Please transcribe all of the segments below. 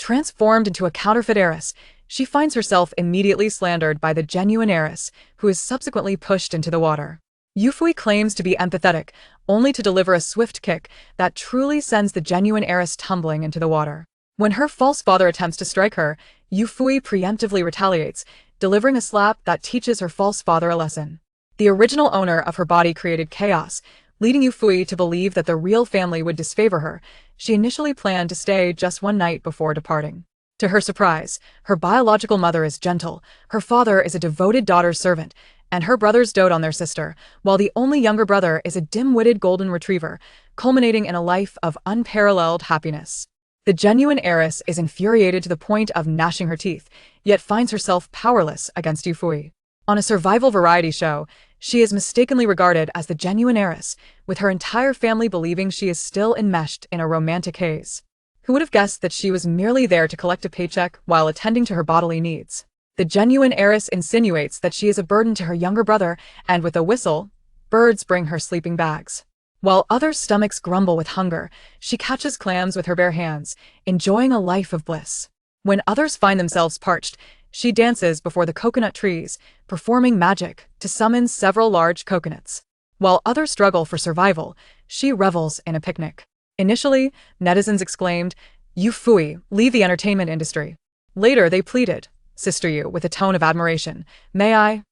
Transformed into a counterfeit heiress, she finds herself immediately slandered by the genuine heiress, who is subsequently pushed into the water. Yufuyi claims to be empathetic, only to deliver a swift kick that truly sends the genuine heiress tumbling into the water. When her false father attempts to strike her, Yufuyi preemptively retaliates, delivering a slap that teaches her false father a lesson. The original owner of her body created chaos, leading Yufuyi to believe that the real family would disfavor her. She initially planned to stay just one night before departing. To her surprise, her biological mother is gentle, her father is a devoted daughter's servant, and her brothers dote on their sister, while the only younger brother is a dim-witted golden retriever, culminating in a life of unparalleled happiness. The genuine heiress is infuriated to the point of gnashing her teeth, yet finds herself powerless against Yufuyi. On a survival variety show, she is mistakenly regarded as the genuine heiress, with her entire family believing she is still enmeshed in a romantic haze. Who would have guessed that she was merely there to collect a paycheck while attending to her bodily needs? The genuine heiress insinuates that she is a burden to her younger brother, and with a whistle, birds bring her sleeping bags. While others' stomachs grumble with hunger, she catches clams with her bare hands, enjoying a life of bliss. When others find themselves parched, she dances before the coconut trees, performing magic to summon several large coconuts. While others struggle for survival, she revels in a picnic. Initially, netizens exclaimed, "Yufuyi, leave the entertainment industry." Later they pleaded, "Sister Yu," with a tone of admiration, "May I?"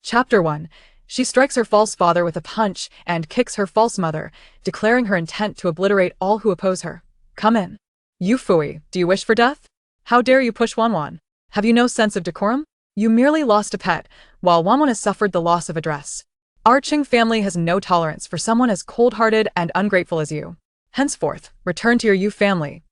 Chapter 1. She strikes her false father with a punch and kicks her false mother, declaring her intent to obliterate all who oppose her. Come in. Yufuyi, do you wish for death? How dare you push Wanwan? Have you no sense of decorum? You merely lost a pet, while Wanwan has suffered the loss of a dress. Our Qing family has no tolerance for someone as cold-hearted and ungrateful as you. Henceforth, return to your Yu family.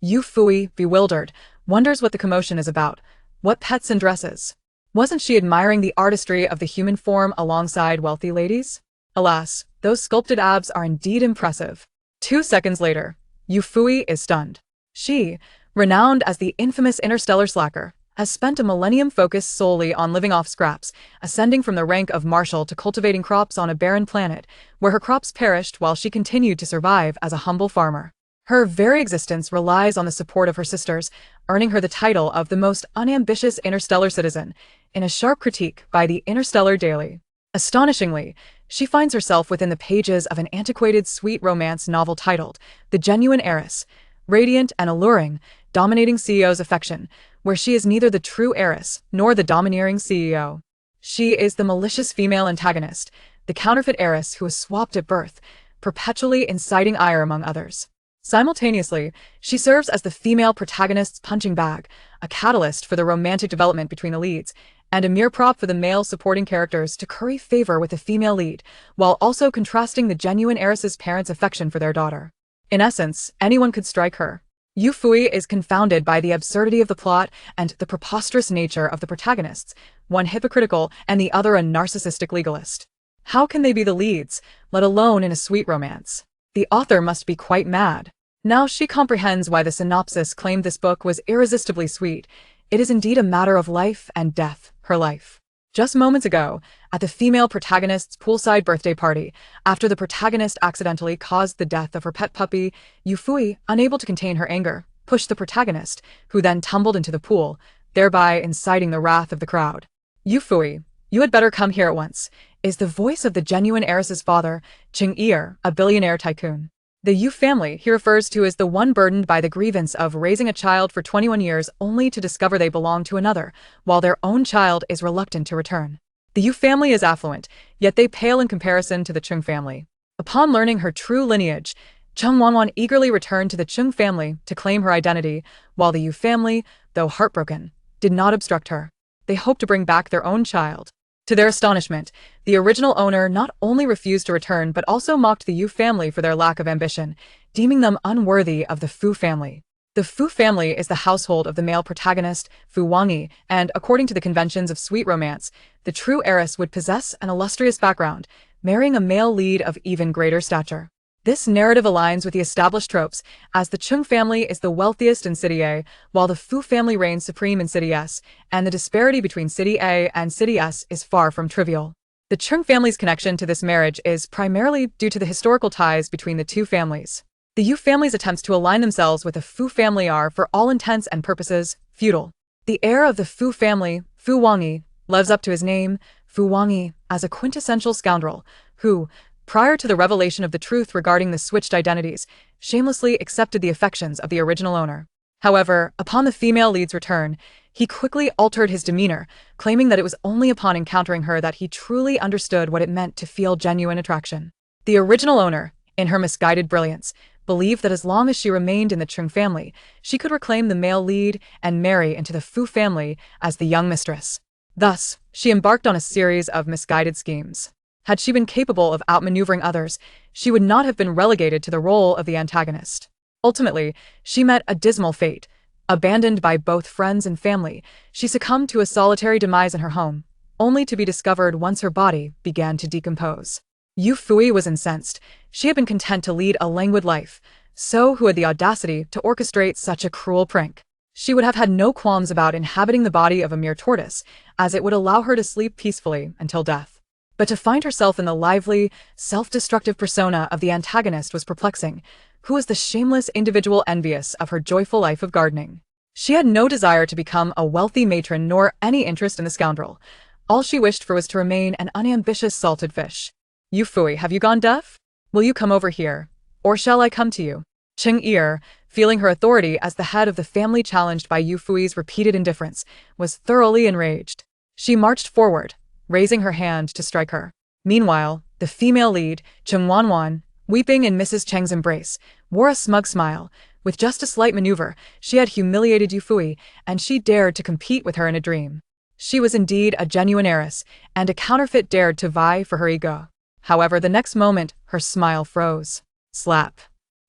Yufuyi, bewildered, wonders what the commotion is about. What pets and dresses? Wasn't she admiring the artistry of the human form alongside wealthy ladies? Alas, those sculpted abs are indeed impressive. 2 seconds later, Yufuyi is stunned. She, renowned as the infamous interstellar slacker, has spent a millennium focused solely on living off scraps, ascending from the rank of marshal to cultivating crops on a barren planet, where her crops perished while she continued to survive as a humble farmer. Her very existence relies on the support of her sisters, earning her the title of the most unambitious interstellar citizen, in a sharp critique by the Interstellar Daily. Astonishingly, she finds herself within the pages of an antiquated sweet romance novel titled The Genuine Heiress, radiant and alluring, dominating CEO's affection, where she is neither the true heiress nor the domineering CEO. She is the malicious female antagonist, the counterfeit heiress who is swapped at birth, perpetually inciting ire among others. Simultaneously, she serves as the female protagonist's punching bag, a catalyst for the romantic development between the leads, and a mere prop for the male supporting characters to curry favor with the female lead, while also contrasting the genuine heiress's parents' affection for their daughter. In essence, anyone could strike her. Yufuyi is confounded by the absurdity of the plot and the preposterous nature of the protagonists, one hypocritical and the other a narcissistic legalist. How can they be the leads, let alone in a sweet romance? The author must be quite mad. Now she comprehends why the synopsis claimed this book was irresistibly sweet. It is indeed a matter of life and death, her life. Just moments ago, at the female protagonist's poolside birthday party, after the protagonist accidentally caused the death of her pet puppy, Yufuyi, unable to contain her anger, pushed the protagonist, who then tumbled into the pool, thereby inciting the wrath of the crowd. Yufuyi, you had better come here at once, is the voice of the genuine heiress's father, Qing, a billionaire tycoon. The Yu family he refers to is the one burdened by the grievance of raising a child for 21 years only to discover they belong to another, while their own child is reluctant to return. The Yu family is affluent, yet they pale in comparison to the Qing family. Upon learning her true lineage, Zheng Wanwan eagerly returned to the Qing family to claim her identity, while the Yu family, though heartbroken, did not obstruct her. They hoped to bring back their own child. To their astonishment, the original owner not only refused to return but also mocked the Yu family for their lack of ambition, deeming them unworthy of the Fu family. The Fu family is the household of the male protagonist, Fu Wangyi, and according to the conventions of sweet romance, the true heiress would possess an illustrious background, marrying a male lead of even greater stature. This narrative aligns with the established tropes, as the Qing family is the wealthiest in City A, while the Fu family reigns supreme in City S, and the disparity between City A and City S is far from trivial. The Qing family's connection to this marriage is primarily due to the historical ties between the two families. The Yu family's attempts to align themselves with the Fu family are, for all intents and purposes, futile. The heir of the Fu family, Fu Wangyi, lives up to his name, Fu Wangyi, as a quintessential scoundrel, who, prior to the revelation of the truth regarding the switched identities, shamelessly accepted the affections of the original owner. However, upon the female lead's return, he quickly altered his demeanor, claiming that it was only upon encountering her that he truly understood what it meant to feel genuine attraction. The original owner, in her misguided brilliance, believed that as long as she remained in the Chung family, she could reclaim the male lead and marry into the Fu family as the young mistress. Thus, she embarked on a series of misguided schemes. Had she been capable of outmaneuvering others, she would not have been relegated to the role of the antagonist. Ultimately, she met a dismal fate. Abandoned by both friends and family, she succumbed to a solitary demise in her home, only to be discovered once her body began to decompose. Yufuyi was incensed. She had been content to lead a languid life, so who had the audacity to orchestrate such a cruel prank? She would have had no qualms about inhabiting the body of a mere tortoise, as it would allow her to sleep peacefully until death. But to find herself in the lively, self-destructive persona of the antagonist was perplexing, who was the shameless individual envious of her joyful life of gardening. She had no desire to become a wealthy matron nor any interest in the scoundrel. All she wished for was to remain an unambitious salted fish. Yufuyi, have you gone deaf? Will you come over here? Or shall I come to you? Cheng Er, feeling her authority as the head of the family challenged by Yufuyi's repeated indifference, was thoroughly enraged. She marched forward, raising her hand to strike her. Meanwhile, the female lead, Cheng Wanwan, weeping in Mrs. Cheng's embrace, wore a smug smile. With just a slight maneuver, she had humiliated Yufuyi, and she dared to compete with her in a dream. She was indeed a genuine heiress, and a counterfeit dared to vie for her ego. However, the next moment, her smile froze. Slap.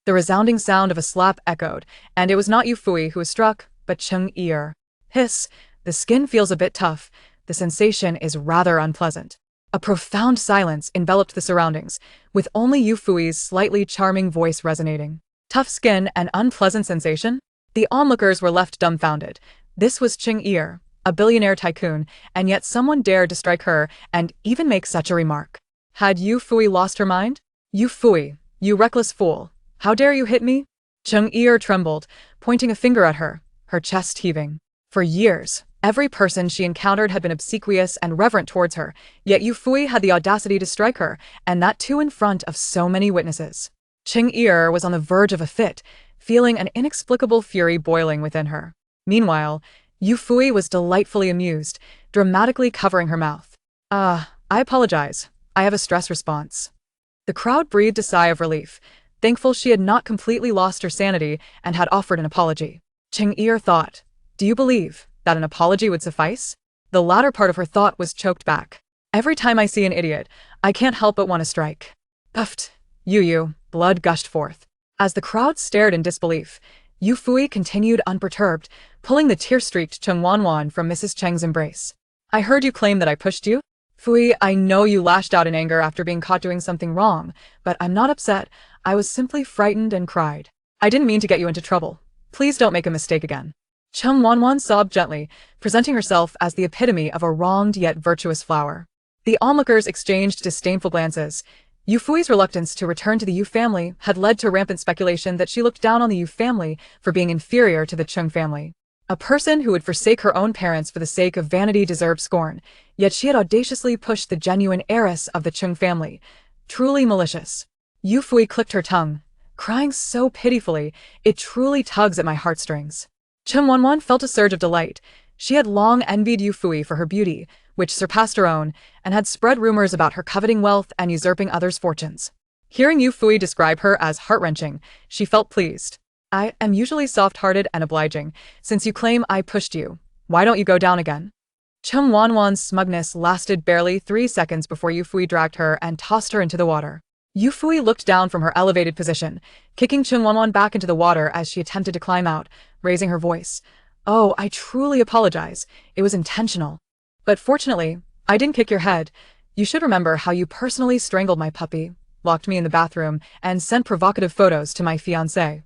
The resounding sound of a slap echoed, and it was not Yufuyi who was struck, but Cheng Er. Hiss, the skin feels a bit tough. The sensation is rather unpleasant. A profound silence enveloped the surroundings, with only Yufuyi's slightly charming voice resonating. Tough skin and unpleasant sensation? The onlookers were left dumbfounded. This was Cheng Er, a billionaire tycoon, and yet someone dared to strike her and even make such a remark. Had Yufuyi lost her mind? Yufuyi, you reckless fool. How dare you hit me? Cheng Er trembled, pointing a finger at her, her chest heaving. For years, every person she encountered had been obsequious and reverent towards her, yet Yufuyi had the audacity to strike her, and that too in front of so many witnesses. Cheng Er was on the verge of a fit, feeling an inexplicable fury boiling within her. Meanwhile, Yufuyi was delightfully amused, dramatically covering her mouth. I apologize. I have a stress response. The crowd breathed a sigh of relief, thankful she had not completely lost her sanity and had offered an apology. Cheng Er thought, do you believe that an apology would suffice? The latter part of her thought was choked back. Every time I see an idiot, I can't help but want to strike. Puffed. Yu, blood gushed forth. As the crowd stared in disbelief, Yufuyi continued unperturbed, pulling the tear-streaked Cheng Wanwan from Mrs. Cheng's embrace. I heard you claim that I pushed you? Fui, I know you lashed out in anger after being caught doing something wrong, but I'm not upset. I was simply frightened and cried. I didn't mean to get you into trouble. Please don't make a mistake again. Cheng Wanwan sobbed gently, presenting herself as the epitome of a wronged yet virtuous flower. The onlookers exchanged disdainful glances. Yufui's reluctance to return to the Yu family had led to rampant speculation that she looked down on the Yu family for being inferior to the Cheng family. A person who would forsake her own parents for the sake of vanity deserved scorn, yet she had audaciously pushed the genuine heiress of the Cheng family. Truly malicious. Yufui clicked her tongue, crying so pitifully, it truly tugs at my heartstrings. Cheng Wanwan felt a surge of delight. She had long envied Yufui for her beauty, which surpassed her own, and had spread rumors about her coveting wealth and usurping others' fortunes. Hearing Yufui describe her as heart-wrenching, she felt pleased. I am usually soft-hearted and obliging. Since you claim I pushed you, why don't you go down again? Cheng Wanwan's smugness lasted barely 3 seconds before Yufui dragged her and tossed her into the water. Yufui looked down from her elevated position, kicking Cheng Wanwan back into the water as she attempted to climb out, raising her voice. Oh, I truly apologize. It was intentional. But fortunately, I didn't kick your head. You should remember how you personally strangled my puppy, locked me in the bathroom, and sent provocative photos to my fiancé.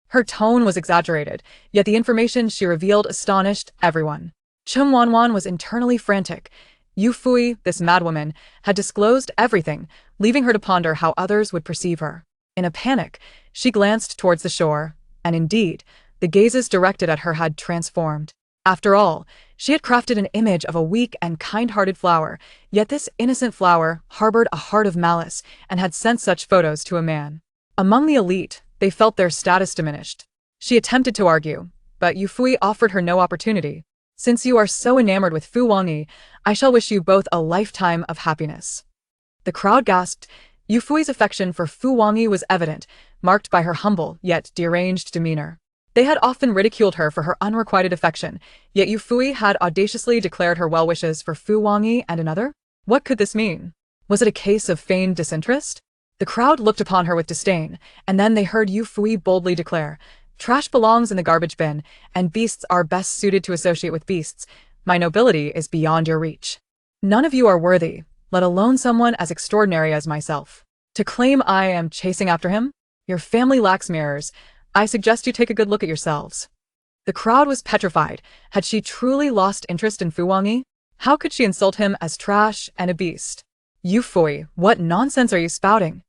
Her tone was exaggerated, yet the information she revealed astonished everyone. Cheng Wanwan was internally frantic. Yufui, this madwoman, had disclosed everything, leaving her to ponder how others would perceive her. In a panic, she glanced towards the shore, and indeed, the gazes directed at her had transformed. After all, she had crafted an image of a weak and kind-hearted flower, yet this innocent flower harbored a heart of malice and had sent such photos to a man. Among the elite, they felt their status diminished. She attempted to argue, but Yufuyi offered her no opportunity. Since you are so enamored with Fu Wangyi, I shall wish you both a lifetime of happiness. The crowd gasped. Yufui's affection for Fu Wangyi was evident, marked by her humble yet deranged demeanor. They had often ridiculed her for her unrequited affection, yet Yufuyi had audaciously declared her well wishes for Fu Wangyi and another? What could this mean? Was it a case of feigned disinterest? The crowd looked upon her with disdain, and then they heard Yufuyi boldly declare, "Trash belongs in the garbage bin, and beasts are best suited to associate with beasts. My nobility is beyond your reach. None of you are worthy, let alone someone as extraordinary as myself. To claim I am chasing after him? Your family lacks mirrors. I suggest you take a good look at yourselves." The crowd was petrified. Had she truly lost interest in Fu Wangyi? How could she insult him as trash and a beast? Yufuyi, what nonsense are you spouting?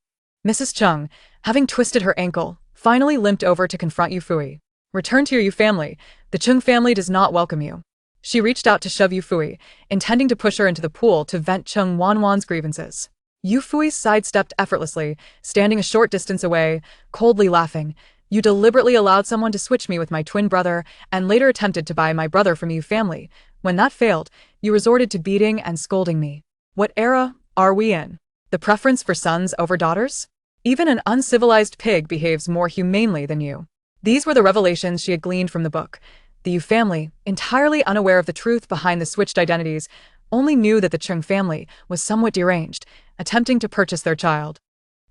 Mrs. Chung, having twisted her ankle, finally limped over to confront Yufuyi. "Return to your Yu family. The Chung family does not welcome you." She reached out to shove Yufuyi, intending to push her into the pool to vent Chung Wanwan's grievances. Yufuyi sidestepped effortlessly, standing a short distance away, coldly laughing. "You deliberately allowed someone to switch me with my twin brother and later attempted to buy my brother from Yu family. When that failed, you resorted to beating and scolding me. What era are we in? The preference for sons over daughters? Even an uncivilized pig behaves more humanely than you." These were the revelations she had gleaned from the book. The Yu family, entirely unaware of the truth behind the switched identities, only knew that the Chung family was somewhat deranged, attempting to purchase their child.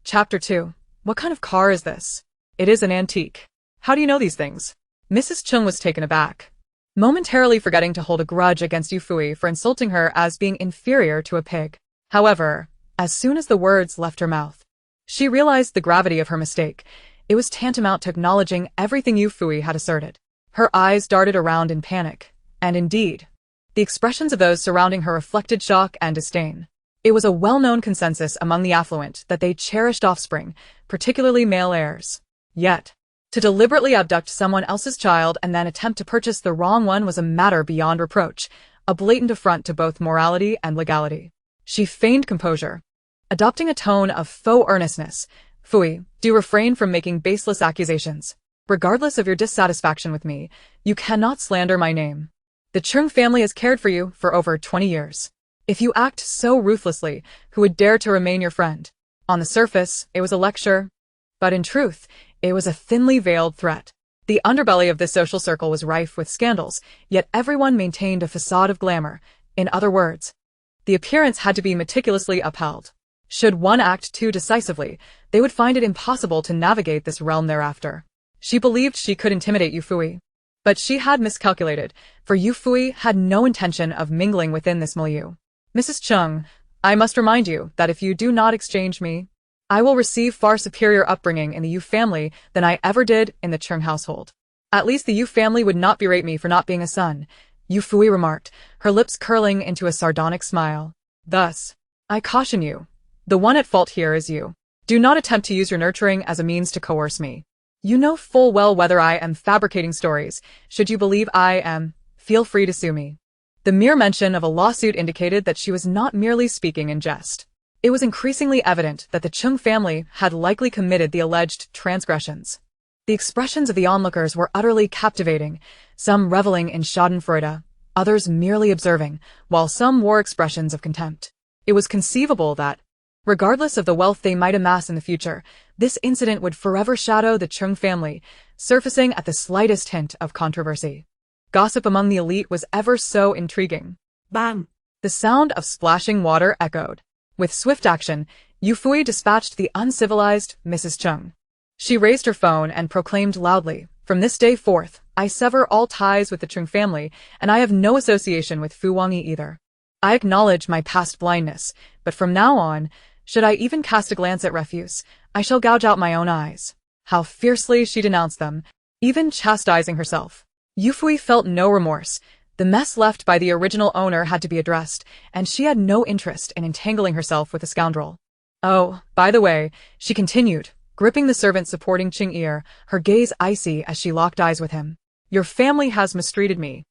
Chapter 2. What kind of car is this? It is an antique. How do you know these things? Mrs. Chung was taken aback, momentarily forgetting to hold a grudge against Yufuyi for insulting her as being inferior to a pig. However, as soon as the words left her mouth, she realized the gravity of her mistake. It was tantamount to acknowledging everything Yufuyi had asserted. Her eyes darted around in panic, and indeed, the expressions of those surrounding her reflected shock and disdain. It was a well-known consensus among the affluent that they cherished offspring, particularly male heirs. Yet, to deliberately abduct someone else's child and then attempt to purchase the wrong one was a matter beyond reproach, a blatant affront to both morality and legality. She feigned composure, adopting a tone of faux earnestness. "Fui, do refrain from making baseless accusations. Regardless of your dissatisfaction with me, you cannot slander my name. The Chung family has cared for you for over 20 years. If you act so ruthlessly, who would dare to remain your friend?" On the surface, it was a lecture, but in truth, it was a thinly veiled threat. The underbelly of this social circle was rife with scandals, yet everyone maintained a facade of glamour. In other words, the appearance had to be meticulously upheld. Should one act too decisively, they would find it impossible to navigate this realm thereafter. She believed she could intimidate Yufuyi, but she had miscalculated, for Yufuyi had no intention of mingling within this milieu. "Mrs. Chung, I must remind you that if you do not exchange me, I will receive far superior upbringing in the Yu family than I ever did in the Chung household. At least the Yu family would not berate me for not being a son," Yufuyi remarked, her lips curling into a sardonic smile. "Thus, I caution you. The one at fault here is you. Do not attempt to use your nurturing as a means to coerce me. You know full well whether I am fabricating stories. Should you believe I am, feel free to sue me." The mere mention of a lawsuit indicated that she was not merely speaking in jest. It was increasingly evident that the Chung family had likely committed the alleged transgressions. The expressions of the onlookers were utterly captivating, some reveling in schadenfreude, others merely observing, while some wore expressions of contempt. It was conceivable that, regardless of the wealth they might amass in the future, this incident would forever shadow the Chung family, surfacing at the slightest hint of controversy. Gossip among the elite was ever so intriguing. Bam! The sound of splashing water echoed. With swift action, Yufuyi dispatched the uncivilized Mrs. Chung. She raised her phone and proclaimed loudly, "From this day forth, I sever all ties with the Chung family, and I have no association with Fu Wangyi either. I acknowledge my past blindness, but from now on, should I even cast a glance at refuse, I shall gouge out my own eyes." How fiercely she denounced them, even chastising herself. Yufuyi felt no remorse. The mess left by the original owner had to be addressed, and she had no interest in entangling herself with a scoundrel. "Oh, by the way," she continued, gripping the servant supporting Ching-ir, her gaze icy as she locked eyes with him. Your family has mistreated me.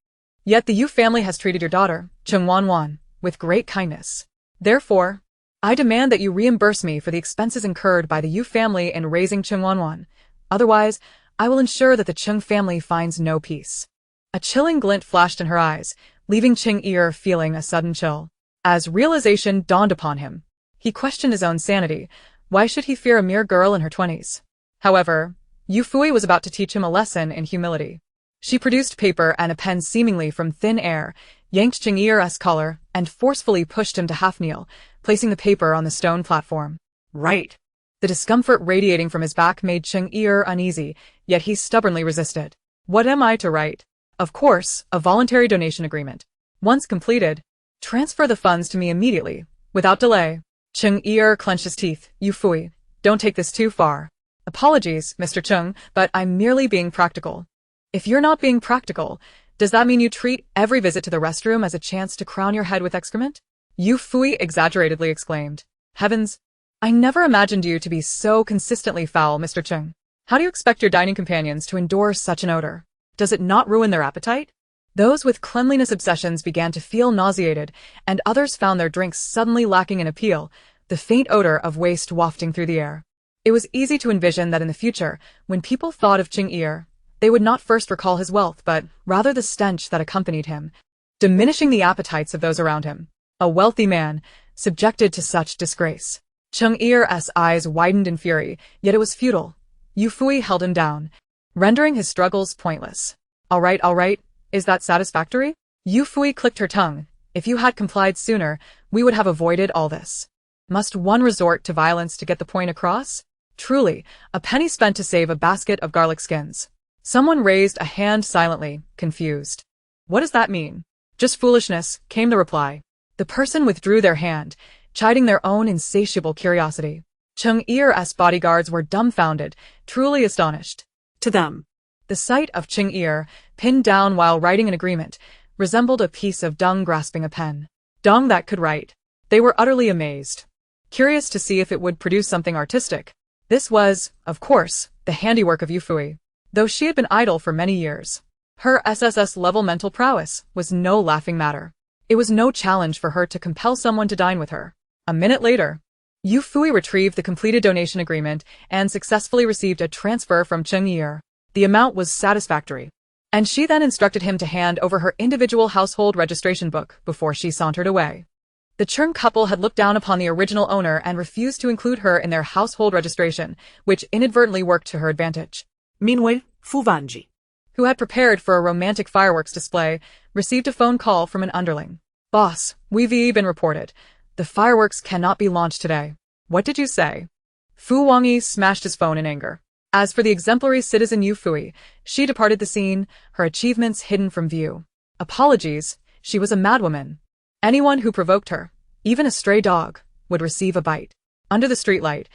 Yet the Yu family has treated your daughter, Chung Wanwan, with great kindness. Therefore, I demand that you reimburse me for the expenses incurred by the Yu family in raising Chung Wanwan. Otherwise, I will ensure that the Chung family finds no peace. A chilling glint flashed in her eyes, leaving Ching-ir feeling a sudden chill. As realization dawned upon him, he questioned his own sanity. Why should he fear a mere girl in her 20s? However, Yufuyi was about to teach him a lesson in humility. She produced paper and a pen seemingly from thin air, yanked Ching-ir's collar, and forcefully pushed him to half-kneel, placing the paper on the stone platform. Right. The discomfort radiating from his back made Ching-ir uneasy, yet he stubbornly resisted. What am I to write? Of course, a voluntary donation agreement. Once completed, transfer the funds to me immediately, without delay. Ching-ir clenched his teeth. Yufuyi, don't take this too far. Apologies, Mr. Chung, but I'm merely being practical. If you're not being practical, does that mean you treat every visit to the restroom as a chance to crown your head with excrement? Yufuyi exaggeratedly exclaimed. Heavens, I never imagined you to be so consistently foul, Mr. Chung. How do you expect your dining companions to endure such an odor? Does it not ruin their appetite? Those with cleanliness obsessions began to feel nauseated, and others found their drinks suddenly lacking in appeal, the faint odor of waste wafting through the air. It was easy to envision that in the future, when people thought of Ching-ir, they would not first recall his wealth, but rather the stench that accompanied him, diminishing the appetites of those around him. A wealthy man, subjected to such disgrace. Ching-ir's eyes widened in fury, yet it was futile. Yufuyi held him down, rendering his struggles pointless. All right, is that satisfactory? Yufuyi clicked her tongue. If you had complied sooner, we would have avoided all this. Must one resort to violence to get the point across? Truly, a penny spent to save a basket of garlic skins. Someone raised a hand silently, confused. What does that mean? Just foolishness, came the reply. The person withdrew their hand, chiding their own insatiable curiosity. Ching-ir's bodyguards were dumbfounded, truly astonished. To them, the sight of Ching-ir, pinned down while writing an agreement, resembled a piece of dung grasping a pen. Dung that could write. They were utterly amazed, curious to see if it would produce something artistic. This was, of course, the handiwork of Yufuyi. Though she had been idle for many years, her SSS-level mental prowess was no laughing matter. It was no challenge for her to compel someone to dine with her. A minute later, Yufuyi retrieved the completed donation agreement and successfully received a transfer from Ching-ir. The amount was satisfactory, and she then instructed him to hand over her individual household registration book before she sauntered away. The Chung couple had looked down upon the original owner and refused to include her in their household registration, which inadvertently worked to her advantage. Meanwhile, Fu Wanji, who had prepared for a romantic fireworks display, received a phone call from an underling. Boss, we've been reported. The fireworks cannot be launched today. What did you say? Fu Wangyi smashed his phone in anger. As for the exemplary citizen Yufuyi, she departed the scene, her achievements hidden from view. Apologies, she was a madwoman. Anyone who provoked her, even a stray dog, would receive a bite. Under the streetlight,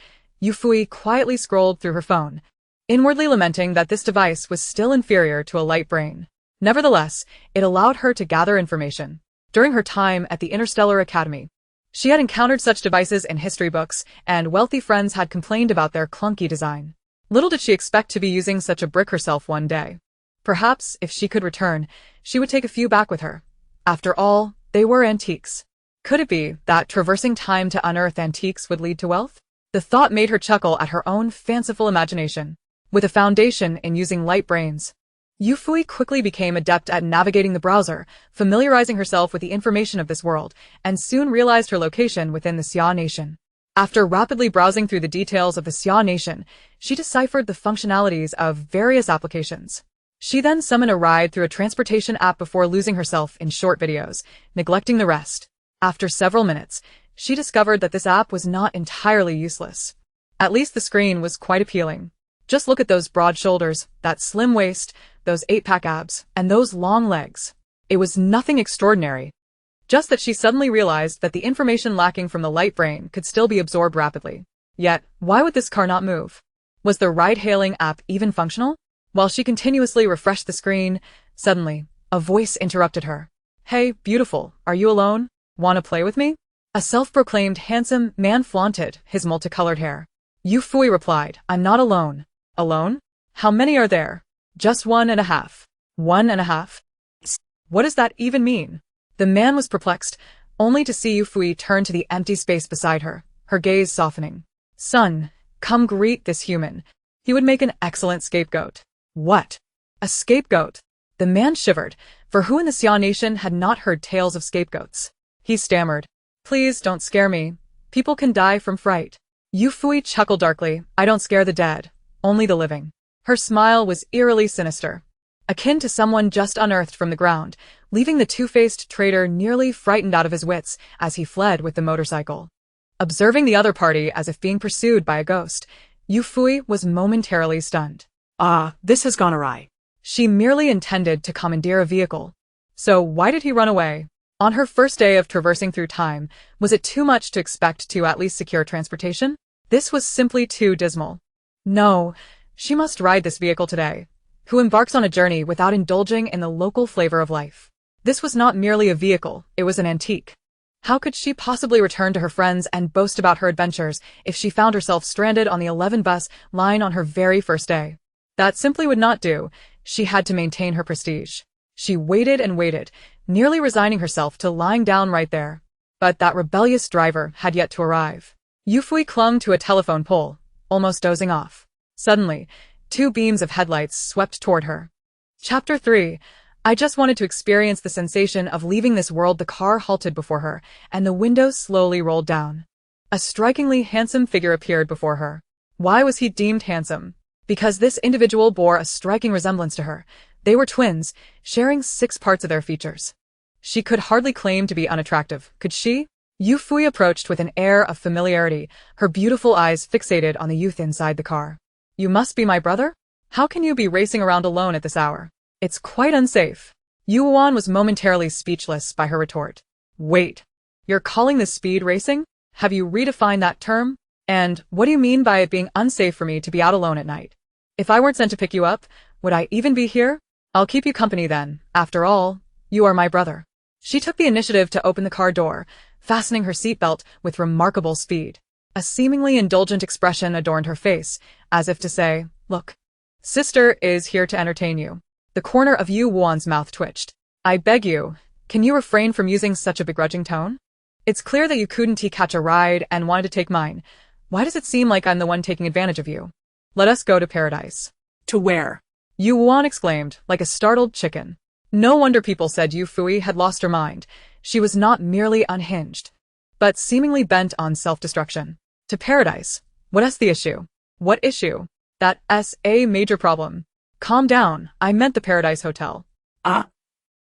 Yufuyi quietly scrolled through her phone, inwardly lamenting that this device was still inferior to a light brain. Nevertheless, it allowed her to gather information. During her time at the Interstellar Academy, she had encountered such devices in history books, and wealthy friends had complained about their clunky design. Little did she expect to be using such a brick herself one day. Perhaps, if she could return, she would take a few back with her. After all, they were antiques. Could it be that traversing time to unearth antiques would lead to wealth? The thought made her chuckle at her own fanciful imagination. With a foundation in using light brains, Yufuyi quickly became adept at navigating the browser, familiarizing herself with the information of this world, and soon realized her location within the Xia Nation. After rapidly browsing through the details of the Xia Nation, she deciphered the functionalities of various applications. She then summoned a ride through a transportation app before losing herself in short videos, neglecting the rest. After several minutes, she discovered that this app was not entirely useless. At least the screen was quite appealing. Just look at those broad shoulders, that slim waist, those 8-pack abs, and those long legs. It was nothing extraordinary. Just that she suddenly realized that the information lacking from the light brain could still be absorbed rapidly. Yet, why would this car not move? Was the ride-hailing app even functional? While she continuously refreshed the screen, suddenly, a voice interrupted her. Hey, beautiful, are you alone? Wanna play with me? A self-proclaimed handsome man flaunted his multicolored hair. Yufuyi replied, I'm not alone. Alone? How many are there? Just 1.5. 1.5? What does that even mean? The man was perplexed, only to see Yufuyi turn to the empty space beside her, her gaze softening. Son, come greet this human. He would make an excellent scapegoat. What? A scapegoat? The man shivered, for who in the Xia nation had not heard tales of scapegoats? He stammered. Please don't scare me. People can die from fright. Yufuyi chuckled darkly. I don't scare the dead, only the living. Her smile was eerily sinister, akin to someone just unearthed from the ground, leaving the two-faced traitor nearly frightened out of his wits as he fled with the motorcycle. Observing the other party as if being pursued by a ghost, Yufuyi was momentarily stunned. This has gone awry. She merely intended to commandeer a vehicle. So why did he run away? On her first day of traversing through time, was it too much to expect to at least secure transportation? This was simply too dismal. No, she must ride this vehicle today. Who embarks on a journey without indulging in the local flavor of life? This was not merely a vehicle, it was an antique. How could she possibly return to her friends and boast about her adventures if she found herself stranded on the 11 bus line on her very first day? That simply would not do. She had to maintain her prestige. She waited and waited, nearly resigning herself to lying down right there. But that rebellious driver had yet to arrive. Yufuyi clung to a telephone pole, almost dozing off. Suddenly, 2 beams of headlights swept toward her. Chapter 3. I just wanted to experience the sensation of leaving this world. The car halted before her, and the windows slowly rolled down. A strikingly handsome figure appeared before her. Why was he deemed handsome? Because this individual bore a striking resemblance to her. They were twins, sharing 6 parts of their features. She could hardly claim to be unattractive, could she? Yufuyi approached with an air of familiarity, her beautiful eyes fixated on the youth inside the car. You must be my brother? How can you be racing around alone at this hour? It's quite unsafe. Yuan was momentarily speechless by her retort. Wait, you're calling this speed racing? Have you redefined that term? And what do you mean by it being unsafe for me to be out alone at night? If I weren't sent to pick you up, would I even be here? I'll keep you company then. After all, you are my brother. She took the initiative to open the car door, fastening her seatbelt with remarkable speed. A seemingly indulgent expression adorned her face, as if to say, look, sister is here to entertain you. The corner of Yuan's mouth twitched. I beg you, can you refrain from using such a begrudging tone? It's clear that you couldn't catch a ride and wanted to take mine. Why does it seem like I'm the one taking advantage of you? Let us go to paradise. To where? Yuan exclaimed, like a startled chicken. No wonder people said Yufuyi had lost her mind. She was not merely unhinged, but seemingly bent on self-destruction. To paradise. What's the issue? What issue? That's a major problem. Calm down, I meant the Paradise Hotel.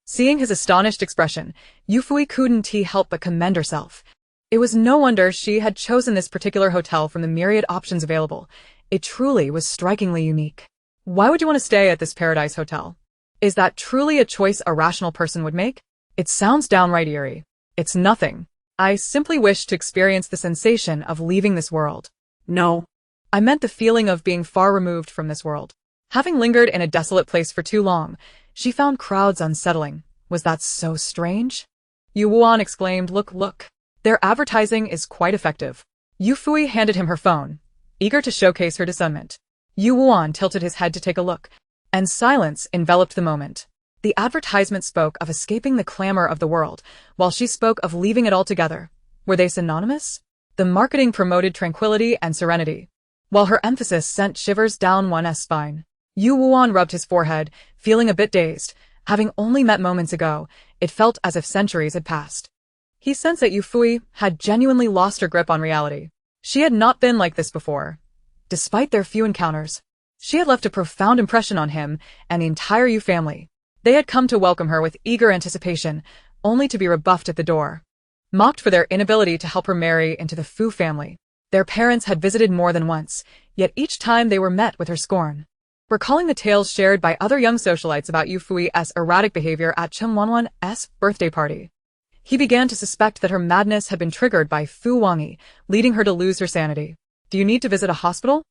Seeing his astonished expression, Yufuyi couldn't help but commend herself. It was no wonder she had chosen this particular hotel from the myriad options available. It truly was strikingly unique. Why would you want to stay at this Paradise Hotel? Is that truly a choice a rational person would make? It sounds downright eerie. It's nothing. I simply wish to experience the sensation of leaving this world. No. I meant the feeling of being far removed from this world. Having lingered in a desolate place for too long, she found crowds unsettling. Was that so strange? Yuan exclaimed, look. Their advertising is quite effective. Yufuyi handed him her phone, eager to showcase her discernment. Yuan tilted his head to take a look, and silence enveloped the moment. The advertisement spoke of escaping the clamor of the world, while she spoke of leaving it altogether. Were they synonymous? The marketing promoted tranquility and serenity, while her emphasis sent shivers down one's spine. Yuan rubbed his forehead, feeling a bit dazed. Having only met moments ago, it felt as if centuries had passed. He sensed that Yufuyi had genuinely lost her grip on reality. She had not been like this before. Despite their few encounters, she had left a profound impression on him and the entire Yu family. They had come to welcome her with eager anticipation, only to be rebuffed at the door. Mocked for their inability to help her marry into the Fu family. Their parents had visited more than once, yet each time they were met with her scorn. Recalling the tales shared by other young socialites about Yufuyi's erratic behavior at Chen Wanwan's birthday party, he began to suspect that her madness had been triggered by Fu Wangyi, leading her to lose her sanity. Do you need to visit a hospital?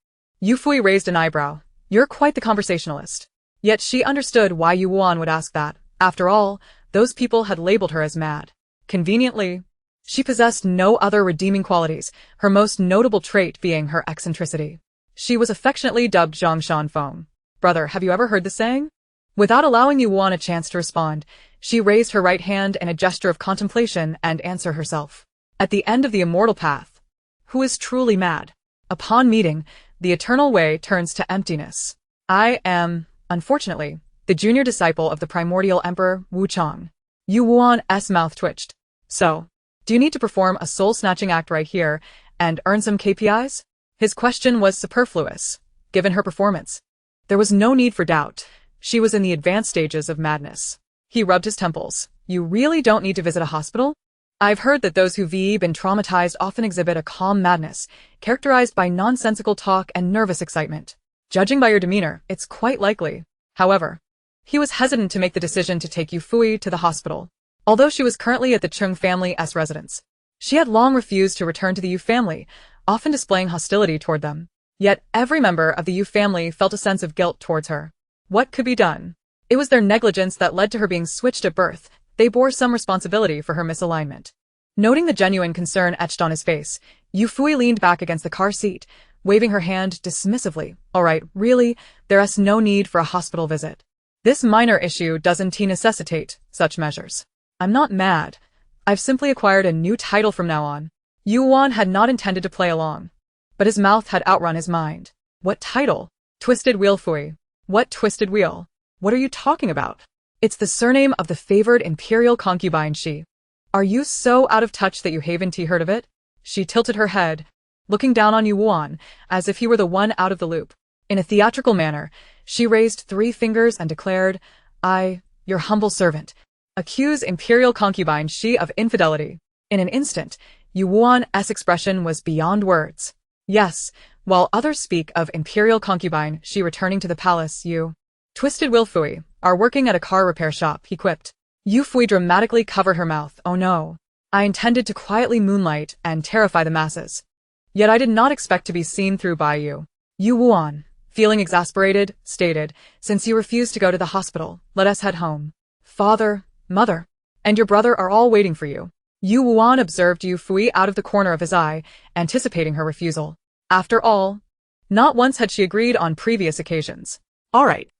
Yufuyi raised an eyebrow. You're quite the conversationalist. Yet she understood why Yuan would ask that. After all, those people had labeled her as mad. Conveniently, She possessed no other redeeming qualities, her most notable trait being her eccentricity. She was affectionately dubbed Zhongshan Feng. Brother, have you ever heard the saying? Without allowing Yuan a chance to respond, she raised her right hand in a gesture of contemplation and answered herself. At the end of the immortal path, who is truly mad? Upon meeting, the eternal way turns to emptiness. I am, unfortunately, the junior disciple of the primordial emperor Wu Chang. Yu Wuan's mouth twitched. So, do you need to perform a soul-snatching act right here and earn some KPIs? His question was superfluous, given her performance. There was no need for doubt. She was in the advanced stages of madness. He rubbed his temples. You really don't need to visit a hospital? I've heard that those who've been traumatized often exhibit a calm madness, characterized by nonsensical talk and nervous excitement. Judging by your demeanor, it's quite likely. However, he was hesitant to make the decision to take Yufuyi to the hospital. Although she was currently at the Chung family's residence, she had long refused to return to the Yu family, often displaying hostility toward them. Yet every member of the Yu family felt a sense of guilt towards her. What could be done? It was their negligence that led to her being switched at birth. They bore some responsibility for her misalignment. Noting the genuine concern etched on his face, Yufuyi leaned back against the car seat, waving her hand dismissively. All right, really, there's no need for a hospital visit. This minor issue doesn't necessitate such measures. I'm not mad. I've simply acquired a new title from now on. Yuan had not intended to play along, but his mouth had outrun his mind. What title? Twisted Wheel Fui. What twisted wheel? What are you talking about? It's the surname of the favored imperial concubine Shi. Are you so out of touch that you haven't heard of it? She tilted her head, looking down on Yuan, as if he were the one out of the loop. In a theatrical manner, she raised 3 fingers and declared, I, your humble servant, accuse imperial concubine Shi of infidelity. In an instant, Yuan's expression was beyond words. Yes, while others speak of imperial concubine Shi returning to the palace, you, Twisted Will Fui, are working at a car repair shop, he quipped. Yufuyi dramatically covered her mouth. Oh no. I intended to quietly moonlight and terrify the masses. Yet I did not expect to be seen through by you. Yu Wuan, feeling exasperated, stated, since you refused to go to the hospital, let us head home. Father, mother, and your brother are all waiting for you. Yu Wuan observed Yufuyi out of the corner of his eye, anticipating her refusal. After all, not once had she agreed on previous occasions. All right.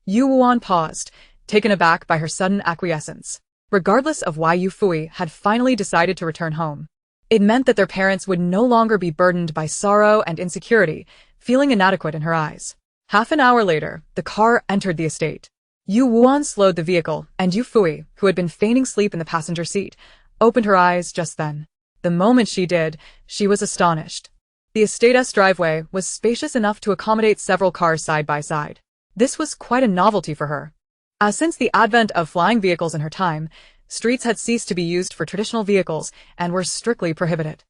Yu Wuan paused, taken aback by her sudden acquiescence. Regardless of why Yufuyi had finally decided to return home, it meant that their parents would no longer be burdened by sorrow and insecurity, feeling inadequate in her eyes. Half an hour later, the car entered the estate. Yu Wuan slowed the vehicle, and Yufuyi, who had been feigning sleep in the passenger seat, opened her eyes just then. The moment she did, she was astonished. The estate's driveway was spacious enough to accommodate several cars side by side. This was quite a novelty for her, as since the advent of flying vehicles in her time, streets had ceased to be used for traditional vehicles and were strictly prohibited.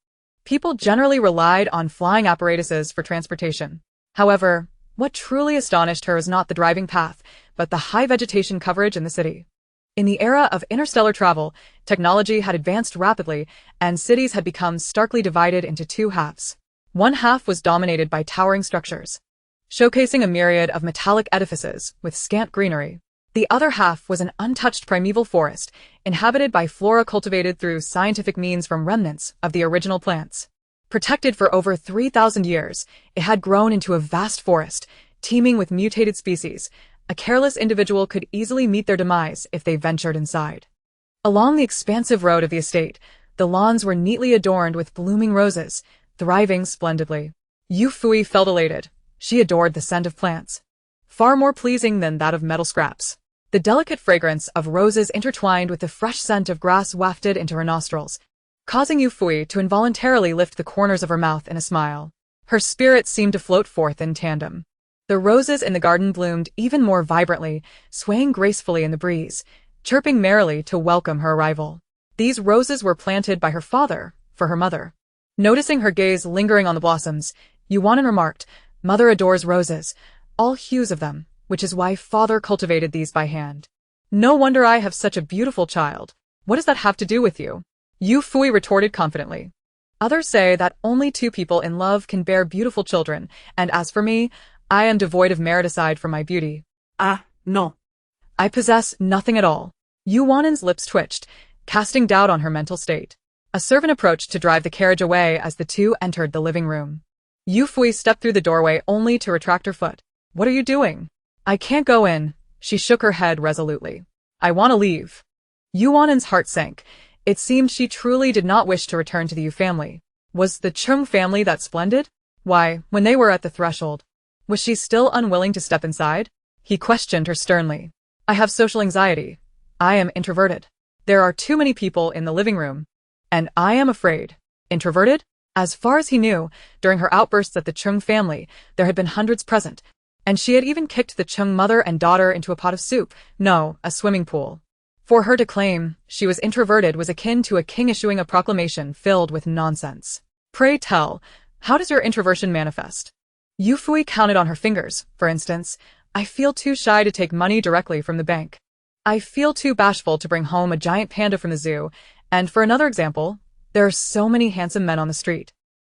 People generally relied on flying apparatuses for transportation. However, what truly astonished her was not the driving path, but the high vegetation coverage in the city. In the era of interstellar travel, technology had advanced rapidly, and cities had become starkly divided into 2 halves. One half was dominated by towering structures, showcasing a myriad of metallic edifices with scant greenery. The other half was an untouched primeval forest, inhabited by flora cultivated through scientific means from remnants of the original plants. Protected for over 3,000 years, it had grown into a vast forest, teeming with mutated species. A careless individual could easily meet their demise if they ventured inside. Along the expansive road of the estate, the lawns were neatly adorned with blooming roses, thriving splendidly. Yufuyi felt elated. She adored the scent of plants, far more pleasing than that of metal scraps. The delicate fragrance of roses intertwined with the fresh scent of grass wafted into her nostrils, causing Yufuyi to involuntarily lift the corners of her mouth in a smile. Her spirit seemed to float forth in tandem. The roses in the garden bloomed even more vibrantly, swaying gracefully in the breeze, chirping merrily to welcome her arrival. These roses were planted by her father, for her mother. Noticing her gaze lingering on the blossoms, Yuan remarked, Mother adores roses, all hues of them, which is why father cultivated these by hand. No wonder I have such a beautiful child. What does that have to do with you? Yufuyi retorted confidently. Others say that only 2 people in love can bear beautiful children, and as for me, I am devoid of merit aside from my beauty. No. I possess nothing at all. Yuan's lips twitched, casting doubt on her mental state. A servant approached to drive the carriage away as the two entered the living room. Yufuyi stepped through the doorway only to retract her foot. What are you doing? I can't go in. She shook her head resolutely. I want to leave. Yuanen's heart sank. It seemed she truly did not wish to return to the Yu family. Was the Chung family that splendid? Why, when they were at the threshold, was she still unwilling to step inside? He questioned her sternly. I have social anxiety. I am introverted. There are too many people in the living room. And I am afraid. Introverted? As far as he knew, during her outbursts at the Chung family, there had been hundreds present, and she had even kicked the Chung mother and daughter into a pot of soup, no, a swimming pool. For her to claim she was introverted was akin to a king issuing a proclamation filled with nonsense. Pray tell, how does your introversion manifest? Yufuyi counted on her fingers. For instance, I feel too shy to take money directly from the bank. I feel too bashful to bring home a giant panda from the zoo, and for another example, there are so many handsome men on the street.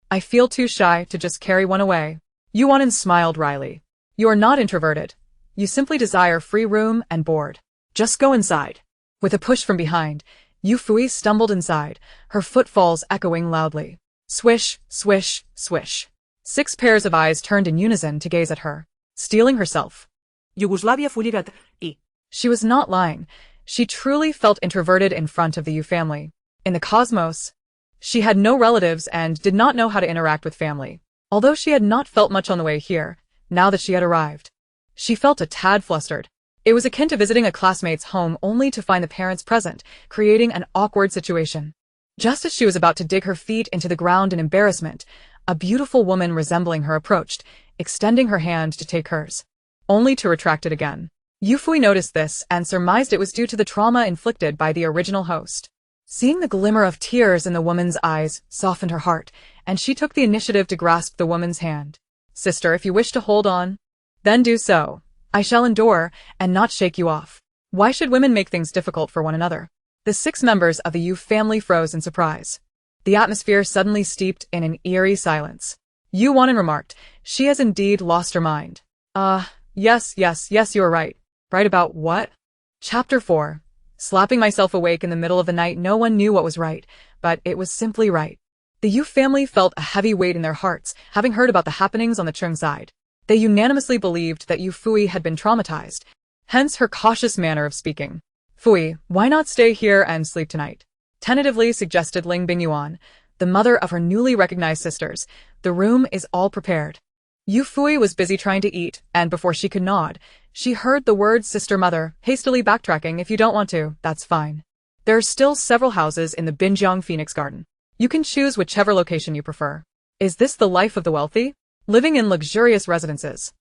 I feel too shy to just carry one away. Yuanen smiled wryly. You are not introverted. You simply desire free room and board. Just go inside. With a push from behind, Yufuyi stumbled inside, her footfalls echoing loudly. Swish, swish, swish. 6 pairs of eyes turned in unison to gaze at her, steeling herself. Yugoslavia fuligat I. She was not lying. She truly felt introverted in front of the Yu family. In the cosmos, she had no relatives and did not know how to interact with family. Although she had not felt much on the way here, now that she had arrived, she felt a tad flustered. It was akin to visiting a classmate's home only to find the parents present, creating an awkward situation. Just as she was about to dig her feet into the ground in embarrassment, a beautiful woman resembling her approached, extending her hand to take hers, only to retract it again. Yufuyi noticed this and surmised it was due to the trauma inflicted by the original host. Seeing the glimmer of tears in the woman's eyes softened her heart, and she took the initiative to grasp the woman's hand. Sister, if you wish to hold on, then do so. I shall endure and not shake you off. Why should women make things difficult for one another? The 6 members of the Yu family froze in surprise. The atmosphere suddenly steeped in an eerie silence. Yuanen remarked, she has indeed lost her mind. Yes, you are right. Right about what? Chapter 4. Slapping myself awake in the middle of the night, no one knew what was right, but it was simply right. The Yu family felt a heavy weight in their hearts, having heard about the happenings on the Chung side. They unanimously believed that Yufuyi had been traumatized, hence her cautious manner of speaking. Fuyi, why not stay here and sleep tonight? Tentatively suggested Ling Bingyuan, the mother of her newly recognized sisters. The room is all prepared. Yufuyi was busy trying to eat, and before she could nod, she heard the word sister mother, hastily backtracking. If you don't want to, that's fine. There are still several houses in the Binjiang Phoenix Garden. You can choose whichever location you prefer. Is this the life of the wealthy? Living in luxurious residences.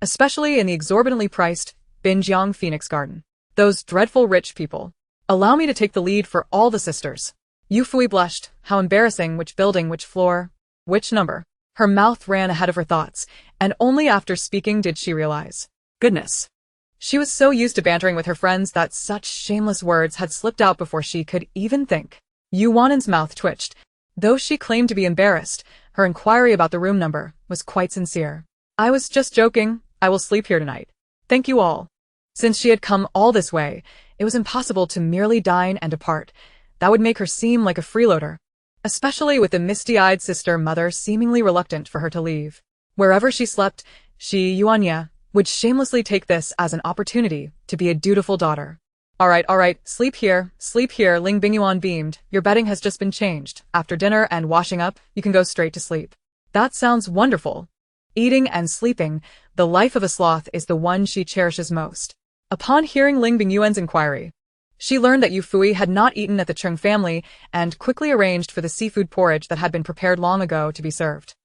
Especially in the exorbitantly priced Binjiang Phoenix Garden. Those dreadful rich people. Allow me to take the lead for all the sisters. Yufuyi blushed. How embarrassing. Which building, which floor, which number? Her mouth ran ahead of her thoughts, and only after speaking did she realize. Goodness. She was so used to bantering with her friends that such shameless words had slipped out before she could even think. Yuanen's mouth twitched. Though she claimed to be embarrassed, her inquiry about the room number was quite sincere. I was just joking. I will sleep here tonight. Thank you all. Since she had come all this way, it was impossible to merely dine and depart. That would make her seem like a freeloader, especially with the misty-eyed sister mother seemingly reluctant for her to leave. Wherever she slept, she, Yuanya, would shamelessly take this as an opportunity to be a dutiful daughter. All right, sleep here, Ling Bingyuan beamed. Your bedding has just been changed. After dinner and washing up, you can go straight to sleep. That sounds wonderful. Eating and sleeping, the life of a sloth is the one she cherishes most. Upon hearing Ling Bingyuan's inquiry, she learned that Yufuyi had not eaten at the Chung family and quickly arranged for the seafood porridge that had been prepared long ago to be served.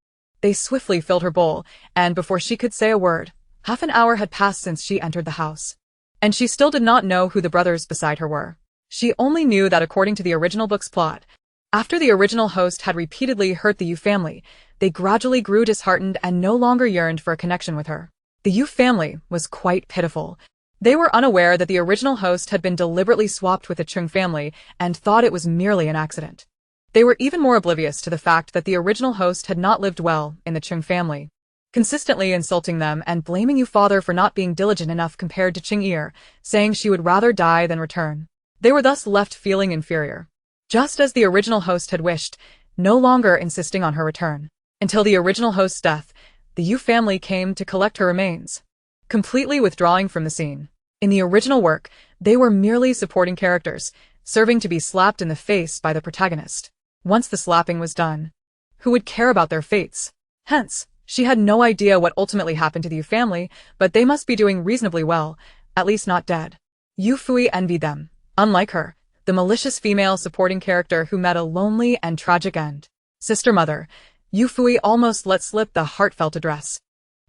They swiftly filled her bowl, and before she could say a word, half an hour had passed since she entered the house. And she still did not know who the brothers beside her were. She only knew that according to the original book's plot, after the original host had repeatedly hurt the Yu family, they gradually grew disheartened and no longer yearned for a connection with her. The Yu family was quite pitiful. They were unaware that the original host had been deliberately swapped with the Chung family and thought it was merely an accident. They were even more oblivious to the fact that the original host had not lived well in the Chung family, consistently insulting them and blaming Yu father for not being diligent enough compared to Ching-ir, saying she would rather die than return. They were thus left feeling inferior. just as the original host had wished, no longer insisting on her return. Until the original host's death, the Yu family came to collect her remains, completely withdrawing from the scene. In the original work, they were merely supporting characters, serving to be slapped in the face by the protagonist. Once the slapping was done, who would care about their fates? Hence, she had no idea what ultimately happened to the Yu family, but they must be doing reasonably well, at least not dead. Yufuyi envied them. Unlike her, the malicious female supporting character who met a lonely and tragic end. Sister Mother, Yufuyi almost let slip the heartfelt address.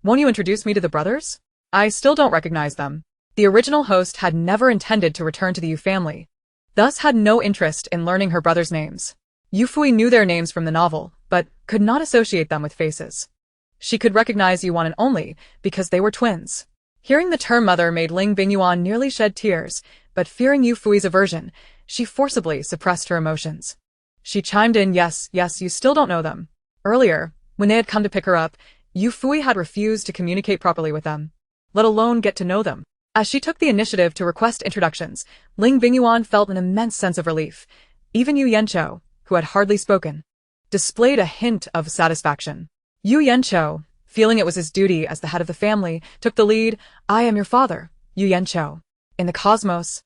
Won't you introduce me to the brothers? I still don't recognize them. The original host had never intended to return to the Yu family, thus had no interest in learning her brothers' names. Yufuyi knew their names from the novel, but could not associate them with faces. She could recognize Yuan and only because they were twins. Hearing the term mother made Ling Bingyuan nearly shed tears, but fearing Yufuyi's aversion, she forcibly suppressed her emotions. She chimed in, yes, you still don't know them. Earlier, when they had come to pick her up, Yufuyi had refused to communicate properly with them, let alone get to know them. As she took the initiative to request introductions, Ling Bingyuan felt an immense sense of relief. Even Yu Yanqiu, who had hardly spoken, displayed a hint of satisfaction. Yu Yanqiu, feeling it was his duty as the head of the family, took the lead. I am your father, Yu Yanqiu. In the cosmos,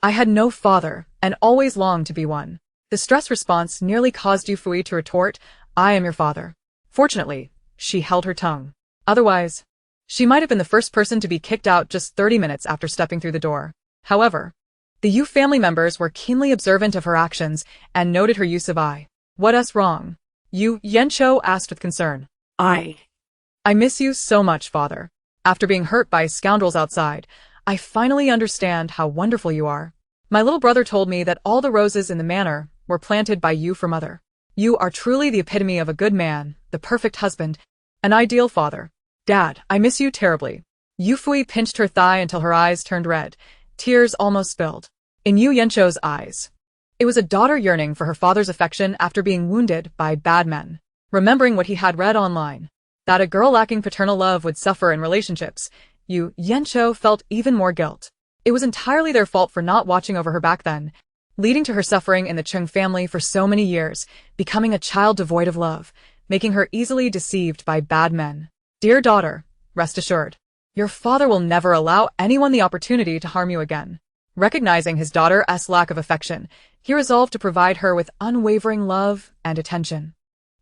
I had no father and always longed to be one. The stress response nearly caused Yufuyi to retort, I am your father. Fortunately, she held her tongue. Otherwise, she might have been the first person to be kicked out just 30 minutes after stepping through the door. However, the Yu family members were keenly observant of her actions and noted her use of I. What's wrong? Yu Yanqiu asked with concern. I miss you so much, father. After being hurt by scoundrels outside, I finally understand how wonderful you are. My little brother told me that all the roses in the manor were planted by you for mother. You are truly the epitome of a good man, the perfect husband, an ideal father. Dad, I miss you terribly. Yufuyi pinched her thigh until her eyes turned red. Tears almost spilled. In Yu Yanqiu's eyes, it was a daughter yearning for her father's affection after being wounded by bad men. Remembering what he had read online, that a girl lacking paternal love would suffer in relationships, Yu Yanqiu felt even more guilt. It was entirely their fault for not watching over her back then, leading to her suffering in the Chung family for so many years, becoming a child devoid of love, making her easily deceived by bad men. Dear daughter, rest assured, your father will never allow anyone the opportunity to harm you again. Recognizing his daughter's lack of affection, he resolved to provide her with unwavering love and attention.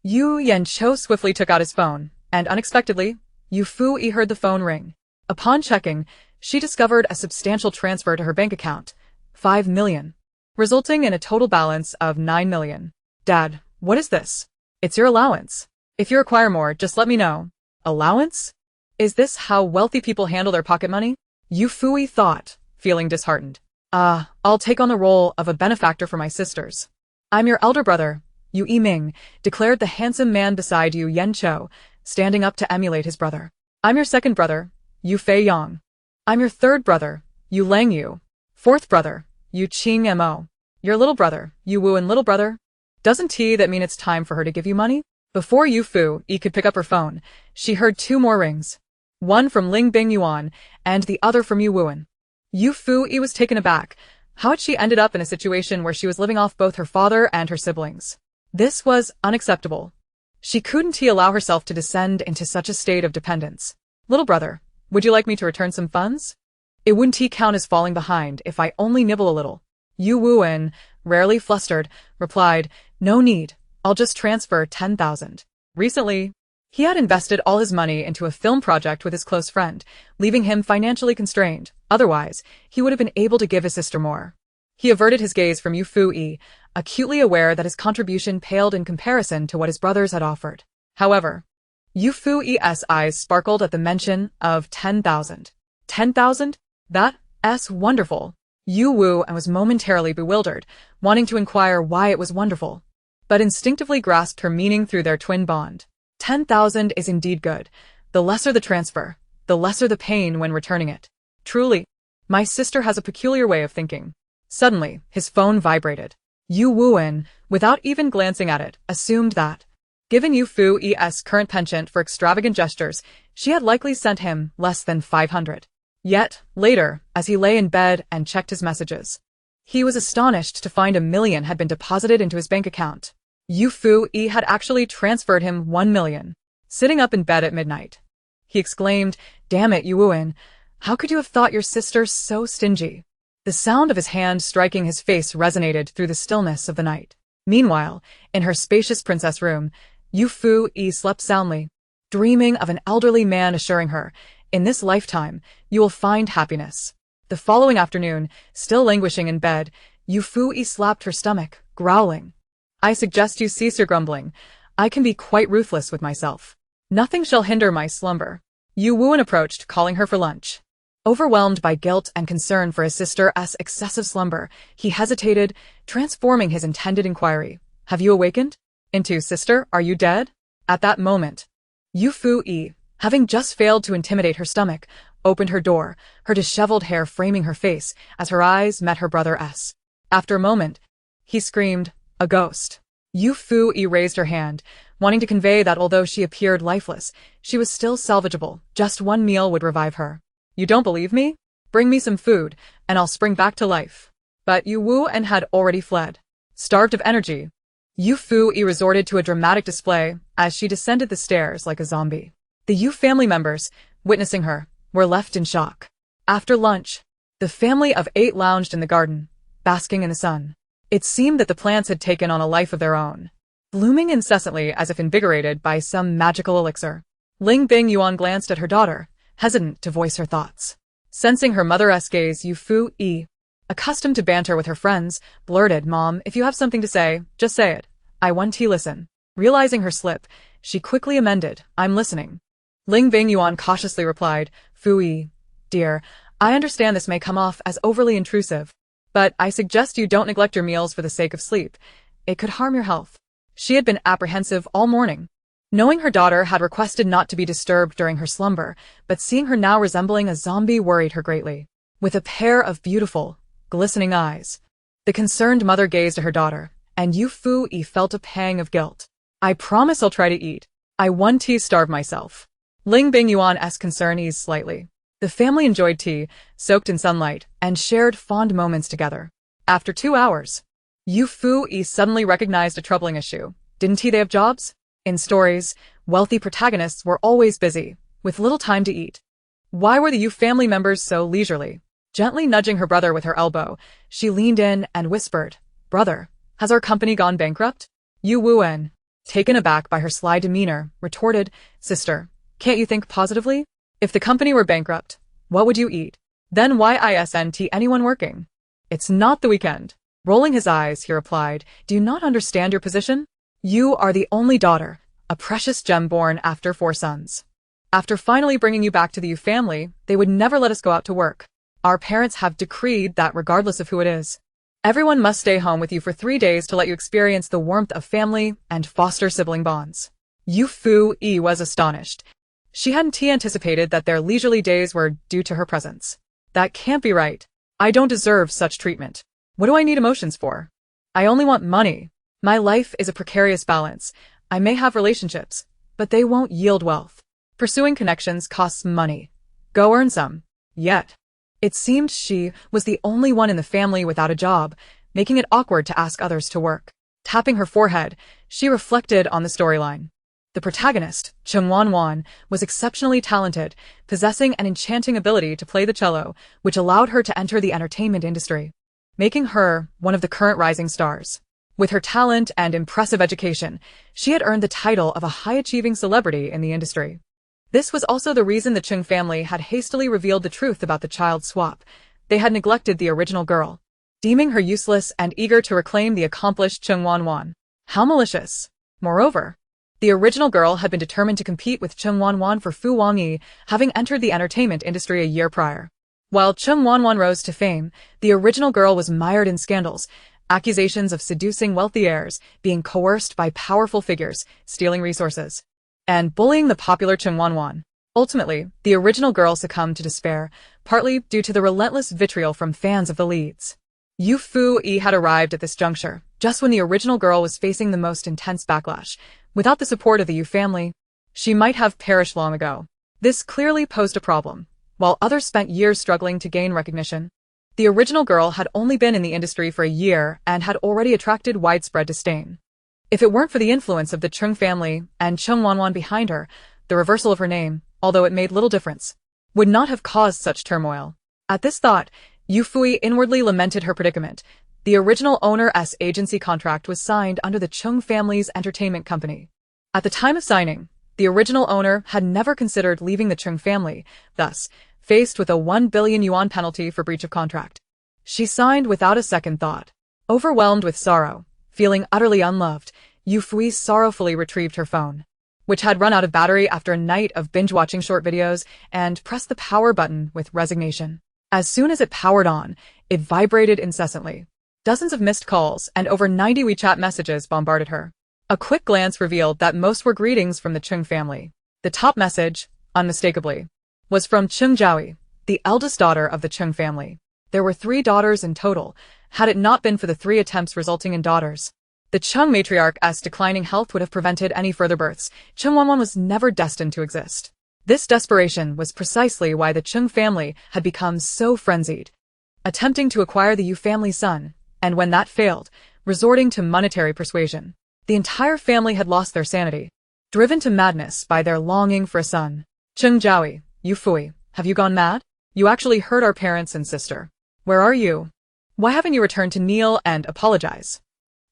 Yu Yanqiu swiftly took out his phone, and unexpectedly, Yufuyi heard the phone ring. Upon checking, she discovered a substantial transfer to her bank account, 5 million, resulting in a total balance of 9 million. Dad, what is this? It's your allowance. If you require more, just let me know. Allowance? Is this how wealthy people handle their pocket money? Yufuyi thought, feeling disheartened. I'll take on the role of a benefactor for my sisters. I'm your elder brother, Yu Yiming, declared the handsome man beside Yu Yanqiu, standing up to emulate his brother. I'm your second brother, Yu Feiyang. I'm your third brother, Yu Langyu. Fourth brother, Yu Qingmo. Your little brother, Yu Wu, and little brother? Doesn't that mean it's time for her to give you money? Before Yufuyi could pick up her phone, she heard 2 more rings. One from Ling Bingyuan, and the other from Yu Wuan. Yufuyi was taken aback. How had she ended up in a situation where she was living off both her father and her siblings? This was unacceptable. She couldn't allow herself to descend into such a state of dependence. Little brother, would you like me to return some funds? It wouldn't count as falling behind if I only nibble a little. Yu Wuan, rarely flustered, replied, no need, I'll just transfer 10,000. Recently, he had invested all his money into a film project with his close friend, leaving him financially constrained. Otherwise, he would have been able to give his sister more. He averted his gaze from Yufuyi, acutely aware that his contribution paled in comparison to what his brothers had offered. However, Yufuyi's eyes sparkled at the mention of 10,000. 10,000? That's wonderful. Yu Wu was momentarily bewildered, wanting to inquire why it was wonderful, but instinctively grasped her meaning through their twin bond. 10,000 is indeed good. The lesser the transfer, the lesser the pain when returning it. Truly, my sister has a peculiar way of thinking. Suddenly, his phone vibrated. Yu Wuan, without even glancing at it, assumed that, given Yufuyi's current penchant for extravagant gestures, she had likely sent him less than 500. Yet, later, as he lay in bed and checked his messages, He was astonished to find $1 million had been deposited into his bank account. Yufuyi had actually transferred him $1 million. Sitting up in bed at midnight, he exclaimed, "Damn it, Yuwuin, how could you have thought your sister so stingy?" The sound of his hand striking his face resonated through the stillness of the night. Meanwhile, in her spacious princess room, Yufuyi slept soundly, dreaming of an elderly man assuring her, "In this lifetime, you will find happiness." The following afternoon, still languishing in bed, Yufuyi slapped her stomach, growling, "I suggest you cease your grumbling. I can be quite ruthless with myself. Nothing shall hinder my slumber." Yu Wuan approached, calling her for lunch. Overwhelmed by guilt and concern for his sister's excessive slumber, he hesitated, transforming his intended inquiry. "Have you awakened?" into, "Sister, are you dead?" At that moment, Yufuyi, having just failed to intimidate her stomach, opened her door, her disheveled hair framing her face as her eyes met her brother's. After a moment, he screamed, "A ghost." Yufuyi raised her hand, wanting to convey that although she appeared lifeless, she was still salvageable. Just one meal would revive her. "You don't believe me? Bring me some food, and I'll spring back to life." But Yu Wuan had already fled. Starved of energy, Yufuyi resorted to a dramatic display as she descended the stairs like a zombie. The Yu family members, witnessing her, were left in shock. After lunch, the family of 8 lounged in the garden, basking in the sun. It seemed that the plants had taken on a life of their own, blooming incessantly as if invigorated by some magical elixir. Ling Bingyuan glanced at her daughter, hesitant to voice her thoughts. Sensing her mother's gaze, Yufuyi, accustomed to banter with her friends, blurted, "Mom, if you have something to say, just say it. I want to listen." Realizing her slip, she quickly amended, "I'm listening." Ling Bingyuan cautiously replied, "Fuyi, dear, I understand this may come off as overly intrusive, but I suggest you don't neglect your meals for the sake of sleep. It could harm your health." She had been apprehensive all morning, knowing her daughter had requested not to be disturbed during her slumber, but seeing her now resembling a zombie worried her greatly. With a pair of beautiful, glistening eyes, the concerned mother gazed at her daughter, and Yufuyi felt a pang of guilt. "I promise I'll try to eat. I want to starve myself." Ling Bingyuan's concern eased slightly. The family enjoyed tea, soaked in sunlight, and shared fond moments together. After 2 hours, Yufuyi suddenly recognized a troubling issue. Didn't they have jobs? In stories, wealthy protagonists were always busy, with little time to eat. Why were the Yu family members so leisurely? Gently nudging her brother with her elbow, she leaned in and whispered, "Brother, has our company gone bankrupt?" Yu Wuan, taken aback by her sly demeanor, retorted, "Sister, can't you think positively? If the company were bankrupt, what would you eat? Then why isn't anyone working? It's not the weekend." Rolling his eyes, he replied, "Do you not understand your position? You are the only daughter, a precious gem born after 4 sons. After finally bringing you back to the Yu family, they would never let us go out to work. Our parents have decreed that regardless of who it is, everyone must stay home with you for 3 days to let you experience the warmth of family and foster sibling bonds." Yufuyi was astonished. She hadn't anticipated that their leisurely days were due to her presence. "That can't be right. I don't deserve such treatment. What do I need emotions for? I only want money. My life is a precarious balance. I may have relationships, but they won't yield wealth. Pursuing connections costs money. Go earn some." Yet, it seemed she was the only one in the family without a job, making it awkward to ask others to work. Tapping her forehead, she reflected on the storyline. The protagonist, Cheng Wanwan, was exceptionally talented, possessing an enchanting ability to play the cello, which allowed her to enter the entertainment industry, making her one of the current rising stars. With her talent and impressive education, she had earned the title of a high-achieving celebrity in the industry. This was also the reason the Chung family had hastily revealed the truth about the child swap. They had neglected the original girl, deeming her useless and eager to reclaim the accomplished Cheng Wanwan. How malicious! Moreover, the original girl had been determined to compete with Cheng Wanwan for Fu Wangyi, having entered the entertainment industry a year prior. While Cheng Wanwan rose to fame, the original girl was mired in scandals, accusations of seducing wealthy heirs, being coerced by powerful figures, stealing resources, and bullying the popular Cheng Wanwan. Ultimately, the original girl succumbed to despair, partly due to the relentless vitriol from fans of the leads. Yufuyi had arrived at this juncture, just when the original girl was facing the most intense backlash. Without the support of the Yu family, she might have perished long ago. This clearly posed a problem. While others spent years struggling to gain recognition, The original girl had only been in the industry for a year and had already attracted widespread disdain. If it weren't for the influence of the Chung family and Chung Wanwan behind her, the reversal of her name, although it made little difference, would not have caused such turmoil. At this thought, Yufuyi inwardly lamented her predicament. The original owner's agency contract was signed under the Chung family's entertainment company. At the time of signing, the original owner had never considered leaving the Chung family, thus, faced with a 1 billion yuan penalty for breach of contract. She signed without a second thought. Overwhelmed with sorrow, feeling utterly unloved, Yufuyi sorrowfully retrieved her phone, which had run out of battery after a night of binge-watching short videos, and pressed the power button with resignation. As soon as it powered on, it vibrated incessantly. Dozens of missed calls and over 90 WeChat messages bombarded her. A quick glance revealed that most were greetings from the Chung family. The top message, unmistakably, was from Chung Jiaoyi, the eldest daughter of the Chung family. There were 3 daughters in total, had it not been for the 3 attempts resulting in daughters. The Chung matriarch's declining health would have prevented any further births. Chung Wanwan was never destined to exist. This desperation was precisely why the Chung family had become so frenzied, attempting to acquire the Yu family son, and when that failed, resorting to monetary persuasion. The entire family had lost their sanity, driven to madness by their longing for a son. Chung Jiaoyi, Yufuyi, have you gone mad? You actually hurt our parents and sister. Where are you? Why haven't you returned to kneel and apologize?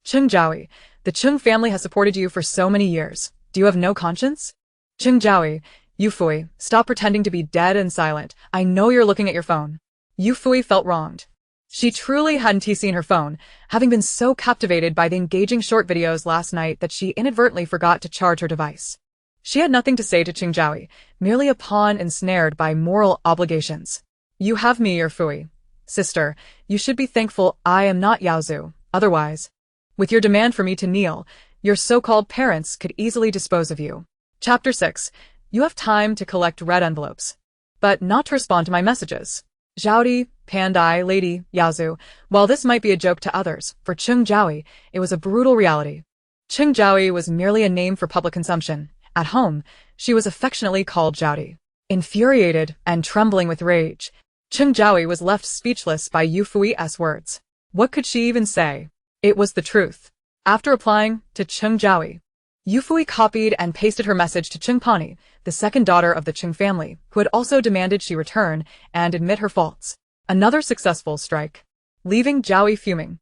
Chung Jiaoyi, the Chung family has supported you for so many years. Do you have no conscience? Chung Jiaoyi, Yufuyi, stop pretending to be dead and silent. I know you're looking at your phone. Yufuyi felt wronged. She truly hadn't seen her phone, having been so captivated by the engaging short videos last night that she inadvertently forgot to charge her device. She had nothing to say to Chung Jiaoyi, merely a pawn ensnared by moral obligations. You have me, Yufuyi. Sister, you should be thankful I am not Yaozu, otherwise, with your demand for me to kneel, your so-called parents could easily dispose of you. Chapter 6. You have time to collect red envelopes, but not to respond to my messages. Zhaodi, Pandai, Lady, Yaozu. While this might be a joke to others, for Chung Jiaoyi, it was a brutal reality. Chung Jiaoyi was merely a name for public consumption. At home, she was affectionately called Zhaodi. Infuriated and trembling with rage, Chung Jiaoyi was left speechless by Yufuyi's words. What could she even say? It was the truth. After replying to Chung Jiaoyi, Yufuyi copied and pasted her message to Chung Pani, the second daughter of the Chung family, who had also demanded she return and admit her faults. Another successful strike, leaving Jiaoyi fuming.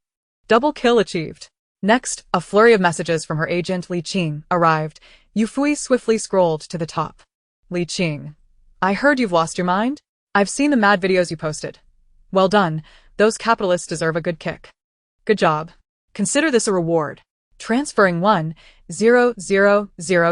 Double kill achieved. Next, a flurry of messages from her agent Li Qing arrived. Yufuyi swiftly scrolled to the top. Li Qing. I heard you've lost your mind? I've seen the mad videos you posted. Well done, those capitalists deserve a good kick. Good job. Consider this a reward. Transferring 1,000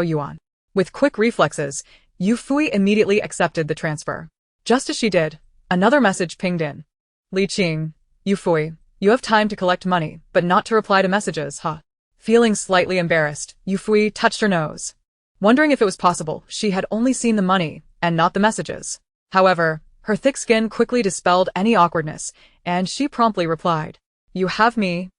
yuan. With quick reflexes, Yufuyi immediately accepted the transfer. Just as she did, another message pinged in. Li Qing, Yufuyi, you have time to collect money, but not to reply to messages, huh? Feeling slightly embarrassed, Yufuyi touched her nose. Wondering if it was possible, she had only seen the money, and not the messages. However, her thick skin quickly dispelled any awkwardness, and she promptly replied. You have me.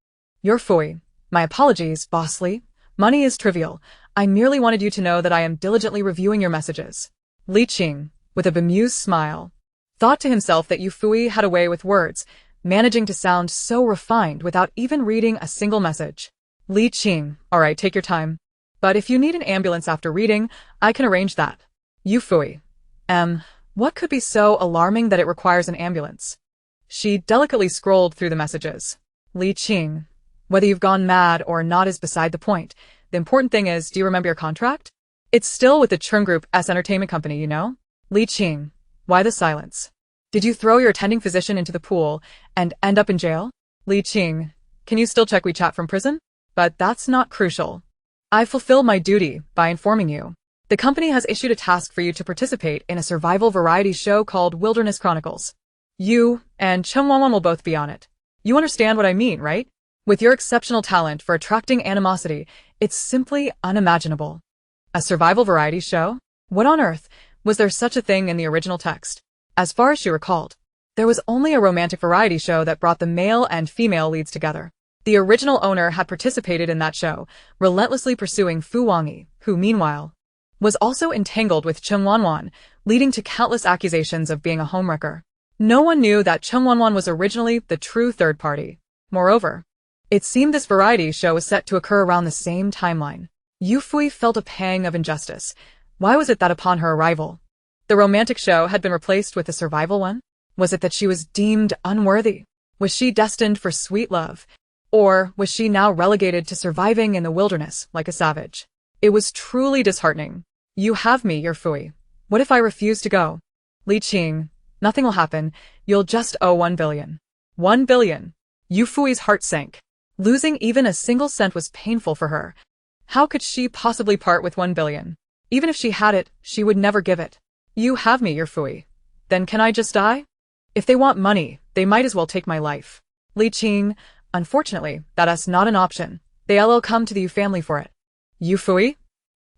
Yufuyi. My apologies, Boss Li. Money is trivial. I merely wanted you to know that I am diligently reviewing your messages. Li Qing, with a bemused smile, thought to himself that Yufuyi had a way with words, managing to sound so refined without even reading a single message. Li Qing, alright, take your time. But if you need an ambulance after reading, I can arrange that. Yufuyi. What could be so alarming that it requires an ambulance? She delicately scrolled through the messages. Li Qing. Whether you've gone mad or not is beside the point. The important thing is, do you remember your contract? It's still with the Chung Group's entertainment company, you know? Li Qing. Why the silence? Did you throw your attending physician into the pool and end up in jail? Li Qing. Can you still check WeChat from prison? But that's not crucial. I fulfilled my duty by informing you. The company has issued a task for you to participate in a survival variety show called Wilderness Chronicles. You and Chung Wanwan will both be on it. You understand what I mean, right? With your exceptional talent for attracting animosity, it's simply unimaginable. A survival variety show? What on earth? Was there such a thing in the original text? As far as she recalled, there was only a romantic variety show that brought the male and female leads together. The original owner had participated in that show, relentlessly pursuing Fu Wangyi, who, meanwhile, was also entangled with Chung Wanwan, leading to countless accusations of being a homewrecker. No one knew that Chung Wanwan was originally the true third party. Moreover, it seemed this variety show was set to occur around the same timeline. Yufuyi felt a pang of injustice. Why was it that upon her arrival, the romantic show had been replaced with a survival one? Was it that she was deemed unworthy? Was she destined for sweet love? Or was she now relegated to surviving in the wilderness like a savage? It was truly disheartening. You have me, Yufuyi. What if I refuse to go? Li Qing, nothing will happen. You'll just owe 1 billion. 1 billion. Yufui's heart sank. Losing even a single cent was painful for her. How could she possibly part with 1 billion? Even if she had it, she would never give it. You have me, Yufuyi. Then can I just die? If they want money, they might as well take my life. Li Qing, unfortunately, that's not an option. They'll come to the Yu family for it. Yufuyi?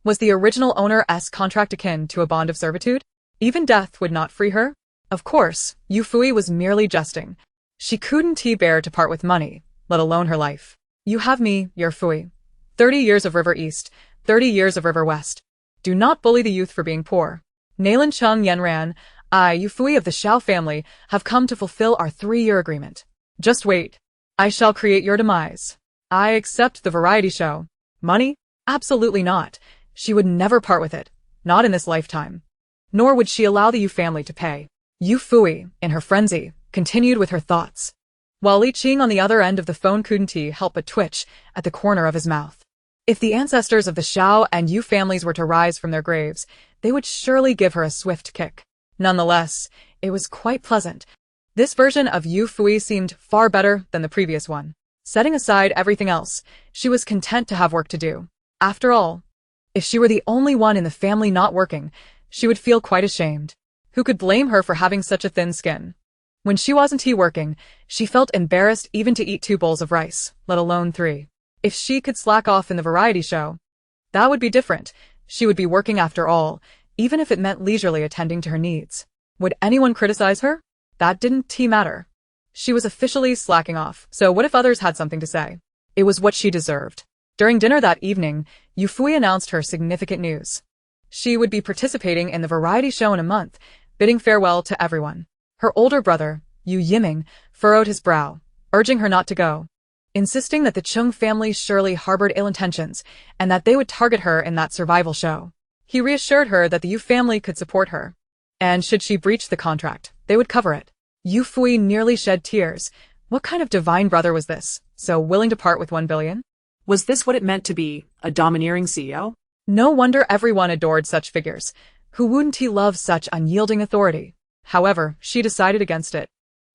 Was the original owner's contract akin to a bond of servitude? Even death would not free her? Of course, Yufuyi was merely jesting. She couldn't bear to part with money, let alone her life. You have me, Yufuyi. 30 years of River East, 30 years of River West. Do not bully the youth for being poor. Nalan Chung Yenran, I, Yufuyi of the Xiao family, have come to fulfill our 3-year agreement. Just wait. I shall create your demise. I accept the variety show. Money? Absolutely not. She would never part with it. Not in this lifetime. Nor would she allow the Yu family to pay. Yufuyi, in her frenzy, continued with her thoughts, while Li Qing on the other end of the phone couldn't help but twitch at the corner of his mouth. If the ancestors of the Xiao and Yu families were to rise from their graves, they would surely give her a swift kick. Nonetheless, it was quite pleasant. This version of Yufuyi seemed far better than the previous one. Setting aside everything else, she was content to have work to do. After all, if she were the only one in the family not working, she would feel quite ashamed. Who could blame her for having such a thin skin? When she wasn't working, she felt embarrassed even to eat 2 bowls of rice, let alone 3. If she could slack off in the variety show, that would be different. She would be working after all, even if it meant leisurely attending to her needs. Would anyone criticize her? That didn't matter. She was officially slacking off, so what if others had something to say? It was what she deserved. During dinner that evening, Yufuyi announced her significant news. She would be participating in the variety show in a month, bidding farewell to everyone. Her older brother, Yu Yiming, furrowed his brow, urging her not to go, insisting that the Chung family surely harbored ill intentions and that they would target her in that survival show. He reassured her that the Yu family could support her, and should she breach the contract, they would cover it. Yufuyi nearly shed tears. What kind of divine brother was this, so willing to part with 1 billion? Was this what it meant to be a domineering CEO? No wonder everyone adored such figures. Who wouldn't love such unyielding authority? However, she decided against it.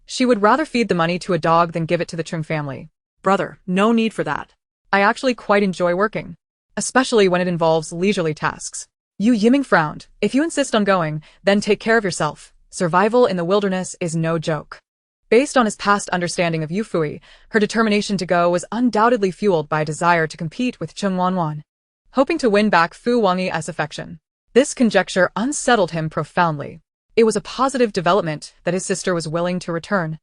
She would rather feed the money to a dog than give it to the Chung family. Brother, no need for that. I actually quite enjoy working, especially when it involves leisurely tasks. Yu Yiming frowned. If you insist on going, then take care of yourself. Survival in the wilderness is no joke. Based on his past understanding of Yufuyi, her determination to go was undoubtedly fueled by a desire to compete with Chung Wanwan, hoping to win back Fu Wangyi's affection. This conjecture unsettled him profoundly. It was a positive development that his sister was willing to return,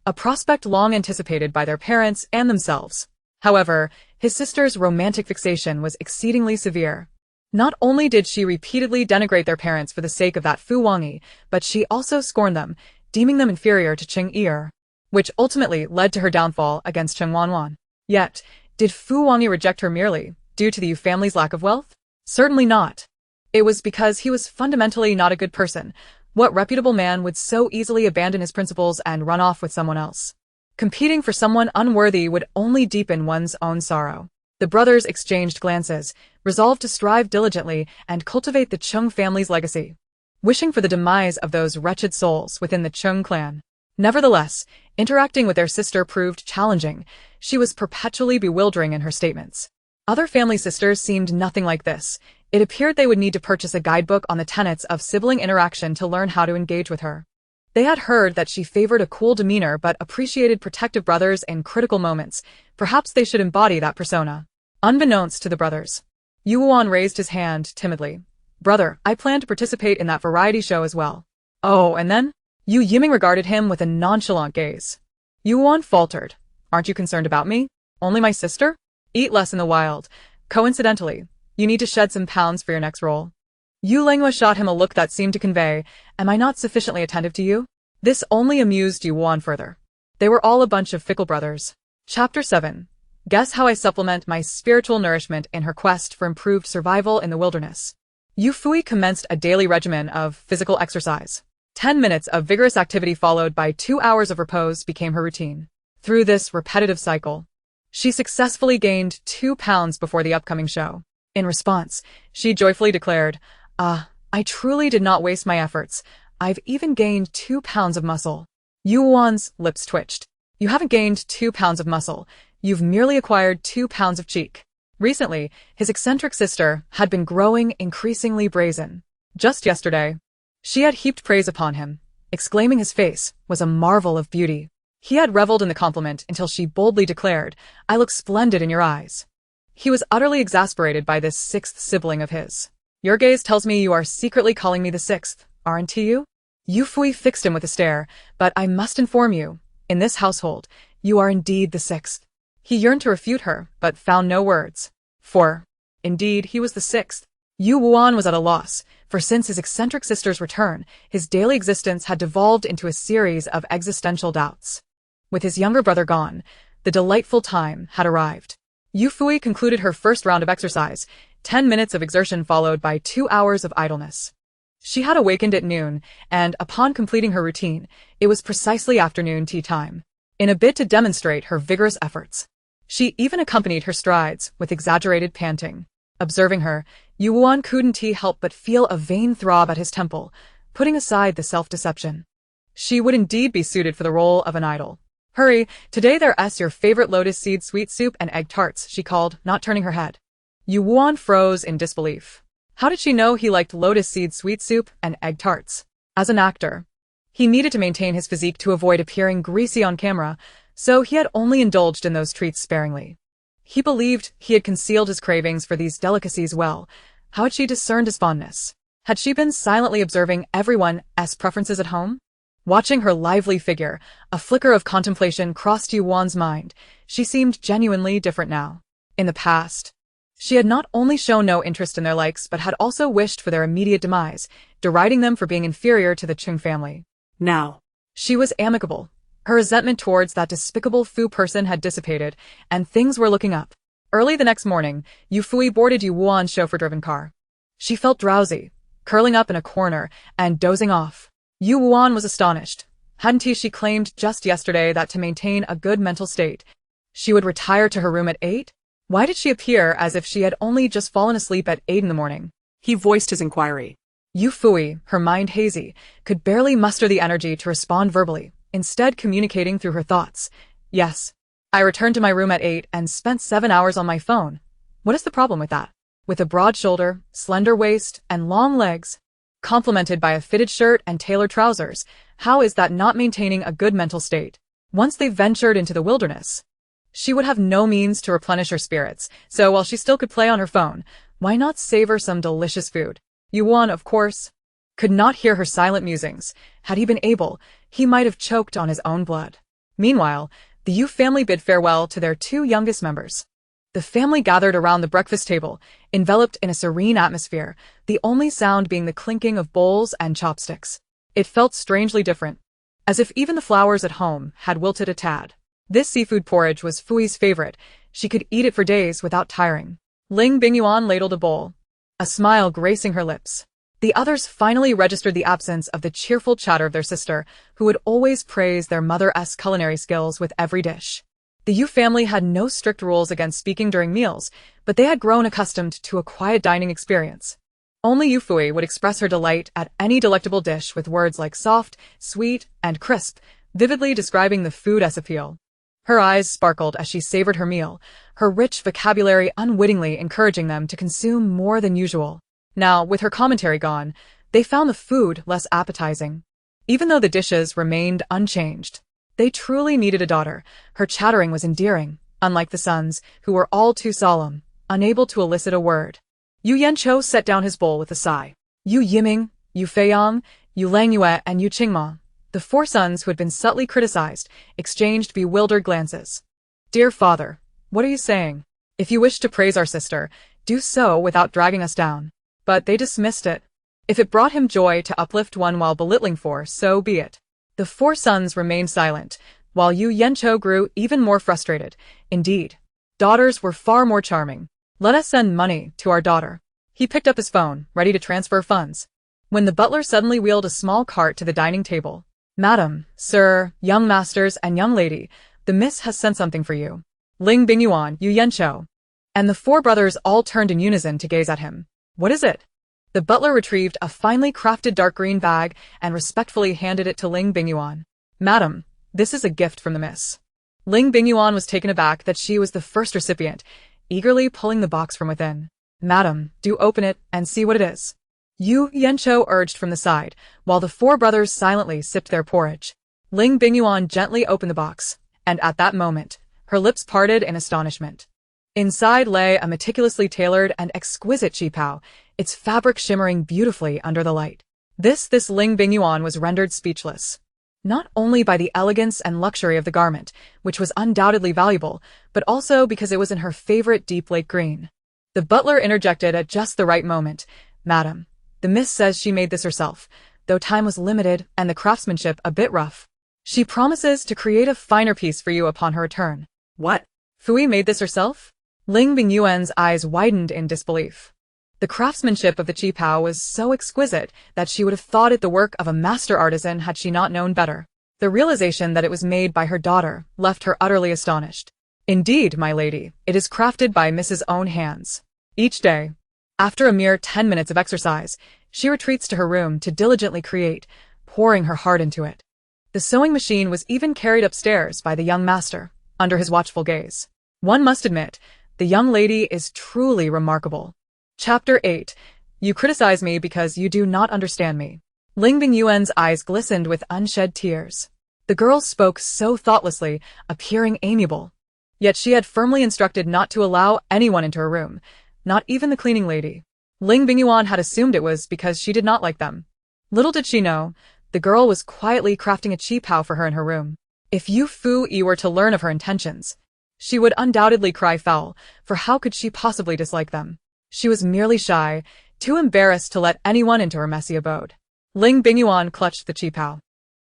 a prospect long anticipated by their parents and themselves. However, his sister's romantic fixation was exceedingly severe. Not only did she repeatedly denigrate their parents for the sake of that Fu Wangyi, but she also scorned them, deeming them inferior to Cheng Er, which ultimately led to her downfall against Chung Wanwan. Yet, did Fu Wangyi reject her merely due to the Yu family's lack of wealth? Certainly not. It was because he was fundamentally not a good person. What reputable man would so easily abandon his principles and run off with someone else? Competing for someone unworthy would only deepen one's own sorrow. The brothers exchanged glances, resolved to strive diligently and cultivate the Chung family's legacy, wishing for the demise of those wretched souls within the Chung clan. Nevertheless, interacting with their sister proved challenging. She was perpetually bewildering in her statements. Other family sisters seemed nothing like this. It appeared they would need to purchase a guidebook on the tenets of sibling interaction to learn how to engage with her. They had heard that she favored a cool demeanor but appreciated protective brothers in critical moments. Perhaps they should embody that persona. Unbeknownst to the brothers, Yu Wuan raised his hand timidly. Brother, I plan to participate in that variety show as well. Oh, and then? Yu Yiming regarded him with a nonchalant gaze. Yu Wuan faltered. Aren't you concerned about me? Only my sister? Eat less in the wild. Coincidentally, you need to shed some pounds for your next role. Yu Lenghua shot him a look that seemed to convey, am I not sufficiently attentive to you? This only amused Yuan further. They were all a bunch of fickle brothers. Chapter 7. Guess how I supplement my spiritual nourishment in her quest for improved survival in the wilderness. Yufuyi commenced a daily regimen of physical exercise. 10 minutes of vigorous activity followed by 2 hours of repose became her routine. Through this repetitive cycle, she successfully gained 2 pounds before the upcoming show. In response, she joyfully declared, I truly did not waste my efforts. I've even gained 2 pounds of muscle. Yuan's lips twitched. You haven't gained 2 pounds of muscle. You've merely acquired 2 pounds of cheek. Recently, his eccentric sister had been growing increasingly brazen. Just yesterday, she had heaped praise upon him, exclaiming his face was a marvel of beauty. He had reveled in the compliment until she boldly declared, I look splendid in your eyes. He was utterly exasperated by this sixth sibling of his. Your gaze tells me you are secretly calling me the sixth, aren't you? Yufuyi fixed him with a stare, but I must inform you, in this household, you are indeed the sixth. He yearned to refute her, but found no words. For, indeed, he was the sixth. Yuan was at a loss, for since his eccentric sister's return, his daily existence had devolved into a series of existential doubts. With his younger brother gone, the delightful time had arrived. Yufuyi concluded her first round of exercise, 10 minutes of exertion followed by 2 hours of idleness. She had awakened at noon, and upon completing her routine, it was precisely afternoon tea time. In a bid to demonstrate her vigorous efforts, she even accompanied her strides with exaggerated panting. Observing her, Yuan couldn't help but feel a vain throb at his temple, putting aside the self-deception. She would indeed be suited for the role of an idol. Hurry, today there's your favorite lotus seed sweet soup and egg tarts, she called, not turning her head. Yuan froze in disbelief. How did she know he liked lotus seed sweet soup and egg tarts? As an actor, he needed to maintain his physique to avoid appearing greasy on camera, so he had only indulged in those treats sparingly. He believed he had concealed his cravings for these delicacies well. How had she discerned his fondness? Had she been silently observing everyone's preferences at home? Watching her lively figure, a flicker of contemplation crossed Yuan's mind. She seemed genuinely different now. In the past, she had not only shown no interest in their likes but had also wished for their immediate demise, deriding them for being inferior to the Chung family. Now, she was amicable. Her resentment towards that despicable Fu person had dissipated, and things were looking up. Early the next morning, Yufuyi boarded Yuan's chauffeur-driven car. She felt drowsy, curling up in a corner and dozing off. Yuan was astonished. Hadn't she claimed just yesterday that to maintain a good mental state, she would retire to her room at 8? Why did she appear as if she had only just fallen asleep at 8 in the morning? he voiced his inquiry. Yufuyi, her mind hazy, could barely muster the energy to respond verbally, instead communicating through her thoughts. Yes. I returned to my room at 8 and spent 7 hours on my phone. What is the problem with that? With a broad shoulder, slender waist, and long legs, complemented by a fitted shirt and tailored trousers, how is that not maintaining a good mental state? Once they ventured into the wilderness, she would have no means to replenish her spirits, so while she still could play on her phone, why not savor some delicious food? Yuan, of course, could not hear her silent musings. Had he been able, he might have choked on his own blood. Meanwhile, the Yu family bid farewell to their 2 youngest members. The family gathered around the breakfast table, enveloped in a serene atmosphere, the only sound being the clinking of bowls and chopsticks. It felt strangely different, as if even the flowers at home had wilted a tad. This seafood porridge was Fuyi's favorite. She could eat it for days without tiring. Ling Bingyuan ladled a bowl, a smile gracing her lips. The others finally registered the absence of the cheerful chatter of their sister, who would always praise their mother's culinary skills with every dish. The Yu family had no strict rules against speaking during meals, but they had grown accustomed to a quiet dining experience. Only Yufuyi would express her delight at any delectable dish with words like soft, sweet, and crisp, vividly describing the food's appeal. Her eyes sparkled as she savored her meal, her rich vocabulary unwittingly encouraging them to consume more than usual. Now, with her commentary gone, they found the food less appetizing. Even though the dishes remained unchanged, they truly needed a daughter. Her chattering was endearing, unlike the sons, who were all too solemn, unable to elicit a word. Yu Yancho set down his bowl with a sigh. Yu Yiming, Yu Feiyang, Yu Langyue, and Yu Qingma, the 4 sons who had been subtly criticized, exchanged bewildered glances. Dear father, what are you saying? If you wish to praise our sister, do so without dragging us down. But they dismissed it. If it brought him joy to uplift one while belittling 4, so be it. The four sons remained silent, while Yu Yancho grew even more frustrated. Indeed, daughters were far more charming. Let us send money to our daughter. He picked up his phone, ready to transfer funds, when the butler suddenly wheeled a small cart to the dining table. Madam, sir, young masters, and young lady, the miss has sent something for you. Ling Bingyuan, Yu Yancho. And the four brothers all turned in unison to gaze at him. What is it? The butler retrieved a finely crafted dark green bag and respectfully handed it to Ling Bingyuan. Madam, this is a gift from the miss. Ling Bingyuan was taken aback that she was the first recipient, eagerly pulling the box from within. Madam, do open it and see what it is. Yu Yancho urged from the side, while the four brothers silently sipped their porridge. Ling Bingyuan gently opened the box, and at that moment, her lips parted in astonishment. Inside lay a meticulously tailored and exquisite qipao, its fabric shimmering beautifully under the light. This Ling Bingyuan was rendered speechless. Not only by the elegance and luxury of the garment, which was undoubtedly valuable, but also because it was in her favorite deep lake green. The butler interjected at just the right moment. Madam, the miss says she made this herself, though time was limited and the craftsmanship a bit rough. She promises to create a finer piece for you upon her return. What? Fui made this herself? Ling Bingyuan's eyes widened in disbelief. The craftsmanship of the qipao was so exquisite that she would have thought it the work of a master artisan had she not known better. The realization that it was made by her daughter left her utterly astonished. Indeed, my lady, it is crafted by Mrs. own hands. Each day, after a mere 10 minutes of exercise, she retreats to her room to diligently create, pouring her heart into it. The sewing machine was even carried upstairs by the young master, under his watchful gaze. One must admit, the young lady is truly remarkable. Chapter 8. You criticize me because you do not understand me. Ling Bingyuan's eyes glistened with unshed tears. The girl spoke so thoughtlessly, appearing amiable. Yet she had firmly instructed not to allow anyone into her room, not even the cleaning lady. Ling Bingyuan had assumed it was because she did not like them. Little did she know, the girl was quietly crafting a qipao for her in her room. If Yufuyi were to learn of her intentions, she would undoubtedly cry foul, for how could she possibly dislike them? She was merely shy, too embarrassed to let anyone into her messy abode. Ling Bingyuan clutched the qipao,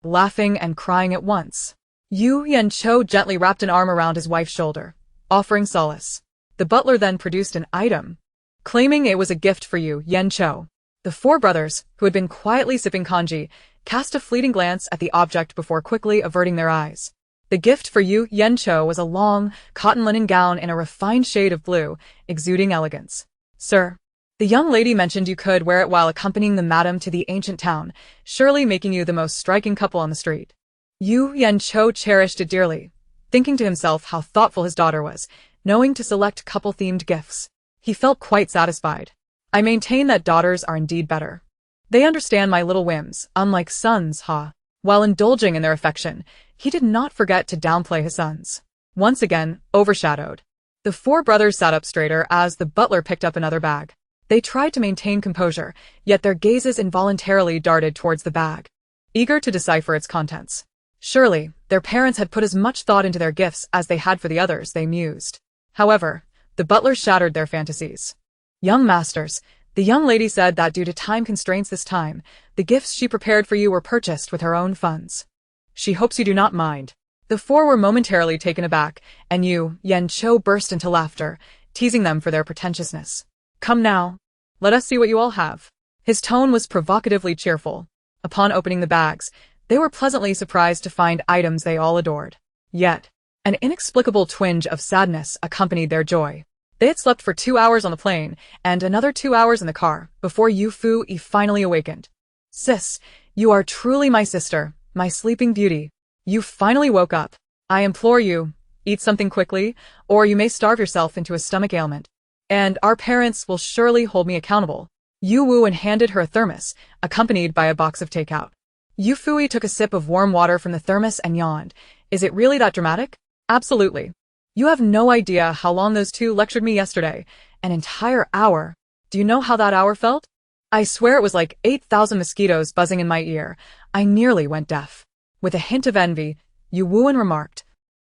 laughing and crying at once. Yu Yancho gently wrapped an arm around his wife's shoulder, offering solace. The butler then produced an item, claiming it was a gift for Yu Yancho. The four brothers, who had been quietly sipping kanji, cast a fleeting glance at the object before quickly averting their eyes. The gift for Yu Yancho was a long, cotton linen gown in a refined shade of blue, exuding elegance. Sir, the young lady mentioned you could wear it while accompanying the madam to the ancient town, surely making you the most striking couple on the street. Yu Yancho cherished it dearly, thinking to himself how thoughtful his daughter was, knowing to select couple-themed gifts. He felt quite satisfied. I maintain that daughters are indeed better. They understand my little whims, unlike sons, ha. While indulging in their affection, he did not forget to downplay his sons. Once again, overshadowed. The four brothers sat up straighter as the butler picked up another bag. They tried to maintain composure, yet their gazes involuntarily darted towards the bag, eager to decipher its contents. Surely, their parents had put as much thought into their gifts as they had for the others, they mused. However, the butler shattered their fantasies. Young masters, the young lady said that due to time constraints this time, the gifts she prepared for you were purchased with her own funds. She hopes you do not mind. The four were momentarily taken aback, and Yu Yancho burst into laughter, teasing them for their pretentiousness. Come now, let us see what you all have. His tone was provocatively cheerful. Upon opening the bags, they were pleasantly surprised to find items they all adored. Yet, an inexplicable twinge of sadness accompanied their joy. They had slept for 2 hours on the plane, and another 2 hours in the car, before Yufuyi finally awakened. Sis, you are truly my sister, my sleeping beauty. You finally woke up. I implore you, eat something quickly, or you may starve yourself into a stomach ailment. And our parents will surely hold me accountable. Yu Wu handed her a thermos, accompanied by a box of takeout. Yufuyi took a sip of warm water from the thermos and yawned. Is it really that dramatic? Absolutely. You have no idea how long those two lectured me yesterday. An entire hour. Do you know how that hour felt? I swear it was like 8,000 mosquitoes buzzing in my ear. I nearly went deaf. With a hint of envy, Yu Wuan remarked.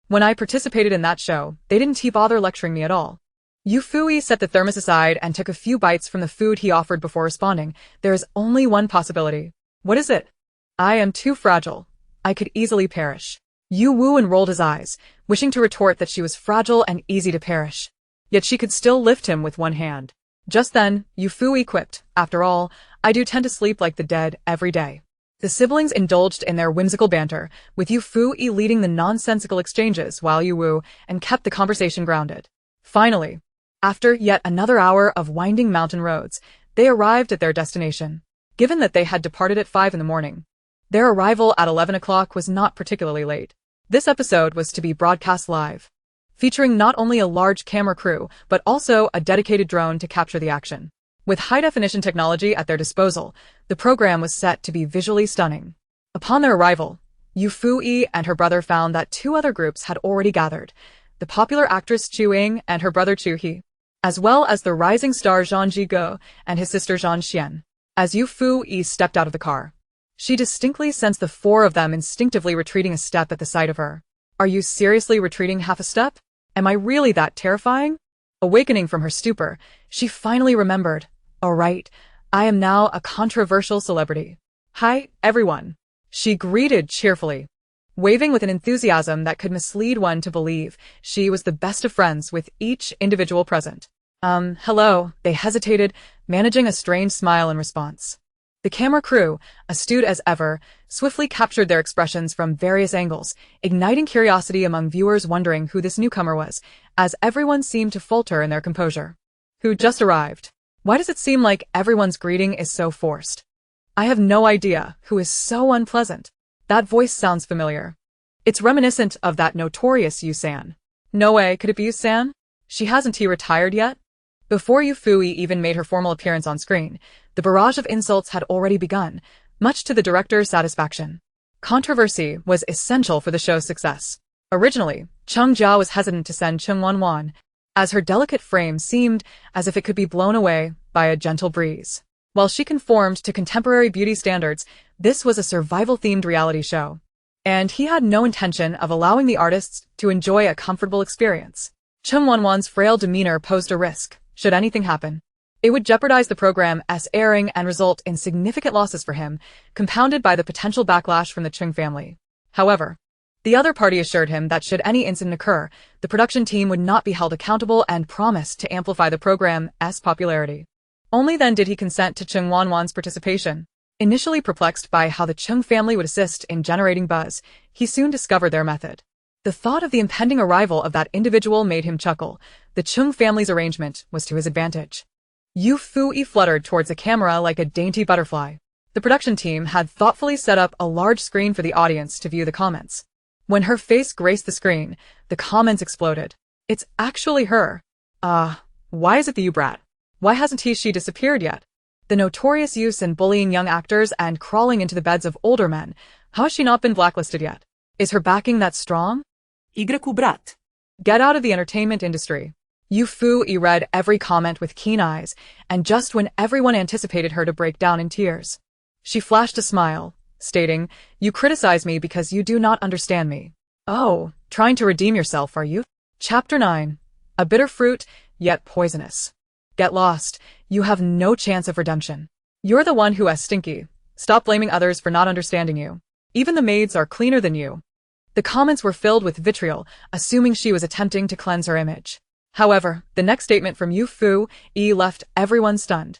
When I participated in that show, they didn't bother lecturing me at all. Yufuyi set the thermos aside and took a few bites from the food he offered before responding. There is only one possibility. What is it? I am too fragile. I could easily perish. Yu Wu rolled his eyes, wishing to retort that she was fragile and easy to perish. Yet she could still lift him with one hand. Just then, Yufuyi quipped, "After all, I do tend to sleep like the dead every day." The siblings indulged in their whimsical banter, with Yufuyi leading the nonsensical exchanges while Yu Wu and kept the conversation grounded. Finally, after yet another hour of winding mountain roads, they arrived at their destination. Given that they had departed at 5 in the morning, their arrival at 11 o'clock was not particularly late. This episode was to be broadcast live, featuring not only a large camera crew, but also a dedicated drone to capture the action. With high-definition technology at their disposal, the program was set to be visually stunning. Upon their arrival, Yufuyi and her brother found that 2 other groups had already gathered, the popular actress Chu Ying and her brother Chu He, as well as the rising star Zhang Jigo and his sister Zhang Xian. As Yufuyi stepped out of the car, she distinctly sensed the 4 of them instinctively retreating a step at the sight of her. "Are you seriously retreating half a step? Am I really that terrifying?" Awakening from her stupor, she finally remembered. "All right, I am now a controversial celebrity. Hi, everyone," she greeted cheerfully, waving with an enthusiasm that could mislead one to believe she was the best of friends with each individual present. Hello," they hesitated, managing a strained smile in response. The camera crew, astute as ever, swiftly captured their expressions from various angles, igniting curiosity among viewers wondering who this newcomer was, as everyone seemed to falter in their composure. "Who just arrived? Why does it seem like everyone's greeting is so forced? I have no idea who is so unpleasant. That voice sounds familiar. It's reminiscent of that notorious Yu-san. No way, could it be Yu-san? Hasn't he retired yet?" Before Yufuyi even made her formal appearance on screen, the barrage of insults had already begun, much to the director's satisfaction. Controversy was essential for the show's success. Originally, Chung Jia was hesitant to send Chung Wanwan, as her delicate frame seemed as if it could be blown away by a gentle breeze. While she conformed to contemporary beauty standards, this was a survival-themed reality show, and he had no intention of allowing the artists to enjoy a comfortable experience. Chung Wanwan's frail demeanor posed a risk. Should anything happen, it would jeopardize the program's airing and result in significant losses for him, compounded by the potential backlash from the Chung family. However, the other party assured him that should any incident occur, the production team would not be held accountable and promised to amplify the program's popularity. Only then did he consent to Chung Wanwan's participation. Initially perplexed by how the Chung family would assist in generating buzz, he soon discovered their method. The thought of the impending arrival of that individual made him chuckle. The Chung family's arrangement was to his advantage. Yufuyi fluttered towards the camera like a dainty butterfly. The production team had thoughtfully set up a large screen for the audience to view the comments. When her face graced the screen, the comments exploded. "It's actually her. Why is it the you-brat? Why hasn't she disappeared yet? The notorious use in bullying young actors and crawling into the beds of older men. How has she not been blacklisted yet? Is her backing that strong? Y-brat. Get out of the entertainment industry." Yufuyi read every comment with keen eyes, and just when everyone anticipated her to break down in tears, she flashed a smile, stating, "You criticize me because you do not understand me. Oh, trying to redeem yourself, are you?" Chapter 9. A bitter fruit, yet poisonous. Get lost. You have no chance of redemption. You're the one who is stinky. Stop blaming others for not understanding you. Even the maids are cleaner than you. The comments were filled with vitriol, assuming she was attempting to cleanse her image. However, the next statement from Yufuyi left everyone stunned.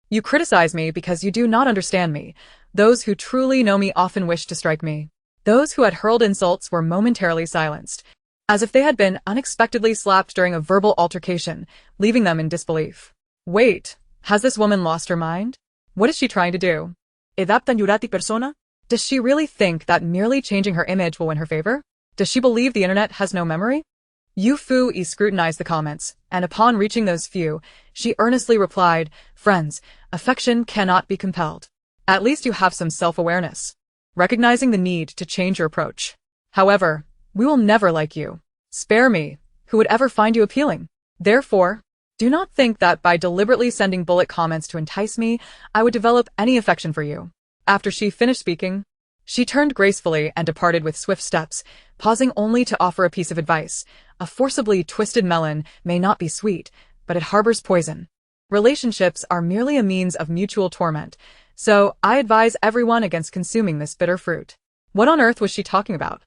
"You criticize me because you do not understand me. Those who truly know me often wish to strike me." Those who had hurled insults were momentarily silenced, as if they had been unexpectedly slapped during a verbal altercation, leaving them in disbelief. Wait, has this woman lost her mind? What is she trying to do? Adaptan yurati persona? Does she really think that merely changing her image will win her favor? Does she believe the internet has no memory? Yufuyi scrutinized the comments, and upon reaching those few, she earnestly replied, "Friends, affection cannot be compelled. At least you have some self-awareness, recognizing the need to change your approach. However, we will never like you. Spare me, who would ever find you appealing? Therefore, do not think that by deliberately sending bullet comments to entice me, I would develop any affection for you." After she finished speaking, she turned gracefully and departed with swift steps, pausing only to offer a piece of advice. A forcibly twisted melon may not be sweet, but it harbors poison. Relationships are merely a means of mutual torment, so I advise everyone against consuming this bitter fruit. What on earth was she talking about?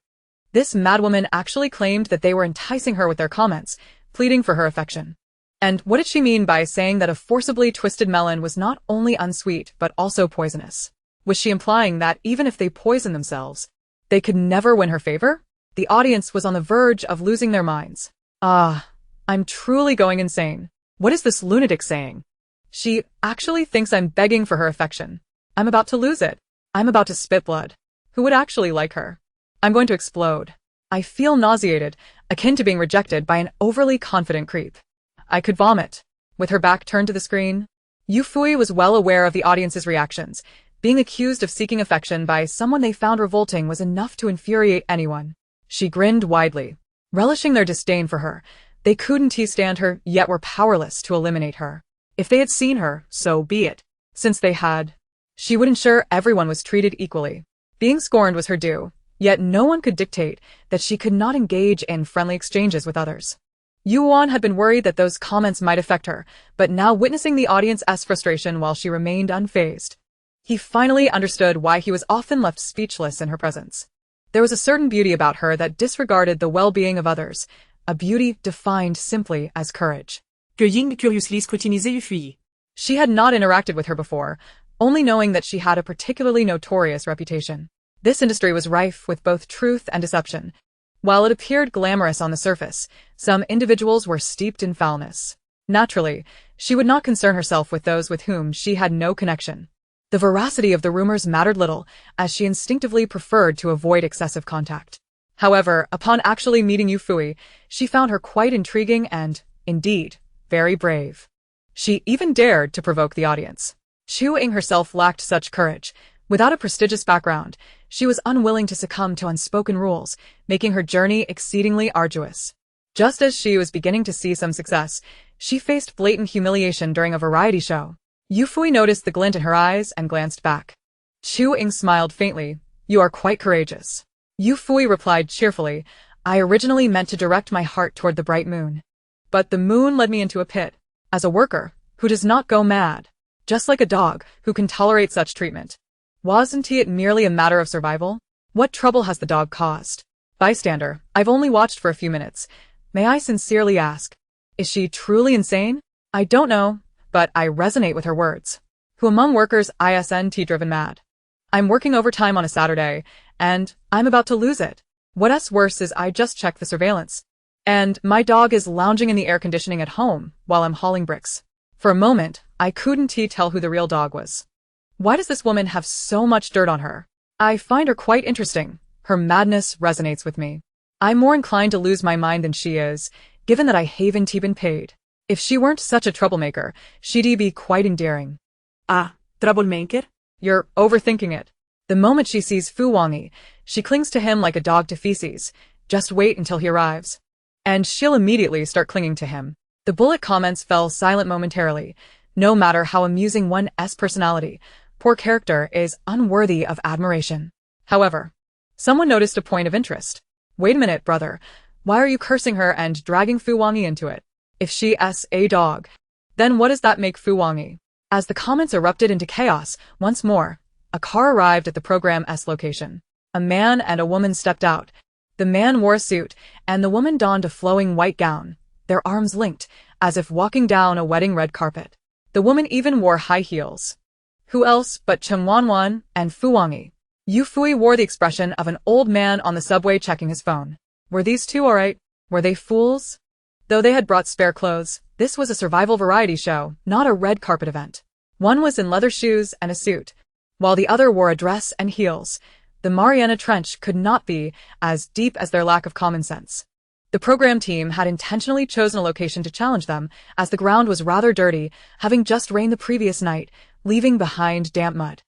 This madwoman actually claimed that they were enticing her with their comments, pleading for her affection. And what did she mean by saying that a forcibly twisted melon was not only unsweet but also poisonous? Was she implying that even if they poisoned themselves, they could never win her favor? The audience was on the verge of losing their minds. Ah, I'm truly going insane. What is this lunatic saying? She actually thinks I'm begging for her affection. I'm about to lose it. I'm about to spit blood. Who would actually like her? I'm going to explode. I feel nauseated, akin to being rejected by an overly confident creep. I could vomit. With her back turned to the screen, Yufuyi was well aware of the audience's reactions. Being accused of seeking affection by someone they found revolting was enough to infuriate anyone. She grinned widely, relishing their disdain for her. They couldn't stand her, yet were powerless to eliminate her. If they had seen her, so be it. Since they had, she would ensure everyone was treated equally. Being scorned was her due, yet no one could dictate that she could not engage in friendly exchanges with others. Yuan had been worried that those comments might affect her, but now witnessing the audience's frustration while she remained unfazed, he finally understood why he was often left speechless in her presence. There was a certain beauty about her that disregarded the well-being of others, a beauty defined simply as courage. Ying curiously scrutinise Yufuyi. She had not interacted with her before, only knowing that she had a particularly notorious reputation. This industry was rife with both truth and deception. While it appeared glamorous on the surface, some individuals were steeped in foulness. Naturally, she would not concern herself with those with whom she had no connection. The veracity of the rumors mattered little, as she instinctively preferred to avoid excessive contact. However, upon actually meeting Yufuyi, she found her quite intriguing and, indeed, very brave. She even dared to provoke the audience. Chu Ying herself lacked such courage. Without a prestigious background, she was unwilling to succumb to unspoken rules, making her journey exceedingly arduous. Just as she was beginning to see some success, she faced blatant humiliation during a variety show. Yufuyi noticed the glint in her eyes and glanced back. Chu Ying smiled faintly. "You are quite courageous." Yufuyi replied cheerfully, "I originally meant to direct my heart toward the bright moon. But the moon led me into a pit. As a worker, who does not go mad, just like a dog who can tolerate such treatment. Wasn't it merely a matter of survival? What trouble has the dog caused?" Bystander, I've only watched for a few minutes. May I sincerely ask, is she truly insane? I don't know, but I resonate with her words. Who among workers isn't driven mad? I'm working overtime on a Saturday, and I'm about to lose it. What's worse is I just checked the surveillance, and my dog is lounging in the air conditioning at home while I'm hauling bricks. For a moment, I couldn't tell who the real dog was. Why does this woman have so much dirt on her? I find her quite interesting. Her madness resonates with me. I'm more inclined to lose my mind than she is, given that I haven't been paid. If she weren't such a troublemaker, she'd be quite endearing. Ah, troublemaker? You're overthinking it. The moment she sees Fu Wangyi, she clings to him like a dog to feces. Just wait until he arrives. And she'll immediately start clinging to him. The bullet comments fell silent momentarily. No matter how amusing one's personality, poor character is unworthy of admiration. However, someone noticed a point of interest. Wait a minute, brother. Why are you cursing her and dragging Fu Wangyi into it? If she's a dog, then what does that make Fu Wangyi? As the comments erupted into chaos, once more, a car arrived at the program's location. A man and a woman stepped out. The man wore a suit, and the woman donned a flowing white gown, their arms linked, as if walking down a wedding red carpet. The woman even wore high heels. Who else but Chen Wanwan and Fu Wangyi? Yufuyi wore the expression of an old man on the subway checking his phone. Were these two alright? Were they fools? Though they had brought spare clothes, this was a survival variety show, not a red carpet event. One was in leather shoes and a suit, while the other wore a dress and heels. The Mariana Trench could not be as deep as their lack of common sense. The program team had intentionally chosen a location to challenge them, as the ground was rather dirty, having just rained the previous night, leaving behind damp mud.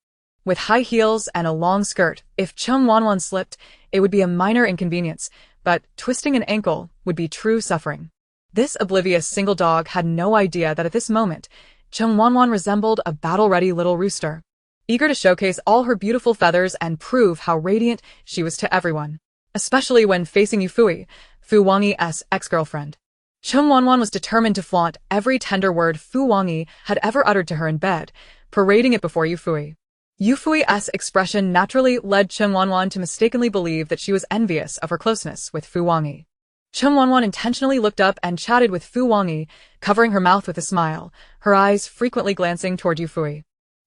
With high heels and a long skirt, if Chung Wanwan slipped, it would be a minor inconvenience, but twisting an ankle would be true suffering. This oblivious single dog had no idea that at this moment, Chung Wanwan resembled a battle-ready little rooster, eager to showcase all her beautiful feathers and prove how radiant she was to everyone, especially when facing Yufuyi, Fu Wangyi's ex-girlfriend. Chung Wanwan was determined to flaunt every tender word Fu Wangyi had ever uttered to her in bed, parading it before Yufuyi. Yufui's expression naturally led Chen Wanwan to mistakenly believe that she was envious of her closeness with Fu Wangyi. Chen Wanwan intentionally looked up and chatted with Fu Wangyi, covering her mouth with a smile, her eyes frequently glancing toward Yufuyi.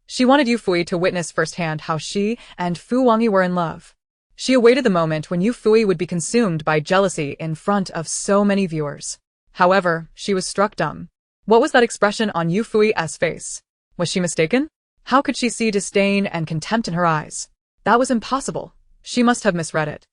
She wanted Yufuyi to witness firsthand how she and Fu Wangyi were in love. She awaited the moment when Yufuyi would be consumed by jealousy in front of so many viewers. However, she was struck dumb. What was that expression on Yufui's face? Was she mistaken? How could she see disdain and contempt in her eyes? That was impossible. She must have misread it.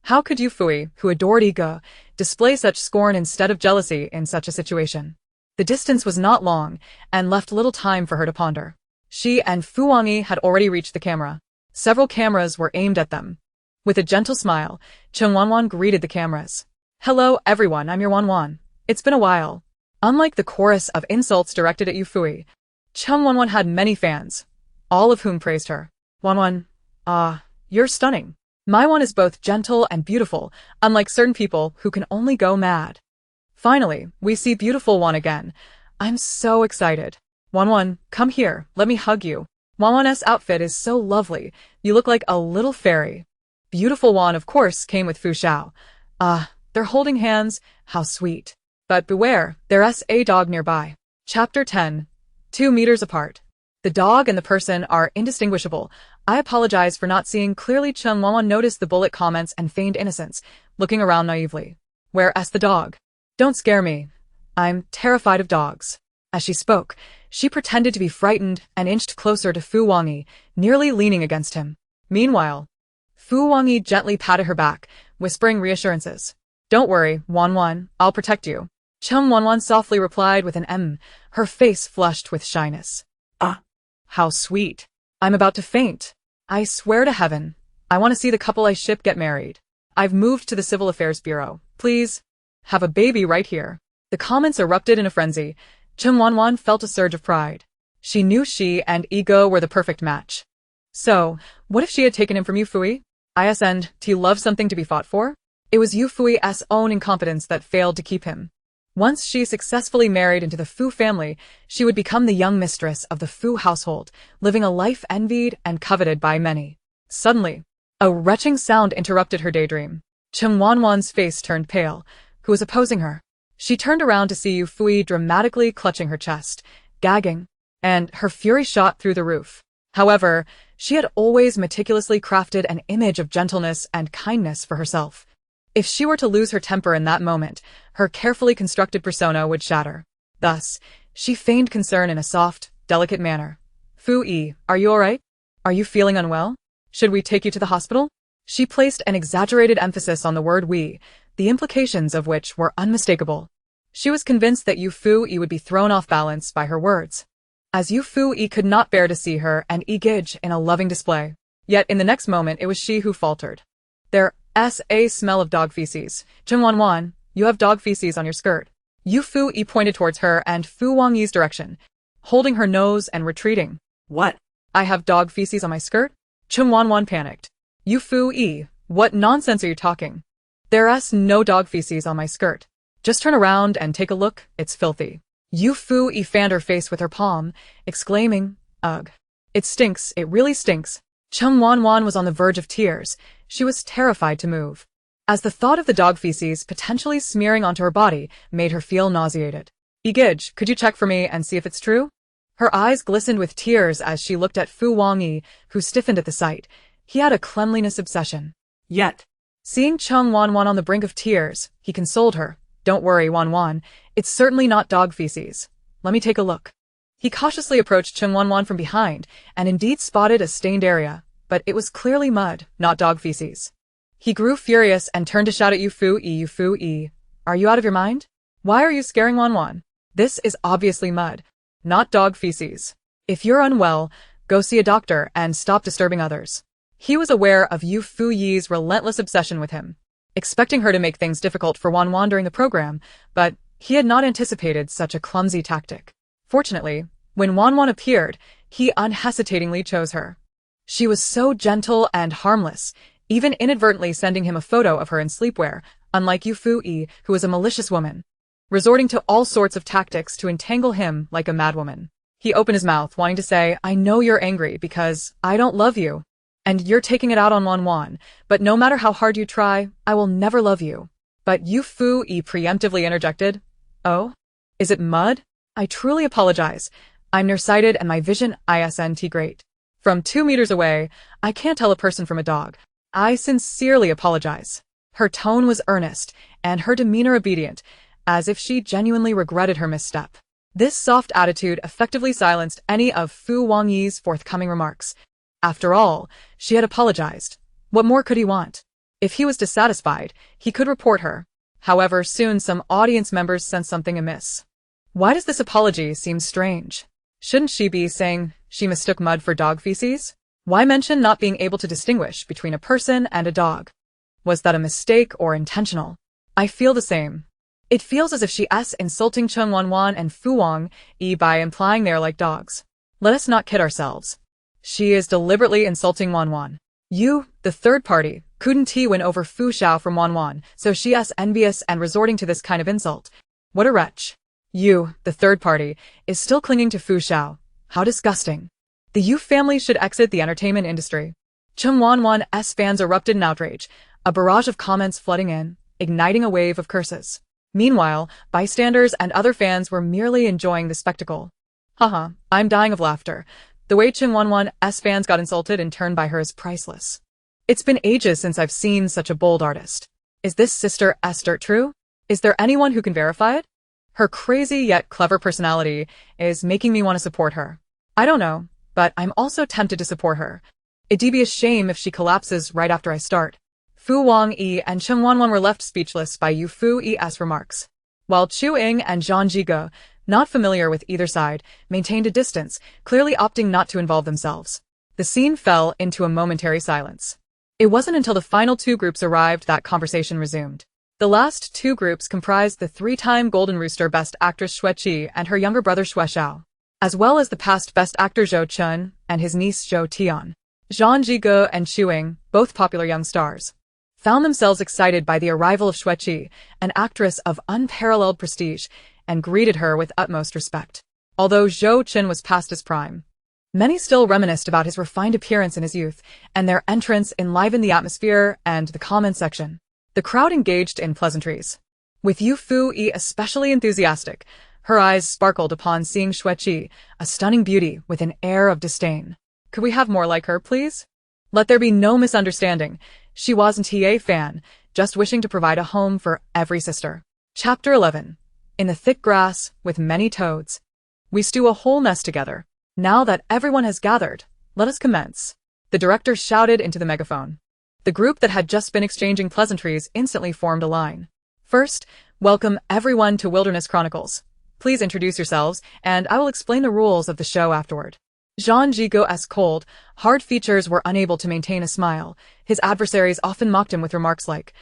How could Yufuyi, who adored Ego, display such scorn instead of jealousy in such a situation? The distance was not long, and left little time for her to ponder. She and Fu Wangyi had already reached the camera. Several cameras were aimed at them. With a gentle smile, Chen Wanwan greeted the cameras. "Hello everyone, I'm your Wanwan. It's been a while." Unlike the chorus of insults directed at Yufuyi, Chen Wanwan had many fans, all of whom praised her. "Wanwan, you're stunning. My one is both gentle and beautiful, unlike certain people who can only go mad." Finally, we see beautiful Wan again. I'm so excited. "Wanwan, come here, let me hug you. Wanwan's outfit is so lovely, you look like a little fairy." Beautiful Wan, of course, came with Fu Xiao. They're holding hands, how sweet. But beware, there's a dog nearby. Chapter 10. 2 meters apart. The dog and the person are indistinguishable. I apologize for not seeing clearly. Chen Wanwan noticed the bullet comments and feigned innocence, looking around naively. "Where's the dog? Don't scare me. I'm terrified of dogs." As she spoke, she pretended to be frightened and inched closer to Fu Wangyi, nearly leaning against him. Meanwhile, Fu Wangyi gently patted her back, whispering reassurances. "Don't worry, Wanwan, I'll protect you." Chen Wanwan softly replied with an M, her face flushed with shyness. How sweet. I'm about to faint. I swear to heaven, I want to see the couple I ship get married. I've moved to the Civil Affairs Bureau. Please, have a baby right here. The comments erupted in a frenzy. Chen Wanwan felt a surge of pride. She knew she and Ego were the perfect match. So, what if she had taken him from Yufuyi? And do you love something to be fought for? It was Yufui's own incompetence that failed to keep him. Once she successfully married into the Fu family, she would become the young mistress of the Fu household, living a life envied and coveted by many. Suddenly, a retching sound interrupted her daydream. Chen Wanwan's face turned pale. Who was opposing her? She turned around to see Yufuyi dramatically clutching her chest, gagging, and her fury shot through the roof. However, she had always meticulously crafted an image of gentleness and kindness for herself. If she were to lose her temper in that moment, her carefully constructed persona would shatter. Thus, she feigned concern in a soft, delicate manner. "Fu-yi, are you alright? Are you feeling unwell? Should we take you to the hospital?" She placed an exaggerated emphasis on the word we, the implications of which were unmistakable. She was convinced that Yufuyi would be thrown off balance by her words. As Yufuyi could not bear to see her and engage in a loving display. Yet in the next moment it was she who faltered. "There's a smell of dog feces. Chen Wanwan, you have dog feces on your skirt." Yufuyi pointed towards her and Fu Wangyi's direction, holding her nose and retreating. What? "I have dog feces on my skirt?" Chen Wanwan panicked. "Yufuyi, what nonsense are you talking? There's no dog feces on my skirt. Just turn around and take a look, it's filthy." Yufuyi fanned her face with her palm, exclaiming, "Ugh. It stinks, it really stinks." Chen Wanwan was on the verge of tears. She was terrified to move, as the thought of the dog feces potentially smearing onto her body made her feel nauseated. "Igij, could you check for me and see if it's true?" Her eyes glistened with tears as she looked at Fu Wangyi, who stiffened at the sight. He had a cleanliness obsession. Yet. Seeing Chen Wanwan on the brink of tears, he consoled her. "Don't worry, Wanwan, it's certainly not dog feces. Let me take a look." He cautiously approached Chen Wanwan from behind, and indeed spotted a stained area, but it was clearly mud, not dog feces. He grew furious and turned to shout at Yufuyi. "Yufuyi, are you out of your mind? Why are you scaring Wanwan? This is obviously mud, not dog feces. If you're unwell, go see a doctor and stop disturbing others." He was aware of Yufuyi's relentless obsession with him, expecting her to make things difficult for Wanwan during the program, but he had not anticipated such a clumsy tactic. Fortunately, when Wanwan appeared, he unhesitatingly chose her. She was so gentle and harmless, even inadvertently sending him a photo of her in sleepwear, unlike Yufuyi, who was a malicious woman, resorting to all sorts of tactics to entangle him like a madwoman. He opened his mouth, wanting to say, I know you're angry because I don't love you. And you're taking it out on Wanwan, but no matter how hard you try, I will never love you. But Yufuyi preemptively interjected, Oh? Is it mud? I truly apologize. I'm nearsighted and my vision isn't great. From 2 meters away, I can't tell a person from a dog. I sincerely apologize. Her tone was earnest, and her demeanor obedient, as if she genuinely regretted her misstep. This soft attitude effectively silenced any of Fu Wangyi's forthcoming remarks. After all, she had apologized. What more could he want? If he was dissatisfied, he could report her. However, soon some audience members sensed something amiss. Why does this apology seem strange? Shouldn't she be saying she mistook mud for dog feces? Why mention not being able to distinguish between a person and a dog? Was that a mistake or intentional? I feel the same. It feels as if she's insulting Cheng Wanwan and Fu Wangyi by implying they are like dogs. Let us not kid ourselves. She is deliberately insulting Wanwan. You, the third party, couldn't win over Fu Xiao from Wanwan, so she is envious and resorting to this kind of insult. What a wretch. You, the third party, is still clinging to Fu Xiao. How disgusting. The Yu family should exit the entertainment industry. Cheng Wanwan's fans erupted in outrage, a barrage of comments flooding in, igniting a wave of curses. Meanwhile, bystanders and other fans were merely enjoying the spectacle. Haha, I'm dying of laughter. The way Cheng Wanwan's fans got insulted in turn by her is priceless. It's been ages since I've seen such a bold artist. Is this sister Esther true? Is there anyone who can verify it? Her crazy yet clever personality is making me want to support her. I don't know, but I'm also tempted to support her. It'd be a shame if she collapses right after I start. Fu Wangyi and Cheng Wanwan were left speechless by Yufuyi's remarks, while Chu Ying and Zhang Jigo, not familiar with either side, maintained a distance, clearly opting not to involve themselves. The scene fell into a momentary silence. It wasn't until the final 2 groups arrived that conversation resumed. The last 2 groups comprised the 3-time Golden Rooster Best Actress Xue Qi and her younger brother Xue Xiao, as well as the past Best Actor Zhou Chun and his niece Zhou Tian. Zhang Jigo and Chu Ying, both popular young stars, found themselves excited by the arrival of Xue Qi, an actress of unparalleled prestige, and greeted her with utmost respect. Although Zhou Chun was past his prime, many still reminisced about his refined appearance in his youth, and their entrance enlivened the atmosphere and the comment section. The crowd engaged in pleasantries, with Yufuyi especially enthusiastic. Her eyes sparkled upon seeing Xue Qi, a stunning beauty with an air of disdain. Could we have more like her, please? Let there be no misunderstanding. She wasn't a fan, just wishing to provide a home for every sister. Chapter 11. In the thick grass, with many toads, we stew a whole nest together. Now that everyone has gathered, let us commence. The director shouted into the megaphone. The group that had just been exchanging pleasantries instantly formed a line. First, welcome everyone to Wilderness Chronicles. Please introduce yourselves, and I will explain the rules of the show afterward. Zhang Jigo's cold, hard features were unable to maintain a smile. His adversaries often mocked him with remarks like,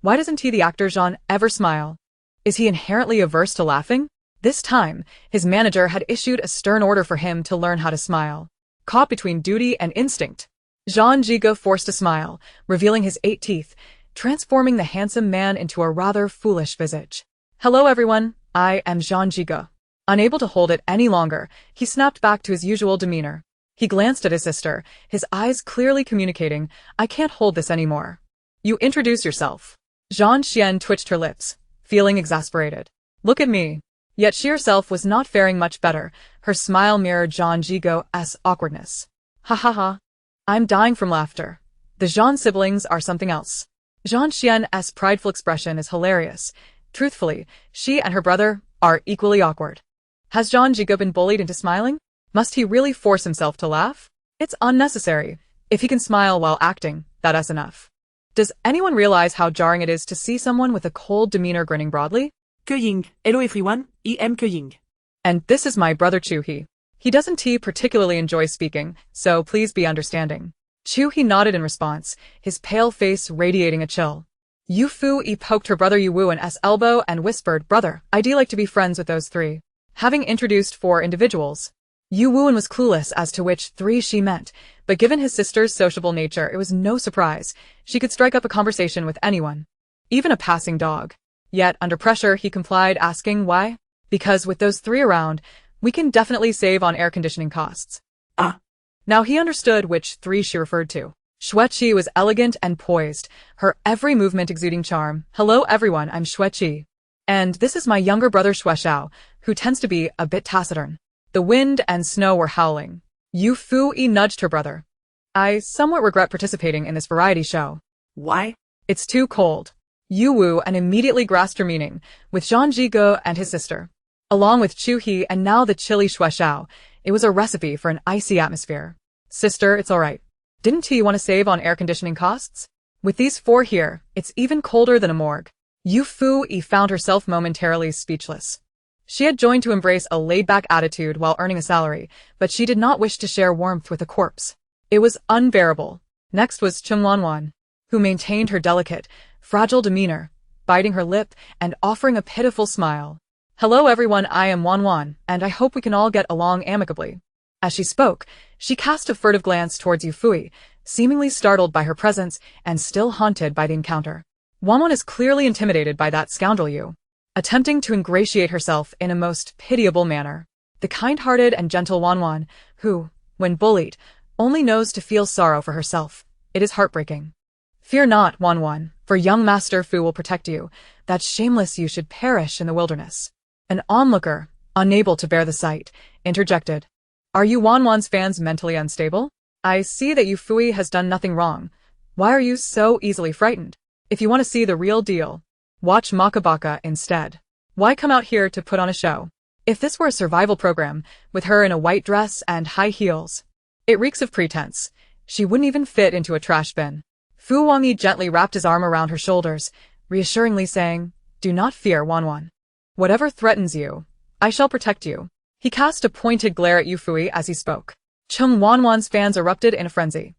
Why doesn't the actor Zhang ever smile? Is he inherently averse to laughing? This time, his manager had issued a stern order for him to learn how to smile. Caught between duty and instinct, Zhang Jigo forced a smile, revealing his 8 teeth, transforming the handsome man into a rather foolish visage. Hello everyone, I am Zhang Jigo. Unable to hold it any longer, he snapped back to his usual demeanor. He glanced at his sister, his eyes clearly communicating, I can't hold this anymore. You introduce yourself. Zhang Xian twitched her lips, feeling exasperated. Look at me. Yet she herself was not faring much better. Her smile mirrored Zhang Jigo's awkwardness. Ha ha ha. I'm dying from laughter. The Zhang siblings are something else. Zhang Xian's prideful expression is hilarious. Truthfully, she and her brother are equally awkward. Has Zhang Jigo been bullied into smiling? Must he really force himself to laugh? It's unnecessary. If he can smile while acting, that's enough. Does anyone realize how jarring it is to see someone with a cold demeanor grinning broadly? Ying. Hello everyone, I am Ying. And this is my brother Chu-hee. He doesn't particularly enjoy speaking, so please be understanding. Chu-hee nodded in response, his pale face radiating a chill. Yufuyi poked her brother Yuwu's elbow and whispered, Brother, I'd like to be friends with those 3. Having introduced 4 individuals, Yuwuan was clueless as to which 3 she meant, but given his sister's sociable nature, it was no surprise. She could strike up a conversation with anyone, even a passing dog. Yet, under pressure, he complied, asking why. Because with those 3 around, We can definitely save on air conditioning costs. Ah. Now he understood which three she referred to. Xueqi was elegant and poised, her every movement exuding charm. Hello everyone, I'm Xueqi. And this is my younger brother Xuexiao, who tends to be a bit taciturn. The wind and snow were howling. Yufuyi nudged her brother. I somewhat regret participating in this variety show. Why? It's too cold. Yu Wu and immediately grasped her meaning, with Zhang Jigo and his sister. Along with Chu He and now the chilly Xuexiao, it was a recipe for an icy atmosphere. Sister, it's alright. Didn't you want to save on air conditioning costs? With these four here, it's even colder than a morgue. Yufuyi found herself momentarily speechless. She had joined to embrace a laid-back attitude while earning a salary, but she did not wish to share warmth with a corpse. It was unbearable. Next was Cheng Wanwan, who maintained her delicate, fragile demeanor, biting her lip and offering a pitiful smile. Hello everyone, I am Wanwan, and I hope we can all get along amicably. As she spoke, she cast a furtive glance towards Yufuyi, seemingly startled by her presence and still haunted by the encounter. Wanwan is clearly intimidated by that scoundrel Yu, attempting to ingratiate herself in a most pitiable manner. The kind-hearted and gentle Wanwan, who, when bullied, only knows to feel sorrow for herself. It is heartbreaking. Fear not, Wanwan, for young Master Fu will protect you. That shameless you should perish in the wilderness. An onlooker, unable to bear the sight, interjected. Are you Wanwan's fans mentally unstable? I see that Yufuyi has done nothing wrong. Why are you so easily frightened? If you want to see the real deal, watch Makabaka instead. Why come out here to put on a show? If this were a survival program, with her in a white dress and high heels, it reeks of pretense. She wouldn't even fit into a trash bin. Fu Wangyi gently wrapped his arm around her shoulders, reassuringly saying, Do not fear, Wanwan. Whatever threatens you, I shall protect you. He cast a pointed glare at Yufuyi as he spoke. Cheng Wanwan's fans erupted in a frenzy,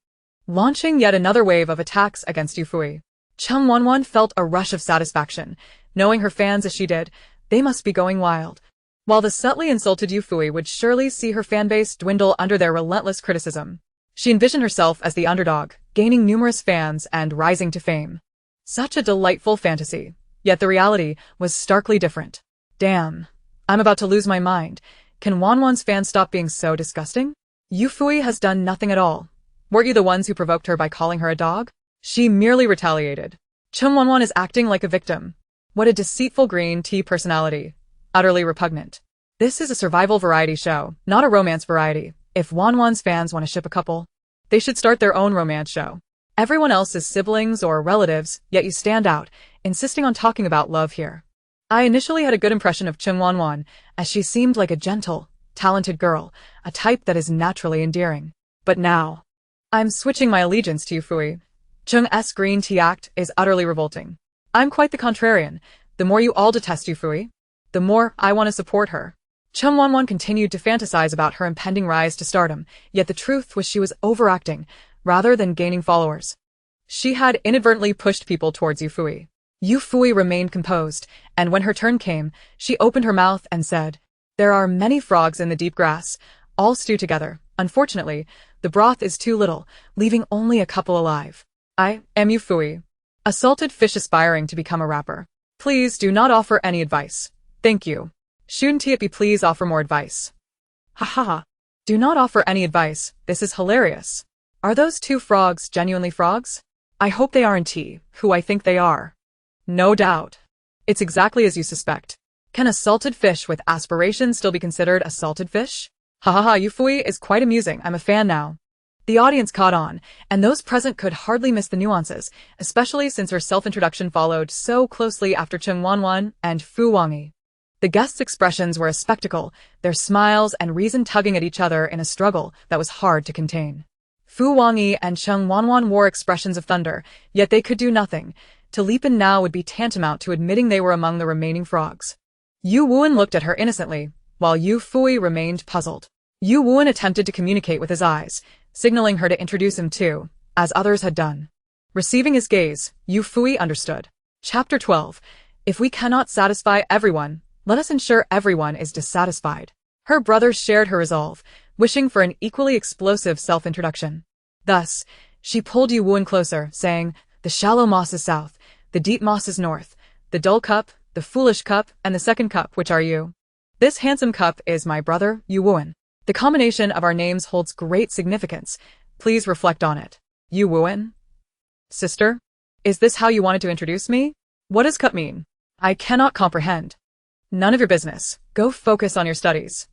launching yet another wave of attacks against Yufuyi. Cheng Wanwan felt a rush of satisfaction. Knowing her fans as she did, they must be going wild. While the subtly insulted Yufuyi would surely see her fanbase dwindle under their relentless criticism, she envisioned herself as the underdog, gaining numerous fans and rising to fame. Such a delightful fantasy, yet the reality was starkly different. Damn, I'm about to lose my mind. Can Wanwan's fans stop being so disgusting? Yufuyi has done nothing at all. Weren't you the ones who provoked her by calling her a dog? She merely retaliated. Cheng Wanwan is acting like a victim. What a deceitful green tea personality. Utterly repugnant. This is a survival variety show, not a romance variety. If Wanwan's fans want to ship a couple, they should start their own romance show. Everyone else is siblings or relatives, yet you stand out, insisting on talking about love here. I initially had a good impression of Cheng Wanwan, as she seemed like a gentle, talented girl, a type that is naturally endearing. But now, I'm switching my allegiance to Yufuyi. Cheng's green tea act is utterly revolting. I'm quite the contrarian. The more you all detest Yufuyi, the more I want to support her. Cheng Wanwan continued to fantasize about her impending rise to stardom, yet the truth was she was overacting, rather than gaining followers. She had inadvertently pushed people towards Yufuyi. Yufuyi remained composed, and when her turn came, she opened her mouth and said, There are many frogs in the deep grass, all stew together. Unfortunately, the broth is too little, leaving only a couple alive. I am Yufuyi, a salted fish aspiring to become a rapper. Please do not offer any advice. Thank you. Shouldn't it be please offer more advice? Ha ha ha. Do not offer any advice, this is hilarious. Are those two frogs genuinely frogs? I hope they aren't who I think they are. No doubt. It's exactly as you suspect. Can a salted fish with aspirations still be considered a salted fish? Ha ha ha, Yufuyi is quite amusing, I'm a fan now. The audience caught on, and those present could hardly miss the nuances, especially since her self-introduction followed so closely after Cheng Wanwan and Fu Wangyi. The guests' expressions were a spectacle, their smiles and reason tugging at each other in a struggle that was hard to contain. Fu Wangyi and Cheng Wanwan wore expressions of thunder, yet they could do nothing. To leap in now would be tantamount to admitting they were among the remaining frogs. Yu Wuan looked at her innocently, while Yufuyi remained puzzled. Yu Wuan attempted to communicate with his eyes, signaling her to introduce him too, as others had done. Receiving his gaze, Yufuyi understood. Chapter 12. If we cannot satisfy everyone, let us ensure everyone is dissatisfied. Her brothers shared her resolve, wishing for an equally explosive self-introduction. Thus, she pulled Yu Wuan closer, saying, The shallow moss is south, the deep moss is north, the dull cup, the foolish cup, and the second cup, which are you? This handsome cup is my brother, Yuwuin. The combination of our names holds great significance. Please reflect on it. Yuwuin? Sister? Is this how you wanted to introduce me? What does cup mean? I cannot comprehend. None of your business. Go focus on your studies.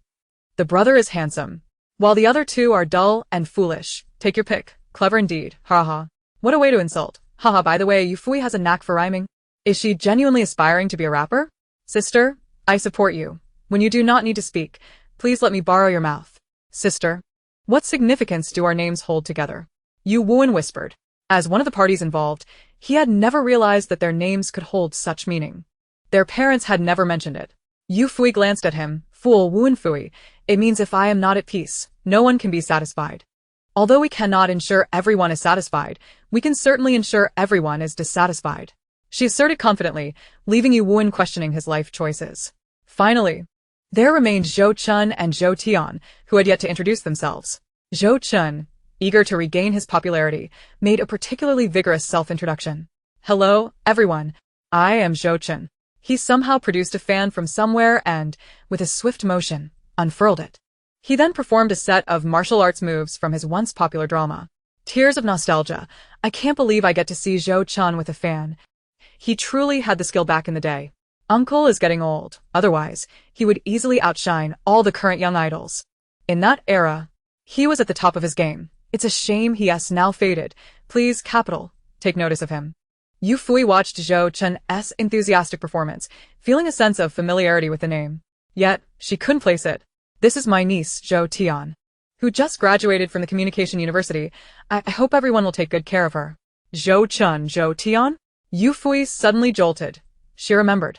The brother is handsome, while the other two are dull and foolish. Take your pick. Clever indeed. Ha. What a way to insult. Haha, by the way, Yufuyi has a knack for rhyming. Is she genuinely aspiring to be a rapper? Sister, I support you. When you do not need to speak, please let me borrow your mouth. Sister, what significance do our names hold together? Yu Wuan whispered. As one of the parties involved, he had never realized that their names could hold such meaning. Their parents had never mentioned it. Yufuyi glanced at him. Fool Wuan Fui, it means if I am not at peace, no one can be satisfied. Although we cannot ensure everyone is satisfied, we can certainly ensure everyone is dissatisfied. She asserted confidently, leaving Yu Wuan questioning his life choices. Finally, there remained Zhou Chun and Zhou Tian, who had yet to introduce themselves. Zhou Chun, eager to regain his popularity, made a particularly vigorous self-introduction. Hello, everyone. I am Zhou Chun. He somehow produced a fan from somewhere and, with a swift motion, unfurled it. He then performed a set of martial arts moves from his once popular drama. Tears of nostalgia. I can't believe I get to see Zhou Chun with a fan. He truly had the skill back in the day. Uncle is getting old. Otherwise, he would easily outshine all the current young idols. In that era, he was at the top of his game. It's a shame he has now faded. Please, capital, take notice of him. Yufuyi watched Zhou Chun's enthusiastic performance, feeling a sense of familiarity with the name. Yet, she couldn't place it. This is my niece, Zhou Tian, who just graduated from the Communication University. I hope everyone will take good care of her. Zhou Tian? Yufuyi suddenly jolted. She remembered.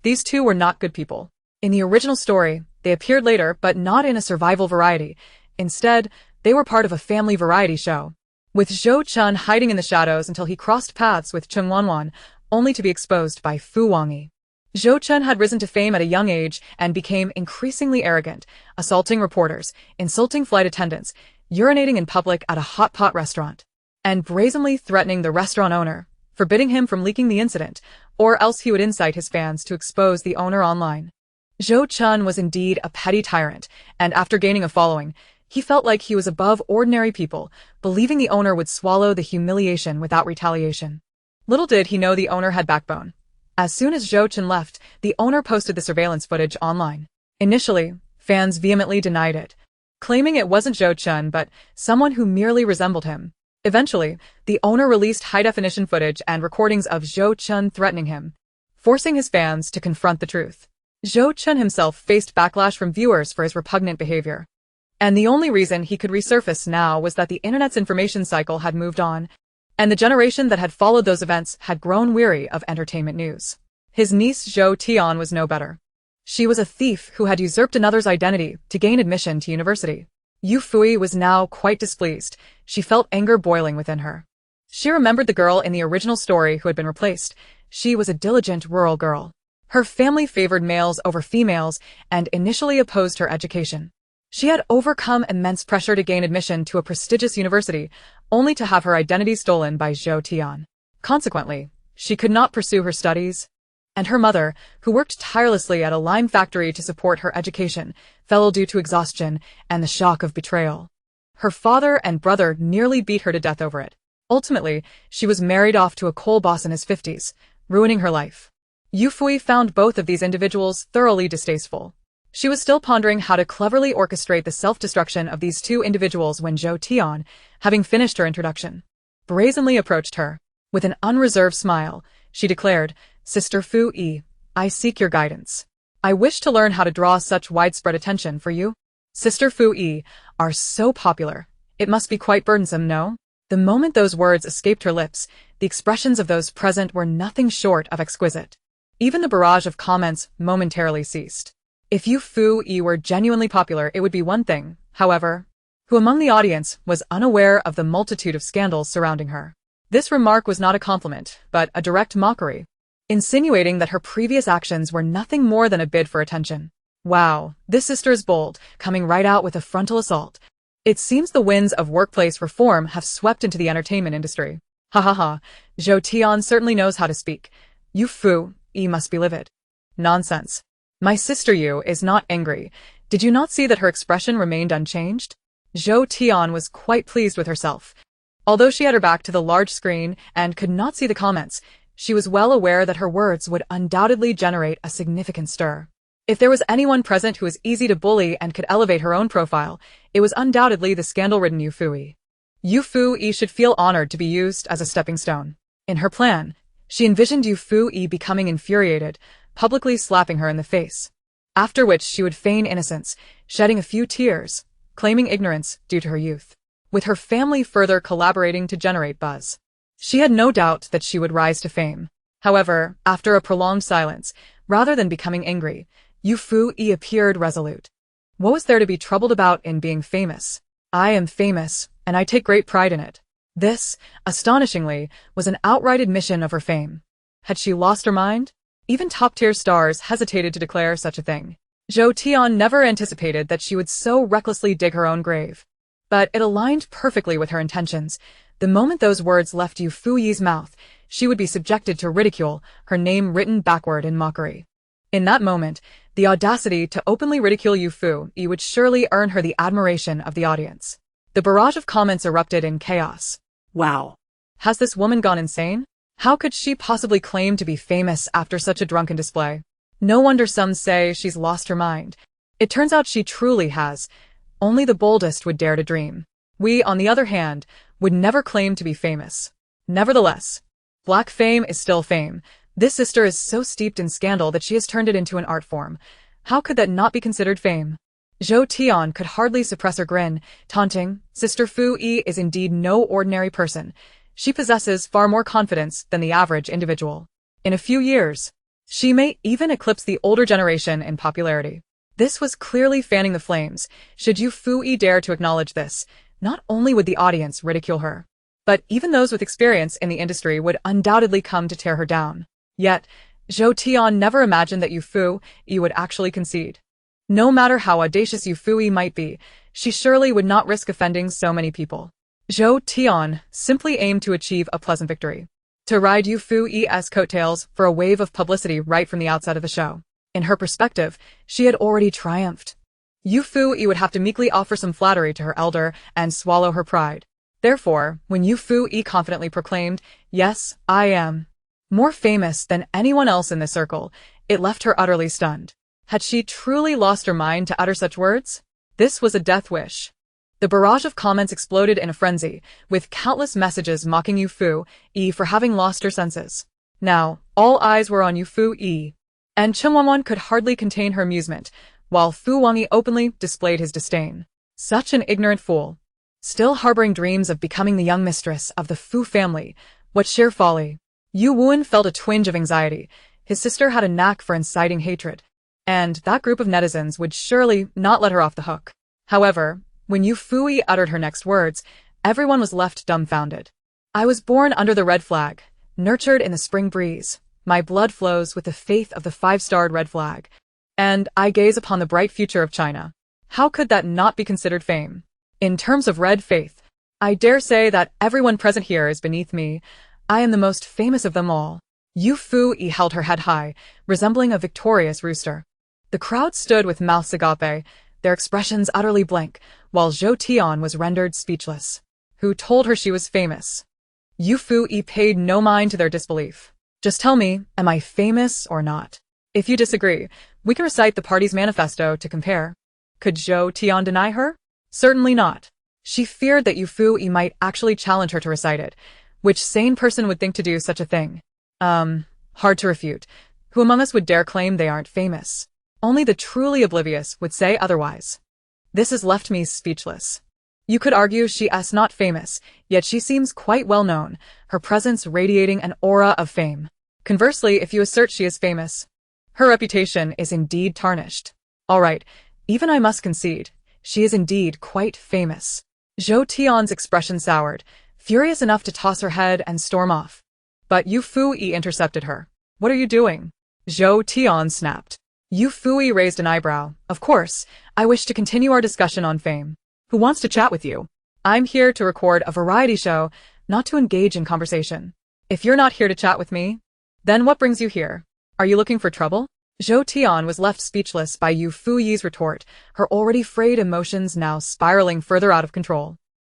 These two were not good people. In the original story, they appeared later, but not in a survival variety. Instead, they were part of a family variety show, with Zhou Chun hiding in the shadows until he crossed paths with Cheng Wanwan, only to be exposed by Fu Wangyi. Zhou Chun had risen to fame at a young age and became increasingly arrogant, assaulting reporters, insulting flight attendants, urinating in public at a hot pot restaurant, and brazenly threatening the restaurant owner, forbidding him from leaking the incident, or else he would incite his fans to expose the owner online. Zhou Chun was indeed a petty tyrant, and after gaining a following, he felt like he was above ordinary people, believing the owner would swallow the humiliation without retaliation. Little did he know the owner had backbone. As soon as Zhou Chun left, the owner posted the surveillance footage online. Initially, fans vehemently denied it, claiming it wasn't Zhou Chun but someone who merely resembled him. Eventually, the owner released high-definition footage and recordings of Zhou Chun threatening him, forcing his fans to confront the truth. Zhou Chun himself faced backlash from viewers for his repugnant behavior. And the only reason he could resurface now was that the internet's information cycle had moved on, and the generation that had followed those events had grown weary of entertainment news. His niece Zhou Tian was no better. She was a thief who had usurped another's identity to gain admission to university. Yufuyi was now quite displeased. She felt anger boiling within her. She remembered the girl in the original story who had been replaced. She was a diligent rural girl. Her family favored males over females and initially opposed her education. She had overcome immense pressure to gain admission to a prestigious university, only to have her identity stolen by Zhou Tian. Consequently, she could not pursue her studies, and her mother, who worked tirelessly at a lime factory to support her education, fell due to exhaustion and the shock of betrayal. Her father and brother nearly beat her to death over it. Ultimately, she was married off to a coal boss in his 50s, ruining her life. Yufuyi found both of these individuals thoroughly distasteful. She was still pondering how to cleverly orchestrate the self-destruction of these two individuals when Zhou Tian, having finished her introduction, brazenly approached her. With an unreserved smile, she declared, "Sister Fu Yi, I seek your guidance. I wish to learn how to draw such widespread attention for you. Sister Fu Yi are so popular. It must be quite burdensome, no?" The moment those words escaped her lips, the expressions of those present were nothing short of exquisite. Even the barrage of comments momentarily ceased. If Yufuyi were genuinely popular, it would be one thing, however, who among the audience was unaware of the multitude of scandals surrounding her. This remark was not a compliment, but a direct mockery, insinuating that her previous actions were nothing more than a bid for attention. Wow, this sister is bold, coming right out with a frontal assault. It seems the winds of workplace reform have swept into the entertainment industry. Ha ha ha, Zhou Tian certainly knows how to speak. Yufuyi must be livid. Nonsense. My sister Yu is not angry. Did you not see that her expression remained unchanged? Zhou Tian was quite pleased with herself. Although she had her back to the large screen and could not see the comments, she was well aware that her words would undoubtedly generate a significant stir. If there was anyone present who was easy to bully and could elevate her own profile, it was undoubtedly the scandal-ridden Yufuyi. Yufuyi should feel honored to be used as a stepping stone. In her plan, she envisioned Yufuyi becoming infuriated, publicly slapping her in the face. After which she would feign innocence, shedding a few tears, claiming ignorance due to her youth, with her family further collaborating to generate buzz. She had no doubt that she would rise to fame. However, after a prolonged silence, rather than becoming angry, Yufuyi appeared resolute. What was there to be troubled about in being famous? I am famous, and I take great pride in it. This, astonishingly, was an outright admission of her fame. Had she lost her mind? Even top-tier stars hesitated to declare such a thing. Zhou Tian never anticipated that she would so recklessly dig her own grave. But it aligned perfectly with her intentions. The moment those words left Yufuyi's mouth, she would be subjected to ridicule, her name written backward in mockery. In that moment, the audacity to openly ridicule Yufuyi would surely earn her the admiration of the audience. The barrage of comments erupted in chaos. Wow. Has this woman gone insane? How could she possibly claim to be famous after such a drunken display? No wonder some say she's lost her mind. It turns out she truly has. Only the boldest would dare to dream. We, on the other hand, would never claim to be famous. Nevertheless, black fame is still fame. This sister is so steeped in scandal that she has turned it into an art form. How could that not be considered fame? Zhou Tian could hardly suppress her grin, taunting, Sister Fuyi is indeed no ordinary person. She possesses far more confidence than the average individual. In a few years, she may even eclipse the older generation in popularity. This was clearly fanning the flames. Should Yufuyi dare to acknowledge this, not only would the audience ridicule her, but even those with experience in the industry would undoubtedly come to tear her down. Yet, Zhou Tian never imagined that Yufuyi would actually concede. No matter how audacious Yufuyi might be, she surely would not risk offending so many people. Zhou Tian simply aimed to achieve a pleasant victory. To ride Yufuyi's coattails for a wave of publicity right from the outset of the show. In her perspective, she had already triumphed. Yufuyi would have to meekly offer some flattery to her elder and swallow her pride. Therefore, when Yufuyi confidently proclaimed, "Yes, I am more famous than anyone else in this circle," it left her utterly stunned. Had she truly lost her mind to utter such words? This was a death wish. The barrage of comments exploded in a frenzy, with countless messages mocking Yufuyi for having lost her senses. Now, all eyes were on Yufuyi, and Chunwanwan could hardly contain her amusement, while Fu Wangyi openly displayed his disdain. Such an ignorant fool. Still harboring dreams of becoming the young mistress of the Fu family, what sheer folly. Yu Wuan felt a twinge of anxiety. His sister had a knack for inciting hatred, and that group of netizens would surely not let her off the hook. However, when Yufuyi uttered her next words, everyone was left dumbfounded. I was born under the red flag, nurtured in the spring breeze. My blood flows with the faith of the five-starred red flag, and I gaze upon the bright future of China. How could that not be considered fame? In terms of red faith, I dare say that everyone present here is beneath me. I am the most famous of them all. Yufuyi held her head high, resembling a victorious rooster. The crowd stood with mouths agape, their expressions utterly blank, while Zhou Tian was rendered speechless. Who told her she was famous? Yufuyi paid no mind to their disbelief. Just tell me, am I famous or not? If you disagree, we can recite the party's manifesto to compare. Could Zhou Tian deny her? Certainly not. She feared that Yufuyi might actually challenge her to recite it. Which sane person would think to do such a thing? Hard to refute. Who among us would dare claim they aren't famous? Only the truly oblivious would say otherwise. This has left me speechless. You could argue she is not famous, yet she seems quite well known, her presence radiating an aura of fame. Conversely, if you assert she is famous, her reputation is indeed tarnished. All right, even I must concede, she is indeed quite famous. Zhou Tian's expression soured, furious enough to toss her head and storm off. But Yufuyi intercepted her. What are you doing? Zhou Tian snapped. Yufuyi raised an eyebrow. Of course, I wish to continue our discussion on fame. Who wants to chat with you? I'm here to record a variety show, not to engage in conversation. If you're not here to chat with me, then what brings you here? Are you looking for trouble? Zhou Tian was left speechless by Yufuyi's retort, her already frayed emotions now spiraling further out of control.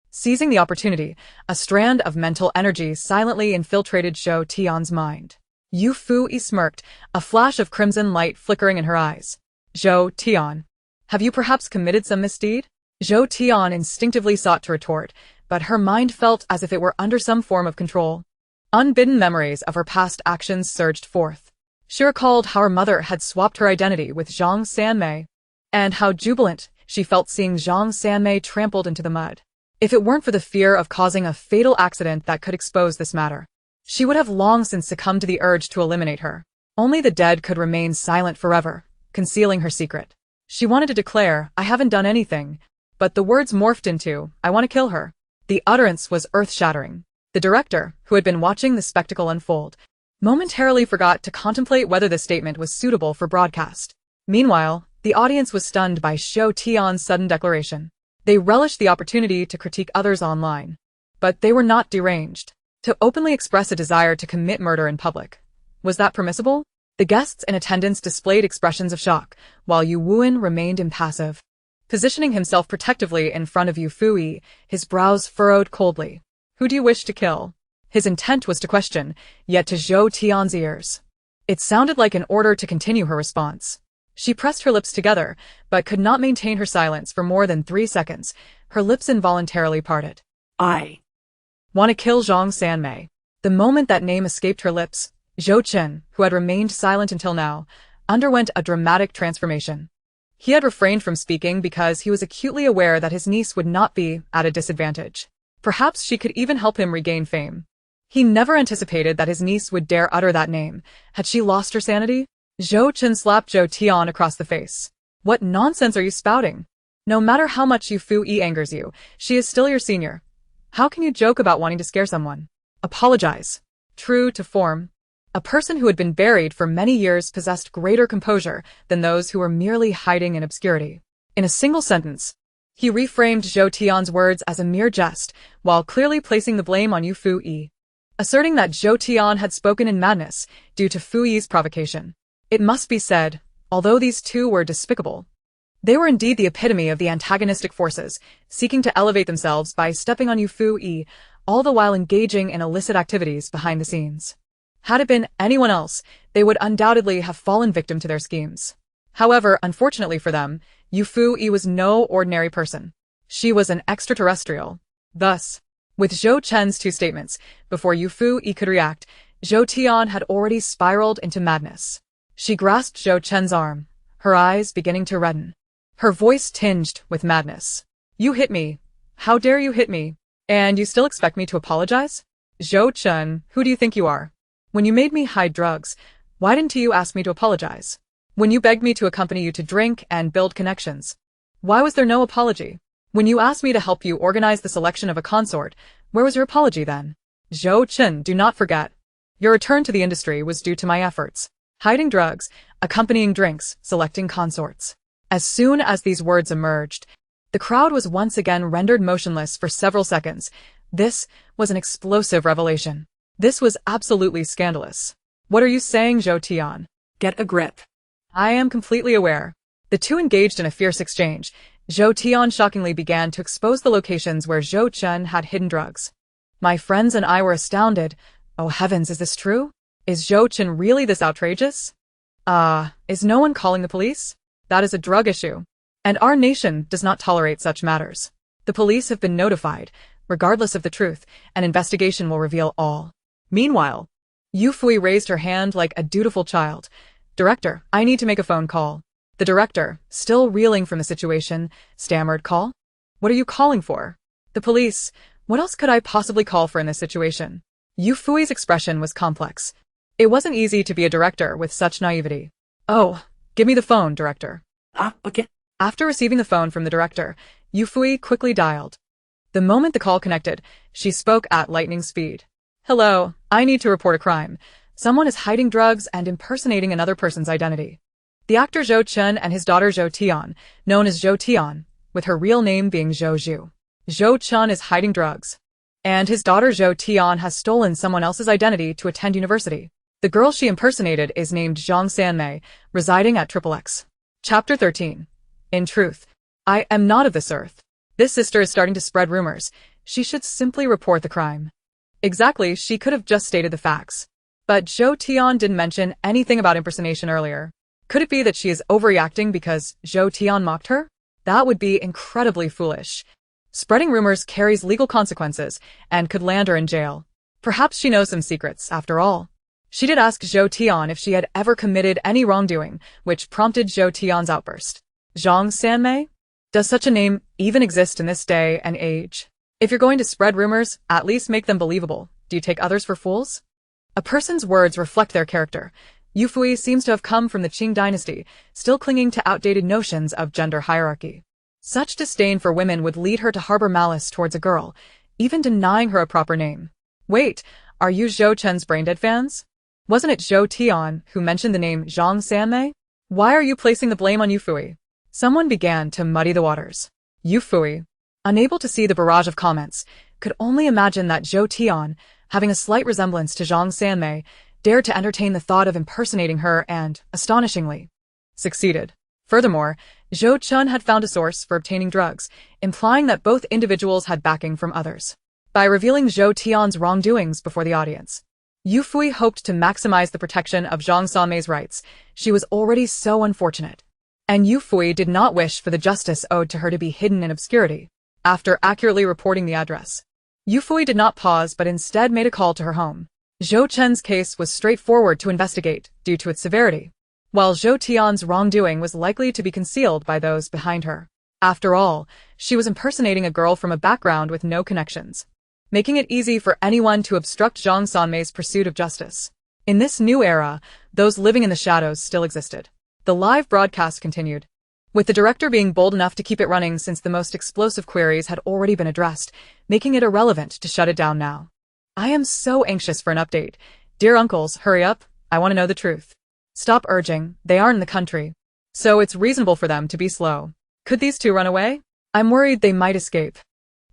Seizing the opportunity, a strand of mental energy silently infiltrated Zhou Tian's mind. Yufuyi smirked, a flash of crimson light flickering in her eyes. Zhou Tian, have you perhaps committed some misdeed? Zhou Tian instinctively sought to retort, but her mind felt as if it were under some form of control. Unbidden memories of her past actions surged forth. She recalled how her mother had swapped her identity with Zhang Sanmei, and how jubilant she felt seeing Zhang Sanmei trampled into the mud. If it weren't for the fear of causing a fatal accident that could expose this matter, she would have long since succumbed to the urge to eliminate her. Only the dead could remain silent forever, concealing her secret. She wanted to declare, "I haven't done anything," but the words morphed into, "I want to kill her." The utterance was earth-shattering. The director, who had been watching the spectacle unfold, momentarily forgot to contemplate whether the statement was suitable for broadcast. Meanwhile, the audience was stunned by Zhou Tian's sudden declaration. They relished the opportunity to critique others online. But they were not deranged. To openly express a desire to commit murder in public, was that permissible? The guests in attendance displayed expressions of shock, while Yu Wuan remained impassive. Positioning himself protectively in front of Yufuyi, his brows furrowed coldly. "Who do you wish to kill?" His intent was to question, yet to Zhou Tian's ears, it sounded like an order to continue her response. She pressed her lips together, but could not maintain her silence for more than 3 seconds. Her lips involuntarily parted. I Want to kill Zhang Sanmei. The moment that name escaped her lips, Zhou Chen, who had remained silent until now, underwent a dramatic transformation. He had refrained from speaking because he was acutely aware that his niece would not be at a disadvantage. Perhaps she could even help him regain fame. He never anticipated that his niece would dare utter that name. Had she lost her sanity? Zhou Chen slapped Zhou Tian across the face. "What nonsense are you spouting? No matter how much Yufuyi angers you, she is still your senior. How can you joke about wanting to scare someone? Apologize." True to form, a person who had been buried for many years possessed greater composure than those who were merely hiding in obscurity. In a single sentence, he reframed Zhou Tian's words as a mere jest, while clearly placing the blame on Yufuyi, asserting that Zhou Tian had spoken in madness due to Fuyi's provocation. It must be said, although these two were despicable, they were indeed the epitome of the antagonistic forces, seeking to elevate themselves by stepping on Yufuyi, all the while engaging in illicit activities behind the scenes. Had it been anyone else, they would undoubtedly have fallen victim to their schemes. However, unfortunately for them, Yufuyi was no ordinary person. She was an extraterrestrial. Thus, with Zhou Chen's two statements, before Yufuyi could react, Zhou Tian had already spiraled into madness. She grasped Zhou Chen's arm, her eyes beginning to redden. Her voice tinged with madness. "You hit me. How dare you hit me? And you still expect me to apologize? Zhou Chen, who do you think you are? When you made me hide drugs, why didn't you ask me to apologize? When you begged me to accompany you to drink and build connections, why was there no apology? When you asked me to help you organize the selection of a consort, where was your apology then? Zhou Chen, do not forget. Your return to the industry was due to my efforts. Hiding drugs, accompanying drinks, selecting consorts." As soon as these words emerged, the crowd was once again rendered motionless for several seconds. This was an explosive revelation. This was absolutely scandalous. "What are you saying, Zhou Tian?" Get a grip. "I am completely aware." The two engaged in a fierce exchange. Zhou Tian shockingly began to expose the locations where Zhou Chen had hidden drugs. My friends and I were astounded. Oh heavens, is this true? Is Zhou Chen really this outrageous? Is no one calling the police? That is a drug issue. And our nation does not tolerate such matters. The police have been notified. Regardless of the truth, an investigation will reveal all. Meanwhile, Yufuyi raised her hand like a dutiful child. "Director, I need to make a phone call." The director, still reeling from the situation, stammered, "Call? What are you calling for?" "The police. What else could I possibly call for in this situation?" Yufuyi's expression was complex. It wasn't easy to be a director with such naivety. "Oh, give me the phone, director." Okay. After receiving the phone from the director, Yufuyi quickly dialed. The moment the call connected, she spoke at lightning speed. "Hello, I need to report a crime. Someone is hiding drugs and impersonating another person's identity. The actor Zhou Chen and his daughter Zhou Tian, known as Zhou Tian, with her real name being Zhou Zhu. Zhou Chen is hiding drugs. And his daughter Zhou Tian has stolen someone else's identity to attend university. The girl she impersonated is named Zhang Sanmei, residing at XXX. Chapter 13. In truth, I am not of this earth. This sister is starting to spread rumors. She should simply report the crime. Exactly, she could have just stated the facts. But Zhou Tian didn't mention anything about impersonation earlier. Could it be that she is overreacting because Zhou Tian mocked her? That would be incredibly foolish. Spreading rumors carries legal consequences and could land her in jail. Perhaps she knows some secrets, after all. She did ask Zhou Tian if she had ever committed any wrongdoing, which prompted Zhou Tian's outburst. Zhang Sanmei? Does such a name even exist in this day and age? If you're going to spread rumors, at least make them believable. Do you take others for fools? A person's words reflect their character. Yufuyi seems to have come from the Qing dynasty, still clinging to outdated notions of gender hierarchy. Such disdain for women would lead her to harbor malice towards a girl, even denying her a proper name. Wait, are you Zhou Chen's braindead fans? Wasn't it Zhou Tian who mentioned the name Zhang Sanmei? Why are you placing the blame on Yufuyi? Someone began to muddy the waters. Yufuyi, unable to see the barrage of comments, could only imagine that Zhou Tian, having a slight resemblance to Zhang Sanmei, dared to entertain the thought of impersonating her and, astonishingly, succeeded. Furthermore, Zhou Chun had found a source for obtaining drugs, implying that both individuals had backing from others. By revealing Zhou Tian's wrongdoings before the audience, Yufuyi hoped to maximize the protection of Zhang Sanmei's rights. She was already so unfortunate. And Yufuyi did not wish for the justice owed to her to be hidden in obscurity. After accurately reporting the address, Yufuyi did not pause but instead made a call to her home. Zhou Chen's case was straightforward to investigate due to its severity, while Zhou Tian's wrongdoing was likely to be concealed by those behind her. After all, she was impersonating a girl from a background with no connections, making it easy for anyone to obstruct Zhang Sanmei's pursuit of justice. In this new era, those living in the shadows still existed. The live broadcast continued, with the director being bold enough to keep it running since the most explosive queries had already been addressed, making it irrelevant to shut it down now. I am so anxious for an update. Dear uncles, hurry up, I want to know the truth. Stop urging, they aren't in the country. So it's reasonable for them to be slow. Could these two run away? I'm worried they might escape.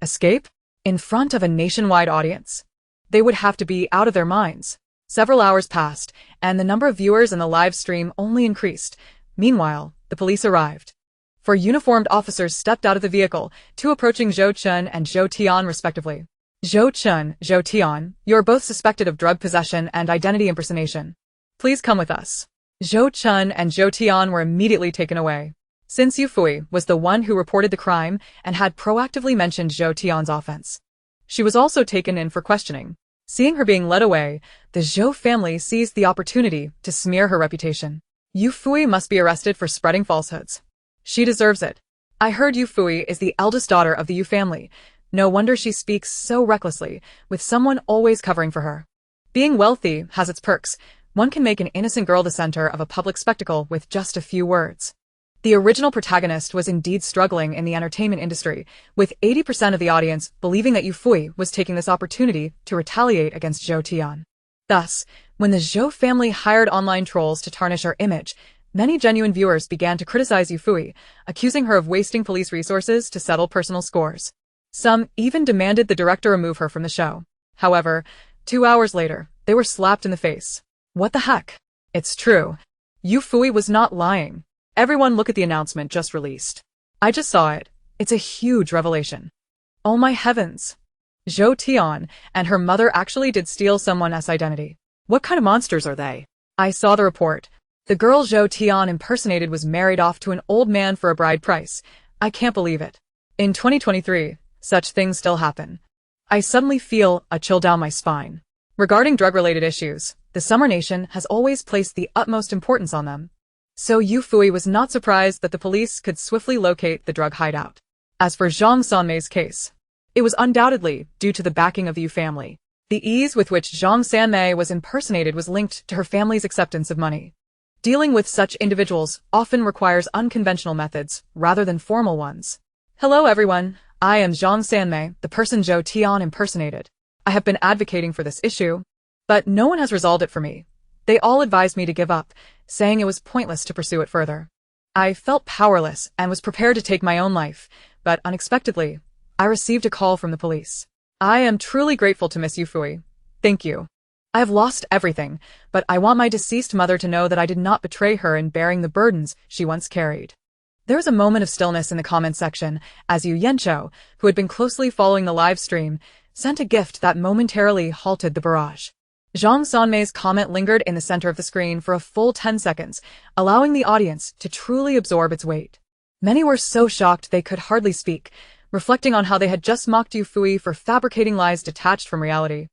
Escape? In front of a nationwide audience? They would have to be out of their minds. Several hours passed, and the number of viewers in the live stream only increased. Meanwhile, the police arrived. Four uniformed officers stepped out of the vehicle, two approaching Zhou Chun and Zhou Tian respectively. Zhou Chun, Zhou Tian, you are both suspected of drug possession and identity impersonation. Please come with us. Zhou Chun and Zhou Tian were immediately taken away. Since Yufuyi was the one who reported the crime and had proactively mentioned Zhou Tian's offense, she was also taken in for questioning. Seeing her being led away, the Zhou family seized the opportunity to smear her reputation. Yufuyi must be arrested for spreading falsehoods. She deserves it. I heard Yufuyi is the eldest daughter of the Yu family. No wonder she speaks so recklessly, with someone always covering for her. Being wealthy has its perks. One can make an innocent girl the center of a public spectacle with just a few words. The original protagonist was indeed struggling in the entertainment industry, with 80% of the audience believing that Yufuyi was taking this opportunity to retaliate against Zhou Tian. Thus, when the Zhou family hired online trolls to tarnish her image, many genuine viewers began to criticize Yufuyi, accusing her of wasting police resources to settle personal scores. Some even demanded the director remove her from the show. However, 2 hours later, they were slapped in the face. What the heck? It's true. Yufuyi was not lying. Everyone look at the announcement just released. I just saw it. It's a huge revelation. Oh my heavens. Zhou Tian and her mother actually did steal someone's identity. What kind of monsters are they? I saw the report. The girl Zhou Tian impersonated was married off to an old man for a bride price. I can't believe it. In 2023, such things still happen. I suddenly feel a chill down my spine. Regarding drug-related issues, the Summer Nation has always placed the utmost importance on them. So Yufuyi was not surprised that the police could swiftly locate the drug hideout. As for Zhang Sanmei's case, it was undoubtedly due to the backing of the Yu family. The ease with which Zhang Sanmei was impersonated was linked to her family's acceptance of money. Dealing with such individuals often requires unconventional methods rather than formal ones. Hello everyone, I am Zhang Sanmei, the person Zhou Tian impersonated. I have been advocating for this issue, but no one has resolved it for me. They all advised me to give up, saying it was pointless to pursue it further. I felt powerless and was prepared to take my own life, but unexpectedly, I received a call from the police. I am truly grateful to Miss Yufuyi. Thank you. I have lost everything, but I want my deceased mother to know that I did not betray her in bearing the burdens she once carried. There was a moment of stillness in the comments section as Yu Yencho, who had been closely following the live stream, sent a gift that momentarily halted the barrage. Zhang Sanmei's comment lingered in the center of the screen for a full 10 seconds, allowing the audience to truly absorb its weight. Many were so shocked they could hardly speak, reflecting on how they had just mocked Yufuyi for fabricating lies detached from reality,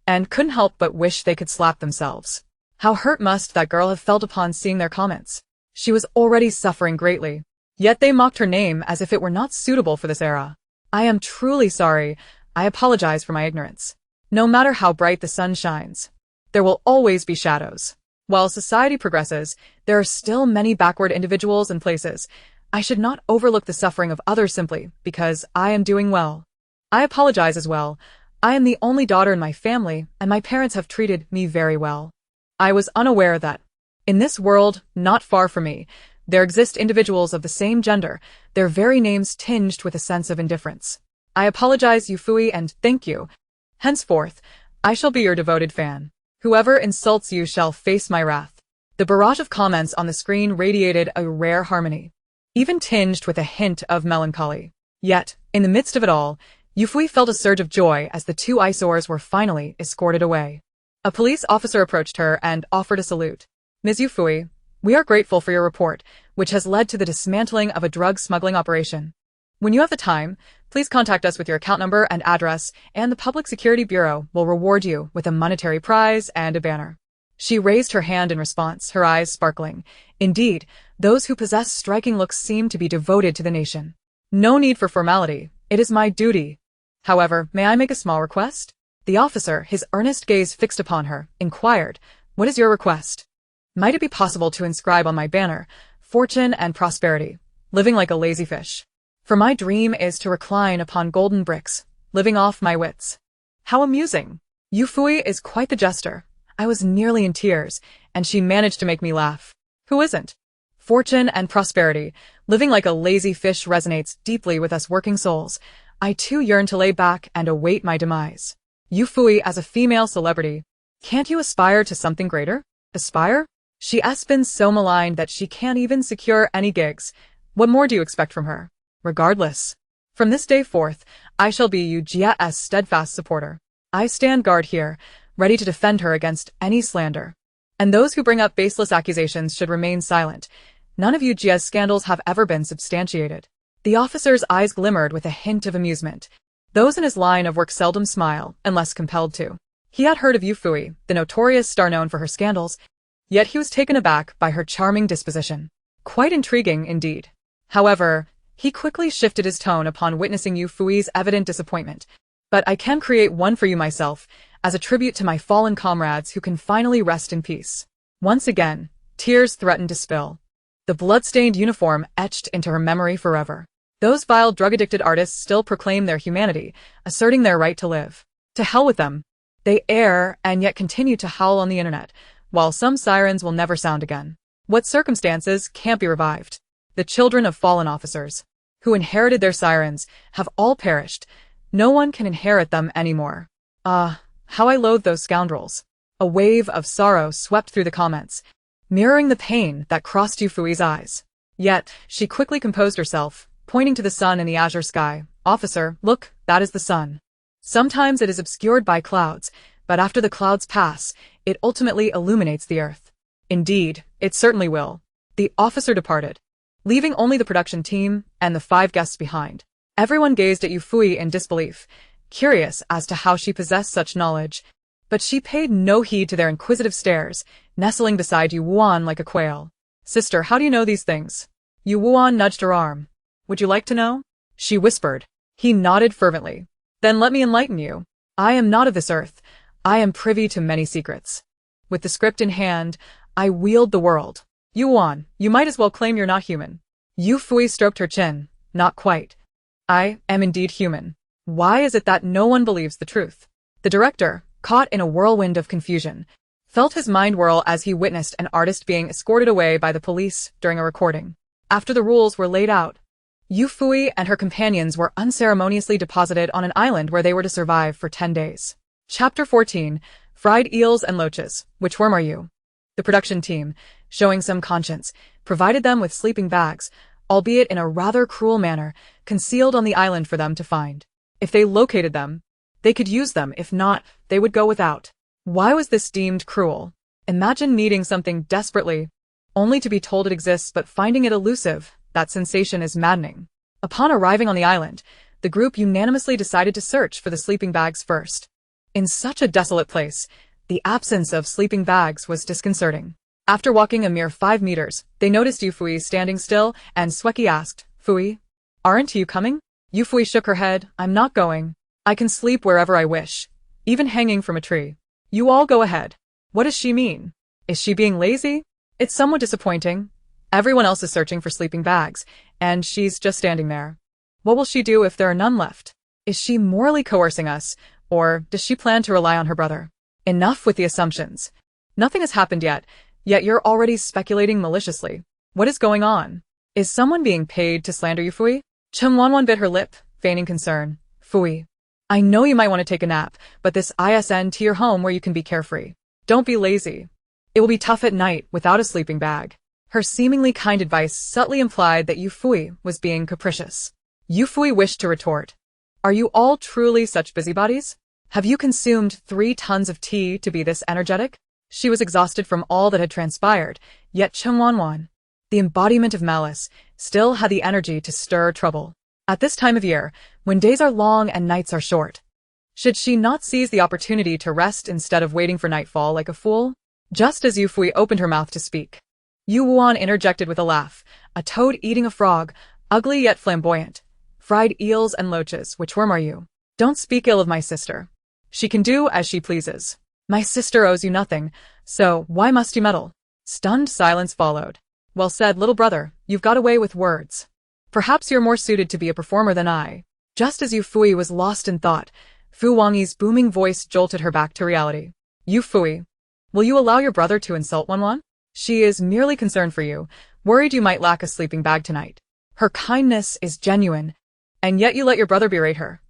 and couldn't help but wish they could slap themselves. How hurt must that girl have felt upon seeing their comments? She was already suffering greatly, yet they mocked her name as if it were not suitable for this era. I am truly sorry. I apologize for my ignorance. No matter how bright the sun shines, there will always be shadows. While society progresses, there are still many backward individuals and places. I should not overlook the suffering of others simply because I am doing well. I apologize as well. I am the only daughter in my family, and my parents have treated me very well. I was unaware that, in this world, not far from me, there exist individuals of the same gender, their very names tinged with a sense of indifference. I apologize, Yufuyi, and thank you. Henceforth, I shall be your devoted fan. Whoever insults you shall face my wrath. The barrage of comments on the screen radiated a rare harmony, even tinged with a hint of melancholy. Yet, in the midst of it all, Yufuyi felt a surge of joy as the two eyesores were finally escorted away. A police officer approached her and offered a salute. Ms. Yufuyi, we are grateful for your report, which has led to the dismantling of a drug smuggling operation. When you have the time, please contact us with your account number and address, and the Public Security Bureau will reward you with a monetary prize and a banner. She raised her hand in response, her eyes sparkling. Indeed, those who possess striking looks seem to be devoted to the nation. No need for formality. It is my duty. However, may I make a small request? The officer, his earnest gaze fixed upon her, inquired, "What is your request?" Might it be possible to inscribe on my banner, "Fortune and prosperity, living like a lazy fish"? For my dream is to recline upon golden bricks, living off my wits. How amusing! Yufuyi is quite the jester. I was nearly in tears, and she managed to make me laugh. Who isn't? Fortune and prosperity, living like a lazy fish resonates deeply with us working souls. I too yearn to lay back and await my demise. Yufuyi as a female celebrity. Can't you aspire to something greater? Aspire? She has been so maligned that she can't even secure any gigs. What more do you expect from her? Regardless, from this day forth, I shall be Yu Jia's steadfast supporter. I stand guard here, ready to defend her against any slander. And those who bring up baseless accusations should remain silent. None of Yu Jia's scandals have ever been substantiated. The officer's eyes glimmered with a hint of amusement. Those in his line of work seldom smile, unless compelled to. He had heard of Yufuyi, the notorious star known for her scandals, yet he was taken aback by her charming disposition. Quite intriguing indeed. However, he quickly shifted his tone upon witnessing Yufuyi's evident disappointment. But I can create one for you myself, as a tribute to my fallen comrades who can finally rest in peace. Once again, tears threatened to spill. The blood-stained uniform etched into her memory forever. Those vile drug-addicted artists still proclaim their humanity, asserting their right to live. To hell with them. They err and yet continue to howl on the internet, while some sirens will never sound again. What circumstances can't be revived? The children of fallen officers, who inherited their sirens, have all perished. No one can inherit them anymore. Ah, how I loathe those scoundrels. A wave of sorrow swept through the comments, mirroring the pain that crossed Yufuyi's eyes. Yet, she quickly composed herself, pointing to the sun in the azure sky. Officer, look, that is the sun. Sometimes it is obscured by clouds, but after the clouds pass, it ultimately illuminates the earth. Indeed, it certainly will. The officer departed, leaving only the production team and the 5 guests behind. Everyone gazed at Yufuyi in disbelief, curious as to how she possessed such knowledge, but she paid no heed to their inquisitive stares, nestling beside Yu Wuan like a quail. Sister, how do you know these things? Yu Wuan nudged her arm. Would you like to know? She whispered. He nodded fervently. Then let me enlighten you. I am not of this earth. I am privy to many secrets. With the script in hand, I wield the world. Yu Wuan, you might as well claim you're not human. Yufuyi stroked her chin. Not quite. I am indeed human. Why is it that no one believes the truth? The director, caught in a whirlwind of confusion, felt his mind whirl as he witnessed an artist being escorted away by the police during a recording. After the rules were laid out, Yufuyi and her companions were unceremoniously deposited on an island where they were to survive for 10 days. Chapter 14. Fried eels and loaches, which worm are you? The production team, showing some conscience, provided them with sleeping bags, albeit in a rather cruel manner, concealed on the island for them to find. If they located them, they could use them; if not, they would go without. Why was this deemed cruel? Imagine needing something desperately, only to be told it exists but finding it elusive. That sensation is maddening. Upon arriving on the island, the group unanimously decided to search for the sleeping bags first. In such a desolate place, the absence of sleeping bags was disconcerting. After walking a mere 5 meters, they noticed Yufuyi standing still, and Sweki asked, "Fuyi, aren't you coming?" Yufuyi shook her head. "I'm not going. I can sleep wherever I wish, even hanging from a tree. You all go ahead." What does she mean? Is she being lazy? It's somewhat disappointing. Everyone else is searching for sleeping bags, and she's just standing there. What will she do if there are none left? Is she morally coercing us, or does she plan to rely on her brother? Enough with the assumptions. Nothing has happened yet you're already speculating maliciously. What is going on? Is someone being paid to slander you, Fuyi? Chen Wanwan bit her lip, feigning concern. "Fuyi, I know you might want to take a nap, but this isn't to your home where you can be carefree. Don't be lazy. It will be tough at night without a sleeping bag." Her seemingly kind advice subtly implied that Yufuyi was being capricious. Yufuyi wished to retort. "Are you all truly such busybodies? Have you consumed 3 tons of tea to be this energetic?" She was exhausted from all that had transpired, yet Chen Wanwan, the embodiment of malice, still had the energy to stir trouble. At this time of year, when days are long and nights are short, should she not seize the opportunity to rest instead of waiting for nightfall like a fool? Just as Yufuyi opened her mouth to speak, Yu Wuan interjected with a laugh, "A toad eating a frog, ugly yet flamboyant. Fried eels and loaches, which worm are you? Don't speak ill of my sister. She can do as she pleases. My sister owes you nothing, so why must you meddle?" Stunned silence followed. "Well said, little brother, you've got away with words. Perhaps you're more suited to be a performer than I." Just as Yufuyi was lost in thought, Fu Wangi's booming voice jolted her back to reality. "Yufuyi, will you allow your brother to insult Wanwan? She is merely concerned for you, worried you might lack a sleeping bag tonight. Her kindness is genuine, and yet you let your brother berate her.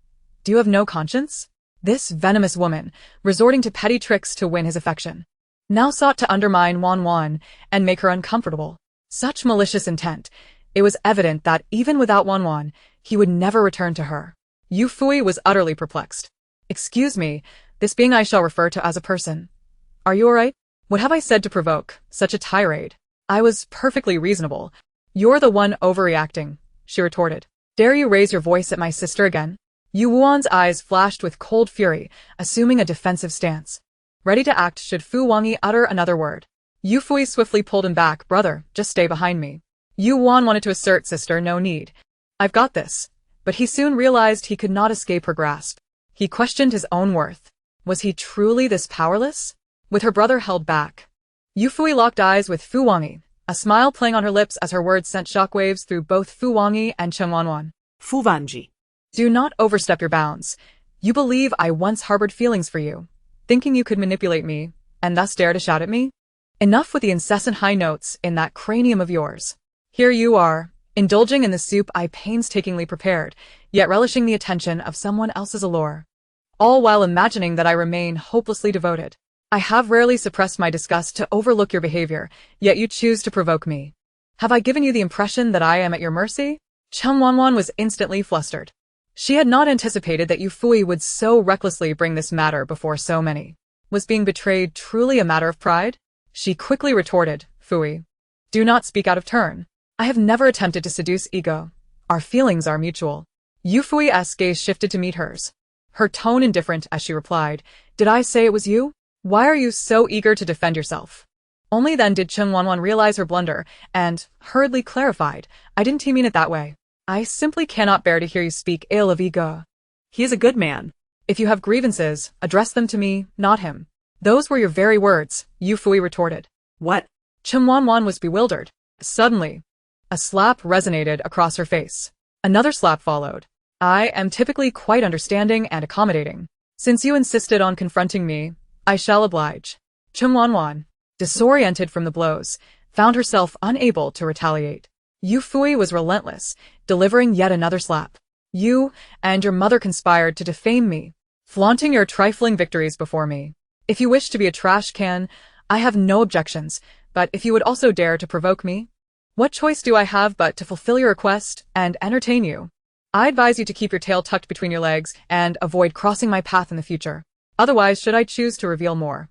Do you have no conscience?" This venomous woman, resorting to petty tricks to win his affection, now sought to undermine Wanwan and make her uncomfortable. Such malicious intent, it was evident that even without Wanwan, he would never return to her. Yufuyi was utterly perplexed. "Excuse me, this being I shall refer to as a person. Are you alright? What have I said to provoke such a tirade? I was perfectly reasonable." "You're the one overreacting," she retorted. "Dare you raise your voice at my sister again?" Yu Wuan's eyes flashed with cold fury, assuming a defensive stance, ready to act should Fu Wangi utter another word. Yufuyi swiftly pulled him back. "Brother, just stay behind me." Yu Wuan wanted to assert, "Sister, no need. I've got this." But he soon realized he could not escape her grasp. He questioned his own worth. Was he truly this powerless? With her brother held back, Yufuyi locked eyes with Fu Wangi, a smile playing on her lips as her words sent shockwaves through both Fu Wangi and Chen Wanwan. Fu Wanji. "Do not overstep your bounds. You believe I once harbored feelings for you, thinking you could manipulate me, and thus dare to shout at me? Enough with the incessant high notes in that cranium of yours. Here you are, indulging in the soup I painstakingly prepared, yet relishing the attention of someone else's allure, all while imagining that I remain hopelessly devoted. I have rarely suppressed my disgust to overlook your behavior, yet you choose to provoke me. Have I given you the impression that I am at your mercy?" Chen Wanwan was instantly flustered. She had not anticipated that Yufuyi would so recklessly bring this matter before so many. Was being betrayed truly a matter of pride? She quickly retorted, "Fuyi, do not speak out of turn. I have never attempted to seduce ego. Our feelings are mutual." Yufui's gaze shifted to meet hers, her tone indifferent as she replied, "Did I say it was you? Why are you so eager to defend yourself?" Only then did Chen Wanwan realize her blunder and hurriedly clarified, "I didn't mean it that way. I simply cannot bear to hear you speak ill of ego. He is a good man. If you have grievances, address them to me, not him." "Those were your very words," Yufuyi retorted. What? Chen Wanwan was bewildered. Suddenly, a slap resonated across her face. Another slap followed. "I am typically quite understanding and accommodating. Since you insisted on confronting me, I shall oblige." Chen Wanwan, disoriented from the blows, found herself unable to retaliate. Yufuyi was relentless, delivering yet another slap. "You and your mother conspired to defame me, flaunting your trifling victories before me. If you wish to be a trash can, I have no objections, but if you would also dare to provoke me, what choice do I have but to fulfill your request and entertain you? I advise you to keep your tail tucked between your legs and avoid crossing my path in the future. Otherwise, should I choose to reveal more,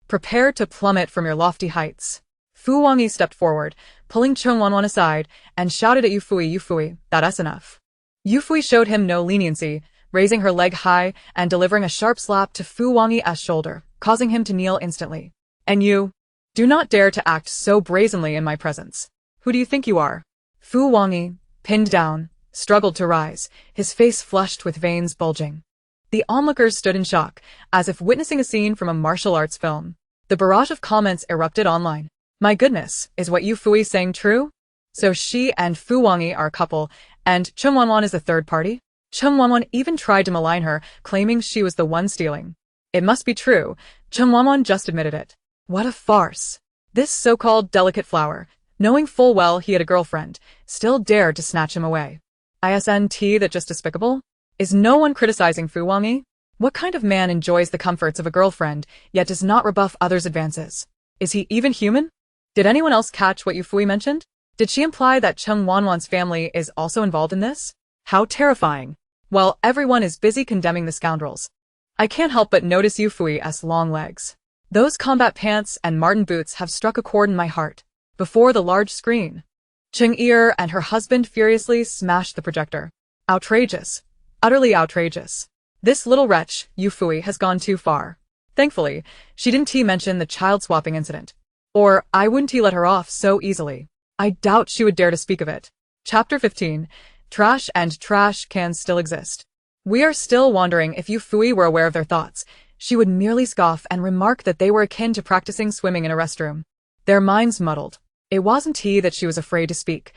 prepare to plummet from your lofty heights. Fu Wangyi stepped forward, pulling Chung Wanwan aside, and shouted at Yufuyi, Yufuyi, that's enough. Yufuyi showed him no leniency, raising her leg high and delivering a sharp slap to Fu Wangyi's shoulder, causing him to kneel instantly. And you? Do not dare to act so brazenly in my presence. Who do you think you are? Fu Wangyi, pinned down, struggled to rise, his face flushed with veins bulging. The onlookers stood in shock, as if witnessing a scene from a martial arts film. The barrage of comments erupted online. My goodness, is what Yufuyi saying true? So she and Fu Wangyi are a couple, and Chung Wanwan is a third party? Chung Wanwan even tried to malign her, claiming she was the one stealing. It must be true, Chung Wanwan just admitted it. What a farce. This so-called delicate flower, knowing full well he had a girlfriend, still dared to snatch him away. Isn't that just despicable? Is no one criticizing Fu Wangyi? What kind of man enjoys the comforts of a girlfriend, yet does not rebuff others' advances? Is he even human? Did anyone else catch what Yufuyi mentioned? Did she imply that Chung Wanwan's family is also involved in this? How terrifying. While everyone is busy condemning the scoundrels, I can't help but notice Yufuyi's long legs. Those combat pants and marten boots have struck a chord in my heart. Before the large screen, Cheng Er and her husband furiously smashed the projector. Outrageous. Utterly outrageous. This little wretch, Yufuyi, has gone too far. Thankfully, she didn't mention the child-swapping incident. Or I wouldn't let her off so easily. I doubt she would dare to speak of it. Chapter 15. Trash and trash cans still exist. We are still wondering if Yufuyi were aware of their thoughts. She would merely scoff and remark that they were akin to practicing swimming in a restroom. Their minds muddled. It wasn't that she was afraid to speak.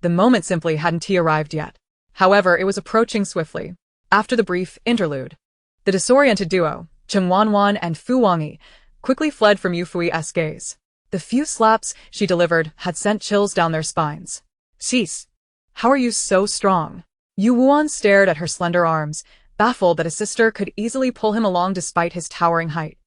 The moment simply hadn't arrived yet. However, it was approaching swiftly. After the brief interlude, the disoriented duo, Chung Wanwan and Fu Wangyi, quickly fled from Yufuyi's gaze. The few slaps she delivered had sent chills down their spines. Cease. How are you so strong? Yu Wuan stared at her slender arms, baffled that his sister could easily pull him along despite his towering height.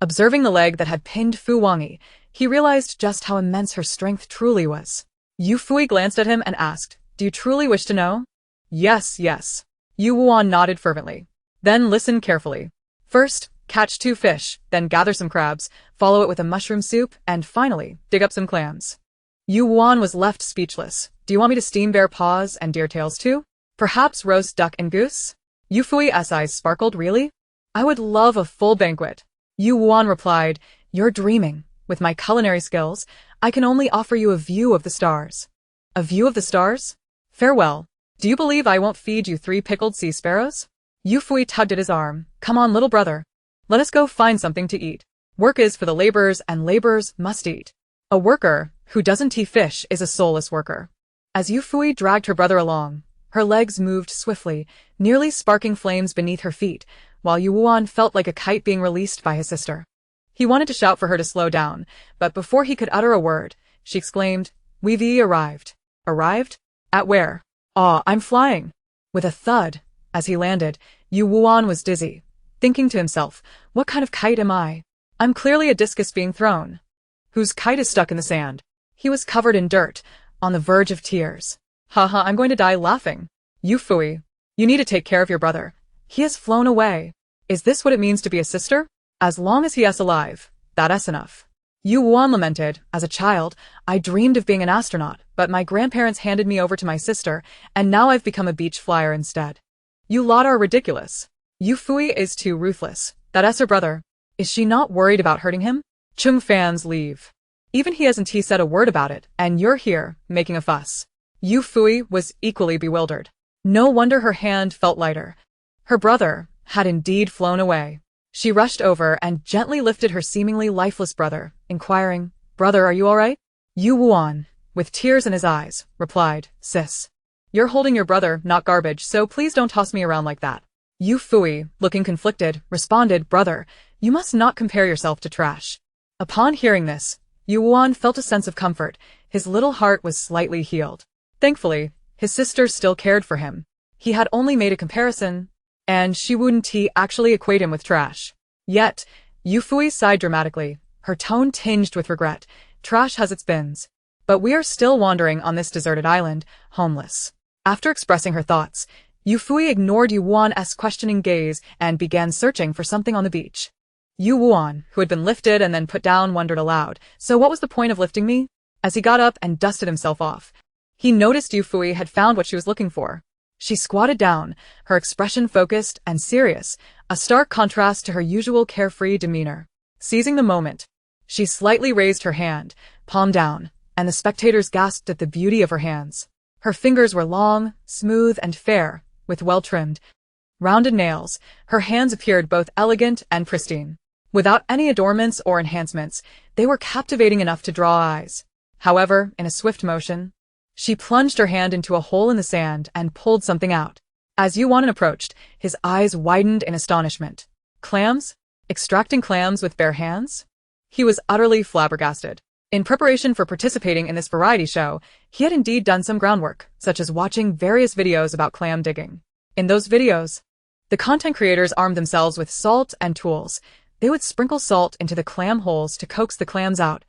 Observing the leg that had pinned Fu Wangyi, he realized just how immense her strength truly was. Yufuyi glanced at him and asked, Do you truly wish to know? Yes, yes. Yu Wuan nodded fervently. Then listen carefully. First, catch 2 fish, then gather some crabs, follow it with a mushroom soup, and finally, dig up some clams. Yu Wuan was left speechless. Do you want me to steam bear paws and deer tails too? Perhaps roast duck and goose? Yufuyi's eyes sparkled. Really? I would love a full banquet. Yu Wuan replied, You're dreaming. With my culinary skills, I can only offer you a view of the stars. A view of the stars? Farewell. Do you believe I won't feed you 3 pickled sea sparrows? Yufuyi tugged at his arm. Come on, little brother. Let us go find something to eat. Work is for the laborers, and laborers must eat. A worker who doesn't fish is a soulless worker. As Yufuyi dragged her brother along, her legs moved swiftly, nearly sparking flames beneath her feet, while Yu Wuan felt like a kite being released by his sister. He wanted to shout for her to slow down, but before he could utter a word, she exclaimed, We've arrived. Arrived? At where? I'm flying. With a thud, as he landed, Yu Wuan was dizzy, thinking to himself, what kind of kite am I? I'm clearly a discus being thrown. Whose kite is stuck in the sand? He was covered in dirt, on the verge of tears. Haha, I'm going to die laughing. Yufuyi, you need to take care of your brother. He has flown away. Is this what it means to be a sister? As long as he is alive, that's enough. Yu Wuan lamented, as a child, I dreamed of being an astronaut, but my grandparents handed me over to my sister, and now I've become a beach flyer instead. You lot are ridiculous. Yufuyi is too ruthless. That's her brother. Is she not worried about hurting him? Chung fans leave. Even he hasn't said a word about it, and you're here, making a fuss. Yufuyi was equally bewildered. No wonder her hand felt lighter. Her brother had indeed flown away. She rushed over and gently lifted her seemingly lifeless brother, inquiring, Brother, are you all right? Yu Wuan, with tears in his eyes, replied, Sis. You're holding your brother, not garbage, so please don't toss me around like that. Yufuyi, looking conflicted, responded, Brother, you must not compare yourself to trash. Upon hearing this, Yu Wuan felt a sense of comfort. His little heart was slightly healed. Thankfully, his sister still cared for him. He had only made a comparison, and she wouldn't actually equate him with trash. Yet, Yufuyi sighed dramatically, her tone tinged with regret. Trash has its bins. But we are still wandering on this deserted island, homeless. After expressing her thoughts, Yufuyi ignored Yuan's questioning gaze and began searching for something on the beach. Yuan, who had been lifted and then put down, wondered aloud, "So what was the point of lifting me?" As he got up and dusted himself off, he noticed Yufuyi had found what she was looking for. She squatted down, her expression focused and serious, a stark contrast to her usual carefree demeanor. Seizing the moment, she slightly raised her hand, palm down, and the spectators gasped at the beauty of her hands. Her fingers were long, smooth, and fair, with well-trimmed, rounded nails. Her hands appeared both elegant and pristine. Without any adornments or enhancements, they were captivating enough to draw eyes. However, in a swift motion, she plunged her hand into a hole in the sand and pulled something out. As Yuan approached, his eyes widened in astonishment. Clams? Extracting clams with bare hands? He was utterly flabbergasted. In preparation for participating in this variety show, he had indeed done some groundwork, such as watching various videos about clam digging. In those videos, the content creators armed themselves with salt and tools. They would sprinkle salt into the clam holes to coax the clams out,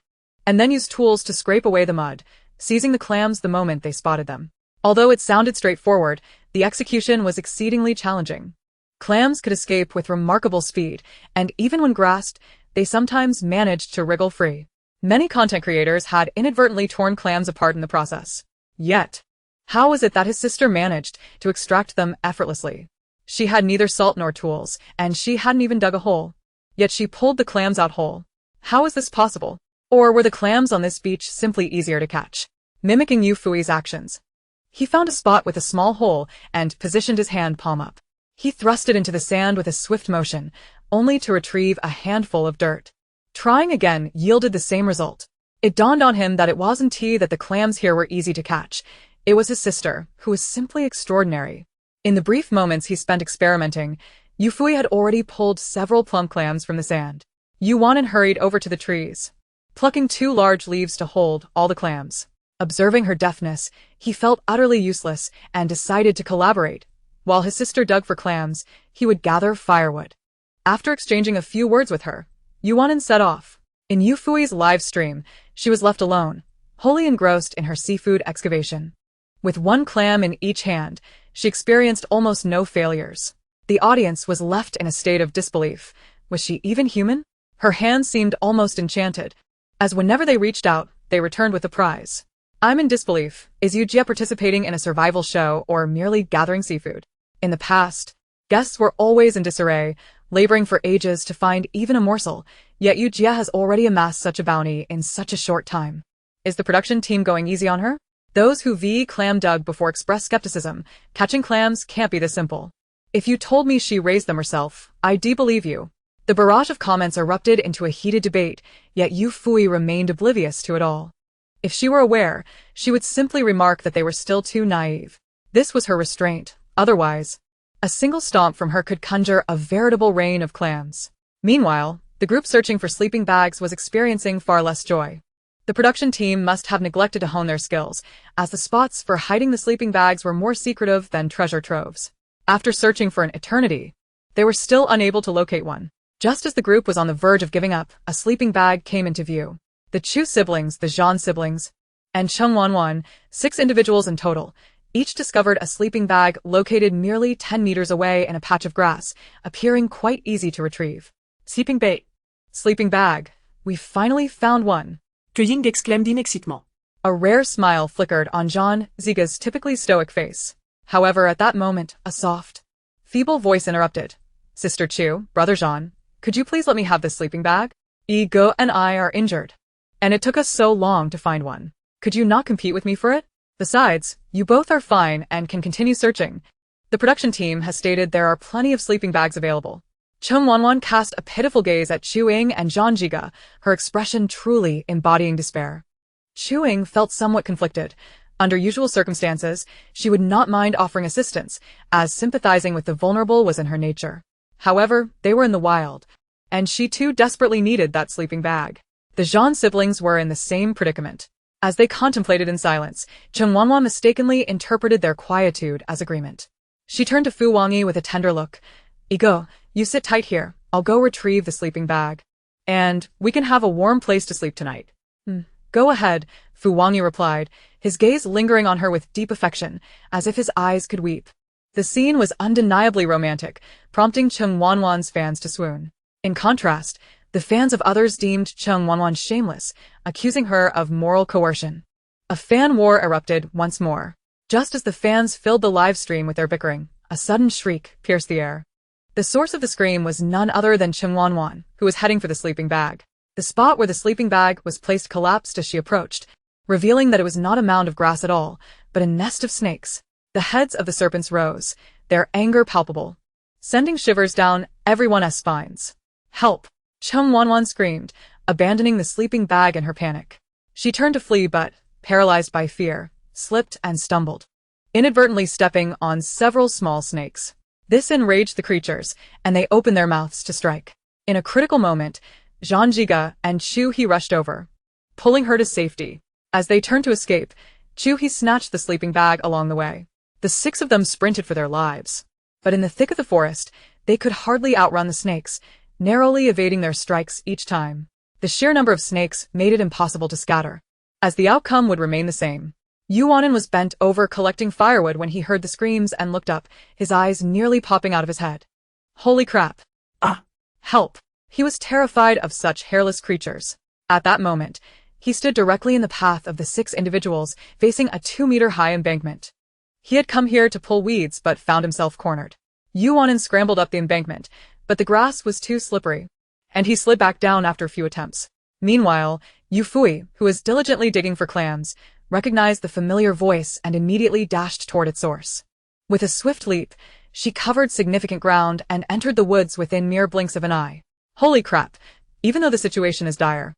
and then use tools to scrape away the mud, seizing the clams the moment they spotted them. Although it sounded straightforward, the execution was exceedingly challenging. Clams could escape with remarkable speed, and even when grasped, they sometimes managed to wriggle free. Many content creators had inadvertently torn clams apart in the process. Yet, how was it that his sister managed to extract them effortlessly? She had neither salt nor tools, and she hadn't even dug a hole. Yet she pulled the clams out whole. How is this possible? Or were the clams on this beach simply easier to catch? Mimicking Yufui's actions, he found a spot with a small hole and positioned his hand palm up. He thrust it into the sand with a swift motion, only to retrieve a handful of dirt. Trying again yielded the same result. It dawned on him that it wasn't that the clams here were easy to catch. It was his sister, who was simply extraordinary. In the brief moments he spent experimenting, Yufuyi had already pulled several plump clams from the sand. Yuan hurried over to the trees, plucking 2 large leaves to hold all the clams. Observing her deftness, he felt utterly useless and decided to collaborate. While his sister dug for clams, he would gather firewood. After exchanging a few words with her, Yuan set off. In Yufui's live stream, she was left alone, wholly engrossed in her seafood excavation. With 1 clam in each hand, she experienced almost no failures. The audience was left in a state of disbelief. Was she even human? Her hands seemed almost enchanted, as whenever they reached out, they returned with a prize. I'm in disbelief. Is Yujia participating in a survival show or merely gathering seafood? In the past, guests were always in disarray, laboring for ages to find even a morsel, yet Yujia has already amassed such a bounty in such a short time. Is the production team going easy on her? Those who clam dug before expressed skepticism. Catching clams can't be this simple. If you told me she raised them herself, I'd believe you. The barrage of comments erupted into a heated debate, yet Yufuyi remained oblivious to it all. If she were aware, she would simply remark that they were still too naive. This was her restraint. Otherwise, a single stomp from her could conjure a veritable rain of clams. Meanwhile, the group searching for sleeping bags was experiencing far less joy. The production team must have neglected to hone their skills, as the spots for hiding the sleeping bags were more secretive than treasure troves. After searching for an eternity, they were still unable to locate one. Just as the group was on the verge of giving up, a sleeping bag came into view. The Chu siblings, the Zhan siblings, and Cheng Wanwan, 6 individuals in total, each discovered a sleeping bag located merely 10 meters away in a patch of grass, appearing quite easy to retrieve. Sleeping bait. Sleeping bag. We finally found one. Que Ying exclame din excitement. A rare smile flickered on Zhan Ziga's typically stoic face. However, at that moment, a soft, feeble voice interrupted. Sister Chu, Brother Zhan, could you please let me have this sleeping bag? Go and I are injured. And it took us so long to find one. Could you not compete with me for it? Besides, you both are fine and can continue searching. The production team has stated there are plenty of sleeping bags available. Cheng Wanwan cast a pitiful gaze at Chu Ying and Zhan Jiga, her expression truly embodying despair. Chu Ying felt somewhat conflicted. Under usual circumstances, she would not mind offering assistance, as sympathizing with the vulnerable was in her nature. However, they were in the wild, and she too desperately needed that sleeping bag. The Zhan siblings were in the same predicament. As they contemplated in silence, Cheng Wanwan mistakenly interpreted their quietude as agreement. She turned to Fu Wangyi with a tender look. Go, You sit tight here, I'll go retrieve the sleeping bag. And we can have a warm place to sleep tonight. Go ahead, Fu Wangyu replied, his gaze lingering on her with deep affection, as if his eyes could weep. The scene was undeniably romantic, prompting Cheng Wanwan's fans to swoon. In contrast, the fans of others deemed Cheng Wanwan shameless, accusing her of moral coercion. A fan war erupted once more. Just as the fans filled the live stream with their bickering, a sudden shriek pierced the air. The source of the scream was none other than Cheng Wanwan, who was heading for the sleeping bag. The spot where the sleeping bag was placed collapsed as she approached, revealing that it was not a mound of grass at all, but a nest of snakes. The heads of the serpents rose, their anger palpable, sending shivers down everyone's spines. Help! Cheng Wanwan screamed, abandoning the sleeping bag in her panic. She turned to flee but, paralyzed by fear, slipped and stumbled, inadvertently stepping on several small snakes. This enraged the creatures, and they opened their mouths to strike. In a critical moment, Zhang Jiga and Chu He rushed over, pulling her to safety. As they turned to escape, Chu He snatched the sleeping bag along the way. The 6 of them sprinted for their lives. But in the thick of the forest, they could hardly outrun the snakes, narrowly evading their strikes each time. The sheer number of snakes made it impossible to scatter, as the outcome would remain the same. Yuanin was bent over collecting firewood when he heard the screams and looked up, his eyes nearly popping out of his head. Holy crap! Help! He was terrified of such hairless creatures. At that moment, he stood directly in the path of the 6 individuals facing a 2-meter-high embankment. He had come here to pull weeds but found himself cornered. Yuanin scrambled up the embankment, but the grass was too slippery, and he slid back down after a few attempts. Meanwhile, Yufuyi, who was diligently digging for clams, recognized the familiar voice and immediately dashed toward its source. With a swift leap, she covered significant ground and entered the woods within mere blinks of an eye. Holy crap, even though the situation is dire,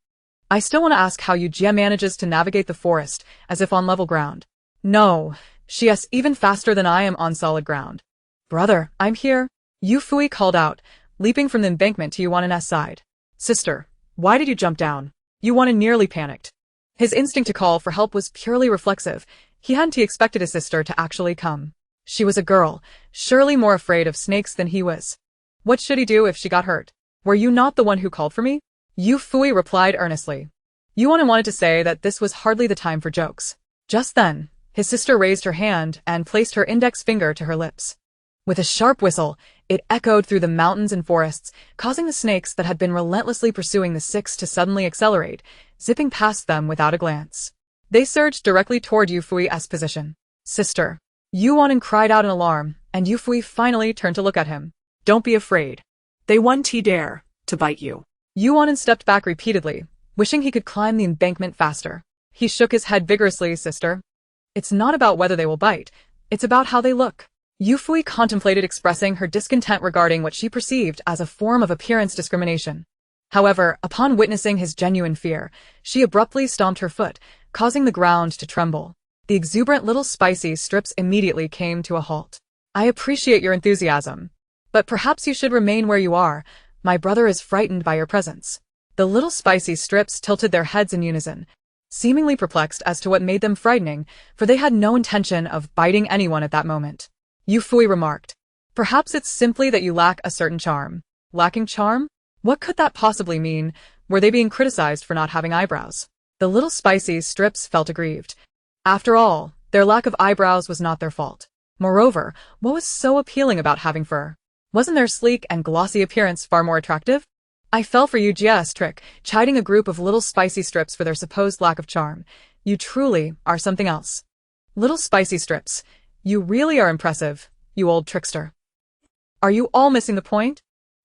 I still want to ask how Yujie manages to navigate the forest as if on level ground. No, she is even faster than I am on solid ground. Brother, I'm here, Yufuyi called out, leaping from the embankment to Yuanin's side. Sister, why did you jump down? Yuanin nearly panicked. His instinct to call for help was purely reflexive. He hadn't expected his sister to actually come. She was a girl, surely more afraid of snakes than he was. What should he do if she got hurt? Were you not the one who called for me? Yufuyi replied earnestly. Yuanin wanted to say that this was hardly the time for jokes. Just then, his sister raised her hand and placed her index finger to her lips. With a sharp whistle, it echoed through the mountains and forests, causing the snakes that had been relentlessly pursuing the 6 to suddenly accelerate, zipping past them without a glance. They surged directly toward Yufuyi's position. Sister. Yuanin cried out in alarm, and Yufuyi finally turned to look at him. Don't be afraid. They won't dare to bite you. Yuanin stepped back repeatedly, wishing he could climb the embankment faster. He shook his head vigorously, sister. It's not about whether they will bite, it's about how they look. Yufuyi contemplated expressing her discontent regarding what she perceived as a form of appearance discrimination. However, upon witnessing his genuine fear, she abruptly stomped her foot, causing the ground to tremble. The exuberant little spicy strips immediately came to a halt. I appreciate your enthusiasm, but perhaps you should remain where you are. My brother is frightened by your presence. The little spicy strips tilted their heads in unison, seemingly perplexed as to what made them frightening, for they had no intention of biting anyone at that moment. Yufuyi remarked. Perhaps it's simply that you lack a certain charm. Lacking charm? What could that possibly mean? Were they being criticized for not having eyebrows? The little spicy strips felt aggrieved. After all, their lack of eyebrows was not their fault. Moreover, what was so appealing about having fur? Wasn't their sleek and glossy appearance far more attractive? I fell for Yujia's trick, chiding a group of little spicy strips for their supposed lack of charm. You truly are something else. Little spicy strips, you really are impressive, you old trickster. Are you all missing the point?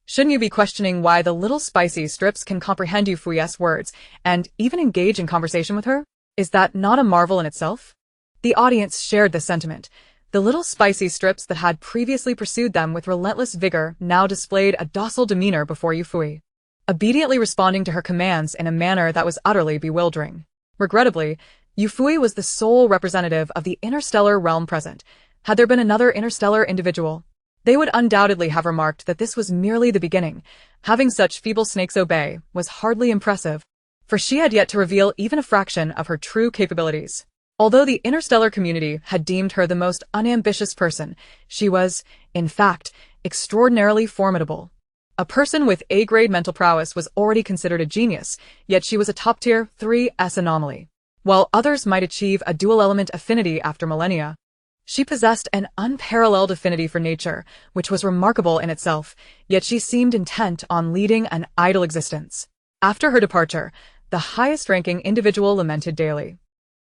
Shouldn't you be questioning why the little spicy strips can comprehend Yufuyi's words and even engage in conversation with her? Is that not a marvel in itself? The audience shared this sentiment. The little spicy strips that had previously pursued them with relentless vigor now displayed a docile demeanor before Yufuyi, obediently responding to her commands in a manner that was utterly bewildering. Regrettably, Yufuyi was the sole representative of the interstellar realm present. Had there been another interstellar individual, they would undoubtedly have remarked that this was merely the beginning. Having such feeble snakes obey was hardly impressive, for she had yet to reveal even a fraction of her true capabilities. Although the interstellar community had deemed her the most unambitious person, she was, in fact, extraordinarily formidable. A person with A-grade mental prowess was already considered a genius, yet she was a top-tier 3S anomaly. While others might achieve a dual-element affinity after millennia, she possessed an unparalleled affinity for nature, which was remarkable in itself, yet she seemed intent on leading an idle existence. After her departure, the highest-ranking individual lamented daily.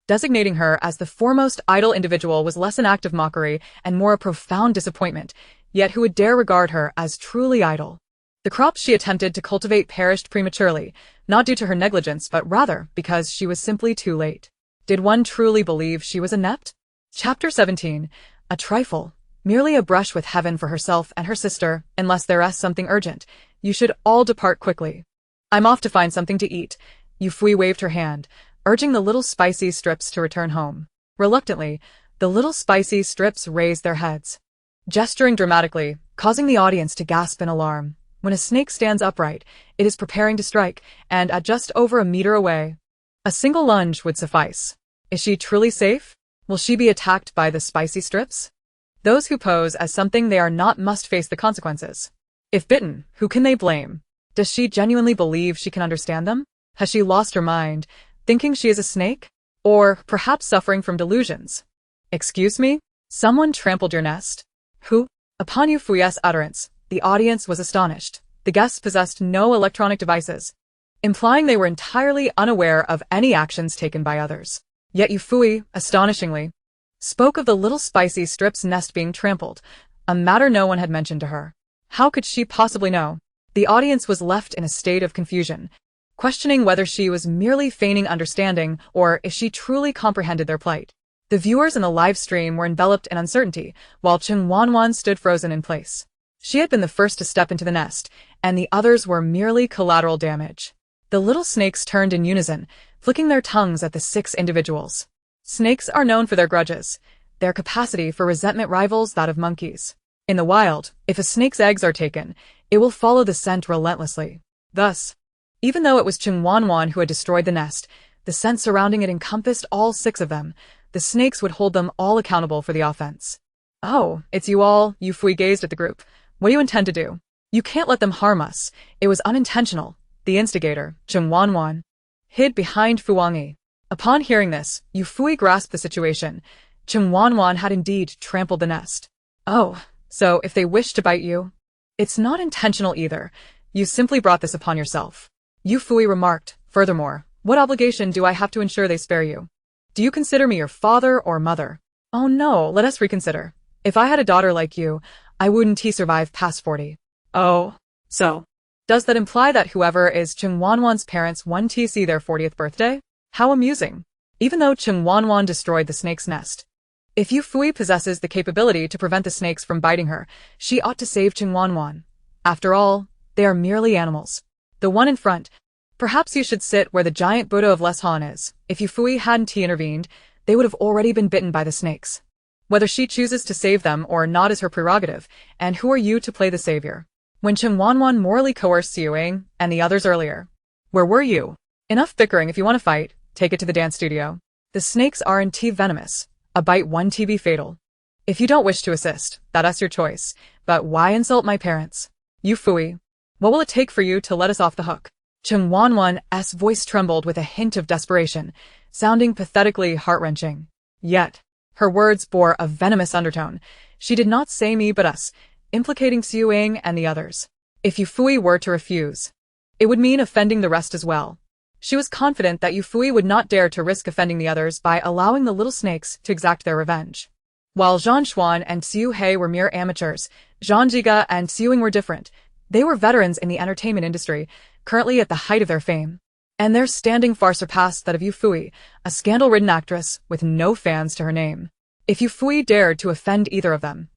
Designating her as the foremost idle individual was less an act of mockery and more a profound disappointment, yet who would dare regard her as truly idle? The crops she attempted to cultivate perished prematurely, not due to her negligence but rather because she was simply too late. Did one truly believe she was inept? Chapter 17. A trifle. Merely a brush with heaven for herself and her sister, unless there is something urgent. You should all depart quickly. I'm off to find something to eat. Yufuyi waved her hand, urging the little spicy strips to return home. Reluctantly, the little spicy strips raised their heads, gesturing dramatically, causing the audience to gasp in alarm. When a snake stands upright, it is preparing to strike, and at just over a meter away, a single lunge would suffice. Is she truly safe? Will she be attacked by the spicy strips? Those who pose as something they are not must face the consequences. If bitten, who can they blame? Does she genuinely believe she can understand them? Has she lost her mind, thinking she is a snake? Or perhaps suffering from delusions? Excuse me? Someone trampled your nest? Who? Upon Yufuyi's utterance, the audience was astonished. The guests possessed no electronic devices, implying they were entirely unaware of any actions taken by others. Yet Yufuyi, astonishingly, spoke of the little spicy strip's nest being trampled, a matter no one had mentioned to her. How could she possibly know? The audience was left in a state of confusion, questioning whether she was merely feigning understanding or if she truly comprehended their plight. The viewers in the live stream were enveloped in uncertainty, while Chen Wanwan stood frozen in place. She had been the first to step into the nest, and the others were merely collateral damage. The little snakes turned in unison, flicking their tongues at the 6 individuals. Snakes are known for their grudges. Their capacity for resentment rivals that of monkeys. In the wild, if a snake's eggs are taken, it will follow the scent relentlessly. Thus, even though it was Chen Wanwan who had destroyed the nest, the scent surrounding it encompassed all 6 of them. The snakes would hold them all accountable for the offense. Oh, it's you all, Yufuyi gazed at the group. What do you intend to do? You can't let them harm us. It was unintentional. The instigator, Chen Wanwan, hid behind Fuwangi. Upon hearing this, Yufuyi grasped the situation. Chen Wanwan had indeed trampled the nest. Oh, so if they wish to bite you, it's not intentional either. You simply brought this upon yourself. Yufuyi remarked, furthermore, what obligation do I have to ensure they spare you? Do you consider me your father or mother? Oh no, let us reconsider. If I had a daughter like you, I wouldn't survive past 40. Oh, so does that imply that whoever is Chen Wanwan's parents won't see their 40th birthday? How amusing. Even though Chen Wanwan destroyed the snake's nest, if Yufuyi possesses the capability to prevent the snakes from biting her, she ought to save Chen Wanwan. After all, they are merely animals. The one in front. Perhaps you should sit where the giant Buddha of Leshan is. If Yufuyi hadn't intervened, they would have already been bitten by the snakes. Whether she chooses to save them or not is her prerogative, and who are you to play the savior? When Chen Wanwan morally coerced Xiuying and the others earlier. Where were you? Enough bickering. If you want to fight, take it to the dance studio. The snakes aren't venomous. A bite won't be fatal. If you don't wish to assist, that's your choice. But why insult my parents? Yufuyi, what will it take for you to let us off the hook? Chen Wanwan's voice trembled with a hint of desperation, sounding pathetically heart-wrenching. Yet, her words bore a venomous undertone. She did not say me but us, implicating Xiuying and the others. If Yufuyi were to refuse, it would mean offending the rest as well. She was confident that Yufuyi would not dare to risk offending the others by allowing the little snakes to exact their revenge. While Zhang Xuan and Xiu He were mere amateurs, Zhang Jiga and Xiuying were different. They were veterans in the entertainment industry, currently at the height of their fame. And their standing far surpassed that of Yufuyi, a scandal-ridden actress with no fans to her name. If Yufuyi dared to offend either of them,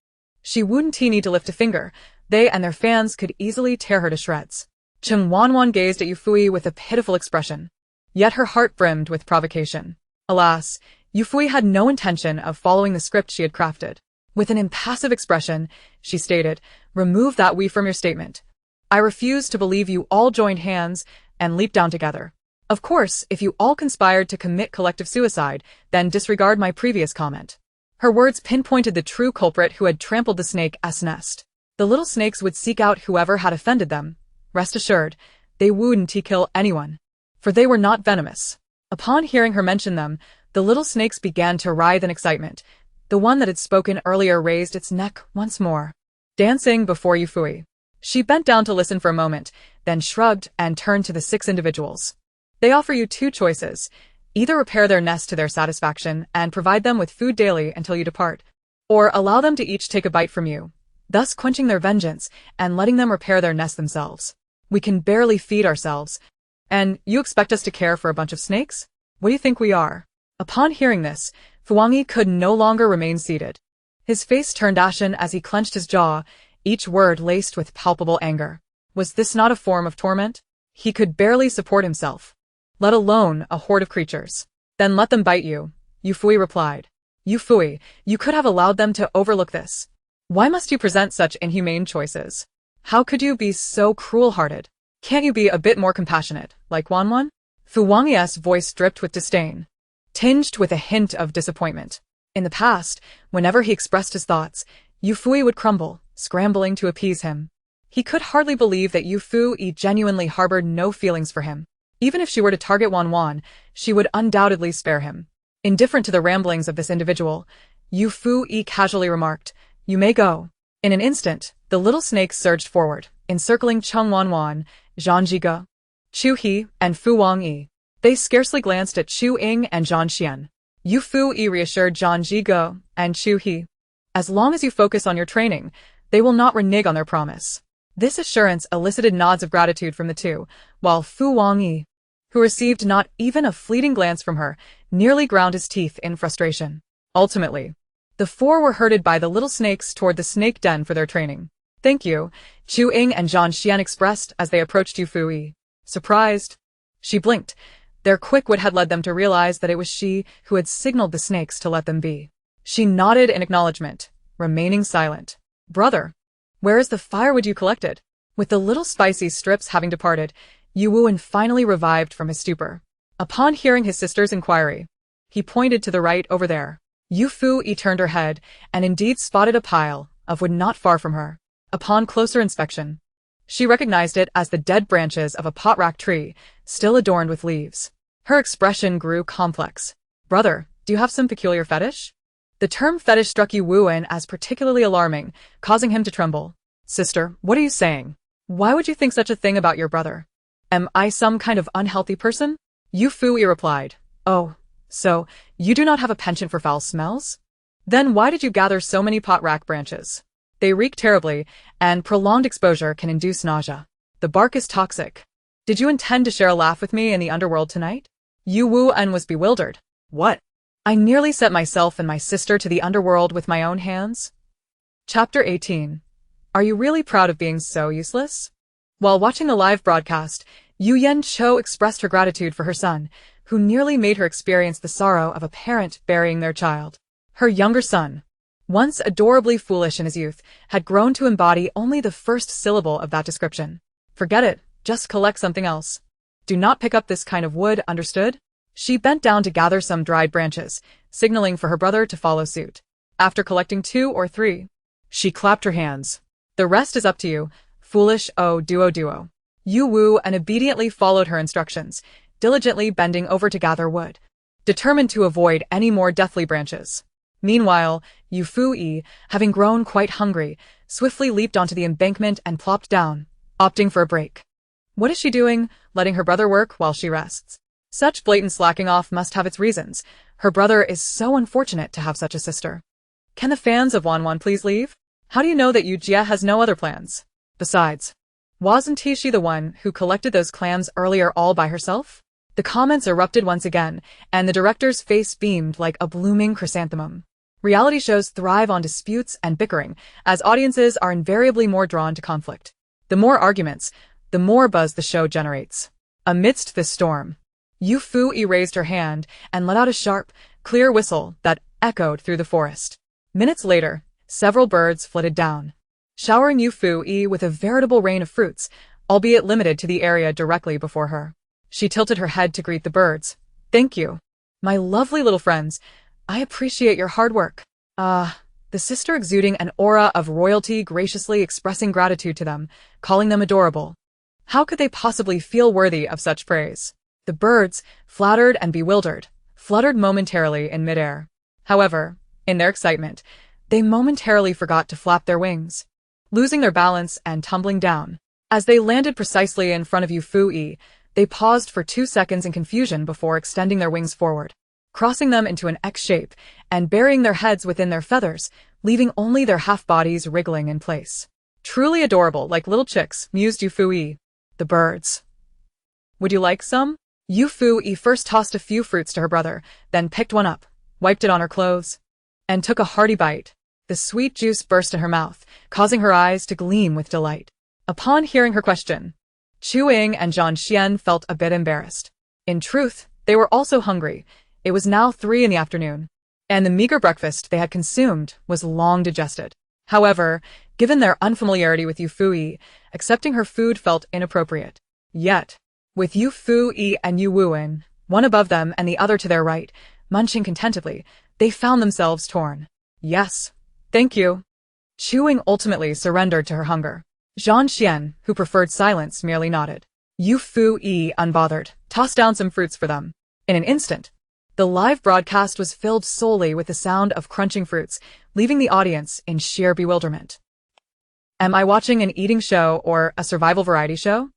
she wouldn't need to lift a finger. They and their fans could easily tear her to shreds. Chen Wanwan gazed at Yufuyi with a pitiful expression. Yet her heart brimmed with provocation. Alas, Yufuyi had no intention of following the script she had crafted. With an impassive expression, she stated, "Remove that 'we' from your statement. I refuse to believe you all joined hands and leaped down together. Of course, if you all conspired to commit collective suicide, then disregard my previous comment." Her words pinpointed the true culprit who had trampled the snake's nest. The little snakes would seek out whoever had offended them. Rest assured, they wouldn't kill anyone, for they were not venomous. Upon hearing her mention them, the little snakes began to writhe in excitement. The one that had spoken earlier raised its neck once more, dancing before Yufuyi. She bent down to listen for a moment, then shrugged and turned to the 6 individuals. They offer you 2 choices. Either repair their nest to their satisfaction and provide them with food daily until you depart, or allow them to each take a bite from you, thus quenching their vengeance and letting them repair their nest themselves. We can barely feed ourselves. And you expect us to care for a bunch of snakes? What do you think we are? Upon hearing this, Fuangyi could no longer remain seated. His face turned ashen as he clenched his jaw, each word laced with palpable anger. Was this not a form of torment? He could barely support himself, let alone a horde of creatures. Then let them bite you, Yufuyi replied. Yufuyi, you could have allowed them to overlook this. Why must you present such inhumane choices? How could you be so cruel-hearted? Can't you be a bit more compassionate, like Wanwan? Fuangyi's voice dripped with disdain, tinged with a hint of disappointment. In the past, whenever he expressed his thoughts, Yufuyi would crumble, scrambling to appease him. He could hardly believe that Yufuyi genuinely harbored no feelings for him. Even if she were to target Wanwan, she would undoubtedly spare him. Indifferent to the ramblings of this individual, Yufuyi casually remarked, "You may go." In an instant, the little snakes surged forward, encircling Cheng Wanwan, Zhang Zhige, Chu He, and Fu Wangyi. They scarcely glanced at Chu Ying and Zhang Xian. Yufuyi reassured Zhang Zhige and Chu He. As long as you focus on your training, they will not renege on their promise. This assurance elicited nods of gratitude from the two, while Fu Wangyi, who received not even a fleeting glance from her, nearly ground his teeth in frustration. Ultimately, the 4 were herded by the little snakes toward the snake den for their training. "Thank you," Chu Ying and Zhang Xian expressed as they approached Yufuyi. Surprised, she blinked. Their quick wit had led them to realize that it was she who had signaled the snakes to let them be. She nodded in acknowledgement, remaining silent. "Brother, where is the firewood you collected?" With the little spicy strips having departed, Yuwuan finally revived from his stupor. Upon hearing his sister's inquiry, he pointed to the right over there. Yufuyi turned her head and indeed spotted a pile of wood not far from her. Upon closer inspection, she recognized it as the dead branches of a potrack tree, still adorned with leaves. Her expression grew complex. "Brother, do you have some peculiar fetish?" The term fetish struck Yuwuan as particularly alarming, causing him to tremble. "Sister, what are you saying? Why would you think such a thing about your brother? Am I some kind of unhealthy person?" Yufuyi replied, "Oh, so you do not have a penchant for foul smells? Then why did you gather so many potrack branches? They reek terribly, and prolonged exposure can induce nausea. The bark is toxic. Did you intend to share a laugh with me in the underworld tonight?" Yuwuan was bewildered. "What? I nearly sent myself and my sister to the underworld with my own hands?" Chapter 18. Are you really proud of being so useless? While watching the live broadcast, Yu Yan-cho expressed her gratitude for her son, who nearly made her experience the sorrow of a parent burying their child. Her younger son, once adorably foolish in his youth, had grown to embody only the first syllable of that description. "Forget it, just collect something else. Do not pick up this kind of wood, understood?" She bent down to gather some dried branches, signaling for her brother to follow suit. After collecting 2 or 3, she clapped her hands. "The rest is up to you, foolish duo. Yuwuan obediently followed her instructions, diligently bending over to gather wood, determined to avoid any more deathly branches. Meanwhile, Yufuyi, having grown quite hungry, swiftly leaped onto the embankment and plopped down, opting for a break. What is she doing, letting her brother work while she rests? Such blatant slacking off must have its reasons. Her brother is so unfortunate to have such a sister. Can the fans of Wanwan please leave? How do you know that Yujia has no other plans? Besides, wasn't she the one who collected those clams earlier all by herself? The comments erupted once again, and the director's face beamed like a blooming chrysanthemum. Reality shows thrive on disputes and bickering, as audiences are invariably more drawn to conflict. The more arguments, the more buzz the show generates. Amidst this storm, Yufuyi raised her hand and let out a sharp, clear whistle that echoed through the forest. Minutes later, several birds flitted down, showering Yufuyi with a veritable rain of fruits, albeit limited to the area directly before her. She tilted her head to greet the birds. "Thank you, my lovely little friends. I appreciate your hard work. the sister exuding an aura of royalty, graciously expressing gratitude to them, calling them adorable. How could they possibly feel worthy of such praise? The birds, flattered and bewildered, fluttered momentarily in midair. However, in their excitement, they momentarily forgot to flap their wings, losing their balance and tumbling down. As they landed precisely in front of Yufuyi, they paused for 2 seconds in confusion before extending their wings forward, crossing them into an X shape and burying their heads within their feathers, leaving only their half-bodies wriggling in place. Truly adorable, like little chicks, mused Yufuyi. The birds. Would you like some? Yufuyi first tossed a few fruits to her brother, then picked one up, wiped it on her clothes, and took a hearty bite. The sweet juice burst in her mouth, causing her eyes to gleam with delight. Upon hearing her question, Chu-Ying and Zhang Xian felt a bit embarrassed. In truth, they were also hungry. It was now 3 in the afternoon, and the meager breakfast they had consumed was long digested. However, given their unfamiliarity with Yufuyi, accepting her food felt inappropriate. Yet, with Yufuyi and Yuwuin, one above them and the other to their right, munching contentedly, they found themselves torn. Yes, thank you. Chu-Ying ultimately surrendered to her hunger. Zhang Xian, who preferred silence, merely nodded. Yufuyi, unbothered, tossed down some fruits for them. In an instant, the live broadcast was filled solely with the sound of crunching fruits, leaving the audience in sheer bewilderment. Am I watching an eating show or a survival variety show?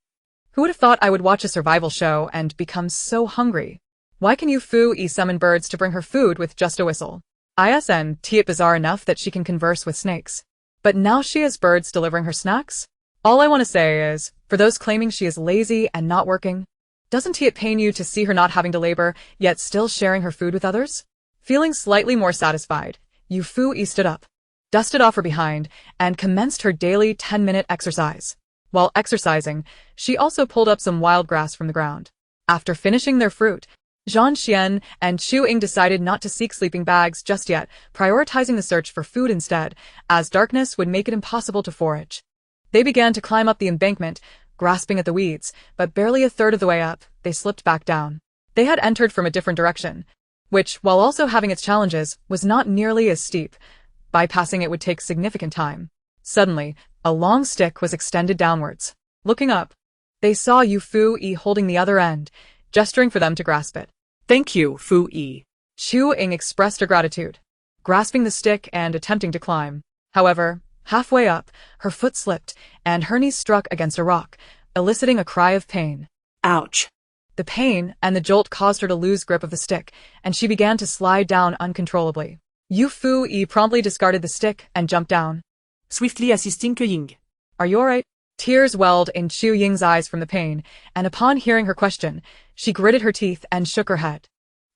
Who would have thought I would watch a survival show and become so hungry? Why can Yufuyi summon birds to bring her food with just a whistle? Isn't it bizarre enough that she can converse with snakes? But now she has birds delivering her snacks? All I want to say is, for those claiming she is lazy and not working, doesn't it pain you to see her not having to labor, yet still sharing her food with others? Feeling slightly more satisfied, Yufuyi stood up, dusted off her behind, and commenced her daily 10-minute exercise. While exercising, she also pulled up some wild grass from the ground. After finishing their fruit, Zhang Xian and Chu-Ying decided not to seek sleeping bags just yet, prioritizing the search for food instead, as darkness would make it impossible to forage. They began to climb up the embankment, grasping at the weeds, but barely a third of the way up, they slipped back down. They had entered from a different direction, which, while also having its challenges, was not nearly as steep. Bypassing it would take significant time. Suddenly, a long stick was extended downwards. Looking up, they saw Yufuyi holding the other end, gesturing for them to grasp it. Thank you, Fu-Yi. Chu-Ying expressed her gratitude, grasping the stick and attempting to climb. However, halfway up, her foot slipped, and her knee struck against a rock, eliciting a cry of pain. Ouch. The pain and the jolt caused her to lose grip of the stick, and she began to slide down uncontrollably. Yufuyi promptly discarded the stick and jumped down, Swiftly assisting Ying. Are you alright? Tears welled in Chu-Ying's eyes from the pain, and upon hearing her question, she gritted her teeth and shook her head.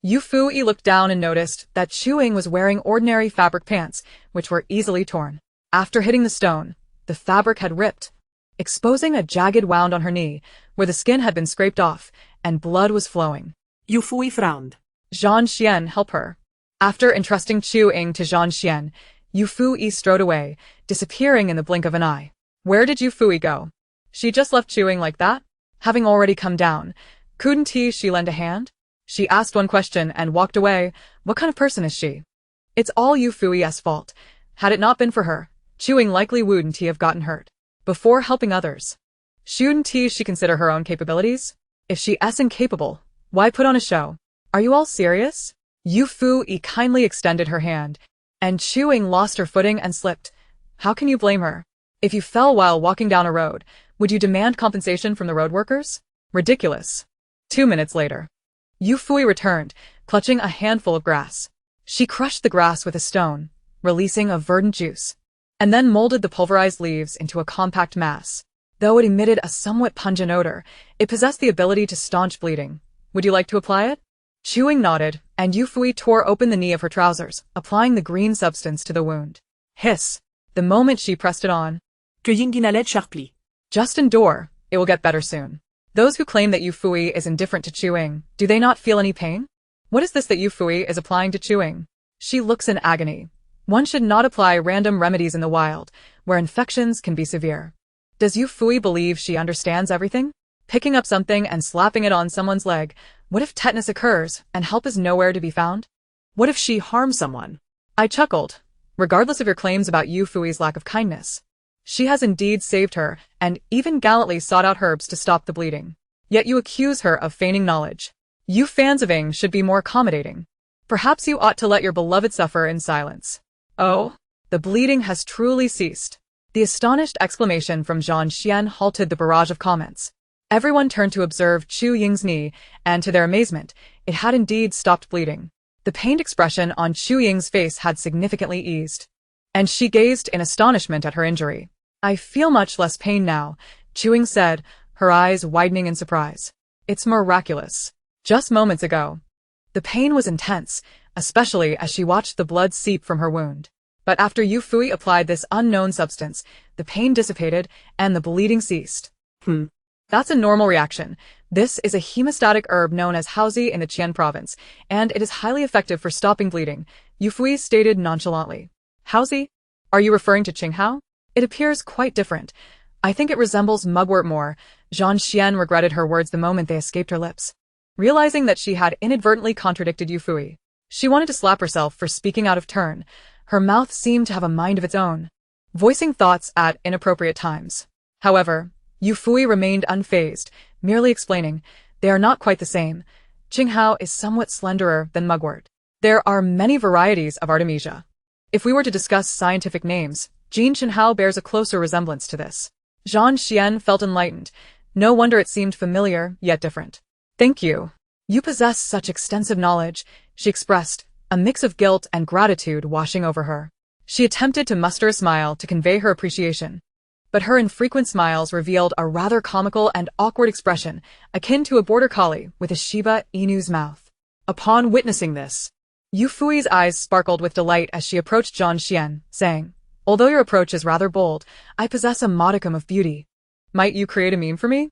Yufuyi looked down and noticed that Chu-Ying was wearing ordinary fabric pants, which were easily torn. After hitting the stone, the fabric had ripped, exposing a jagged wound on her knee, where the skin had been scraped off, and blood was flowing. Yufuyi frowned. Zhang Xian, help her. After entrusting Chu-Ying to Zhang Xian, Yufuyi strode away, disappearing in the blink of an eye. Where did Yufuyi go? She just left Chu-Ying like that? Having already come down, couldn't she lend a hand? She asked one question and walked away. What kind of person is she? It's all Yufuyi's fault. Had it not been for her, Chu-Ying likely wouldn't have gotten hurt. Before helping others, shouldn't she consider her own capabilities? If she isn't capable, why put on a show? Are you all serious? Yufuyi kindly extended her hand, and Chu-Ying lost her footing and slipped. How can you blame her? If you fell while walking down a road, would you demand compensation from the road workers? Ridiculous. 2 minutes later, Yufuyi returned, clutching a handful of grass. She crushed the grass with a stone, releasing a verdant juice, and then molded the pulverized leaves into a compact mass. Though it emitted a somewhat pungent odor, it possessed the ability to staunch bleeding. Would you like to apply it? Chu-Ying nodded, and Yufuyi tore open the knee of her trousers, applying the green substance to the wound. Hiss! The moment she pressed it on, Ying inhaled sharply. Just endure, it will get better soon. Those who claim that Yufuyi is indifferent to Chu-Ying, do they not feel any pain? What is this that Yufuyi is applying to Chu-Ying? She looks in agony. One should not apply random remedies in the wild, where infections can be severe. Does Yufuyi believe she understands everything? Picking up something and slapping it on someone's leg, what if tetanus occurs and help is nowhere to be found? What if she harms someone? I chuckled. regardless of your claims about Yufuyi's lack of kindness. She has indeed saved her, and even gallantly sought out herbs to stop the bleeding. Yet you accuse her of feigning knowledge. You fans of Ing should be more accommodating. Perhaps you ought to let your beloved suffer in silence. Oh, the bleeding has truly ceased. The astonished exclamation from Zhang Xian halted the barrage of comments. Everyone turned to observe Chu Ying's knee, and to their amazement, it had indeed stopped bleeding. The pained expression on Chu Ying's face had significantly eased, and she gazed in astonishment at her injury. I feel much less pain now, Chu Ying said, her eyes widening in surprise. It's miraculous. Just moments ago, the pain was intense, especially as she watched the blood seep from her wound. But after Yufuyi applied this unknown substance, the pain dissipated and the bleeding ceased. That's a normal reaction. This is a hemostatic herb known as haozi in the Qian province, and it is highly effective for stopping bleeding, Yufuyi stated nonchalantly. Haozi? Are you referring to Qinghao? It appears quite different. I think it resembles mugwort more. Zhang Xian regretted her words the moment they escaped her lips. Realizing that she had inadvertently contradicted Yufuyi, she wanted to slap herself for speaking out of turn. Her mouth seemed to have a mind of its own, voicing thoughts at inappropriate times. However, Yufuyi remained unfazed, merely explaining, they are not quite the same. Qinghao is somewhat slenderer than mugwort. There are many varieties of artemisia. If we were to discuss scientific names, Jin Qinghao bears a closer resemblance to this. Zhang Xian felt enlightened. No wonder it seemed familiar, yet different. Thank you. You possess such extensive knowledge, she expressed, a mix of guilt and gratitude washing over her. She attempted to muster a smile to convey her appreciation, but her infrequent smiles revealed a rather comical and awkward expression, akin to a border collie with a Shiba Inu's mouth. Upon witnessing this, Yufuyi's eyes sparkled with delight as she approached Zhang Xian, saying, although your approach is rather bold, I possess a modicum of beauty. Might you create a meme for me?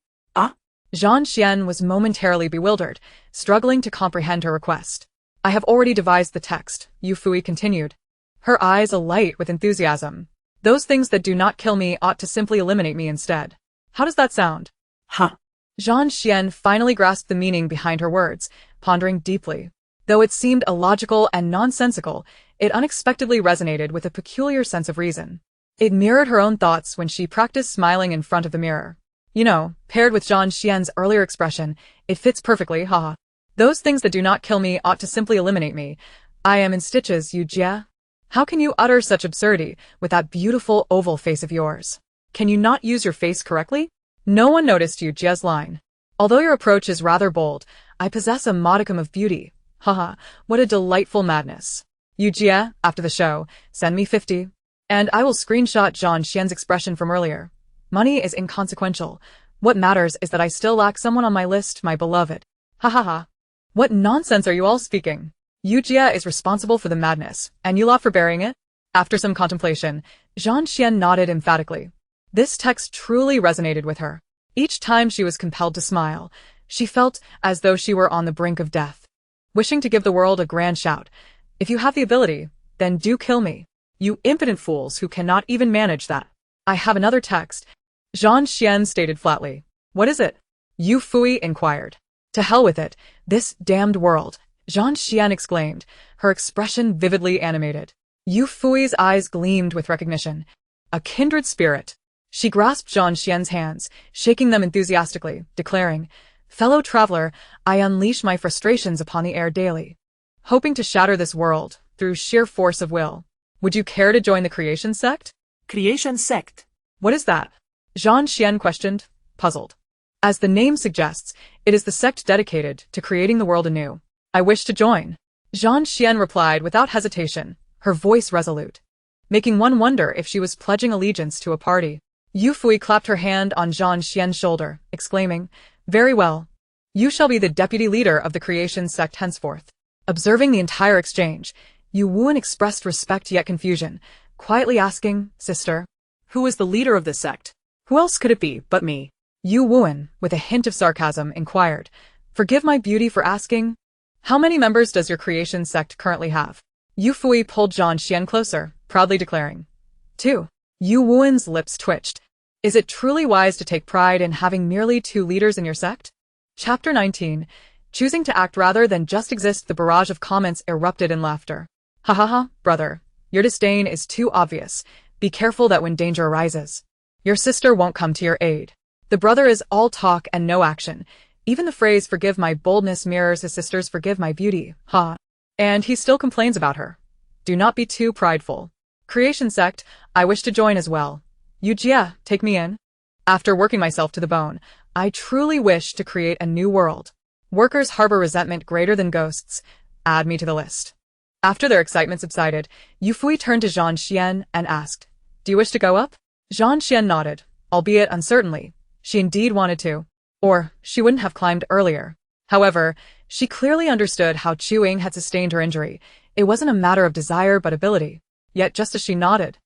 Zhang Xian was momentarily bewildered, struggling to comprehend her request. I have already devised the text, Yufuyi continued, her eyes alight with enthusiasm. Those things that do not kill me ought to simply eliminate me instead. How does that sound? Zhang Xian finally grasped the meaning behind her words, pondering deeply. Though it seemed illogical and nonsensical, it unexpectedly resonated with a peculiar sense of reason. It mirrored her own thoughts when she practiced smiling in front of the mirror. You know, paired with Zhang Xian's earlier expression, it fits perfectly, haha. Those things that do not kill me ought to simply eliminate me. I am in stitches, Yu Jie. How can you utter such absurdity with that beautiful oval face of yours? Can you not use your face correctly? No one noticed Yu Jie's line. Although your approach is rather bold, I possess a modicum of beauty. Haha, what a delightful madness. Yu Jie, after the show, send me 50. And I will screenshot Zhang Xian's expression from earlier. Money is inconsequential. What matters is that I still lack someone on my list, my beloved. Ha ha ha. What nonsense are you all speaking? Yu Jie is responsible for the madness, and you lot for bearing it? After some contemplation, Zhang Xian nodded emphatically. This text truly resonated with her. Each time she was compelled to smile, she felt as though she were on the brink of death. Wishing to give the world a grand shout, if you have the ability, then do kill me. You impotent fools who cannot even manage that. I have another text, Zhang Xian stated flatly. What is it? Yufuyi inquired. To hell with it, this damned world, Zhang Xian exclaimed, her expression vividly animated. Yufuyi's eyes gleamed with recognition. A kindred spirit. She grasped Zhang Xian's hands, shaking them enthusiastically, declaring, fellow traveler, I unleash my frustrations upon the air daily, hoping to shatter this world through sheer force of will. Would you care to join the creation sect? Creation sect. What is that? Zhang Xian questioned, puzzled. As the name suggests, it is the sect dedicated to creating the world anew. I wish to join. Zhang Xian replied without hesitation, her voice resolute, making one wonder if she was pledging allegiance to a party. Yufuyi clapped her hand on Zhang Xian's shoulder, exclaiming, very well. You shall be the deputy leader of the creation sect henceforth. Observing the entire exchange, Yu Wuan expressed respect yet confusion, quietly asking, sister, who is the leader of this sect? Who else could it be but me? Yu Wuan, with a hint of sarcasm, inquired, forgive my beauty for asking. How many members does your creation sect currently have? Yufuyi pulled Zhang Xian closer, proudly declaring, 2. Yu Wuan's lips twitched. Is it truly wise to take pride in having merely 2 leaders in your sect? Chapter 19. Choosing to act rather than just exist. The barrage of comments erupted in laughter. Ha ha ha, brother. Your disdain is too obvious. Be careful that when danger arises, your sister won't come to your aid. The brother is all talk and no action. Even the phrase forgive my boldness mirrors his sister's forgive my beauty. Ha. And he still complains about her. Do not be too prideful. Creation sect, I wish to join as well. Yujia, take me in. After working myself to the bone, I truly wish to create a new world. Workers harbor resentment greater than ghosts. Add me to the list. After their excitement subsided, Yufuyi turned to Zhang Xian and asked, Do you wish to go up? Zhang Xian nodded, albeit uncertainly. She indeed wanted to. Or she wouldn't have climbed earlier. However, she clearly understood how Chu-Ying had sustained her injury. It wasn't a matter of desire but ability. Yet just as she nodded,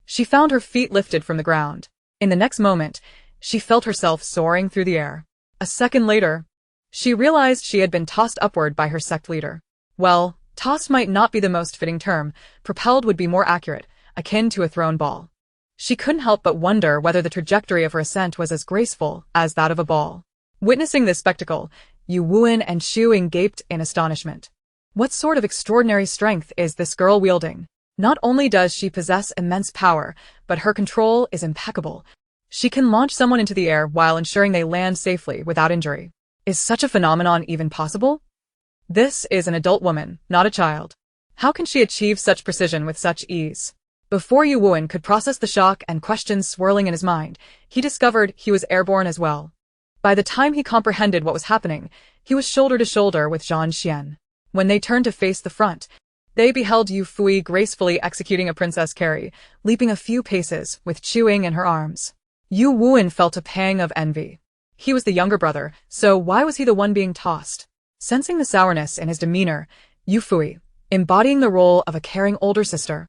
she found her feet lifted from the ground. In the next moment, she felt herself soaring through the air. A second later, she realized she had been tossed upward by her sect leader. Well, tossed might not be the most fitting term. Propelled would be more accurate, akin to a thrown ball. She couldn't help but wonder whether the trajectory of her ascent was as graceful as that of a ball. Witnessing this spectacle, Yu Wuan and Chu-Ying gaped in astonishment. What sort of extraordinary strength is this girl wielding? Not only does she possess immense power, but her control is impeccable. She can launch someone into the air while ensuring they land safely without injury. Is such a phenomenon even possible? This is an adult woman, not a child. How can she achieve such precision with such ease? Before Yu Wuan could process the shock and questions swirling in his mind, he discovered he was airborne as well. By the time he comprehended what was happening, he was shoulder to shoulder with Zhang Xian. When they turned to face the front, they beheld Yufuyi gracefully executing a princess carry, leaping a few paces with Chu-Ying in her arms. Yu Wuan felt a pang of envy. He was the younger brother, so why was he the one being tossed? Sensing the sourness in his demeanor, Yufuyi, embodying the role of a caring older sister,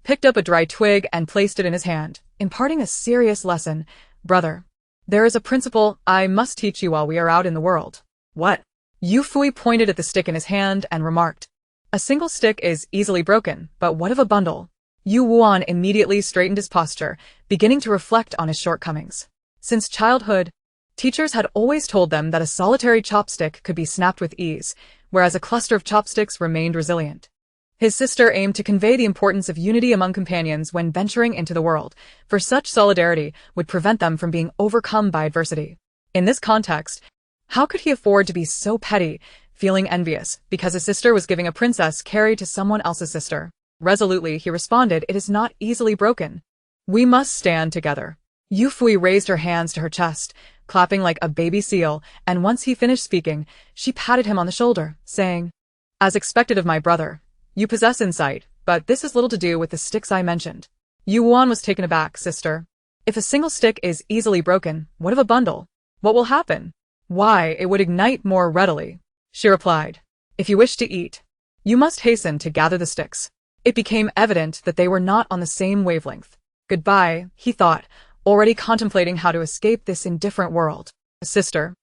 picked up a dry twig and placed it in his hand, imparting a serious lesson. Brother, there is a principle I must teach you while we are out in the world. What? Yufuyi pointed at the stick in his hand and remarked, A single stick is easily broken, but what of a bundle? Yu Wuan immediately straightened his posture, beginning to reflect on his shortcomings. Since childhood, teachers had always told them that a solitary chopstick could be snapped with ease, whereas a cluster of chopsticks remained resilient. His sister aimed to convey the importance of unity among companions when venturing into the world, for such solidarity would prevent them from being overcome by adversity. In this context, how could he afford to be so petty, feeling envious because his sister was giving a princess carry to someone else's sister? Resolutely, he responded, It is not easily broken. We must stand together. Yufuyi raised her hands to her chest, clapping like a baby seal, and once he finished speaking, she patted him on the shoulder, saying, As expected of my brother, you possess insight, but this has little to do with the sticks I mentioned. Yu Wuan was taken aback, Sister. If a single stick is easily broken, what of a bundle? What will happen? Why, it would ignite more readily. She replied, If you wish to eat, you must hasten to gather the sticks. It became evident that they were not on the same wavelength. Goodbye, he thought, already contemplating how to escape this indifferent world. Sister,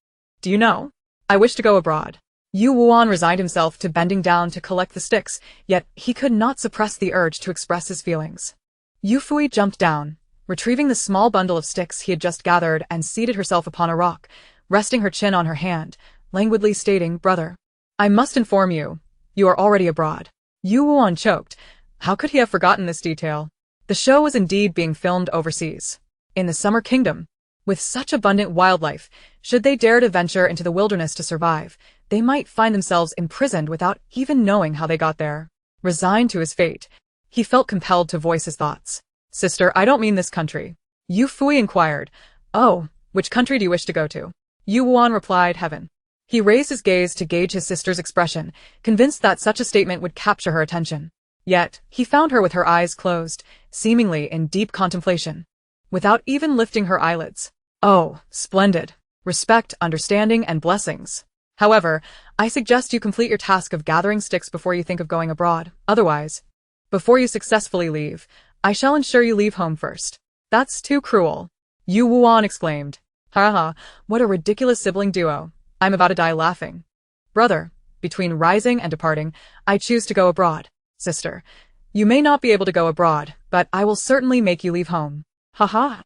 do you know? I wish to go abroad. Yu Wuan resigned himself to bending down to collect the sticks, yet he could not suppress the urge to express his feelings. Yufuyi jumped down, retrieving the small bundle of sticks he had just gathered and seated herself upon a rock, resting her chin on her hand, languidly stating, Brother, I must inform you, you are already abroad. Yu Wuan choked. How could he have forgotten this detail? The show was indeed being filmed overseas, in the Summer Kingdom. With such abundant wildlife, should they dare to venture into the wilderness to survive, they might find themselves imprisoned without even knowing how they got there. Resigned to his fate, he felt compelled to voice his thoughts. Sister, I don't mean this country. Yufuyi inquired. Oh, which country do you wish to go to? Yu Wuan replied, Heaven. He raised his gaze to gauge his sister's expression, convinced that such a statement would capture her attention. Yet, he found her with her eyes closed, seemingly in deep contemplation, without even lifting her eyelids. Oh, splendid. Respect, understanding, and blessings. However, I suggest you complete your task of gathering sticks before you think of going abroad. Otherwise, before you successfully leave, I shall ensure you leave home first. That's too cruel. Yu Wuan exclaimed. Ha, what a ridiculous sibling duo. I'm about to die laughing. Brother, between rising and departing, I choose to go abroad. Sister, you may not be able to go abroad, but I will certainly make you leave home. Ha.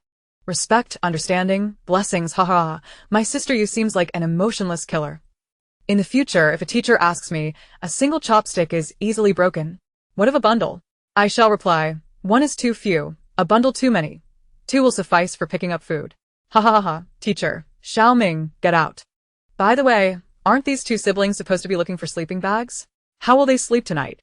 Respect, understanding, blessings, ha. My sister, you seems like an emotionless killer. In the future, if a teacher asks me, a single chopstick is easily broken. What of a bundle? I shall reply, 1 is too few, a bundle too many. 2 will suffice for picking up food. Ha ha ha ha, teacher, Xiao Ming, get out. By the way, aren't these 2 siblings supposed to be looking for sleeping bags? How will they sleep tonight?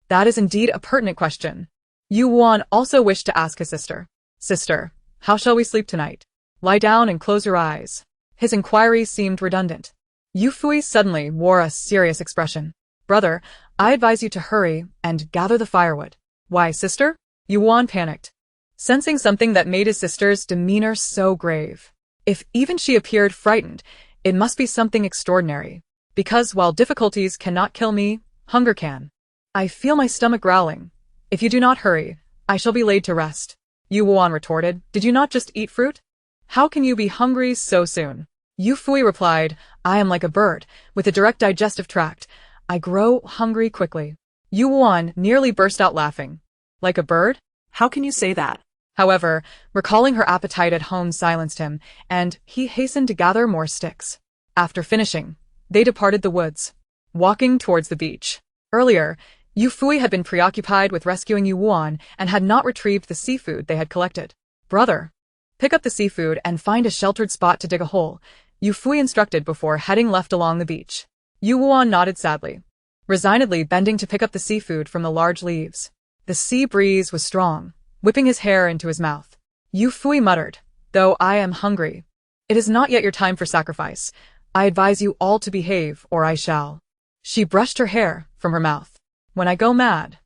That is indeed a pertinent question. Yu Wan also wished to ask his sister. Sister, how shall we sleep tonight? Lie down and close your eyes. His inquiry seemed redundant. Yufuyi suddenly wore a serious expression. Brother, I advise you to hurry and gather the firewood. Why, sister? Yu Wan panicked, sensing something that made his sister's demeanor so grave. If even she appeared frightened, it must be something extraordinary. Because while difficulties cannot kill me, hunger can. I feel my stomach growling. If you do not hurry, I shall be laid to rest. Yu Wan retorted, did you not just eat fruit? How can you be hungry so soon? Yufuyi replied, I am like a bird, with a direct digestive tract. I grow hungry quickly. Yu Wan nearly burst out laughing. Like a bird? How can you say that? However, recalling her appetite at home silenced him, and he hastened to gather more sticks. After finishing, they departed the woods, walking towards the beach. Earlier, Yufuyi had been preoccupied with rescuing Yu Wan and had not retrieved the seafood they had collected. Brother, pick up the seafood and find a sheltered spot to dig a hole, Yufuyi instructed before heading left along the beach. Yu Wan nodded sadly, resignedly bending to pick up the seafood from the large leaves. The sea breeze was strong, whipping his hair into his mouth. Yufuyi muttered, though I am hungry. It is not yet your time for sacrifice. I advise you all to behave, or I shall. She brushed her hair from her mouth. When I go mad,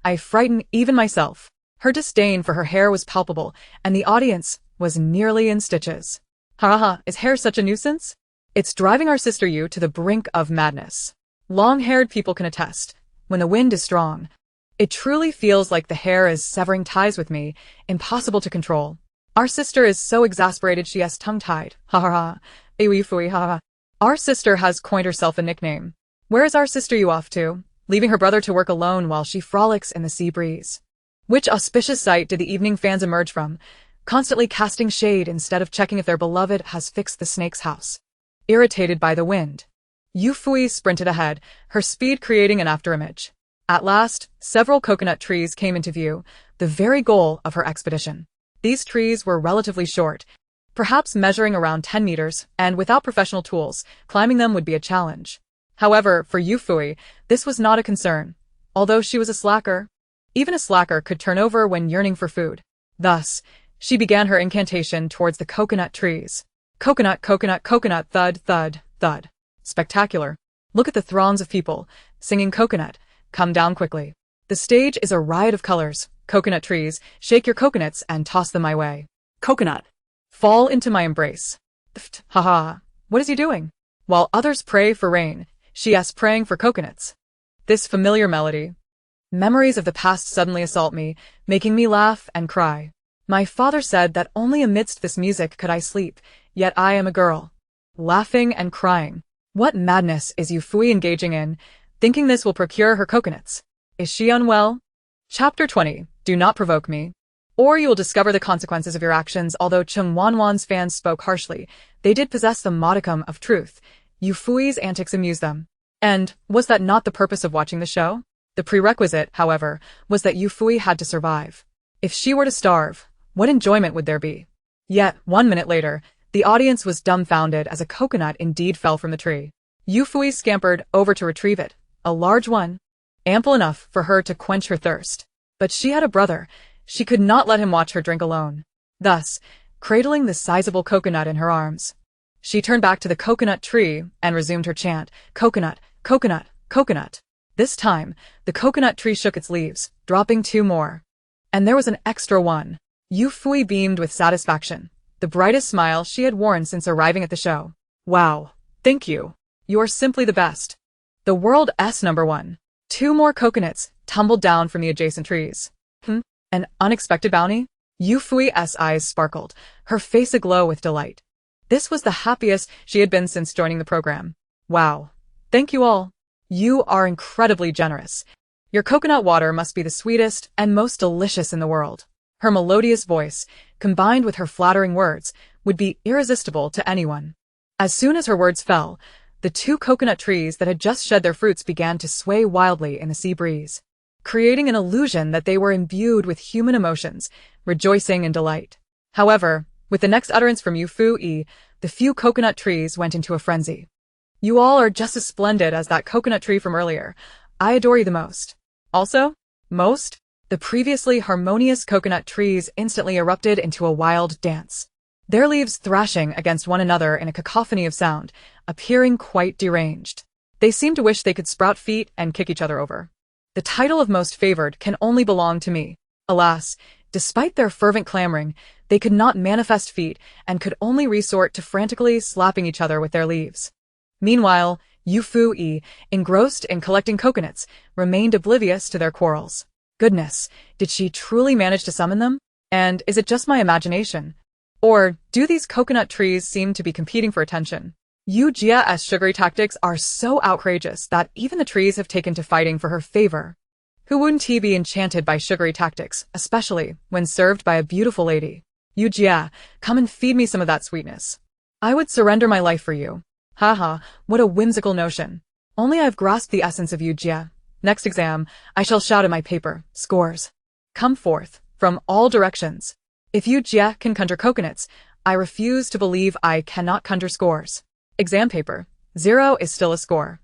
I frighten even myself. Her disdain for her hair was palpable, and the audience was nearly in stitches. Ha ha, is hair such a nuisance? It's driving our sister Yu to the brink of madness. Long-haired people can attest, when the wind is strong, it truly feels like the hair is severing ties with me, impossible to control. Our sister is so exasperated she is tongue-tied. Ha ha ha. Yufuyi, ha ha. Our sister has coined herself a nickname. Where is our sister Yu off to? Leaving her brother to work alone while she frolics in the sea breeze. Which auspicious sight did the evening fans emerge from, constantly casting shade instead of checking if their beloved has fixed the snake's house. Irritated by the wind, Yufuyi sprinted ahead, her speed creating an afterimage. At last, several coconut trees came into view, the very goal of her expedition. These trees were relatively short, perhaps measuring around 10 meters, and without professional tools, climbing them would be a challenge. However, for Yufuyi, this was not a concern. Although she was a slacker, even a slacker could turn over when yearning for food. Thus, she began her incantation towards the coconut trees. Coconut, coconut, coconut, thud, thud, thud. Spectacular. Look at the throngs of people, singing coconut. Come down quickly. The stage is a riot of colors. Coconut trees, shake your coconuts and toss them my way. Coconut. Fall into my embrace. Ha ha. What is he doing? While others pray for rain, she is praying for coconuts. This familiar melody. Memories of the past suddenly assault me, making me laugh and cry. My father said that only amidst this music could I sleep, yet I am a girl. Laughing and crying. What madness is Yufuyi engaging in, thinking this will procure her coconuts? Is she unwell? Chapter 20. Do not provoke me, or you will discover the consequences of your actions. Although Chung Wanwan's fans spoke harshly, they did possess the modicum of truth. Yufuyi's antics amused them. And was that not the purpose of watching the show? The prerequisite, however, was that Yufuyi had to survive. If she were to starve, what enjoyment would there be? Yet, 1 minute later, the audience was dumbfounded as a coconut indeed fell from the tree. Yufuyi scampered over to retrieve it, a large one, ample enough for her to quench her thirst. But she had a brother. She could not let him watch her drink alone. Thus, cradling the sizable coconut in her arms, she turned back to the coconut tree and resumed her chant, coconut, coconut, coconut. This time, the coconut tree shook its leaves, dropping 2 more. And there was an extra one. Yufuyi beamed with satisfaction, the brightest smile she had worn since arriving at the show. Wow, thank you. You're simply the best. The world's #1. 2 more coconuts tumbled down from the adjacent trees. An unexpected bounty? Yufuyi's eyes sparkled, her face aglow with delight. This was the happiest she had been since joining the program. Wow. Thank you all. You are incredibly generous. Your coconut water must be the sweetest and most delicious in the world. Her melodious voice, combined with her flattering words, would be irresistible to anyone. As soon as her words fell, the 2 coconut trees that had just shed their fruits began to sway wildly in the sea breeze. creating an illusion that they were imbued with human emotions, rejoicing and delight. However, with the next utterance from Yufuyi, the few coconut trees went into a frenzy. You all are just as splendid as that coconut tree from earlier. I adore you the most. Also, most? The previously harmonious coconut trees instantly erupted into a wild dance, their leaves thrashing against one another in a cacophony of sound, appearing quite deranged. They seemed to wish they could sprout feet and kick each other over. The title of most favored can only belong to me. Alas, despite their fervent clamoring, they could not manifest feet and could only resort to frantically slapping each other with their leaves. Meanwhile, Yufuyi, engrossed in collecting coconuts, remained oblivious to their quarrels. Goodness, did she truly manage to summon them? And is it just my imagination? Or do these coconut trees seem to be competing for attention? Yu Jia's sugary tactics are so outrageous that even the trees have taken to fighting for her favor. Who wouldn't he be enchanted by sugary tactics, especially when served by a beautiful lady? Yu Jia, come and feed me some of that sweetness. I would surrender my life for you. Haha, what a whimsical notion. Only I've grasped the essence of Yu Jia. Next exam, I shall shout at my paper, scores. Come forth, from all directions. If Yu Jia can conjure coconuts, I refuse to believe I cannot conjure scores. Exam paper, 0 is still a score.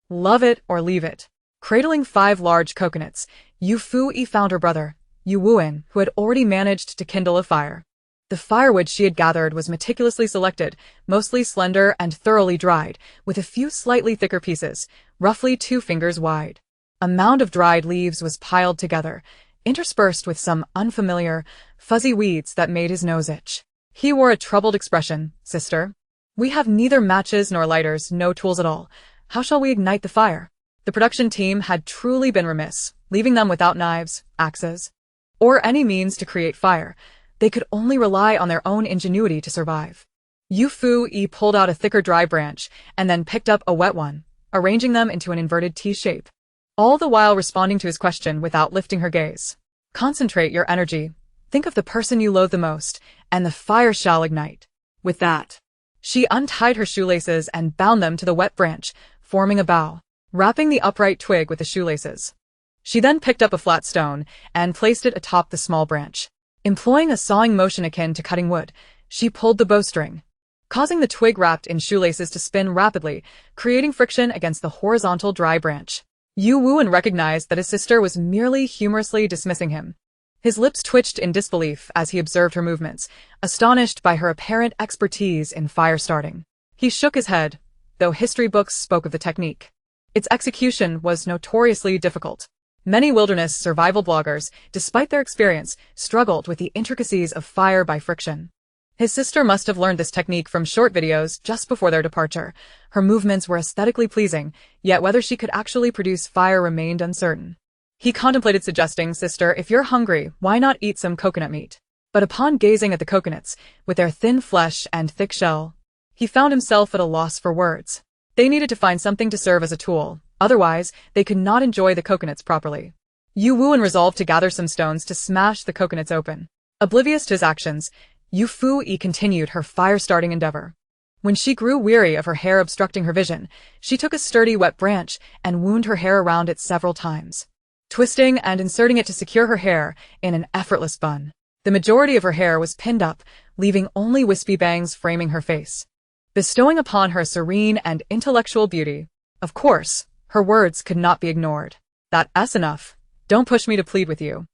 Love it or leave it. Cradling 5 large coconuts, Yufuyi found her brother, Yuwuin, who had already managed to kindle a fire. The firewood she had gathered was meticulously selected, mostly slender and thoroughly dried, with a few slightly thicker pieces, roughly 2 fingers wide. A mound of dried leaves was piled together, interspersed with some unfamiliar, fuzzy weeds that made his nose itch. He wore a troubled expression. Sister, we have neither matches nor lighters, no tools at all. How shall we ignite the fire? The production team had truly been remiss, leaving them without knives, axes, or any means to create fire. They could only rely on their own ingenuity to survive. Yufuyi pulled out a thicker dry branch and then picked up a wet one, arranging them into an inverted T shape, all the while responding to his question without lifting her gaze. Concentrate your energy. Think of the person you loathe the most, and the fire shall ignite. With that, she untied her shoelaces and bound them to the wet branch, forming a bow, wrapping the upright twig with the shoelaces. She then picked up a flat stone and placed it atop the small branch. Employing a sawing motion akin to cutting wood, she pulled the bowstring, causing the twig wrapped in shoelaces to spin rapidly, creating friction against the horizontal dry branch. Yu Wuan recognized that his sister was merely humorously dismissing him. His lips twitched in disbelief as he observed her movements, astonished by her apparent expertise in fire starting. He shook his head, though history books spoke of the technique. Its execution was notoriously difficult. Many wilderness survival bloggers, despite their experience, struggled with the intricacies of fire by friction. His sister must have learned this technique from short videos just before their departure. Her movements were aesthetically pleasing, yet whether she could actually produce fire remained uncertain. He contemplated suggesting, Sister, if you're hungry, why not eat some coconut meat? But upon gazing at the coconuts, with their thin flesh and thick shell, he found himself at a loss for words. They needed to find something to serve as a tool, otherwise they could not enjoy the coconuts properly. Yu Wuan resolved to gather some stones to smash the coconuts open. Oblivious to his actions, Yufuyi continued her fire-starting endeavor. When she grew weary of her hair obstructing her vision, she took a sturdy wet branch and wound her hair around it several times, twisting and inserting it to secure her hair in an effortless bun. The majority of her hair was pinned up, leaving only wispy bangs framing her face, bestowing upon her a serene and intellectual beauty. Of course, her words could not be ignored. That's enough. Don't push me to plead with you.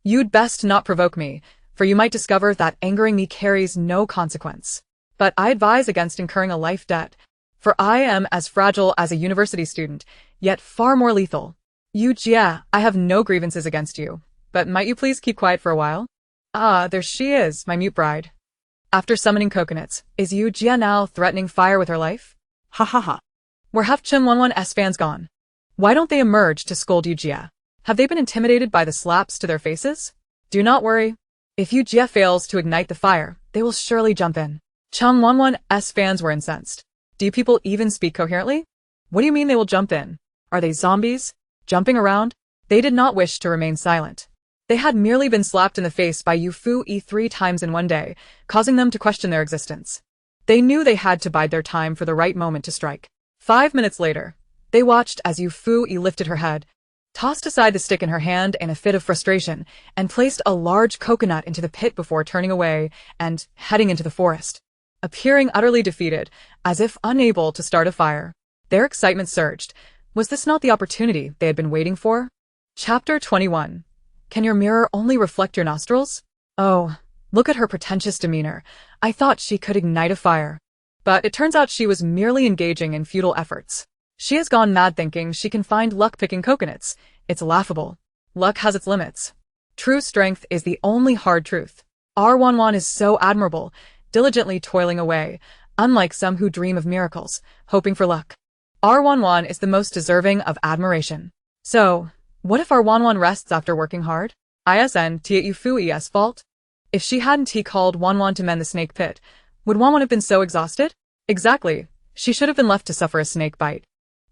You'd best not provoke me, for you might discover that angering me carries no consequence. But I advise against incurring a life debt, for I am as fragile as a university student, yet far more lethal. Yu Jia, I have no grievances against you, but might you please keep quiet for a while? Ah, there she is, my mute bride. After summoning coconuts, is Yu Jia now threatening fire with her life? Ha ha ha. Where have Chim11's fans gone? Why don't they emerge to scold Yu Jia? Have they been intimidated by the slaps to their faces? Do not worry. If Yu Jia fails to ignite the fire, they will surely jump in. Chim11's fans were incensed. Do you people even speak coherently? What do you mean they will jump in? Are they zombies? Jumping around? They did not wish to remain silent. They had merely been slapped in the face by Yufuyi 3 times in one day, causing them to question their existence. They knew they had to bide their time for the right moment to strike. 5 minutes later, they watched as Yufuyi lifted her head, tossed aside the stick in her hand in a fit of frustration, and placed a large coconut into the pit before turning away and heading into the forest. Appearing utterly defeated, as if unable to start a fire. Their excitement surged. Was this not the opportunity they had been waiting for? Chapter 21. Can your mirror only reflect your nostrils? Oh, look at her pretentious demeanor. I thought she could ignite a fire. But it turns out she was merely engaging in futile efforts. She has gone mad thinking she can find luck picking coconuts. It's laughable. Luck has its limits. True strength is the only hard truth. R11 is so admirable, diligently toiling away, unlike some who dream of miracles, hoping for luck. R11 is the most deserving of admiration. So, what if R11 rests after working hard? Isn't it Yufuyi's fault? If she hadn't called Wanwan to mend the snake pit, would Wanwan have been so exhausted? Exactly. She should have been left to suffer a snake bite.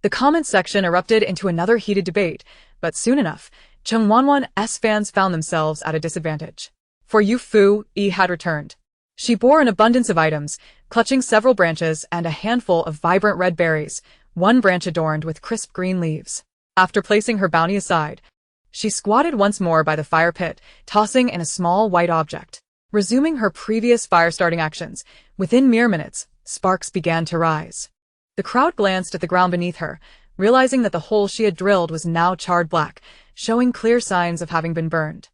The comments section erupted into another heated debate, but soon enough, Chung Wanwan's fans found themselves at a disadvantage. For Yufuyi had returned. She bore an abundance of items, clutching several branches and a handful of vibrant red berries, one branch adorned with crisp green leaves. After placing her bounty aside, she squatted once more by the fire pit, tossing in a small white object. Resuming her previous fire-starting actions, within mere minutes, sparks began to rise. The crowd glanced at the ground beneath her, realizing that the hole she had drilled was now charred black, showing clear signs of having been burned.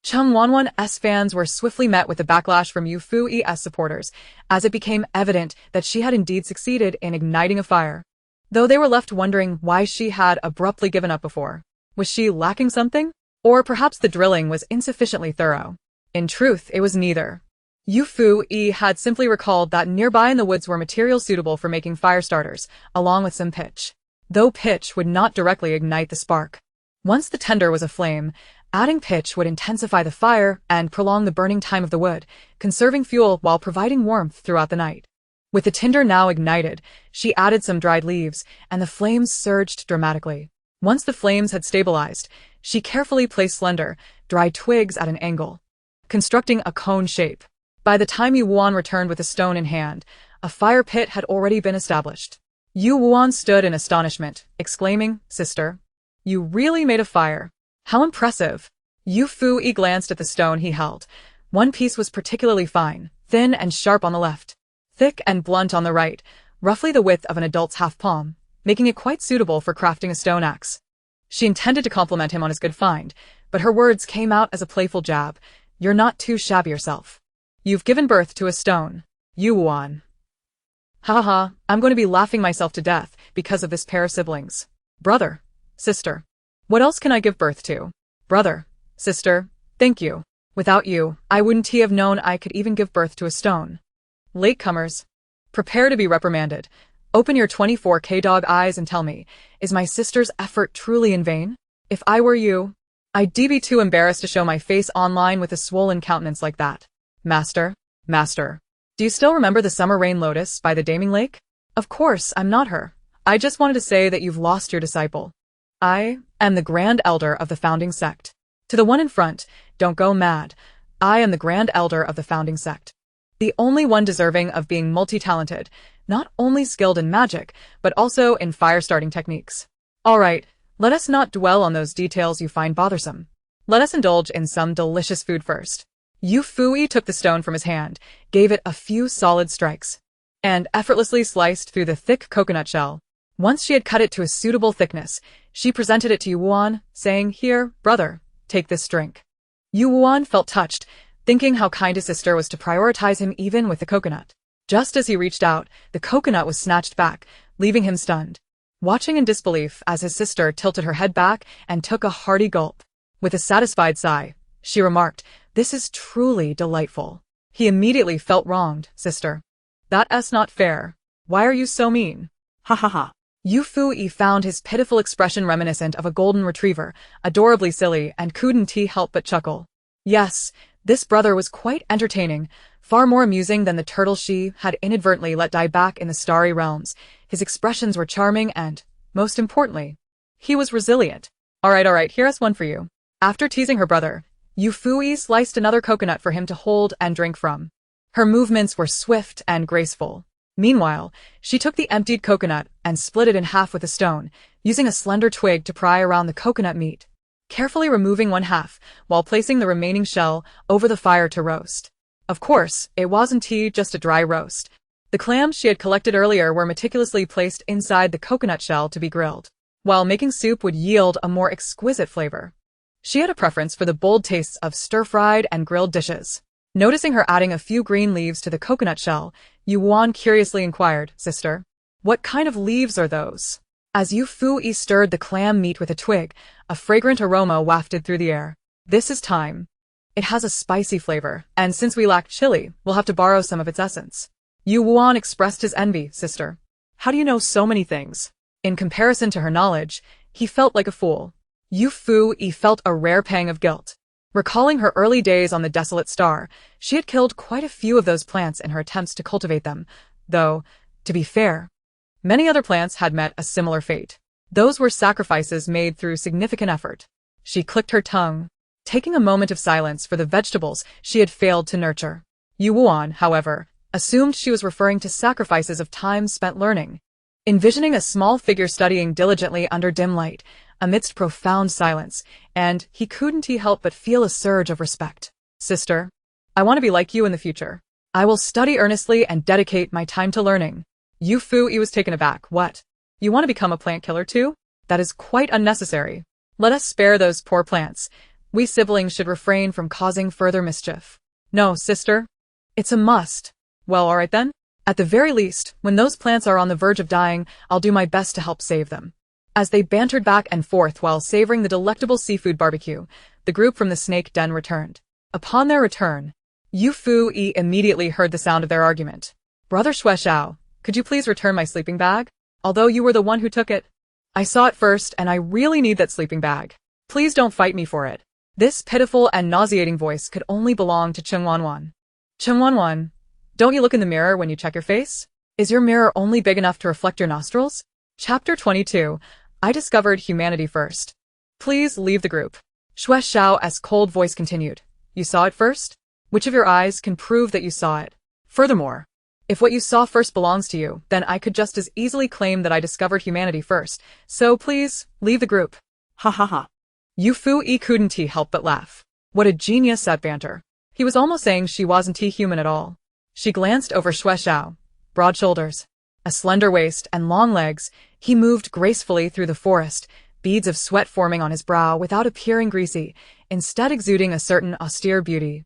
Chung Wanwan's fans were swiftly met with a backlash from Yufuyi's supporters, as it became evident that she had indeed succeeded in igniting a fire. Though they were left wondering why she had abruptly given up before. Was she lacking something? Or perhaps the drilling was insufficiently thorough. In truth, it was neither. Yufuyi had simply recalled that nearby in the woods were materials suitable for making fire starters, along with some pitch. Though pitch would not directly ignite the spark. Once the tinder was aflame, adding pitch would intensify the fire and prolong the burning time of the wood, conserving fuel while providing warmth throughout the night. With the tinder now ignited, she added some dried leaves, and the flames surged dramatically. Once the flames had stabilized, she carefully placed slender, dry twigs at an angle, constructing a cone shape. By the time Yu Wuan returned with a stone in hand, a fire pit had already been established. Yu Wuan stood in astonishment, exclaiming, "Sister, you really made a fire. How impressive." Yufuyi glanced at the stone he held. One piece was particularly fine, thin and sharp on the left, thick and blunt on the right, roughly the width of an adult's half palm, making it quite suitable for crafting a stone axe. She intended to compliment him on his good find, but her words came out as a playful jab. "You're not too shabby yourself. You've given birth to a stone. Yu Wuan." Ha ha, I'm going to be laughing myself to death because of this pair of siblings. Brother, sister. What else can I give birth to? Brother, sister, thank you. Without you, I wouldn't have known I could even give birth to a stone. Latecomers, prepare to be reprimanded. Open your 24K dog eyes and tell me, is my sister's effort truly in vain? If I were you, I'd be too embarrassed to show my face online with a swollen countenance like that. Master, do you still remember the summer rain lotus by the Daming Lake? Of course, I'm not her. I just wanted to say that you've lost your disciple. I am the Grand Elder of the founding sect. To the one in front, don't go mad. I am the Grand Elder of the founding sect. The only one deserving of being multi-talented, not only skilled in magic, but also in fire-starting techniques. All right, let us not dwell on those details you find bothersome. Let us indulge in some delicious food first. Yufuyi took the stone from his hand, gave it a few solid strikes, and effortlessly sliced through the thick coconut shell. Once she had cut it to a suitable thickness, she presented it to Yu Wuan, saying, "Here, brother, take this drink." Yu Wuan felt touched, thinking how kind his sister was to prioritize him even with the coconut. Just as he reached out, the coconut was snatched back, leaving him stunned, watching in disbelief as his sister tilted her head back and took a hearty gulp. With a satisfied sigh, she remarked, "This is truly delightful." He immediately felt wronged. "Sister, that's not fair. Why are you so mean?" Ha ha ha. Yufuyi found his pitiful expression reminiscent of a golden retriever, adorably silly, and couldn't help but chuckle. Yes, this brother was quite entertaining, far more amusing than the turtle she had inadvertently let die back in the starry realms. His expressions were charming and, most importantly, he was resilient. All right, here's one for you. After teasing her brother, Yufuyi sliced another coconut for him to hold and drink from. Her movements were swift and graceful. Meanwhile, she took the emptied coconut and split it in half with a stone, using a slender twig to pry around the coconut meat, carefully removing one half while placing the remaining shell over the fire to roast. Of course, it wasn't just a dry roast. The clams she had collected earlier were meticulously placed inside the coconut shell to be grilled, while making soup would yield a more exquisite flavor. She had a preference for the bold tastes of stir-fried and grilled dishes. Noticing her adding a few green leaves to the coconut shell, Yuan curiously inquired, "Sister, what kind of leaves are those?" As Yufuyi stirred the clam meat with a twig, a fragrant aroma wafted through the air. "This is thyme. It has a spicy flavor, and since we lack chili, we'll have to borrow some of its essence." Yuan expressed his envy. "Sister, how do you know so many things?" In comparison to her knowledge, he felt like a fool. Yufuyi felt a rare pang of guilt. Recalling her early days on the desolate star, she had killed quite a few of those plants in her attempts to cultivate them, though, to be fair, many other plants had met a similar fate. Those were sacrifices made through significant effort. She clicked her tongue, taking a moment of silence for the vegetables she had failed to nurture. Yuan, however, assumed she was referring to sacrifices of time spent learning. Envisioning a small figure studying diligently under dim light, amidst profound silence, and he couldn't help but feel a surge of respect. "Sister, I want to be like you in the future. I will study earnestly and dedicate my time to learning." Yufuyi was taken aback. "What? You want to become a plant killer too? That is quite unnecessary. Let us spare those poor plants. We siblings should refrain from causing further mischief." "No, sister. It's a must." "Well, all right then. At the very least, when those plants are on the verge of dying, I'll do my best to help save them." As they bantered back and forth while savoring the delectable seafood barbecue, the group from the snake den returned. Upon their return, Yufuyi immediately heard the sound of their argument. "Brother Shueshao, could you please return my sleeping bag? Although you were the one who took it. I saw it first and I really need that sleeping bag. Please don't fight me for it." This pitiful and nauseating voice could only belong to Chengwanwan. "Chengwanwan, don't you look in the mirror when you check your face? Is your mirror only big enough to reflect your nostrils?" Chapter 22. I discovered humanity first. "Please leave the group." Shueshao's cold voice continued. "You saw it first? Which of your eyes can prove that you saw it? Furthermore, if what you saw first belongs to you, then I could just as easily claim that I discovered humanity first, so please, leave the group." Ha ha ha. Yufuyi couldn't help but laugh. What a genius at banter. He was almost saying she wasn't human at all. She glanced over Shueshao. Broad shoulders, a slender waist, and long legs, he moved gracefully through the forest, beads of sweat forming on his brow without appearing greasy, instead exuding a certain austere beauty.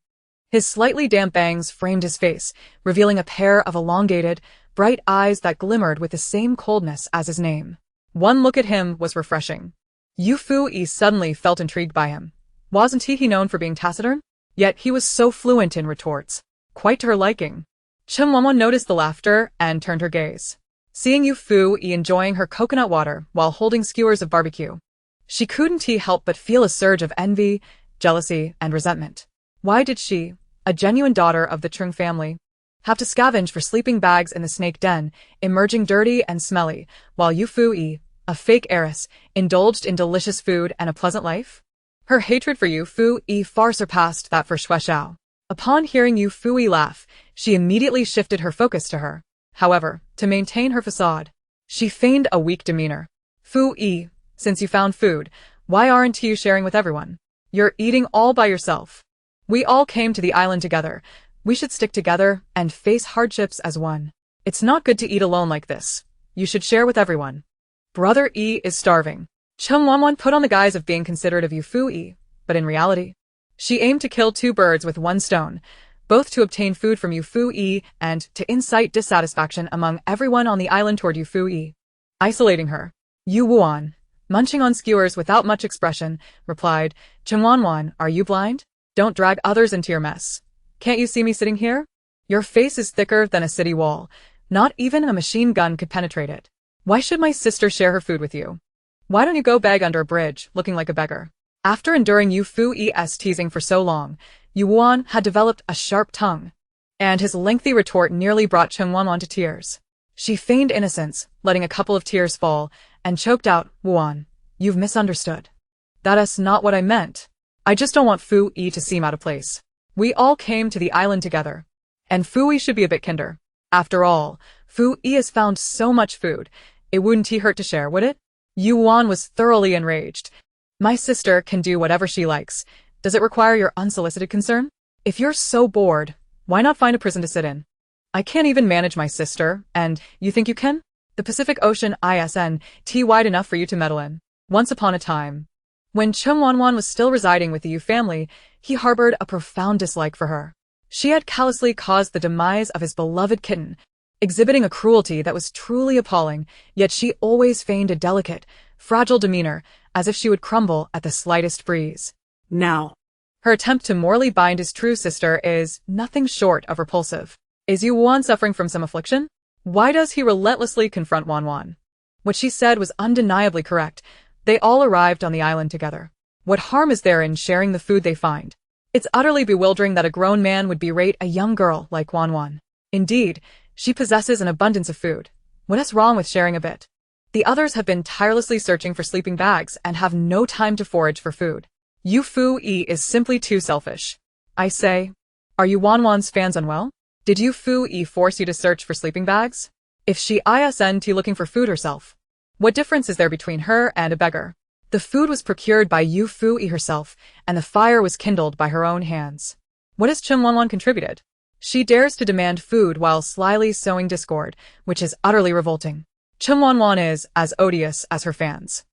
His slightly damp bangs framed his face, revealing a pair of elongated, bright eyes that glimmered with the same coldness as his name. One look at him was refreshing. Yufuyi suddenly felt intrigued by him. Wasn't he known for being taciturn? Yet he was so fluent in retorts. Quite to her liking. Chengwanwan noticed the laughter and turned her gaze. Seeing Yufuyi enjoying her coconut water while holding skewers of barbecue, she couldn't help but feel a surge of envy, jealousy, and resentment. Why did she, a genuine daughter of the Chung family, have to scavenge for sleeping bags in the snake den, emerging dirty and smelly, while Yufuyi, a fake heiress, indulged in delicious food and a pleasant life? Her hatred for Yufuyi far surpassed that for Shueshao. Upon hearing Yufuyi laugh, she immediately shifted her focus to her. However, to maintain her facade, she feigned a weak demeanor. "Fu-yi, since you found food, why aren't you sharing with everyone? You're eating all by yourself. We all came to the island together. We should stick together and face hardships as one. It's not good to eat alone like this. You should share with everyone. Brother E is starving." Chengwanwan put on the guise of being considerate of Yufuyi, but in reality, she aimed to kill two birds with one stone, both to obtain food from Yufuyi and to incite dissatisfaction among everyone on the island toward Yufuyi. Isolating her, Yuan, munching on skewers without much expression, replied, "Chengwanwan, are you blind? Don't drag others into your mess. Can't you see me sitting here? Your face is thicker than a city wall. Not even a machine gun could penetrate it. Why should my sister share her food with you? Why don't you go beg under a bridge, looking like a beggar?" After enduring Yufuyi's teasing for so long, Yuan had developed a sharp tongue, and his lengthy retort nearly brought Chengwanwan to tears. She feigned innocence, letting a couple of tears fall, and choked out, "Wuan, you've misunderstood. That's not what I meant. I just don't want Fu-yi to seem out of place. We all came to the island together, and Fu-yi should be a bit kinder. After all, Fu Yi has found so much food. It wouldn't hurt to share, would it? Yuan was thoroughly enraged. My sister can do whatever she likes. Does it require your unsolicited concern? If you're so bored, why not find a prison to sit in? I can't even manage my sister, and you think you can? The Pacific Ocean isn't wide enough for you to meddle in. Once upon a time, when Cheng Wanwan was still residing with the Yu family, he harbored a profound dislike for her. She had callously caused the demise of his beloved kitten, exhibiting a cruelty that was truly appalling, yet she always feigned a delicate, fragile demeanor, as if she would crumble at the slightest breeze. Now, Her attempt to morally bind his true sister is nothing short of repulsive. Is Yuan suffering from some affliction? Why does he relentlessly confront Wanwan? What she said was undeniably correct. They all arrived on the island together. What harm is there in sharing the food they find? It's utterly bewildering that a grown man would berate a young girl like Wanwan. Indeed, she possesses an abundance of food. What is wrong with sharing a bit? The others have been tirelessly searching for sleeping bags and have no time to forage for food. Yufuyi is simply too selfish. I say, are you Wanwan's fans unwell? Did Yufuyi force you to search for sleeping bags? If she isn't looking for food herself, what difference is there between her and a beggar? The food was procured by Yufuyi herself, and the fire was kindled by her own hands. What has Cheng Wanwan contributed? She dares to demand food while slyly sowing discord, which is utterly revolting. Cheng Wanwan is as odious as her fans.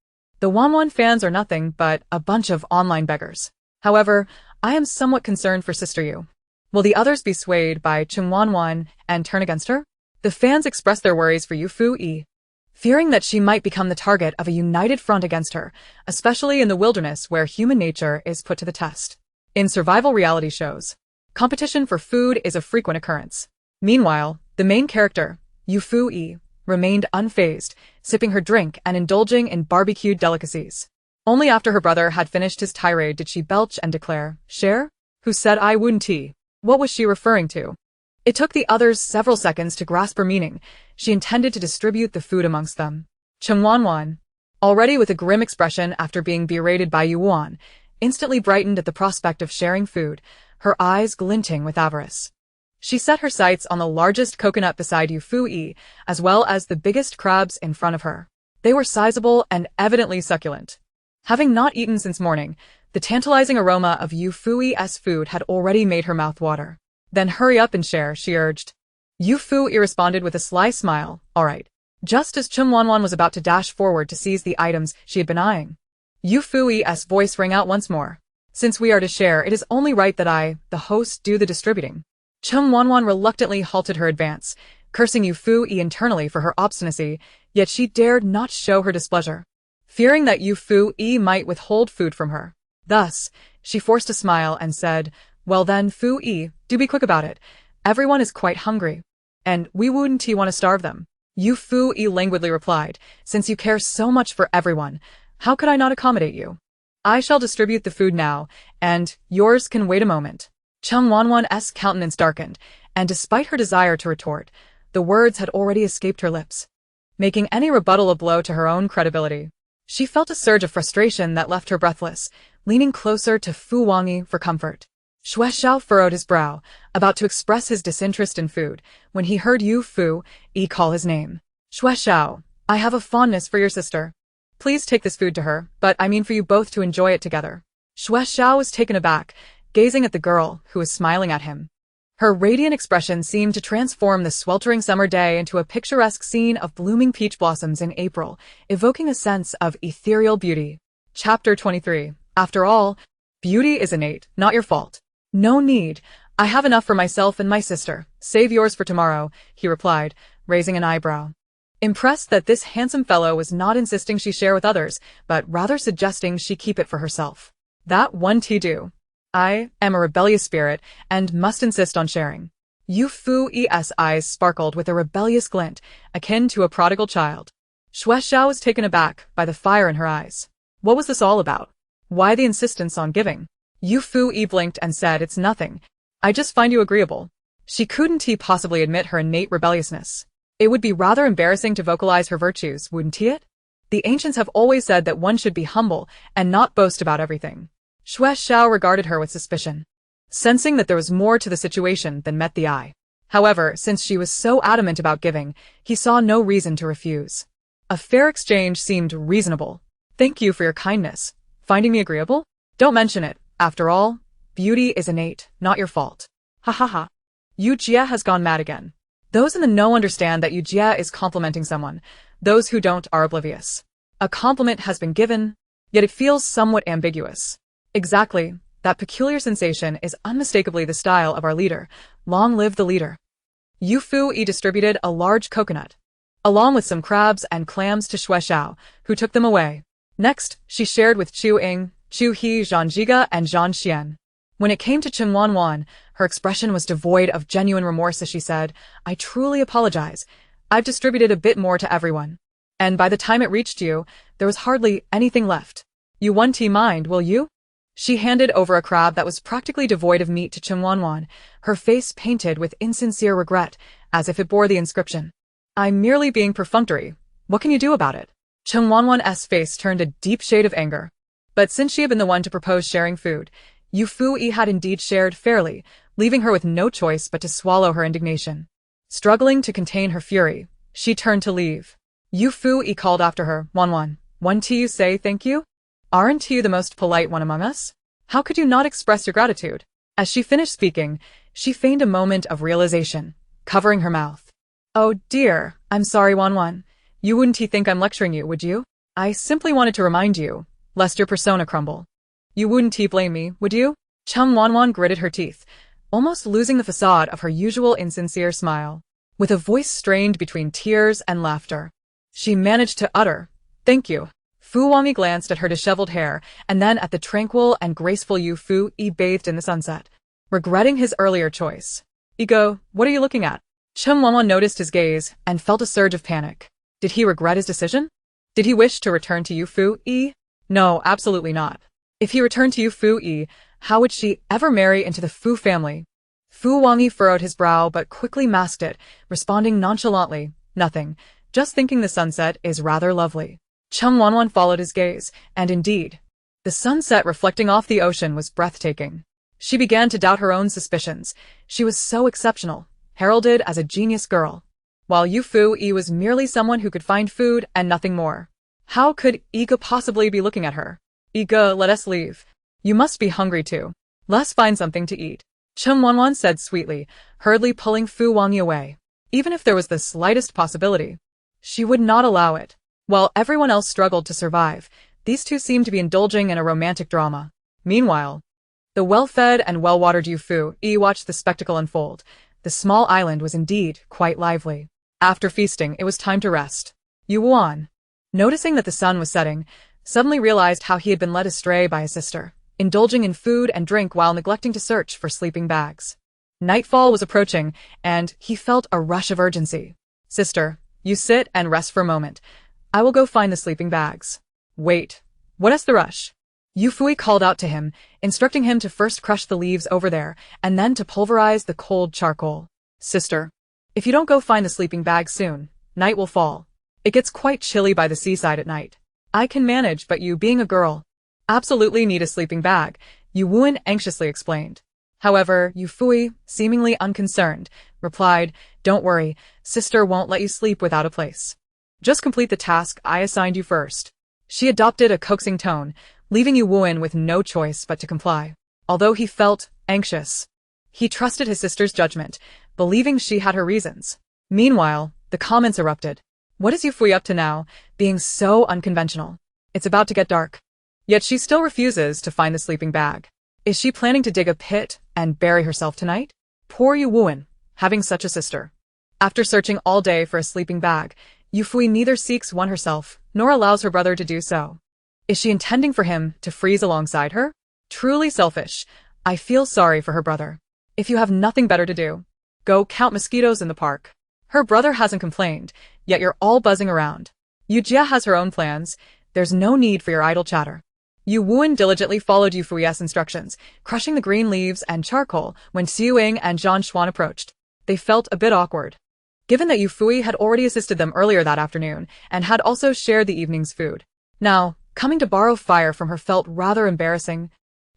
The Wanwan fans are nothing but a bunch of online beggars. However, I am somewhat concerned for Sister Yu. Will the others be swayed by Cheng Wanwan and turn against her? The fans express their worries for Yufuyi, fearing that she might become the target of a united front against her, especially in the wilderness where human nature is put to the test. In survival reality shows, competition for food is a frequent occurrence. Meanwhile, the main character, Yufuyi, remained unfazed, sipping her drink and indulging in barbecued delicacies. Only after her brother had finished his tirade did she belch and declare, "Share? Who said I wouldn't tea?" What was she referring to? It took the others several seconds to grasp her meaning. She intended to distribute the food amongst them. Cheng Wanwan, already with a grim expression after being berated by Yuan, instantly brightened at the prospect of sharing food, her eyes glinting with avarice. She set her sights on the largest coconut beside Yufuyi, as well as the biggest crabs in front of her. They were sizable and evidently succulent. Having not eaten since morning, the tantalizing aroma of Yufuyi's food had already made her mouth water. Then hurry up and share, she urged. Yufuyi responded with a sly smile, all right, just as Cheng Wanwan was about to dash forward to seize the items she had been eyeing. Yufuyi's voice rang out once more. Since we are to share, it is only right that I, the host, do the distributing. Cheng Wanwan reluctantly halted her advance, cursing Yufuyi internally for her obstinacy, yet she dared not show her displeasure, fearing that Yufuyi might withhold food from her. Thus, she forced a smile and said, well then, Fu-yi, do be quick about it. Everyone is quite hungry. And we wouldn't want to starve them. Yufuyi languidly replied, since you care so much for everyone, how could I not accommodate you? I shall distribute the food now, and yours can wait a moment. Cheng Wanwan's countenance darkened, and despite her desire to retort, the words had already escaped her lips, making any rebuttal a blow to her own credibility. She felt a surge of frustration that left her breathless, leaning closer to Fu Wangyi for comfort. Xue Xiao furrowed his brow, about to express his disinterest in food, when he heard Yufuyi call his name. Xue Xiao, I have a fondness for your sister. Please take this food to her, but I mean for you both to enjoy it together. Xue Xiao was taken aback, gazing at the girl who was smiling at him. Her radiant expression seemed to transform the sweltering summer day into a picturesque scene of blooming peach blossoms in April, evoking a sense of ethereal beauty. Chapter 23. After all, beauty is innate, not your fault. No need. I have enough for myself and my sister. Save yours for tomorrow, he replied, raising an eyebrow. Impressed that this handsome fellow was not insisting she share with others, but rather suggesting she keep it for herself. That won't do. I am a rebellious spirit and must insist on sharing. Yufuyi's eyes sparkled with a rebellious glint, akin to a prodigal child. Xue Xiao was taken aback by the fire in her eyes. What was this all about? Why the insistence on giving? Yufuyi blinked and said, it's nothing. I just find you agreeable. She couldn't possibly admit her innate rebelliousness. It would be rather embarrassing to vocalize her virtues, wouldn't it? The ancients have always said that one should be humble and not boast about everything. Xue Xiao regarded her with suspicion, sensing that there was more to the situation than met the eye. However, since she was so adamant about giving, he saw no reason to refuse. A fair exchange seemed reasonable. Thank you for your kindness. Finding me agreeable? Don't mention it. After all, beauty is innate, not your fault. Ha ha ha. Yu Jie has gone mad again. Those in the know understand that Yu Jie is complimenting someone. Those who don't are oblivious. A compliment has been given, yet it feels somewhat ambiguous. Exactly. That peculiar sensation is unmistakably the style of our leader. Long live the leader. Yufuyi distributed a large coconut, along with some crabs and clams to Xue Xiao, who took them away. Next, she shared with Chu Ying, Chu He, Zhang Jiga, and Zhang Xian. When it came to Chen Wanwan, her expression was devoid of genuine remorse as she said, I truly apologize. I've distributed a bit more to everyone. And by the time it reached you, there was hardly anything left. You won't mind, will you? She handed over a crab that was practically devoid of meat to Chen Wanwan, her face painted with insincere regret, as if it bore the inscription, I'm merely being perfunctory. What can you do about it? Chen Wanwan's face turned a deep shade of anger. But since she had been the one to propose sharing food, Yufuyi had indeed shared fairly, leaving her with no choice but to swallow her indignation. Struggling to contain her fury, she turned to leave. Yufuyi called after her, Wanwan, won't you say thank you? Aren't you the most polite one among us? How could you not express your gratitude? As she finished speaking, she feigned a moment of realization, covering her mouth. Oh dear, I'm sorry Wanwan. You wouldn't think I'm lecturing you, would you? I simply wanted to remind you, lest your persona crumble. You wouldn't blame me, would you? Chum Wanwan gritted her teeth, almost losing the facade of her usual insincere smile. With a voice strained between tears and laughter, she managed to utter, thank you. Fu Wangi glanced at her disheveled hair and then at the tranquil and graceful Yufuyi bathed in the sunset, regretting his earlier choice. Ego, what are you looking at? Chum Wanwan noticed his gaze and felt a surge of panic. Did he regret his decision? Did he wish to return to Yufuyi? No, absolutely not. If he returned to Yufuyi, how would she ever marry into the Fu family? Fu Wangi furrowed his brow but quickly masked it, responding nonchalantly, nothing, just thinking the sunset is rather lovely. Chum Wanwan followed his gaze, and indeed, the sunset reflecting off the ocean was breathtaking. She began to doubt her own suspicions. She was so exceptional, heralded as a genius girl, while Yufuyi was merely someone who could find food and nothing more. How could Iga possibly be looking at her? Iga, let us leave. You must be hungry too. Let's find something to eat. Chum Wanwan said sweetly, hurriedly pulling Fu Wangi away. Even if there was the slightest possibility, she would not allow it. While everyone else struggled to survive, these two seemed to be indulging in a romantic drama. Meanwhile, the well-fed and well-watered Yufuyi watched the spectacle unfold. The small island was indeed quite lively. After feasting, it was time to rest. Yuan, noticing that the sun was setting, suddenly realized how he had been led astray by his sister, indulging in food and drink while neglecting to search for sleeping bags. Nightfall was approaching, and he felt a rush of urgency. Sister, you sit and rest for a moment. I will go find the sleeping bags. Wait. What is the rush? Yufuyi called out to him, instructing him to first crush the leaves over there, and then to pulverize the cold charcoal. Sister, if you don't go find the sleeping bags soon, night will fall. It gets quite chilly by the seaside at night. I can manage, but you being a girl, absolutely need a sleeping bag, Yuan anxiously explained. However, Yufuyi, seemingly unconcerned, replied, don't worry, sister won't let you sleep without a place. Just complete the task I assigned you first. She adopted a coaxing tone, leaving Yuan with no choice but to comply. Although he felt anxious, he trusted his sister's judgment, believing she had her reasons. Meanwhile, the comments erupted. What is Yufuyi up to now, being so unconventional? It's about to get dark. Yet she still refuses to find the sleeping bag. Is she planning to dig a pit and bury herself tonight? Poor Yuan, having such a sister. After searching all day for a sleeping bag, Yufuyi neither seeks one herself, nor allows her brother to do so. Is she intending for him to freeze alongside her? Truly selfish. I feel sorry for her brother. If you have nothing better to do, go count mosquitoes in the park. Her brother hasn't complained, yet you're all buzzing around. Yujia has her own plans. There's no need for your idle chatter. Yuan diligently followed Yufuyi's instructions, crushing the green leaves and charcoal when Xiuying and Zhang Xuan approached. They felt a bit awkward, given that Yufuyi had already assisted them earlier that afternoon and had also shared the evening's food. Now, coming to borrow fire from her felt rather embarrassing,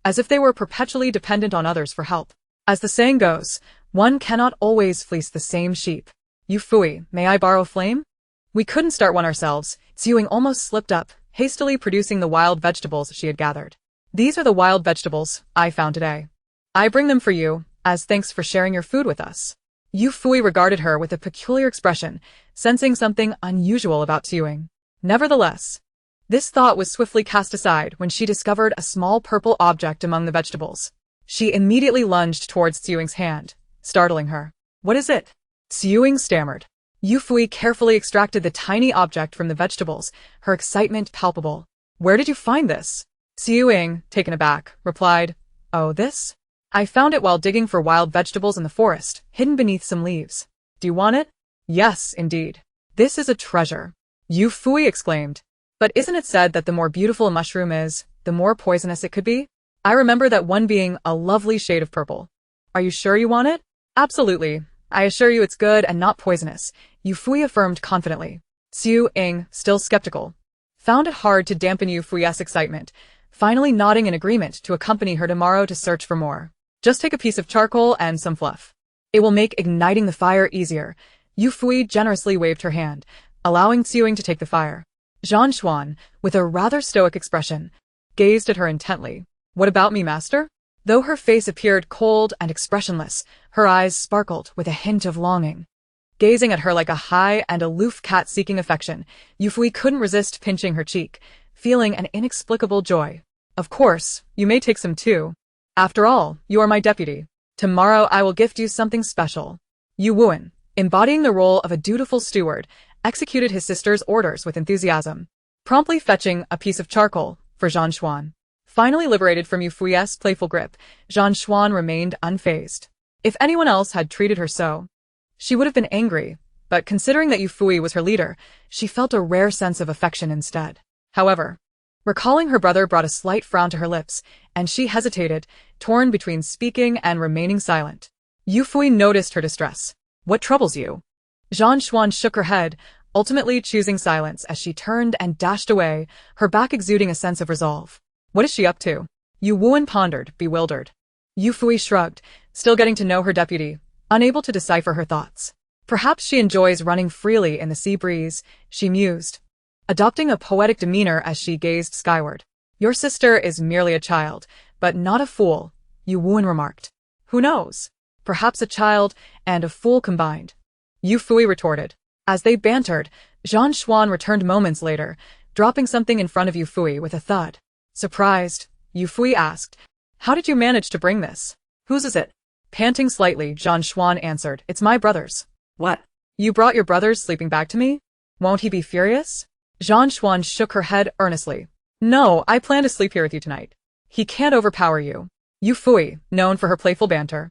as if they were perpetually dependent on others for help. As the saying goes, One cannot always fleece the same sheep. Yufuyi, may I borrow a flame? We couldn't start one ourselves. Xiuying almost slipped up, hastily producing the wild vegetables she had gathered. These are the wild vegetables I found today. I bring them for you, as thanks for sharing your food with us. Yufuyi regarded her with a peculiar expression, sensing something unusual about Xiuying. Nevertheless, this thought was swiftly cast aside when she discovered a small purple object among the vegetables. She immediately lunged towards Xiuying's hand, startling her. What is it? Xiuying stammered. Yufuyi carefully extracted the tiny object from the vegetables, her excitement palpable. Where did you find this? Xiuying, taken aback, replied, Oh, this? I found it while digging for wild vegetables in the forest, hidden beneath some leaves. Do you want it? Yes, indeed. This is a treasure. Yufuyi exclaimed. But isn't it said that the more beautiful a mushroom is, the more poisonous it could be? I remember that one being a lovely shade of purple. Are you sure you want it? Absolutely. I assure you it's good and not poisonous, Yufuyi affirmed confidently. Xiuying, still skeptical, found it hard to dampen Yufuyi's excitement, finally nodding in agreement to accompany her tomorrow to search for more. Just take a piece of charcoal and some fluff. It will make igniting the fire easier. Yufuyi generously waved her hand, allowing Xiuying to take the fire. Zhan Xuan, with a rather stoic expression, gazed at her intently. What about me, master? Though her face appeared cold and expressionless, her eyes sparkled with a hint of longing. Gazing at her like a high and aloof cat seeking affection, Yufuyi couldn't resist pinching her cheek, feeling an inexplicable joy. Of course, you may take some too. After all, you are my deputy. Tomorrow I will gift you something special. Yu Wuan, embodying the role of a dutiful steward, executed his sister's orders with enthusiasm, promptly fetching a piece of charcoal for Zhan Xuan. Finally liberated from Yufuyi's playful grip, Zhan Xuan remained unfazed. If anyone else had treated her so, she would have been angry, but considering that Yufuyi was her leader, she felt a rare sense of affection instead. However, recalling her brother brought a slight frown to her lips, and she hesitated, torn between speaking and remaining silent. Yufuyi noticed her distress. What troubles you? Zhan Xuan shook her head, ultimately choosing silence as she turned and dashed away, her back exuding a sense of resolve. What is she up to? Yu Wuan pondered, bewildered. Yufuyi shrugged, still getting to know her deputy, unable to decipher her thoughts. Perhaps she enjoys running freely in the sea breeze, she mused, adopting a poetic demeanor as she gazed skyward. Your sister is merely a child, but not a fool, Yu Wuan remarked. Who knows? Perhaps a child and a fool combined. Yufuyi retorted. As they bantered, Zhan Xuan returned moments later, dropping something in front of Yufuyi with a thud. Surprised, Yufuyi asked, How did you manage to bring this? Whose is it? Panting slightly, Zhan Xuan answered, It's my brother's. What? You brought your brother's sleeping bag to me? Won't he be furious? Zhan Xuan shook her head earnestly. No, I plan to sleep here with you tonight. He can't overpower you. Yufuyi, known for her playful banter,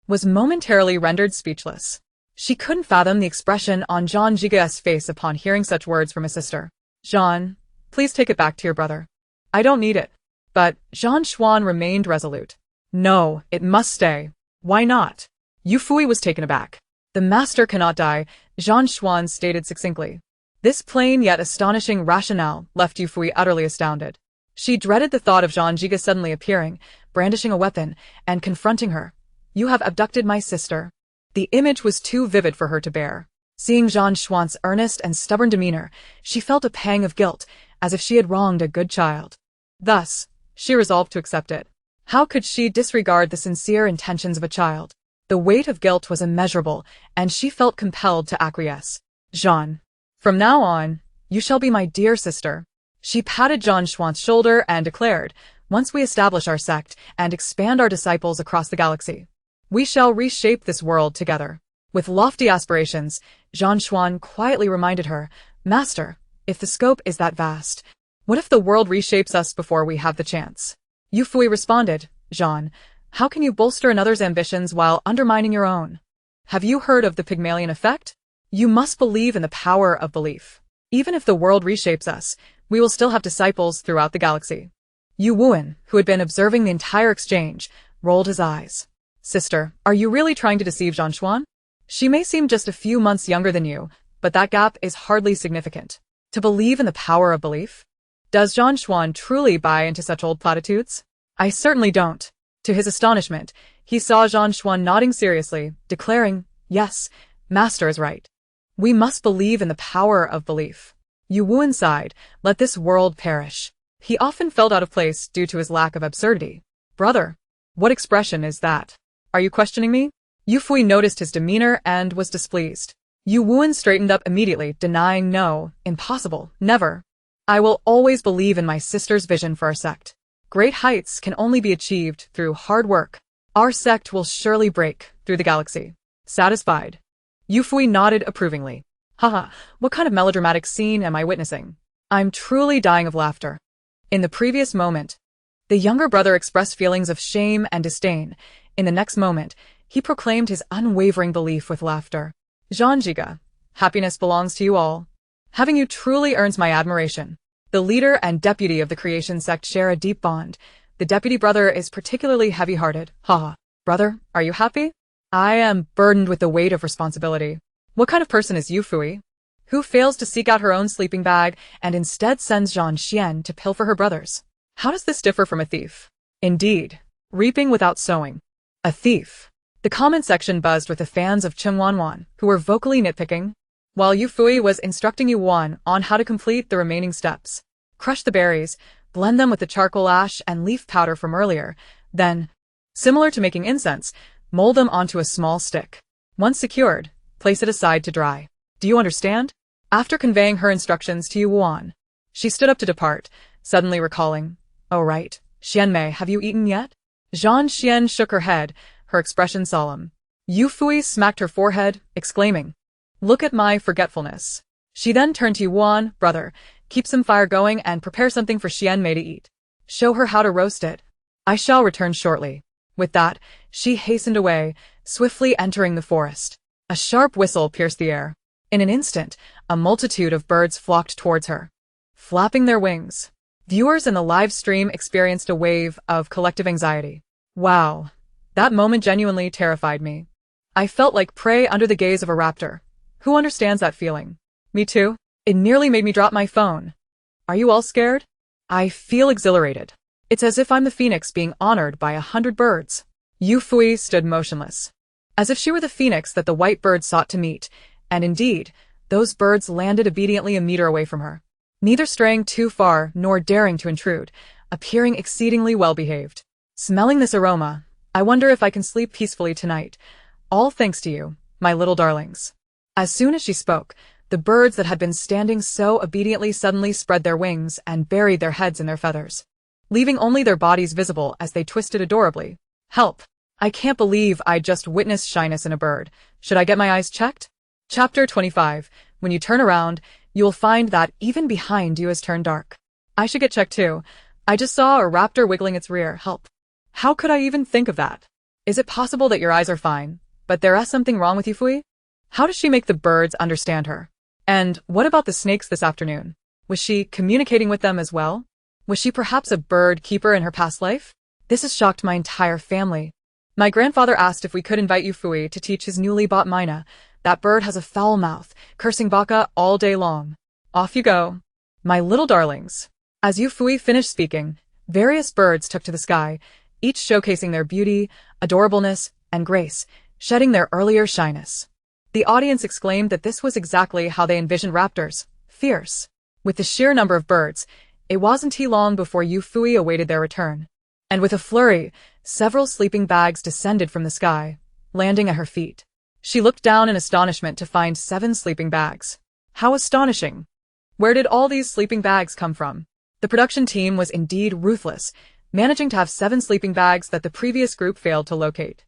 was momentarily rendered speechless. She couldn't fathom the expression on Zhan Jiga's face upon hearing such words from his sister. Zhan, please take it back to your brother. I don't need it. But Zhan Xuan remained resolute. No, it must stay. Why not? Yufuyi was taken aback. The master cannot die, Zhan Xuan stated succinctly. This plain yet astonishing rationale left Yufuyi utterly astounded. She dreaded the thought of Zhan Jiga suddenly appearing, brandishing a weapon, and confronting her. You have abducted my sister. The image was too vivid for her to bear. Seeing Zhan Xuan's earnest and stubborn demeanor, she felt a pang of guilt, as if she had wronged a good child. Thus, she resolved to accept it. How could she disregard the sincere intentions of a child? The weight of guilt was immeasurable, and she felt compelled to acquiesce. Zhan, from now on, you shall be my dear sister. She patted Zhan Xuan's shoulder and declared, Once we establish our sect and expand our disciples across the galaxy, we shall reshape this world together. With lofty aspirations, Zhan Xuan quietly reminded her, Master, if the scope is that vast, what if the world reshapes us before we have the chance? Yufuyi responded, Zhan, how can you bolster another's ambitions while undermining your own? Have you heard of the Pygmalion effect? You must believe in the power of belief. Even if the world reshapes us, we will still have disciples throughout the galaxy. Yu Wuan, who had been observing the entire exchange, rolled his eyes. Sister, are you really trying to deceive Zhan Xuan? She may seem just a few months younger than you, but that gap is hardly significant. To believe in the power of belief? Does Zhan Xuan truly buy into such old platitudes? I certainly don't. To his astonishment, he saw Zhan Xuan nodding seriously, declaring, "Yes, master is right. We must believe in the power of belief." Yu Wuan sighed, "Let this world perish." He often felt out of place due to his lack of absurdity. "Brother, what expression is that? Are you questioning me?" Yufuyi noticed his demeanor and was displeased. Yu Wuan straightened up immediately, denying, "No, impossible, never. I will always believe in my sister's vision for our sect. Great heights can only be achieved through hard work. Our sect will surely break through the galaxy." Satisfied, Yufuyi nodded approvingly. "Haha, what kind of melodramatic scene am I witnessing? I'm truly dying of laughter." In the previous moment, the younger brother expressed feelings of shame and disdain. In the next moment, he proclaimed his unwavering belief with laughter. "Zhanjiga, happiness belongs to you all. Having you truly earns my admiration." The leader and deputy of the creation sect share a deep bond. The deputy brother is particularly heavy-hearted. "Haha, brother, are you happy? I am burdened with the weight of responsibility." What kind of person is Yufuyi, who fails to seek out her own sleeping bag and instead sends Zhan Xian to pilfer her brother's? How does this differ from a thief? Indeed, reaping without sowing. A thief. The comment section buzzed with the fans of Cheng Wanwan, who were vocally nitpicking, while Yufuyi was instructing Yuan on how to complete the remaining steps. Crush the berries, blend them with the charcoal ash and leaf powder from earlier, then, similar to making incense, mold them onto a small stick. Once secured, place it aside to dry. Do you understand? After conveying her instructions to Yuan, she stood up to depart, suddenly recalling, "Oh right, Xianmei, have you eaten yet?" Zhan Xian shook her head, her expression solemn. Yufuyi smacked her forehead, exclaiming, "Look at my forgetfulness." She then turned to Yuan, "Brother, keep some fire going and prepare something for Xianmei to eat. Show her how to roast it. I shall return shortly." With that, she hastened away, swiftly entering the forest. A sharp whistle pierced the air. In an instant, a multitude of birds flocked towards her, flapping their wings. Viewers in the live stream experienced a wave of collective anxiety. Wow, that moment genuinely terrified me. I felt like prey under the gaze of a raptor. Who understands that feeling? Me too. It nearly made me drop my phone. Are you all scared? I feel exhilarated. It's as if I'm the phoenix being honored by 100 birds. Yufuyi stood motionless, as if she were the phoenix that the white bird sought to meet, and indeed, those birds landed obediently a meter away from her, neither straying too far nor daring to intrude, appearing exceedingly well-behaved. Smelling this aroma, I wonder if I can sleep peacefully tonight, all thanks to you, my little darlings. As soon as she spoke, the birds that had been standing so obediently suddenly spread their wings and buried their heads in their feathers, leaving only their bodies visible as they twisted adorably. Help! I can't believe I just witnessed shyness in a bird. Should I get my eyes checked? Chapter 25. When you turn around, you will find that even behind you has turned dark. I should get checked too. I just saw a raptor wiggling its rear. Help. How could I even think of that? Is it possible that your eyes are fine, but there is something wrong with Yufuyi? How does she make the birds understand her? And what about the snakes this afternoon? Was she communicating with them as well? Was she perhaps a bird keeper in her past life? This has shocked my entire family. My grandfather asked if we could invite Yufuyi to teach his newly bought Mina. That bird has a foul mouth, cursing baka all day long. Off you go, my little darlings. As Yufuyi finished speaking, various birds took to the sky, each showcasing their beauty, adorableness, and grace, shedding their earlier shyness. The audience exclaimed that this was exactly how they envisioned raptors, fierce. With the sheer number of birds, it wasn't long before Yufuyi awaited their return. And with a flurry, several sleeping bags descended from the sky, landing at her feet. She looked down in astonishment to find 7 sleeping bags. How astonishing! Where did all these sleeping bags come from? The production team was indeed ruthless, managing to have 7 sleeping bags that the previous group failed to locate.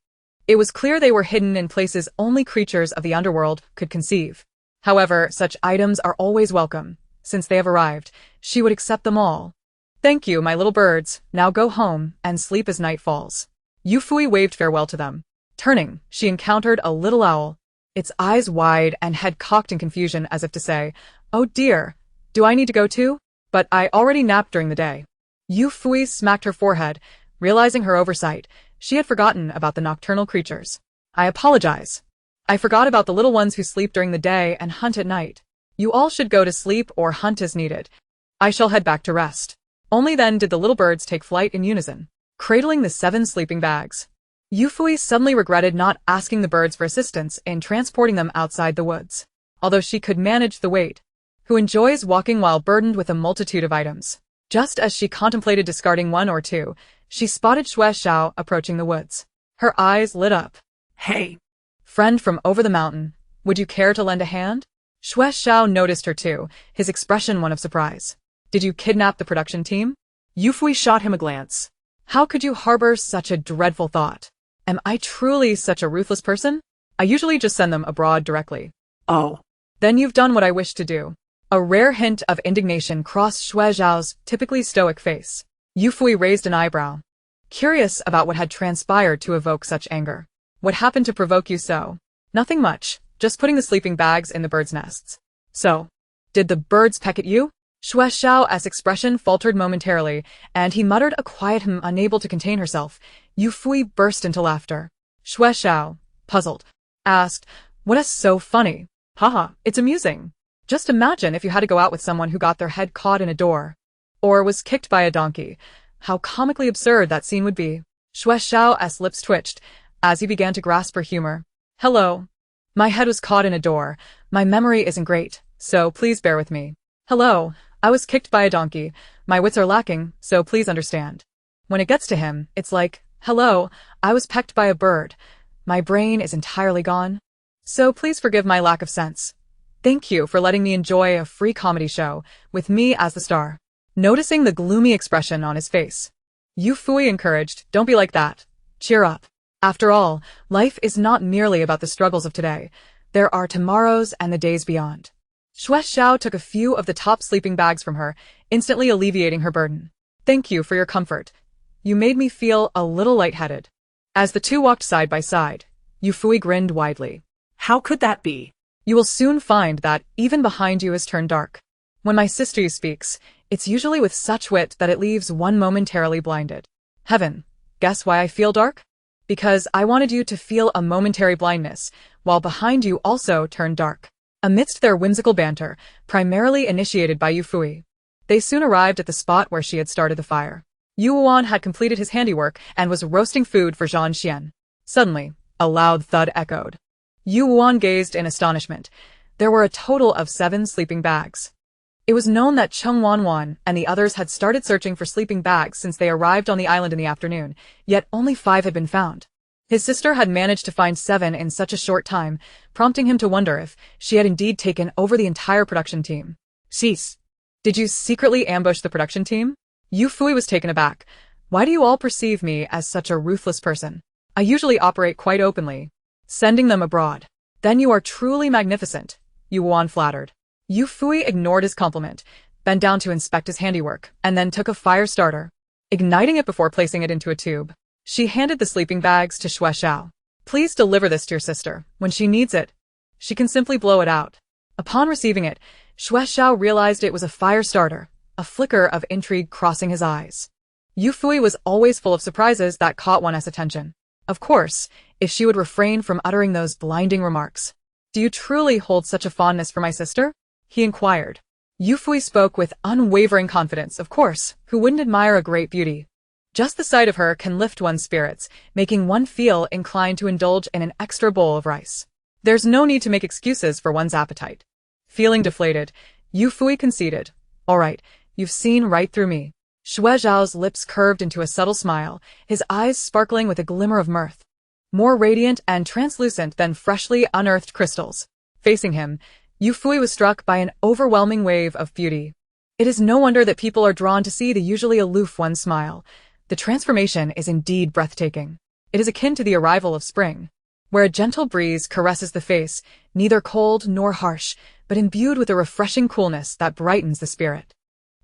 It was clear they were hidden in places only creatures of the underworld could conceive. However, such items are always welcome. Since they have arrived, she would accept them all. Thank you, my little birds. Now go home and sleep as night falls. Yufuyi waved farewell to them. Turning, she encountered a little owl, its eyes wide and head cocked in confusion as if to say, "Oh dear, do I need to go too? But I already napped during the day." Yufuyi smacked her forehead, realizing her oversight. She had forgotten about the nocturnal creatures. "I apologize. I forgot about the little ones who sleep during the day and hunt at night. You all should go to sleep or hunt as needed. I shall head back to rest." Only then did the little birds take flight in unison, cradling the 7 sleeping bags. Yufuyi suddenly regretted not asking the birds for assistance in transporting them outside the woods. Although she could manage the weight, who enjoys walking while burdened with a multitude of items. Just as she contemplated discarding one or two, she spotted Xue Xiao approaching the woods. Her eyes lit up. Hey, Friend from over the mountain, would you care to lend a hand? Xue Xiao noticed her too, his expression one of surprise. Did you kidnap the production team? Yufuyi shot him a glance. How could you harbor such a dreadful thought? Am I truly such a ruthless person? I usually just send them abroad directly. Oh, Then you've done what I wished to do. A rare hint of indignation crossed Xue Xiao's typically stoic face. Yufuyi raised an eyebrow, curious about what had transpired to evoke such anger. What happened to provoke you so? Nothing much, just putting the sleeping bags in the birds' nests. So, did the birds peck at you? Xue Xiao's expression faltered momentarily, and he muttered a quiet unable to contain herself. Yufuyi burst into laughter. Xue Xiao, puzzled, asked, "What is so funny?" "Haha, it's amusing. Just imagine if you had to go out with someone who got their head caught in a door, or was kicked by a donkey. How comically absurd that scene would be." Xue Xiao's lips twitched, as he began to grasp for humor. "Hello. My head was caught in a door. My memory isn't great, so please bear with me. Hello. I was kicked by a donkey. My wits are lacking, so please understand." When it gets to him, it's like, "Hello. I was pecked by a bird. My brain is entirely gone. So please forgive my lack of sense. Thank you for letting me enjoy a free comedy show, with me as the star." Noticing the gloomy expression on his face, Yufuyi encouraged, "Don't be like that. Cheer up. After all, life is not merely about the struggles of today. There are tomorrows and the days beyond." Xue Xiao took a few of the top sleeping bags from her, instantly alleviating her burden. "Thank you for your comfort. You made me feel a little lightheaded." As the two walked side by side, Yufuyi grinned widely. How could that be? "You will soon find that even behind you is turned dark. When my sister speaks, it's usually with such wit that it leaves one momentarily blinded. Heaven, guess why I feel dark? Because I wanted you to feel a momentary blindness, while behind you also turned dark." Amidst their whimsical banter, primarily initiated by Yufuyi, they soon arrived at the spot where she had started the fire. Yuan had completed his handiwork and was roasting food for Zhang Xian. Suddenly, a loud thud echoed. Yuan gazed in astonishment. There were a total of 7 sleeping bags. It was known that Cheng Wanwan and the others had started searching for sleeping bags since they arrived on the island in the afternoon, yet only 5 had been found. His sister had managed to find 7 in such a short time, prompting him to wonder if she had indeed taken over the entire production team. "Cease. Did you secretly ambush the production team?" Yufuyi was taken aback. "Why do you all perceive me as such a ruthless person? I usually operate quite openly. Sending them abroad. Then you are truly magnificent," Yuan flattered. Yufuyi ignored his compliment, bent down to inspect his handiwork, and then took a fire starter. Igniting it before placing it into a tube, she handed the sleeping bags to Xue Xiao. "Please deliver this to your sister. When she needs it, she can simply blow it out." Upon receiving it, Xue Xiao realized it was a fire starter, a flicker of intrigue crossing his eyes. Yufuyi was always full of surprises that caught one's attention. Of course, if she would refrain from uttering those blinding remarks. "Do you truly hold such a fondness for my sister?" he inquired. Yufuyi spoke with unwavering confidence. Of course, who wouldn't admire a great beauty? Just the sight of her can lift one's spirits, making one feel inclined to indulge in an extra bowl of rice. There's no need to make excuses for one's appetite. Feeling deflated, Yufuyi conceded. "All right, you've seen right through me." Xue Zhao's lips curved into a subtle smile, his eyes sparkling with a glimmer of mirth, more radiant and translucent than freshly unearthed crystals. Facing him, Yufuyi was struck by an overwhelming wave of beauty. It is no wonder that people are drawn to see the usually aloof one smile. The transformation is indeed breathtaking. It is akin to the arrival of spring, where a gentle breeze caresses the face, neither cold nor harsh, but imbued with a refreshing coolness that brightens the spirit.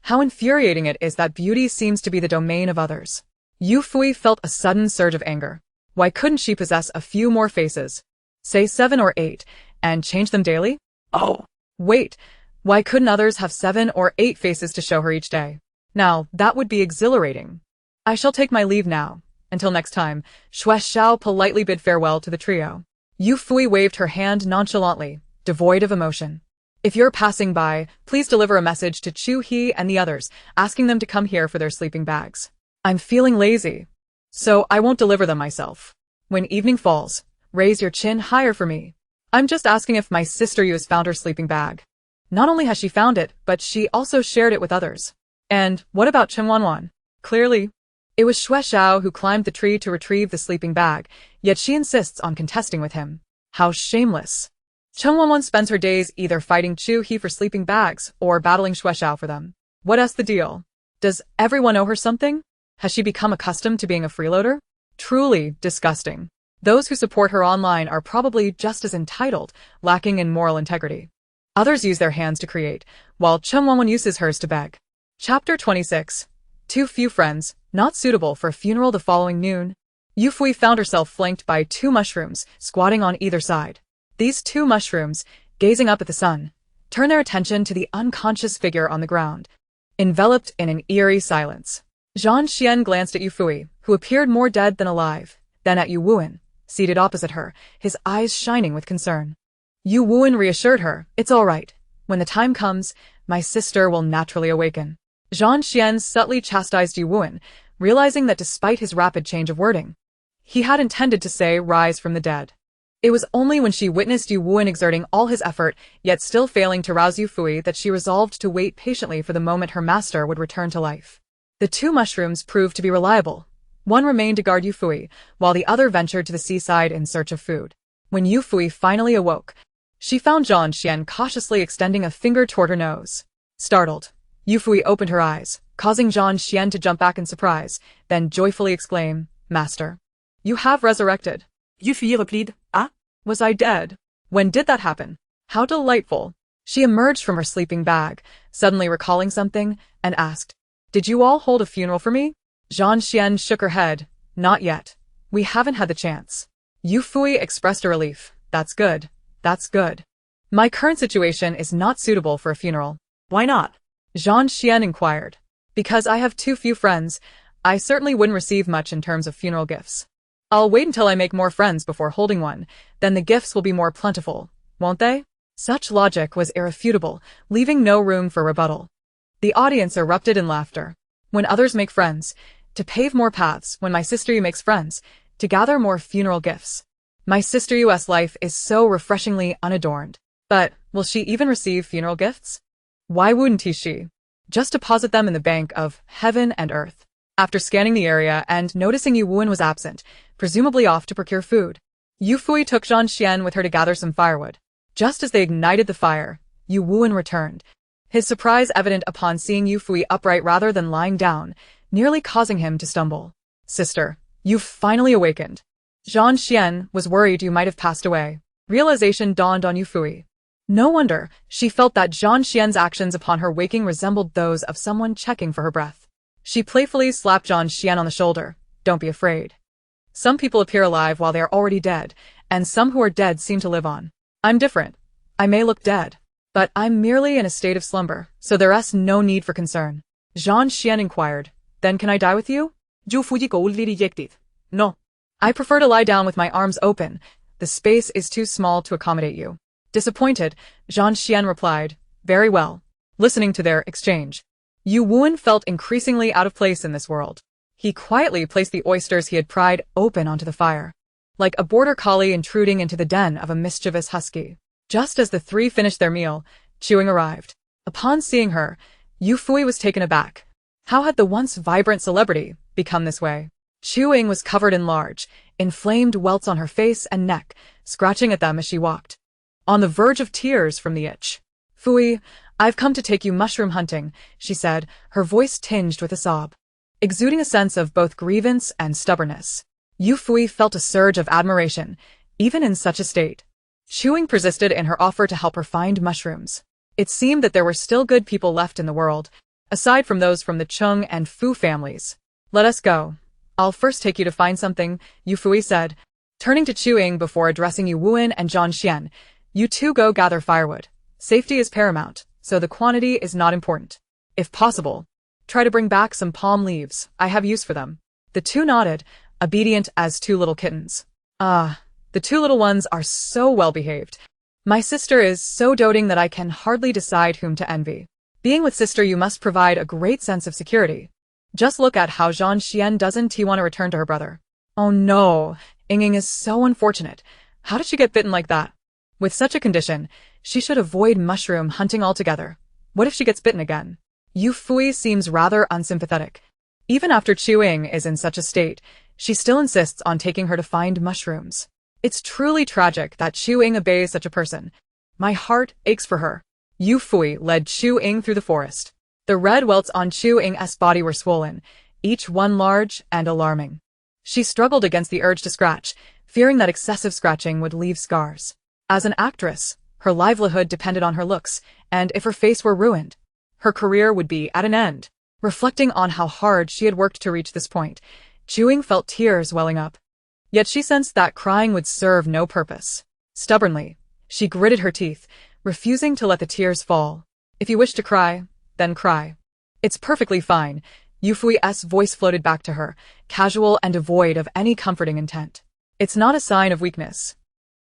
How infuriating it is that beauty seems to be the domain of others. Yufuyi felt a sudden surge of anger. Why couldn't she possess a few more faces? Say 7 or 8, and change them daily? Oh, Wait, why couldn't others have 7 or 8 faces to show her each day? Now, that would be exhilarating. I shall take my leave now. Until next time, Xue Xiao politely bid farewell to the trio. Yufuyi waved her hand nonchalantly, devoid of emotion. "If you're passing by, please deliver a message to Chu He and the others, asking them to come here for their sleeping bags. I'm feeling lazy, so I won't deliver them myself." When evening falls, raise your chin higher for me. I'm just asking if my sister Yu has found her sleeping bag. Not only has she found it, but she also shared it with others. And what about Chen Wanwan? Clearly, it was Xue Xiao who climbed the tree to retrieve the sleeping bag, yet she insists on contesting with him. How shameless. Chen Wanwan spends her days either fighting Chu He for sleeping bags or battling Xue Xiao for them. What's the deal? Does everyone owe her something? Has she become accustomed to being a freeloader? Truly disgusting. Those who support her online are probably just as entitled, lacking in moral integrity. Others use their hands to create, while Chen Wanwan uses hers to beg. Chapter 26. Too few friends, not suitable for a funeral the following noon. Yufuyi found herself flanked by 2 mushrooms, squatting on either side. These 2 mushrooms, gazing up at the sun, turn their attention to the unconscious figure on the ground, enveloped in an eerie silence. Zhang Xian glanced at Yufuyi, who appeared more dead than alive, then at Yu Wuan, seated opposite her, his eyes shining with concern. Yu Wuan reassured her, "It's all right. When the time comes, my sister will naturally awaken." Zhang Xian subtly chastised Yu Wuan, realizing that despite his rapid change of wording, he had intended to say rise from the dead. It was only when she witnessed Yu Wuan exerting all his effort, yet still failing to rouse Yufuyi, that she resolved to wait patiently for the moment her master would return to life. The 2 mushrooms proved to be reliable. One remained to guard Yufuyi, while the other ventured to the seaside in search of food. When Yufuyi finally awoke, she found Zhang Xian cautiously extending a finger toward her nose. Startled, Yufuyi opened her eyes, causing Zhang Xian to jump back in surprise, then joyfully exclaim, "Master, you have resurrected." Yufuyi replied, "Ah? Was I dead? When did that happen? How delightful." She emerged from her sleeping bag, suddenly recalling something, and asked, "Did you all hold a funeral for me?" Zhang Xian shook her head. "Not yet. We haven't had the chance." Yufuyi expressed a relief. "That's good. That's good. My current situation is not suitable for a funeral." Why not? Zhang Xian inquired. "Because I have too few friends. I certainly wouldn't receive much in terms of funeral gifts. I'll wait until I make more friends before holding one, then the gifts will be more plentiful, won't they?" Such logic was irrefutable, leaving no room for rebuttal. The audience erupted in laughter. When others make friends, to pave more paths. When my sister Yu makes friends, to gather more funeral gifts. My sister Yu's life is so refreshingly unadorned. But will she even receive funeral gifts? Why wouldn't she? Just deposit them in the bank of heaven and earth. After scanning the area and noticing Yu Wuan was absent, presumably off to procure food, Yufuyi took Zhang Xian with her to gather some firewood. Just as they ignited the fire, Yu Wuan returned, his surprise evident upon seeing Yufuyi upright rather than lying down, nearly causing him to stumble. "Sister, you've finally awakened." Zhang Xian was worried you might have passed away. Realization dawned on Yufuyi. No wonder she felt that Zhang Xian's actions upon her waking resembled those of someone checking for her breath. She playfully slapped Zhang Xian on the shoulder. "Don't be afraid. Some people appear alive while they are already dead, and some who are dead seem to live on. I'm different. I may look dead, but I'm merely in a state of slumber, so there's no need for concern." Zhang Xian inquired, "Then can I die with you?" Yufuyi coldly rejected. "No. I prefer to lie down with my arms open. The space is too small to accommodate you." Disappointed, Zhang Xian replied, "Very well." Listening to their exchange, Yu Wuan felt increasingly out of place in this world. He quietly placed the oysters he had pried open onto the fire, like a border collie intruding into the den of a mischievous husky. Just as the 3 finished their meal, Chewing arrived. Upon seeing her, Yufuyi was taken aback. How had the once vibrant celebrity become this way? Chewing was covered in large, inflamed welts on her face and neck, scratching at them as she walked, on the verge of tears from the itch. "Fuyi, I've come to take you mushroom hunting," she said, her voice tinged with a sob, exuding a sense of both grievance and stubbornness. Yufuyi felt a surge of admiration, even in such a state. Chewing persisted in her offer to help her find mushrooms. It seemed that there were still good people left in the world, aside from those from the Chung and Fu families. "Let us go. I'll first take you to find something," Yufuyi said, turning to Chewing before addressing Yu Wuan and Zhang Xian. "You two go gather firewood. Safety is paramount, so the quantity is not important. If possible, try to bring back some palm leaves. I have use for them." The 2 nodded, obedient as 2 little kittens. "Ah, the 2 little ones are so well behaved. My sister is so doting that I can hardly decide whom to envy. Being with sister you must provide a great sense of security. Just look at how Zhang Xian doesn't want to return to her brother." "Oh no, Ying is so unfortunate. How did she get bitten like that? With such a condition, she should avoid mushroom hunting altogether. What if she gets bitten again? Yufuyi seems rather unsympathetic. Even after Ying is in such a state, she still insists on taking her to find mushrooms. It's truly tragic that Ying obeys such a person. My heart aches for her. Yufuyi led Ying through the forest. The red welts on Ying's body were swollen, each one large and alarming. She struggled against the urge to scratch, fearing that excessive scratching would leave scars. As an actress, her livelihood depended on her looks, and if her face were ruined, her career would be at an end. Reflecting on how hard she had worked to reach this point, Ying felt tears welling up. Yet she sensed that crying would serve no purpose. Stubbornly, she gritted her teeth, refusing to let the tears fall. If you wish to cry, then cry. It's perfectly fine. Yufui's voice floated back to her, casual and devoid of any comforting intent. It's not a sign of weakness.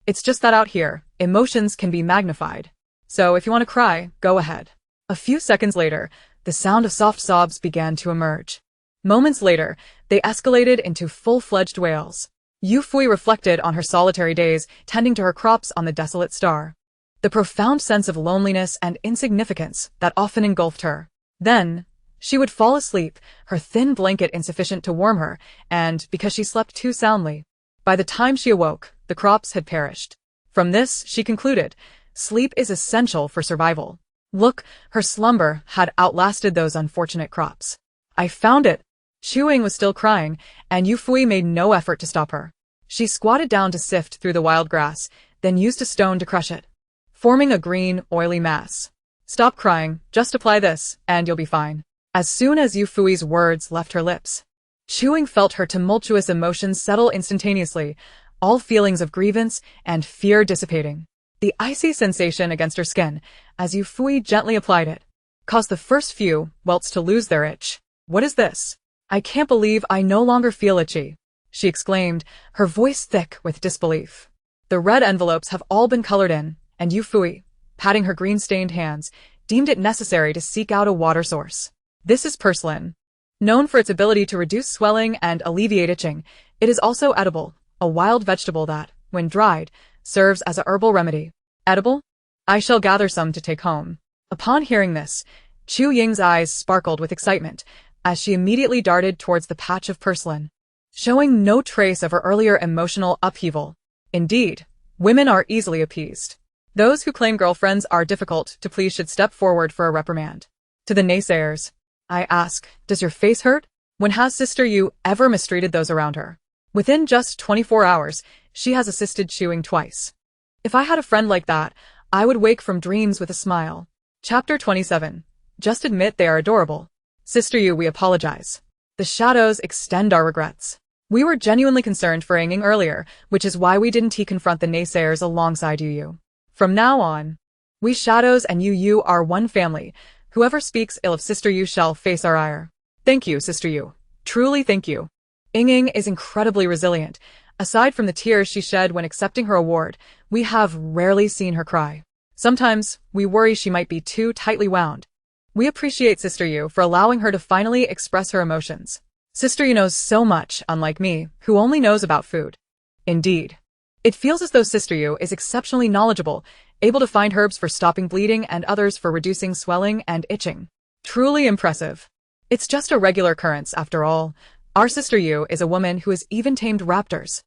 It's just that out here, emotions can be magnified. So if you want to cry, go ahead. A few seconds later, the sound of soft sobs began to emerge. Moments later, they escalated into full-fledged wails. Yufuyi reflected on her solitary days, tending to her crops on the desolate star. The profound sense of loneliness and insignificance that often engulfed her. Then, she would fall asleep, her thin blanket insufficient to warm her, and because she slept too soundly. By the time she awoke, the crops had perished. From this, she concluded, sleep is essential for survival. Look, her slumber had outlasted those unfortunate crops. I found it. Ying was still crying, and Yufuyi made no effort to stop her. She squatted down to sift through the wild grass, then used a stone to crush it, forming a green, oily mass. Stop crying, just apply this, and you'll be fine. As soon as Yufui's words left her lips, Ying felt her tumultuous emotions settle instantaneously, all feelings of grievance and fear dissipating. The icy sensation against her skin, as Yufuyi gently applied it, caused the first few welts to lose their itch. What is this? I can't believe I no longer feel itchy, she exclaimed, her voice thick with disbelief. The red envelopes have all been colored in, and Yufuyi, patting her green-stained hands, deemed it necessary to seek out a water source. This is purslane. Known for its ability to reduce swelling and alleviate itching, it is also edible, a wild vegetable that, when dried, serves as a herbal remedy. Edible? I shall gather some to take home. Upon hearing this, Ying's eyes sparkled with excitement, as she immediately darted towards the patch of purslane, showing no trace of her earlier emotional upheaval. Indeed, women are easily appeased. Those who claim girlfriends are difficult to please should step forward for a reprimand. To the naysayers, I ask, does your face hurt? When has Sister Yu ever mistreated those around her? Within just 24 hours, she has assisted Ying twice. If I had a friend like that, I would wake from dreams with a smile. Chapter 27. Just admit they are adorable. Sister Yu, we apologize. The shadows extend our regrets. We were genuinely concerned for Ying earlier, which is why we didn't confront the naysayers alongside Yu. From now on, we shadows and Yu are one family. Whoever speaks ill of Sister Yu shall face our ire. Thank you, Sister Yu. Truly thank you. Ying is incredibly resilient. Aside from the tears she shed when accepting her award, we have rarely seen her cry. Sometimes, we worry she might be too tightly wound. We appreciate Sister Yu for allowing her to finally express her emotions. Sister Yu knows so much, unlike me, who only knows about food. Indeed. It feels as though Sister Yu is exceptionally knowledgeable, able to find herbs for stopping bleeding and others for reducing swelling and itching. Truly impressive. It's just a regular occurrence, after all. Our Sister Yu is a woman who has even tamed raptors.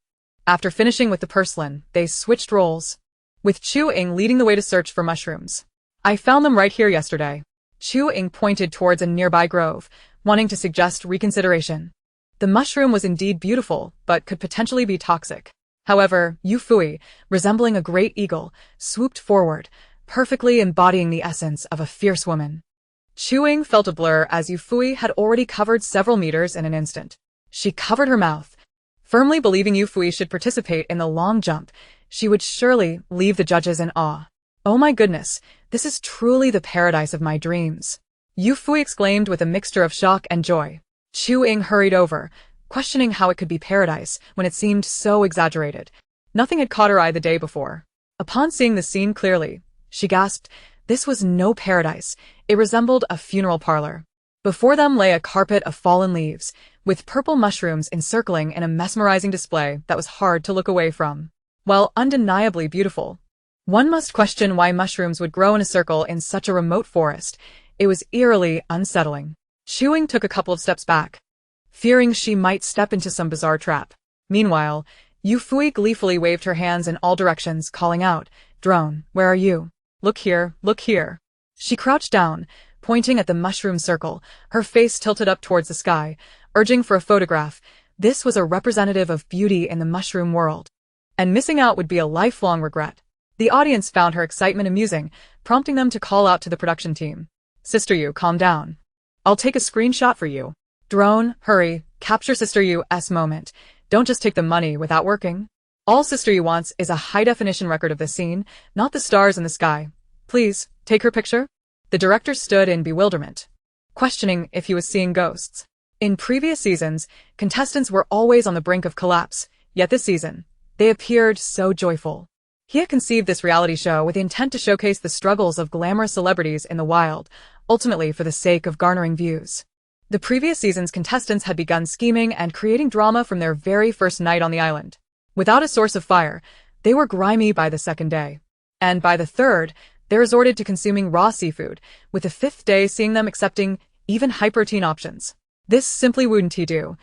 After finishing with the purslane, they switched roles, with Ying leading the way to search for mushrooms. I found them right here yesterday. Ying pointed towards a nearby grove, wanting to suggest reconsideration. The mushroom was indeed beautiful, but could potentially be toxic. However, Yufuyi, resembling a great eagle, swooped forward, perfectly embodying the essence of a fierce woman. Ying felt a blur as Yufuyi had already covered several meters in an instant. She covered her mouth, firmly believing Yufuyi should participate in the long jump. She would surely leave the judges in awe. Oh my goodness, this is truly the paradise of my dreams. Yufuyi exclaimed with a mixture of shock and joy. Ying hurried over, questioning how it could be paradise when it seemed so exaggerated. Nothing had caught her eye the day before. Upon seeing the scene clearly, she gasped, this was no paradise. It resembled a funeral parlor. Before them lay a carpet of fallen leaves, with purple mushrooms encircling in a mesmerizing display that was hard to look away from. While undeniably beautiful, one must question why mushrooms would grow in a circle in such a remote forest. It was eerily unsettling. Chewing took a couple of steps back, fearing she might step into some bizarre trap. Meanwhile, Yufuyi gleefully waved her hands in all directions, calling out, "Drone, where are you? Look here, look here." She crouched down, pointing at the mushroom circle, her face tilted up towards the sky, urging for a photograph. This was a representative of beauty in the mushroom world, and missing out would be a lifelong regret. The audience found her excitement amusing, prompting them to call out to the production team. "Sister Yu, calm down. I'll take a screenshot for you. Drone, hurry, capture Sister Yu's moment. Don't just take the money without working." All Sister Yu wants is a high-definition record of the scene, not the stars in the sky. "Please, take her picture." The director stood in bewilderment, questioning if he was seeing ghosts. In previous seasons, contestants were always on the brink of collapse, yet this season, they appeared so joyful. He had conceived this reality show with the intent to showcase the struggles of glamorous celebrities in the wild, ultimately for the sake of garnering views. The previous season's contestants had begun scheming and creating drama from their very first night on the island. Without a source of fire, they were grimy by the second day. And by the third, they resorted to consuming raw seafood, with the fifth day seeing them accepting even high-protein options. This simply wouldn't he do.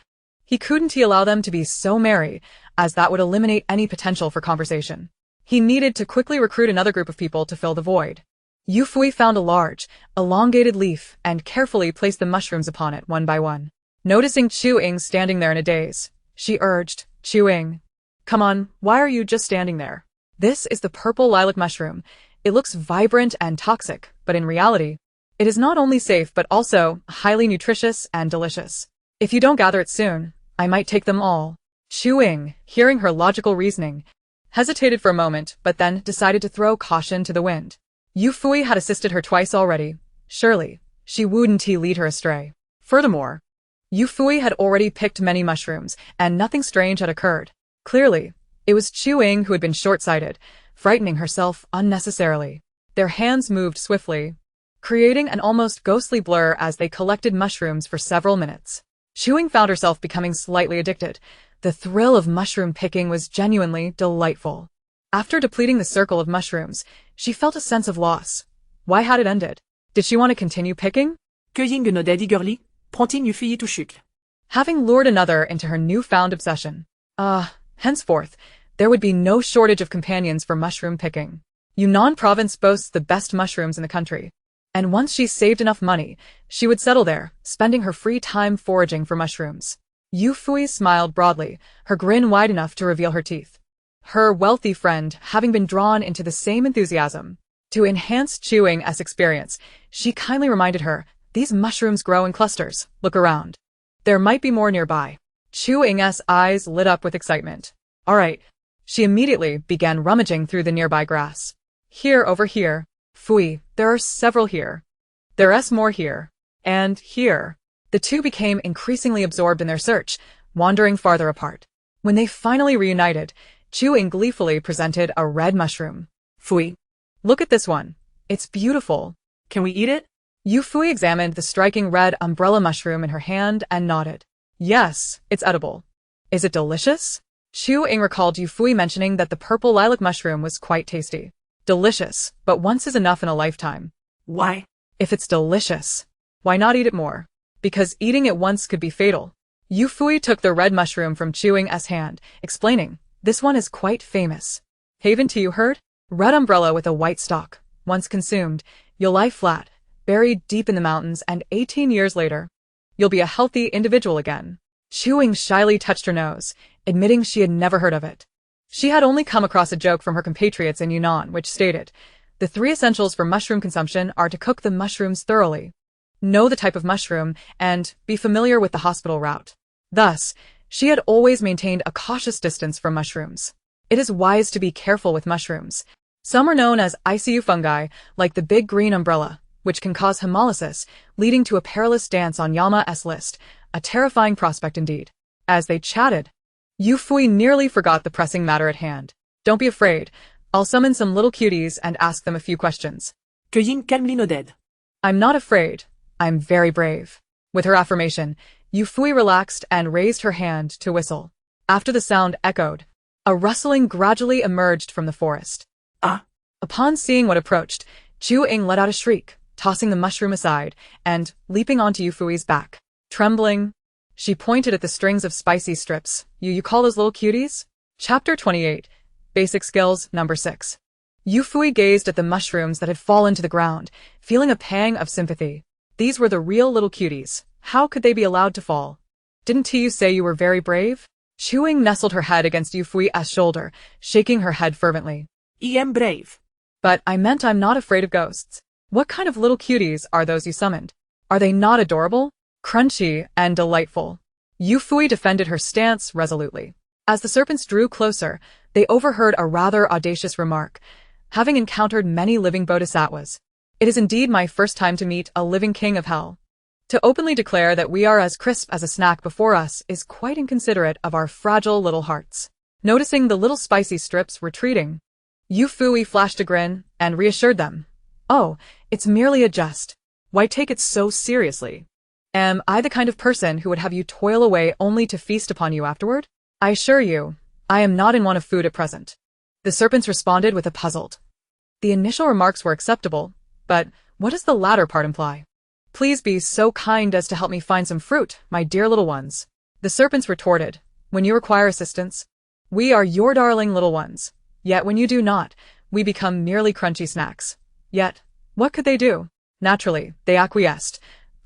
He couldn't allow them to be so merry, as that would eliminate any potential for conversation. He needed to quickly recruit another group of people to fill the void. Yufuyi found a large, elongated leaf and carefully placed the mushrooms upon it one by one. Noticing Chu-Ing standing there in a daze, she urged, "Chu-Ing, come on, why are you just standing there? This is the purple lilac mushroom. It looks vibrant and toxic, but in reality, it is not only safe but also highly nutritious and delicious. If you don't gather it soon, I might take them all." Chu-Ing, hearing her logical reasoning, hesitated for a moment but then decided to throw caution to the wind. Yufuyi had assisted her twice already. Surely, she wouldn't lead her astray. Furthermore, Yufuyi had already picked many mushrooms, and nothing strange had occurred. Clearly, it was Chu-Ing who had been short-sighted, frightening herself unnecessarily. Their hands moved swiftly, creating an almost ghostly blur as they collected mushrooms for several minutes. Chu-Ing found herself becoming slightly addicted. The thrill of mushroom picking was genuinely delightful. After depleting the circle of mushrooms, she felt a sense of loss. Why had it ended? Did she want to continue picking? Cueilling une odette eagerly, prend-il Yufuyi tout chucle. Having lured another into her newfound obsession. Henceforth, there would be no shortage of companions for mushroom picking. Yunnan province boasts the best mushrooms in the country. And once she saved enough money, she would settle there, spending her free time foraging for mushrooms. Yufuyi smiled broadly, her grin wide enough to reveal her teeth. Her wealthy friend, having been drawn into the same enthusiasm. To enhance Chu-Ing's experience, she kindly reminded her, "These mushrooms grow in clusters. Look around. There might be more nearby." Chu-Ing's eyes lit up with excitement. "All right." She immediately began rummaging through the nearby grass. "Here, over here. Fui, there are several here. There's more here. And here." The two became increasingly absorbed in their search, wandering farther apart. When they finally reunited, Chu-Ing gleefully presented a red mushroom. "Fui, look at this one. It's beautiful. Can we eat it?" Yufuyi examined the striking red umbrella mushroom in her hand and nodded. "Yes, it's edible." "Is it delicious?" Chu-Ing recalled Yufuyi mentioning that the purple lilac mushroom was quite tasty. "Delicious, but once is enough in a lifetime." "Why?" "If it's delicious, why not eat it more?" "Because eating it once could be fatal." Yufuyi took the red mushroom from Chu-Ing's hand, explaining, "This one is quite famous. Haven't you heard? Red umbrella with a white stalk. Once consumed, you'll lie flat, buried deep in the mountains, and 18 years later, you'll be a healthy individual again." Chu-Ing shyly touched her nose, admitting she had never heard of it. She had only come across a joke from her compatriots in Yunnan which stated, "The 3 essentials for mushroom consumption are to cook the mushrooms thoroughly, know the type of mushroom, and be familiar with the hospital route." Thus, she had always maintained a cautious distance from mushrooms. It is wise to be careful with mushrooms. Some are known as ICU fungi, like the big green umbrella, which can cause hemolysis, leading to a perilous dance on Yama's list, a terrifying prospect indeed. As they chatted, Yufuyi nearly forgot the pressing matter at hand. "Don't be afraid. I'll summon some little cuties and ask them a few questions." Cueillir calmement une odette. "I'm not afraid. I'm very brave." With her affirmation, Yufuyi relaxed and raised her hand to whistle. After the sound echoed, a rustling gradually emerged from the forest. Ah. Upon seeing what approached, Chu-Ing let out a shriek, tossing the mushroom aside, and, leaping onto Yufui's back. Trembling, she pointed at the strings of spicy strips. You call those little cuties? Chapter 28. Basic Skills, Number 6. Yufuyi gazed at the mushrooms that had fallen to the ground, feeling a pang of sympathy. These were the real little cuties. How could they be allowed to fall? Didn't you say you were very brave? Chu-Ing nestled her head against Yufui's shoulder, shaking her head fervently. I am brave. But I meant I'm not afraid of ghosts. What kind of little cuties are those you summoned? Are they not adorable? Crunchy and delightful. Yufuyi defended her stance resolutely. As the serpents drew closer, they overheard a rather audacious remark. Having encountered many living bodhisattvas, it is indeed my first time to meet a living king of hell. To openly declare that we are as crisp as a snack before us is quite inconsiderate of our fragile little hearts. Noticing the little spicy strips retreating, Yufuyi flashed a grin and reassured them. Oh, it's merely a jest. Why take it so seriously? Am I the kind of person who would have you toil away only to feast upon you afterward? I assure you, I am not in want of food at present. The serpents responded with a puzzled. The initial remarks were acceptable, but what does the latter part imply? Please be so kind as to help me find some fruit, my dear little ones. The serpents retorted. When you require assistance, we are your darling little ones. Yet when you do not, we become merely crunchy snacks. Yet, what could they do? Naturally, they acquiesced.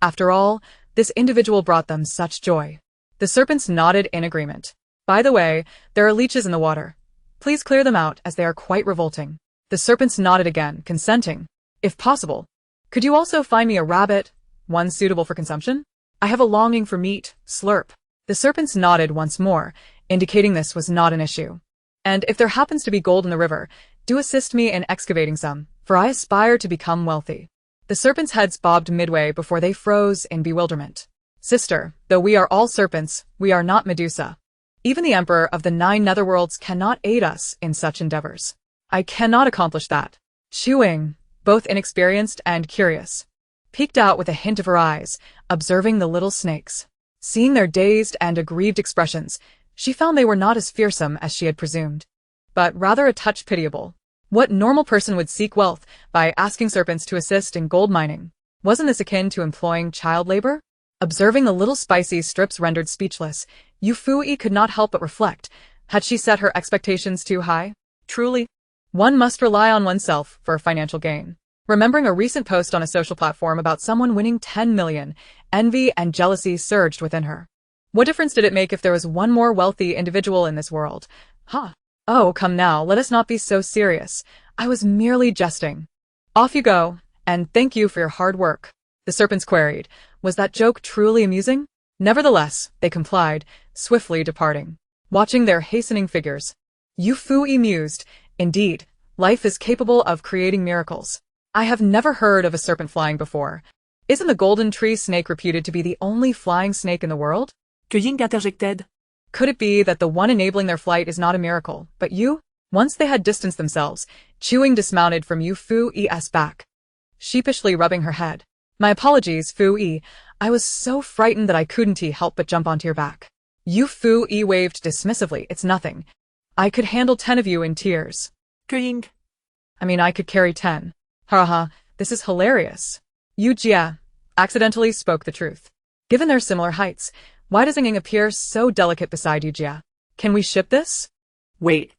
After all, this individual brought them such joy. The serpents nodded in agreement. By the way, there are leeches in the water. Please clear them out as they are quite revolting. The serpents nodded again, consenting. If possible, could you also find me a rabbit, one suitable for consumption? I have a longing for meat, slurp. The serpents nodded once more, indicating this was not an issue. And if there happens to be gold in the river, do assist me in excavating some, for I aspire to become wealthy. The serpents' heads bobbed midway before they froze in bewilderment. Sister, though we are all serpents, we are not Medusa. Even the Emperor of the 9 netherworlds cannot aid us in such endeavors. I cannot accomplish that. Chu-Ing, both inexperienced and curious, peeked out with a hint of her eyes, observing the little snakes. Seeing their dazed and aggrieved expressions, she found they were not as fearsome as she had presumed, but rather a touch pitiable. What normal person would seek wealth by asking serpents to assist in gold mining? Wasn't this akin to employing child labor? Observing the little spicy strips rendered speechless, Yufuyi could not help but reflect. Had she set her expectations too high? Truly, one must rely on oneself for financial gain. Remembering a recent post on a social platform about someone winning 10 million, envy and jealousy surged within her. What difference did it make if there was one more wealthy individual in this world? Huh. Oh, come now, let us not be so serious. I was merely jesting. Off you go, and thank you for your hard work. The serpents queried. Was that joke truly amusing? Nevertheless, they complied, swiftly departing. Watching their hastening figures, Yufuyi mused. Indeed, life is capable of creating miracles. I have never heard of a serpent flying before. Isn't the golden tree snake reputed to be the only flying snake in the world? Yufuyi interjected. Could it be that the one enabling their flight is not a miracle, but you? Once they had distanced themselves, Chu-Ing dismounted from Yufuyi's back, sheepishly rubbing her head. My apologies, Fu-Yi. I was so frightened that I couldn't help but jump onto your back. Yufuyi waved dismissively. It's nothing. I could handle 10 of you in tears. Yufuyi. I could carry 10. Haha, this is hilarious. Yu Jia accidentally spoke the truth. Given their similar heights, why does Ying appear so delicate beside Yu Jia? Can we ship this? Wait.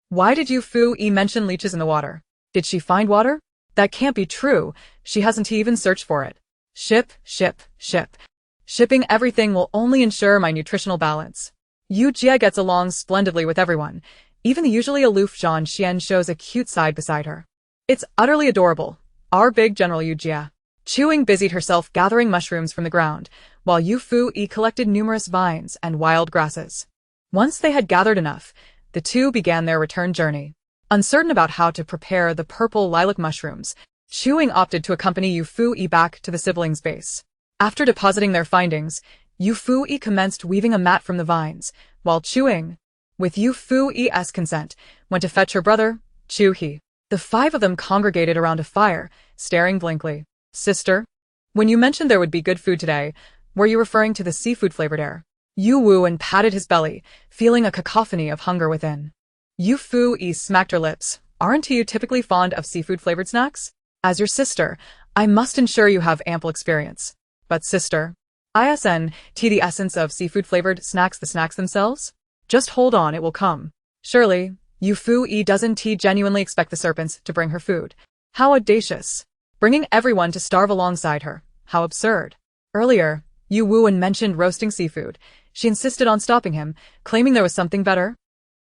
Why did Yufuyi mention leeches in the water? Did she find water? That can't be true. She hasn't even searched for it. Ship, ship, ship. Shipping everything will only ensure my nutritional balance. Yu Jia gets along splendidly with everyone. Even the usually aloof Zhang Xian shows a cute side beside her. It's utterly adorable. Our big General Yu Jia. Chu-Ing busied herself gathering mushrooms from the ground, while Yufuyi collected numerous vines and wild grasses. Once they had gathered enough, the two began their return journey. Uncertain about how to prepare the purple lilac mushrooms, Chu-Ing opted to accompany Yufuyi back to the siblings' base. After depositing their findings, Yufuyi commenced weaving a mat from the vines, while Chu-Ing, with Yufuyi's consent, went to fetch her brother, Chu-He. The 5 of them congregated around a fire, staring blankly. Sister, when you mentioned there would be good food today, Were you referring to the seafood-flavored air? Yu Wu patted his belly, feeling a cacophony of hunger within. Yufuyi smacked her lips. Aren't you typically fond of seafood-flavored snacks? As your sister, I must ensure you have ample experience. But sister, isn't the essence of seafood-flavored snacks the snacks themselves? Just hold on, it will come. Surely, Yufuyi doesn't genuinely expect the serpents to bring her food. How audacious. Bringing everyone to starve alongside her. How absurd. Earlier, Yu Wu mentioned roasting seafood. She insisted on stopping him, claiming there was something better.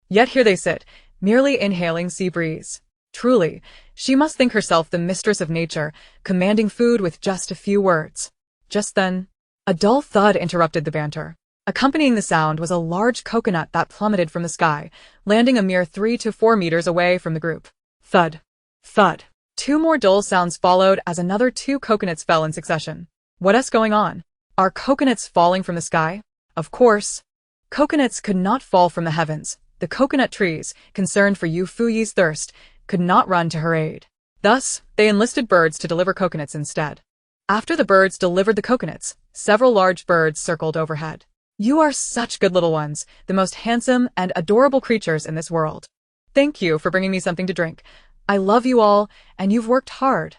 Yet here they sit, merely inhaling sea breeze. Truly, she must think herself the mistress of nature, commanding food with just a few words. Just then, a dull thud interrupted the banter. Accompanying the sound was a large coconut that plummeted from the sky, landing a mere 3 to 4 meters away from the group. Thud. Thud. 2 more dull sounds followed as another 2 coconuts fell in succession. What's going on? Are coconuts falling from the sky? Of course. Coconuts could not fall from the heavens. The coconut trees, concerned for Yufuyi's thirst, could not run to her aid. Thus, they enlisted birds to deliver coconuts instead. After the birds delivered the coconuts, several large birds circled overhead. You are such good little ones, the most handsome and adorable creatures in this world. Thank you for bringing me something to drink. I love you all, and you've worked hard.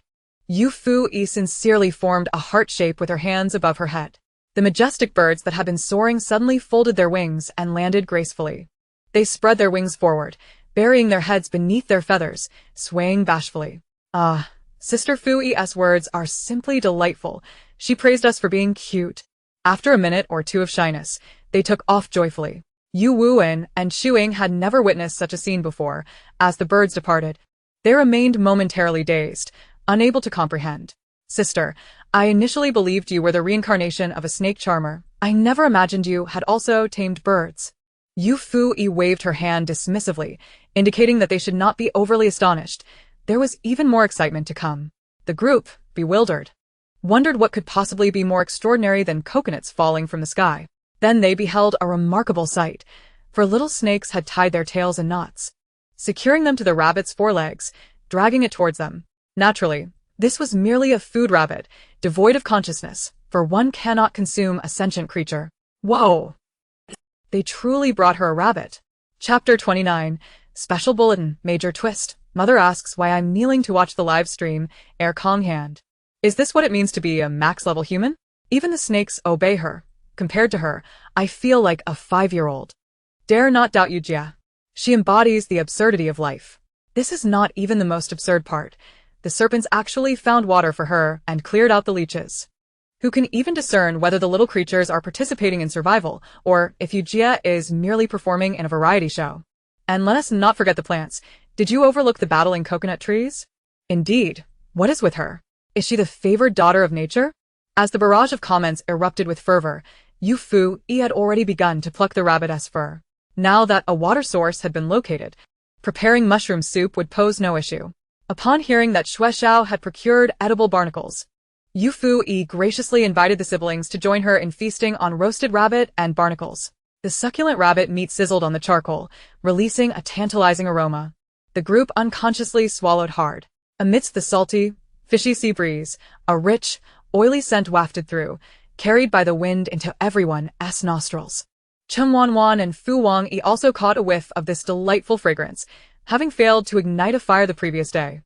Yufuyi sincerely formed a heart shape with her hands above her head. The majestic birds that had been soaring suddenly folded their wings and landed gracefully. They spread their wings forward, burying their heads beneath their feathers, swaying bashfully. Ah, Sister Fui's words are simply delightful. She praised us for being cute. After a minute or 2 of shyness, they took off joyfully. Yu Wu and Shuing had never witnessed such a scene before. As the birds departed, they remained momentarily dazed, unable to comprehend. Sister, I initially believed you were the reincarnation of a snake charmer. I never imagined you had also tamed birds. Yufuyi waved her hand dismissively, indicating that they should not be overly astonished. There was even more excitement to come. The group, bewildered, wondered what could possibly be more extraordinary than coconuts falling from the sky. Then they beheld a remarkable sight, for little snakes had tied their tails in knots, securing them to the rabbit's forelegs, dragging it towards them. Naturally, this was merely a food rabbit, devoid of consciousness, for one cannot consume a sentient creature. Whoa! They truly brought her a rabbit. Chapter 29, Special Bulletin, Major Twist. Mother asks why I'm kneeling to watch the live stream, air Kong hand. Is this what it means to be a max-level human? Even the snakes obey her. Compared to her, I feel like a 5-year-old. Dare not doubt you, Jia. She embodies the absurdity of life. This is not even the most absurd part. The serpents actually found water for her and cleared out the leeches. Who can even discern whether the little creatures are participating in survival, or if Yujia is merely performing in a variety show. And let us not forget the plants. Did you overlook the battling coconut trees? Indeed. What is with her? Is she the favored daughter of nature? As the barrage of comments erupted with fervor, Yufuyi had already begun to pluck the rabbit's fur. Now that a water source had been located, preparing mushroom soup would pose no issue. Upon hearing that Shueshao had procured edible barnacles, Yufuyi graciously invited the siblings to join her in feasting on roasted rabbit and barnacles. The succulent rabbit meat sizzled on the charcoal, releasing a tantalizing aroma. The group unconsciously swallowed hard. Amidst the salty, fishy sea breeze, a rich, oily scent wafted through, carried by the wind into everyone's nostrils. Chen Wanwan and Fu Wangyi also caught a whiff of this delightful fragrance, having failed to ignite a fire the previous day.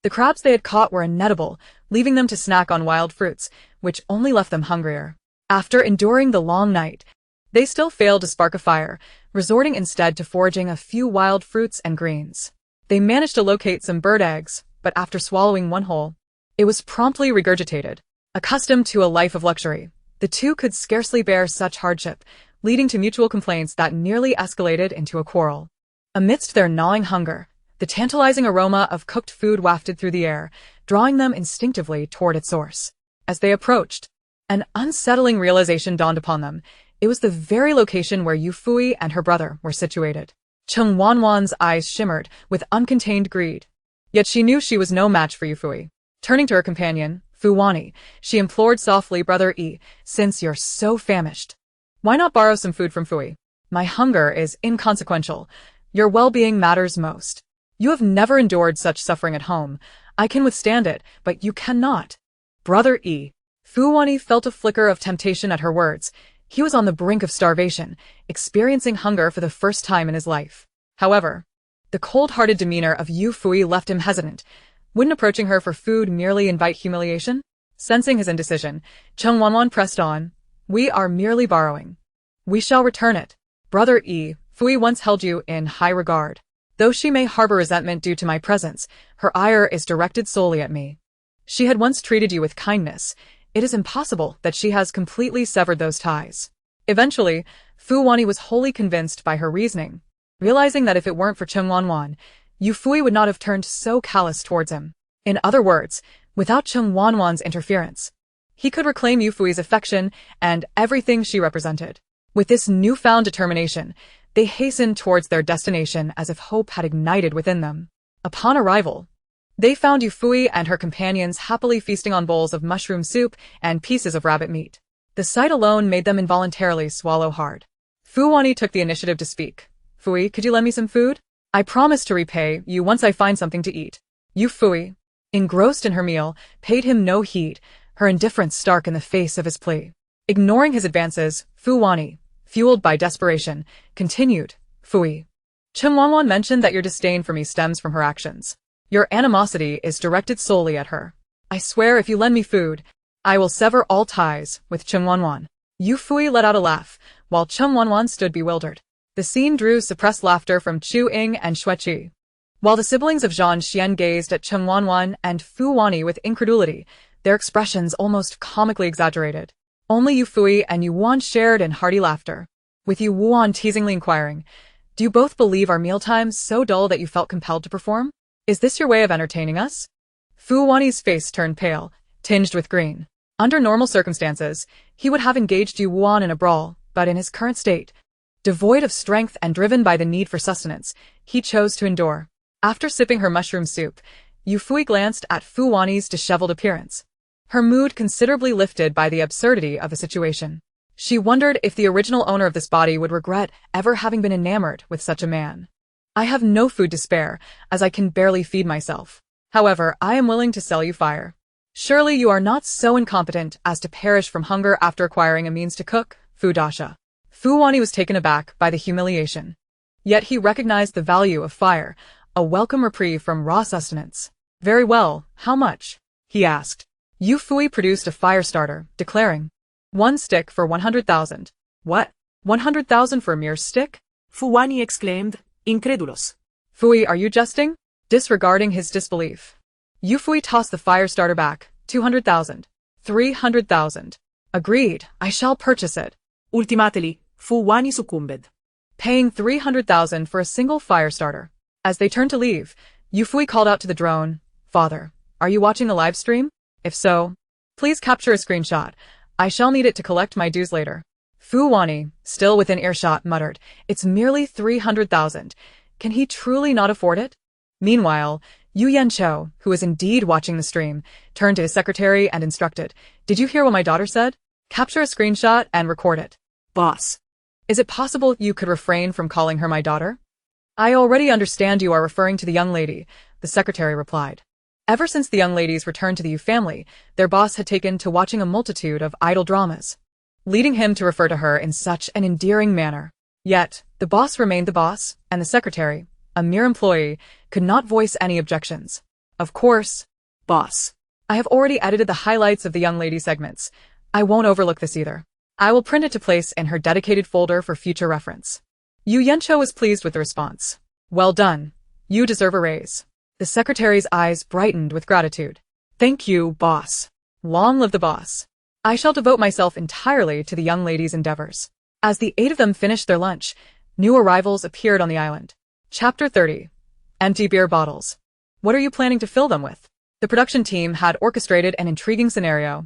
The crabs they had caught were inedible, leaving them to snack on wild fruits, which only left them hungrier. After enduring the long night, they still failed to spark a fire, resorting instead to foraging a few wild fruits and greens. They managed to locate some bird eggs, but after swallowing one whole, it was promptly regurgitated. Accustomed to a life of luxury, the two could scarcely bear such hardship, leading to mutual complaints that nearly escalated into a quarrel. Amidst their gnawing hunger, the tantalizing aroma of cooked food wafted through the air, drawing them instinctively toward its source. As they approached, an unsettling realization dawned upon them. It was the very location where Yufuyi and her brother were situated. Cheng Wanwan's eyes shimmered with uncontained greed. Yet she knew she was no match for Yufuyi. Turning to her companion, Fu Wani, she implored softly, Brother Yi, since you're so famished, why not borrow some food from Fui? My hunger is inconsequential. Your well-being matters most. You have never endured such suffering at home. I can withstand it, but you cannot. Brother E. Fu Wanyi felt a flicker of temptation at her words. He was on the brink of starvation, experiencing hunger for the first time in his life. However, the cold-hearted demeanor of Yufuyi left him hesitant. Wouldn't approaching her for food merely invite humiliation? Sensing his indecision, Cheng Wanwan pressed on. We are merely borrowing. We shall return it. Brother Fui once held you in high regard. Though she may harbor resentment due to my presence, her ire is directed solely at me. She had once treated you with kindness. It is impossible that she has completely severed those ties. Eventually, Fu Wanyi was wholly convinced by her reasoning, realizing that if it weren't for Cheng Wanwan, Yufuyi would not have turned so callous towards him. In other words, without Cheng Wanwan's interference, he could reclaim Yufui's affection and everything she represented. With this newfound determination, they hastened towards their destination as if hope had ignited within them. Upon arrival, they found Yufuyi and her companions happily feasting on bowls of mushroom soup and pieces of rabbit meat. The sight alone made them involuntarily swallow hard. Fu Wanyi took the initiative to speak. Fui, could you lend me some food? I promise to repay you once I find something to eat. Yufuyi, engrossed in her meal, paid him no heed, her indifference stark in the face of his plea. Ignoring his advances, Fu Wanyi, fueled by desperation, continued, Fui. Cheng Wanwan mentioned that your disdain for me stems from her actions. Your animosity is directed solely at her. I swear if you lend me food, I will sever all ties with Cheng Wanwan. Yufuyi let out a laugh, while Cheng Wanwan stood bewildered. The scene drew suppressed laughter from Chu Ying and Xueqi. While the siblings of Zhang Xian gazed at Cheng Wanwan and Fu Wanyi with incredulity, their expressions almost comically exaggerated. Only Yufuyi and Yuan shared in hearty laughter, with Yuan teasingly inquiring, do you both believe our mealtimes so dull that you felt compelled to perform? Is this your way of entertaining us? Fu Wanyi's face turned pale, tinged with green. Under normal circumstances, he would have engaged Yuan in a brawl, but in his current state, devoid of strength and driven by the need for sustenance, he chose to endure. After sipping her mushroom soup, Yufuyi glanced at Fu Wanyi's disheveled appearance. Her mood considerably lifted by the absurdity of the situation. She wondered if the original owner of this body would regret ever having been enamored with such a man. I have no food to spare, as I can barely feed myself. However, I am willing to sell you fire. Surely you are not so incompetent as to perish from hunger after acquiring a means to cook, Fu Dasha. Fu Wanyi was taken aback by the humiliation. Yet he recognized the value of fire, a welcome reprieve from raw sustenance. Very well, how much? He asked. Yufuyi produced a fire starter, declaring, 1 stick for 100,000. What? 100,000 for a mere stick? Fu Wanyi exclaimed, incredulous. Fui, are you jesting? Disregarding his disbelief, Yufuyi tossed the fire starter back. 200,000. 300,000. Agreed, I shall purchase it. Ultimately, Fu Wanyi succumbed, Paying 300,000 for a single fire starter. As they turned to leave, Yufuyi called out to the drone, Father, are you watching the live stream? If so, please capture a screenshot. I shall need it to collect my dues later. Fu Wanyi, still within earshot, muttered, it's merely 300,000. Can he truly not afford it? Meanwhile, Yu Yanqiu, who was indeed watching the stream, turned to his secretary and instructed, Did you hear what my daughter said? Capture a screenshot and record it. Boss. Is it possible you could refrain from calling her my daughter? I already understand you are referring to the young lady, the secretary replied. Ever since the young ladies returned to the Yu family, their boss had taken to watching a multitude of idle dramas, leading him to refer to her in such an endearing manner. Yet, the boss remained the boss, and the secretary, a mere employee, could not voice any objections. Of course, Boss. I have already edited the highlights of the young lady segments. I won't overlook this either. I will print it to place in her dedicated folder for future reference. Yu Yanqiu was pleased with the response. Well done. You deserve a raise. The secretary's eyes brightened with gratitude. Thank you, boss. Long live the boss. I shall devote myself entirely to the young lady's endeavors. As the 8 of them finished their lunch, new arrivals appeared on the island. Chapter 30. Empty beer bottles. What are you planning to fill them with? The production team had orchestrated an intriguing scenario,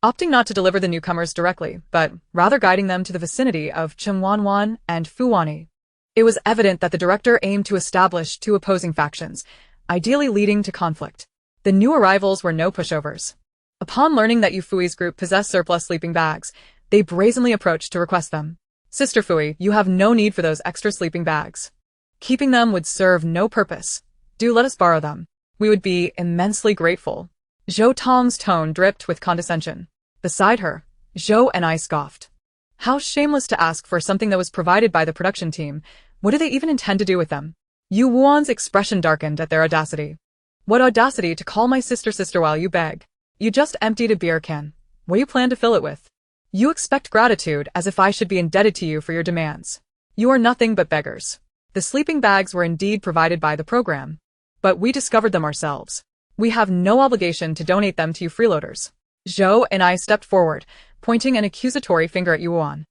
opting not to deliver the newcomers directly, but rather guiding them to the vicinity of Cheng Wanwan and Fu Wanyi. It was evident that the director aimed to establish 2 opposing factions, ideally leading to conflict. The new arrivals were no pushovers. Upon learning that Yufui's group possessed surplus sleeping bags, they brazenly approached to request them. Sister Fui, you have no need for those extra sleeping bags. Keeping them would serve no purpose. Do let us borrow them. We would be immensely grateful. Zhou Tong's tone dripped with condescension. Beside her, Zhou and I scoffed. How shameless to ask for something that was provided by the production team. What do they even intend to do with them? Yu Wuan's expression darkened at their audacity. What audacity to call my sister while you beg. You just emptied a beer can. What do you plan to fill it with? You expect gratitude as if I should be indebted to you for your demands. You are nothing but beggars. The sleeping bags were indeed provided by the program, but we discovered them ourselves. We have no obligation to donate them to you freeloaders. Zhou and I stepped forward, pointing an accusatory finger at Yuan.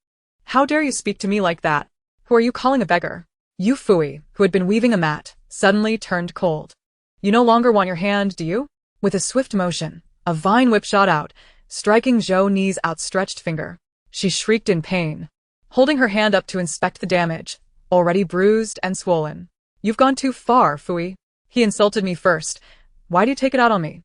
How dare you speak to me like that? Who are you calling a beggar? Yufuyi, who had been weaving a mat, suddenly turned cold. You no longer want your hand, do you? With a swift motion, a vine whip shot out, striking Zhou Ni's outstretched finger. She shrieked in pain, holding her hand up to inspect the damage, already bruised and swollen. You've gone too far, Fui. He insulted me first. Why do you take it out on me?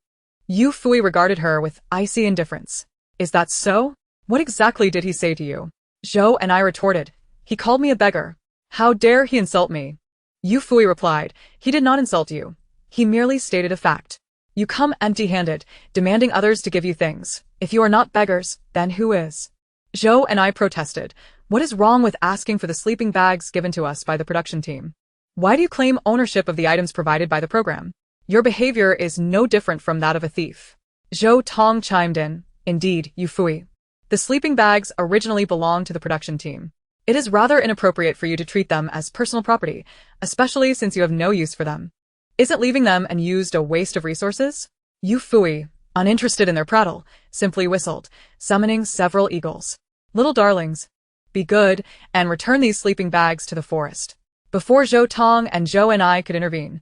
Yufuyi regarded her with icy indifference. Is that so? What exactly did he say to you? Zhou and I retorted. He called me a beggar. How dare he insult me? Yufuyi replied. He did not insult you. He merely stated a fact. You come empty-handed, demanding others to give you things. If you are not beggars, then who is? Zhou and I protested. What is wrong with asking for the sleeping bags given to us by the production team? Why do you claim ownership of the items provided by the program? Your behavior is no different from that of a thief. Zhou Tong chimed in. Indeed, Yufuyi. The sleeping bags originally belonged to the production team. It is rather inappropriate for you to treat them as personal property, especially since you have no use for them. Isn't leaving them unused a waste of resources? Yufuyi, uninterested in their prattle, simply whistled, summoning several eagles. Little darlings, be good and return these sleeping bags to the forest. Before Zhou Tong and Zhou and I could intervene,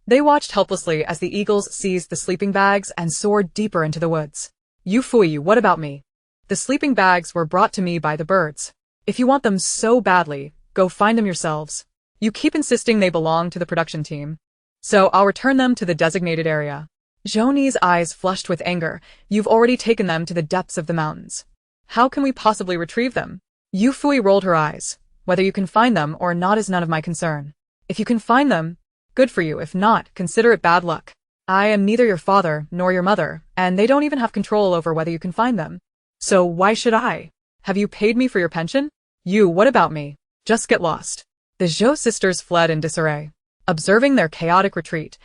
they watched helplessly as the eagles seized the sleeping bags and soared deeper into the woods. Yufuyi, what about me? The sleeping bags were brought to me by the birds. If you want them so badly, go find them yourselves. You keep insisting they belong to the production team. So I'll return them to the designated area. Zhou Ni's eyes flushed with anger. You've already taken them to the depths of the mountains. How can we possibly retrieve them? Yufuyi rolled her eyes. Whether you can find them or not is none of my concern. If you can find them, good for you. If not, consider it bad luck. I am neither your father nor your mother, and they don't even have control over whether you can find them. So why should I? Have you paid me for your pension? You, what about me? Just get lost. The Zhou sisters fled in disarray. Observing their chaotic retreat,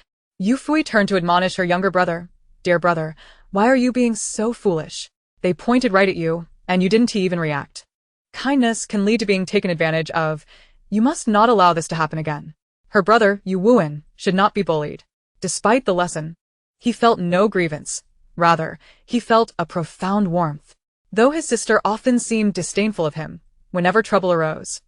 Yufuyi turned to admonish her younger brother. Dear brother, why are you being so foolish? They pointed right at you, and you didn't even react. Kindness can lead to being taken advantage of. You must not allow this to happen again. Her brother, Yu Wuan, should not be bullied. Despite the lesson, he felt no grievance. Rather, he felt a profound warmth. Though his sister often seemed disdainful of him, whenever trouble arose,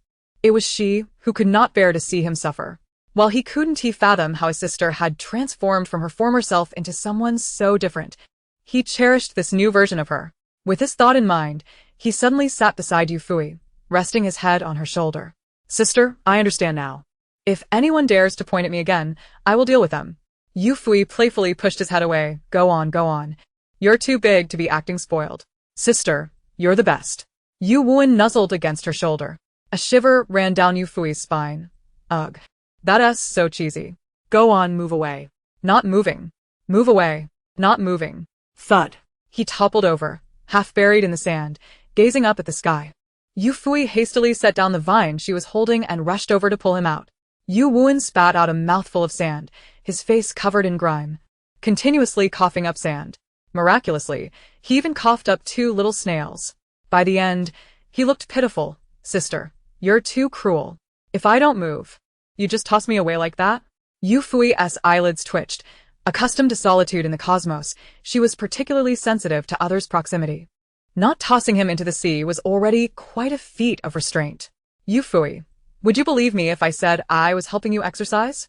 it was she who could not bear to see him suffer. While he couldn't fathom how his sister had transformed from her former self into someone so different, he cherished this new version of her. With this thought in mind, he suddenly sat beside Yufuyi, resting his head on her shoulder. Sister, I understand now. If anyone dares to point at me again, I will deal with them. Yufuyi playfully pushed his head away. Go on, go on. You're too big to be acting spoiled. Sister, you're the best. Yu Wuan nuzzled against her shoulder. A shiver ran down Yufuyi's spine. Ugh. That's so cheesy. Go on, move away. Not moving. Move away. Not moving. Thud. He toppled over, half buried in the sand, gazing up at the sky. Yufuyi hastily set down the vine she was holding and rushed over to pull him out. Yu Wuan spat out a mouthful of sand, his face covered in grime, continuously coughing up sand. Miraculously, he even coughed up 2 little snails. By the end, he looked pitiful. Sister, you're too cruel. If I don't move, you just toss me away like that? Yufuyi's eyelids twitched. Accustomed to solitude in the cosmos, she was particularly sensitive to others' proximity. Not tossing him into the sea was already quite a feat of restraint. Yufuyi, would you believe me if I said I was helping you exercise?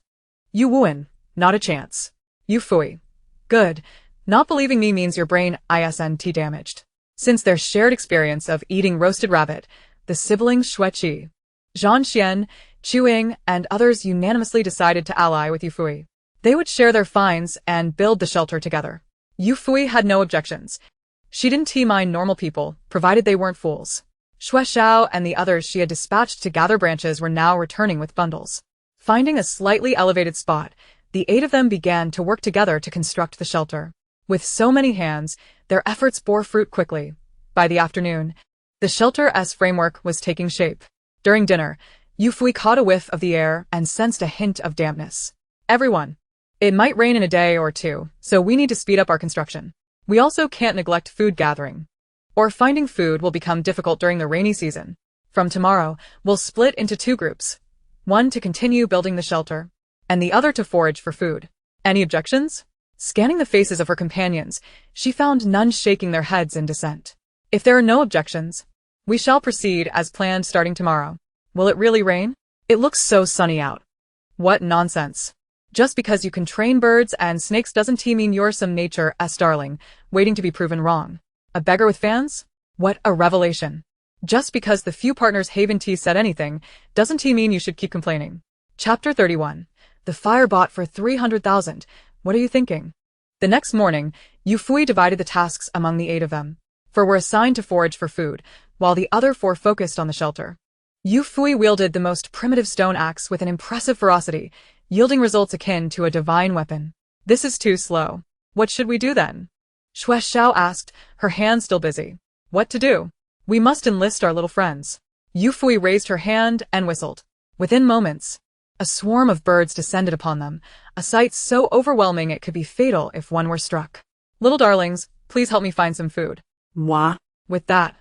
Yu Wuan, not a chance. Yufuyi, good. Not believing me means your brain isn't damaged. Since their shared experience of eating roasted rabbit, the siblings Xueqi, Zhang Xian, Chu Ying, and others unanimously decided to ally with Yufuyi. They would share their finds and build the shelter together. Yufuyi had no objections. She didn't mind normal people, provided they weren't fools. Xue Xiao and the others she had dispatched to gather branches were now returning with bundles. Finding a slightly elevated spot, the 8 of them began to work together to construct the shelter. With so many hands, their efforts bore fruit quickly. By the afternoon, the shelter's framework was taking shape. During dinner, Yufuyi caught a whiff of the air and sensed a hint of dampness. Everyone, it might rain in a day or two, so we need to speed up our construction. We also can't neglect food gathering, or finding food will become difficult during the rainy season. From tomorrow, we'll split into 2 groups. One to continue building the shelter, and the other to forage for food. Any objections? Scanning the faces of her companions, she found none shaking their heads in dissent. If there are no objections, we shall proceed as planned starting tomorrow. Will it really rain? It looks so sunny out. What nonsense. Just because you can train birds and snakes doesn't mean you're some nature's darling, waiting to be proven wrong. A beggar with fans? What a revelation. Just because the few partners Haven T said anything, doesn't mean you should keep complaining. Chapter 31. The fire bought for 300,000. What are you thinking? The next morning, Yufuyi divided the tasks among the 8 of them. 4 were assigned to forage for food, while the other 4 focused on the shelter. Yufuyi wielded the most primitive stone axe with an impressive ferocity, yielding results akin to a divine weapon. This is too slow. What should we do then? Xue Xiao asked, her hands still busy. What to do? We must enlist our little friends. Yufuyi raised her hand and whistled. Within moments, a swarm of birds descended upon them, a sight so overwhelming it could be fatal if one were struck. Little darlings, please help me find some food. Moi. With that,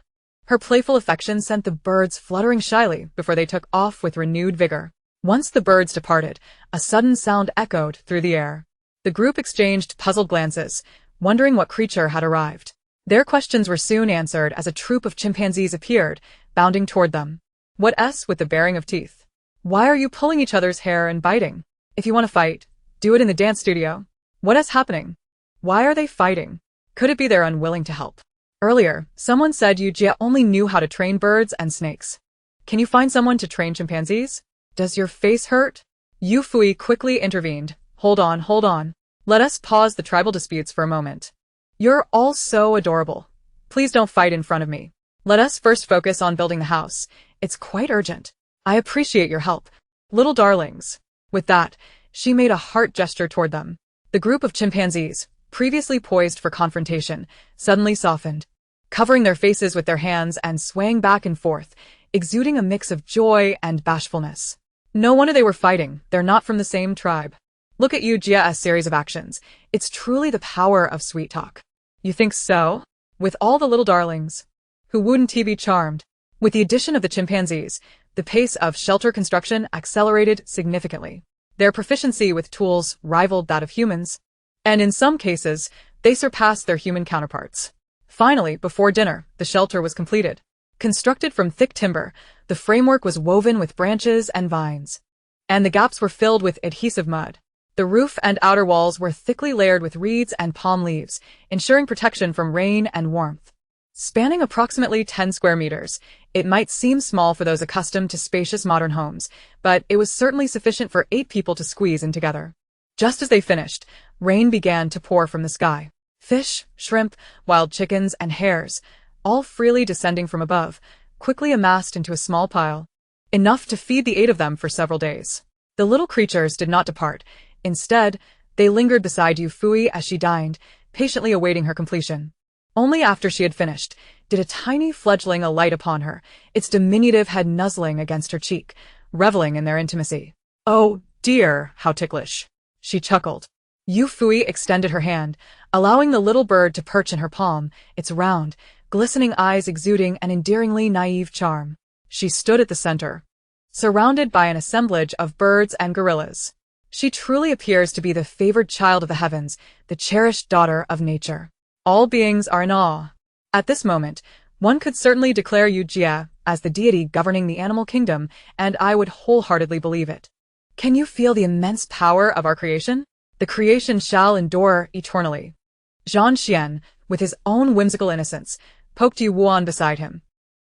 her playful affection sent the birds fluttering shyly before they took off with renewed vigor. Once the birds departed, a sudden sound echoed through the air. The group exchanged puzzled glances, wondering what creature had arrived. Their questions were soon answered as a troop of chimpanzees appeared, bounding toward them. What s with the baring of teeth? Why are you pulling each other's hair and biting? If you want to fight, do it in the dance studio. What is happening? Why are they fighting? Could it be they're unwilling to help? Earlier, someone said Yujia only knew how to train birds and snakes. Can you find someone to train chimpanzees? Does your face hurt? Yufuyi quickly intervened. Hold on. Let us pause the tribal disputes for a moment. You're all so adorable. Please don't fight in front of me. Let us first focus on building the house. It's quite urgent. I appreciate your help, little darlings. With that, she made a heart gesture toward them. The group of chimpanzees, previously poised for confrontation, suddenly softened, covering their faces with their hands and swaying back and forth, exuding a mix of joy and bashfulness. No wonder they were fighting. They're not from the same tribe. Look at Yujia's series of actions. It's truly the power of sweet talk. You think so? With all the little darlings. Who wouldn't he be charmed? With the addition of the chimpanzees, the pace of shelter construction accelerated significantly. Their proficiency with tools rivaled that of humans, and in some cases, they surpassed their human counterparts. Finally, before dinner, the shelter was completed. Constructed from thick timber, the framework was woven with branches and vines, and the gaps were filled with adhesive mud. The roof and outer walls were thickly layered with reeds and palm leaves, ensuring protection from rain and warmth. Spanning approximately 10 square meters, it might seem small for those accustomed to spacious modern homes, but it was certainly sufficient for 8 people to squeeze in together. Just as they finished, rain began to pour from the sky. Fish, shrimp, wild chickens, and hares, all freely descending from above, quickly amassed into a small pile, enough to feed the 8 of them for several days. The little creatures did not depart. Instead, they lingered beside Yufuyi as she dined, patiently awaiting her completion. Only after she had finished did a tiny fledgling alight upon her, its diminutive head nuzzling against her cheek, reveling in their intimacy. Oh, dear, how ticklish! She chuckled. Yufuyi extended her hand, allowing the little bird to perch in her palm, its round, glistening eyes exuding an endearingly naive charm. She stood at the center, surrounded by an assemblage of birds and gorillas. She truly appears to be the favored child of the heavens, the cherished daughter of nature. All beings are in awe. At this moment, one could certainly declare Yujia as the deity governing the animal kingdom, and I would wholeheartedly believe it. Can you feel the immense power of our creation? The creation shall endure eternally. Zhang Xian, with his own whimsical innocence, poked Yu Wuan beside him,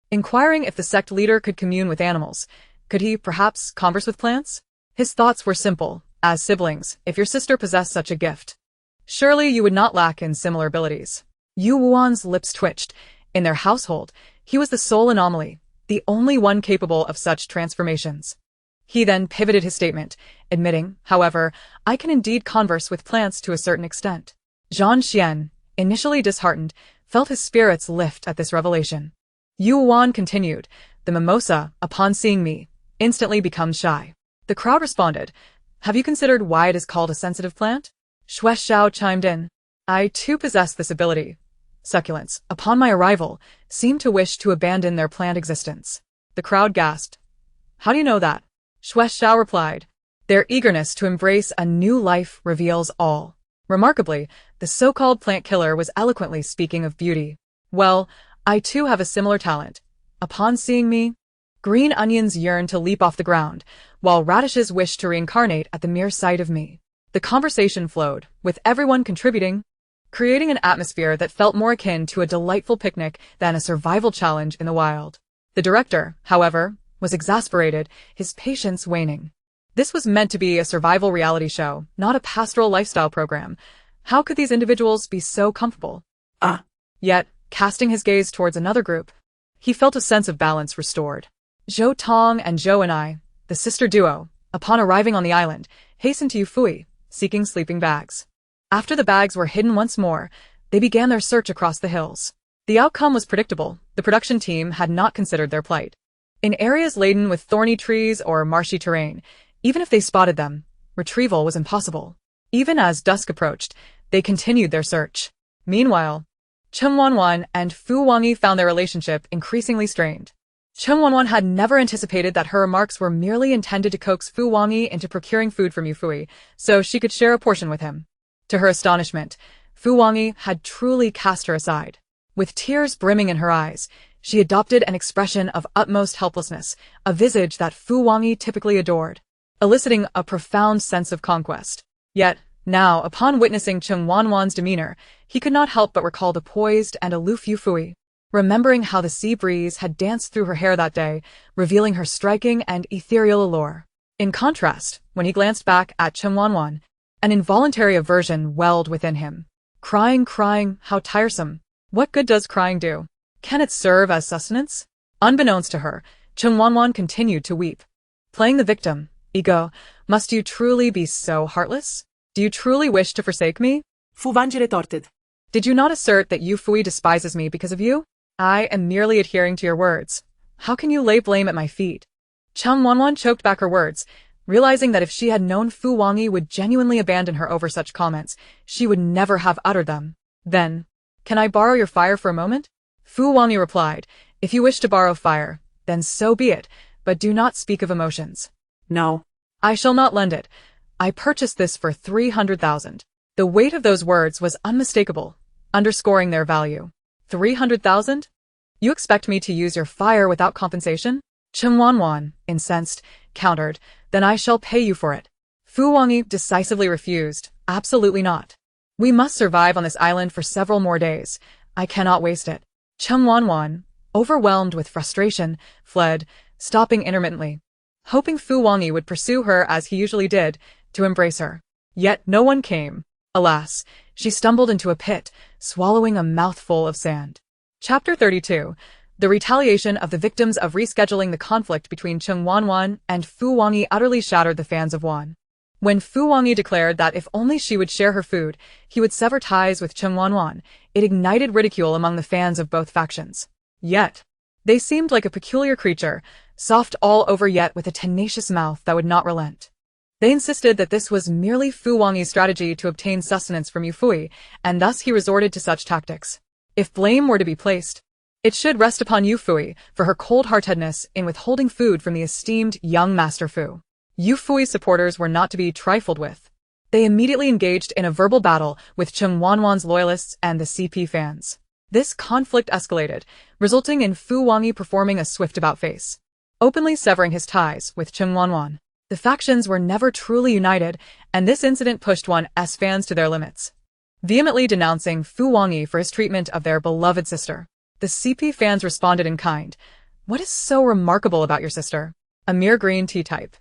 inquiring if the sect leader could commune with animals. Could he, perhaps, converse with plants? His thoughts were simple. As siblings, if your sister possessed such a gift, surely you would not lack in similar abilities. Yu Wuan's lips twitched. In their household, he was the sole anomaly, the only one capable of such transformations. He then pivoted his statement, admitting, however, I can indeed converse with plants to a certain extent. Zhang Xian, initially disheartened, felt his spirits lift at this revelation. Yu Wan continued, "The mimosa, upon seeing me, instantly becomes shy." The crowd responded, "Have you considered why it is called a sensitive plant?" Xue Xiao chimed in, "I too possess this ability. Succulents, upon my arrival, seem to wish to abandon their plant existence." The crowd gasped. "How do you know that?" Xue Xiao replied, "Their eagerness to embrace a new life reveals all." Remarkably, the so-called plant killer was eloquently speaking of beauty. "Well, I too have a similar talent. Upon seeing me, green onions yearn to leap off the ground, while radishes wish to reincarnate at the mere sight of me." The conversation flowed, with everyone contributing, creating an atmosphere that felt more akin to a delightful picnic than a survival challenge in the wild. The director, however, was exasperated, his patience waning. This was meant to be a survival reality show, not a pastoral lifestyle program. How could these individuals be so comfortable? Yet, casting his gaze towards another group, he felt a sense of balance restored. Zhou Tong and Zhou and I, the sister duo, upon arriving on the island, hastened to Yufuyi, seeking sleeping bags. After the bags were hidden once more, they began their search across the hills. The outcome was predictable. The production team had not considered their plight. In areas laden with thorny trees or marshy terrain, even if they spotted them, retrieval was impossible. Even as dusk approached, they continued their search. Meanwhile, Chen Wanwan and Fu Wangyi found their relationship increasingly strained. Chen Wanwan had never anticipated that her remarks were merely intended to coax Fu Wangyi into procuring food from Yufuyi, so she could share a portion with him. To her astonishment, Fu Wangyi had truly cast her aside. With tears brimming in her eyes, she adopted an expression of utmost helplessness, a visage that Fu Wangyi typically adored, eliciting a profound sense of conquest. Yet, now, upon witnessing Chen Wanwan's demeanor, he could not help but recall the poised and aloof Yufuyi, remembering how the sea breeze had danced through her hair that day, revealing her striking and ethereal allure. In contrast, when he glanced back at Chen Wanwan, an involuntary aversion welled within him. Crying, how tiresome. What good does crying do? Can it serve as sustenance? Unbeknownst to her, Chen Wanwan continued to weep. Playing the victim, ego, must you truly be so heartless? Do you truly wish to forsake me? Fu Wangyi retorted. Did you not assert that Yufuyi despises me because of you? I am merely adhering to your words. How can you lay blame at my feet? Chen Wanwan choked back her words, realizing that if she had known Fu Wangyi would genuinely abandon her over such comments, she would never have uttered them. Then, can I borrow your fire for a moment? Fu Wangyi replied, if you wish to borrow fire, then so be it, but do not speak of emotions. No. I shall not lend it. I purchased this for 300,000. The weight of those words was unmistakable, underscoring their value. 300,000? You expect me to use your fire without compensation? Chen Wanwan, incensed, countered, then I shall pay you for it. Fu Wangyi decisively refused, absolutely not. We must survive on this island for several more days. I cannot waste it. Chen Wanwan, overwhelmed with frustration, fled, stopping intermittently, hoping Fu Wangyi would pursue her as he usually did, to embrace her. Yet no one came. Alas, she stumbled into a pit, swallowing a mouthful of sand. Chapter 32. The retaliation of the victims of rescheduling. The conflict between Chen Wanwan and Fu Wangyi utterly shattered the fans of Wan. When Fu Wangyi declared that if only she would share her food, he would sever ties with Chen Wanwan, it ignited ridicule among the fans of both factions. Yet, they seemed like a peculiar creature, soft all over yet with a tenacious mouth that would not relent. They insisted that this was merely Fu Wangyi's strategy to obtain sustenance from Yufuyi, and thus he resorted to such tactics. If blame were to be placed, it should rest upon Yufuyi for her cold-heartedness in withholding food from the esteemed young Master Fu. Yufuyi's supporters were not to be trifled with. They immediately engaged in a verbal battle with Chen Wanwan's loyalists and the CP fans. This conflict escalated, resulting in Fu Wangyi performing a swift about-face, openly severing his ties with Chen Wanwan. The factions were never truly united, and this incident pushed Wan's fans to their limits, vehemently denouncing Fu Wangyi for his treatment of their beloved sister. The CP fans responded in kind. What is so remarkable about your sister? A mere green tea type.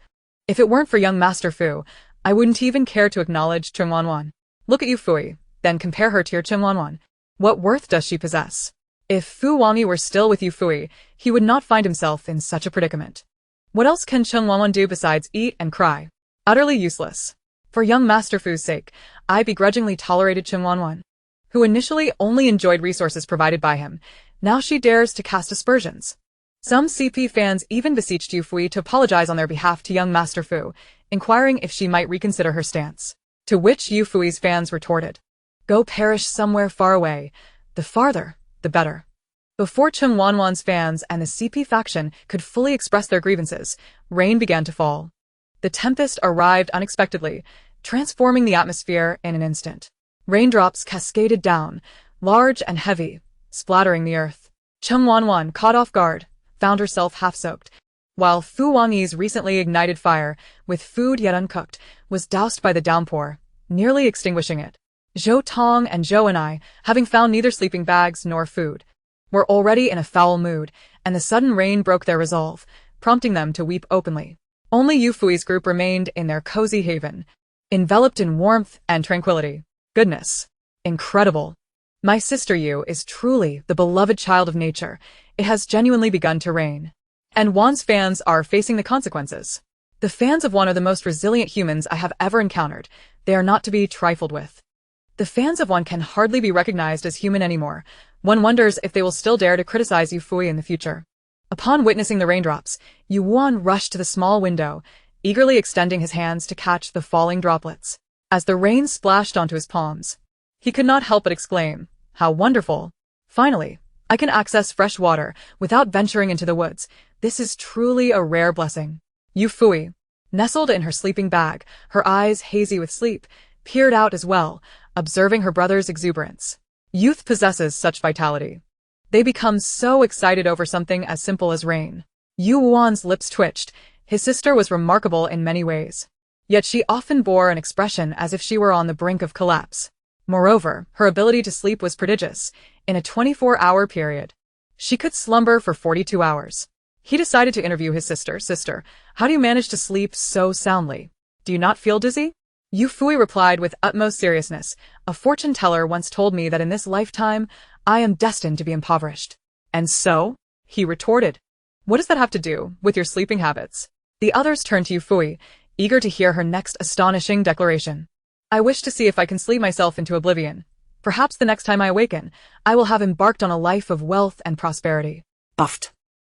If it weren't for young Master Fu, I wouldn't even care to acknowledge Chen Wanwan. Look at Yufuyi, then compare her to your Chen Wanwan. What worth does she possess? If Fu Wangyi were still with Yufuyi, he would not find himself in such a predicament. What else can Chen Wanwan do besides eat and cry? Utterly useless. For young Master Fu's sake, I begrudgingly tolerated Chen Wanwan. who initially only enjoyed resources provided by him. Now she dares to cast aspersions. Some CP fans even beseeched Yufuyi to apologize on their behalf to young Master Fu, inquiring if she might reconsider her stance. To which Yufui's fans retorted, "Go perish somewhere far away. The farther, the better." Before Chung Wanwan's fans and the CP faction could fully express their grievances, rain began to fall. The tempest arrived unexpectedly, transforming the atmosphere in an instant. Raindrops cascaded down, large and heavy, splattering the earth. Chung Wanwan, caught off guard, found herself half-soaked, while Fu Wangyi's recently ignited fire, with food yet uncooked, was doused by the downpour, nearly extinguishing it. Zhou Tong and Zhou and I, having found neither sleeping bags nor food, were already in a foul mood, and the sudden rain broke their resolve, prompting them to weep openly. Only Yufui's group remained in their cozy haven, enveloped in warmth and tranquility. Goodness. Incredible. My sister Yu is truly the beloved child of nature. It has genuinely begun to rain. And Wan's fans are facing the consequences. The fans of Wan are the most resilient humans I have ever encountered. They are not to be trifled with. The fans of Wan can hardly be recognized as human anymore. One wonders if they will still dare to criticize Yufuyi in the future. Upon witnessing the raindrops, Yu Wan rushed to the small window, eagerly extending his hands to catch the falling droplets. As the rain splashed onto his palms, he could not help but exclaim, "How wonderful! Finally, I can access fresh water without venturing into the woods. This is truly a rare blessing." Yufuyi, nestled in her sleeping bag, her eyes hazy with sleep, peered out as well, observing her brother's exuberance. Youth possesses such vitality. They become so excited over something as simple as rain. Yu Wan's lips twitched. His sister was remarkable in many ways. Yet she often bore an expression as if she were on the brink of collapse. Moreover, her ability to sleep was prodigious. In a 24-hour period, she could slumber for 42 hours. He decided to interview his sister. "Sister, how do you manage to sleep so soundly? Do you not feel dizzy?" Yufuyi replied with utmost seriousness, "A fortune teller once told me that in this lifetime, I am destined to be impoverished." "And so?" he retorted. "What does that have to do with your sleeping habits?" The others turned to Yufuyi, eager to hear her next astonishing declaration. "I wish to see if I can sleep myself into oblivion. Perhaps the next time I awaken, I will have embarked on a life of wealth and prosperity." Buffed.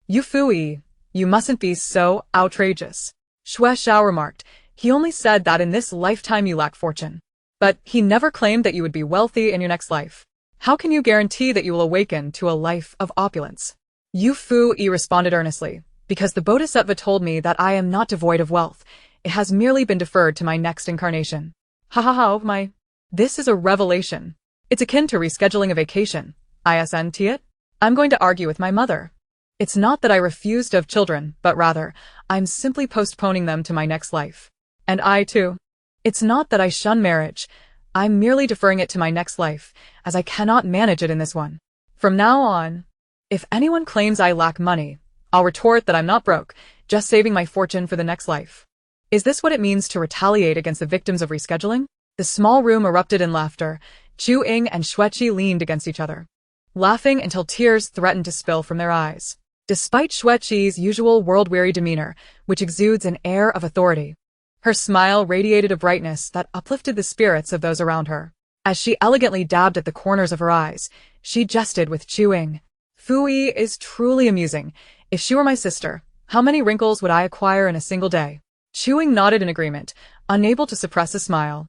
"Yufuyi, you mustn't be so outrageous," Xue Xiao remarked. "He only said that in this lifetime you lack fortune. But he never claimed that you would be wealthy in your next life. How can you guarantee that you will awaken to a life of opulence?" Yufuyi responded earnestly, "Because the Bodhisattva told me that I am not devoid of wealth. It has merely been deferred to my next incarnation." "Ha ha ha, this is a revelation. It's akin to rescheduling a vacation. Isn't it? I'm going to argue with my mother. It's not that I refuse to have children, but rather, I'm simply postponing them to my next life. And I too. It's not that I shun marriage. I'm merely deferring it to my next life, as I cannot manage it in this one. From now on, if anyone claims I lack money, I'll retort that I'm not broke, just saving my fortune for the next life. Is this what it means to retaliate against the victims of rescheduling?" The small room erupted in laughter. Chu Ying and Xueqi leaned against each other, laughing until tears threatened to spill from their eyes. Despite Xueqi's usual world-weary demeanor, which exudes an air of authority, her smile radiated a brightness that uplifted the spirits of those around her. As she elegantly dabbed at the corners of her eyes, she jested with Chu Ying. "Fuyi is truly amusing. If she were my sister, how many wrinkles would I acquire in a single day?" Chu Ying nodded in agreement, unable to suppress a smile.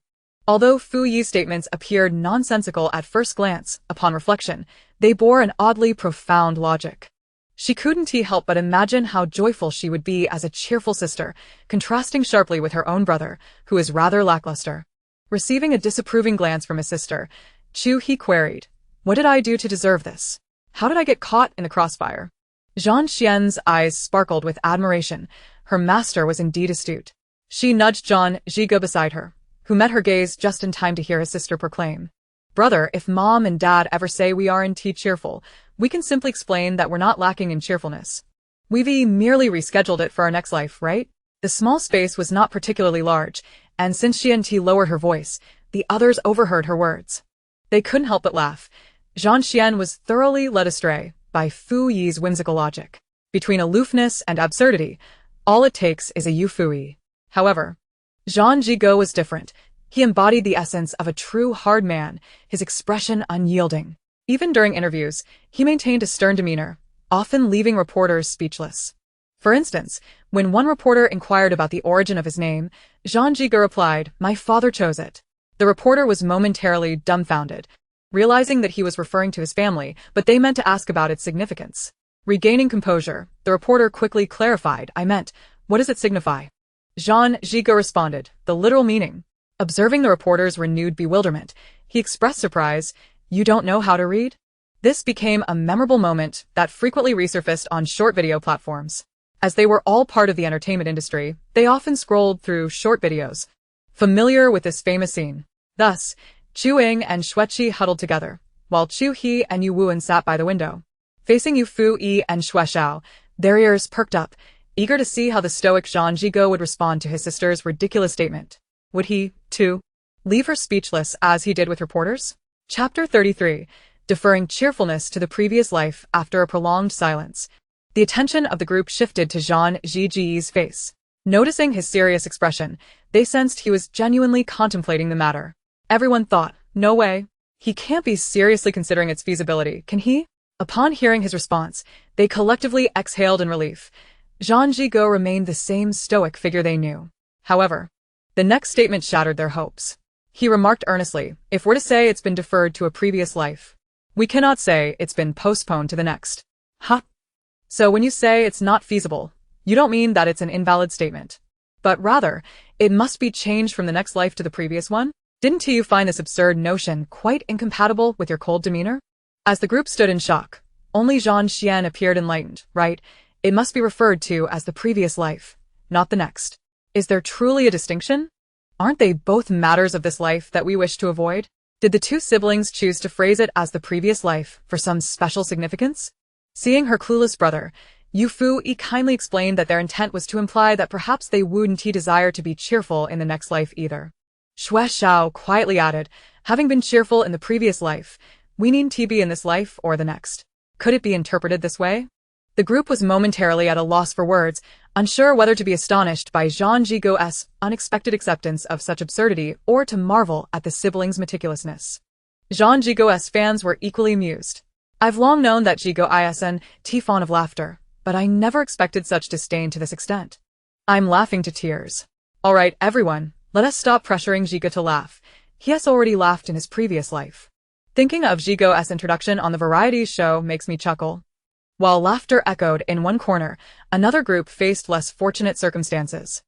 Although Fu Yi's statements appeared nonsensical at first glance, upon reflection, they bore an oddly profound logic. She couldn't help but imagine how joyful she would be as a cheerful sister, contrasting sharply with her own brother, who is rather lackluster. Receiving a disapproving glance from his sister, Chu He queried, "What did I do to deserve this? How did I get caught in the crossfire?" Zhang Xian's eyes sparkled with admiration. Her master was indeed astute. She nudged Zhang Zhiga beside her, who met her gaze just in time to hear his sister proclaim, "Brother, if Mom and Dad ever say we aren't cheerful, we can simply explain that we're not lacking in cheerfulness. We've merely rescheduled it for our next life, right?" The small space was not particularly large, and since Xian Ti lowered her voice, the others overheard her words. They couldn't help but laugh. Zhang Xian was thoroughly led astray by Fu Yi's whimsical logic. Between aloofness and absurdity, all it takes is a Yufuyi. However, Zhang Zhigo was different. He embodied the essence of a true hard man, his expression unyielding. Even during interviews, he maintained a stern demeanor, often leaving reporters speechless. For instance, when one reporter inquired about the origin of his name, Jean Gigot replied, "My father chose it." The reporter was momentarily dumbfounded, realizing that he was referring to his family, but they meant to ask about its significance. Regaining composure, the reporter quickly clarified, "I meant, what does it signify?" Jean Gigot responded, "The literal meaning." Observing the reporter's renewed bewilderment, he expressed surprise, "You don't know how to read?" This became a memorable moment that frequently resurfaced on short video platforms. As they were all part of the entertainment industry, they often scrolled through short videos, familiar with this famous scene. Thus, Chu Ying and Xueqi huddled together, while Chu He and Yu Wuan sat by the window. Facing Yufuyi and Xuexiao, their ears perked up, eager to see how the stoic Jean Gigot would respond to his sister's ridiculous statement. Would he, too, leave her speechless as he did with reporters? Chapter 33. Deferring cheerfulness to the previous life after a prolonged silence. The attention of the group shifted to Jean Gigi's face. Noticing his serious expression, they sensed he was genuinely contemplating the matter. Everyone thought, no way. He can't be seriously considering its feasibility, can he? Upon hearing his response, they collectively exhaled in relief. Jean Gigot remained the same stoic figure they knew. However, the next statement shattered their hopes. He remarked earnestly, "If we're to say it's been deferred to a previous life, we cannot say it's been postponed to the next." Huh? So when you say it's not feasible, you don't mean that it's an invalid statement, but rather, it must be changed from the next life to the previous one? Didn't you find this absurd notion quite incompatible with your cold demeanor? As the group stood in shock, only Zhang Xian appeared enlightened, right? It must be referred to as the previous life, not the next. Is there truly a distinction? Aren't they both matters of this life that we wish to avoid? Did the two siblings choose to phrase it as the previous life for some special significance? Seeing her clueless brother, Yufuyi kindly explained that their intent was to imply that perhaps they wouldn't desire to be cheerful in the next life either. Xuexiao quietly added, "Having been cheerful in the previous life, we needn't be in this life or the next." Could it be interpreted this way? The group was momentarily at a loss for words, unsure whether to be astonished by Jean Gigot's unexpected acceptance of such absurdity or to marvel at the siblings' meticulousness. Jean Gigot's fans were equally amused. "I've long known that Gigot isn't fond of laughter, but I never expected such disdain to this extent. I'm laughing to tears. All right, everyone, let us stop pressuring Gigot to laugh. He has already laughed in his previous life." Thinking of Gigot's introduction on the variety show makes me chuckle. While laughter echoed in one corner, another group faced less fortunate circumstances.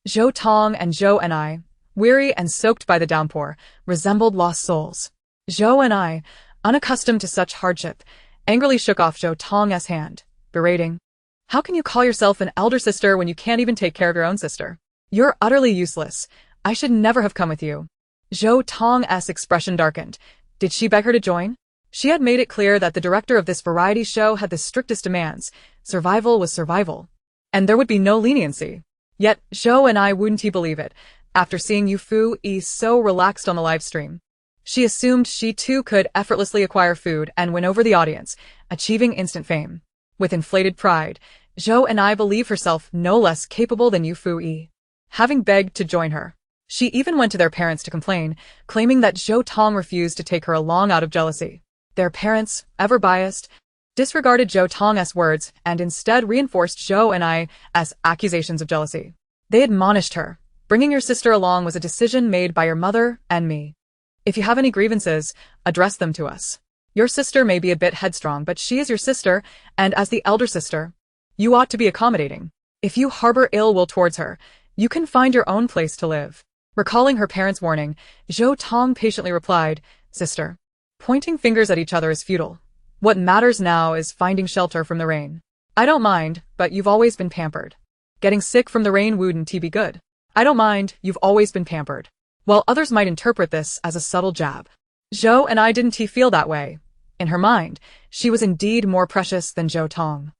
Zhou Tong and Zhou Enai, weary and soaked by the downpour, resembled lost souls. Zhou Enai, unaccustomed to such hardship, angrily shook off Zhou Tong's hand, berating, "How can you call yourself an elder sister when you can't even take care of your own sister? You're utterly useless. I should never have come with you." Zhou Tong's expression darkened. Did she beg her to join? She had made it clear that the director of this variety show had the strictest demands. Survival was survival, and there would be no leniency. Yet Zhou and I wouldn't believe it, after seeing Yufuyi so relaxed on the live stream. She assumed she too could effortlessly acquire food and win over the audience, achieving instant fame. With inflated pride, Zhou and I believe herself no less capable than Yufuyi. Having begged to join her, she even went to their parents to complain, claiming that Zhou Tong refused to take her along out of jealousy. Their parents, ever biased, disregarded Zhou Tong's words and instead reinforced Zhou and I's accusations of jealousy. They admonished her, "Bringing your sister along was a decision made by your mother and me. If you have any grievances, address them to us. Your sister may be a bit headstrong, but she is your sister, and as the elder sister, you ought to be accommodating. If you harbor ill will towards her, you can find your own place to live." Recalling her parents' warning, Zhou Tong patiently replied, "Sister, pointing fingers at each other is futile. What matters now is finding shelter from the rain. I don't mind, but you've always been pampered. Getting sick from the rain wouldn't be good. I don't mind, you've always been pampered." While others might interpret this as a subtle jab, Zhou and I didn't feel that way. In her mind, she was indeed more precious than Zhou Tong.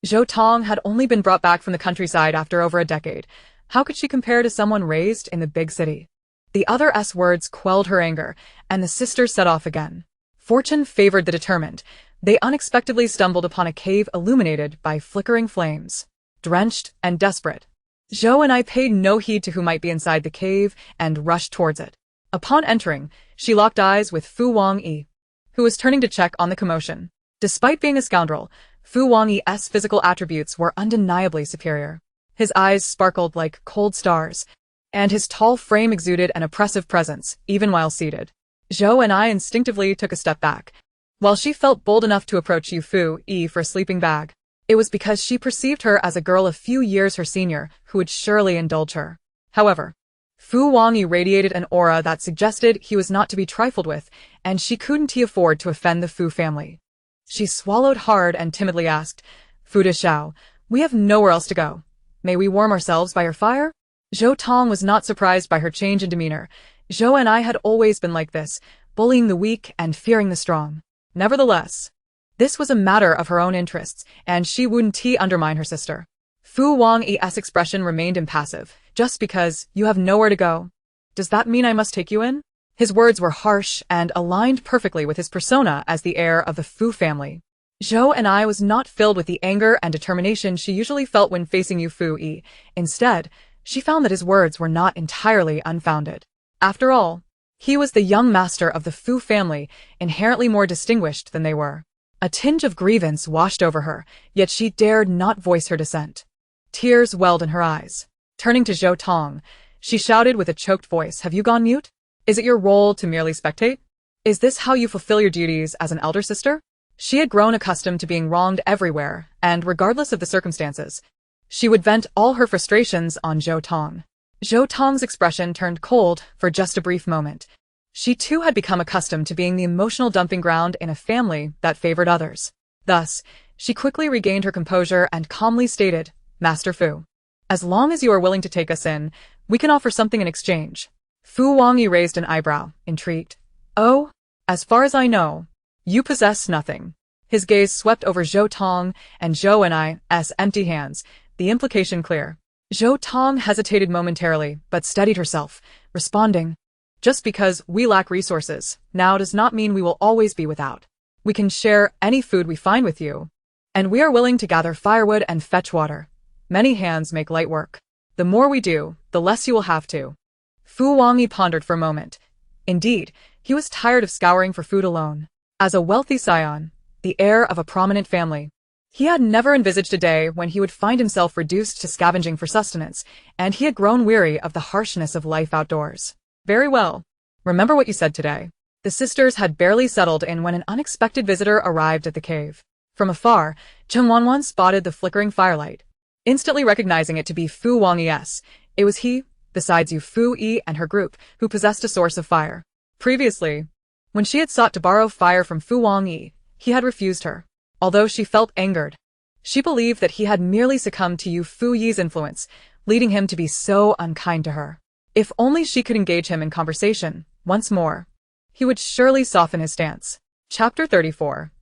Zhou Tong had only been brought back from the countryside after over a decade. How could she compare to someone raised in the big city? The other's words quelled her anger, and the sisters set off again. Fortune favored the determined. They unexpectedly stumbled upon a cave illuminated by flickering flames. Drenched and desperate, Zhou and I paid no heed to who might be inside the cave and rushed towards it. Upon entering, she locked eyes with Fu Wangyi, who was turning to check on the commotion. Despite being a scoundrel, Fu Wangyi's physical attributes were undeniably superior. His eyes sparkled like cold stars, and his tall frame exuded an oppressive presence, even while seated. Zhou and I instinctively took a step back. While she felt bold enough to approach Yufuyi for a sleeping bag, it was because she perceived her as a girl a few years her senior who would surely indulge her. However, Fu Wangyi radiated an aura that suggested he was not to be trifled with, and she couldn't afford to offend the Fu family. She swallowed hard and timidly asked, "Fu de Xiao, we have nowhere else to go. May we warm ourselves by your fire?" Zhou Tong was not surprised by her change in demeanor. Zhou and I had always been like this, bullying the weak and fearing the strong. Nevertheless, this was a matter of her own interests, and she wouldn't undermine her sister. Fu Wangyi's expression remained impassive. "Just because you have nowhere to go, does that mean I must take you in?" His words were harsh and aligned perfectly with his persona as the heir of the Fu family. Zhou and I was not filled with the anger and determination she usually felt when facing Yufuyi. Instead, she found that his words were not entirely unfounded. After all, he was the young master of the Fu family, inherently more distinguished than they were. A tinge of grievance washed over her, yet she dared not voice her dissent. Tears welled in her eyes. Turning to Zhou Tong, she shouted with a choked voice, "Have you gone mute? Is it your role to merely spectate? Is this how you fulfill your duties as an elder sister?" She had grown accustomed to being wronged everywhere, and regardless of the circumstances, she would vent all her frustrations on Zhou Tong. Zhou Tong's expression turned cold for just a brief moment. She too had become accustomed to being the emotional dumping ground in a family that favored others. Thus, she quickly regained her composure and calmly stated, "Master Fu, as long as you are willing to take us in, we can offer something in exchange." Fu Wangyi raised an eyebrow, intrigued. "Oh, as far as I know, you possess nothing." His gaze swept over Zhou Tong and Zhou and I's empty hands, the implication clear. Zhou Tong hesitated momentarily, but steadied herself, responding, "Just because we lack resources now does not mean we will always be without. We can share any food we find with you, and we are willing to gather firewood and fetch water. Many hands make light work. The more we do, the less you will have to." Fu Wangyi pondered for a moment. Indeed, he was tired of scouring for food alone. As a wealthy scion, the heir of a prominent family, he had never envisaged a day when he would find himself reduced to scavenging for sustenance, and he had grown weary of the harshness of life outdoors. "Very well. Remember what you said today." The sisters had barely settled in when an unexpected visitor arrived at the cave. From afar, Cheng Wanwan spotted the flickering firelight. Instantly recognizing it to be Fu Wangyi's, it was he, besides Yufuyi and her group, who possessed a source of fire. Previously, when she had sought to borrow fire from Fu Wangyi, he had refused her. Although she felt angered, she believed that he had merely succumbed to Yufuyi's influence, leading him to be so unkind to her. If only she could engage him in conversation, once more, he would surely soften his stance. Chapter 34.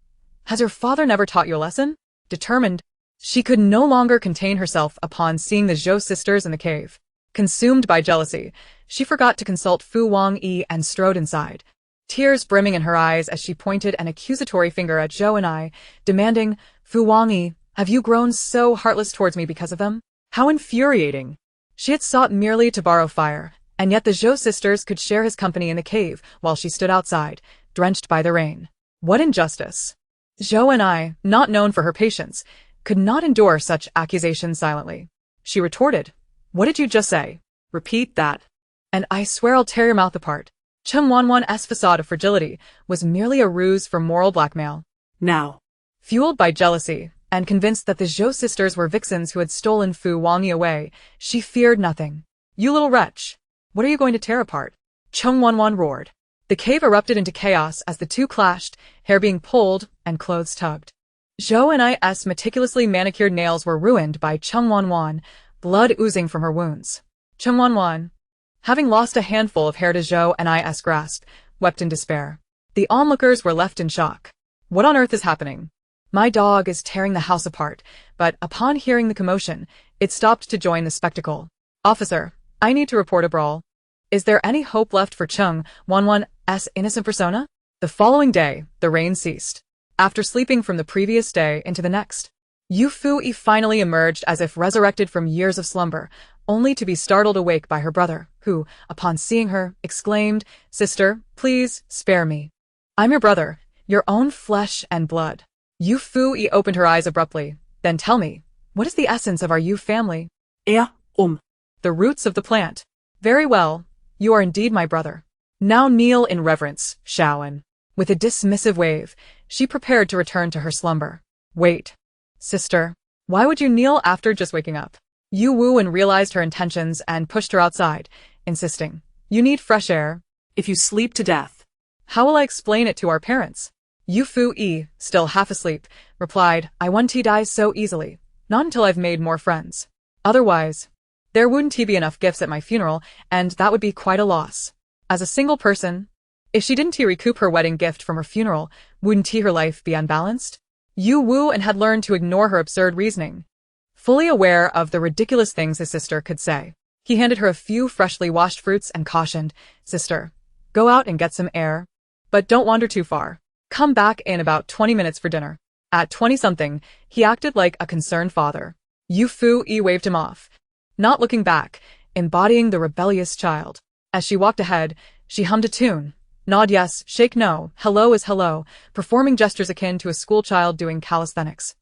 Has your father never taught you a lesson? Determined, she could no longer contain herself upon seeing the Zhou sisters in the cave. Consumed by jealousy, she forgot to consult Fu Wangyi and strode inside, tears brimming in her eyes as she pointed an accusatory finger at Zhou and I, demanding, "Fu Wangyi, have you grown so heartless towards me because of them?" How infuriating! She had sought merely to borrow fire, and yet the Zhou sisters could share his company in the cave while she stood outside, drenched by the rain. What injustice! Zhou and I, not known for her patience, could not endure such accusations silently. She retorted, "What did you just say? Repeat that, and I swear I'll tear your mouth apart." Cheng Wanwan's facade of fragility was merely a ruse for moral blackmail. Now, Fueled by jealousy, and convinced that the Zhou sisters were vixens who had stolen Fu Wangyi away, she feared nothing. "You little wretch! What are you going to tear apart?" Cheng Wanwan roared. The cave erupted into chaos as the two clashed, hair being pulled and clothes tugged. Zhou and I's meticulously manicured nails were ruined by Cheng Wanwan, blood oozing from her wounds. Cheng Wanwan, having lost a handful of hair to Zhou and I's grasp, wept in despair. The onlookers were left in shock. What on earth is happening? My dog is tearing the house apart, but upon hearing the commotion, it stopped to join the spectacle. "Officer, I need to report a brawl. Is there any hope left for Cheng Wanwan's innocent persona?" The following day, the rain ceased. After sleeping from the previous day into the next, Yufuyi finally emerged as if resurrected from years of slumber, only to be startled awake by her brother, who, upon seeing her, exclaimed, "Sister, please, spare me. I'm your brother, your own flesh and blood." Yufuyi opened her eyes abruptly. "Then tell me, what is the essence of our Yu family?" Ea, "The roots of the plant." "Very well, you are indeed my brother. Now kneel in reverence, Shaoan." With a dismissive wave, she prepared to return to her slumber. "Wait. Sister, why would you kneel after just waking up?" Yu Wuan realized her intentions and pushed her outside, insisting, "You need fresh air." If you sleep to death. "How will I explain it to our parents?" Yufuyi, still half asleep, replied, "I won't die so easily, not until I've made more friends. Otherwise, there wouldn't be enough gifts at my funeral, and that would be quite a loss. As a single person, if she didn't recoup her wedding gift from her funeral, wouldn't her life be unbalanced?" Yu Wuan had learned to ignore her absurd reasoning. Fully aware of the ridiculous things his sister could say, he handed her a few freshly washed fruits and cautioned, "Sister, go out and get some air. But don't wander too far. Come back in about 20 minutes for dinner." At 20-something, he acted like a concerned father. Yufuyi waved him off, not looking back, embodying the rebellious child. As she walked ahead, she hummed a tune. Nod yes, shake no, hello is hello, performing gestures akin to a schoolchild doing calisthenics,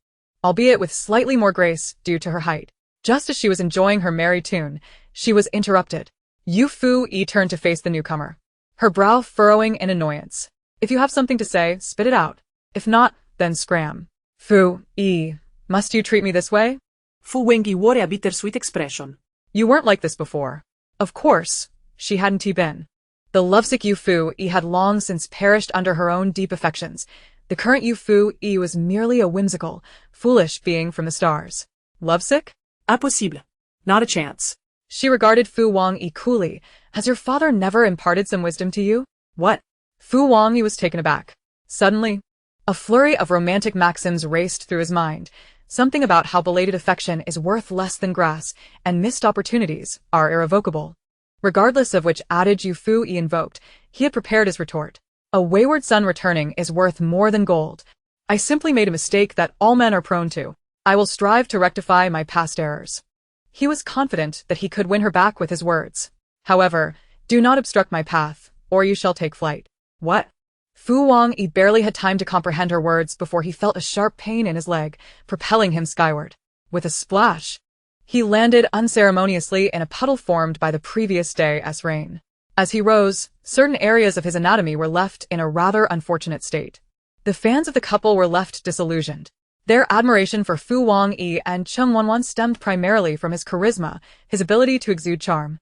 albeit with slightly more grace due to her height. Just as she was enjoying her merry tune, she was interrupted. Yufuyi turned to face the newcomer, her brow furrowing in annoyance. "If you have something to say, spit it out. If not, then scram." "Fu-yi, must you treat me this way?" Fu Wengi wore a bittersweet expression. "You weren't like this before." Of course, she hadn't been. The lovesick Yufuyi had long since perished under her own deep affections. The current Yufuyi was merely a whimsical, foolish being from the stars. Lovesick? Impossible. Not a chance. She regarded Fu Wangyi coolly. "Has your father never imparted some wisdom to you?" "What?" Fu Wangyi was taken aback. Suddenly, a flurry of romantic maxims raced through his mind. Something about how belated affection is worth less than grass, and missed opportunities are irrevocable. Regardless of which adage Yufuyi invoked, he had prepared his retort. "A wayward son returning is worth more than gold. I simply made a mistake that all men are prone to. I will strive to rectify my past errors." He was confident that he could win her back with his words. "However, do not obstruct my path, or you shall take flight." "What?" Fu Wangyi barely had time to comprehend her words before he felt a sharp pain in his leg, propelling him skyward. With a splash, he landed unceremoniously in a puddle formed by the previous day's rain. As he rose, certain areas of his anatomy were left in a rather unfortunate state. The fans of the couple were left disillusioned. Their admiration for Fu Wangyi and Cheng Wanwan stemmed primarily from his charisma, his ability to exude charm,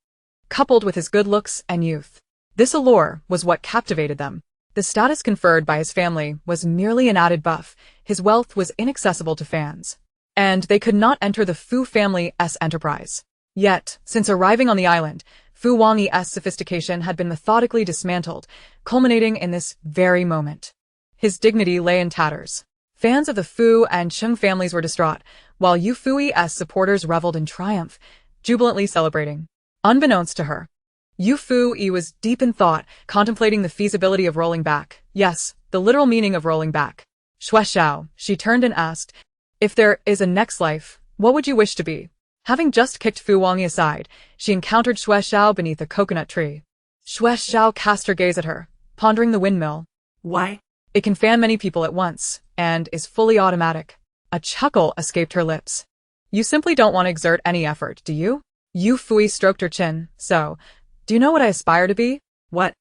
coupled with his good looks and youth. This allure was what captivated them. The status conferred by his family was merely an added buff. His wealth was inaccessible to fans, and they could not enter the Fu family's enterprise. Yet, since arriving on the island, Fu Wangyi's sophistication had been methodically dismantled, culminating in this very moment. His dignity lay in tatters. Fans of the Fu and Cheng families were distraught, while Yufuyi's supporters reveled in triumph, jubilantly celebrating. Unbeknownst to her, Yufuyi was deep in thought, contemplating the feasibility of rolling back. Yes, the literal meaning of rolling back. "Xue Xiao," she turned and asked, "if there is a next life, what would you wish to be?" Having just kicked Fu Wangyi aside, she encountered Xue Xiao beneath a coconut tree. Xue Xiao cast her gaze at her, pondering the windmill. "Why?" "It can fan many people at once, and is fully automatic." A chuckle escaped her lips. "You simply don't want to exert any effort, do you?" Yufuyi stroked her chin. "So, do you know what I aspire to be?" "What?"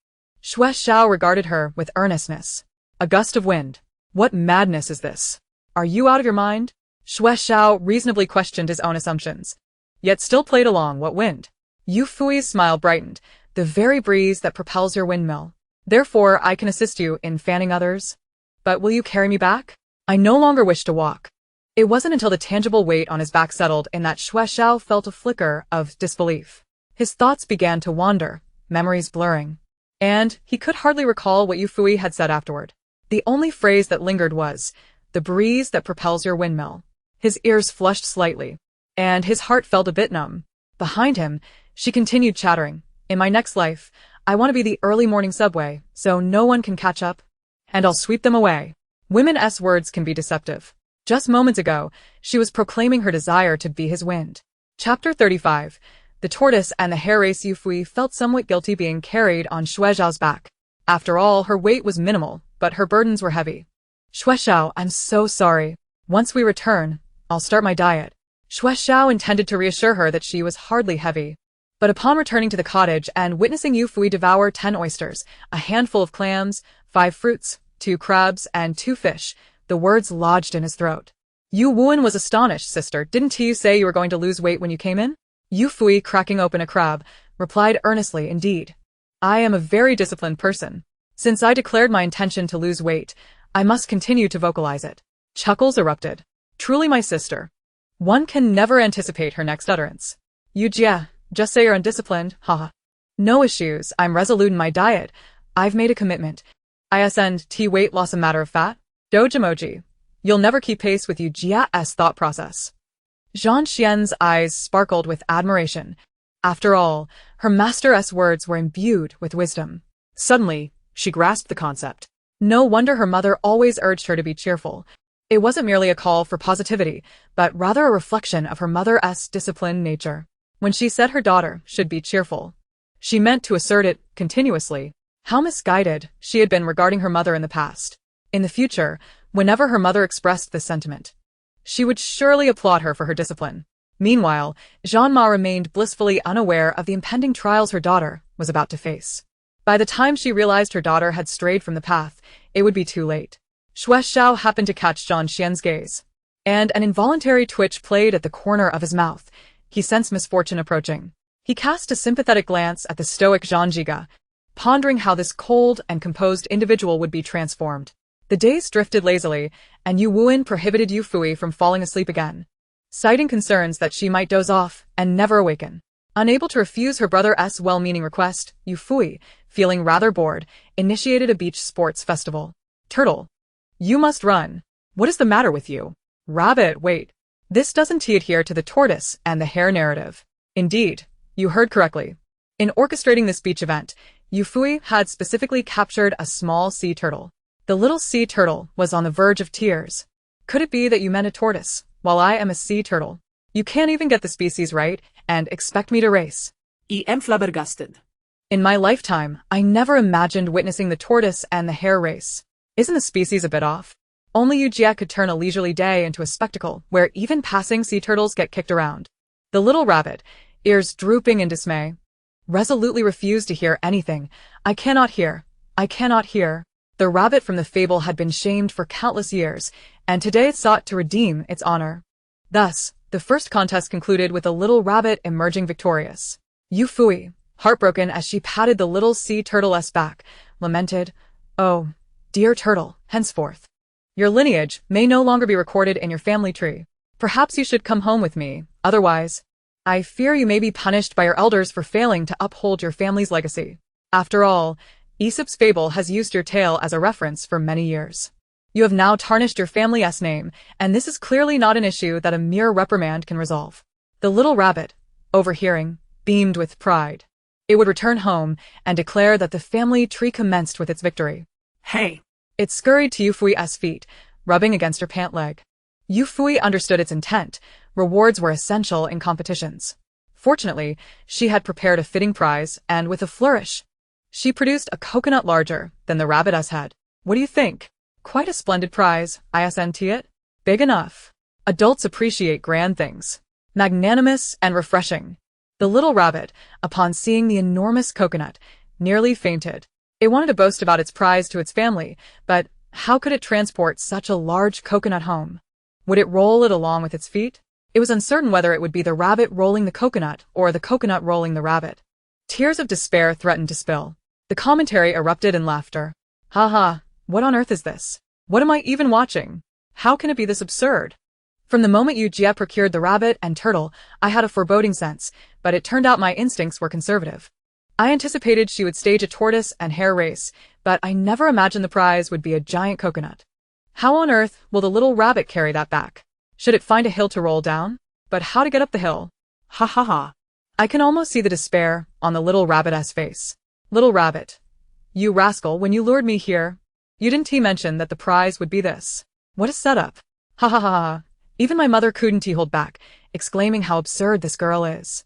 Xue Xiao regarded her with earnestness. "A gust of wind." "What madness is this? Are you out of your mind?" Xue Xiao reasonably questioned his own assumptions, yet still played along. "What wind?" Yufuyi's smile brightened. "The very breeze that propels your windmill. Therefore, I can assist you in fanning others. But will you carry me back? I no longer wish to walk." It wasn't until the tangible weight on his back settled in that Xue Xiao felt a flicker of disbelief. His thoughts began to wander, memories blurring, and he could hardly recall what Yufuyi had said afterward. The only phrase that lingered was, "the breeze that propels your windmill." His ears flushed slightly, and his heart felt a bit numb. Behind him, she continued chattering, "In my next life, I want to be the early morning subway, so no one can catch up, and I'll sweep them away." Women's words can be deceptive. Just moments ago, she was proclaiming her desire to be his wind. Chapter 35. The tortoise and the hare race. Yufuyi felt somewhat guilty being carried on Shuexiao's back. After all, her weight was minimal, but her burdens were heavy. Shuexiao, I'm so sorry. Once we return, I'll start my diet. Shuexiao intended to reassure her that she was hardly heavy. But upon returning to the cottage and witnessing Yufuyi devour 10 oysters, a handful of clams, 5 fruits, 2 crabs, and 2 fish, the words lodged in his throat. Yu Wuan was astonished. Sister, didn't you say you were going to lose weight when you came in? Yufuyi, cracking open a crab, replied earnestly, indeed. I am a very disciplined person. Since I declared my intention to lose weight, I must continue to vocalize it. Chuckles erupted. Truly, my sister. One can never anticipate her next utterance. Yujia, just say you're undisciplined, haha. No issues, I'm resolute in my diet. I've made a commitment. ISNT weight loss a matter of fact. Dogemoji. You'll never keep pace with Yujia's thought process. Zhang Xian's eyes sparkled with admiration. After all, her master's words were imbued with wisdom. Suddenly, she grasped the concept. No wonder her mother always urged her to be cheerful. It wasn't merely a call for positivity, but rather a reflection of her mother's disciplined nature. When she said her daughter should be cheerful, she meant to assert it continuously. How misguided she had been regarding her mother in the past. In the future, whenever her mother expressed this sentiment, she would surely applaud her for her discipline. Meanwhile, Jean Ma remained blissfully unaware of the impending trials her daughter was about to face. By the time she realized her daughter had strayed from the path, it would be too late. Shuexiao happened to catch Zhang Xian's gaze, and an involuntary twitch played at the corner of his mouth. He sensed misfortune approaching. He cast a sympathetic glance at the stoic Zhang Jiga, pondering how this cold and composed individual would be transformed. The days drifted lazily, and Yu Wuan prohibited Yufuyi from falling asleep again, citing concerns that she might doze off and never awaken. Unable to refuse her brother's well-meaning request, Yufuyi, feeling rather bored, initiated a beach sports festival. Turtle. You must run. What is the matter with you? Rabbit, wait. This doesn't adhere to the tortoise and the hare narrative. Indeed, you heard correctly. In orchestrating this beach event, Yufuyi had specifically captured a small sea turtle. The little sea turtle was on the verge of tears. Could it be that you meant a tortoise, while I am a sea turtle? You can't even get the species right, and expect me to race. I am flabbergasted. In my lifetime, I never imagined witnessing the tortoise and the hare race. Isn't the species a bit off? Only Yujia could turn a leisurely day into a spectacle where even passing sea turtles get kicked around. The little rabbit, ears drooping in dismay, resolutely refused to hear anything. I cannot hear. I cannot hear. The rabbit from the fable had been shamed for countless years, and today it sought to redeem its honor. Thus, the first contest concluded with the little rabbit emerging victorious. Yufuyi, heartbroken as she patted the little sea turtle's back, lamented, "Oh, dear turtle, henceforth, your lineage may no longer be recorded in your family tree. Perhaps you should come home with me, otherwise, I fear you may be punished by your elders for failing to uphold your family's legacy." After all, Aesop's fable has used your tale as a reference for many years. You have now tarnished your family's name, and this is clearly not an issue that a mere reprimand can resolve. The little rabbit, overhearing, beamed with pride. It would return home and declare that the family tree commenced with its victory. Hey! It scurried to Yufuyi's feet, rubbing against her pant leg. Yufuyi understood its intent. Rewards were essential in competitions. Fortunately, she had prepared a fitting prize, and with a flourish, she produced a coconut larger than the rabbit's head. What do you think? Quite a splendid prize, isn't it? Big enough. Adults appreciate grand things. Magnanimous and refreshing. The little rabbit, upon seeing the enormous coconut, nearly fainted. It wanted to boast about its prize to its family, but how could it transport such a large coconut home? Would it roll it along with its feet? It was uncertain whether it would be the rabbit rolling the coconut or the coconut rolling the rabbit. Tears of despair threatened to spill. The commentary erupted in laughter. Ha ha, what on earth is this? What am I even watching? How can it be this absurd? From the moment Yujia procured the rabbit and turtle, I had a foreboding sense, but it turned out my instincts were conservative. I anticipated she would stage a tortoise and hare race, but I never imagined the prize would be a giant coconut. How on earth will the little rabbit carry that back? Should it find a hill to roll down? But how to get up the hill? Ha ha ha. I can almost see the despair on the little rabbit's face. Little rabbit. You rascal, when you lured me here, you didn't mention that the prize would be this. What a setup. Ha ha ha ha. Even my mother couldn't hold back, exclaiming how absurd this girl is.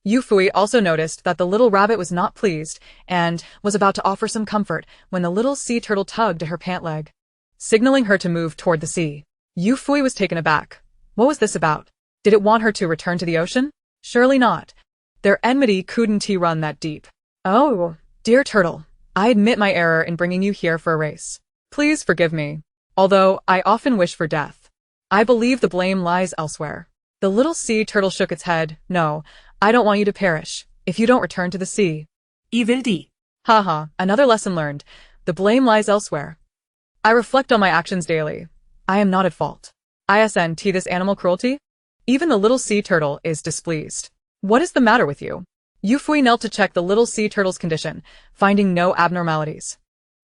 Yufuyi also noticed that the little rabbit was not pleased and was about to offer some comfort when the little sea turtle tugged at her pant leg, signaling her to move toward the sea. Yufuyi was taken aback. What was this about? Did it want her to return to the ocean? Surely not. Their enmity couldn't run that deep. Oh, dear turtle, I admit my error in bringing you here for a race. Please forgive me. Although I often wish for death, I believe the blame lies elsewhere. The little sea turtle shook its head. No, I don't want you to perish if you don't return to the sea. Evil D. Haha, another lesson learned. The blame lies elsewhere. I reflect on my actions daily. I am not at fault. Isn't this animal cruelty? Even the little sea turtle is displeased. What is the matter with you? Yufuyi knelt to check the little sea turtle's condition, finding no abnormalities.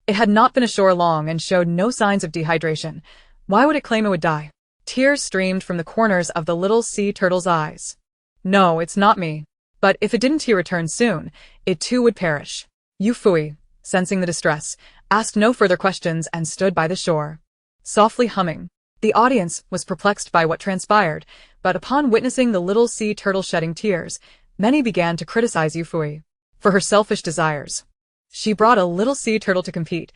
It had not been ashore long and showed no signs of dehydration. Why would it claim it would die? Tears streamed from the corners of the little sea turtle's eyes. No, it's not me. But if it didn't return soon, it too would perish. Yufuyi, sensing the distress, asked no further questions and stood by the shore, softly humming. The audience was perplexed by what transpired, but upon witnessing the little sea turtle shedding tears, many began to criticize Yufuyi for her selfish desires. She brought a little sea turtle to compete.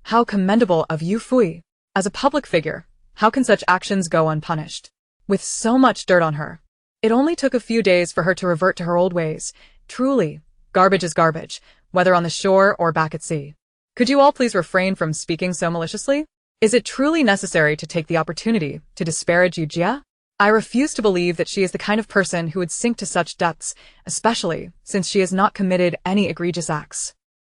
How commendable of Yufuyi! As a public figure, how can such actions go unpunished? With so much dirt on her. It only took a few days for her to revert to her old ways. Truly, garbage is garbage, whether on the shore or back at sea. Could you all please refrain from speaking so maliciously? Is it truly necessary to take the opportunity to disparage Yujia? I refuse to believe that she is the kind of person who would sink to such depths, especially since she has not committed any egregious acts.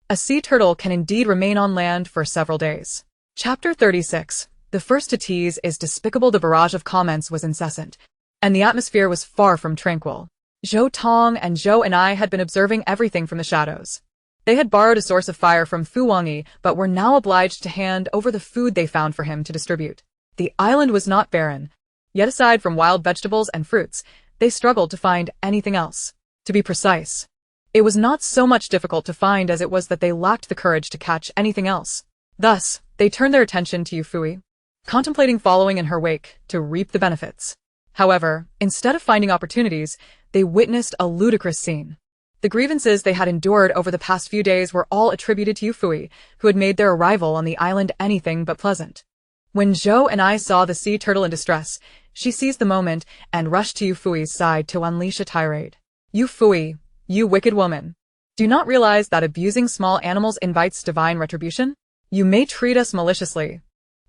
A sea turtle can indeed remain on land for several days. Chapter 36. The first to tease is despicable. The barrage of comments was incessant, and the atmosphere was far from tranquil. Zhou Tong and Zhou and I had been observing everything from the shadows. They had borrowed a source of fire from Fu Wangyi, but were now obliged to hand over the food they found for him to distribute. The island was not barren, yet aside from wild vegetables and fruits, they struggled to find anything else. To be precise, it was not so much difficult to find as it was that they lacked the courage to catch anything else. Thus, they turned their attention to Yufuyi, contemplating following in her wake to reap the benefits. However, instead of finding opportunities, they witnessed a ludicrous scene. The grievances they had endured over the past few days were all attributed to Yufuyi, who had made their arrival on the island anything but pleasant. When Zhou and I saw the sea turtle in distress, she seized the moment and rushed to Yufuyi's side to unleash a tirade. Yufuyi, you wicked woman. Do you not realize that abusing small animals invites divine retribution? You may treat us maliciously,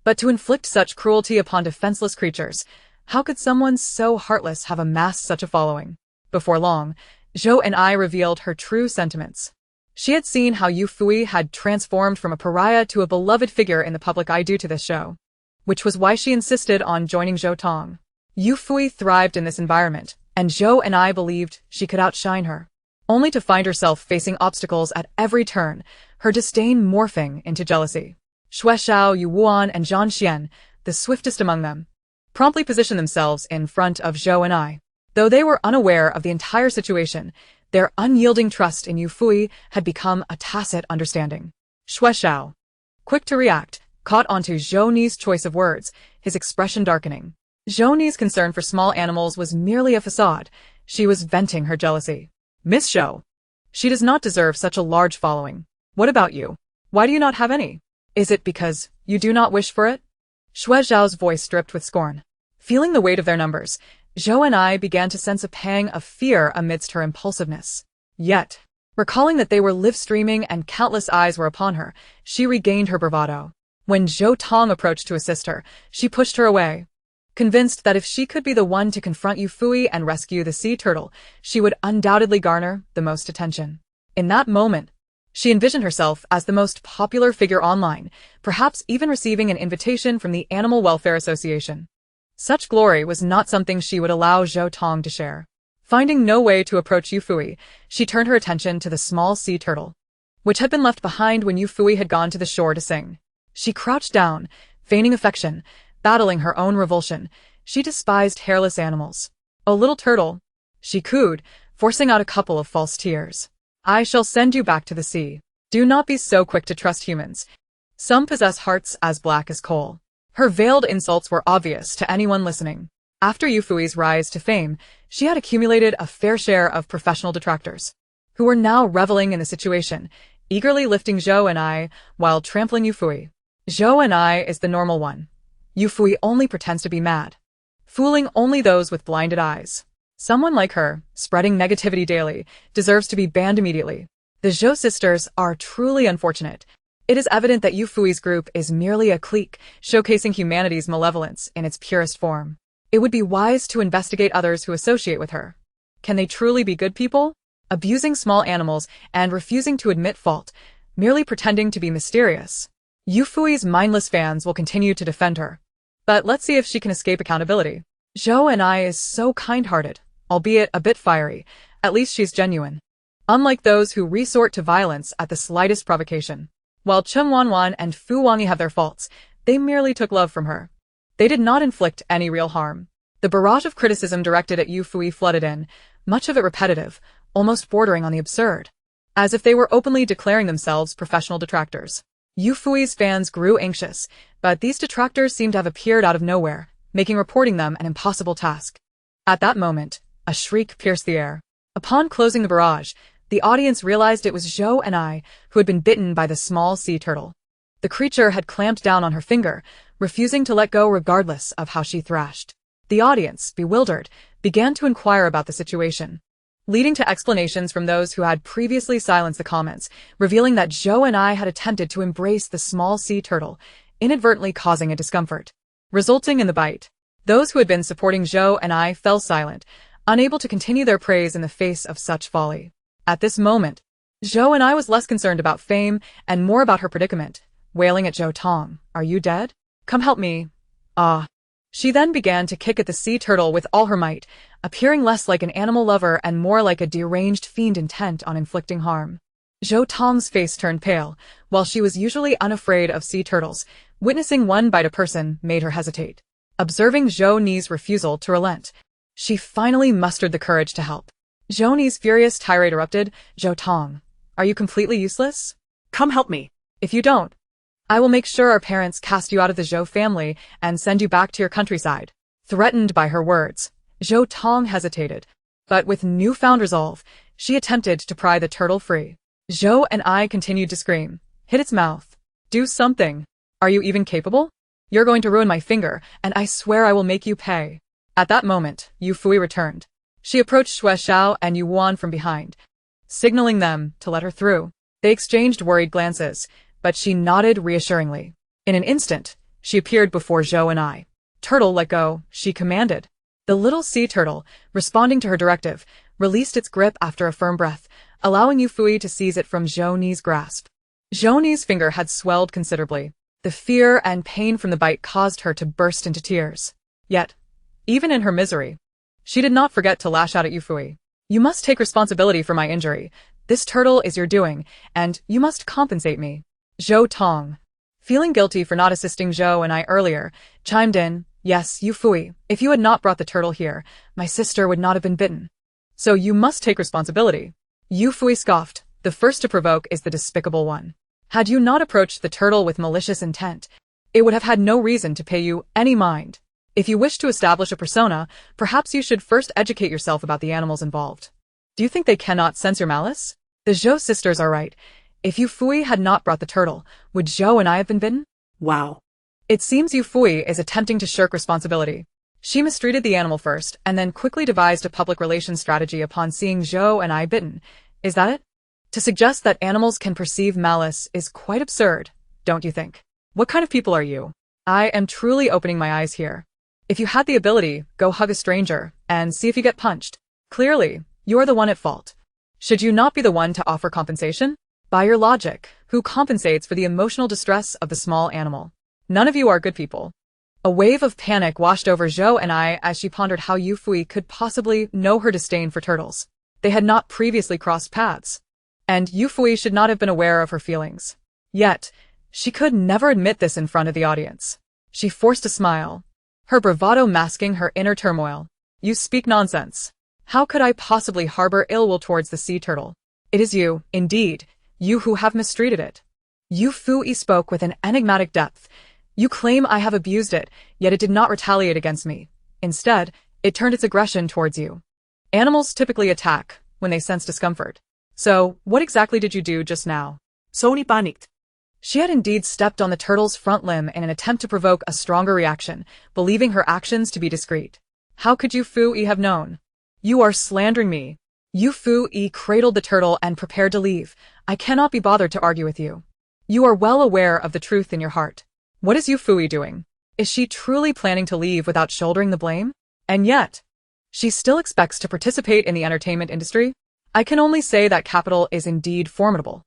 but to inflict such cruelty upon defenseless creatures, how could someone so heartless have amassed such a following? Before long, Zhou and I revealed her true sentiments. She had seen how Yufuyi had transformed from a pariah to a beloved figure in the public eye due to this show, which was why she insisted on joining Zhou Tong. Yufuyi thrived in this environment, and Zhou and I believed she could outshine her, only to find herself facing obstacles at every turn, her disdain morphing into jealousy. Xue Xiao, Yu Wuan, and Zhang Xian, the swiftest among them, promptly positioned themselves in front of Zhou and I. Though they were unaware of the entire situation, their unyielding trust in Yufuyi had become a tacit understanding. Xue Xiao, quick to react, caught onto Zhou Ni's choice of words, his expression darkening. Zhou Ni's concern for small animals was merely a facade. She was venting her jealousy. Miss Zhou, she does not deserve such a large following. What about you? Why do you not have any? Is it because you do not wish for it? Xue Xiao's voice dripped with scorn. Feeling the weight of their numbers, Zhou and I began to sense a pang of fear amidst her impulsiveness. Yet, recalling that they were live-streaming and countless eyes were upon her, she regained her bravado. When Zhou Tong approached to assist her, she pushed her away, convinced that if she could be the one to confront Yufuyi and rescue the sea turtle, she would undoubtedly garner the most attention. In that moment, she envisioned herself as the most popular figure online, perhaps even receiving an invitation from the Animal Welfare Association. Such glory was not something she would allow Zhou Tong to share. Finding no way to approach Yufuyi, she turned her attention to the small sea turtle, which had been left behind when Yufuyi had gone to the shore to sing. She crouched down, feigning affection, battling her own revulsion. She despised hairless animals. "Oh, little turtle," she cooed, forcing out a couple of false tears. "I shall send you back to the sea. Do not be so quick to trust humans. Some possess hearts as black as coal." Her veiled insults were obvious to anyone listening. After Yufui's rise to fame, she had accumulated a fair share of professional detractors, who were now reveling in the situation, eagerly lifting Zhou and I while trampling Yufui. Zhou and I is the normal one. Yufui only pretends to be mad, fooling only those with blinded eyes. Someone like her, spreading negativity daily, deserves to be banned immediately. The Zhou sisters are truly unfortunate. It is evident that Yufui's group is merely a clique, showcasing humanity's malevolence in its purest form. It would be wise to investigate others who associate with her. Can they truly be good people? Abusing small animals and refusing to admit fault, merely pretending to be mysterious. Yufui's mindless fans will continue to defend her. But let's see if she can escape accountability. Zhou and I is so kind-hearted, albeit a bit fiery. At least she's genuine. Unlike those who resort to violence at the slightest provocation. While Chen Wanwan and Fu Wangyi have their faults, they merely took love from her. They did not inflict any real harm. The barrage of criticism directed at Yufui flooded in, much of it repetitive, almost bordering on the absurd. As if they were openly declaring themselves professional detractors. Yufui's fans grew anxious, but these detractors seemed to have appeared out of nowhere, making reporting them an impossible task. At that moment, a shriek pierced the air. Upon closing the barrage, the audience realized it was Zhou and I who had been bitten by the small sea turtle. The creature had clamped down on her finger, refusing to let go regardless of how she thrashed. The audience, bewildered, began to inquire about the situation, leading to explanations from those who had previously silenced the comments, revealing that Zhou and I had attempted to embrace the small sea turtle, inadvertently causing a discomfort, resulting in the bite. Those who had been supporting Zhou and I fell silent, unable to continue their praise in the face of such folly. At this moment, Zhou and I was less concerned about fame and more about her predicament, wailing at Zhou Tong, "Are you dead? Come help me." Ah. She then began to kick at the sea turtle with all her might, appearing less like an animal lover and more like a deranged fiend intent on inflicting harm. Zhou Tong's face turned pale. While she was usually unafraid of sea turtles, witnessing one bite a person made her hesitate. Observing Zhou Ni's refusal to relent, she finally mustered the courage to help. Zhou Ni's furious tirade erupted. "Zhou Tong, are you completely useless? Come help me. If you don't, I will make sure our parents cast you out of the Zhou family and send you back to your countryside." Threatened by her words, Zhou Tong hesitated, but with newfound resolve, she attempted to pry the turtle free. Zhou and I continued to scream, "Hit its mouth. Do something. Are you even capable? You're going to ruin my finger, and I swear I will make you pay." At that moment, Yufui returned. She approached Xue Xiao and Yuan from behind, signaling them to let her through. They exchanged worried glances, but she nodded reassuringly. In an instant, she appeared before Zhou and I. "Turtle, let go," she commanded. The little sea turtle, responding to her directive, released its grip after a firm breath, allowing Yufui to seize it from Zhou Ni's grasp. Zhou Ni's finger had swelled considerably. The fear and pain from the bite caused her to burst into tears. Yet, even in her misery, she did not forget to lash out at Yufui. "You must take responsibility for my injury. This turtle is your doing, and you must compensate me." Zhou Tong, feeling guilty for not assisting Zhou and I earlier, chimed in, "Yes, Yufui, if you had not brought the turtle here, my sister would not have been bitten. So you must take responsibility." Yufui scoffed. "The first to provoke is the despicable one. Had you not approached the turtle with malicious intent, it would have had no reason to pay you any mind. If you wish to establish a persona, perhaps you should first educate yourself about the animals involved. Do you think they cannot sense your malice? The Zhou sisters are right. If Yufui had not brought the turtle, would Zhou and I have been bitten?" Wow. It seems Yufui is attempting to shirk responsibility. She mistreated the animal first, and then quickly devised a public relations strategy upon seeing Zhou and I bitten. Is that it? To suggest that animals can perceive malice is quite absurd, don't you think? What kind of people are you? I am truly opening my eyes here. If you had the ability, go hug a stranger, and see if you get punched. Clearly, you're the one at fault. Should you not be the one to offer compensation? By your logic, who compensates for the emotional distress of the small animal? None of you are good people. A wave of panic washed over Zhou and I as she pondered how Yufui could possibly know her disdain for turtles. They had not previously crossed paths, and Yufui should not have been aware of her feelings. Yet, she could never admit this in front of the audience. She forced a smile, her bravado masking her inner turmoil. "You speak nonsense. How could I possibly harbor ill will towards the sea turtle? It is you, indeed, you who have mistreated it." Yufui spoke with an enigmatic depth, You claim I have abused it, yet it did not retaliate against me. Instead, it turned its aggression towards you. Animals typically attack when they sense discomfort. So, what exactly did you do just now? Sony panicked. She had indeed stepped on the turtle's front limb in an attempt to provoke a stronger reaction, believing her actions to be discreet. How could Yufuyi have known? You are slandering me. Yufuyi cradled the turtle and prepared to leave. I cannot be bothered to argue with you. You are well aware of the truth in your heart. What is Yufuyi doing? Is she truly planning to leave without shouldering the blame? And yet, she still expects to participate in the entertainment industry? I can only say that capital is indeed formidable.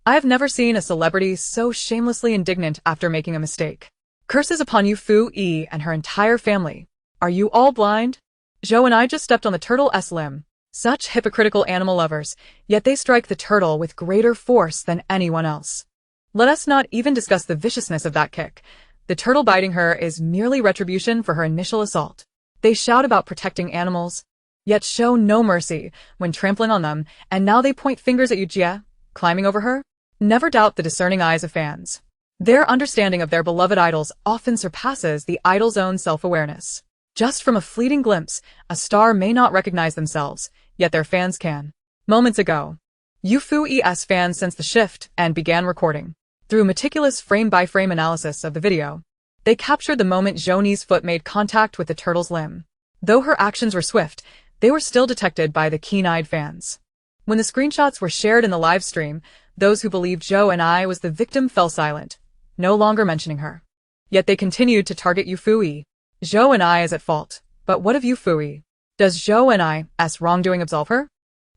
I have never seen a celebrity so shamelessly indignant after making a mistake. Curses upon Yufuyi and her entire family. Are you all blind? Zhou and I just stepped on the turtle's limb. Such hypocritical animal lovers, yet they strike the turtle with greater force than anyone else. Let us not even discuss the viciousness of that kick. The turtle biting her is merely retribution for her initial assault. They shout about protecting animals, yet show no mercy when trampling on them, and now they point fingers at you, Jia, climbing over her? Never doubt the discerning eyes of fans. Their understanding of their beloved idols often surpasses the idol's own self-awareness. Just from a fleeting glimpse, a star may not recognize themselves, yet their fans can. Moments ago, Yufuyi's fans sensed the shift and began recording. Through meticulous frame-by-frame analysis of the video, they captured the moment Zhoni's foot made contact with the turtle's limb. Though her actions were swift, they were still detected by the keen-eyed fans. When the screenshots were shared in the live stream, those who believed Zhou and I was the victim fell silent, no longer mentioning her. Yet they continued to target Yufuyi. Zhou and I is at fault, but what of Yufuyi? Does Zhou and I's wrongdoing absolve her?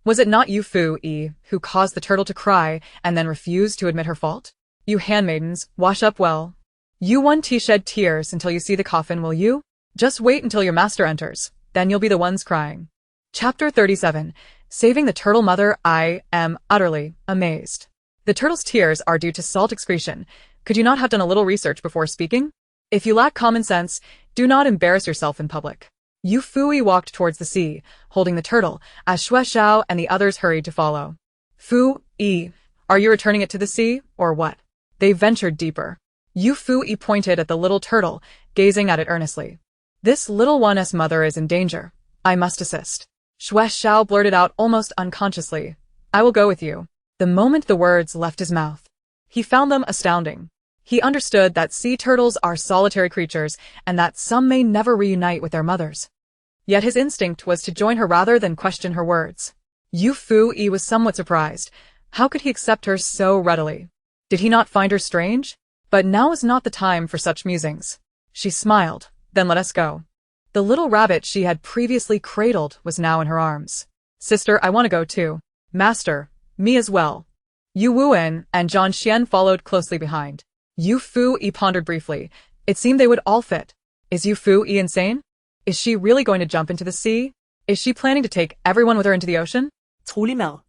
Was it not Yufuyi who caused the turtle to cry and then refused to admit her fault? You handmaidens, wash up well. You won't shed tears until you see the coffin, will you? Just wait until your master enters, then you'll be the ones crying. Chapter 37. Saving the turtle mother. I am utterly amazed. The turtle's tears are due to salt excretion. Could you not have done a little research before speaking? If you lack common sense, do not embarrass yourself in public. Yufuyi walked towards the sea, holding the turtle, as Xue Xiao and the others hurried to follow. Fu-yi, are you returning it to the sea, or what? They ventured deeper. Yufuyi pointed at the little turtle, gazing at it earnestly. This little one's mother is in danger. I must assist. Xue Xiao blurted out almost unconsciously. I will go with you. The moment the words left his mouth, he found them astounding. He understood that sea turtles are solitary creatures and that some may never reunite with their mothers. Yet his instinct was to join her rather than question her words. Yufuyi was somewhat surprised. How could he accept her so readily? Did he not find her strange? But now is not the time for such musings. She smiled. Then let us go. The little rabbit she had previously cradled was now in her arms. Sister, I want to go too. Master, me as well. Yu Wuan and Zhang Xian followed closely behind. Yufuyi pondered briefly. It seemed they would all fit. Is Yufuyi insane? Is she really going to jump into the sea? Is she planning to take everyone with her into the ocean? Trolimel.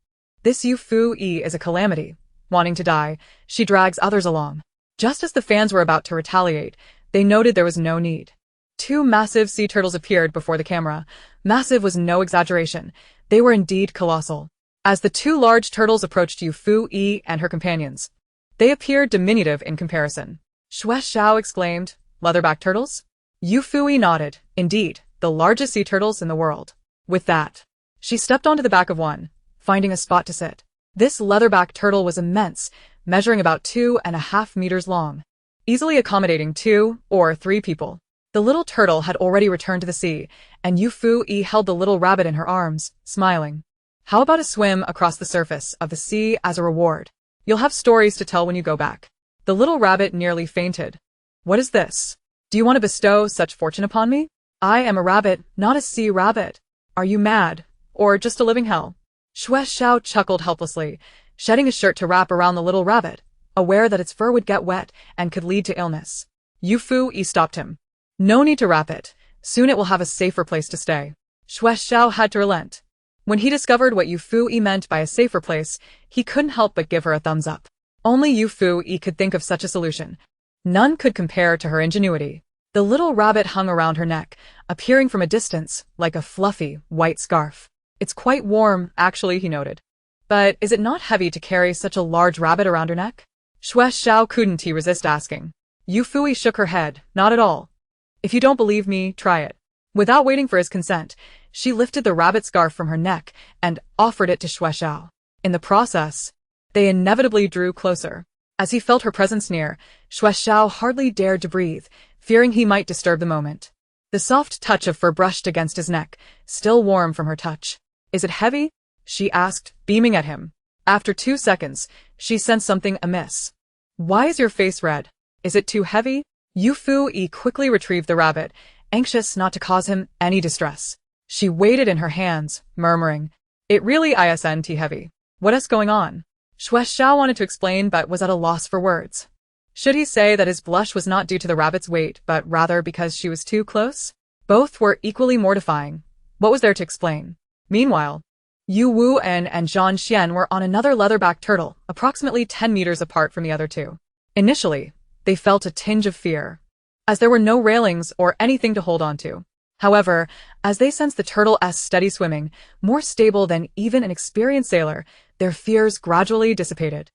This Yufuyi is a calamity. Wanting to die, she drags others along. Just as the fans were about to retaliate, they noted there was no need. Two massive sea turtles appeared before the camera. Massive was no exaggeration. They were indeed colossal. As the two large turtles approached Yufuyi and her companions, they appeared diminutive in comparison. Xue Xiao exclaimed, Leatherback turtles? Yufuyi nodded. Indeed, the largest sea turtles in the world. With that, she stepped onto the back of one, finding a spot to sit. This leatherback turtle was immense, measuring about 2.5 meters long, easily accommodating 2 or 3 people. The little turtle had already returned to the sea, and Yufuyi held the little rabbit in her arms, smiling. How about a swim across the surface of the sea as a reward? You'll have stories to tell when you go back. The little rabbit nearly fainted. What is this? Do you want to bestow such fortune upon me? I am a rabbit, not a sea rabbit. Are you mad? Or just a living hell? Xue Xiao chuckled helplessly, shedding his shirt to wrap around the little rabbit, aware that its fur would get wet and could lead to illness. Yufuyi stopped him. No need to wrap it. Soon it will have a safer place to stay. Xue Xiao had to relent. When he discovered what Yufuyi meant by a safer place, he couldn't help but give her a thumbs up. Only Yufuyi could think of such a solution. None could compare to her ingenuity. The little rabbit hung around her neck, appearing from a distance, like a fluffy, white scarf. It's quite warm, actually, he noted. But is it not heavy to carry such a large rabbit around her neck? Xue Xiao couldn't resist asking. Yufuyi shook her head. Not at all. If you don't believe me, try it. Without waiting for his consent, she lifted the rabbit scarf from her neck and offered it to Shuexiao. In the process, they inevitably drew closer. As he felt her presence near, Shuexiao hardly dared to breathe, fearing he might disturb the moment. The soft touch of fur brushed against his neck, still warm from her touch. Is it heavy? She asked, beaming at him. After 2 seconds, she sensed something amiss. Why is your face red? Is it too heavy? Yufuyi quickly retrieved the rabbit, anxious not to cause him any distress. She weighed it in her hands, murmuring, It really isn't heavy. What is going on? Shuexiao wanted to explain but was at a loss for words. Should he say that his blush was not due to the rabbit's weight, but rather because she was too close? Both were equally mortifying. What was there to explain? Meanwhile, Yu Wu and Zhang Xian were on another leatherback turtle, approximately 10 meters apart from the other two. Initially, they felt a tinge of fear, as there were no railings or anything to hold onto. However, as they sensed the turtle's steady swimming, more stable than even an experienced sailor, their fears gradually dissipated.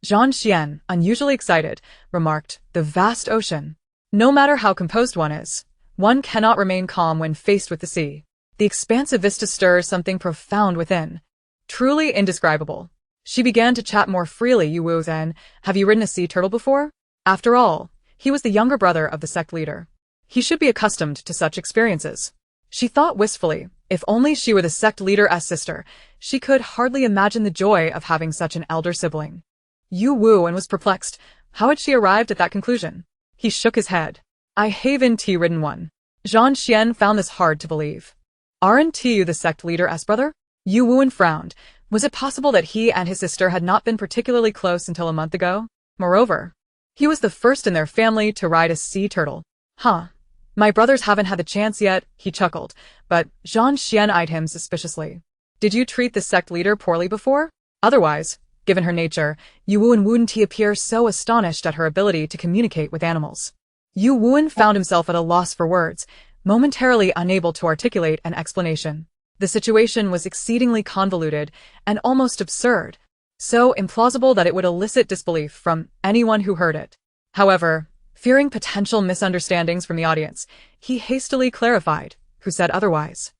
Zhang Xian, unusually excited, remarked, The vast ocean. No matter how composed one is, one cannot remain calm when faced with the sea. The expansive vista stirs something profound within. Truly indescribable. She began to chat more freely. Yu Wu then, have you ridden a sea turtle before? After all, he was the younger brother of the sect leader. He should be accustomed to such experiences. She thought wistfully, if only she were the sect leader's sister, she could hardly imagine the joy of having such an elder sibling. Yu Wu was perplexed. How had she arrived at that conclusion? He shook his head. I haven't ridden one. Zhang Xian found this hard to believe. Aren't you the sect leader's brother? Yu Wu frowned. Was it possible that he and his sister had not been particularly close until a month ago? Moreover, he was the first in their family to ride a sea turtle. Huh. My brothers haven't had the chance yet, he chuckled, but Zhang Xian eyed him suspiciously. Did you treat the sect leader poorly before? Otherwise, given her nature, Yu Wu wouldn't appear so astonished at her ability to communicate with animals. Yu Wu found himself at a loss for words, momentarily unable to articulate an explanation. The situation was exceedingly convoluted and almost absurd, so implausible that it would elicit disbelief from anyone who heard it. However, fearing potential misunderstandings from the audience, he hastily clarified, who said otherwise.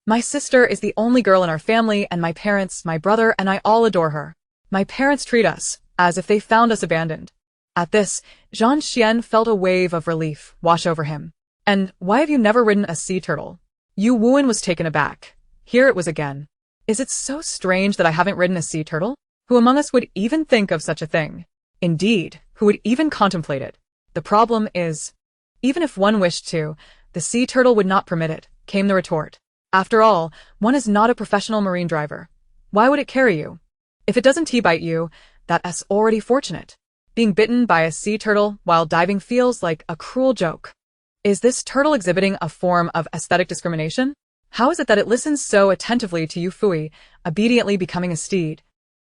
My sister is the only girl in our family, and my parents, my brother, and I all adore her. My parents treat us as if they found us abandoned. At this, Zhang Xian felt a wave of relief wash over him. And why have you never ridden a sea turtle? Yu Wu was taken aback. Here it was again. Is it so strange that I haven't ridden a sea turtle? Who among us would even think of such a thing? Indeed, who would even contemplate it? The problem is, even if one wished to, the sea turtle would not permit it, came the retort. After all, one is not a professional marine driver. Why would it carry you? If it doesn't bite you, that's already fortunate. Being bitten by a sea turtle while diving feels like a cruel joke. Is this turtle exhibiting a form of aesthetic discrimination? How is it that it listens so attentively to Yufuyi, obediently becoming a steed,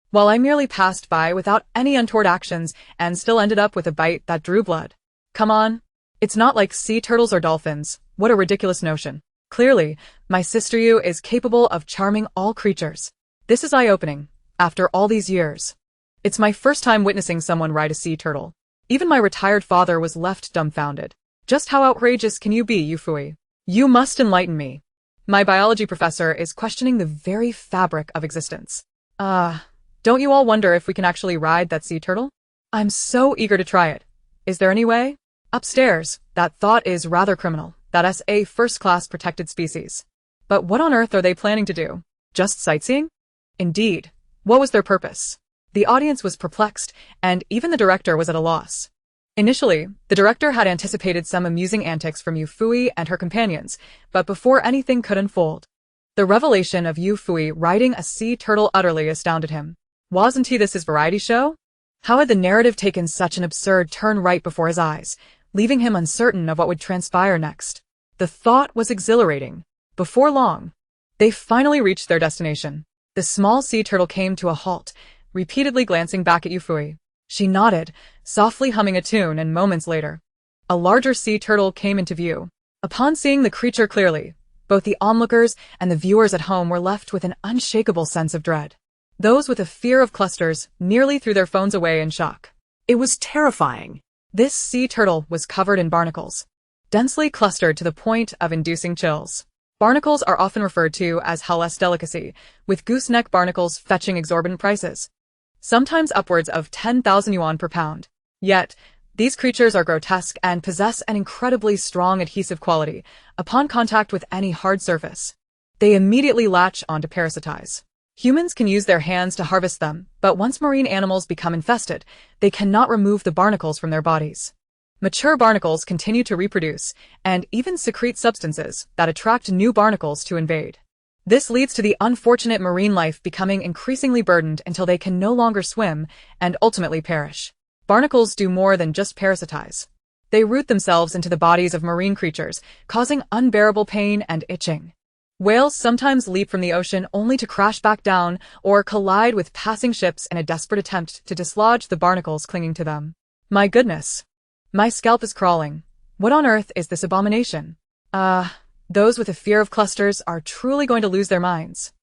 while I merely passed by without any untoward actions and still ended up with a bite that drew blood? Come on. It's not like sea turtles or dolphins. What a ridiculous notion. Clearly, my sister Yu is capable of charming all creatures. This is eye-opening, after all these years. It's my first time witnessing someone ride a sea turtle. Even my retired father was left dumbfounded. Just how outrageous can you be, Yufuyi? You must enlighten me. My biology professor is questioning the very fabric of existence. Don't you all wonder if we can actually ride that sea turtle? I'm so eager to try it. Is there any way? Upstairs, that thought is rather criminal. That's a first-class protected species. But what on earth are they planning to do? Just sightseeing? Indeed. What was their purpose? The audience was perplexed, and even the director was at a loss. Initially, the director had anticipated some amusing antics from Yufuyi and her companions, but before anything could unfold, the revelation of Yufuyi riding a sea turtle utterly astounded him. Wasn't this his variety show? How had the narrative taken such an absurd turn right before his eyes, leaving him uncertain of what would transpire next? The thought was exhilarating. Before long, they finally reached their destination. The small sea turtle came to a halt, repeatedly glancing back at Yufuyi. She nodded, softly humming a tune, and moments later, a larger sea turtle came into view. Upon seeing the creature clearly, both the onlookers and the viewers at home were left with an unshakable sense of dread. Those with a fear of clusters nearly threw their phones away in shock. It was terrifying. This sea turtle was covered in barnacles, densely clustered to the point of inducing chills. Barnacles are often referred to as helpless delicacy, with gooseneck barnacles fetching exorbitant prices, sometimes upwards of 10,000 yuan per pound. Yet, these creatures are grotesque and possess an incredibly strong adhesive quality upon contact with any hard surface. They immediately latch on to parasitize. Humans can use their hands to harvest them, but once marine animals become infested, they cannot remove the barnacles from their bodies. Mature barnacles continue to reproduce and even secrete substances that attract new barnacles to invade. This leads to the unfortunate marine life becoming increasingly burdened until they can no longer swim and ultimately perish. Barnacles do more than just parasitize. They root themselves into the bodies of marine creatures, causing unbearable pain and itching. Whales sometimes leap from the ocean only to crash back down or collide with passing ships in a desperate attempt to dislodge the barnacles clinging to them. My goodness. My scalp is crawling. What on earth is this abomination? Those with a fear of clusters are truly going to lose their minds.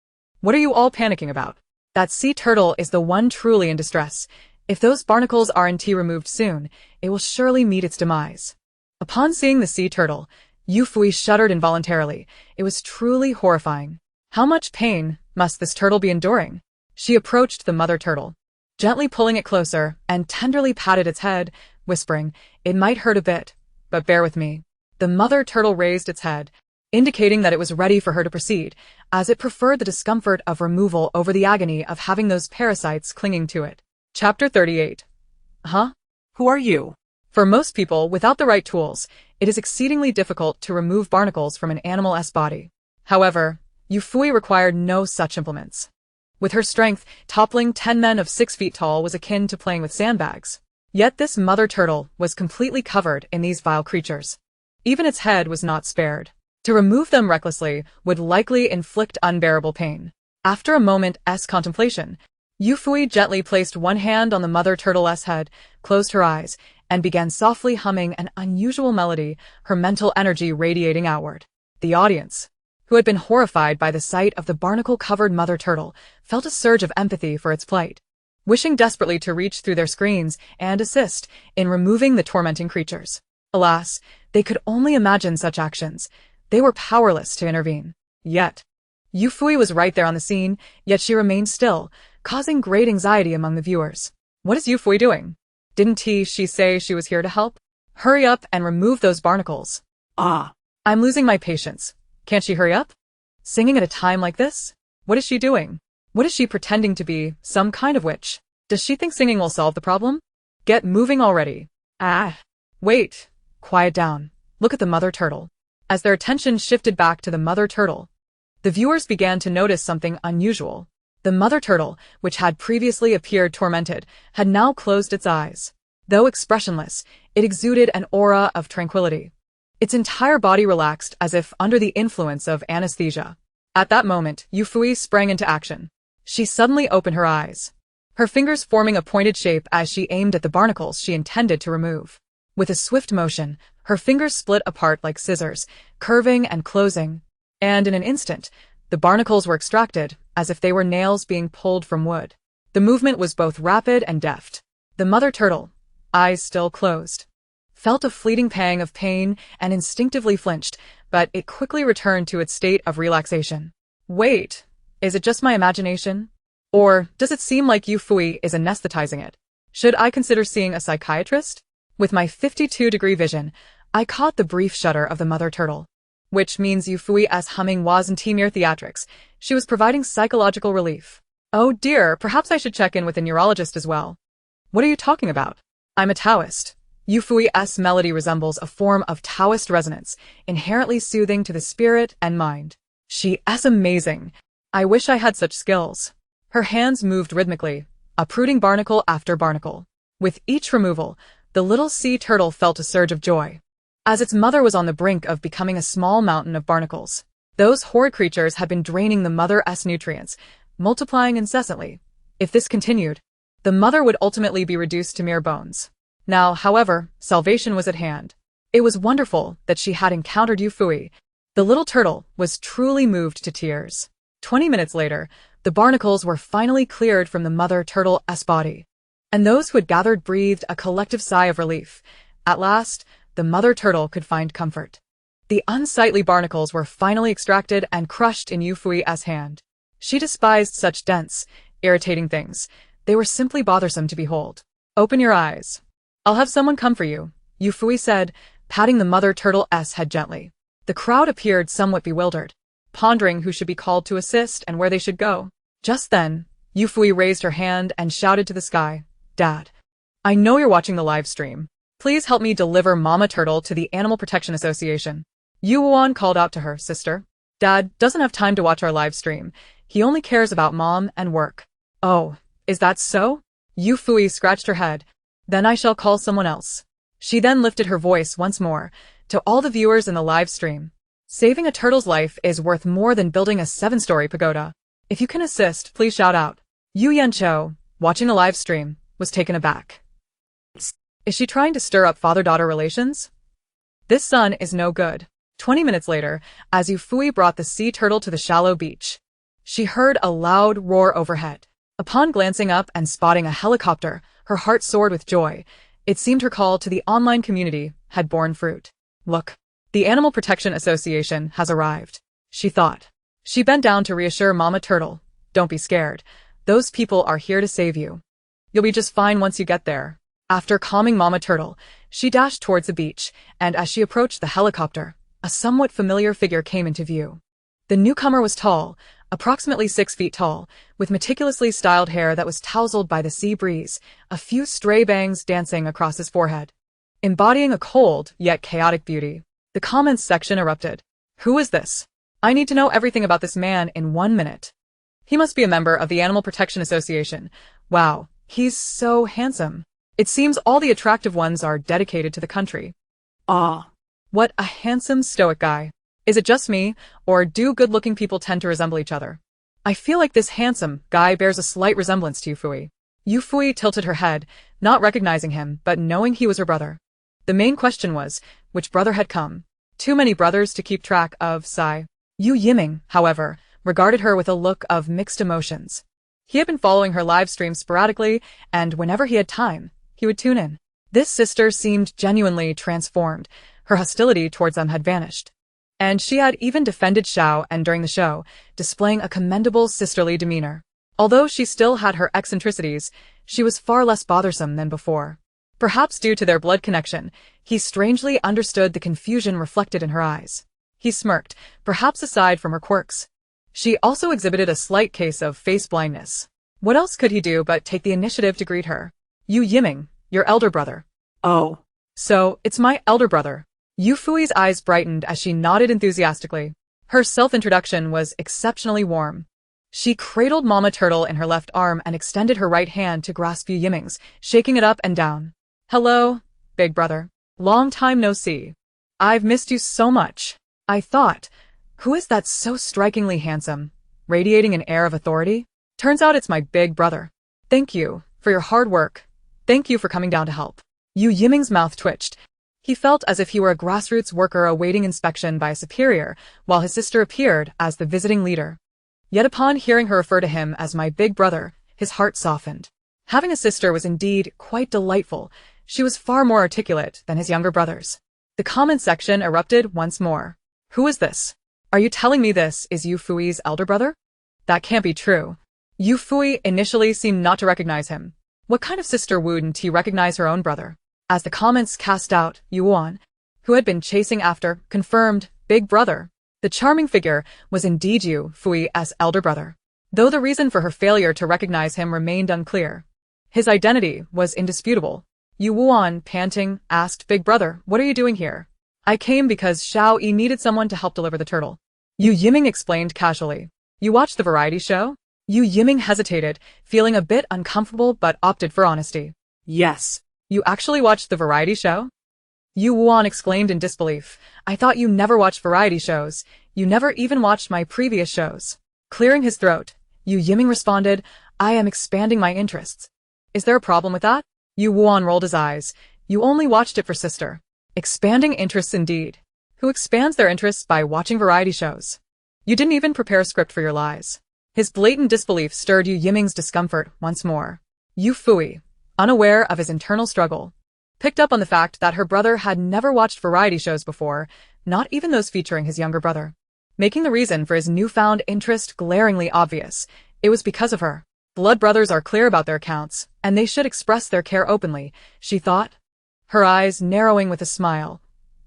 What are you all panicking about? That sea turtle is the one truly in distress. If those barnacles aren't removed soon, it will surely meet its demise. Upon seeing the sea turtle, Yufuyi shuddered involuntarily. It was truly horrifying. How much pain must this turtle be enduring? She approached the mother turtle, gently pulling it closer, and tenderly patted its head, whispering, "It might hurt a bit, but bear with me." The mother turtle raised its head, indicating that it was ready for her to proceed, as it preferred the discomfort of removal over the agony of having those parasites clinging to it. Chapter 38. Huh? Who are you? For most people, without the right tools, it is exceedingly difficult to remove barnacles from an animal's body. However, Yufuyi required no such implements. With her strength, toppling 10 men of 6 feet tall was akin to playing with sandbags. Yet this mother turtle was completely covered in these vile creatures. Even its head was not spared. To remove them recklessly would likely inflict unbearable pain. After a moment's contemplation, Yufuyi gently placed one hand on the mother turtle's head, closed her eyes, and began softly humming an unusual melody, her mental energy radiating outward. The audience, who had been horrified by the sight of the barnacle-covered mother turtle, felt a surge of empathy for its plight, wishing desperately to reach through their screens and assist in removing the tormenting creatures. Alas, they could only imagine such actions. They were powerless to intervene. Yet, Yufuyi was right there on the scene, yet she remained still, causing great anxiety among the viewers. What is Yufuyi doing? Didn't she say she was here to help? Hurry up and remove those barnacles. I'm losing my patience. Can't she hurry up? Singing at a time like this? What is she doing? What is she pretending to be, some kind of witch? Does she think singing will solve the problem? Get moving already. Wait. Quiet down. Look at the mother turtle. As their attention shifted back to the mother turtle, the viewers began to notice something unusual. The mother turtle, which had previously appeared tormented, had now closed its eyes. Though expressionless, it exuded an aura of tranquility. Its entire body relaxed as if under the influence of anesthesia. At that moment, Yufuyi sprang into action. She suddenly opened her eyes, her fingers forming a pointed shape as she aimed at the barnacles she intended to remove. With a swift motion, her fingers split apart like scissors, curving and closing, and in an instant, the barnacles were extracted, as if they were nails being pulled from wood. The movement was both rapid and deft. The mother turtle, eyes still closed, felt a fleeting pang of pain and instinctively flinched, but it quickly returned to its state of relaxation. Wait, is it just my imagination? Or does it seem like Yufuyi is anesthetizing it? Should I consider seeing a psychiatrist? With my 52-degree vision, I caught the brief shudder of the mother turtle, which means Yufuyi's humming wasn't mere theatrics. She was providing psychological relief. Oh dear, perhaps I should check in with a neurologist as well. What are you talking about? I'm a Taoist. Yufuyi's melody resembles a form of Taoist resonance, inherently soothing to the spirit and mind. She is amazing. I wish I had such skills. Her hands moved rhythmically, uprooting barnacle after barnacle. With each removal, the little sea turtle felt a surge of joy, as its mother was on the brink of becoming a small mountain of barnacles. Those horrid creatures had been draining the mother's nutrients, multiplying incessantly. If this continued, the mother would ultimately be reduced to mere bones. Now, however, salvation was at hand. It was wonderful that she had encountered Yufuyi. The little turtle was truly moved to tears. 20 minutes later, the barnacles were finally cleared from the mother turtle's body, and those who had gathered breathed a collective sigh of relief, At last, the mother turtle could find comfort. The unsightly barnacles were finally extracted and crushed in Yufui's hand. She despised such dense, irritating things. They were simply bothersome to behold. Open your eyes. I'll have someone come for you, Yufuyi said, patting the mother turtle's head gently. The crowd appeared somewhat bewildered, pondering who should be called to assist and where they should go. Just then, Yufuyi raised her hand and shouted to the sky, "Dad, I know you're watching the live stream. Please help me deliver Mama Turtle to the Animal Protection Association." Yuan called out to her, "Sister, Dad doesn't have time to watch our live stream. He only cares about Mom and work." "Oh, is that so?" Yufuyi scratched her head. "Then I shall call someone else." She then lifted her voice once more to all the viewers in the live stream. Saving a turtle's life is worth more than building a 7-story pagoda. If you can assist, please shout out. Yu Yancho, watching the live stream, was taken aback. Is she trying to stir up father-daughter relations? This son is no good. 20 minutes later, as Yufuyi brought the sea turtle to the shallow beach, she heard a loud roar overhead. Upon glancing up and spotting a helicopter, her heart soared with joy. It seemed her call to the online community had borne fruit. "Look, the Animal Protection Association has arrived," she thought. She bent down to reassure Mama Turtle. "Don't be scared. Those people are here to save you. You'll be just fine once you get there." After calming Mama Turtle, she dashed towards the beach, and as she approached the helicopter, a somewhat familiar figure came into view. The newcomer was tall, approximately 6 feet tall, with meticulously styled hair that was tousled by the sea breeze, a few stray bangs dancing across his forehead. Embodying a cold, yet chaotic beauty, the comments section erupted. "Who is this? I need to know everything about this man in 1 minute. He must be a member of the Animal Protection Association. Wow, he's so handsome. It seems all the attractive ones are dedicated to the country. Ah, what a handsome stoic guy. Is it just me, or do good-looking people tend to resemble each other? I feel like this handsome guy bears a slight resemblance to Yufuyi." Yufuyi tilted her head, not recognizing him, but knowing he was her brother. The main question was, which brother had come? Too many brothers to keep track of, sigh. Yu Yiming, however, regarded her with a look of mixed emotions. He had been following her live stream sporadically, and whenever he had time, he would tune in. This sister seemed genuinely transformed. Her hostility towards them had vanished. And she had even defended Xiao and during the show, displaying a commendable sisterly demeanor. Although she still had her eccentricities, she was far less bothersome than before. Perhaps due to their blood connection, he strangely understood the confusion reflected in her eyes. He smirked, perhaps aside from her quirks. She also exhibited a slight case of face blindness. What else could he do but take the initiative to greet her? "Yu Yiming, your elder brother." "Oh. So, it's my elder brother." Yufui's eyes brightened as she nodded enthusiastically. Her self-introduction was exceptionally warm. She cradled Mama Turtle in her left arm and extended her right hand to grasp Yu Yiming's, shaking it up and down. "Hello, big brother. Long time no see. I've missed you so much." I thought, who is that so strikingly handsome, radiating an air of authority? Turns out it's my big brother. "Thank you for your hard work. Thank you for coming down to help." Yu Yiming's mouth twitched. He felt as if he were a grassroots worker awaiting inspection by a superior, while his sister appeared as the visiting leader. Yet upon hearing her refer to him as my big brother, his heart softened. Having a sister was indeed quite delightful. She was far more articulate than his younger brothers. The comment section erupted once more. "Who is this? Are you telling me this is Yufui's elder brother? That can't be true." Yufuyi initially seemed not to recognize him. What kind of sister wouldn't he recognize her own brother? As the comments cast out, Yuan, who had been chasing after, confirmed, "Big brother." The charming figure was indeed Yufui's elder brother, though the reason for her failure to recognize him remained unclear. His identity was indisputable. Yuan, panting, asked, "Big brother, what are you doing here?" "I came because Xiao Yi needed someone to help deliver the turtle." Yu Yiming explained casually. "You watched the variety show?" Yu Yiming hesitated, feeling a bit uncomfortable but opted for honesty. "Yes." "You actually watched the variety show?" Yuan exclaimed in disbelief. "I thought you never watched variety shows. You never even watched my previous shows." Clearing his throat, Yu Yiming responded, "I am expanding my interests." "Is there a problem with that?" Yuan rolled his eyes. "You only watched it for sister." Expanding interests indeed. Who expands their interests by watching variety shows? You didn't even prepare a script for your lies. His blatant disbelief stirred Yu Yiming's discomfort once more. Yufuyi, unaware of his internal struggle, picked up on the fact that her brother had never watched variety shows before, not even those featuring his younger brother. Making the reason for his newfound interest glaringly obvious, it was because of her. Blood brothers are clear about their accounts, and they should express their care openly, she thought, her eyes narrowing with a smile.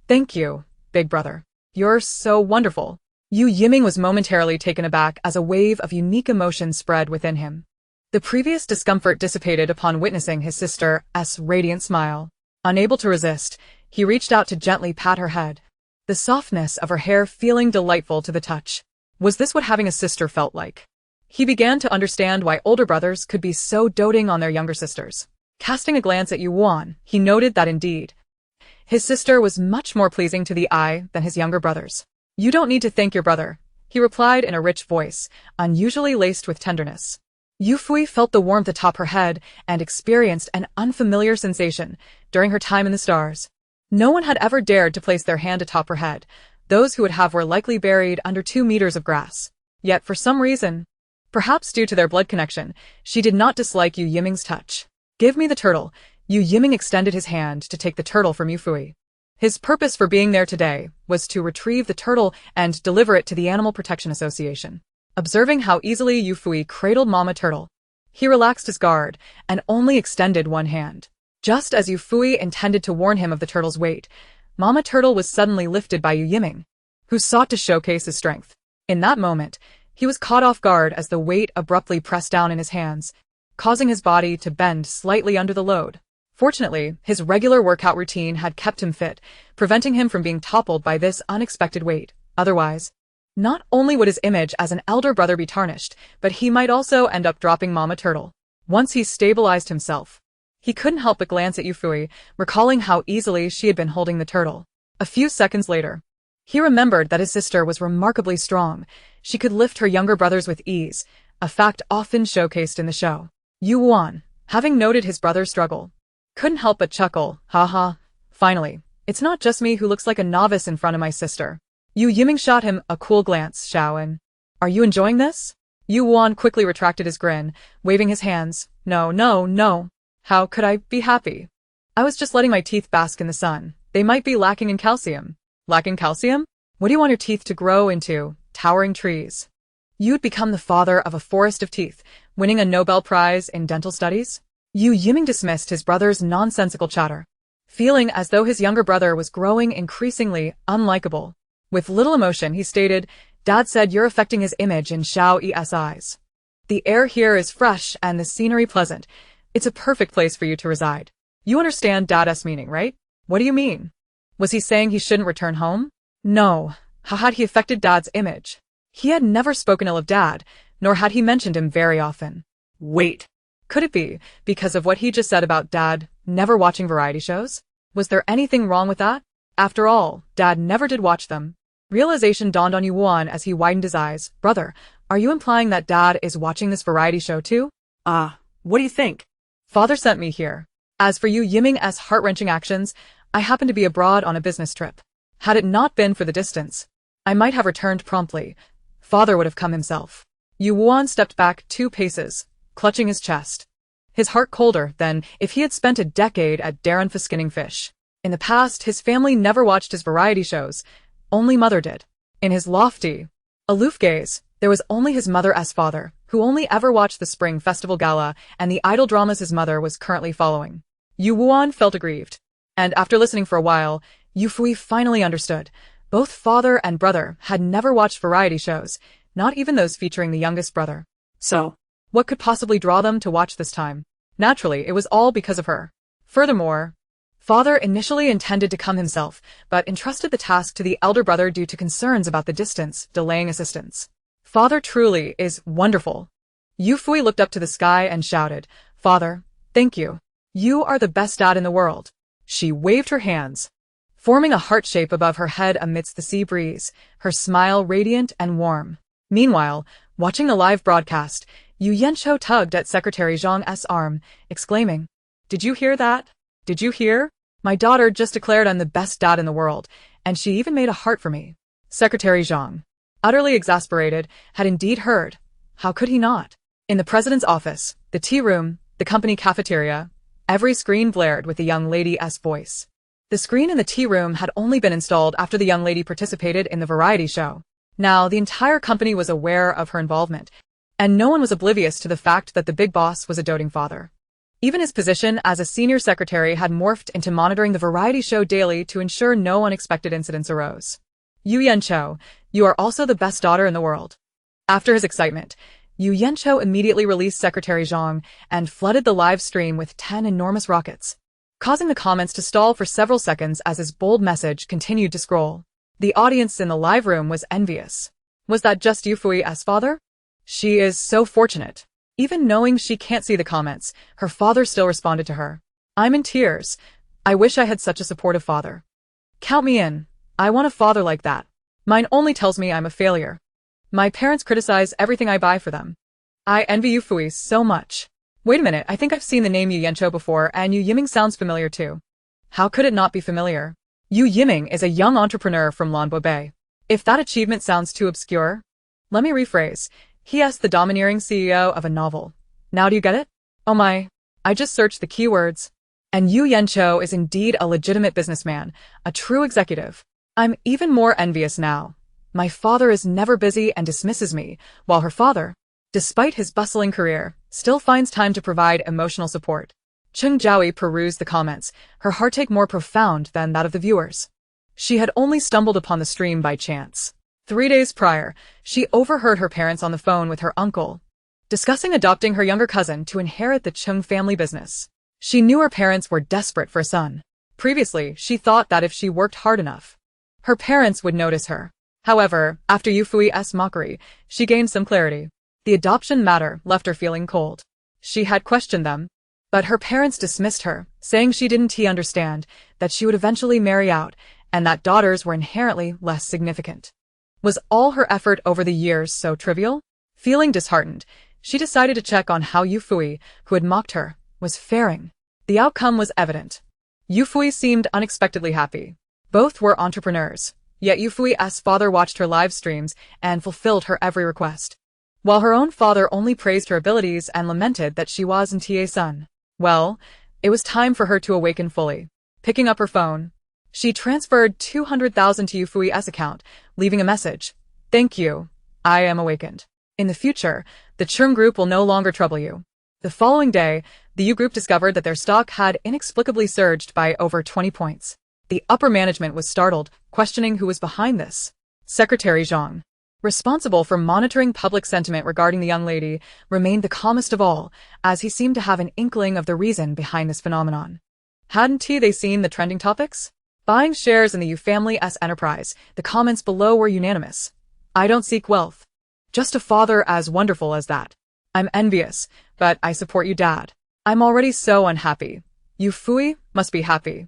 Thank you, big brother. You're so wonderful. Yu Yiming was momentarily taken aback as a wave of unique emotion spread within him. The previous discomfort dissipated upon witnessing his sister's radiant smile. Unable to resist, he reached out to gently pat her head, the softness of her hair feeling delightful to the touch. Was this what having a sister felt like? He began to understand why older brothers could be so doting on their younger sisters. Casting a glance at Yuan, he noted that indeed, his sister was much more pleasing to the eye than his younger brothers. You don't need to thank your brother, he replied in a rich voice, unusually laced with tenderness. Yufuyi felt the warmth atop her head and experienced an unfamiliar sensation during her time in the stars. No one had ever dared to place their hand atop her head. Those who would have were likely buried under 2 meters of grass. Yet for some reason, perhaps due to their blood connection, she did not dislike Yu Yiming's touch. Give me the turtle. Yu Yiming extended his hand to take the turtle from Yufuyi. His purpose for being there today was to retrieve the turtle and deliver it to the Animal Protection Association. Observing how easily Yufuyi cradled Mama Turtle, he relaxed his guard and only extended one hand. Just as Yufuyi intended to warn him of the turtle's weight, Mama Turtle was suddenly lifted by Yu Yiming, who sought to showcase his strength. In that moment, he was caught off guard as the weight abruptly pressed down in his hands, causing his body to bend slightly under the load. Fortunately, his regular workout routine had kept him fit, preventing him from being toppled by this unexpected weight. Otherwise, not only would his image as an elder brother be tarnished, but he might also end up dropping Mama Turtle. Once he stabilized himself, he couldn't help but glance at Yufuyi, recalling how easily she had been holding the turtle. A few seconds later, he remembered that his sister was remarkably strong. She could lift her younger brothers with ease, a fact often showcased in the show. Yuan, having noted his brother's struggle, couldn't help but chuckle. Haha. Finally, it's not just me who looks like a novice in front of my sister. Yu Yiming shot him a cool glance. Shaoan, are you enjoying this? Yuan quickly retracted his grin, waving his hands. No, no, no. How could I be happy? I was just letting my teeth bask in the sun. They might be lacking in calcium. Lacking calcium? What do you want your teeth to grow into? Towering trees. You'd become the father of a forest of teeth, winning a Nobel Prize in dental studies? Yu Yiming dismissed his brother's nonsensical chatter, feeling as though his younger brother was growing increasingly unlikable. With little emotion, he stated, Dad said you're affecting his image in Xiao's eyes. The air here is fresh and the scenery pleasant. It's a perfect place for you to reside. You understand Dad's meaning, right? What do you mean? Was he saying he shouldn't return home? No. How had he affected Dad's image? He had never spoken ill of Dad, nor had he mentioned him very often. Wait. Could it be because of what he just said about Dad never watching variety shows? Was there anything wrong with that? After all, Dad never did watch them. Realization dawned on Yuan as he widened his eyes. Brother, are you implying that Dad is watching this variety show too? What do you think? Father sent me here. As for Yu Yiming's heart-wrenching actions, I happened to be abroad on a business trip. Had it not been for the distance, I might have returned promptly. Father would have come himself. Yuan stepped back 2 paces, clutching his chest. His heart colder than if he had spent a decade at Darren for skinning fish. In the past, his family never watched his variety shows. Only Mother did. In his lofty, aloof gaze, there was only his mother's father, who only ever watched the Spring Festival Gala and the idol dramas his mother was currently following. Yuan felt aggrieved. And after listening for a while, Yufuyi finally understood. Both father and brother had never watched variety shows, not even those featuring the youngest brother. So, what could possibly draw them to watch this time? Naturally, it was all because of her. Furthermore, Father initially intended to come himself, but entrusted the task to the elder brother due to concerns about the distance, delaying assistance. Father truly is wonderful. Yufuyi looked up to the sky and shouted, Father, thank you. You are the best dad in the world. She waved her hands, forming a heart shape above her head amidst the sea breeze, her smile radiant and warm. Meanwhile, watching the live broadcast, Yu Yanshou tugged at Secretary Zhang's arm, exclaiming, Did you hear that? Did you hear? My daughter just declared I'm the best dad in the world, and she even made a heart for me. Secretary Zhang, utterly exasperated, had indeed heard. How could he not? In the president's office, the tea room, the company cafeteria, Every screen blared with the young lady's voice. The screen in the tea room had only been installed after the young lady participated in the variety show. Now, the entire company was aware of her involvement, and no one was oblivious to the fact that the big boss was a doting father. Even his position as a senior secretary had morphed into monitoring the variety show daily to ensure no unexpected incidents arose. Yu Yancho, you are also the best daughter in the world. After his excitement, Yu Yancho immediately released Secretary Zhang and flooded the live stream with 10 enormous rockets, causing the comments to stall for several seconds as his bold message continued to scroll. The audience in the live room was envious. Was that just Yufuyi's father? She is so fortunate. Even knowing she can't see the comments, her father still responded to her. I'm in tears. I wish I had such a supportive father. Count me in. I want a father like that. Mine only tells me I'm a failure. My parents criticize everything I buy for them. I envy Yufuyi so much. Wait a minute, I think I've seen the name Yu Yancho before, and Yu Yiming sounds familiar too. How could it not be familiar? Yu Yiming is a young entrepreneur from Lanbo Bay. If that achievement sounds too obscure, let me rephrase. He is the domineering CEO of a novel. Now do you get it? Oh my, I just searched the keywords. And Yu Yancho is indeed a legitimate businessman, a true executive. I'm even more envious now. My father is never busy and dismisses me, while her father, despite his bustling career, still finds time to provide emotional support. Cheng Jiaoyi perused the comments, her heartache more profound than that of the viewers. She had only stumbled upon the stream by chance. 3 days prior, she overheard her parents on the phone with her uncle, discussing adopting her younger cousin to inherit the Cheng family business. She knew her parents were desperate for a son. Previously, she thought that if she worked hard enough, her parents would notice her. However, after Yufuyi's mockery, she gained some clarity. The adoption matter left her feeling cold. She had questioned them, but her parents dismissed her, saying she didn't understand that she would eventually marry out and that daughters were inherently less significant. Was all her effort over the years so trivial? Feeling disheartened, she decided to check on how Yufuyi, who had mocked her, was faring. The outcome was evident. Yufuyi seemed unexpectedly happy. Both were entrepreneurs, yet Yufuyi's father watched her live streams and fulfilled her every request, while her own father only praised her abilities and lamented that she wasn't a son. Well, it was time for her to awaken fully. Picking up her phone, she transferred 200,000 to Yufuyi's account, leaving a message. Thank you. I am awakened. In the future, the Cheng Group will no longer trouble you. The following day, the Yu Group discovered that their stock had inexplicably surged by over 20 points. The upper management was startled, questioning who was behind this. Secretary Zhang, responsible for monitoring public sentiment regarding the young lady, remained the calmest of all, as he seemed to have an inkling of the reason behind this phenomenon. Hadn't they seen the trending topics? Buying shares in the Yu family's enterprise, the comments below were unanimous. I don't seek wealth. Just a father as wonderful as that. I'm envious, but I support you, Dad. I'm already so unhappy. Yufuyi must be happy.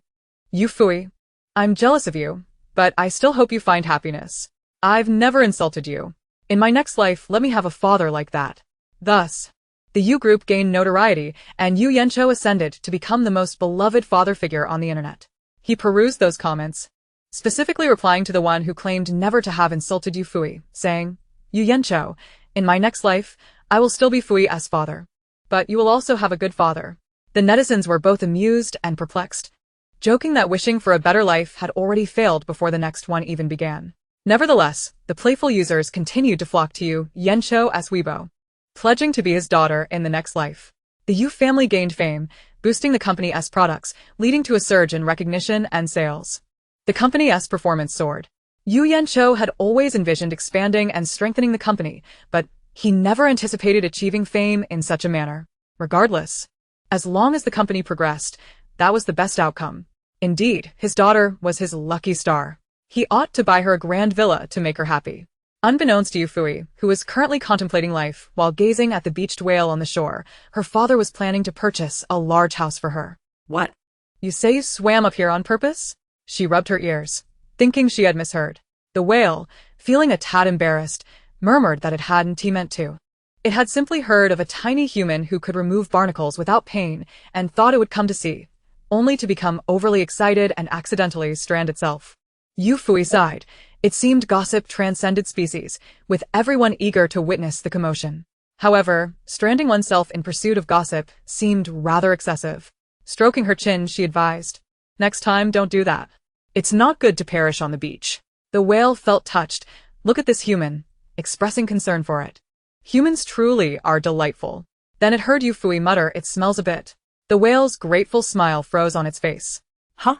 Yufuyi, I'm jealous of you, but I still hope you find happiness. I've never insulted you. In my next life, let me have a father like that. Thus, the Yu Group gained notoriety, and Yu Yancho ascended to become the most beloved father figure on the internet. He perused those comments, specifically replying to the one who claimed never to have insulted Yufuyi, saying, Yu Yancho, in my next life, I will still be Fuyi's father. But you will also have a good father. The netizens were both amused and perplexed, joking that wishing for a better life had already failed before the next one even began. Nevertheless, the playful users continued to flock to Yu Yancho as Weibo, pledging to be his daughter in the next life. The Yu family gained fame, boosting the company's products, leading to a surge in recognition and sales. The company's performance soared. Yu Yancho had always envisioned expanding and strengthening the company, but he never anticipated achieving fame in such a manner. Regardless, as long as the company progressed, that was the best outcome. Indeed, his daughter was his lucky star. He ought to buy her a grand villa to make her happy. Unbeknownst to Yufuyi, who was currently contemplating life while gazing at the beached whale on the shore, her father was planning to purchase a large house for her. What? You say you swam up here on purpose? She rubbed her ears, thinking she had misheard. The whale, feeling a tad embarrassed, murmured that it hadn't meant to. It had simply heard of a tiny human who could remove barnacles without pain and thought it would come to sea, only to become overly excited and accidentally strand itself. Yufuyi sighed. It seemed gossip transcended species, with everyone eager to witness the commotion. However, stranding oneself in pursuit of gossip seemed rather excessive. Stroking her chin, she advised, "Next time, don't do that. It's not good to perish on the beach." The whale felt touched. "Look at this human," expressing concern for it. "Humans truly are delightful." Then it heard Yufuyi mutter, "It smells a bit." The whale's grateful smile froze on its face. Huh?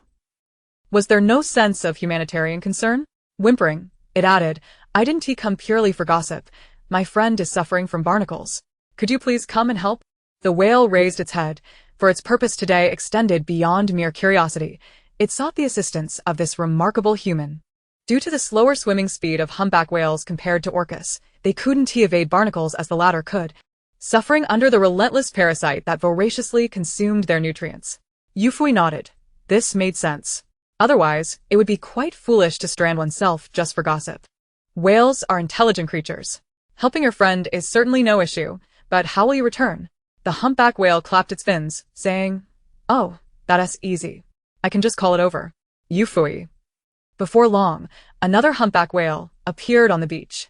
Was there no sense of humanitarian concern? Whimpering, it added, "I didn't come purely for gossip. My friend is suffering from barnacles. Could you please come and help?" The whale raised its head, for its purpose today extended beyond mere curiosity. It sought the assistance of this remarkable human. Due to the slower swimming speed of humpback whales compared to orcas, they couldn't evade barnacles as the latter could, suffering under the relentless parasite that voraciously consumed their nutrients. Yufuyi nodded. This made sense. Otherwise, it would be quite foolish to strand oneself just for gossip. Whales are intelligent creatures. Helping your friend is certainly no issue, but how will you return? The humpback whale clapped its fins, saying, "Oh, that's easy. I can just call it over." Yufuyi. Before long, another humpback whale appeared on the beach.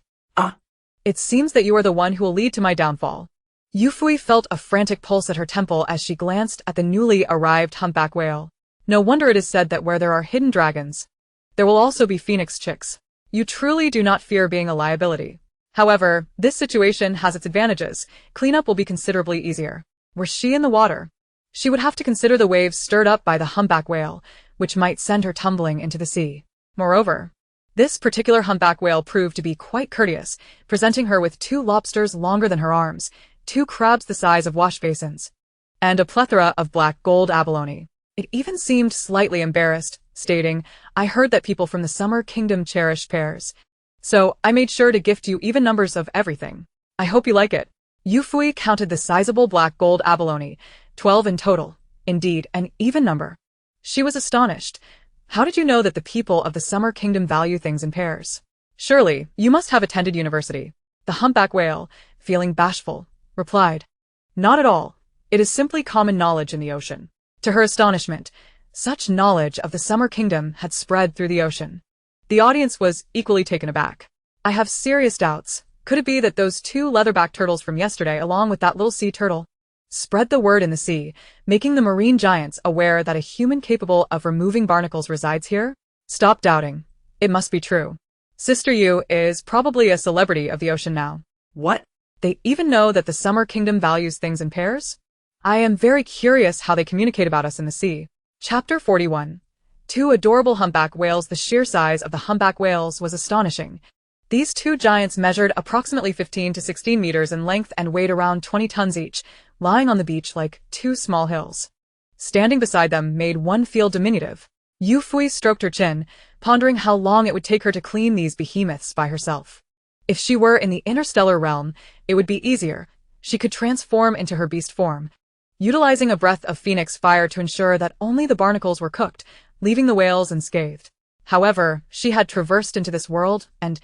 It seems that you are the one who will lead to my downfall." Yufuyi felt a frantic pulse at her temple as she glanced at the newly arrived humpback whale. No wonder it is said that where there are hidden dragons, there will also be phoenix chicks. You truly do not fear being a liability. However, this situation has its advantages. Cleanup will be considerably easier. Were she in the water, she would have to consider the waves stirred up by the humpback whale, which might send her tumbling into the sea. Moreover, this particular humpback whale proved to be quite courteous, presenting her with 2 lobsters longer than her arms, 2 crabs the size of wash basins, and a plethora of black gold abalone. It even seemed slightly embarrassed, stating, "I heard that people from the Summer Kingdom cherish pears, so I made sure to gift you even numbers of everything. I hope you like it." Yufuyi counted the sizable black gold abalone, 12 in total, indeed, an even number. She was astonished. "How did you know that the people of the Summer Kingdom value things in pairs? Surely, you must have attended university." The humpback whale, feeling bashful, replied, "Not at all. It is simply common knowledge in the ocean." To her astonishment, such knowledge of the Summer Kingdom had spread through the ocean. The audience was equally taken aback. "I have serious doubts. Could it be that those 2 leatherback turtles from yesterday, along with that little sea turtle, spread the word in the sea, making the marine giants aware that a human capable of removing barnacles resides here? Stop doubting. It must be true. Sister Yu is probably a celebrity of the ocean now." What? They even know that the Summer Kingdom values things in pairs? I am very curious how they communicate about us in the sea. Chapter 41. 2 adorable humpback whales. The sheer size of the humpback whales was astonishing. These 2 giants measured approximately 15 to 16 meters in length and weighed around 20 tons each, lying on the beach like 2 small hills. Standing beside them made one feel diminutive. Yufuyi stroked her chin, pondering how long it would take her to clean these behemoths by herself. If she were in the interstellar realm, it would be easier. She could transform into her beast form, utilizing a breath of phoenix fire to ensure that only the barnacles were cooked, leaving the whales unscathed. However, she had traversed into this world, and,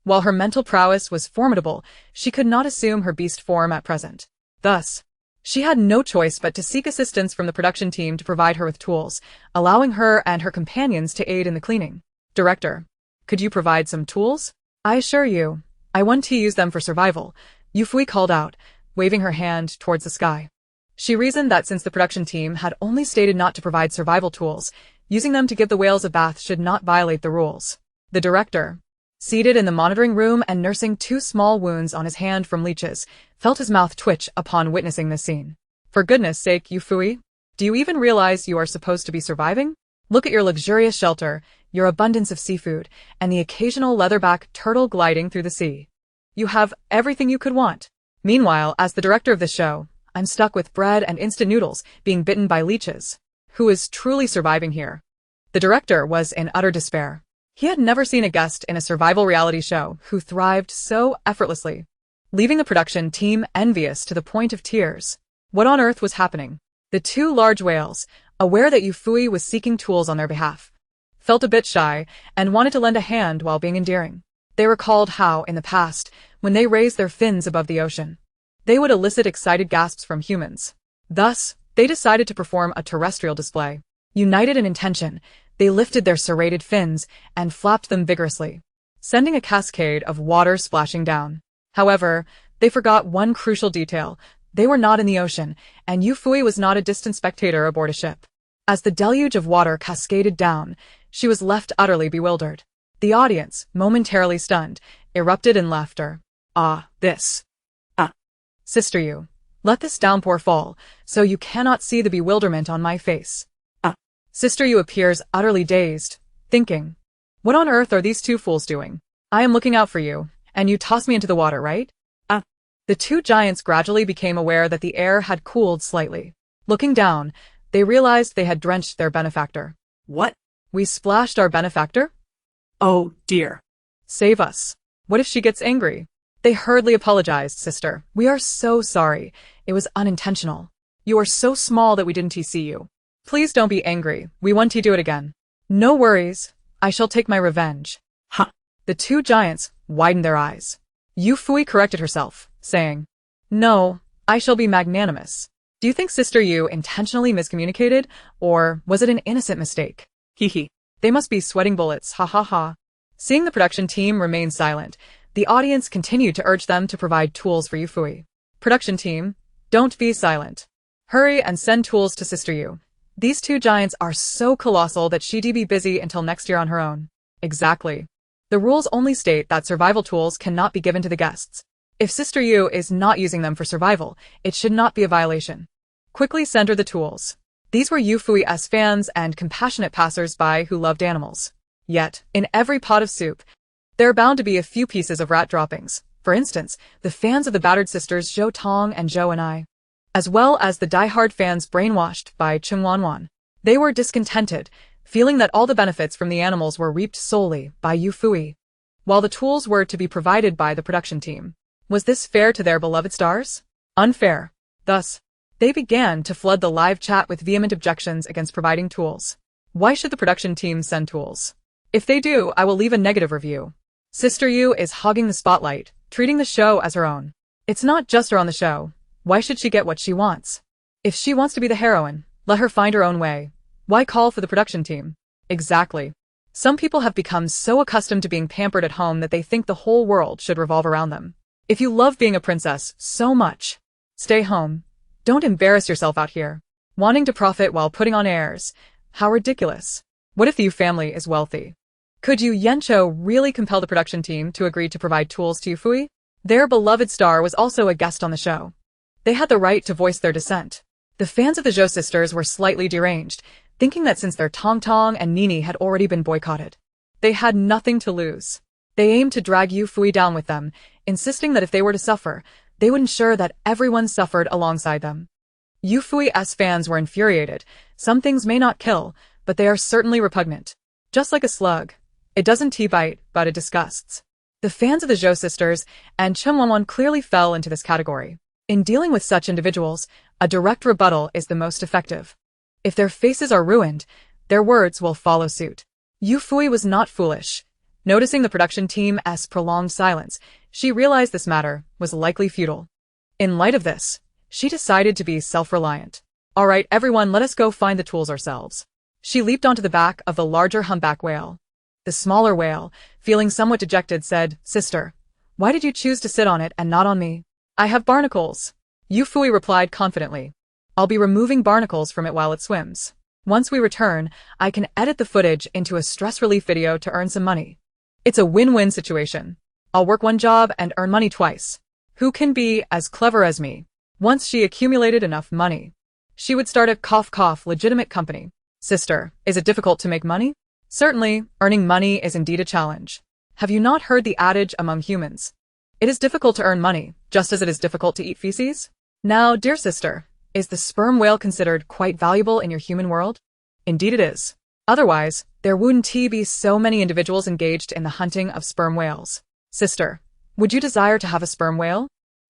while her mental prowess was formidable, she could not assume her beast form at present. Thus, she had no choice but to seek assistance from the production team to provide her with tools, allowing her and her companions to aid in the cleaning. "Director, could you provide some tools?" "I assure you, I want to use them for survival," Yufuyi called out, waving her hand towards the sky. She reasoned that since the production team had only stated not to provide survival tools, using them to give the whales a bath should not violate the rules. The director, seated in the monitoring room and nursing 2 small wounds on his hand from leeches, felt his mouth twitch upon witnessing this scene. "For goodness sake, Yufuyi, do you even realize you are supposed to be surviving? Look at your luxurious shelter, your abundance of seafood, and the occasional leatherback turtle gliding through the sea. You have everything you could want. Meanwhile, as the director of the show, I'm stuck with bread and instant noodles, being bitten by leeches. Who is truly surviving here?" The director was in utter despair. He had never seen a guest in a survival reality show who thrived so effortlessly, leaving the production team envious to the point of tears. What on earth was happening? The 2 large whales, aware that Yufuyi was seeking tools on their behalf, felt a bit shy and wanted to lend a hand while being endearing. They recalled how, in the past, when they raised their fins above the ocean, they would elicit excited gasps from humans. Thus, they decided to perform a terrestrial display. United in intention, they lifted their serrated fins and flapped them vigorously, sending a cascade of water splashing down. However, they forgot one crucial detail. They were not in the ocean, and Yufuyi was not a distant spectator aboard a ship. As the deluge of water cascaded down, she was left utterly bewildered. The audience, momentarily stunned, erupted in laughter. This. Sister Yu, let this downpour fall, so you cannot see the bewilderment on my face. Sister Yu appears utterly dazed, thinking, what on earth are these two fools doing? I am looking out for you, and you toss me into the water, right? The two giants gradually became aware that the air had cooled slightly. Looking down, they realized they had drenched their benefactor. What? We splashed our benefactor? Oh, dear. Save us. What if she gets angry? They hurriedly apologized, sister. We are so sorry. It was unintentional. You are so small that we didn't see you. Please don't be angry. We want to do it again. No worries. I shall take my revenge. The two giants widened their eyes. Yufuyi corrected herself, saying, no, I shall be magnanimous. Do you think Sister Yu intentionally miscommunicated, or was it an innocent mistake? Hee. They must be sweating bullets, ha ha ha. Seeing the production team remain silent, the audience continued to urge them to provide tools for Yufuyi. Production team, don't be silent. Hurry and send tools to Sister Yu. These two giants are so colossal that she'd be busy until next year on her own. Exactly. The rules only state that survival tools cannot be given to the guests. If Sister Yu is not using them for survival, it should not be a violation. Quickly send her the tools. These were Yufuyi's fans and compassionate passers-by who loved animals. Yet, in every pot of soup, there are bound to be a few pieces of rat droppings. For instance, the fans of the battered sisters Zhou Tong and Zhou and I, as well as the die-hard fans brainwashed by Cheng Wanwan. They were discontented, feeling that all the benefits from the animals were reaped solely by Yufuyi, while the tools were to be provided by the production team. Was this fair to their beloved stars? Unfair. Thus, they began to flood the live chat with vehement objections against providing tools. Why should the production team send tools? If they do, I will leave a negative review. Sister Yu is hogging the spotlight, treating the show as her own. It's not just her on the show. Why should she get what she wants? If she wants to be the heroine, let her find her own way. Why call for the production team? Exactly. Some people have become so accustomed to being pampered at home that they think the whole world should revolve around them. If you love being a princess so much, stay home. Don't embarrass yourself out here. Wanting to profit while putting on airs. How ridiculous. What if the Yu family is wealthy? Could Yu Yancho really compel the production team to agree to provide tools to Yufuyi? Their beloved star was also a guest on the show. They had the right to voice their dissent. The fans of the Zhou sisters were slightly deranged, thinking that since their Tong Tong and Nini had already been boycotted, they had nothing to lose. They aimed to drag Yufuyi down with them, insisting that if they were to suffer, they would ensure that everyone suffered alongside them. Yufuyi's fans were infuriated. Some things may not kill, but they are certainly repugnant. Just like a slug. It doesn't bite, but it disgusts. The fans of the Zhou sisters and Cheng Wanwan clearly fell into this category. In dealing with such individuals, a direct rebuttal is the most effective. If their faces are ruined, their words will follow suit. Yufuyi was not foolish. Noticing the production team's prolonged silence, she realized this matter was likely futile. In light of this, she decided to be self-reliant. All right, everyone, let us go find the tools ourselves. She leaped onto the back of the larger humpback whale. The smaller whale, feeling somewhat dejected, said, Sister, why did you choose to sit on it and not on me? I have barnacles. Yufuyi replied confidently. I'll be removing barnacles from it while it swims. Once we return, I can edit the footage into a stress relief video to earn some money. It's a win-win situation. I'll work one job and earn money twice. Who can be as clever as me? Once she accumulated enough money, she would start a legitimate company. Sister, is it difficult to make money? Certainly, earning money is indeed a challenge. Have you not heard the adage among humans? It is difficult to earn money, just as it is difficult to eat feces. Now, dear sister, is the sperm whale considered quite valuable in your human world? Indeed it is. Otherwise, there wouldn't be so many individuals engaged in the hunting of sperm whales. Sister, would you desire to have a sperm whale?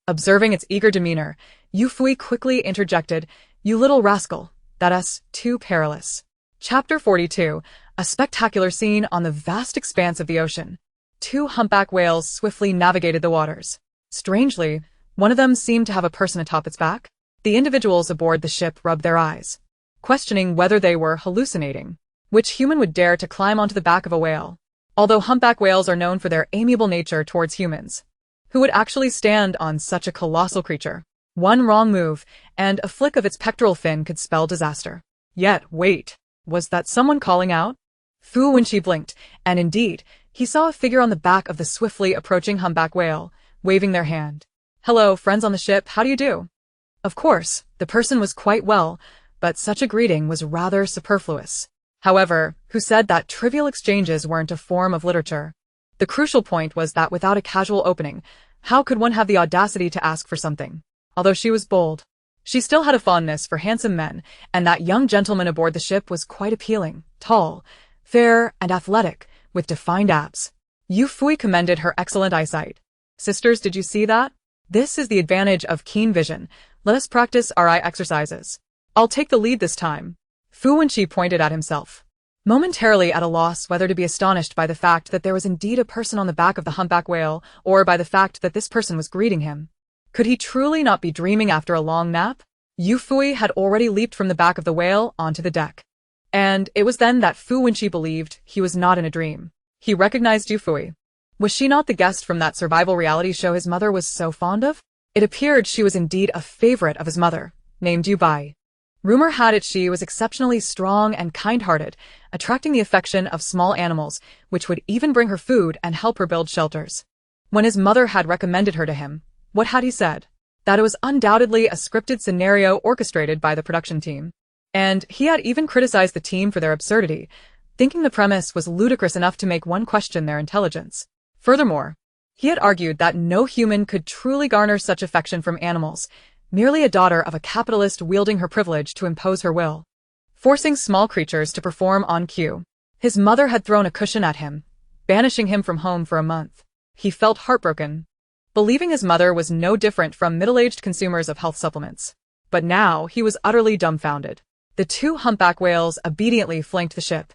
Observing its eager demeanor, Yufuyi quickly interjected, You little rascal, that's too perilous. Chapter 42, a spectacular scene on the vast expanse of the ocean. Two humpback whales swiftly navigated the waters. Strangely, one of them seemed to have a person atop its back. The individuals aboard the ship rubbed their eyes, questioning whether they were hallucinating. Which human would dare to climb onto the back of a whale? Although humpback whales are known for their amiable nature towards humans, who would actually stand on such a colossal creature? One wrong move, and a flick of its pectoral fin could spell disaster. Yet, wait, was that someone calling out? Fu Wenqi blinked, and indeed, he saw a figure on the back of the swiftly approaching humpback whale, waving their hand. Hello, friends on the ship, how do you do? Of course, the person was quite well, but such a greeting was rather superfluous. However, who said that trivial exchanges weren't a form of literature? The crucial point was that without a casual opening, how could one have the audacity to ask for something? Although she was bold, she still had a fondness for handsome men, and that young gentleman aboard the ship was quite appealing, tall, fair, and athletic, with defined abs. Yufuyi commended her excellent eyesight. Sisters, did you see that? This is the advantage of keen vision. Let us practice our eye exercises. I'll take the lead this time. Fu Wenqi pointed at himself, momentarily at a loss whether to be astonished by the fact that there was indeed a person on the back of the humpback whale, or by the fact that this person was greeting him. Could he truly not be dreaming after a long nap? Yufuyi had already leaped from the back of the whale onto the deck. And it was then that Fu Wenqi believed he was not in a dream. He recognized Yufuyi. Was she not the guest from that survival reality show his mother was so fond of? It appeared she was indeed a favorite of his mother, named Yufuyi. Rumor had it she was exceptionally strong and kind-hearted, attracting the affection of small animals, which would even bring her food and help her build shelters. When his mother had recommended her to him, what had he said? That it was undoubtedly a scripted scenario orchestrated by the production team. And he had even criticized the team for their absurdity, thinking the premise was ludicrous enough to make one question their intelligence. Furthermore, he had argued that no human could truly garner such affection from animals, merely a daughter of a capitalist wielding her privilege to impose her will, forcing small creatures to perform on cue. His mother had thrown a cushion at him, banishing him from home for a month. He felt heartbroken, believing his mother was no different from middle-aged consumers of health supplements. But now he was utterly dumbfounded. The two humpback whales obediently flanked the ship,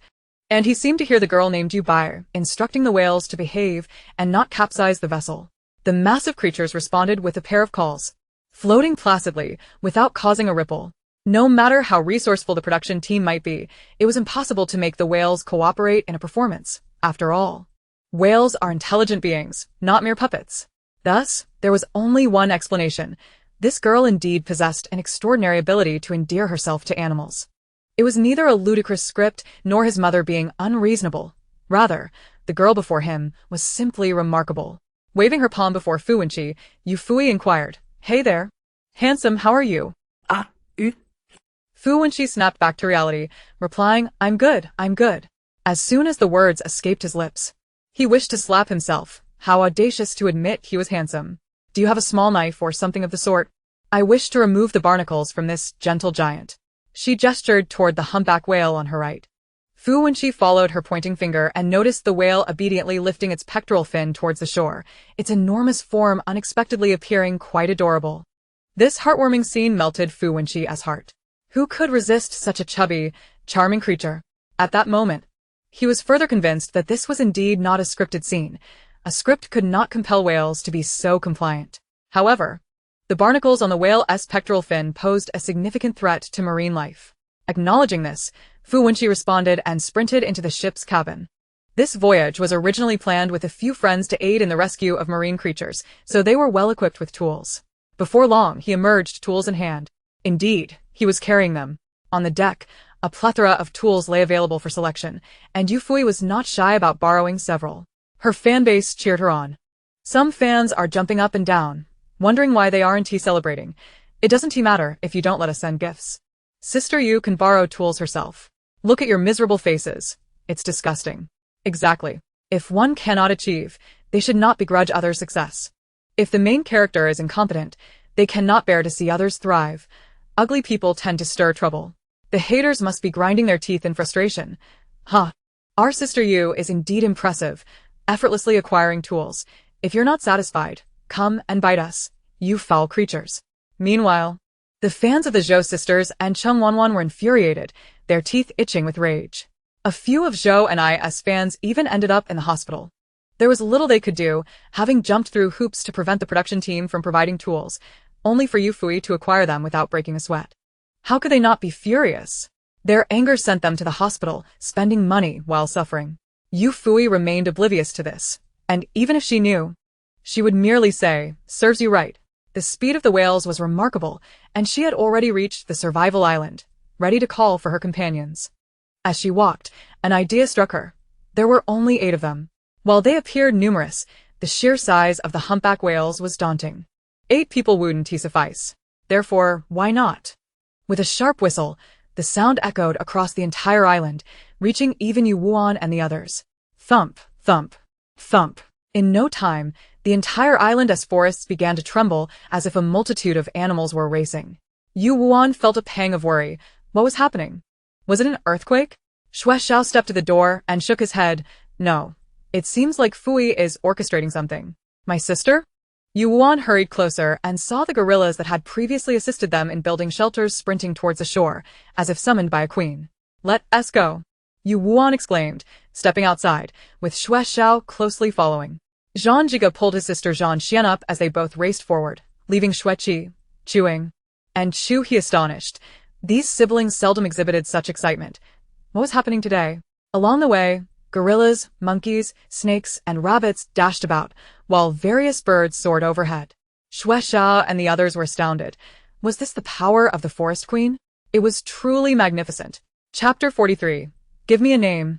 and he seemed to hear the girl named Yufuyi instructing the whales to behave and not capsize the vessel. The massive creatures responded with a pair of calls, floating placidly, without causing a ripple. No matter how resourceful the production team might be, it was impossible to make the whales cooperate in a performance. After all, whales are intelligent beings, not mere puppets. Thus, there was only one explanation. This girl indeed possessed an extraordinary ability to endear herself to animals. It was neither a ludicrous script nor his mother being unreasonable. Rather, the girl before him was simply remarkable. Waving her palm before Fu Wenqi, Yufuyi inquired, "Hey there. Handsome, how are you?" Fu Wenqi snapped back to reality, replying, I'm good. As soon as the words escaped his lips, he wished to slap himself. How audacious to admit he was handsome. Do you have a small knife or something of the sort? I wish to remove the barnacles from this gentle giant. She gestured toward the humpback whale on her right. Fu Wenqi followed her pointing finger and noticed the whale obediently lifting its pectoral fin towards the shore, its enormous form unexpectedly appearing quite adorable. This heartwarming scene melted Fu Wenqi's heart. Who could resist such a chubby, charming creature? At that moment, he was further convinced that this was indeed not a scripted scene. A script could not compel whales to be so compliant. However, the barnacles on the whale's pectoral fin posed a significant threat to marine life. Acknowledging this, Fu Wenqi responded and sprinted into the ship's cabin. This voyage was originally planned with a few friends to aid in the rescue of marine creatures, so they were well equipped with tools. Before long, he emerged, tools in hand. Indeed, he was carrying them. On the deck, a plethora of tools lay available for selection, and Yufuyi was not shy about borrowing several. Her fan base cheered her on. Some fans are jumping up and down, wondering why they aren't celebrating. It doesn't matter if you don't let us send gifts. Sister Yu can borrow tools herself. Look at your miserable faces. It's disgusting. Exactly. If one cannot achieve, they should not begrudge others' success. If the main character is incompetent, they cannot bear to see others thrive. Ugly people tend to stir trouble. The haters must be grinding their teeth in frustration. Our Sister Yu is indeed impressive, effortlessly acquiring tools. If you're not satisfied, come and bite us, you foul creatures. Meanwhile, the fans of the Zhou sisters and Cheng Wanwan were infuriated, their teeth itching with rage. A few of Zhou and I's fans even ended up in the hospital. There was little they could do, having jumped through hoops to prevent the production team from providing tools, only for Yufuyi to acquire them without breaking a sweat. How could they not be furious? Their anger sent them to the hospital, spending money while suffering. Yufuyi remained oblivious to this, and even if she knew, she would merely say, serves you right. The speed of the whales was remarkable, and she had already reached the survival island, ready to call for her companions. As she walked, an idea struck her. There were only 8 of them. While they appeared numerous, the sheer size of the humpback whales was daunting. 8 people wouldn't suffice. Therefore, why not? With a sharp whistle, the sound echoed across the entire island, reaching even Yufuyi and the others. Thump, thump, thump. In no time, the entire island's forests began to tremble as if a multitude of animals were racing. Yufuyi felt a pang of worry. What was happening? Was it an earthquake? Xiao stepped to the door and shook his head. No. It seems like Fui is orchestrating something. My sister? Yufuyi hurried closer and saw the gorillas that had previously assisted them in building shelters sprinting towards the shore, as if summoned by a queen. Let us go, Yufuyi exclaimed, stepping outside, with Xiao closely following. Zhang Jiga pulled his sister Zhang Xian up as they both raced forward, leaving Xueqi, chewing. And Chu he astonished. These siblings seldom exhibited such excitement. What was happening today? Along the way, gorillas, monkeys, snakes, and rabbits dashed about, while various birds soared overhead. Xiao and the others were astounded. Was this the power of the Forest Queen? It was truly magnificent. Chapter 43. Give me a name.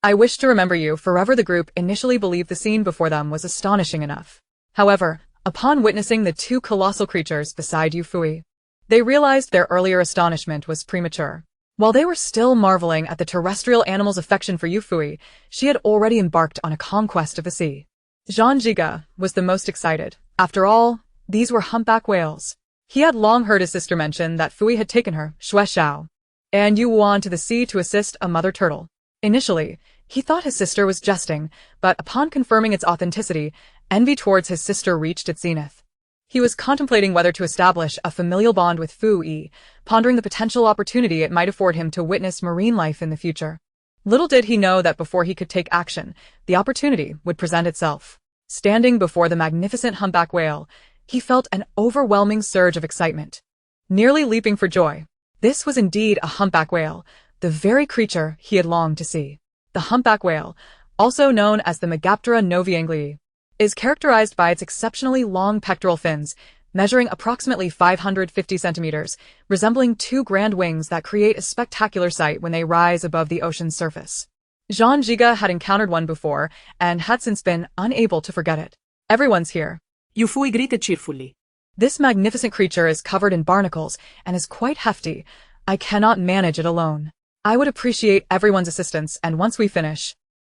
I wish to remember you forever. The group initially believed the scene before them was astonishing enough. However, upon witnessing the 2 colossal creatures beside Yufuyi, they realized their earlier astonishment was premature. While they were still marveling at the terrestrial animal's affection for Yufuyi, she had already embarked on a conquest of the sea. Zhang Jiga was the most excited. After all, these were humpback whales. He had long heard his sister mention that Fui had taken her, Xiao, and Yufuyi to the sea to assist a mother turtle. Initially, he thought his sister was jesting, but upon confirming its authenticity, envy towards his sister reached its zenith. He was contemplating whether to establish a familial bond with Fui, pondering the potential opportunity it might afford him to witness marine life in the future. Little did he know that before he could take action, the opportunity would present itself. Standing before the magnificent humpback whale, he felt an overwhelming surge of excitement. Nearly leaping for joy. This was indeed a humpback whale, the very creature he had longed to see. The humpback whale, also known as the Megaptera novianglii, is characterized by its exceptionally long pectoral fins, measuring approximately 550 centimeters, resembling 2 grand wings that create a spectacular sight when they rise above the ocean's surface. Zhang Jiga had encountered one before and had since been unable to forget it. Everyone's here, Yufuyi greeted cheerfully. This magnificent creature is covered in barnacles and is quite hefty. I cannot manage it alone. I would appreciate everyone's assistance, and once we finish,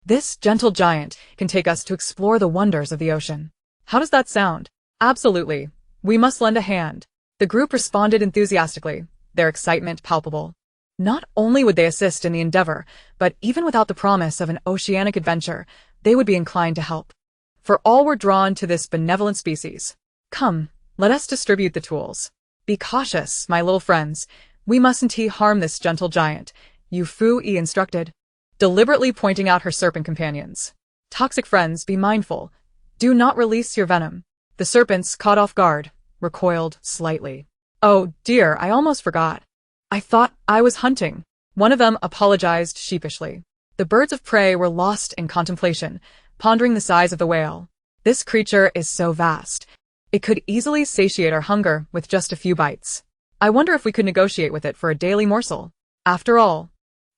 this gentle giant can take us to explore the wonders of the ocean. How does that sound? Absolutely. We must lend a hand. The group responded enthusiastically, their excitement palpable. Not only would they assist in the endeavor, but even without the promise of an oceanic adventure, they would be inclined to help. For all were drawn to this benevolent species. Come, let us distribute the tools. Be cautious, my little friends. We mustn't harm this gentle giant, Yufuyi instructed, deliberately pointing out her serpent companions. Toxic friends, be mindful. Do not release your venom. The serpents, caught off guard, recoiled slightly. Oh dear, I almost forgot. I thought I was hunting. One of them apologized sheepishly. The birds of prey were lost in contemplation, pondering the size of the whale. This creature is so vast. It could easily satiate our hunger with just a few bites. I wonder if we could negotiate with it for a daily morsel. After all,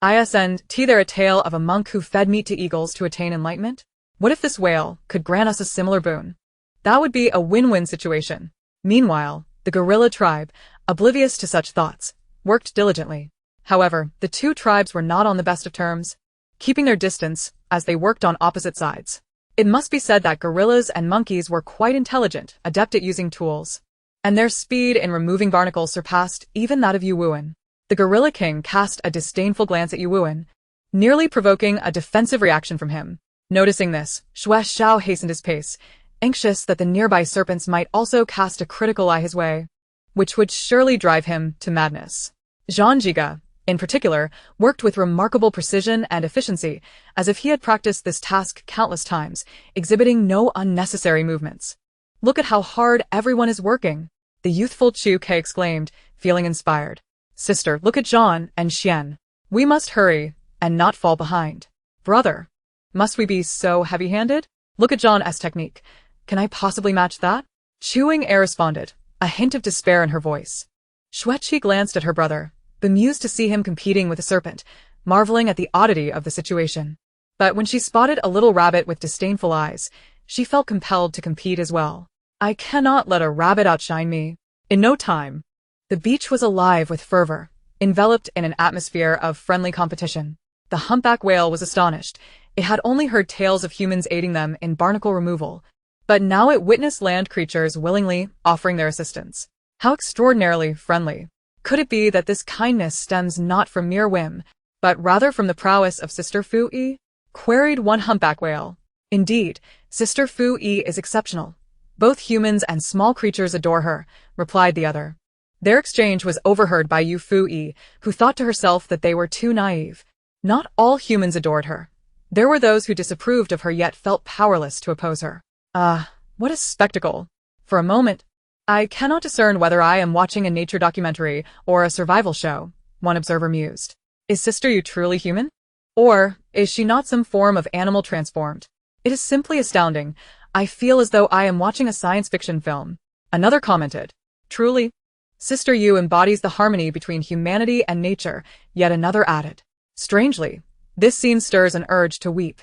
isn't there a tale of a monk who fed meat to eagles to attain enlightenment? What if this whale could grant us a similar boon? That would be a win-win situation. Meanwhile, the gorilla tribe, oblivious to such thoughts, worked diligently. However, the 2 tribes were not on the best of terms, keeping their distance as they worked on opposite sides. It must be said that gorillas and monkeys were quite intelligent, adept at using tools, and their speed in removing barnacles surpassed even that of Yufuyi. The gorilla king cast a disdainful glance at Yufuyi, nearly provoking a defensive reaction from him. Noticing this, Xiao hastened his pace, anxious that the nearby serpents might also cast a critical eye his way, which would surely drive him to madness. Zhang Jiga, in particular, worked with remarkable precision and efficiency, as if he had practiced this task countless times, exhibiting no unnecessary movements. Look at how hard everyone is working, the youthful Chu Ke exclaimed, feeling inspired. Sister, look at Zhang and Xian. We must hurry and not fall behind. Brother, must we be so heavy-handed? Look at Zhang's technique. Can I possibly match that? Chewing air responded, a hint of despair in her voice. Xueqi glanced at her brother, bemused to see him competing with a serpent, marveling at the oddity of the situation. But when she spotted a little rabbit with disdainful eyes, she felt compelled to compete as well. I cannot let a rabbit outshine me. In no time, the beach was alive with fervor, enveloped in an atmosphere of friendly competition. The humpback whale was astonished. It had only heard tales of humans aiding them in barnacle removal, but now it witnessed land creatures willingly offering their assistance. How extraordinarily friendly. Could it be that this kindness stems not from mere whim, but rather from the prowess of Sister Fu-yi? Queried one humpback whale. Indeed, Sister Fu-yi is exceptional. Both humans and small creatures adore her, replied the other. Their exchange was overheard by Yufuyi, who thought to herself that they were too naive. Not all humans adored her. There were those who disapproved of her yet felt powerless to oppose her. What a spectacle! For a moment, I cannot discern whether I am watching a nature documentary or a survival show, one observer mused. Is Sister Yu truly human? Or is she not some form of animal transformed? It is simply astounding. I feel as though I am watching a science fiction film. Another commented. Truly, Sister Yu embodies the harmony between humanity and nature, yet another added. Strangely, this scene stirs an urge to weep.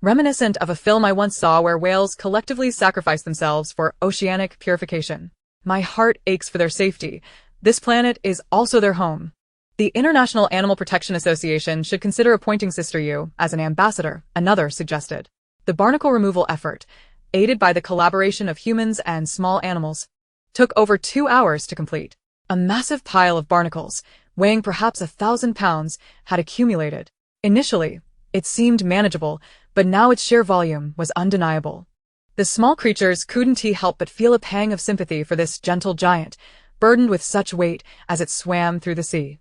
Reminiscent of a film I once saw where whales collectively sacrifice themselves for oceanic purification. My heart aches for their safety. This planet is also their home. The International Animal Protection Association should consider appointing Sister Yu as an ambassador, another suggested. The barnacle removal effort, aided by the collaboration of humans and small animals, took over 2 hours to complete. A massive pile of barnacles, weighing perhaps 1,000 pounds, had accumulated. Initially, it seemed manageable, but now its sheer volume was undeniable. The small creatures couldn't help but feel a pang of sympathy for this gentle giant, burdened with such weight as it swam through the sea.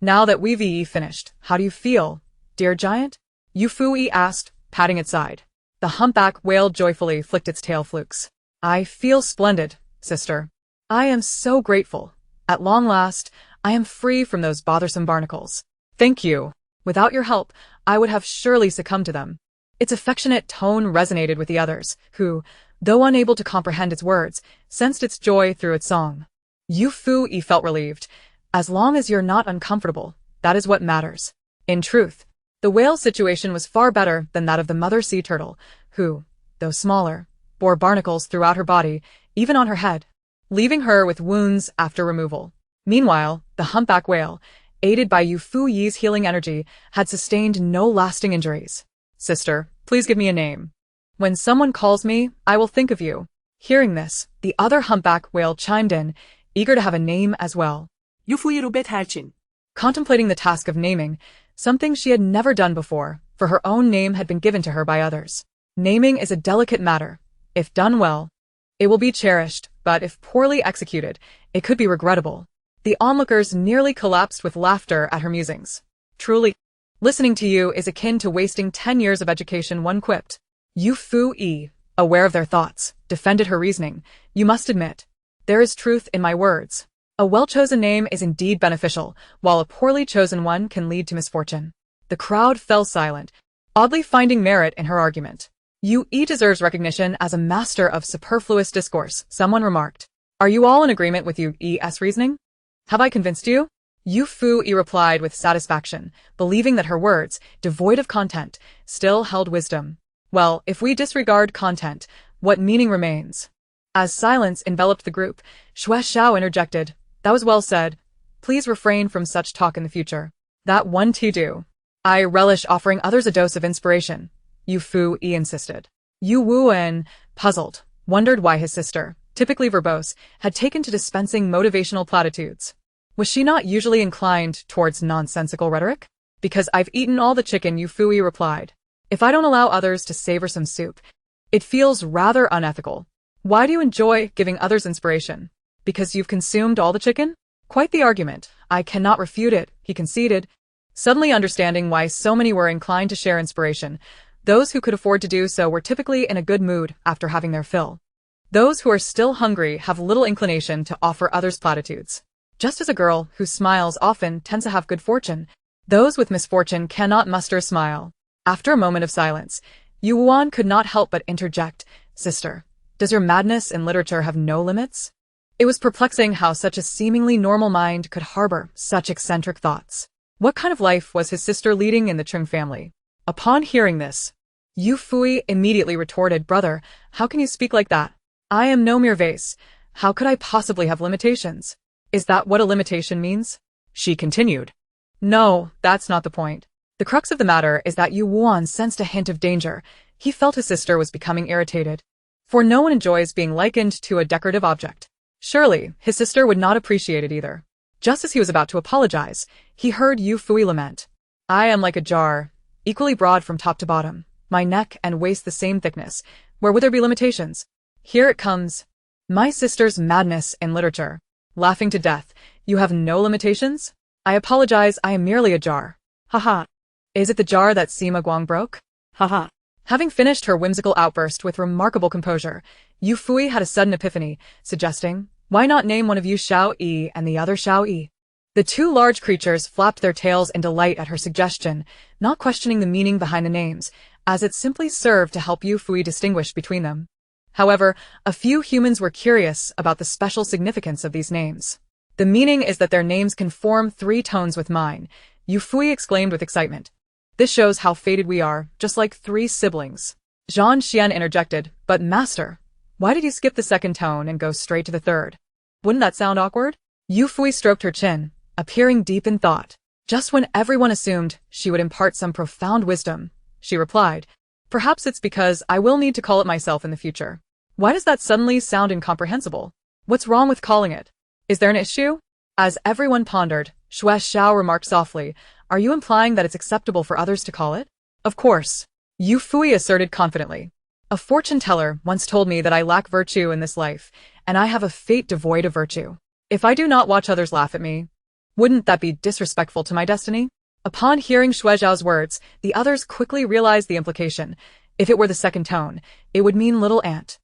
Now that we've finished, how do you feel, dear giant? Yufuyi asked, patting its side. The humpback whale joyfully flicked its tail flukes. I feel splendid, sister. I am so grateful. At long last, I am free from those bothersome barnacles. Thank you. Without your help, I would have surely succumbed to them. Its affectionate tone resonated with the others, who, though unable to comprehend its words, sensed its joy through its song. Yufuyi felt relieved. As long as you're not uncomfortable, that is what matters. In truth, the whale's situation was far better than that of the mother sea turtle, who, though smaller, bore barnacles throughout her body, even on her head, leaving her with wounds after removal. Meanwhile, the humpback whale, aided by Yufuyi's healing energy, had sustained no lasting injuries. Sister, please give me a name. When someone calls me, I will think of you. Hearing this, the other humpback whale chimed in, eager to have a name as well. Yufuyi rubet halchin. Contemplating the task of naming, something she had never done before, for her own name had been given to her by others. Naming is a delicate matter. If done well, it will be cherished, but if poorly executed, it could be regrettable. The onlookers nearly collapsed with laughter at her musings. Truly, listening to you is akin to wasting 10 years of education, one quipped. Yufuyi, aware of their thoughts, defended her reasoning. You must admit, there is truth in my words. A well-chosen name is indeed beneficial, while a poorly chosen one can lead to misfortune. The crowd fell silent, oddly finding merit in her argument. Yufuyi deserves recognition as a master of superfluous discourse, someone remarked. Are you all in agreement with Yufuyi's reasoning? Have I convinced you? Yufuyi replied with satisfaction, believing that her words, devoid of content, still held wisdom. Well, if we disregard content, what meaning remains? As silence enveloped the group, Xue Xiao interjected. That was well said. Please refrain from such talk in the future. That one do. I relish offering others a dose of inspiration, Yufuyi insisted. Yu Wuan, puzzled, wondered why his sister, typically verbose, had taken to dispensing motivational platitudes. Was she not usually inclined towards nonsensical rhetoric? Because I've eaten all the chicken, Yufuyi replied. If I don't allow others to savor some soup, it feels rather unethical. Why do you enjoy giving others inspiration? Because you've consumed all the chicken? Quite the argument. I cannot refute it, he conceded, suddenly understanding why so many were inclined to share inspiration. Those who could afford to do so were typically in a good mood after having their fill. Those who are still hungry have little inclination to offer others platitudes. Just as a girl who smiles often tends to have good fortune, those with misfortune cannot muster a smile. After a moment of silence, Yu Wuan could not help but interject, Sister, Does your madness in literature have no limits? It was perplexing how such a seemingly normal mind could harbor such eccentric thoughts. What kind of life was his sister leading in the Chung family? Upon hearing this, Yufuyi immediately retorted, "Brother, how can you speak like that? I am no mere vase. How could I possibly have limitations? Is that what a limitation means?" She continued. "No, that's not the point. The crux of the matter is that Yu Wuan sensed a hint of danger. He felt his sister was becoming irritated. For no one enjoys being likened to a decorative object. Surely, his sister would not appreciate it either. Just as he was about to apologize, he heard Yufuyi lament. "I am like a jar, equally broad from top to bottom. My neck and waist the same thickness. Where would there be limitations? Here it comes. My sister's madness in literature. Laughing to death. You have no limitations? I apologize, I am merely a jar. Haha. Is it the jar that Sima Guang broke? Haha." Having finished her whimsical outburst with remarkable composure, Yufuyi had a sudden epiphany, suggesting, "Why not name one of you Xiao Yi and the other Xiao Yi?" The two large creatures flapped their tails in delight at her suggestion, not questioning the meaning behind the names, as it simply served to help Yufuyi distinguish between them. However, a few humans were curious about the special significance of these names. "The meaning is that their names can form 3 tones with mine," Yufuyi exclaimed with excitement. "This shows how fated we are, just like 3 siblings." Zhang Xian interjected, "But master, why did you skip the 2nd tone and go straight to the 3rd? Wouldn't that sound awkward?" Yufuyi stroked her chin, appearing deep in thought. Just when everyone assumed she would impart some profound wisdom, she replied, "Perhaps it's because I will need to call it myself in the future." "Why does that suddenly sound incomprehensible? What's wrong with calling it? Is there an issue?" As everyone pondered, Xue Xiao remarked softly, "Are you implying that it's acceptable for others to call it?" "Of course," Yufuyi asserted confidently. "A fortune teller once told me that I lack virtue in this life, and I have a fate devoid of virtue. If I do not watch others laugh at me, wouldn't that be disrespectful to my destiny?" Upon hearing Xue Xiao's words, the others quickly realized the implication. If it were the 2nd tone, it would mean little ant.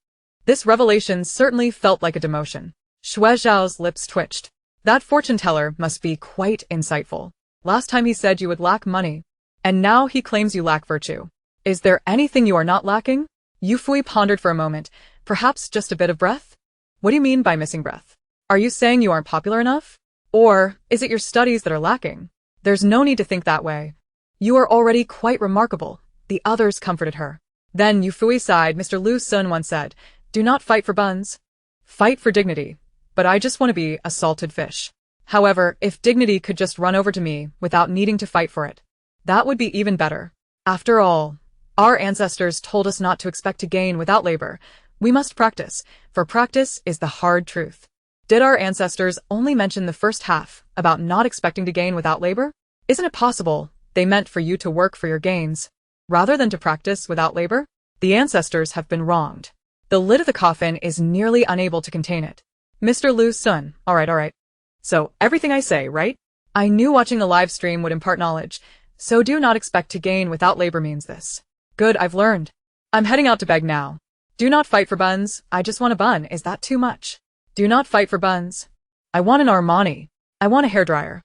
This revelation certainly felt like a demotion. Xue Xiao's lips twitched. That fortune teller must be quite insightful. Last time he said you would lack money, and now he claims you lack virtue. Is there anything you are not lacking? Yufuyi pondered for a moment, perhaps just a bit of breath? What do you mean by missing breath? Are you saying you aren't popular enough? Or is it your studies that are lacking? There's no need to think that way. You are already quite remarkable. The others comforted her. Then Yufuyi sighed. Mr. Lu Sun once said, "Do not fight for buns. Fight for dignity. But I just want to be a salted fish. However, if dignity could just run over to me without needing to fight for it, that would be even better. After all, our ancestors told us not to expect to gain without labor. We must practice, for practice is the hard truth." Did our ancestors only mention the first half about not expecting to gain without labor? Isn't it possible they meant for you to work for your gains, rather than to practice without labor? The ancestors have been wronged. The lid of the coffin is nearly unable to contain it. Mr. Lu's son, all right. So, everything I say, right? I knew watching the live stream would impart knowledge, so do not expect to gain without labor means this. Good, I've learned. I'm heading out to beg now. Do not fight for buns, I just want a bun, is that too much? Do not fight for buns. I want an Armani. I want a hairdryer.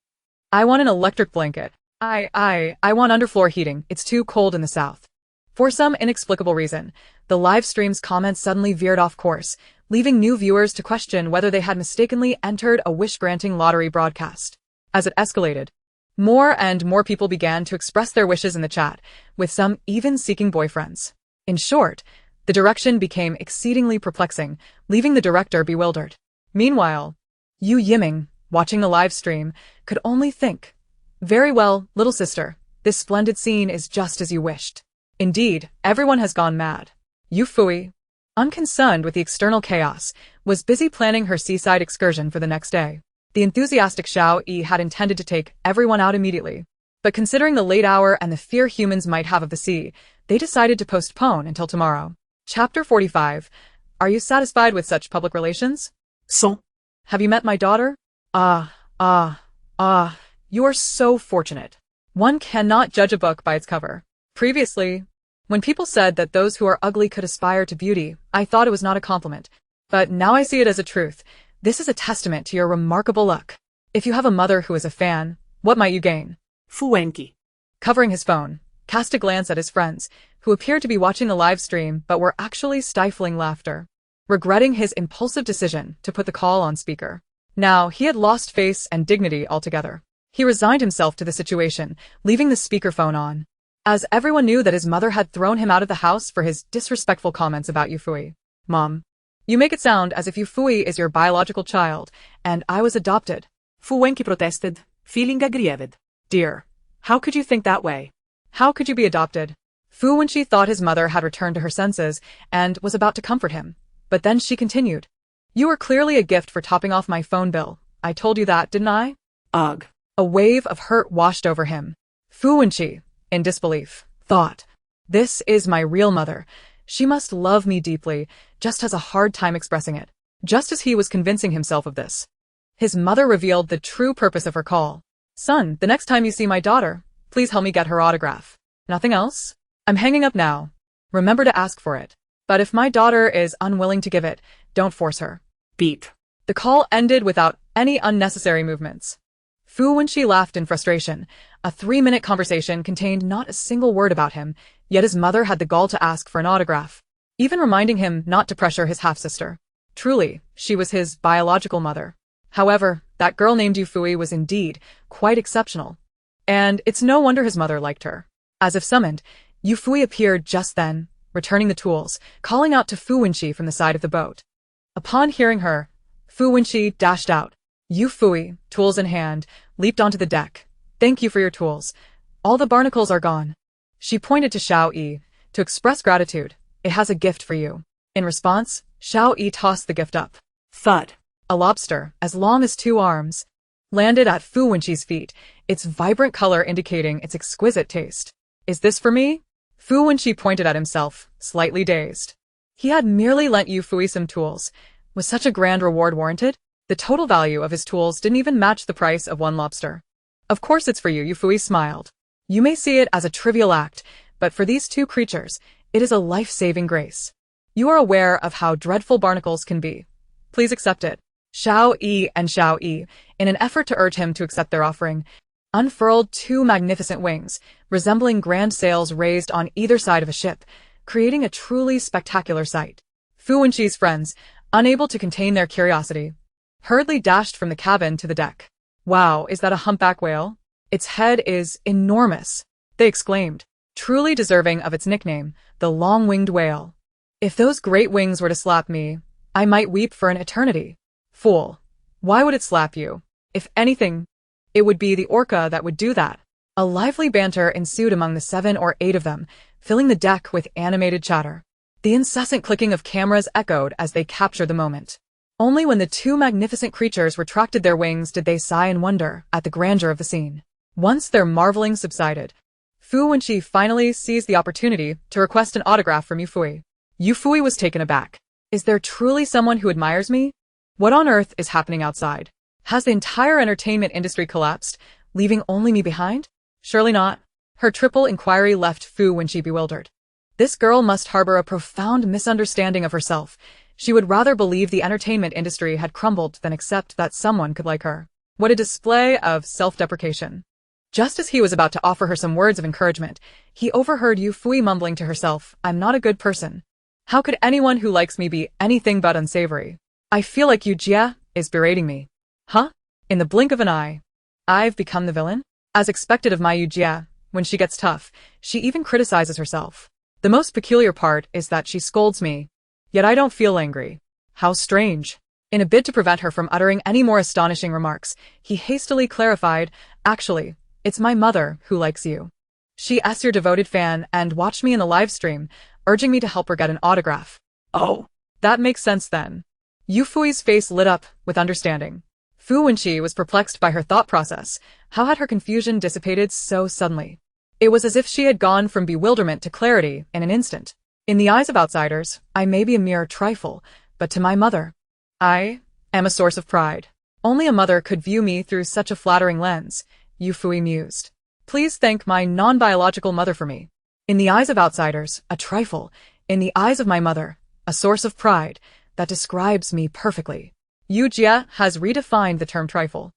I want an electric blanket. I want underfloor heating, it's too cold in the south. For some inexplicable reason, the live stream's comments suddenly veered off course, leaving new viewers to question whether they had mistakenly entered a wish-granting lottery broadcast. As it escalated, more and more people began to express their wishes in the chat, with some even seeking boyfriends. In short, the direction became exceedingly perplexing, leaving the director bewildered. Meanwhile, Yu Yiming, watching the live stream, could only think, "Very well, little sister, this splendid scene is just as you wished. Indeed, everyone has gone mad." Yufuyi, unconcerned with the external chaos, was busy planning her seaside excursion for the next day. The enthusiastic Xiao Yi had intended to take everyone out immediately, but considering the late hour and the fear humans might have of the sea, they decided to postpone until tomorrow. Chapter 45. Are you satisfied with such public relations? So, Have you met my daughter? You are so fortunate. One cannot judge a book by its cover. Previously, when people said that those who are ugly could aspire to beauty, I thought it was not a compliment. But now I see it as a truth. This is a testament to your remarkable luck. If you have a mother who is a fan, what might you gain? Fuenki. Covering his phone, cast a glance at his friends, who appeared to be watching the live stream but were actually stifling laughter. regretting his impulsive decision to put the call on speaker. Now, he had lost face and dignity altogether. He resigned himself to the situation, leaving the speakerphone on. As everyone knew that his mother had thrown him out of the house for his disrespectful comments about Yufuyi. Mom, you make it sound as if Yufuyi is your biological child, and I was adopted. Fu Wenki protested, feeling aggrieved. Dear, how could you think that way? How could you be adopted? Fu Wenqi thought his mother had returned to her senses and was about to comfort him. But then she continued. You were clearly a gift for topping off my phone bill. I told you that, didn't I? Ugh. A wave of hurt washed over him. Fu Wenqi, in disbelief, thought. This is my real mother. She must love me deeply, just has a hard time expressing it. Just as he was convincing himself of this, his mother revealed the true purpose of her call. Son, the next time you see my daughter, please help me get her autograph. Nothing else? I'm hanging up now. Remember to ask for it. But if my daughter is unwilling to give it, don't force her. Beep. The call ended without any unnecessary movements. Fu Wenqi laughed in frustration. A 3-minute conversation contained not a single word about him, yet his mother had the gall to ask for an autograph, even reminding him not to pressure his half-sister. Truly, she was his biological mother. However, that girl named Yufuyi was indeed quite exceptional. And it's no wonder his mother liked her. As if summoned, Yufuyi appeared just then, returning the tools, calling out to Fu Wenqi from the side of the boat. Upon hearing her, Fu Wenqi dashed out. Yufuyi, tools in hand, leaped onto the deck. Thank you for your tools. All the barnacles are gone. She pointed to Xiao Yi. To express gratitude, it has a gift for you. In response, Xiao Yi tossed the gift up. Thud. A lobster, as long as 2 arms, landed at Fu Wenqi's feet, its vibrant color indicating its exquisite taste. Is this for me? Fu Wenqi pointed at himself, slightly dazed. He had merely lent Yufuyi some tools. Was such a grand reward warranted? The total value of his tools didn't even match the price of 1 lobster. Of course it's for you, Yufuyi smiled. You may see it as a trivial act, but for these 2 creatures, it is a life-saving grace. You are aware of how dreadful barnacles can be. Please accept it. Xiao Yi, in an effort to urge him to accept their offering, unfurled 2 magnificent wings, resembling grand sails raised on either side of a ship, creating a truly spectacular sight. Fu Wenqi's friends, unable to contain their curiosity, hurriedly dashed from the cabin to the deck. Wow, is that a humpback whale? Its head is enormous, they exclaimed, truly deserving of its nickname, the long-winged whale. If those great wings were to slap me, I might weep for an eternity. Fool. Why would it slap you? If anything, it would be the orca that would do that. A lively banter ensued among the 7 or 8 of them, filling the deck with animated chatter. The incessant clicking of cameras echoed as they captured the moment. Only when the 2 magnificent creatures retracted their wings did they sigh in wonder at the grandeur of the scene. Once their marveling subsided, Fu Wenqi finally seized the opportunity to request an autograph from Yufuyi. Yufuyi was taken aback. Is there truly someone who admires me? What on earth is happening outside? Has the entire entertainment industry collapsed, leaving only me behind? Surely not. Her triple inquiry left Fu Wenqi bewildered. This girl must harbor a profound misunderstanding of herself. She would rather believe the entertainment industry had crumbled than accept that someone could like her. What a display of self-deprecation. Just as he was about to offer her some words of encouragement, he overheard Yufuyi mumbling to herself, I'm not a good person. How could anyone who likes me be anything but unsavory? I feel like Yu Jie is berating me. Huh? In the blink of an eye, I've become the villain? As expected of my Yu Jie, when she gets tough, she even criticizes herself. The most peculiar part is that she scolds me, yet I don't feel angry. How strange. In a bid to prevent her from uttering any more astonishing remarks, he hastily clarified, actually, it's my mother who likes you. She's your devoted fan and watched me in the live stream, urging me to help her get an autograph. Oh. That makes sense then. Yufui's face lit up with understanding. Fu Wenqi was perplexed by her thought process. How had her confusion dissipated so suddenly? It was as if she had gone from bewilderment to clarity in an instant. In the eyes of outsiders, I may be a mere trifle, but to my mother, I am a source of pride. Only a mother could view me through such a flattering lens, Yufuyi mused. Please thank my non-biological mother for me. In the eyes of outsiders, a trifle. In the eyes of my mother, a source of pride. That describes me perfectly. Yu Jie has redefined the term trifle.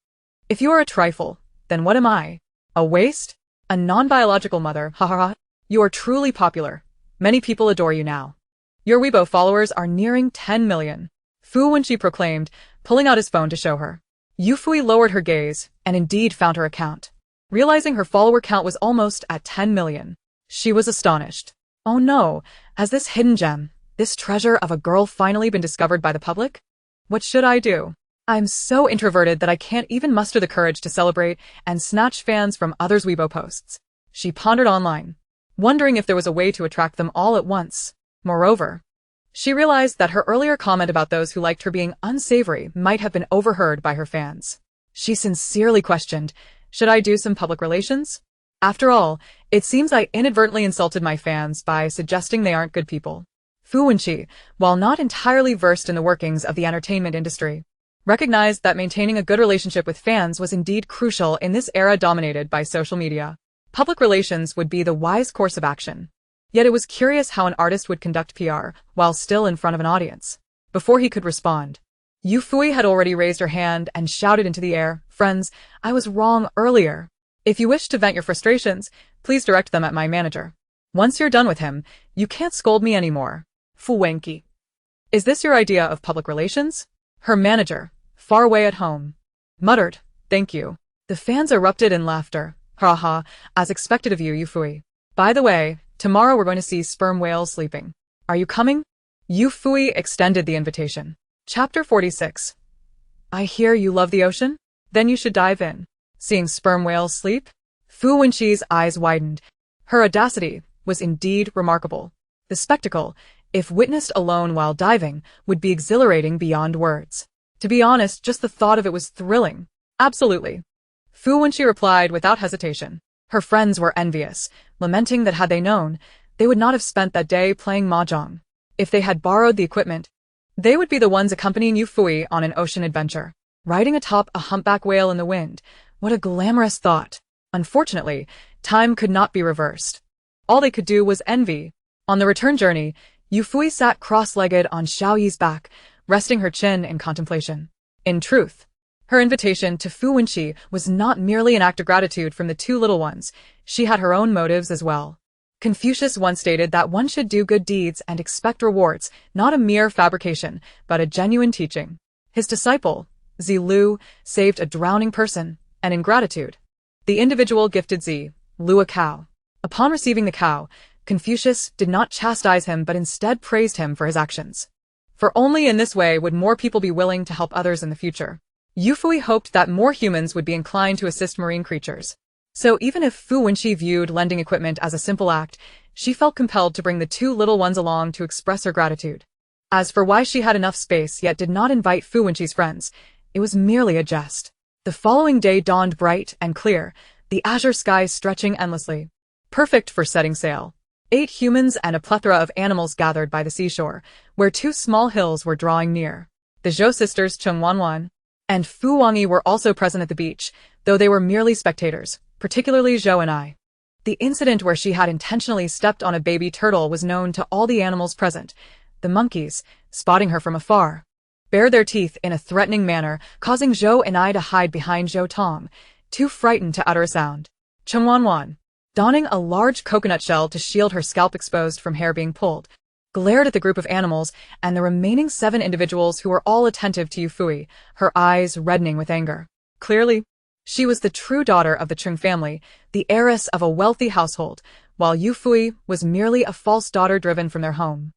If you are a trifle, then what am I? A waste? A non-biological mother, ha ha ha. You are truly popular. Many people adore you now. Your Weibo followers are nearing 10 million. Fu Wenqi proclaimed, pulling out his phone to show her. Yufuyi lowered her gaze and indeed found her account. Realizing her follower count was almost at 10 million. She was astonished. Oh no, has this hidden gem, this treasure of a girl finally been discovered by the public? What should I do? I'm so introverted that I can't even muster the courage to celebrate and snatch fans from others' Weibo posts. She pondered online, wondering if there was a way to attract them all at once. Moreover, she realized that her earlier comment about those who liked her being unsavory might have been overheard by her fans. She sincerely questioned, should I do some public relations? After all, it seems I inadvertently insulted my fans by suggesting they aren't good people. Fu Wenqi, while not entirely versed in the workings of the entertainment industry, recognized that maintaining a good relationship with fans was indeed crucial in this era dominated by social media. Public relations would be the wise course of action. Yet it was curious how an artist would conduct PR while still in front of an audience. Before he could respond, Yufuyi had already raised her hand and shouted into the air, "Friends, I was wrong earlier. If you wish to vent your frustrations, please direct them at my manager. Once you're done with him, you can't scold me anymore." Fu Wenqi. Is this your idea of public relations? Her manager, far away at home, muttered, "Thank you." The fans erupted in laughter. "Ha ha, as expected of you, Yufuyi. By the way, tomorrow we're going to see sperm whales sleeping. Are you coming?" Yufuyi extended the invitation. Chapter 46. I hear you love the ocean? Then you should dive in. Seeing sperm whales sleep? Fu Wenqi's eyes widened. Her audacity was indeed remarkable. The spectacle, if witnessed alone while diving, would be exhilarating beyond words. To be honest, just the thought of it was thrilling. Absolutely. Fu Wenqi replied without hesitation. Her friends were envious, lamenting that had they known, they would not have spent that day playing mahjong. If they had borrowed the equipment, they would be the ones accompanying Yufuyi on an ocean adventure. Riding atop a humpback whale in the wind. What a glamorous thought. Unfortunately, time could not be reversed. All they could do was envy. On the return journey, Yufuyi sat cross-legged on Xiaoyi's back, resting her chin in contemplation. In truth, her invitation to Fu Wenqi was not merely an act of gratitude from the two little ones. She had her own motives as well. Confucius once stated that one should do good deeds and expect rewards, not a mere fabrication, but a genuine teaching. His disciple, Zi Lu, saved a drowning person, and in gratitude, the individual gifted Zi Lu a cow. Upon receiving the cow, Confucius did not chastise him but instead praised him for his actions. For only in this way would more people be willing to help others in the future. Yufuyi hoped that more humans would be inclined to assist marine creatures. So even if Fu Wenqi viewed lending equipment as a simple act, she felt compelled to bring the two little ones along to express her gratitude. As for why she had enough space yet did not invite Fu Wenqi's friends, it was merely a jest. The following day dawned bright and clear, the azure sky stretching endlessly. Perfect for setting sail. 8 humans and a plethora of animals gathered by the seashore, where 2 small hills were drawing near. The Zhou sisters Cheng Wanwan and Fu Wangyi were also present at the beach, though they were merely spectators, particularly Zhou and I. The incident where she had intentionally stepped on a baby turtle was known to all the animals present. The monkeys, spotting her from afar, bared their teeth in a threatening manner, causing Zhou and I to hide behind Zhou Tong, too frightened to utter a sound. Cheng Wanwan, donning a large coconut shell to shield her scalp exposed from hair being pulled, glared at the group of animals and the remaining 7 individuals who were all attentive to Yufuyi, her eyes reddening with anger. Clearly, she was the true daughter of the Cheng family, the heiress of a wealthy household, while Yufuyi was merely a false daughter driven from their home.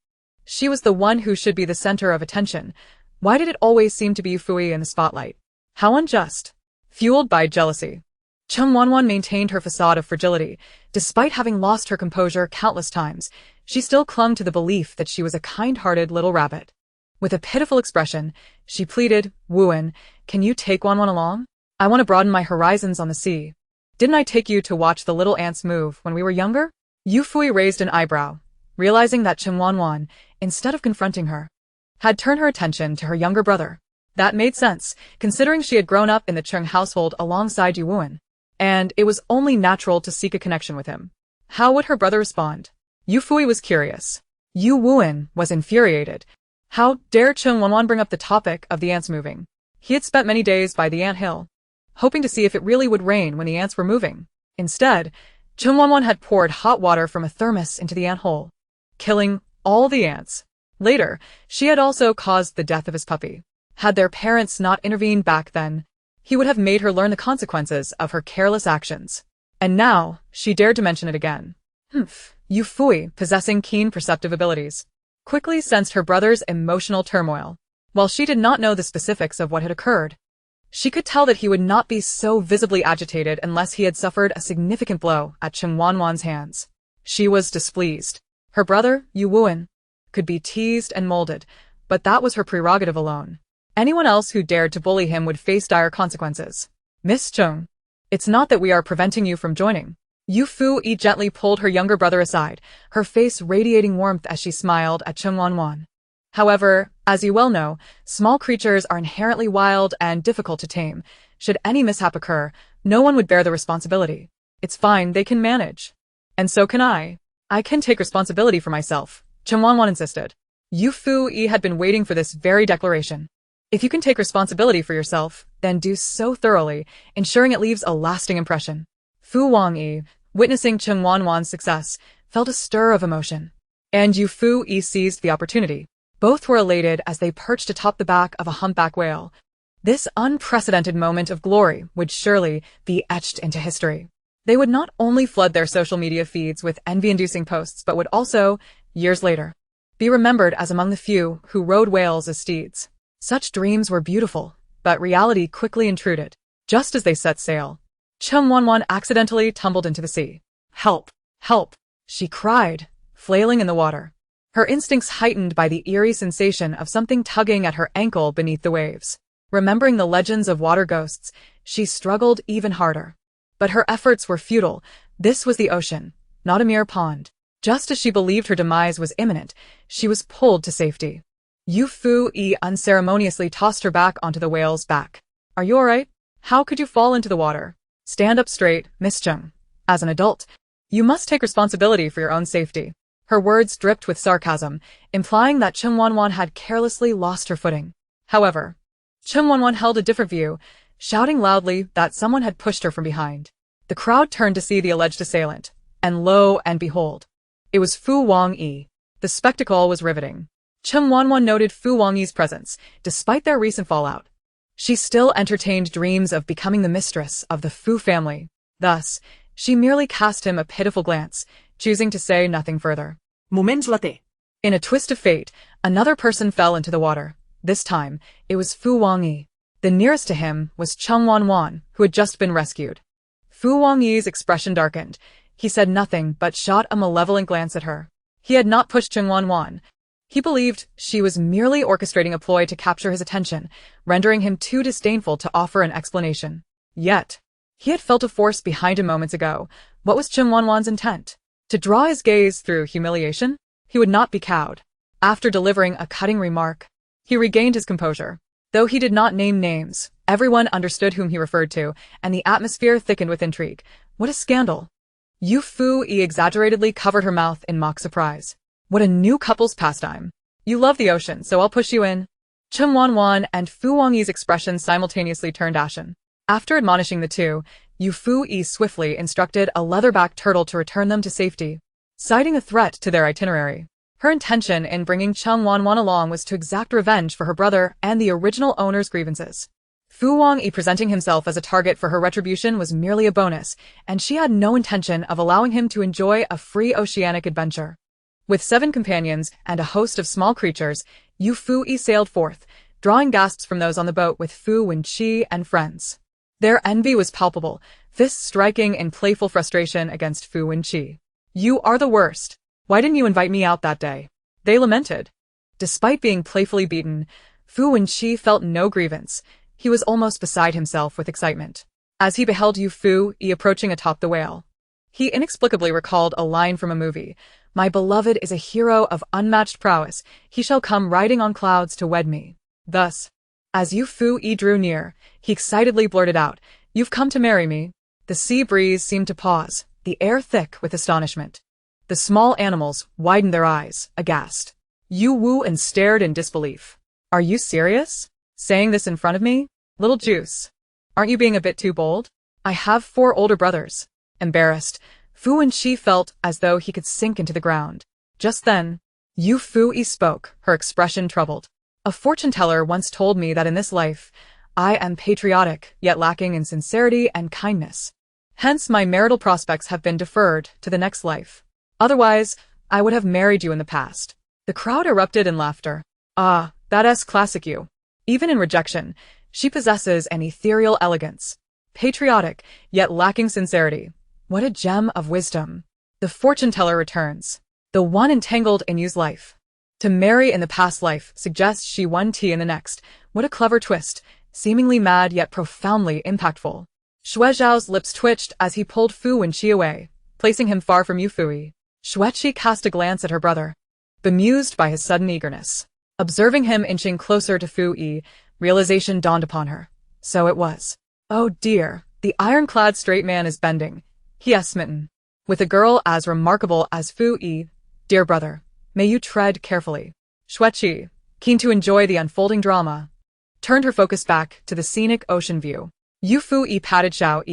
She was the one who should be the center of attention. Why did it always seem to be Yufuyi in the spotlight? How unjust. Fueled by jealousy, Cheng Wanwan maintained her facade of fragility. Despite having lost her composure countless times, she still clung to the belief that she was a kind-hearted little rabbit. With a pitiful expression, she pleaded, "Wuan, can you take Wanwan along? I want to broaden my horizons on the sea. Didn't I take you to watch the little ants move when we were younger?" Yufuyi raised an eyebrow, realizing that Cheng Wanwan, instead of confronting her, had turned her attention to her younger brother. That made sense, considering she had grown up in the Cheng household alongside Yu Wuan, and it was only natural to seek a connection with him. How would her brother respond? Yufuyi was curious. Yu Wuan was infuriated. How dare Cheng Wanwan bring up the topic of the ants moving? He had spent many days by the ant hill, hoping to see if it really would rain when the ants were moving. Instead, Cheng Wanwan had poured hot water from a thermos into the ant hole, killing all the ants. Later, she had also caused the death of his puppy. Had their parents not intervened back then, he would have made her learn the consequences of her careless actions. And now, she dared to mention it again. Yufuyi, possessing keen perceptive abilities, quickly sensed her brother's emotional turmoil. While she did not know the specifics of what had occurred, she could tell that he would not be so visibly agitated unless he had suffered a significant blow at Chen Wanwan's hands. She was displeased. Her brother, Yuwuan, could be teased and molded, but that was her prerogative alone. Anyone else who dared to bully him would face dire consequences. Miss Chung, it's not that we are preventing you from joining. Yufuyi gently pulled her younger brother aside, her face radiating warmth as she smiled at Chen Wanwan. However, as you well know, small creatures are inherently wild and difficult to tame. Should any mishap occur, no one would bear the responsibility. It's fine, they can manage. And so can I. I can take responsibility for myself, Chen Wanwan insisted. Yufuyi had been waiting for this very declaration. If you can take responsibility for yourself, then do so thoroughly, ensuring it leaves a lasting impression. Fu Wangyi, witnessing Chen Wanwan's success, felt a stir of emotion. And Yufuyi seized the opportunity. Both were elated as they perched atop the back of a humpback whale. This unprecedented moment of glory would surely be etched into history. They would not only flood their social media feeds with envy-inducing posts, but would also, years later, be remembered as among the few who rode whales as steeds. Such dreams were beautiful, but reality quickly intruded. Just as they set sail, Chen Wanwan accidentally tumbled into the sea. "Help! Help!" she cried, flailing in the water. Her instincts heightened by the eerie sensation of something tugging at her ankle beneath the waves. Remembering the legends of water ghosts, she struggled even harder. But her efforts were futile. This was the ocean, not a mere pond. Just as she believed her demise was imminent, she was pulled to safety. Yufuyi unceremoniously tossed her back onto the whale's back. "Are you alright? How could you fall into the water? Stand up straight, Miss Chung. As an adult, you must take responsibility for your own safety." Her words dripped with sarcasm, implying that Chen Wanwan had carelessly lost her footing. However, Chen Wanwan held a different view, shouting loudly that someone had pushed her from behind. The crowd turned to see the alleged assailant, and lo and behold, it was Fu Wangyi. The spectacle was riveting. Chen Wanwan noted Fu Wangyi's presence, despite their recent fallout. She still entertained dreams of becoming the mistress of the Fu family. Thus, she merely cast him a pitiful glance, choosing to say nothing further. Moments later. In a twist of fate, another person fell into the water. This time, it was Fu Wangyi. The nearest to him was Chen Wanwan, who had just been rescued. Fu Wangyi's expression darkened. He said nothing but shot a malevolent glance at her. He had not pushed Chen Wanwan. He believed she was merely orchestrating a ploy to capture his attention, rendering him too disdainful to offer an explanation. Yet, he had felt a force behind him moments ago. What was Chen Wanwan's intent? To draw his gaze through humiliation? He would not be cowed. After delivering a cutting remark, he regained his composure. Though he did not name names, everyone understood whom he referred to, and the atmosphere thickened with intrigue. What a scandal! Yufuyi exaggeratedly covered her mouth in mock surprise. What a new couple's pastime. You love the ocean, so I'll push you in. Chen Wanwan and Fu Wangyi's expressions simultaneously turned ashen. After admonishing the two, Yufuyi swiftly instructed a leatherback turtle to return them to safety, citing a threat to their itinerary. Her intention in bringing Chen Wanwan along was to exact revenge for her brother and the original owner's grievances. Fu Wangyi presenting himself as a target for her retribution was merely a bonus, and she had no intention of allowing him to enjoy a free oceanic adventure. With 7 companions and a host of small creatures, Yufuyi sailed forth, drawing gasps from those on the boat with Fu Wenqi and friends. Their envy was palpable, fists striking in playful frustration against Fu Wenqi. "You are the worst. Why didn't you invite me out that day?" they lamented. Despite being playfully beaten, Fu Wenqi felt no grievance. He was almost beside himself with excitement as he beheld Yufuyi approaching atop the whale. He inexplicably recalled a line from a movie. "My beloved is a hero of unmatched prowess. He shall come riding on clouds to wed me." Thus, as Yufuyi drew near, he excitedly blurted out, "You've come to marry me." The sea breeze seemed to pause, the air thick with astonishment. The small animals widened their eyes, aghast. Yuwuan stared in disbelief. "Are you serious? Saying this in front of me? Little Juice. Aren't you being a bit too bold? I have 4 older brothers." Embarrassed, Fu Wenqi felt as though he could sink into the ground. Just then, Yufuyi spoke, her expression troubled. A fortune-teller once told me that in this life, I am patriotic, yet lacking in sincerity and kindness. Hence my marital prospects have been deferred to the next life. Otherwise, I would have married you in the past. The crowd erupted in laughter. Ah, that's classic you. Even in rejection, she possesses an ethereal elegance. Patriotic, yet lacking sincerity. What a gem of wisdom. The fortune-teller returns. The one entangled in you's life. To marry in the past life suggests she won tea in the next. What a clever twist, seemingly mad yet profoundly impactful. Shuizhao's lips twitched as he pulled Fu Wenqi away, placing him far from Yufuyi. Shuiqi cast a glance at her brother, bemused by his sudden eagerness. Observing him inching closer to Fu Yi, realization dawned upon her. So it was. Oh dear, the ironclad straight man is bending. He has smitten. With a girl as remarkable as Fu Yi, dear brother, may you tread carefully. Shuiqi, keen to enjoy the unfolding drama, turned her focus back to the scenic ocean view. Yufuyi patted Xiao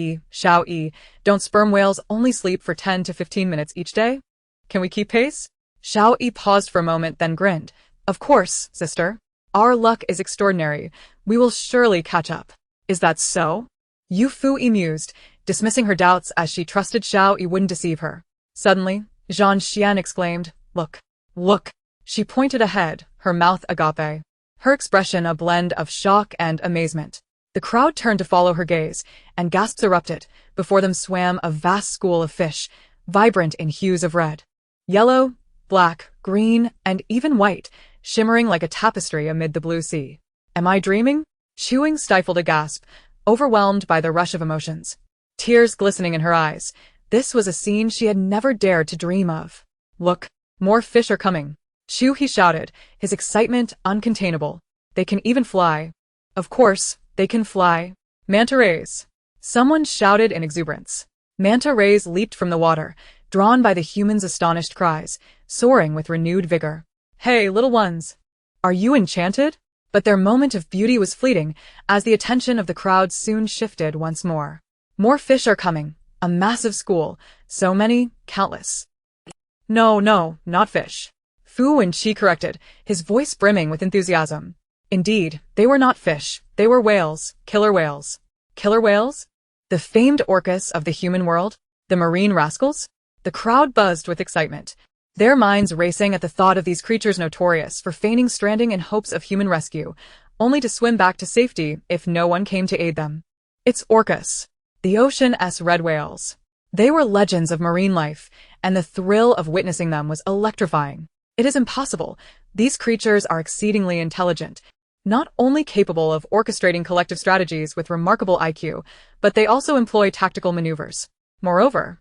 Yi, don't sperm whales only sleep for 10 to 15 minutes each day? Can we keep pace? Xiao Yi paused for a moment, then grinned. Of course, sister. Our luck is extraordinary. We will surely catch up. Is that so? Yufuyi mused, dismissing her doubts as she trusted Xiao Yi wouldn't deceive her. Suddenly, Zhang Xian exclaimed, Look! Look! She pointed ahead, her mouth agape. Her expression a blend of shock and amazement. The crowd turned to follow her gaze, and gasps erupted. Before them swam a vast school of fish, vibrant in hues of red, yellow, black, green, and even white, shimmering like a tapestry amid the blue sea. Am I dreaming? Chewing stifled a gasp, overwhelmed by the rush of emotions. Tears glistening in her eyes. This was a scene she had never dared to dream of. Look, more fish are coming. Chew, he shouted, his excitement uncontainable. They can even fly. Of course, they can fly. Manta rays. Someone shouted in exuberance. Manta rays leaped from the water, drawn by the humans' astonished cries, soaring with renewed vigor. Hey, little ones! Are you enchanted? But their moment of beauty was fleeting, as the attention of the crowd soon shifted once more. More fish are coming. A massive school. So many, countless. No, not fish. Fu Wenqi corrected, his voice brimming with enthusiasm. Indeed, they were not fish. They were whales. Killer whales. Killer whales? The famed orcas of the human world? The marine rascals? The crowd buzzed with excitement, their minds racing at the thought of these creatures notorious for feigning stranding in hopes of human rescue, only to swim back to safety if no one came to aid them. It's orcas, the ocean's red whales. They were legends of marine life, and the thrill of witnessing them was electrifying. It is impossible. These creatures are exceedingly intelligent, not only capable of orchestrating collective strategies with remarkable IQ, but they also employ tactical maneuvers. Moreover,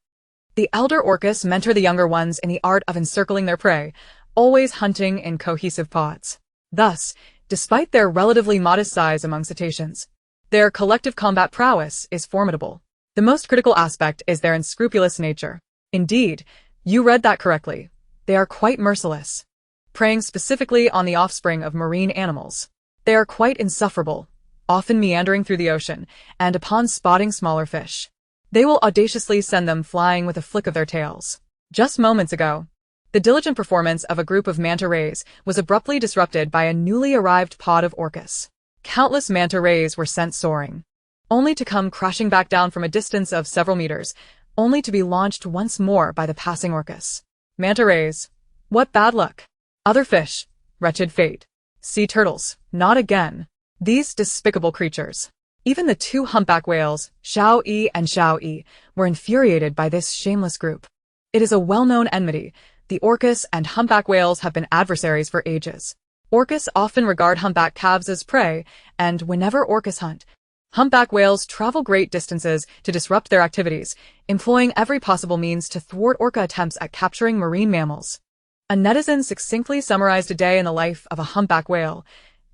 the elder orcas mentor the younger ones in the art of encircling their prey, always hunting in cohesive pods. Thus, despite their relatively modest size among cetaceans, their collective combat prowess is formidable. The most critical aspect is their unscrupulous nature. Indeed, you read that correctly. They are quite merciless, preying specifically on the offspring of marine animals. They are quite insufferable, often meandering through the ocean, and upon spotting smaller fish, they will audaciously send them flying with a flick of their tails. Just moments ago, the diligent performance of a group of manta rays was abruptly disrupted by a newly arrived pod of orcas. Countless manta rays were sent soaring, only to come crashing back down from a distance of several meters, only to be launched once more by the passing orcas. Manta rays. What bad luck. Other fish. Wretched fate. Sea turtles. Not again. These despicable creatures. Even the two humpback whales, Xiao Yi and Xiao Yi, were infuriated by this shameless group. It is a well-known enmity. The orcas and humpback whales have been adversaries for ages. Orcas often regard humpback calves as prey, and whenever orcas hunt, humpback whales travel great distances to disrupt their activities, employing every possible means to thwart orca attempts at capturing marine mammals. A netizen succinctly summarized a day in the life of a humpback whale: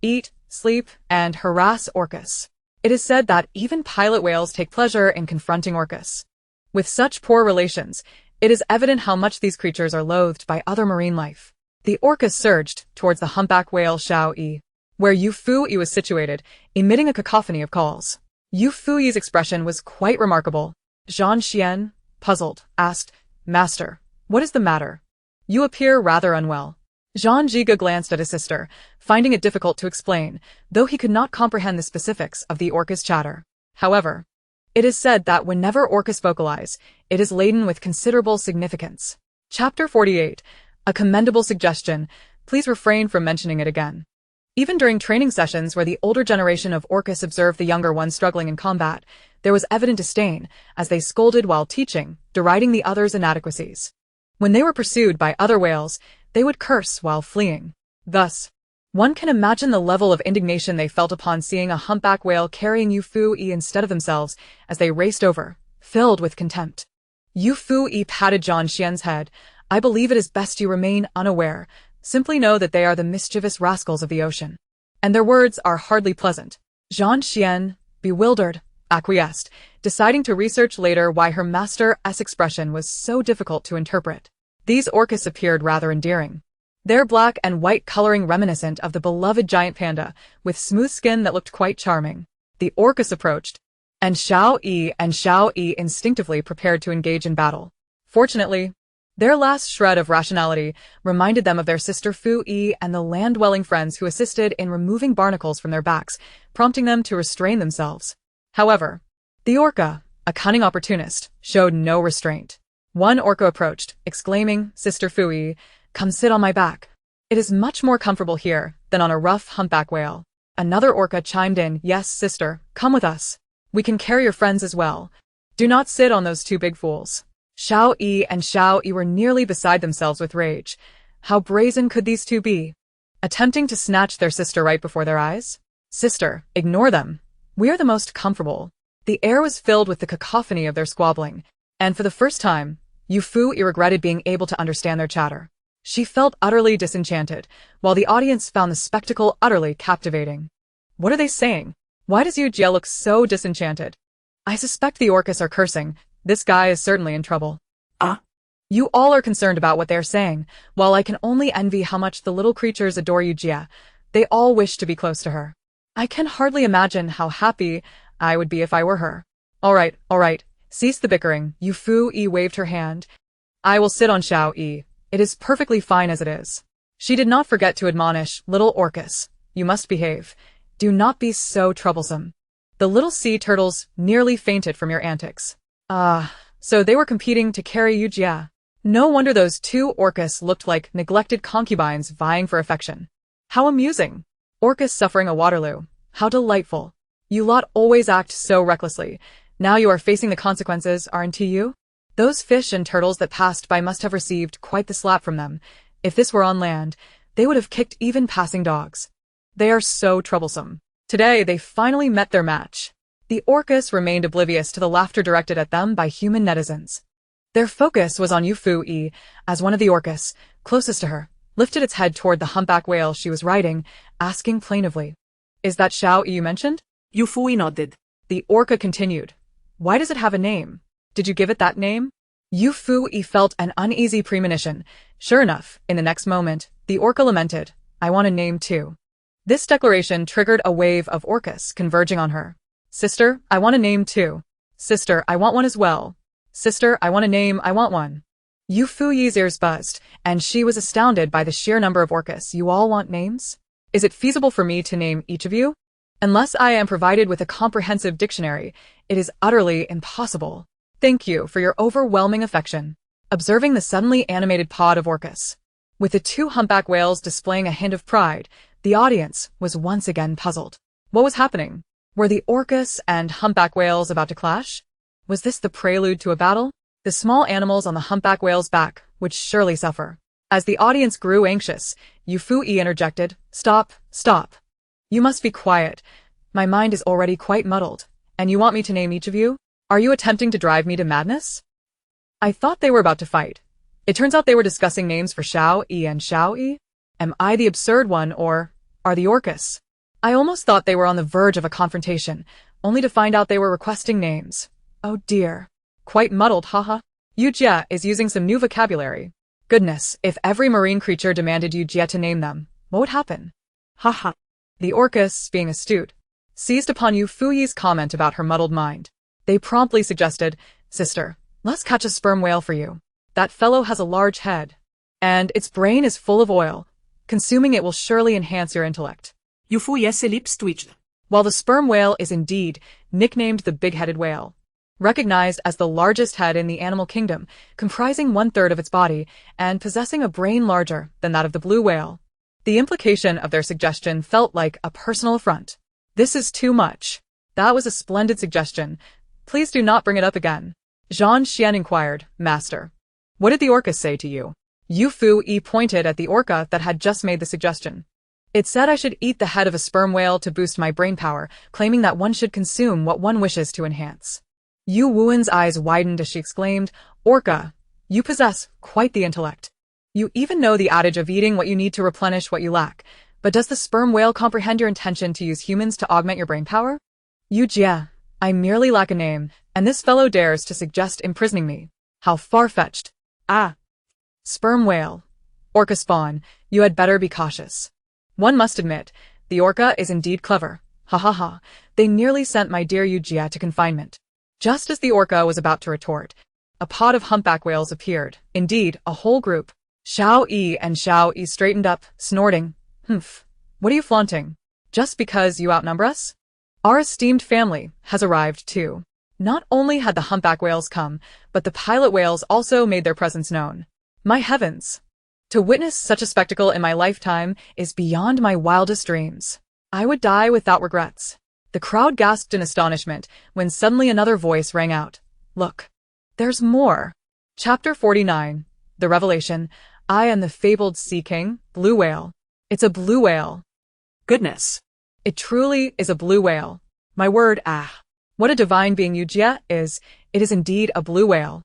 eat, sleep, and harass orcas. It is said that even pilot whales take pleasure in confronting orcas. With such poor relations, it is evident how much these creatures are loathed by other marine life. The orcas surged towards the humpback whale Xiao Yi, where Yufuyi was situated, emitting a cacophony of calls. Yufuyi's expression was quite remarkable. Zhang Xian, puzzled, asked, Master, what is the matter? You appear rather unwell. Jean Giga glanced at his sister, finding it difficult to explain, though he could not comprehend the specifics of the orca's chatter. However, it is said that whenever orcas vocalize, it is laden with considerable significance. Chapter 48. A commendable suggestion. Please refrain from mentioning it again. Even during training sessions where the older generation of orcas observed the younger ones struggling in combat, there was evident disdain, as they scolded while teaching, deriding the others' inadequacies. When they were pursued by other whales, they would curse while fleeing. Thus, one can imagine the level of indignation they felt upon seeing a humpback whale carrying Yufuyi instead of themselves as they raced over, filled with contempt. Yufuyi patted Zhang Xian's head. I believe it is best you remain unaware. Simply know that they are the mischievous rascals of the ocean. And their words are hardly pleasant. Zhang Xian, bewildered, acquiesced, deciding to research later why her master's expression was so difficult to interpret. These orcas appeared rather endearing. Their black and white coloring reminiscent of the beloved giant panda, with smooth skin that looked quite charming. The orcas approached, and Xiao Yi instinctively prepared to engage in battle. Fortunately, their last shred of rationality reminded them of their sister Fu Yi and the land-dwelling friends who assisted in removing barnacles from their backs, prompting them to restrain themselves. However, the orca, a cunning opportunist, showed no restraint. One orca approached, exclaiming, Sister Fu Yi, come sit on my back. It is much more comfortable here than on a rough humpback whale. Another orca chimed in, yes, sister, come with us. We can carry your friends as well. Do not sit on those two big fools. Xiao Yi were nearly beside themselves with rage. How brazen could these two be? Attempting to snatch their sister right before their eyes? Sister, ignore them. We are the most comfortable. The air was filled with the cacophony of their squabbling, and for the first time, Yufuyi regretted being able to understand their chatter. She felt utterly disenchanted, while the audience found the spectacle utterly captivating. What are they saying? Why does Yu Jie look so disenchanted? I suspect the orcas are cursing. This guy is certainly in trouble. You all are concerned about what they are saying, while I can only envy how much the little creatures adore Yu Jie. They all wish to be close to her. I can hardly imagine how happy I would be if I were her. All right. Cease the bickering. Yufuyi waved her hand. I will sit on Xiao Yi. It is perfectly fine as it is. She did not forget to admonish, little orcas, you must behave. Do not be so troublesome. The little sea turtles nearly fainted from your antics. So they were competing to carry Yu Jie. No wonder those two orcas looked like neglected concubines vying for affection. How amusing. Orcas suffering a Waterloo. How delightful. You lot always act so recklessly. Now you are facing the consequences, aren't you? Those fish and turtles that passed by must have received quite the slap from them. If this were on land, they would have kicked even passing dogs. They are so troublesome. Today they finally met their match. The orcas remained oblivious to the laughter directed at them by human netizens. Their focus was on Yufuyi, as one of the orcas, closest to her, lifted its head toward the humpback whale she was riding, asking plaintively, Is that Xiao Yi you mentioned? Yufuyi nodded. The orca continued, Why does it have a name? Did you give it that name? Yufuyi felt an uneasy premonition. Sure enough, in the next moment, the orca lamented, I want a name too. This declaration triggered a wave of orcas converging on her. Sister, I want a name too. Sister, I want one as well. Sister, I want a name, I want one. Yufuyi's ears buzzed, and she was astounded by the sheer number of orcas. You all want names? Is it feasible for me to name each of you? Unless I am provided with a comprehensive dictionary, it is utterly impossible. Thank you for your overwhelming affection. Observing the suddenly animated pod of orcas, with the two humpback whales displaying a hint of pride, the audience was once again puzzled. What was happening? Were the orcas and humpback whales about to clash? Was this the prelude to a battle? The small animals on the humpback whale's back would surely suffer. As the audience grew anxious, Yufuyi interjected, Stop. You must be quiet. My mind is already quite muddled. And you want me to name each of you? Are you attempting to drive me to madness? I thought they were about to fight. It turns out they were discussing names for Xiao Yi and Xiao Yi. Am I the absurd one, or are the orcas? I almost thought they were on the verge of a confrontation, only to find out they were requesting names. Oh dear. Quite muddled, haha. Yu Jie is using some new vocabulary. Goodness, if every marine creature demanded Yu Jie to name them, what would happen? Haha. The orcas, being astute, seized upon Yufuyi's comment about her muddled mind. They promptly suggested, Sister, let's catch a sperm whale for you. That fellow has a large head, and its brain is full of oil. Consuming it will surely enhance your intellect. Yufuy's lips twitched. While the sperm whale is indeed nicknamed the big-headed whale, recognized as the largest head in the animal kingdom, comprising 1/3 of its body and possessing a brain larger than that of the blue whale. The implication of their suggestion felt like a personal affront. This is too much. That was a splendid suggestion. Please do not bring it up again. Zhang Xian inquired, Master. What did the orca say to you? Yufuyi pointed at the orca that had just made the suggestion. It said I should eat the head of a sperm whale to boost my brain power, claiming that one should consume what one wishes to enhance. Yu Wuen's eyes widened as she exclaimed, Orca, you possess quite the intellect. You even know the adage of eating what you need to replenish what you lack, but does the sperm whale comprehend your intention to use humans to augment your brain power? Yu Jie, I merely lack a name, and this fellow dares to suggest imprisoning me. How far-fetched. Ah. Sperm whale. Orca spawn, you had better be cautious. One must admit, the orca is indeed clever. Ha ha ha, they nearly sent my dear Yu Jie to confinement. Just as the orca was about to retort, a pod of humpback whales appeared, indeed, a whole group. Xiao Yi and Xiao Yi straightened up, snorting. Humph, what are you flaunting? Just because you outnumber us? Our esteemed family has arrived too. Not only had the humpback whales come, but the pilot whales also made their presence known. My heavens! To witness such a spectacle in my lifetime is beyond my wildest dreams. I would die without regrets. The crowd gasped in astonishment when suddenly another voice rang out. Look, there's more. Chapter 49. The Revelation. I am the fabled sea king, blue whale. It's a blue whale. Goodness. It truly is a blue whale. My word, ah. What a divine being Yu Jie is. It is indeed a blue whale.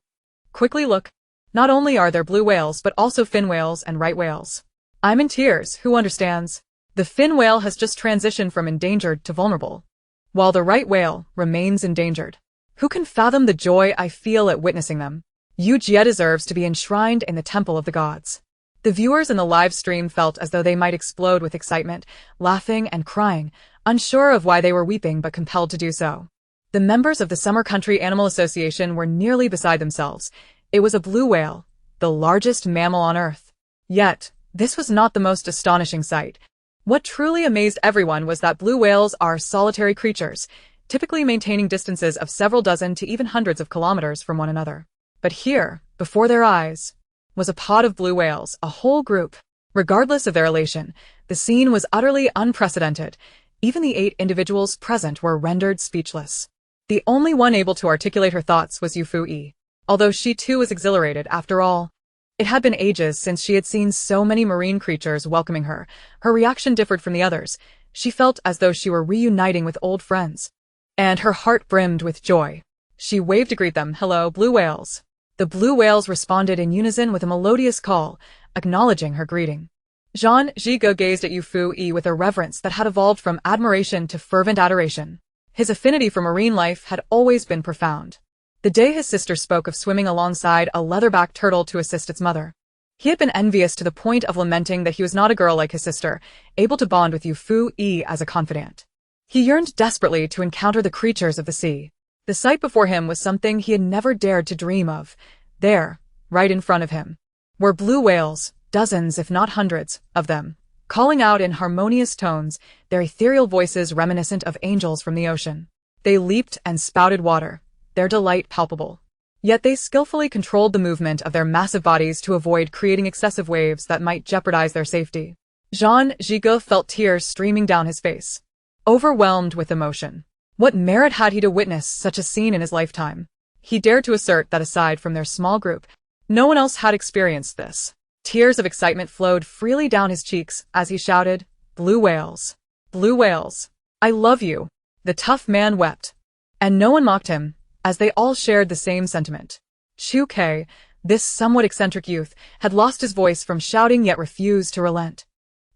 Quickly look. Not only are there blue whales, but also fin whales and right whales. I'm in tears, who understands? The fin whale has just transitioned from endangered to vulnerable, while the right whale remains endangered. Who can fathom the joy I feel at witnessing them? Yu Jie deserves to be enshrined in the temple of the gods. The viewers in the live stream felt as though they might explode with excitement, laughing and crying, unsure of why they were weeping but compelled to do so. The members of the Summer Country Animal Association were nearly beside themselves. It was a blue whale, the largest mammal on Earth. Yet, this was not the most astonishing sight. What truly amazed everyone was that blue whales are solitary creatures, typically maintaining distances of several dozen to even hundreds of kilometers from one another. But here, before their eyes, was a pod of blue whales, a whole group. Regardless of their elation, the scene was utterly unprecedented. Even the 8 individuals present were rendered speechless. The only one able to articulate her thoughts was Yufuyi. Although she too was exhilarated, after all. It had been ages since she had seen so many marine creatures welcoming her. Her reaction differed from the others. She felt as though she were reuniting with old friends. And her heart brimmed with joy. She waved to greet them. Hello, blue whales. The blue whales responded in unison with a melodious call, acknowledging her greeting. Zhang Zhigo gazed at Yufuyi with a reverence that had evolved from admiration to fervent adoration. His affinity for marine life had always been profound. The day his sister spoke of swimming alongside a leatherback turtle to assist its mother, he had been envious to the point of lamenting that he was not a girl like his sister, able to bond with Yufuyi as a confidant. He yearned desperately to encounter the creatures of the sea. The sight before him was something he had never dared to dream of. There, right in front of him, were blue whales, dozens if not hundreds of them, calling out in harmonious tones, their ethereal voices reminiscent of angels from the ocean. They leaped and spouted water, their delight palpable. Yet they skillfully controlled the movement of their massive bodies to avoid creating excessive waves that might jeopardize their safety. Zhang Zhigo felt tears streaming down his face. Overwhelmed with emotion. What merit had he to witness such a scene in his lifetime? He dared to assert that aside from their small group, no one else had experienced this. Tears of excitement flowed freely down his cheeks as he shouted, Blue whales! Blue whales! I love you! The tough man wept. And no one mocked him, as they all shared the same sentiment. Chu Kei, this somewhat eccentric youth, had lost his voice from shouting yet refused to relent.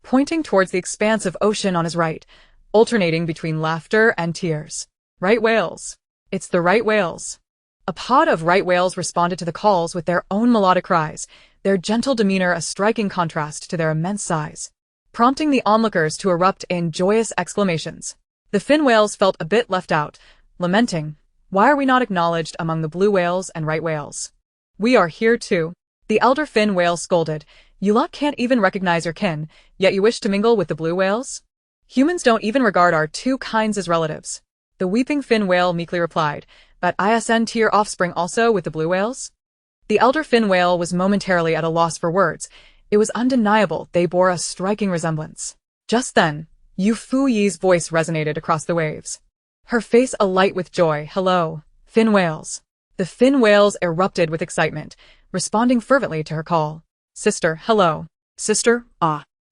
Pointing towards the expanse of ocean on his right, alternating between laughter and tears. Right whales. It's the right whales. A pod of right whales responded to the calls with their own melodic cries, their gentle demeanor a striking contrast to their immense size, prompting the onlookers to erupt in joyous exclamations. The fin whales felt a bit left out, lamenting, why are we not acknowledged among the blue whales and right whales? We are here too. The elder fin whale scolded, You lot can't even recognize your kin, yet you wish to mingle with the blue whales? Humans don't even regard our two kinds as relatives. The weeping fin whale meekly replied, but ISN to your offspring also with the blue whales? The elder fin whale was momentarily at a loss for words. It was undeniable they bore a striking resemblance. Just then, Yufuyi's voice resonated across the waves. Her face alight with joy. Hello, fin whales. The fin whales erupted with excitement, responding fervently to her call. Sister, hello. Sister,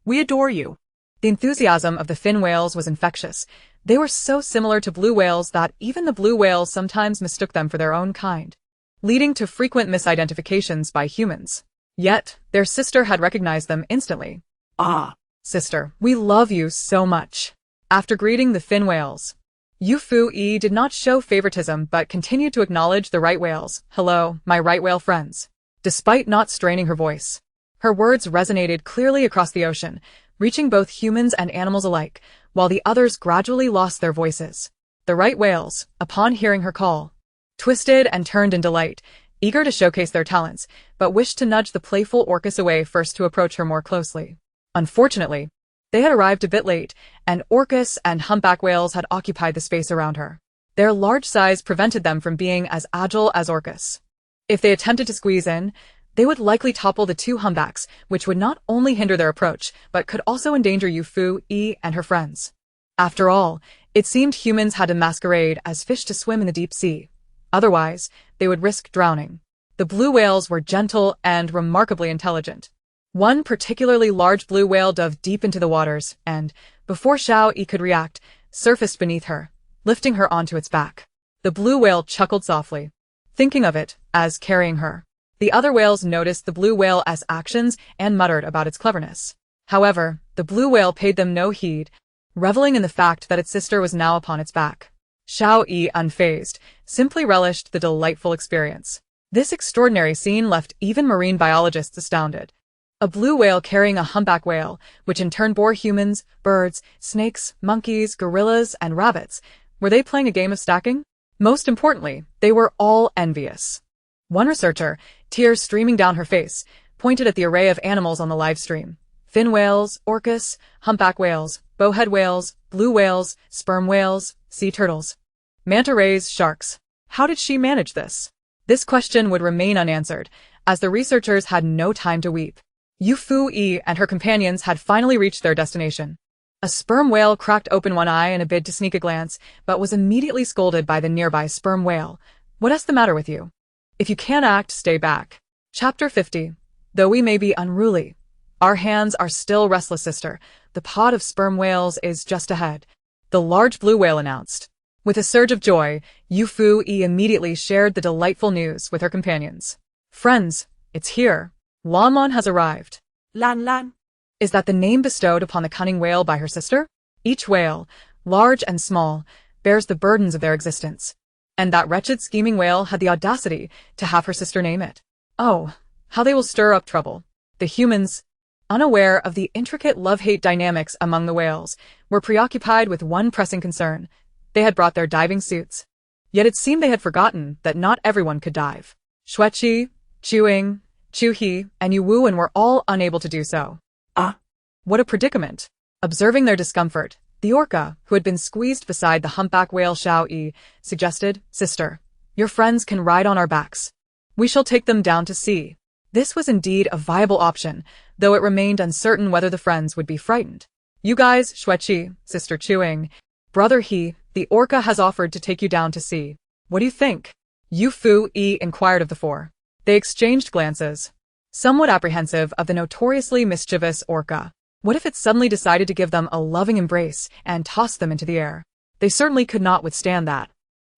we adore you. The enthusiasm of the fin whales was infectious. They were so similar to blue whales that even the blue whales sometimes mistook them for their own kind, leading to frequent misidentifications by humans. Yet, their sister had recognized them instantly. Sister, we love you so much. After greeting the fin whales, Yufuyi did not show favoritism but continued to acknowledge the right whales. Hello, my right whale friends. Despite not straining her voice, her words resonated clearly across the ocean, reaching both humans and animals alike, while the others gradually lost their voices. The right whales, upon hearing her call, twisted and turned in delight, eager to showcase their talents, but wished to nudge the playful orcas away first to approach her more closely. Unfortunately, they had arrived a bit late, and orcas and humpback whales had occupied the space around her. Their large size prevented them from being as agile as orcas. If they attempted to squeeze in, they would likely topple the two humpbacks, which would not only hinder their approach, but could also endanger Yufuyi and her friends. After all, it seemed humans had to masquerade as fish to swim in the deep sea. Otherwise, they would risk drowning. The blue whales were gentle and remarkably intelligent. One particularly large blue whale dove deep into the waters and, before Xiao-Yi could react, surfaced beneath her, lifting her onto its back. The blue whale chuckled softly, thinking of it as carrying her. The other whales noticed the blue whale as actions and muttered about its cleverness. However, the blue whale paid them no heed, reveling in the fact that its sister was now upon its back. Xiao-Yi, unfazed, simply relished the delightful experience. This extraordinary scene left even marine biologists astounded. A blue whale carrying a humpback whale, which in turn bore humans, birds, snakes, monkeys, gorillas, and rabbits. Were they playing a game of stacking? Most importantly, they were all envious. One researcher, tears streaming down her face, pointed at the array of animals on the live stream. Fin whales, orcas, humpback whales, bowhead whales, blue whales, sperm whales, sea turtles, manta rays, sharks. How did she manage this? This question would remain unanswered, as the researchers had no time to weep. Yufuyi and her companions had finally reached their destination. A sperm whale cracked open one eye in a bid to sneak a glance, but was immediately scolded by the nearby sperm whale. What's the matter with you? If you can't act, stay back. Chapter 50. Though we may be unruly, our hands are still restless, sister. The pod of sperm whales is just ahead, the large blue whale announced. With a surge of joy, Yufuyi immediately shared the delightful news with her companions. Friends, it's here. Lan has arrived. Lan. Is that the name bestowed upon the cunning whale by her sister? Each whale, large and small, bears the burdens of their existence. And that wretched scheming whale had the audacity to have her sister name it. Oh, how they will stir up trouble. The humans, unaware of the intricate love-hate dynamics among the whales, were preoccupied with one pressing concern. They had brought their diving suits. Yet it seemed they had forgotten that not everyone could dive. Xueqi, Chuing, Chuhi, and Yuwuan were all unable to do so. What a predicament. Observing their discomfort, the orca, who had been squeezed beside the humpback whale Xiao-Yi, suggested, Sister, your friends can ride on our backs. We shall take them down to sea. This was indeed a viable option, though it remained uncertain whether the friends would be frightened. You guys, Xueqi, Sister Chuing, Brother He, the orca has offered to take you down to sea. What do you think? Yufuyi inquired of the four. They exchanged glances, somewhat apprehensive of the notoriously mischievous orca. What if it suddenly decided to give them a loving embrace and toss them into the air? They certainly could not withstand that.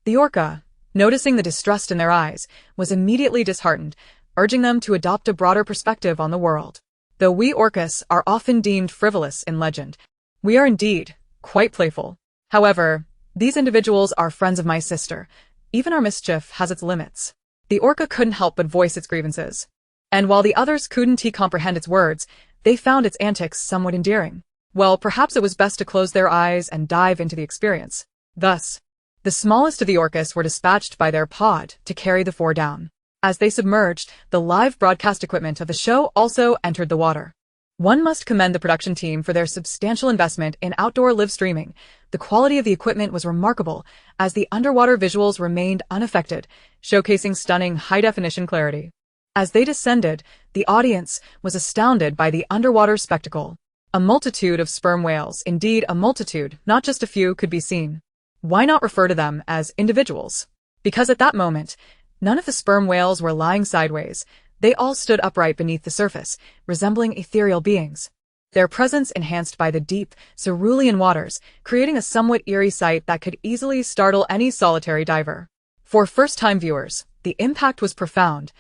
The orca, noticing the distrust in their eyes, was immediately disheartened, urging them to adopt a broader perspective on the world. Though we orcas are often deemed frivolous in legend, we are indeed quite playful. However, these individuals are friends of my sister. Even our mischief has its limits. The orca couldn't help but voice its grievances. And while the others couldn't comprehend its words, they found its antics somewhat endearing. Well, perhaps it was best to close their eyes and dive into the experience. Thus, the smallest of the orcas were dispatched by their pod to carry the four down. As they submerged, the live broadcast equipment of the show also entered the water. One must commend the production team for their substantial investment in outdoor live streaming. The quality of the equipment was remarkable, as the underwater visuals remained unaffected, showcasing stunning high-definition clarity. As they descended, the audience was astounded by the underwater spectacle. A multitude of sperm whales, indeed a multitude, not just a few, could be seen. Why not refer to them as individuals? Because at that moment, none of the sperm whales were lying sideways. They all stood upright beneath the surface, resembling ethereal beings. Their presence enhanced by the deep, cerulean waters, creating a somewhat eerie sight that could easily startle any solitary diver. For first-time viewers, the impact was profound,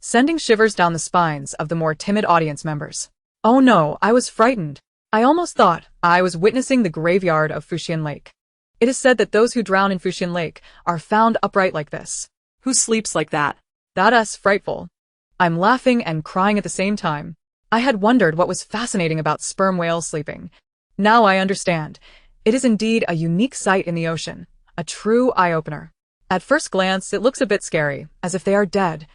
sending shivers down the spines of the more timid audience members. Oh no, I was frightened. I almost thought I was witnessing the graveyard of Fushien Lake. It is said that those who drown in Fushien Lake are found upright like this. Who sleeps like that? That's frightful. I'm laughing and crying at the same time. I had wondered what was fascinating about sperm whales sleeping. Now I understand. It is indeed a unique sight in the ocean, a true eye-opener. At first glance, it looks a bit scary, as if they are dead.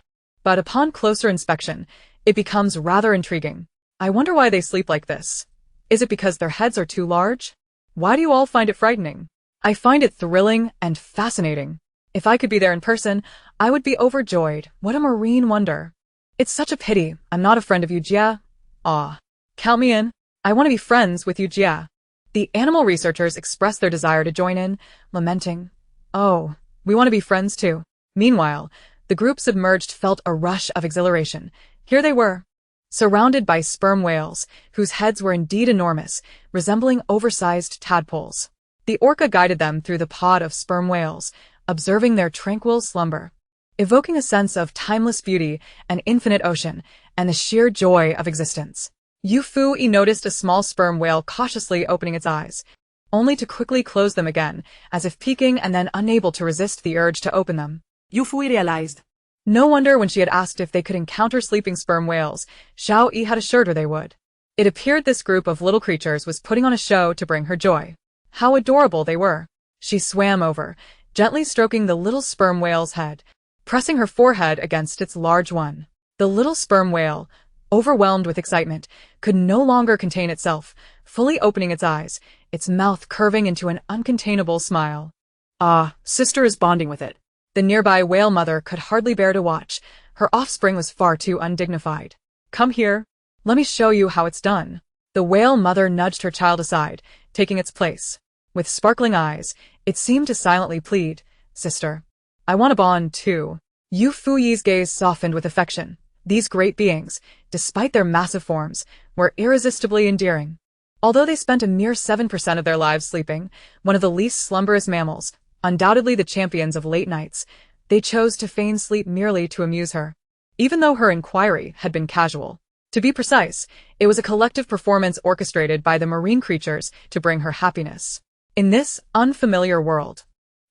But upon closer inspection, it becomes rather intriguing. I wonder why they sleep like this. Is it because their heads are too large? Why do you all find it frightening? I find it thrilling and fascinating. If I could be there in person, I would be overjoyed. What a marine wonder. It's such a pity I'm not a friend of Yujia. Aw. Count me in. I want to be friends with Yujia. The animal researchers expressed their desire to join in, lamenting, "Oh, we want to be friends too." Meanwhile, the group submerged felt a rush of exhilaration. Here they were, surrounded by sperm whales, whose heads were indeed enormous, resembling oversized tadpoles. The orca guided them through the pod of sperm whales, observing their tranquil slumber, evoking a sense of timeless beauty and infinite ocean, and the sheer joy of existence. Yufuyi noticed a small sperm whale cautiously opening its eyes, only to quickly close them again, as if peeking and then unable to resist the urge to open them. Yufuyi realized. No wonder when she had asked if they could encounter sleeping sperm whales, Xiao-Yi had assured her they would. It appeared this group of little creatures was putting on a show to bring her joy. How adorable they were. She swam over, gently stroking the little sperm whale's head, pressing her forehead against its large one. The little sperm whale, overwhelmed with excitement, could no longer contain itself, fully opening its eyes, its mouth curving into an uncontainable smile. Ah, sister is bonding with it. The nearby whale mother could hardly bear to watch. Her offspring was far too undignified. "Come here. Let me show you how it's done." The whale mother nudged her child aside, taking its place. With sparkling eyes, it seemed to silently plead, "Sister, I want to bond too." Yufuyi's gaze softened with affection. These great beings, despite their massive forms, were irresistibly endearing. Although they spent a mere 7% of their lives sleeping, one of the least slumberous mammals, undoubtedly the champions of late nights, they chose to feign sleep merely to amuse her. Even though her inquiry had been casual. To be precise, it was a collective performance orchestrated by the marine creatures to bring her happiness. In this unfamiliar world,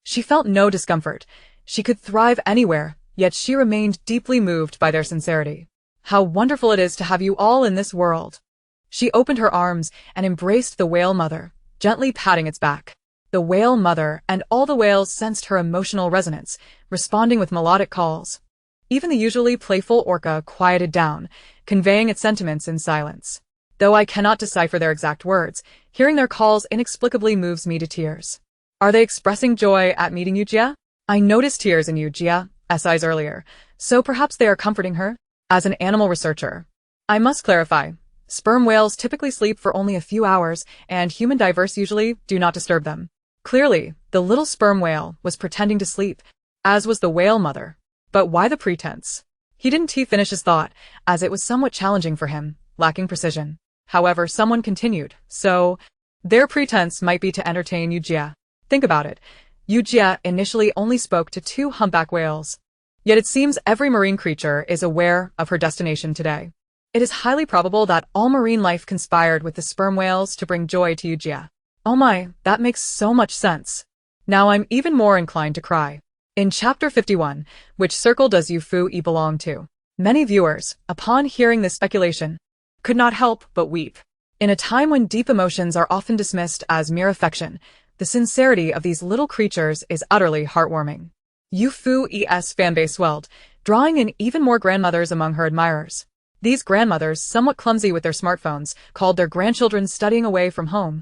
she felt no discomfort. She could thrive anywhere, yet she remained deeply moved by their sincerity. "How wonderful it is to have you all in this world." She opened her arms and embraced the whale mother, gently patting its back. The whale mother and all the whales sensed her emotional resonance, responding with melodic calls. Even the usually playful orca quieted down, conveying its sentiments in silence. Though I cannot decipher their exact words, hearing their calls inexplicably moves me to tears. Are they expressing joy at meeting Yujia? I noticed tears in Yujia's eyes earlier, so perhaps they are comforting her? As an animal researcher, I must clarify. Sperm whales typically sleep for only a few hours, and human divers usually do not disturb them. Clearly, the little sperm whale was pretending to sleep, as was the whale mother. But why the pretense? He didn't finish his thought, as it was somewhat challenging for him, lacking precision. However, someone continued, so their pretense might be to entertain Yujia. Think about it. Yujia initially only spoke to 2 humpback whales. Yet it seems every marine creature is aware of her destination today. It is highly probable that all marine life conspired with the sperm whales to bring joy to Yujia. Oh my, that makes so much sense. Now I'm even more inclined to cry. In Chapter 51, which circle does Yufuyi belong to? Many viewers, upon hearing this speculation, could not help but weep. In a time when deep emotions are often dismissed as mere affection, the sincerity of these little creatures is utterly heartwarming. Yufuyi's fanbase swelled, drawing in even more grandmothers among her admirers. These grandmothers, somewhat clumsy with their smartphones, called their grandchildren studying away from home,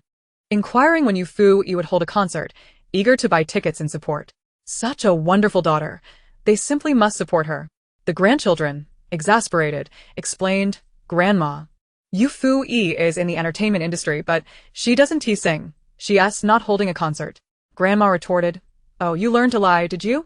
inquiring when Yufuyi would hold a concert, eager to buy tickets in support. Such a wonderful daughter. They simply must support her. The grandchildren, exasperated, explained, "Grandma, Yufuyi is in the entertainment industry, but she doesn't sing. She's not holding a concert." Grandma retorted, "Oh, you learned to lie, did you?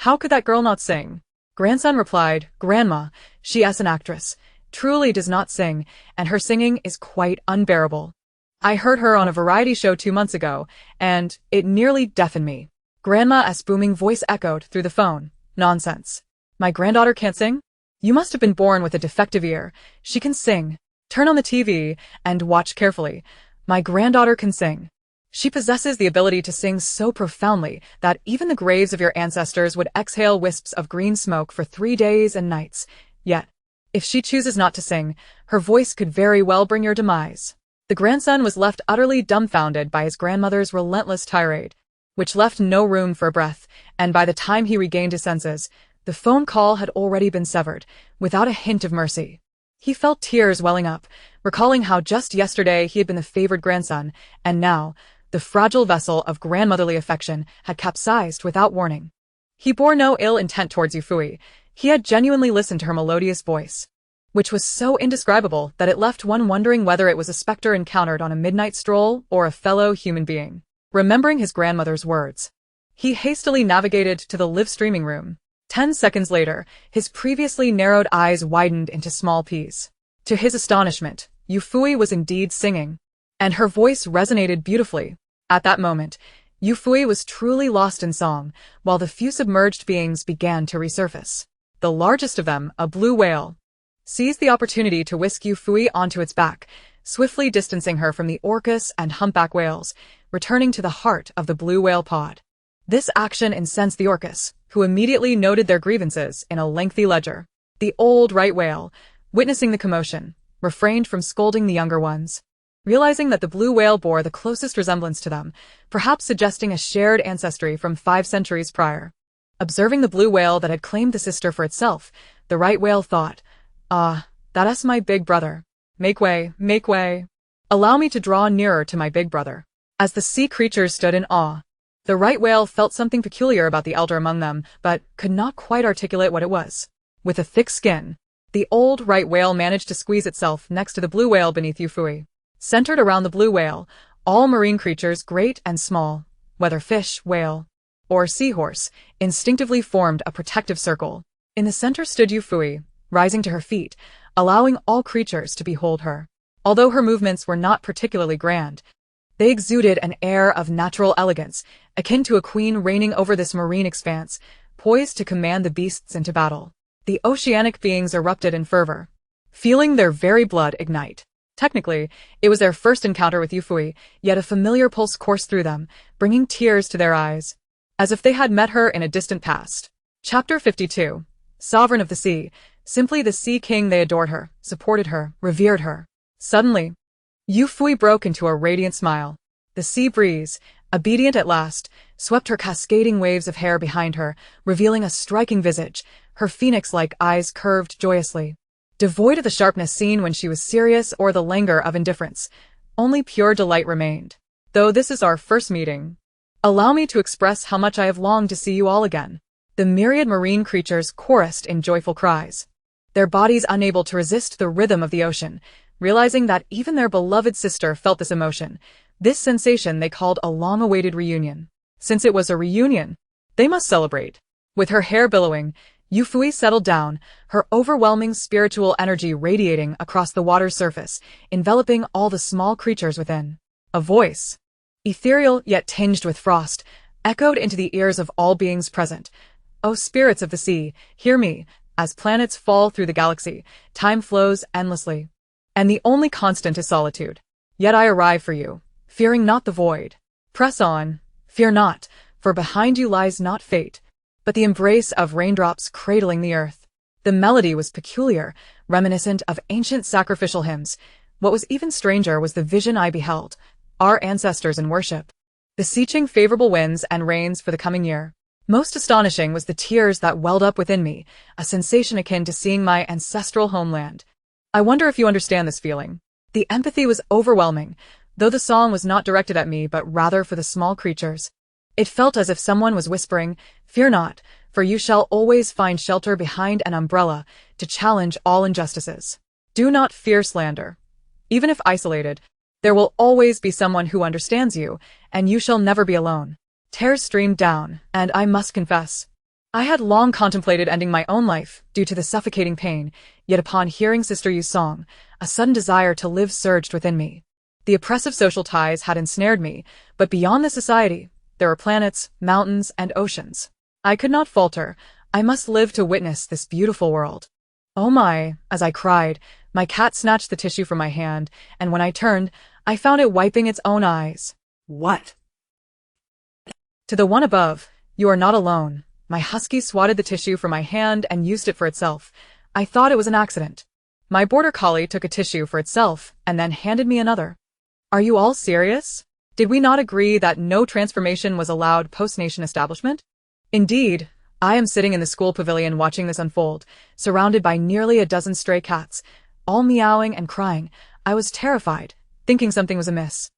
How could that girl not sing?" Grandson replied, "Grandma, she's an actress, truly does not sing, and her singing is quite unbearable. I heard her on a variety show 2 months ago, and it nearly deafened me." Grandma's booming voice echoed through the phone, "Nonsense. My granddaughter can't sing? You must have been born with a defective ear. She can sing. Turn on the TV and watch carefully. My granddaughter can sing. She possesses the ability to sing so profoundly that even the graves of your ancestors would exhale wisps of green smoke for 3 days and nights. Yet, if she chooses not to sing, her voice could very well bring your demise." The grandson was left utterly dumbfounded by his grandmother's relentless tirade, which left no room for a breath, and by the time he regained his senses, the phone call had already been severed, without a hint of mercy. He felt tears welling up, recalling how just yesterday he had been the favored grandson, and now, the fragile vessel of grandmotherly affection had capsized without warning. He bore no ill intent towards Yufuyi. He had genuinely listened to her melodious voice, which was so indescribable that it left one wondering whether it was a specter encountered on a midnight stroll or a fellow human being. Remembering his grandmother's words, he hastily navigated to the live streaming room. 10 seconds later, his previously narrowed eyes widened into small P's. To his astonishment, Yufuyi was indeed singing, and her voice resonated beautifully. At that moment, Yufuyi was truly lost in song, while the few submerged beings began to resurface. The largest of them, a blue whale, seized the opportunity to whisk Yufuyi onto its back, swiftly distancing her from the orcas and humpback whales, returning to the heart of the blue whale pod. This action incensed the orcas, who immediately noted their grievances in a lengthy ledger. The old right whale, witnessing the commotion, refrained from scolding the younger ones, realizing that the blue whale bore the closest resemblance to them, perhaps suggesting a shared ancestry from 5 centuries prior. Observing the blue whale that had claimed the sister for itself, the right whale thought, "Ah, that's my big brother. Make way, make way. Allow me to draw nearer to my big brother." As the sea creatures stood in awe, the right whale felt something peculiar about the elder among them, but could not quite articulate what it was. With a thick skin, the old right whale managed to squeeze itself next to the blue whale beneath Yufuyi. Centered around the blue whale, all marine creatures, great and small, whether fish, whale, or seahorse, instinctively formed a protective circle. In the center stood Yufuyi, rising to her feet, allowing all creatures to behold her. Although her movements were not particularly grand, they exuded an air of natural elegance, akin to a queen reigning over this marine expanse, poised to command the beasts into battle. The oceanic beings erupted in fervor, feeling their very blood ignite. Technically, it was their first encounter with Yufuyi, yet a familiar pulse coursed through them, bringing tears to their eyes, as if they had met her in a distant past. Chapter 52. Sovereign of the Sea. Simply the Sea King. They adored her, supported her, revered her. Suddenly, Yufuyi broke into a radiant smile. The sea breeze, obedient at last, swept her cascading waves of hair behind her, revealing a striking visage, her phoenix-like eyes curved joyously. Devoid of the sharpness seen when she was serious or the languor of indifference, only pure delight remained. "Though this is our first meeting, allow me to express how much I have longed to see you all again." The myriad marine creatures chorused in joyful cries, their bodies unable to resist the rhythm of the ocean, realizing that even their beloved sister felt this emotion. This sensation they called a long-awaited reunion. Since it was a reunion, they must celebrate. With her hair billowing, Yufuyi settled down, her overwhelming spiritual energy radiating across the water's surface, enveloping all the small creatures within. A voice, ethereal yet tinged with frost, echoed into the ears of all beings present. "O spirits of the sea, hear me. As planets fall through the galaxy, time flows endlessly, and the only constant is solitude. Yet I arrive for you, fearing not the void. Press on, fear not, for behind you lies not fate, but the embrace of raindrops cradling the earth." The melody was peculiar, reminiscent of ancient sacrificial hymns. What was even stranger was the vision I beheld, our ancestors in worship, beseeching favorable winds and rains for the coming year. Most astonishing was the tears that welled up within me, a sensation akin to seeing my ancestral homeland. I wonder if you understand this feeling. The empathy was overwhelming, though the song was not directed at me but rather for the small creatures. It felt as if someone was whispering, "Fear not, for you shall always find shelter behind an umbrella to challenge all injustices. Do not fear slander. Even if isolated, there will always be someone who understands you, and you shall never be alone." Tears streamed down, and I must confess, I had long contemplated ending my own life due to the suffocating pain, yet upon hearing Sister Yu's song, a sudden desire to live surged within me. The oppressive social ties had ensnared me, but beyond the society, there were planets, mountains, and oceans. I could not falter. I must live to witness this beautiful world. Oh my, as I cried, my cat snatched the tissue from my hand, and when I turned, I found it wiping its own eyes. What? To the one above, "You are not alone." My husky swatted the tissue from my hand and used it for itself. I thought it was an accident. My border collie took a tissue for itself and then handed me another. Are you all serious? Did we not agree that no transformation was allowed post-nation establishment? Indeed, I am sitting in the school pavilion watching this unfold, surrounded by nearly a dozen stray cats, all meowing and crying. I was terrified, thinking something was amiss,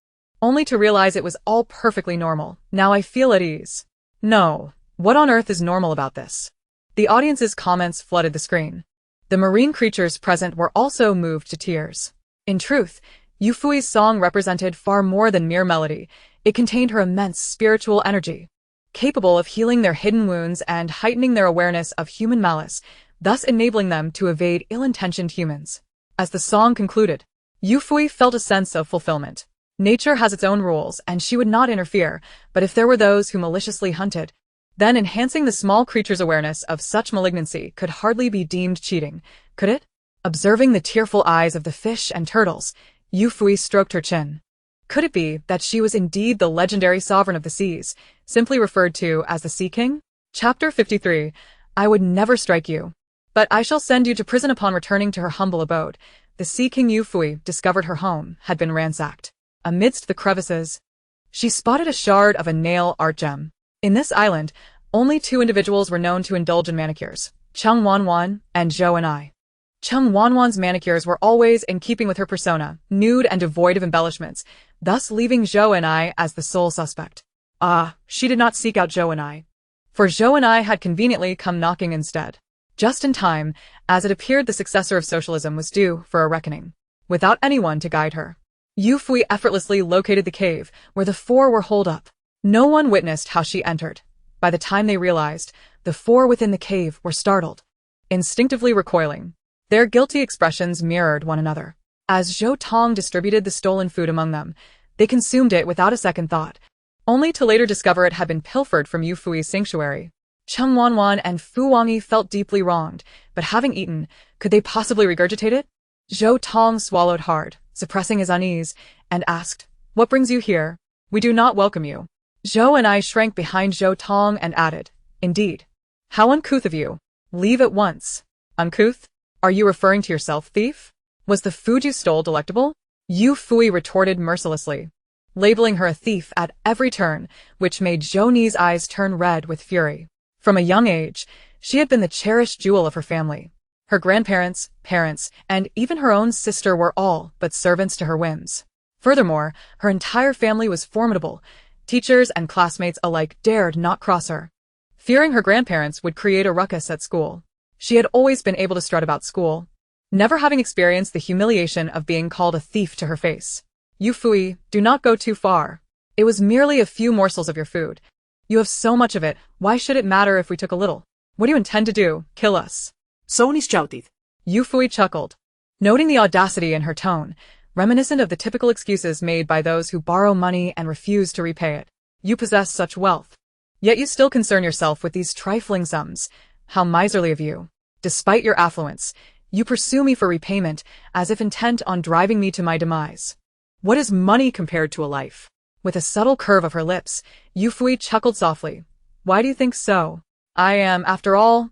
only to realize it was all perfectly normal. Now I feel at ease. No. What on earth is normal about this? The audience's comments flooded the screen. The marine creatures present were also moved to tears. In truth, Yufuyi's song represented far more than mere melody. It contained her immense spiritual energy, capable of healing their hidden wounds and heightening their awareness of human malice, thus enabling them to evade ill-intentioned humans. As the song concluded, Yufuyi felt a sense of fulfillment. Nature has its own rules, and she would not interfere, but if there were those who maliciously hunted, then enhancing the small creature's awareness of such malignancy could hardly be deemed cheating, could it? Observing the tearful eyes of the fish and turtles, Yufuyi stroked her chin. Could it be that she was indeed the legendary sovereign of the seas, simply referred to as the Sea King? Chapter 53. I would never strike you, but I shall send you to prison. Upon returning to her humble abode, the Sea King Yufuyi discovered her home had been ransacked. Amidst the crevices, she spotted a shard of a nail art gem. In this island, only two individuals were known to indulge in manicures, Chung Wanwan and Zhou and I. Chung Wanwan's manicures were always in keeping with her persona, nude and devoid of embellishments, thus leaving Zhou and I as the sole suspect. She did not seek out Zhou and I, for Zhou and I had conveniently come knocking instead. Just in time, as it appeared the successor of socialism was due for a reckoning. Without anyone to guide her, Yufuyi effortlessly located the cave where the four were holed up. No one witnessed how she entered. By the time they realized, the four within the cave were startled, instinctively recoiling. Their guilty expressions mirrored one another. As Zhou Tong distributed the stolen food among them, they consumed it without a second thought, only to later discover it had been pilfered from Yufuyi's sanctuary. Chung Wanwan and Fu Wangyi felt deeply wronged, but having eaten, could they possibly regurgitate it? Zhou Tong swallowed hard, suppressing his unease, and asked, "What brings you here? We do not welcome you." Zhou and I shrank behind Zhou Tong and added, "Indeed. How uncouth of you. Leave at once." "Uncouth? Are you referring to yourself, thief? Was the food you stole delectable?" Yufuyi retorted mercilessly, labeling her a thief at every turn, which made Zhou Ni's eyes turn red with fury. From a young age, she had been the cherished jewel of her family. Her grandparents, parents, and even her own sister were all but servants to her whims. Furthermore, her entire family was formidable. Teachers and classmates alike dared not cross her, fearing her grandparents would create a ruckus at school. She had always been able to strut about school, never having experienced the humiliation of being called a thief to her face. "Yufuyi, do not go too far. It was merely a few morsels of your food. You have so much of it, why should it matter if we took a little? What do you intend to do, kill us?" Sony's chowtith. Yufuyi chuckled, noting the audacity in her tone, reminiscent of the typical excuses made by those who borrow money and refuse to repay it. "You possess such wealth, yet you still concern yourself with these trifling sums. How miserly of you. Despite your affluence, you pursue me for repayment, as if intent on driving me to my demise. What is money compared to a life?" With a subtle curve of her lips, Yufuyi chuckled softly. "Why do you think so? I am, after all,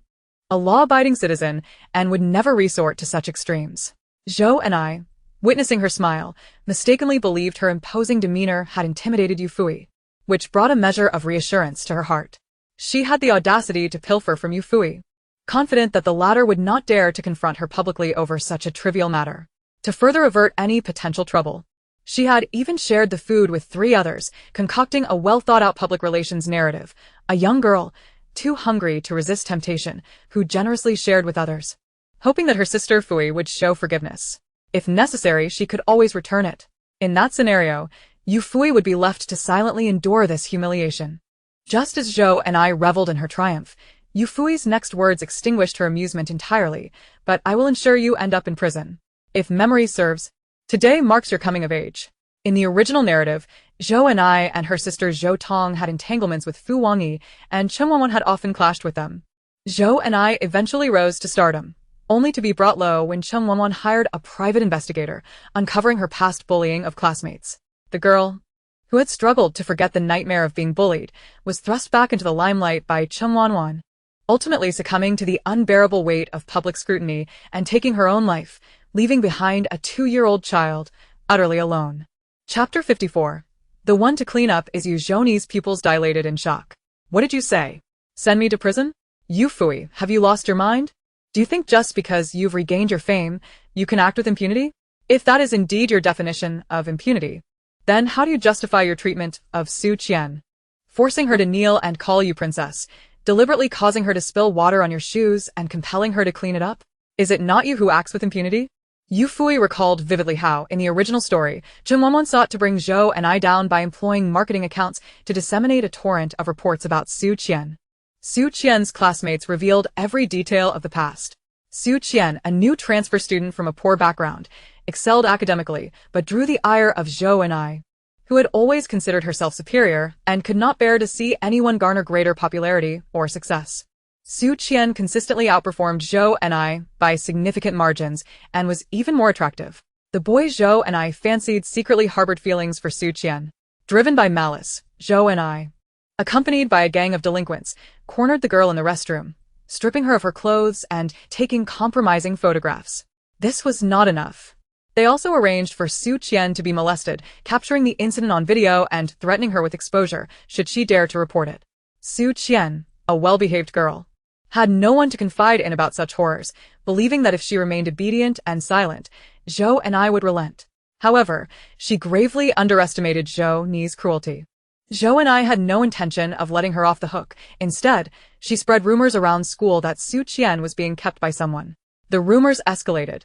a law-abiding citizen and would never resort to such extremes." Zhou and I, witnessing her smile, mistakenly believed her imposing demeanor had intimidated Yufuyi, which brought a measure of reassurance to her heart. She had the audacity to pilfer from Yufuyi, confident that the latter would not dare to confront her publicly over such a trivial matter. To further avert any potential trouble, she had even shared the food with 3 others, concocting a well-thought-out public relations narrative. A young girl, too hungry to resist temptation, who generously shared with others, hoping that her sister Fui would show forgiveness. If necessary, she could always return it. In that scenario, Yufui would be left to silently endure this humiliation. Just as Zhou and I reveled in her triumph, Yufui's next words extinguished her amusement entirely. But I will ensure you end up in prison. If memory serves, today marks your coming of age. In the original narrative, Zhou and I and her sister Zhou Tong had entanglements with Fu Wangyi, and Chen Wanwan had often clashed with them. Zhou and I eventually rose to stardom, only to be brought low when Chen Wanwan hired a private investigator, uncovering her past bullying of classmates. The girl, who had struggled to forget the nightmare of being bullied, was thrust back into the limelight by Chen Wanwan, ultimately succumbing to the unbearable weight of public scrutiny and taking her own life, leaving behind a 2-year-old child, utterly alone. Chapter 54. The one to clean up is Zhou's pupils dilated in shock. What did you say? Send me to prison? Yufui, have you lost your mind? Do you think just because you've regained your fame, you can act with impunity? If that is indeed your definition of impunity, then how do you justify your treatment of Su Qian? Forcing her to kneel and call you princess, deliberately causing her to spill water on your shoes and compelling her to clean it up? Is it not you who acts with impunity? Yufui recalled vividly how, in the original story, Chen Wanwan sought to bring Zhou and I down by employing marketing accounts to disseminate a torrent of reports about Su Qian. Su Qian's classmates revealed every detail of the past. Su Qian, a new transfer student from a poor background, excelled academically, but drew the ire of Zhou and I, who had always considered herself superior and could not bear to see anyone garner greater popularity or success. Su Qian consistently outperformed Zhou and I by significant margins and was even more attractive. The boy Zhou and I fancied secretly harbored feelings for Su Qian. Driven by malice, Zhou and I, accompanied by a gang of delinquents, cornered the girl in the restroom, stripping her of her clothes and taking compromising photographs. This was not enough. They also arranged for Su Qian to be molested, capturing the incident on video and threatening her with exposure should she dare to report it. Su Qian, a well-behaved girl, had no one to confide in about such horrors, believing that if she remained obedient and silent, Zhou and I would relent. However, she gravely underestimated Zhou's cruelty. Zhou and I had no intention of letting her off the hook. Instead, she spread rumors around school that Su Qian was being kept by someone. The rumors escalated,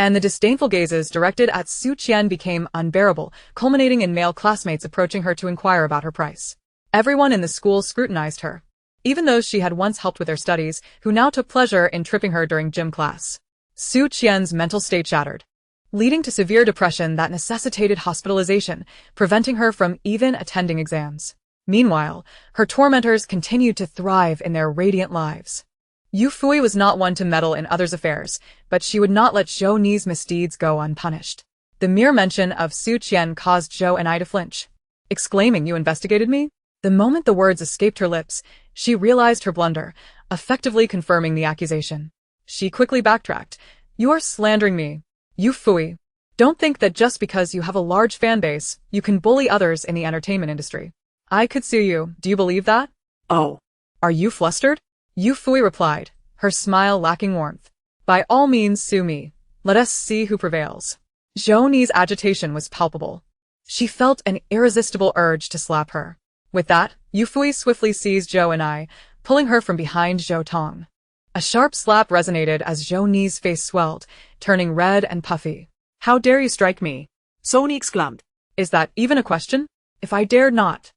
and the disdainful gazes directed at Su Qian became unbearable, culminating in male classmates approaching her to inquire about her price. Everyone in the school scrutinized her, even those she had once helped with their studies, who now took pleasure in tripping her during gym class. Su Qian's mental state shattered, leading to severe depression that necessitated hospitalization, preventing her from even attending exams. Meanwhile, her tormentors continued to thrive in their radiant lives. Yufui was not one to meddle in others' affairs, but she would not let Zhou's misdeeds go unpunished. The mere mention of Su Qian caused Zhou and I to flinch, exclaiming, "You investigated me?" The moment the words escaped her lips, she realized her blunder, effectively confirming the accusation. She quickly backtracked. "You are slandering me. Yufui, don't think that just because you have a large fan base, you can bully others in the entertainment industry. I could sue you, do you believe that?" Oh. "Are you flustered?" Yufui replied, her smile lacking warmth. "By all means sue me. Let us see who prevails." Zhou's agitation was palpable. She felt an irresistible urge to slap her. With that, Yufui swiftly seized Zhou and I, pulling her from behind Zhou Tong. A sharp slap resonated as Zhou's face swelled, turning red and puffy. "How dare you strike me?" Sony exclaimed. "Is that even a question? If I dared not."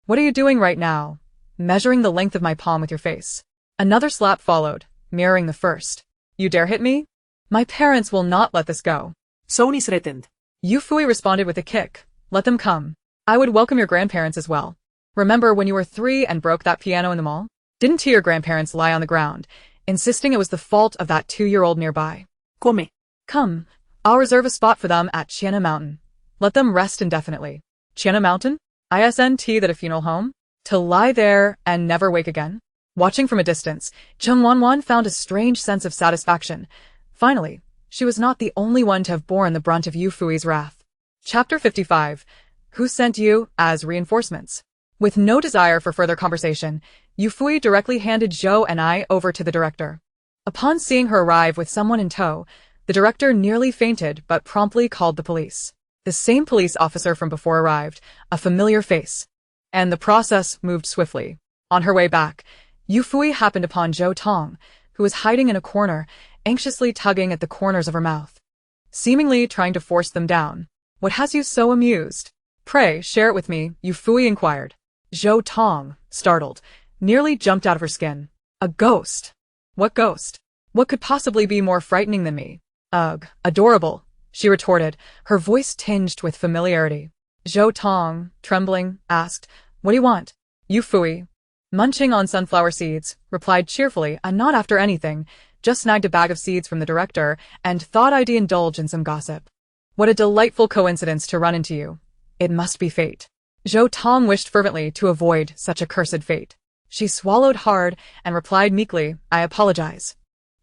"What are you doing right now?" "Measuring the length of my palm with your face." Another slap followed, mirroring the first. "You dare hit me? My parents will not let this go." Sony threatened. Yufui responded with a kick. "Let them come. I would welcome your grandparents as well. Remember when you were 3 and broke that piano in the mall? Didn't your grandparents lie on the ground, insisting it was the fault of that 2-year-old nearby?" Come. "Come, I'll reserve a spot for them at Chiana Mountain. Let them rest indefinitely." Chiana Mountain? Isn't that a funeral home? To lie there and never wake again? Watching from a distance, Chen Wanwan found a strange sense of satisfaction. Finally, she was not the only one to have borne the brunt of Yufui's wrath. Chapter 55. Who sent you as reinforcements? With no desire for further conversation, Yufuyi directly handed Zhou and I over to the director. Upon seeing her arrive with someone in tow, the director nearly fainted but promptly called the police. The same police officer from before arrived, a familiar face. And the process moved swiftly. On her way back, Yufuyi happened upon Zhou Tong, who was hiding in a corner, anxiously tugging at the corners of her mouth, seemingly trying to force them down. "What has you so amused? Pray, share it with me," Yufuyi inquired. Zhou Tong, startled, nearly jumped out of her skin. "A ghost? What ghost? What could possibly be more frightening than me?" "Ugh, adorable," she retorted, her voice tinged with familiarity. Zhou Tong, trembling, asked, "What do you want?" Yufuyi, munching on sunflower seeds, replied cheerfully, "I'm not after anything, just snagged a bag of seeds from the director and thought I'd indulge in some gossip." "What a delightful coincidence to run into you. It must be fate." Zhou Tong wished fervently to avoid such a cursed fate. She swallowed hard and replied meekly, "I apologize.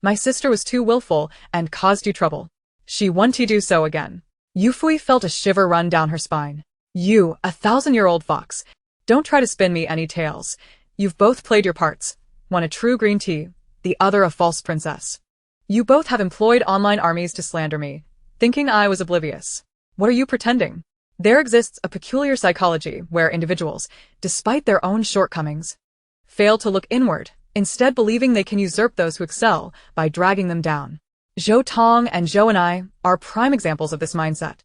My sister was too willful and caused you trouble. She won't do so again." Yufuyi felt a shiver run down her spine. "You, a 1,000-year-old fox. Don't try to spin me any tales. You've both played your parts. One a true green tea, the other a false princess. You both have employed online armies to slander me, thinking I was oblivious. What are you pretending? There exists a peculiar psychology where individuals, despite their own shortcomings, fail to look inward, instead believing they can usurp those who excel by dragging them down. Zhou Tong and Zhou and I are prime examples of this mindset.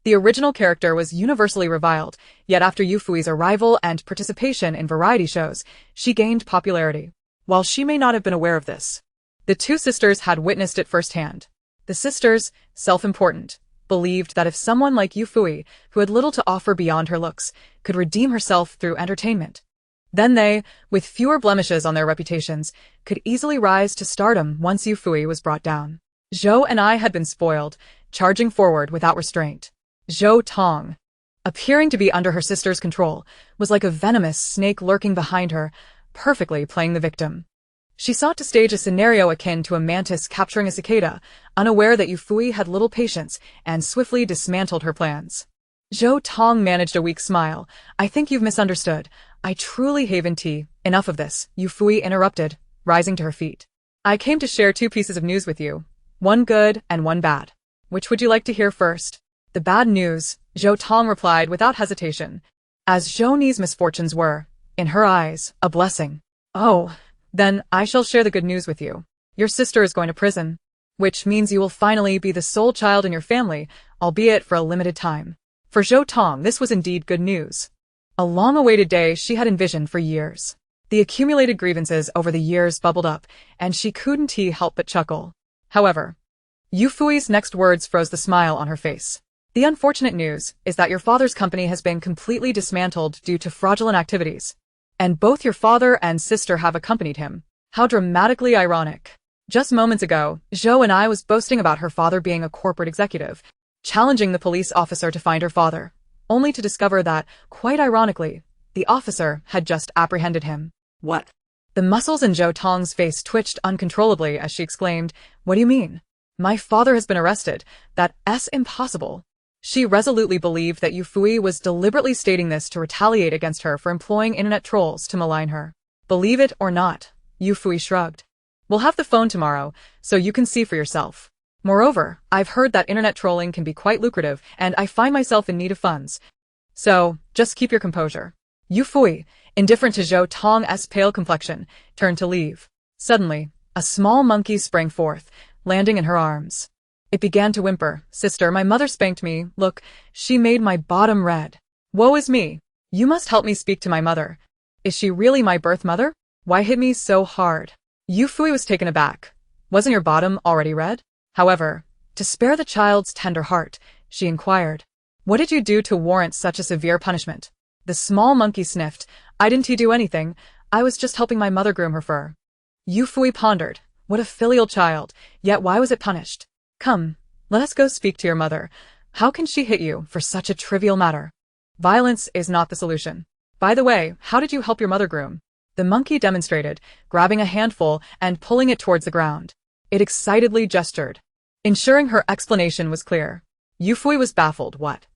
The original character was universally reviled, yet after Yufui's arrival and participation in variety shows, she gained popularity. While she may not have been aware of this, the two sisters had witnessed it firsthand. The sisters, self-important, believed that if someone like Yufuyi, who had little to offer beyond her looks, could redeem herself through entertainment, then they, with fewer blemishes on their reputations, could easily rise to stardom once Yufuyi was brought down. Zhou and I had been spoiled, charging forward without restraint. Zhou Tong, appearing to be under her sister's control, was like a venomous snake lurking behind her, perfectly playing the victim. She sought to stage a scenario akin to a mantis capturing a cicada, unaware that Yufuyi had little patience and swiftly dismantled her plans. Zhou Tong managed a weak smile. "I think you've misunderstood. I truly haven tea." "Enough of this," Yufuyi interrupted, rising to her feet. "I came to share two pieces of news with you, one good and one bad. Which would you like to hear first?" "The bad news," Zhou Tong replied without hesitation, as Zhou Ni's misfortunes were, in her eyes, a blessing. "Oh, then I shall share the good news with you. Your sister is going to prison, which means you will finally be the sole child in your family, albeit for a limited time." For Zhou Tong, this was indeed good news. A long-awaited day she had envisioned for years. The accumulated grievances over the years bubbled up, and she couldn't help but chuckle. However, Yufui's next words froze the smile on her face. "The unfortunate news is that your father's company has been completely dismantled due to fraudulent activities. And both your father and sister have accompanied him." How dramatically ironic. Just moments ago, Zhou and I was boasting about her father being a corporate executive, challenging the police officer to find her father, only to discover that, quite ironically, the officer had just apprehended him. What? The muscles in Zhou Tong's face twitched uncontrollably as she exclaimed, "What do you mean? My father has been arrested. That's impossible." She resolutely believed that Yufuyi was deliberately stating this to retaliate against her for employing internet trolls to malign her. "Believe it or not," Yufuyi shrugged. "We'll have the phone tomorrow, so you can see for yourself. Moreover, I've heard that internet trolling can be quite lucrative, and I find myself in need of funds. So, just keep your composure." Yufuyi, indifferent to Zhou Tong's pale complexion, turned to leave. Suddenly, a small monkey sprang forth, landing in her arms. It began to whimper. "Sister, my mother spanked me. Look, she made my bottom red. Woe is me. You must help me speak to my mother. Is she really my birth mother? Why hit me so hard?" Yufuyi was taken aback. "Wasn't your bottom already red?" However, to spare the child's tender heart, she inquired, "What did you do to warrant such a severe punishment?" The small monkey sniffed. "I didn't do anything. I was just helping my mother groom her fur." Yufuyi pondered. What a filial child, yet why was it punished? "Come, let us go speak to your mother. How can she hit you for such a trivial matter? Violence is not the solution. By the way, how did you help your mother groom?" The monkey demonstrated, grabbing a handful and pulling it towards the ground. It excitedly gestured, ensuring her explanation was clear. Yufuyi was baffled. "What?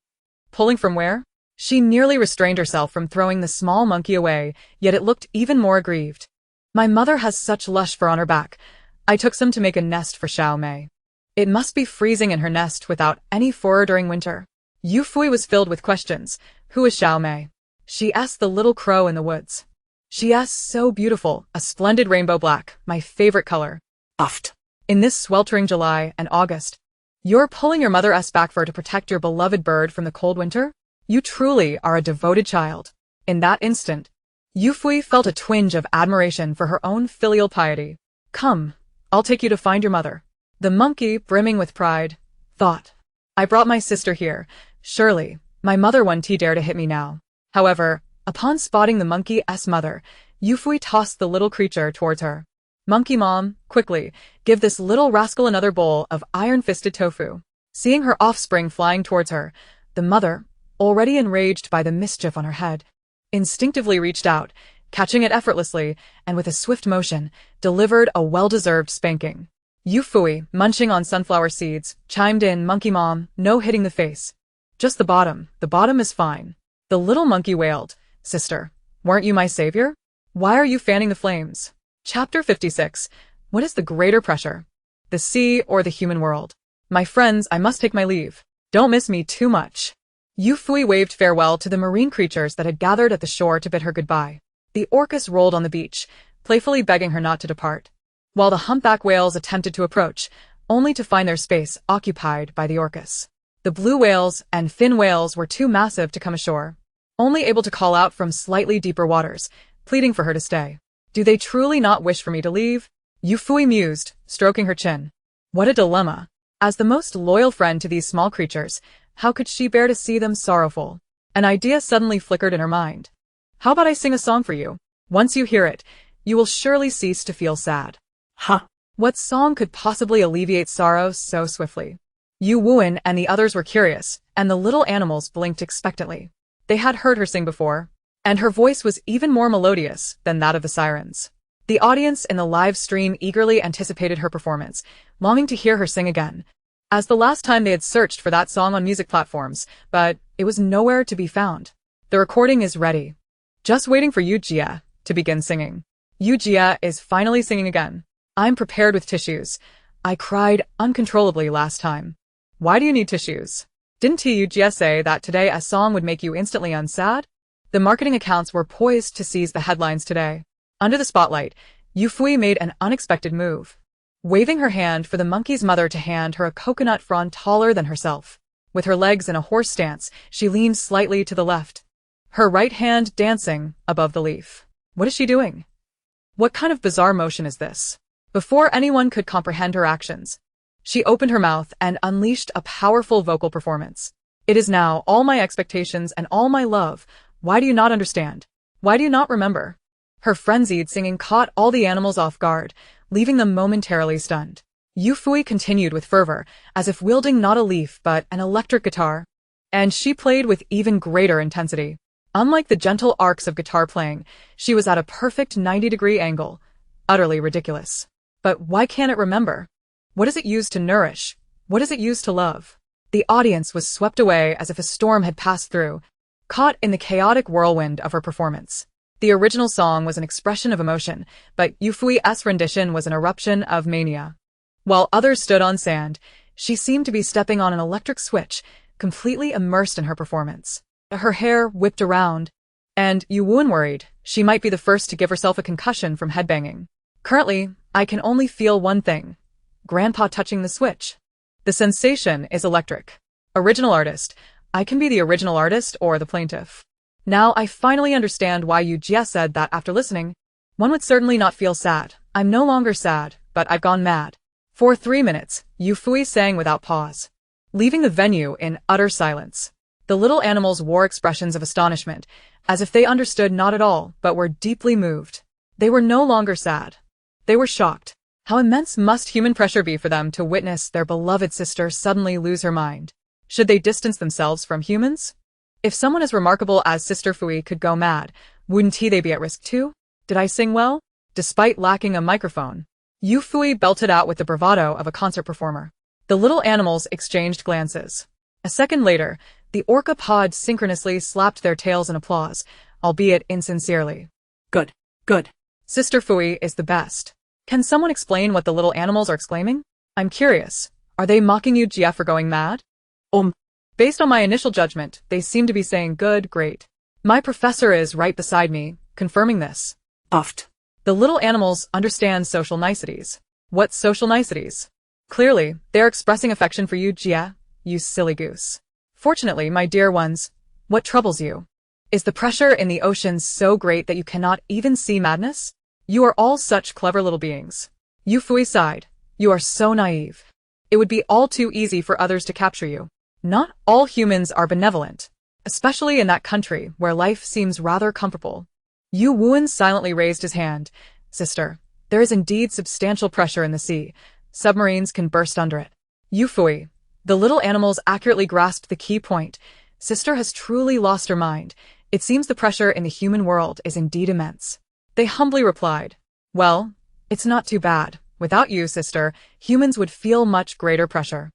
Pulling from where?" She nearly restrained herself from throwing the small monkey away, yet it looked even more aggrieved. My mother has such lush fur on her back. I took some to make a nest for Xiao Mei. It must be freezing in her nest without any fur during winter. Yufuyi was filled with questions. Who is Xiao Mei? She asked the little crow in the woods. She asked so beautiful, a splendid rainbow black, my favorite color. Puffed. In this sweltering July and August, you're pulling your mother's back fur to protect your beloved bird from the cold winter? You truly are a devoted child. In that instant, Yufuyi felt a twinge of admiration for her own filial piety. Come, I'll take you to find your mother. The monkey, brimming with pride, thought. I brought my sister here. Surely, my mother won't dare to hit me now. However, upon spotting the monkey's mother, Yufuyi tossed the little creature towards her. Monkey mom, quickly, give this little rascal another bowl of iron-fisted tofu. Seeing her offspring flying towards her, the mother, already enraged by the mischief on her head, instinctively reached out, catching it effortlessly, and with a swift motion, delivered a well-deserved spanking. Yufuyi, munching on sunflower seeds, chimed in, Monkey mom, no hitting the face. Just the bottom is fine. The little monkey wailed, Sister, weren't you my savior? Why are you fanning the flames? Chapter 56. What is the greater pressure? The sea or the human world? My friends, I must take my leave. Don't miss me too much. Yufuyi waved farewell to the marine creatures that had gathered at the shore to bid her goodbye. The orcas rolled on the beach, playfully begging her not to depart, while the humpback whales attempted to approach, only to find their space occupied by the orcas. The blue whales and fin whales were too massive to come ashore, only able to call out from slightly deeper waters, pleading for her to stay. Do they truly not wish for me to leave? Yufuyi mused, stroking her chin. What a dilemma. As the most loyal friend to these small creatures, how could she bear to see them sorrowful? An idea suddenly flickered in her mind. How about I sing a song for you? Once you hear it, you will surely cease to feel sad. Huh. What song could possibly alleviate sorrow so swiftly? Yufuyi and the others were curious, and the little animals blinked expectantly. They had heard her sing before, and her voice was even more melodious than that of the sirens. The audience in the live stream eagerly anticipated her performance, longing to hear her sing again, as the last time they had searched for that song on music platforms, but it was nowhere to be found. The recording is ready. Just waiting for Yujia to begin singing. Yujia is finally singing again. I'm prepared with tissues. I cried uncontrollably last time. Why do you need tissues? Didn't Yujia say that today a song would make you instantly unsad? The marketing accounts were poised to seize the headlines today. Under the spotlight, Yufuyi made an unexpected move, waving her hand for the monkey's mother to hand her a coconut frond taller than herself. With her legs in a horse stance, she leaned slightly to the left, her right hand dancing above the leaf. What is she doing? What kind of bizarre motion is this? Before anyone could comprehend her actions, she opened her mouth and unleashed a powerful vocal performance. It is now all my expectations and all my love. Why do you not understand? Why do you not remember? Her frenzied singing caught all the animals off guard, leaving them momentarily stunned. Yufuyi continued with fervor, as if wielding not a leaf but an electric guitar. And she played with even greater intensity. Unlike the gentle arcs of guitar playing, she was at a perfect 90-degree angle. Utterly ridiculous. But why can't it remember? What is it used to nourish? What is it used to love? The audience was swept away as if a storm had passed through, caught in the chaotic whirlwind of her performance. The original song was an expression of emotion, but Yufuyi's rendition was an eruption of mania. While others stood on sand, she seemed to be stepping on an electric switch, completely immersed in her performance. Her hair whipped around, and Yufuyi worried she might be the first to give herself a concussion from headbanging. Currently, I can only feel one thing. Grandpa touching the switch. The sensation is electric. Original artist. I can be the original artist or the plaintiff. Now I finally understand why Yujia said that after listening, one would certainly not feel sad. I'm no longer sad, but I've gone mad. For 3 minutes, Yufuyi sang without pause, leaving the venue in utter silence. The little animals wore expressions of astonishment, as if they understood not at all, but were deeply moved. They were no longer sad. They were shocked. How immense must human pressure be for them to witness their beloved sister suddenly lose her mind? Should they distance themselves from humans? If someone as remarkable as Sister Fui could go mad, wouldn't they be at risk too? Did I sing well? Despite lacking a microphone, Yufuyi belted out with the bravado of a concert performer. The little animals exchanged glances. A second later, the orca pods synchronously slapped their tails in applause, albeit insincerely. Good. Good. Sister Fuyi is the best. Can someone explain what the little animals are exclaiming? I'm curious. Are they mocking you, Jia, for going mad? Based on my initial judgment, they seem to be saying good, great. My professor is right beside me, confirming this. Puffed. The little animals understand social niceties. What social niceties? Clearly, they're expressing affection for you, Jia, you silly goose. Fortunately, my dear ones, what troubles you? Is the pressure in the oceans so great that you cannot even see madness? You are all such clever little beings. Yufuyi sighed. You are so naive. It would be all too easy for others to capture you. Not all humans are benevolent, especially in that country where life seems rather comfortable. Yu Wuan silently raised his hand. Sister, there is indeed substantial pressure in the sea. Submarines can burst under it. Yufuyi. The little animals accurately grasped the key point. Sister has truly lost her mind. It seems the pressure in the human world is indeed immense. They humbly replied, well, it's not too bad. Without you, sister, humans would feel much greater pressure.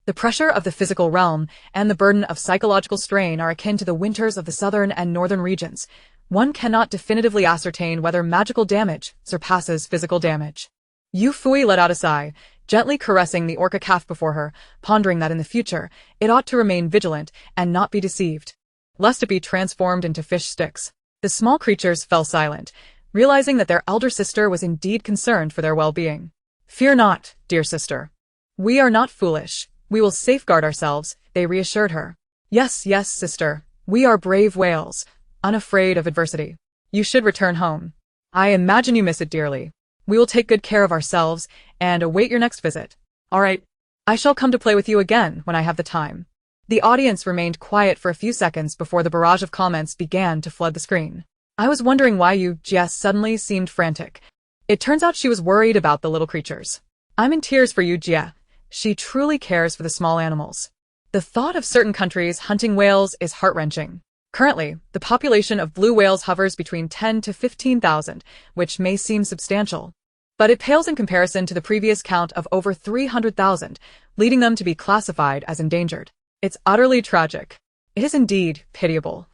The pressure of the physical realm and the burden of psychological strain are akin to the winters of the southern and northern regions. One cannot definitively ascertain whether magical damage surpasses physical damage. Yufuyi let out a sigh, gently caressing the orca calf before her, pondering that in the future, it ought to remain vigilant and not be deceived, lest it be transformed into fish sticks. The small creatures fell silent, realizing that their elder sister was indeed concerned for their well-being. Fear not, dear sister. We are not foolish. We will safeguard ourselves, they reassured her. Yes, yes, sister. We are brave whales, unafraid of adversity. You should return home. I imagine you miss it dearly. We will take good care of ourselves and await your next visit. All right. I shall come to play with you again when I have the time. The audience remained quiet for a few seconds before the barrage of comments began to flood the screen. I was wondering why you, Jess, suddenly seemed frantic. It turns out she was worried about the little creatures. I'm in tears for you, Jia. She truly cares for the small animals. The thought of certain countries hunting whales is heart-wrenching. Currently, the population of blue whales hovers between 10 to 15,000, which may seem substantial. But it pales in comparison to the previous count of over 300,000, leading them to be classified as endangered. It's utterly tragic. It is indeed pitiable.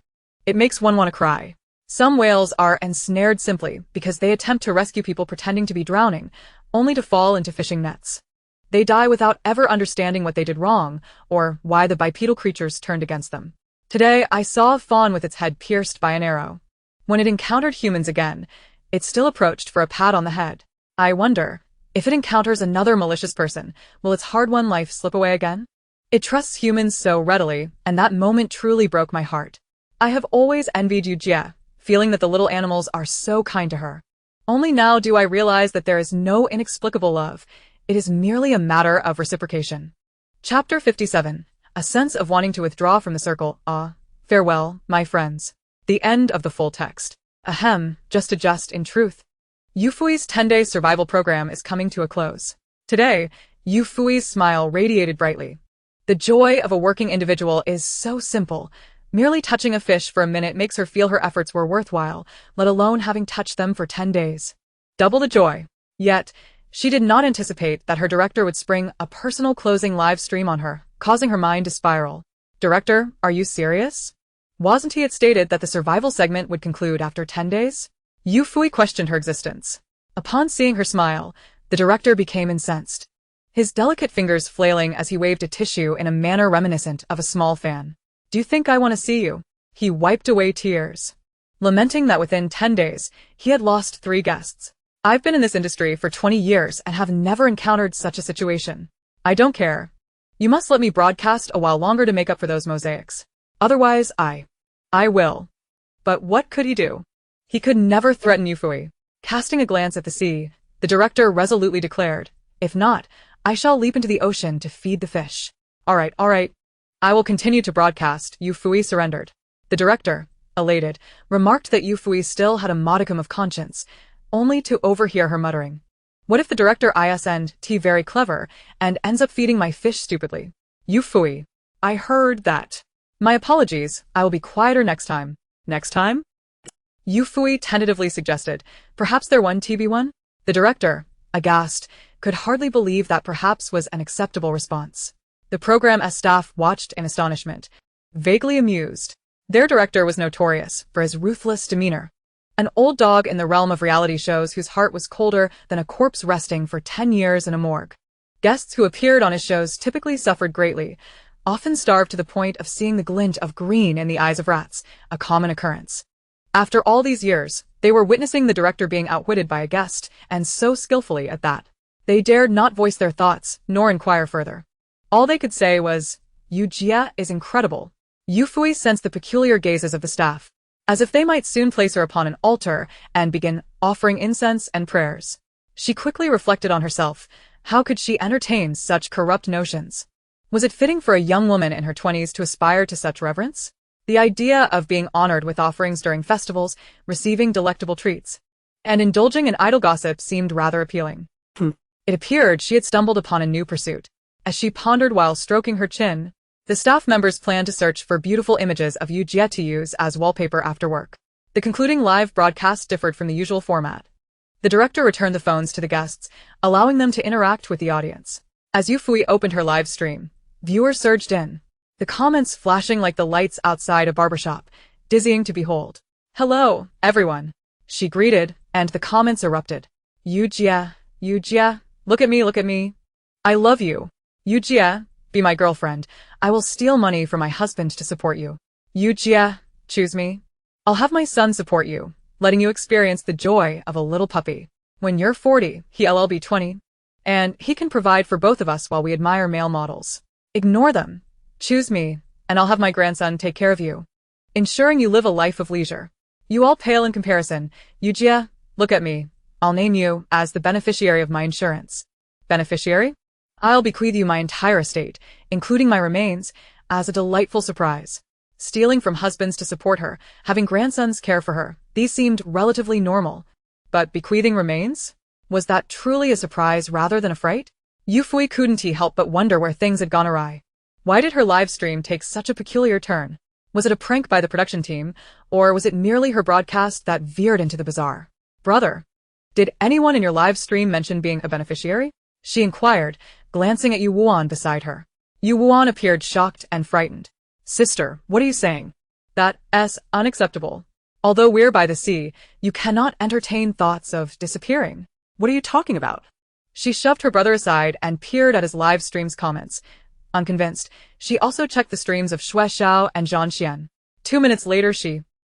It makes one want to cry. Some whales are ensnared simply because they attempt to rescue people pretending to be drowning, only to fall into fishing nets. They die without ever understanding what they did wrong, or why the bipedal creatures turned against them. Today, I saw a fawn with its head pierced by an arrow. When it encountered humans again, it still approached for a pat on the head. I wonder, if it encounters another malicious person, will its hard-won life slip away again? It trusts humans so readily, and that moment truly broke my heart. I have always envied you, Jia, feeling that the little animals are so kind to her. Only now do I realize that there is no inexplicable love. It is merely a matter of reciprocation. Chapter 57. A sense of wanting to withdraw from the circle. Farewell, my friends. The end of the full text. Ahem, just in truth. Yufuyi's 10-day survival program is coming to a close. Today, Yufuyi's smile radiated brightly. The joy of a working individual is so simple. Merely touching a fish for a minute makes her feel her efforts were worthwhile, let alone having touched them for 10 days. Double the joy. Yet, she did not anticipate that her director would spring a personal closing live stream on her, causing her mind to spiral. Director, are you serious? Wasn't he stated that the survival segment would conclude after 10 days? Yufuyi questioned her existence. Upon seeing her smile, the director became incensed. His delicate fingers flailing as he waved a tissue in a manner reminiscent of a small fan. Do you think I want to see you? He wiped away tears, lamenting that within 10 days, he had lost 3 guests. I've been in this industry for 20 years and have never encountered such a situation. I don't care. You must let me broadcast a while longer to make up for those mosaics. Otherwise, I will. But what could he do? He could never threaten Yufuyi. Casting a glance at the sea, the director resolutely declared, if not, I shall leap into the ocean to feed the fish. All right. I will continue to broadcast. Yufuyi surrendered. The director, elated, remarked that Yufuyi still had a modicum of conscience, only to overhear her muttering. What if the director isn't very clever and ends up feeding my fish stupidly? Yufuyi. I heard that. My apologies, I will be quieter next time. Next time? Yufuyi tentatively suggested, perhaps there 1TB1? The director, aghast, could hardly believe that perhaps was an acceptable response. The program's staff watched in astonishment, vaguely amused. Their director was notorious for his ruthless demeanor. An old dog in the realm of reality shows whose heart was colder than a corpse resting for 10 years in a morgue. Guests who appeared on his shows typically suffered greatly, often starved to the point of seeing the glint of green in the eyes of rats, a common occurrence. After all these years, they were witnessing the director being outwitted by a guest, and so skillfully at that. They dared not voice their thoughts, nor inquire further. All they could say was, "Yujia is incredible." Yufuyi sensed the peculiar gazes of the staff, as if they might soon place her upon an altar and begin offering incense and prayers. She quickly reflected on herself. How could she entertain such corrupt notions? Was it fitting for a young woman in her 20s to aspire to such reverence? The idea of being honored with offerings during festivals, receiving delectable treats, and indulging in idle gossip seemed rather appealing. It appeared she had stumbled upon a new pursuit. As she pondered while stroking her chin, the staff members planned to search for beautiful images of Yujia to use as wallpaper after work. The concluding live broadcast differed from the usual format. The director returned the phones to the guests, allowing them to interact with the audience. As Yufuyi opened her live stream, viewers surged in, the comments flashing like the lights outside a barbershop, dizzying to behold. "Hello, everyone," she greeted, and the comments erupted. "Yujia, Yujia, look at me. I love you. Yujia, be my girlfriend. I will steal money from my husband to support you. Yujia, choose me. I'll have my son support you, letting you experience the joy of a little puppy. When you're 40, he'll be 20. And he can provide for both of us while we admire male models. Ignore them. Choose me, and I'll have my grandson take care of you, ensuring you live a life of leisure. You all pale in comparison. Yujia, look at me. I'll name you as the beneficiary of my insurance." "Beneficiary? I'll bequeath you my entire estate, including my remains, as a delightful surprise." Stealing from husbands to support her, having grandsons care for her, these seemed relatively normal. But bequeathing remains? Was that truly a surprise rather than a fright? Yufuyi couldn't help but wonder where things had gone awry. Why did her live stream take such a peculiar turn? Was it a prank by the production team, or was it merely her broadcast that veered into the bizarre? "Brother, did anyone in your live stream mention being a beneficiary?" she inquired, glancing at Yuwuan beside her. Yuwuan appeared shocked and frightened. "Sister, what are you saying? That's unacceptable. Although we're by the sea, you cannot entertain thoughts of disappearing." What are you talking about? She shoved her brother aside and peered at his live stream's comments. Unconvinced, she also checked the streams of Xue Xiao and Zhang Xian. 2 minutes later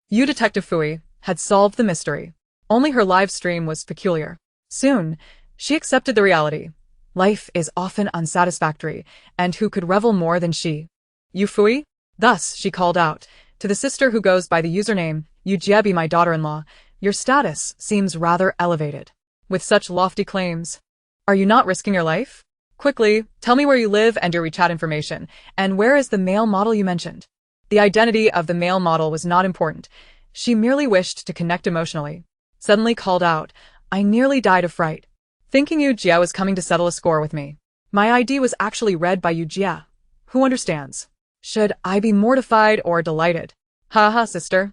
You Detective Fui, had solved the mystery. Only her live stream was peculiar. Soon, she accepted the reality. Life is often unsatisfactory, and who could revel more than she? "Yufui?" Thus, she called out, to the sister who goes by the username, Yujiebi, my daughter-in-law, "Your status seems rather elevated. With such lofty claims, are you not risking your life? Quickly, tell me where you live and your WeChat information, and where is the male model you mentioned?" The identity of the male model was not important. She merely wished to connect emotionally. Suddenly called out, "I nearly died of fright, thinking Yujia was coming to settle a score with me. My ID was actually read by Yujia. Who understands? Should I be mortified or delighted? Haha, sister.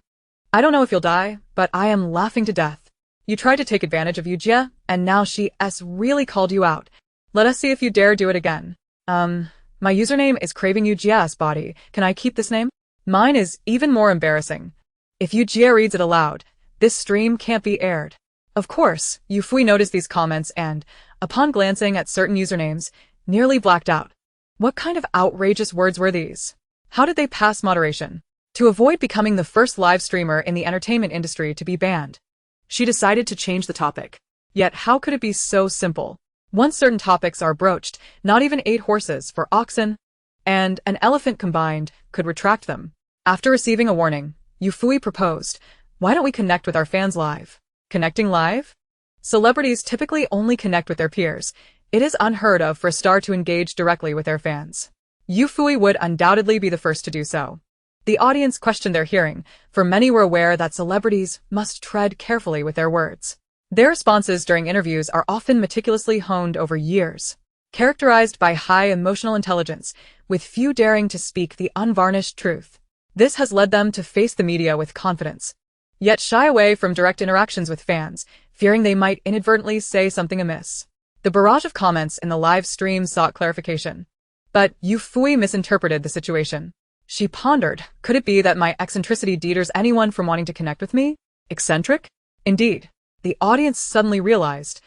I don't know if you'll die, but I am laughing to death. You tried to take advantage of Yujia, and now she's really called you out. Let us see if you dare do it again. My username is craving Yujia's body. Can I keep this name? Mine is even more embarrassing. If Yujia reads it aloud, this stream can't be aired." Of course, Yufui noticed these comments and, upon glancing at certain usernames, nearly blacked out. What kind of outrageous words were these? How did they pass moderation? To avoid becoming the first live streamer in the entertainment industry to be banned, She decided to change the topic. Yet how could it be so simple? Once certain topics are broached, not even 8 horses for oxen and an elephant combined could retract them. After receiving a warning, Yufui proposed, "Why don't we connect with our fans live?" Connecting live? Celebrities typically only connect with their peers. It is unheard of for a star to engage directly with their fans. Yufui would undoubtedly be the first to do so. The audience questioned their hearing, for many were aware that celebrities must tread carefully with their words. Their responses during interviews are often meticulously honed over years, characterized by high emotional intelligence, with few daring to speak the unvarnished truth. This has led them to face the media with confidence, yet shy away from direct interactions with fans, fearing they might inadvertently say something amiss. The barrage of comments in the live stream sought clarification. But Yufuyi misinterpreted the situation. She pondered, could it be that my eccentricity deters anyone from wanting to connect with me? Eccentric? Indeed. The audience suddenly realized.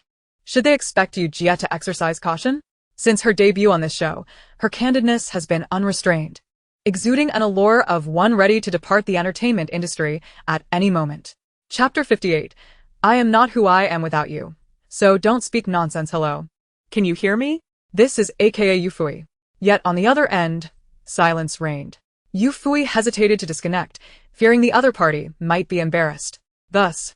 Should they expect Yu Jia to exercise caution? Since her debut on this show, her candidness has been unrestrained, exuding an allure of one ready to depart the entertainment industry at any moment. Chapter 58. I am not who I am without you. So don't speak nonsense. Hello. Can you hear me? This is aka Yufuyi. Yet on the other end, silence reigned. Yufuyi hesitated to disconnect, fearing the other party might be embarrassed. Thus,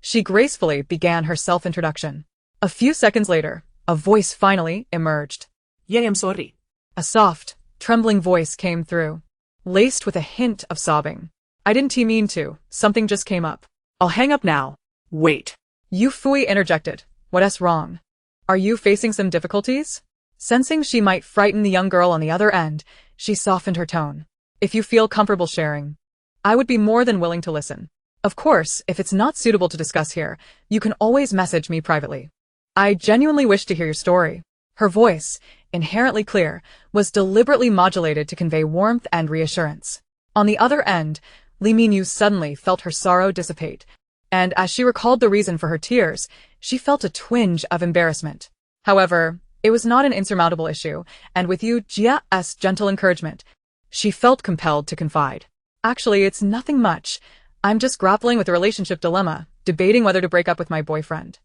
she gracefully began her self-introduction. A few seconds later, a voice finally emerged. Yeah, I'm sorry. A soft, trembling voice came through, laced with a hint of sobbing. I didn't mean to. Something just came up. I'll hang up now. Wait. Yufuyi interjected. What's wrong? Are you facing some difficulties? Sensing she might frighten the young girl on the other end, she softened her tone. If you feel comfortable sharing, I would be more than willing to listen. Of course, if it's not suitable to discuss here, you can always message me privately. I genuinely wish to hear your story. Her voice, inherently clear, was deliberately modulated to convey warmth and reassurance. On the other end, Li Minyu suddenly felt her sorrow dissipate, and as she recalled the reason for her tears, she felt a twinge of embarrassment. However, it was not an insurmountable issue, and with Yu Jia's gentle encouragement, she felt compelled to confide. Actually, it's nothing much. I'm just grappling with a relationship dilemma, debating whether to break up with my boyfriend.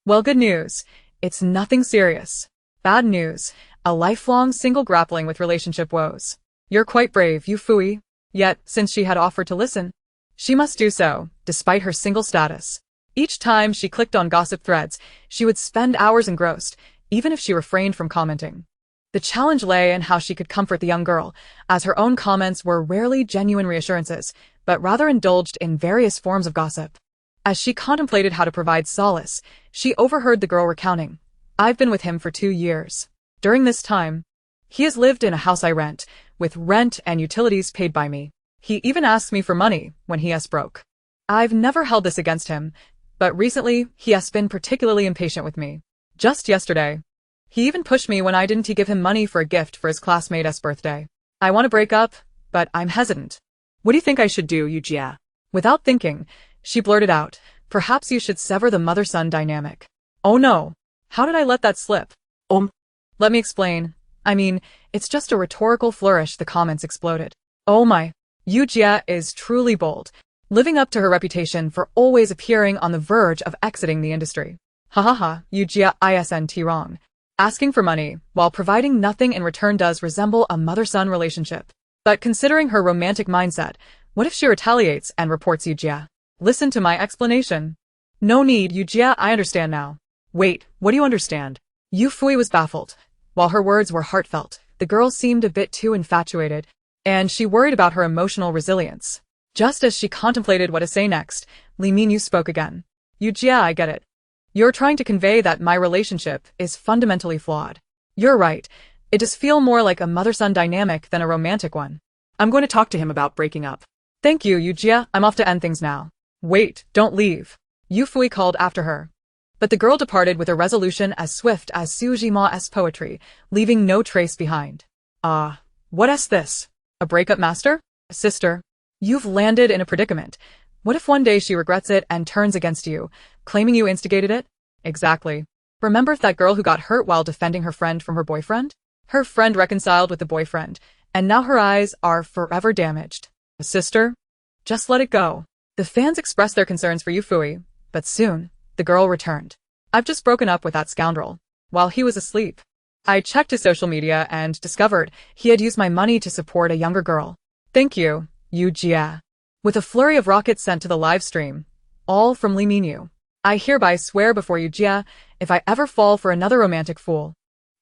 Well, good news. It's nothing serious. Bad news. A lifelong single grappling with relationship woes. You're quite brave, Yufuyi. Yet, since she had offered to listen, she must do so, despite her single status. Each time she clicked on gossip threads, she would spend hours engrossed, even if she refrained from commenting. The challenge lay in how she could comfort the young girl, as her own comments were rarely genuine reassurances, but rather indulged in various forms of gossip. As she contemplated how to provide solace, she overheard the girl recounting. I've been with him for 2 years. During this time, he has lived in a house I rent, with rent and utilities paid by me. He even asks me for money when he is broke. I've never held this against him, but recently he has been particularly impatient with me. Just yesterday, he even pushed me when I didn't give him money for a gift for his classmate's birthday. I want to break up, but I'm hesitant. What do you think I should do, Yu Jia? Without thinking, she blurted out, perhaps you should sever the mother-son dynamic. Oh no. How did I let that slip? Let me explain. I mean, it's just a rhetorical flourish. The comments exploded. Oh my. Yu Jia is truly bold, living up to her reputation for always appearing on the verge of exiting the industry. Ha ha ha, Yu Jia isn't wrong. Asking for money, while providing nothing in return does resemble a mother-son relationship. But considering her romantic mindset, what if she retaliates and reports Yu Jia? Listen to my explanation. No need, Yu Jia, I understand now. Wait, what do you understand? Yufuyi was baffled. While her words were heartfelt, the girl seemed a bit too infatuated, and she worried about her emotional resilience. Just as she contemplated what to say next, Li Minyu spoke again. Yu Jia, I get it. You're trying to convey that my relationship is fundamentally flawed. You're right. It does feel more like a mother-son dynamic than a romantic one. I'm going to talk to him about breaking up. Thank you, Yu Jia. I'm off to end things now. Wait, don't leave. Yufuyi called after her. But the girl departed with a resolution as swift as Sujima's poetry, leaving no trace behind. What is this? A breakup master? Sister? You've landed in a predicament. What if one day she regrets it and turns against you, claiming you instigated it? Exactly. Remember that girl who got hurt while defending her friend from her boyfriend? Her friend reconciled with the boyfriend, and now her eyes are forever damaged. Sister? Just let it go. The fans expressed their concerns for Yufuyi, but soon, the girl returned. I've just broken up with that scoundrel, while he was asleep. I checked his social media and discovered he had used my money to support a younger girl. Thank you, Yu Jia. With a flurry of rockets sent to the live stream, all from Li Minyu, I hereby swear before Yu Jia, if I ever fall for another romantic fool,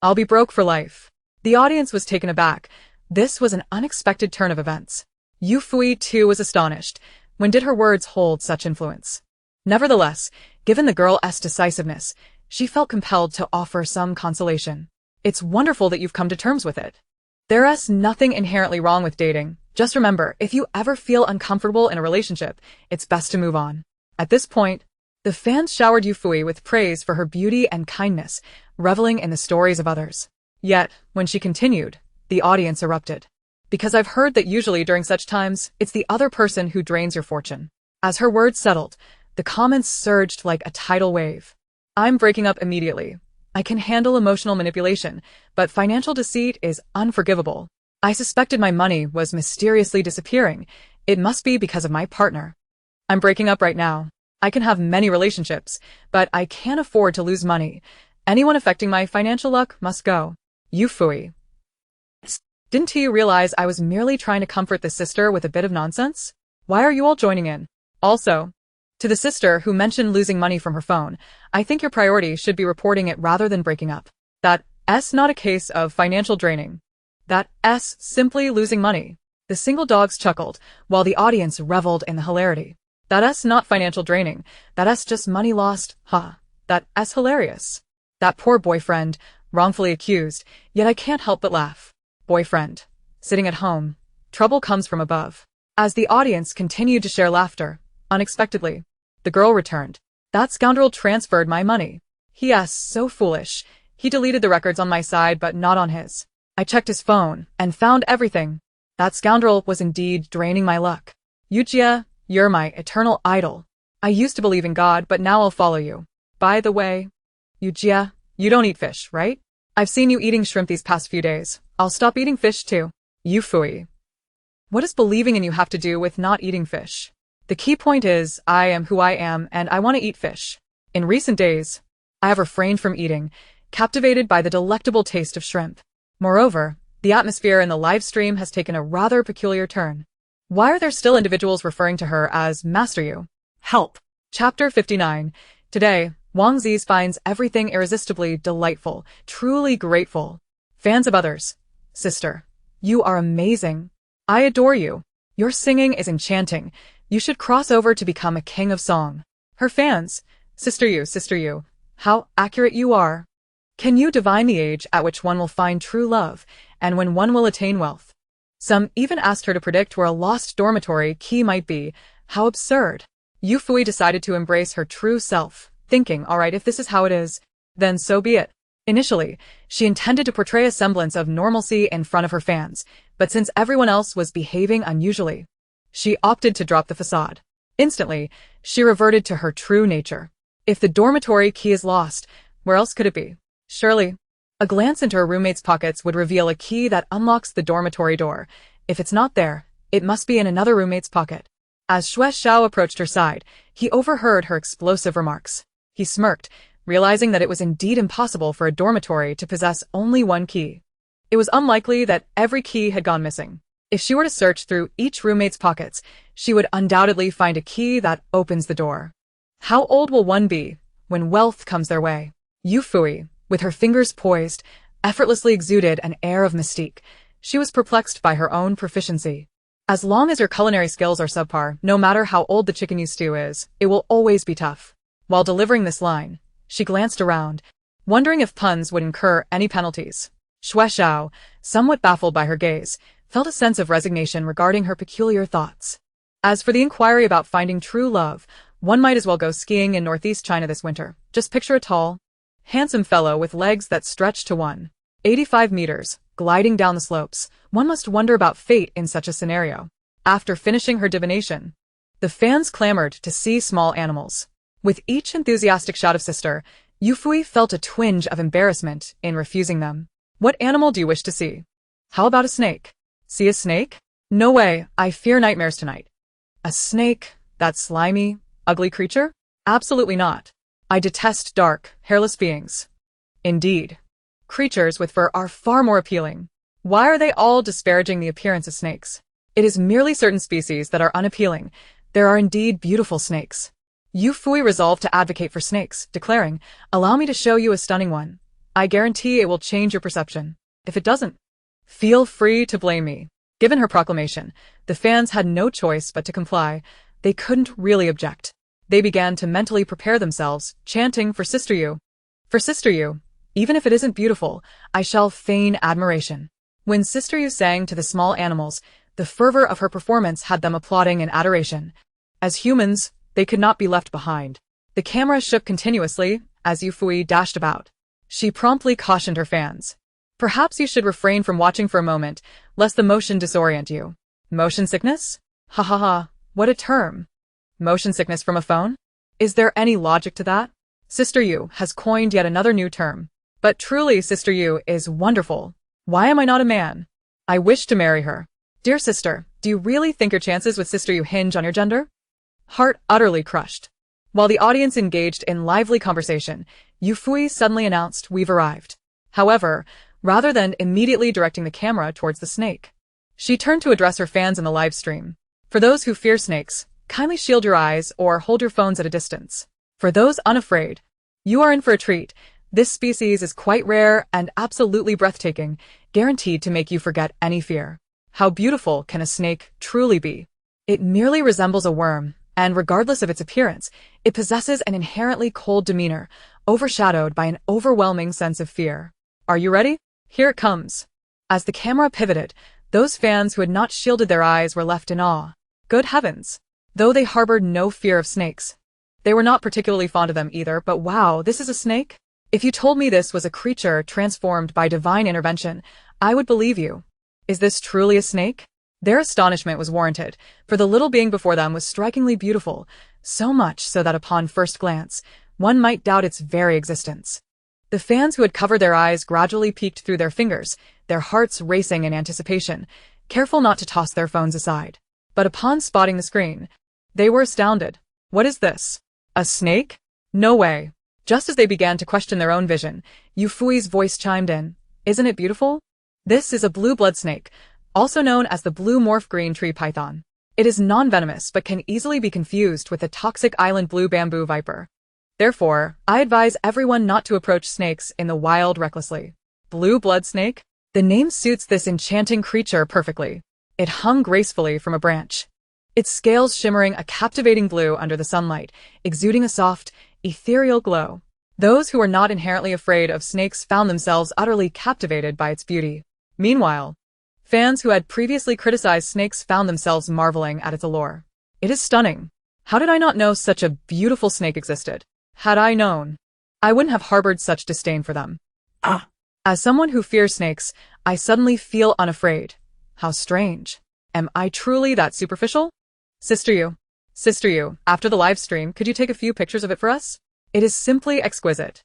I'll be broke for life. The audience was taken aback. This was an unexpected turn of events. Yufuyi too was astonished. When did her words hold such influence? Nevertheless, given the girl's decisiveness, she felt compelled to offer some consolation. It's wonderful that you've come to terms with it. There's nothing inherently wrong with dating. Just remember, if you ever feel uncomfortable in a relationship, it's best to move on. At this point, the fans showered Yufuyi with praise for her beauty and kindness, reveling in the stories of others. Yet, when she continued, the audience erupted. Because I've heard that usually during such times, it's the other person who drains your fortune. As her words settled, the comments surged like a tidal wave. I'm breaking up immediately. I can handle emotional manipulation, but financial deceit is unforgivable. I suspected my money was mysteriously disappearing. It must be because of my partner. I'm breaking up right now. I can have many relationships, but I can't afford to lose money. Anyone affecting my financial luck must go. Yufuyi. Didn't you realize I was merely trying to comfort the sister with a bit of nonsense? Why are you all joining in? Also, to the sister who mentioned losing money from her phone, I think your priority should be reporting it rather than breaking up. That's not a case of financial draining. That's simply losing money. The single dogs chuckled, while the audience reveled in the hilarity. That's not financial draining. That's just money lost, huh? That's hilarious. That poor boyfriend, wrongfully accused, yet I can't help but laugh. Boyfriend. Sitting at home. Trouble comes from above. As the audience continued to share laughter, unexpectedly, the girl returned. That scoundrel transferred my money. He so foolish. He deleted the records on my side but not on his. I checked his phone and found everything. That scoundrel was indeed draining my luck. Yufuyi, you're my eternal idol. I used to believe in God, but now I'll follow you. By the way, Yufuyi, you don't eat fish, right? I've seen you eating shrimp these past few days. I'll stop eating fish too. Yufuyi. What does believing in you have to do with not eating fish? The key point is, I am who I am and I want to eat fish. In recent days, I have refrained from eating, captivated by the delectable taste of shrimp. Moreover, the atmosphere in the live stream has taken a rather peculiar turn. Why are there still individuals referring to her as Master Yu? Help. Chapter 59. Today, Wang Ziz finds everything irresistibly delightful, truly grateful. Fans of others. Sister. You are amazing. I adore you. Your singing is enchanting. You should cross over to become a king of song. Her fans. Sister you, how accurate you are. Can you divine the age at which one will find true love, and when one will attain wealth? Some even asked her to predict where a lost dormitory key might be. How absurd. Yufuyi decided to embrace her true self, thinking, alright, if this is how it is, then so be it. Initially, she intended to portray a semblance of normalcy in front of her fans, but since everyone else was behaving unusually, she opted to drop the facade. Instantly, she reverted to her true nature. If the dormitory key is lost, where else could it be? Surely, a glance into her roommate's pockets would reveal a key that unlocks the dormitory door. If it's not there, it must be in another roommate's pocket. As Xue Xiao approached her side, he overheard her explosive remarks. He smirked, realizing that it was indeed impossible for a dormitory to possess only one key. It was unlikely that every key had gone missing. If she were to search through each roommate's pockets, she would undoubtedly find a key that opens the door. How old will one be when wealth comes their way? Yufuyi, with her fingers poised, effortlessly exuded an air of mystique. She was perplexed by her own proficiency. As long as your culinary skills are subpar, no matter how old the chicken you stew is, it will always be tough. While delivering this line, she glanced around, wondering if puns would incur any penalties. Xue Xiao, somewhat baffled by her gaze, felt a sense of resignation regarding her peculiar thoughts. As for the inquiry about finding true love, one might as well go skiing in northeast China this winter. Just picture a tall, handsome fellow with legs that stretch to 185 meters, gliding down the slopes. One must wonder about fate in such a scenario. After finishing her divination, the fans clamored to see small animals. With each enthusiastic shout of sister, Yufuyi felt a twinge of embarrassment in refusing them. What animal do you wish to see? How about a snake? See a snake? No way, I fear nightmares tonight. A snake? That slimy, ugly creature? Absolutely not. I detest dark, hairless beings. Indeed. Creatures with fur are far more appealing. Why are they all disparaging the appearance of snakes? It is merely certain species that are unappealing. There are indeed beautiful snakes. Yufuyi resolved to advocate for snakes, declaring, "Allow me to show you a stunning one. I guarantee it will change your perception. If it doesn't, feel free to blame me." Given her proclamation, the fans had no choice but to comply. They couldn't really object. They began to mentally prepare themselves, chanting for Sister Yu. For Sister Yu, even if it isn't beautiful, I shall feign admiration. When Sister Yu sang to the small animals, the fervor of her performance had them applauding in adoration. As humans, they could not be left behind. The camera shook continuously as Yufuyi dashed about. She promptly cautioned her fans. Perhaps you should refrain from watching for a moment, lest the motion disorient you. Motion sickness? Ha ha ha, what a term. Motion sickness from a phone? Is there any logic to that? Sister Yu has coined yet another new term. But truly, Sister Yu is wonderful. Why am I not a man? I wish to marry her. Dear sister, do you really think your chances with Sister Yu hinge on your gender? Heart utterly crushed. While the audience engaged in lively conversation, Yufuyi suddenly announced, "We've arrived." However, rather than immediately directing the camera towards the snake, she turned to address her fans in the live stream. For those who fear snakes, kindly shield your eyes or hold your phones at a distance. For those unafraid, you are in for a treat. This species is quite rare and absolutely breathtaking, guaranteed to make you forget any fear. How beautiful can a snake truly be? It merely resembles a worm, and regardless of its appearance, it possesses an inherently cold demeanor, overshadowed by an overwhelming sense of fear. Are you ready? Here it comes. As the camera pivoted, those fans who had not shielded their eyes were left in awe. Good heavens! Though they harbored no fear of snakes, they were not particularly fond of them either, but wow, this is a snake? If you told me this was a creature transformed by divine intervention, I would believe you. Is this truly a snake? Their astonishment was warranted, for the little being before them was strikingly beautiful, so much so that upon first glance, one might doubt its very existence. The fans who had covered their eyes gradually peeked through their fingers, their hearts racing in anticipation, careful not to toss their phones aside. But upon spotting the screen, they were astounded. What is this? A snake? No way. Just as they began to question their own vision, Yufui's voice chimed in. Isn't it beautiful? This is a blue blood snake, also known as the blue morph green tree python. It is non-venomous but can easily be confused with the toxic island blue bamboo viper. Therefore, I advise everyone not to approach snakes in the wild recklessly. Blue blood snake? The name suits this enchanting creature perfectly. It hung gracefully from a branch, its scales shimmering a captivating blue under the sunlight, exuding a soft, ethereal glow. Those who were not inherently afraid of snakes found themselves utterly captivated by its beauty. Meanwhile, fans who had previously criticized snakes found themselves marveling at its allure. It is stunning. How did I not know such a beautiful snake existed? Had I known, I wouldn't have harbored such disdain for them. As someone who fears snakes, I suddenly feel unafraid. How strange. Am I truly that superficial? Sister Yu, after the live stream, could you take a few pictures of it for us? It is simply exquisite.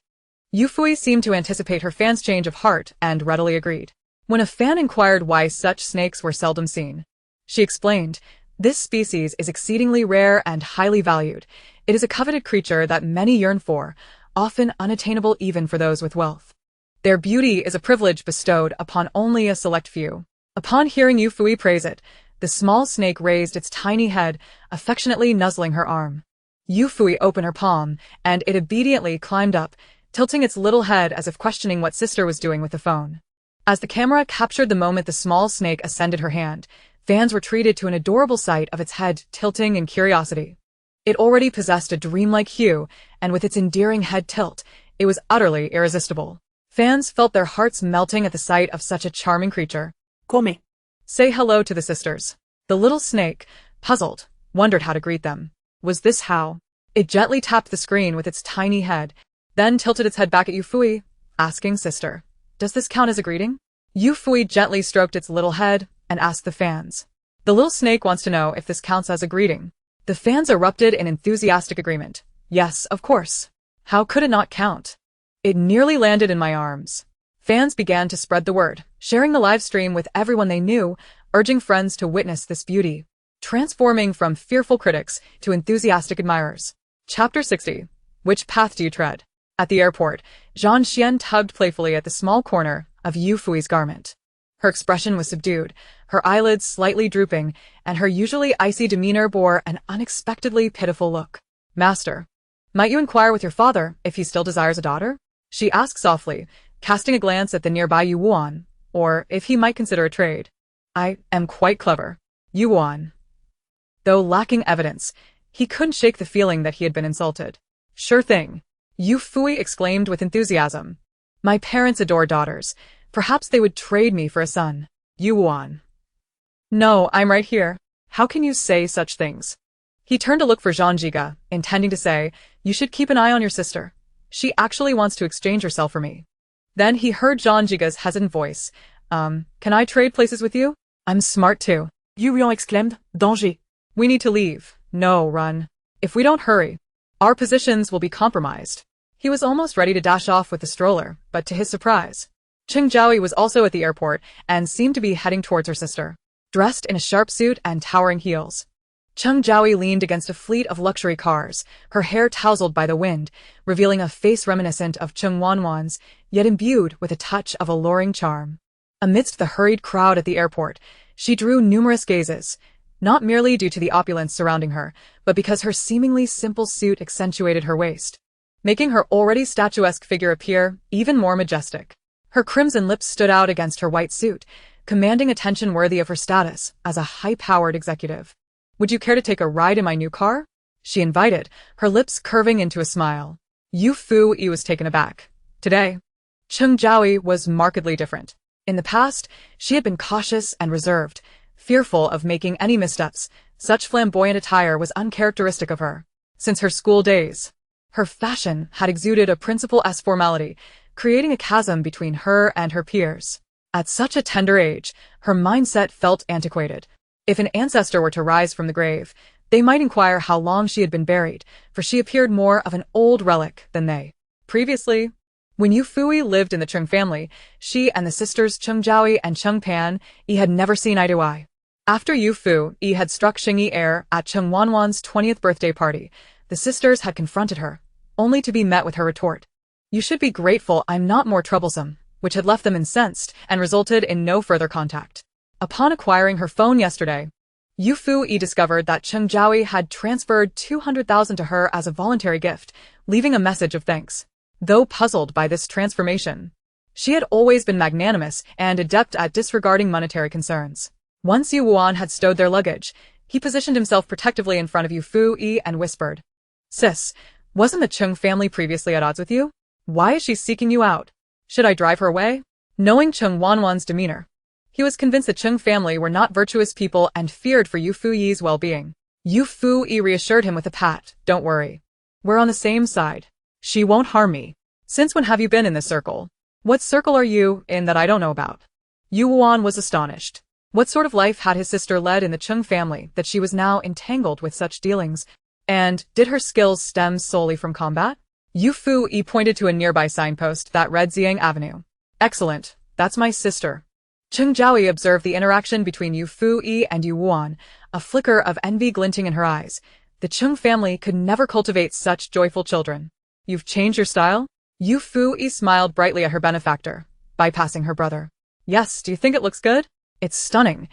Yufuyi seemed to anticipate her fans' change of heart and readily agreed. When a fan inquired why such snakes were seldom seen, she explained, this species is exceedingly rare and highly valued. It is a coveted creature that many yearn for, often unattainable even for those with wealth. Their beauty is a privilege bestowed upon only a select few. Upon hearing Yufuyi praise it, the small snake raised its tiny head, affectionately nuzzling her arm. Yufuyi opened her palm, and it obediently climbed up, tilting its little head as if questioning what sister was doing with the phone. As the camera captured the moment the small snake ascended her hand, fans were treated to an adorable sight of its head tilting in curiosity. It already possessed a dreamlike hue, and with its endearing head tilt, it was utterly irresistible. Fans felt their hearts melting at the sight of such a charming creature. Come. Say hello to the sisters. The little snake, puzzled, wondered how to greet them. Was this how? It gently tapped the screen with its tiny head, then tilted its head back at Yufuyi, asking sister, does this count as a greeting? Yufuyi gently stroked its little head and asked the fans. The little snake wants to know if this counts as a greeting. The fans erupted in enthusiastic agreement. Yes, of course. How could it not count? It nearly landed in my arms. Fans began to spread the word, sharing the live stream with everyone they knew, urging friends to witness this beauty, transforming from fearful critics to enthusiastic admirers. Chapter 60. Which path do you tread? At the airport, Zhang Xian tugged playfully at the small corner of Yufui's garment. Her expression was subdued, her eyelids slightly drooping, and her usually icy demeanor bore an unexpectedly pitiful look. Master, might you inquire with your father if he still desires a daughter? She asked softly, casting a glance at the nearby Yuan, or if he might consider a trade. I am quite clever. Yuan. Though lacking evidence, he couldn't shake the feeling that he had been insulted. Sure thing. Yufuyi exclaimed with enthusiasm. My parents adore daughters. Perhaps they would trade me for a son. Yuan. No, I'm right here. How can you say such things? He turned to look for Zhang Jiga, intending to say, you should keep an eye on your sister. She actually wants to exchange herself for me. Then he heard Jean Giga's hesitant voice. Can I trade places with you? I'm smart too. Yurion exclaimed, danger. We need to leave. No, run. If we don't hurry, our positions will be compromised. He was almost ready to dash off with the stroller, but to his surprise, Cheng Jiaoyi was also at the airport and seemed to be heading towards her sister, dressed in a sharp suit and towering heels. Cheng Jiaoyi leaned against a fleet of luxury cars, her hair tousled by the wind, revealing a face reminiscent of Cheng Wanwan's, yet imbued with a touch of alluring charm. Amidst the hurried crowd at the airport, she drew numerous gazes, not merely due to the opulence surrounding her, but because her seemingly simple suit accentuated her waist, making her already statuesque figure appear even more majestic. Her crimson lips stood out against her white suit, commanding attention worthy of her status as a high-powered executive. Would you care to take a ride in my new car? She invited, her lips curving into a smile. Yufuyi was taken aback. Today, Cheng Jiaoyi was markedly different. In the past, she had been cautious and reserved, fearful of making any missteps. Such flamboyant attire was uncharacteristic of her. Since her school days, her fashion had exuded a principle-s formality, creating a chasm between her and her peers. At such a tender age, her mindset felt antiquated. If an ancestor were to rise from the grave, they might inquire how long she had been buried, for she appeared more of an old relic than they. Previously, when Yufuyi lived in the Cheng family, she and the sisters Cheng Jiaoyi and Cheng Pan had never seen eye to eye. After Yufuyi had struck Xingyi heir at Cheng Wanwan's 20th birthday party, the sisters had confronted her, only to be met with her retort. You should be grateful I'm not more troublesome, which had left them incensed and resulted in no further contact. Upon acquiring her phone yesterday, Yufuyi discovered that Cheng Jiaoyi had transferred 200,000 to her as a voluntary gift, leaving a message of thanks. Though puzzled by this transformation, she had always been magnanimous and adept at disregarding monetary concerns. Once Yu Wuan had stowed their luggage, he positioned himself protectively in front of Yufuyi and whispered, Sis, wasn't the Cheng family previously at odds with you? Why is she seeking you out? Should I drive her away? Knowing Cheng Wanwan's demeanor, he was convinced the Cheng family were not virtuous people and feared for Yufuyi's well-being. Yufuyi reassured him with a pat. Don't worry. We're on the same side. She won't harm me. Since when have you been in this circle? What circle are you in that I don't know about? Yu Wuan was astonished. What sort of life had his sister led in the Cheng family that she was now entangled with such dealings? And did her skills stem solely from combat? Yufuyi pointed to a nearby signpost that read Xiang Avenue. Excellent. That's my sister. Cheng Jiaoyi observed the interaction between Yufuyi and Yu Wuan, a flicker of envy glinting in her eyes. The Cheng family could never cultivate such joyful children. You've changed your style? Yufuyi smiled brightly at her benefactor, bypassing her brother. Yes, do you think it looks good? It's stunning.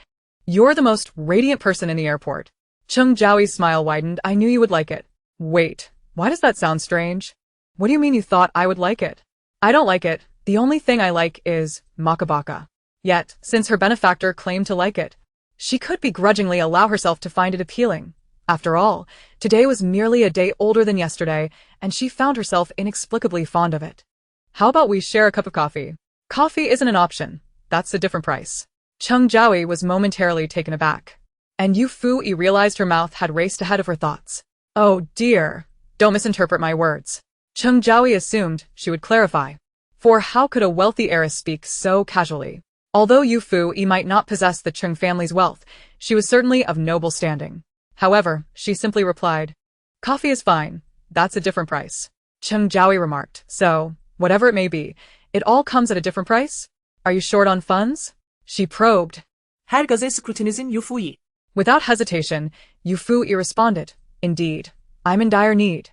You're the most radiant person in the airport. Cheng Jiaoyi's smile widened. I knew you would like it. Wait, why does that sound strange? What do you mean you thought I would like it? I don't like it. The only thing I like is makabaka. Yet, since her benefactor claimed to like it, she could begrudgingly allow herself to find it appealing. After all, today was merely a day older than yesterday, and she found herself inexplicably fond of it. How about we share a cup of coffee? Coffee isn't an option. That's a different price. Cheng Jiaoyi was momentarily taken aback, and Yufuyi realized her mouth had raced ahead of her thoughts. Oh dear, don't misinterpret my words. Cheng Jiaoyi assumed she would clarify. For how could a wealthy heiress speak so casually? Although Yufuyi might not possess the Cheng family's wealth, she was certainly of noble standing. However, she simply replied, Coffee is fine. That's a different price. Cheng Jiaoyi remarked. So, whatever it may be, it all comes at a different price? Are you short on funds? She probed. Hergaz'e scrutinizin Yufuyi. Without hesitation, Yufuyi responded, Indeed, I'm in dire need.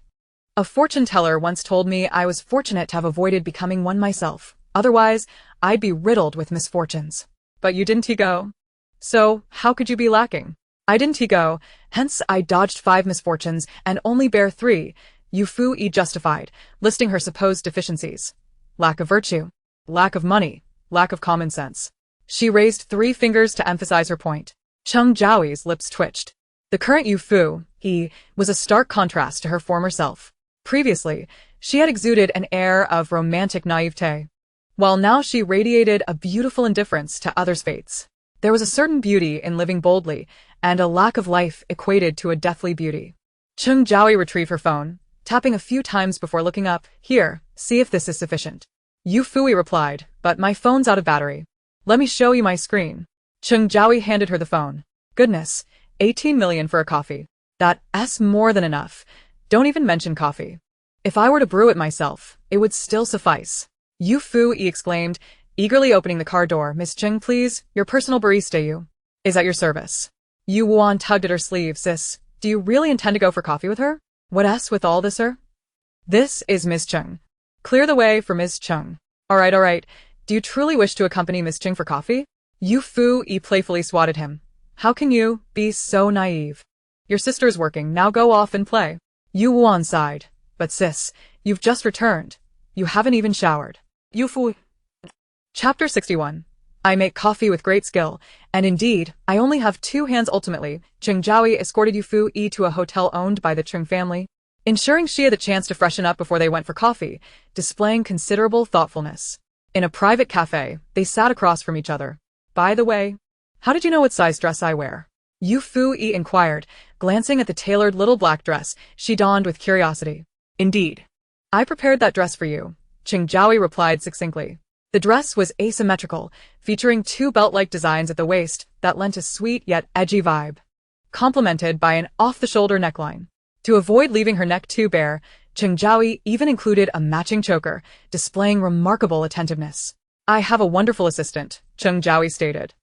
A fortune teller once told me I was fortunate to have avoided becoming one myself. Otherwise, I'd be riddled with misfortunes. But you didn't go. So, how could you be lacking? I didn't go, hence I dodged 5 misfortunes and only bear 3, Yufuyi justified, listing her supposed deficiencies. Lack of virtue, lack of money, lack of common sense. She raised 3 fingers to emphasize her point. Cheng Jiaoyi's lips twitched. The current Yufuyi was a stark contrast to her former self. Previously, she had exuded an air of romantic naivete, while now she radiated a beautiful indifference to others' fates. There was a certain beauty in living boldly, and a lack of life equated to a deathly beauty. Cheng Jiaoyi retrieved her phone, tapping a few times before looking up. Here, see if this is sufficient. Yufuyi replied, but my phone's out of battery. Let me show you my screen. Cheng Jiaoyi handed her the phone. Goodness, 18 million for a coffee. That's more than enough. Don't even mention coffee. If I were to brew it myself, it would still suffice. Yufuyi exclaimed, eagerly opening the car door. Miss Cheng, please, your personal barista you. Is at your service. Yu Wan tugged at her sleeve. Sis, do you really intend to go for coffee with her? What else with all this, sir? This is Miss Cheng. Clear the way for Miss Cheng. Alright. Do you truly wish to accompany Miss Cheng for coffee? Yufuyi playfully swatted him. How can you be so naive? Your sister's working, now go off and play. Yu Wan sighed. But sis, you've just returned. You haven't even showered. Yufuyi. Chapter 61. I make coffee with great skill, and indeed, I only have 2 hands ultimately. Cheng Jiaoyi escorted Yufuyi to a hotel owned by the Cheng family, ensuring she had the chance to freshen up before they went for coffee, displaying considerable thoughtfulness. In a private cafe, they sat across from each other. By the way, how did you know what size dress I wear? Yufuyi inquired, glancing at the tailored little black dress she donned with curiosity. Indeed. I prepared that dress for you, Cheng Jiaoyi replied succinctly. The dress was asymmetrical, featuring 2 belt-like designs at the waist that lent a sweet yet edgy vibe, complemented by an off-the-shoulder neckline. To avoid leaving her neck too bare, Cheng Jiaoyi even included a matching choker, displaying remarkable attentiveness. I have a wonderful assistant, Cheng Jiaoyi stated.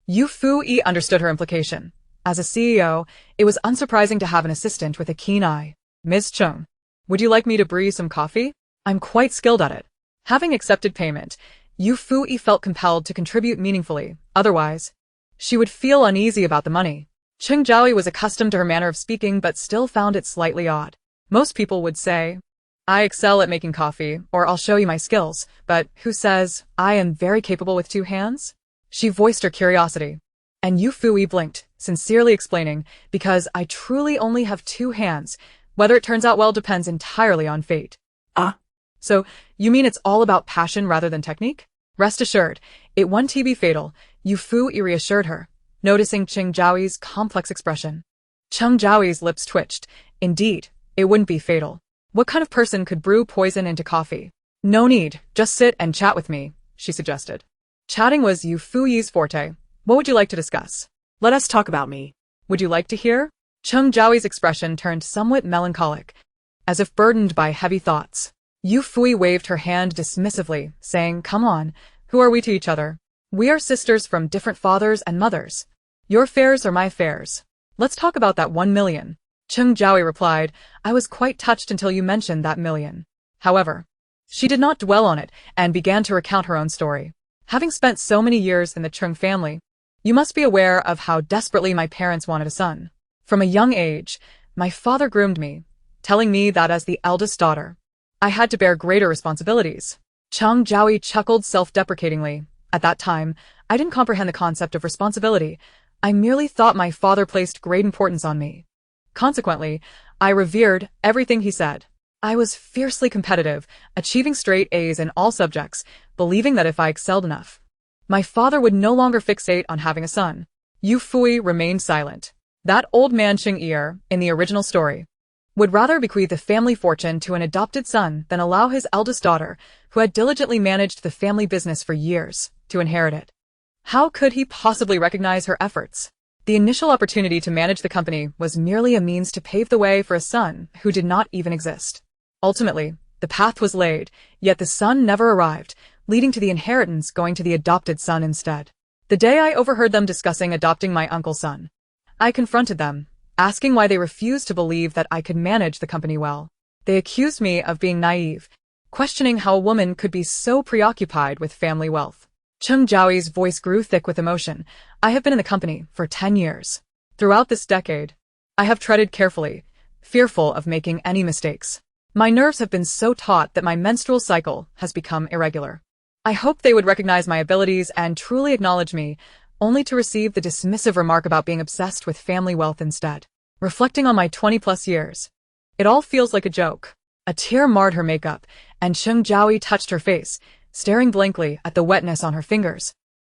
Yufuyi understood her implication. As a CEO, it was unsurprising to have an assistant with a keen eye. Ms. Cheng, would you like me to brew you some coffee? I'm quite skilled at it. Having accepted payment, Yufuyi felt compelled to contribute meaningfully, otherwise, she would feel uneasy about the money. Cheng Jiaoyi was accustomed to her manner of speaking but still found it slightly odd. Most people would say, I excel at making coffee, or I'll show you my skills, but who says I am very capable with 2 hands? She voiced her curiosity. And Yufuyi blinked, sincerely explaining, because I truly only have 2 hands. Whether it turns out well depends entirely on fate. So, you mean it's all about passion rather than technique? Rest assured, it won't be fatal, Yufuyi reassured her, noticing Cheng Jiaoyi's complex expression. Cheng Jiaoyi's lips twitched. Indeed, it wouldn't be fatal. What kind of person could brew poison into coffee? No need, just sit and chat with me, she suggested. Chatting was Yufuyi's forte. What would you like to discuss? Let us talk about me. Would you like to hear? Cheng Jiaoyi's expression turned somewhat melancholic, as if burdened by heavy thoughts. Yufuyi waved her hand dismissively, saying, Come on, who are we to each other? We are sisters from different fathers and mothers. Your affairs are my affairs. Let's talk about that 1 million. Cheng Jiaoyi replied, I was quite touched until you mentioned that million. However, she did not dwell on it and began to recount her own story. Having spent so many years in the Cheng family, you must be aware of how desperately my parents wanted a son. From a young age, my father groomed me, telling me that as the eldest daughter, I had to bear greater responsibilities. Cheng Jiaoyi chuckled self-deprecatingly. At that time, I didn't comprehend the concept of responsibility. I merely thought my father placed great importance on me. Consequently, I revered everything he said. I was fiercely competitive, achieving straight A's in all subjects, believing that if I excelled enough, my father would no longer fixate on having a son. Yufuyi remained silent. That old man Cheng Er, in the original story, would rather bequeath the family fortune to an adopted son than allow his eldest daughter, who had diligently managed the family business for years, to inherit it. How could he possibly recognize her efforts? The initial opportunity to manage the company was merely a means to pave the way for a son who did not even exist. Ultimately, the path was laid, yet the son never arrived, leading to the inheritance going to the adopted son instead. The day I overheard them discussing adopting my uncle's son, I confronted them, asking why they refused to believe that I could manage the company well. They accused me of being naive, questioning how a woman could be so preoccupied with family wealth. Cheng Jiaoyi's voice grew thick with emotion. I have been in the company for 10 years. Throughout this decade, I have treaded carefully, fearful of making any mistakes. My nerves have been so taut that my menstrual cycle has become irregular. I hoped they would recognize my abilities and truly acknowledge me, only to receive the dismissive remark about being obsessed with family wealth instead. Reflecting on my 20-plus years, it all feels like a joke. A tear marred her makeup, and Cheng Jiaoyi touched her face, staring blankly at the wetness on her fingers,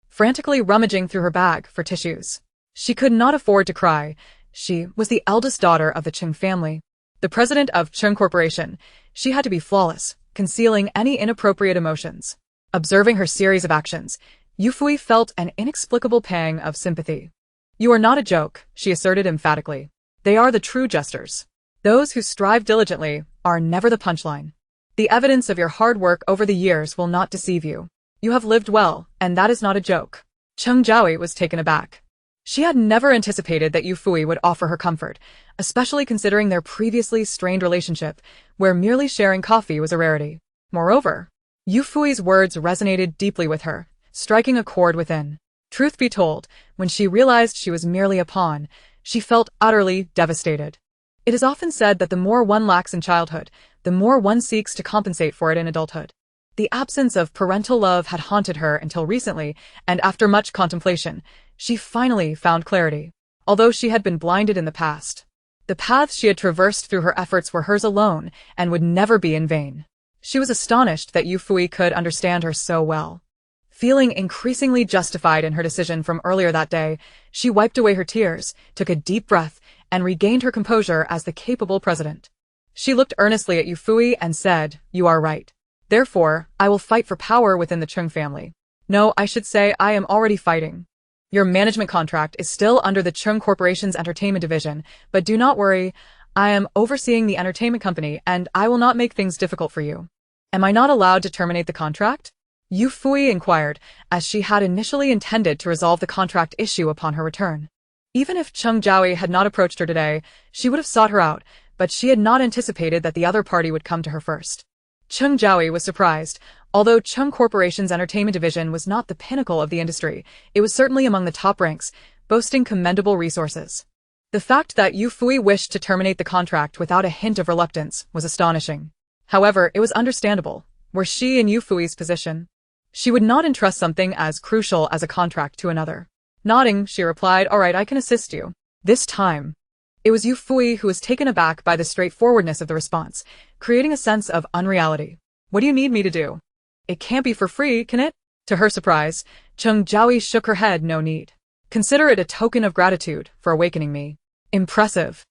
frantically rummaging through her bag for tissues. She could not afford to cry. She was the eldest daughter of the Cheng family, the president of Cheng Corporation. She had to be flawless, concealing any inappropriate emotions. Observing her series of actions, Yufuyi felt an inexplicable pang of sympathy. "You are not a joke," she asserted emphatically. "They are the true jesters. Those who strive diligently are never the punchline. The evidence of your hard work over the years will not deceive you. You have lived well, and that is not a joke." Cheng Jiahui was taken aback. She had never anticipated that Yufuyi would offer her comfort, especially considering their previously strained relationship, where merely sharing coffee was a rarity. Moreover, Yufui's words resonated deeply with her, striking a chord within. Truth be told, when she realized she was merely a pawn, she felt utterly devastated. It is often said that the more one lacks in childhood, the more one seeks to compensate for it in adulthood. The absence of parental love had haunted her until recently, and after much contemplation, she finally found clarity. Although she had been blinded in the past, the paths she had traversed through her efforts were hers alone and would never be in vain. She was astonished that Yufuyi could understand her so well. Feeling increasingly justified in her decision from earlier that day, she wiped away her tears, took a deep breath, and regained her composure as the capable president. She looked earnestly at Yufuyi and said, "You are right. Therefore, I will fight for power within the Chung family. No, I should say I am already fighting. Your management contract is still under the Chung Corporation's entertainment division, but do not worry, I am overseeing the entertainment company and I will not make things difficult for you." "Am I not allowed to terminate the contract?" Yufuyi inquired, as she had initially intended to resolve the contract issue upon her return. Even if Cheng Jiahui had not approached her today, she would have sought her out, but she had not anticipated that the other party would come to her first. Cheng Jiahui was surprised. Although Chung Corporation's entertainment division was not the pinnacle of the industry, it was certainly among the top ranks, boasting commendable resources. The fact that Yufuyi wished to terminate the contract without a hint of reluctance was astonishing. However, it was understandable. Were she in Yufui's position, she would not entrust something as crucial as a contract to another. Nodding, she replied, "All right, I can assist you." This time, it was Yufuyi who was taken aback by the straightforwardness of the response, creating a sense of unreality. "What do you need me to do? It can't be for free, can it?" To her surprise, Cheng Jiahui shook her head. "No need. Consider it a token of gratitude for awakening me." Impressive.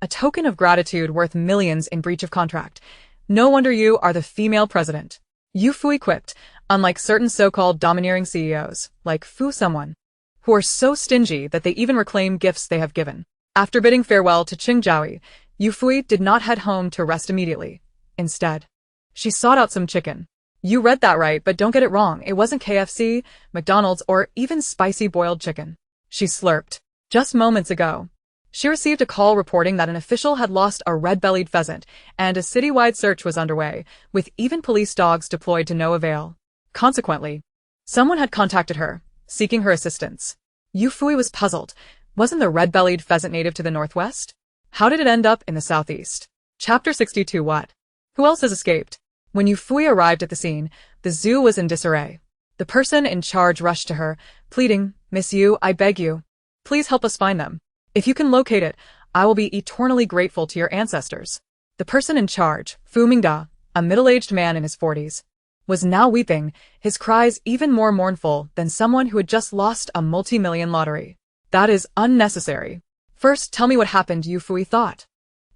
A token of gratitude worth millions in breach of contract. No wonder you are the female president. Yufuyi quipped, unlike certain so-called domineering CEOs, like Fu someone, who are so stingy that they even reclaim gifts they have given. After bidding farewell to Cheng Jiahui, Yufuyi did not head home to rest immediately. Instead, she sought out some chicken. You read that right, but don't get it wrong, it wasn't KFC, McDonald's, or even spicy boiled chicken. She slurped. Just moments ago, she received a call reporting that an official had lost a red-bellied pheasant, and a citywide search was underway, with even police dogs deployed to no avail. Consequently, someone had contacted her, seeking her assistance. Yufuyi was puzzled. Wasn't the red-bellied pheasant native to the northwest? How did it end up in the southeast? Chapter 62. What? Who else has escaped? When Yufuyi arrived at the scene, the zoo was in disarray. The person in charge rushed to her, pleading, "Miss Yu, I beg you, please help us find them. If you can locate it, I will be eternally grateful to your ancestors." The person in charge, Fu Mingda, a middle-aged man in his 40s, was now weeping, his cries even more mournful than someone who had just lost a multi-million lottery. "That is unnecessary. First, tell me what happened," Yufuyi thought.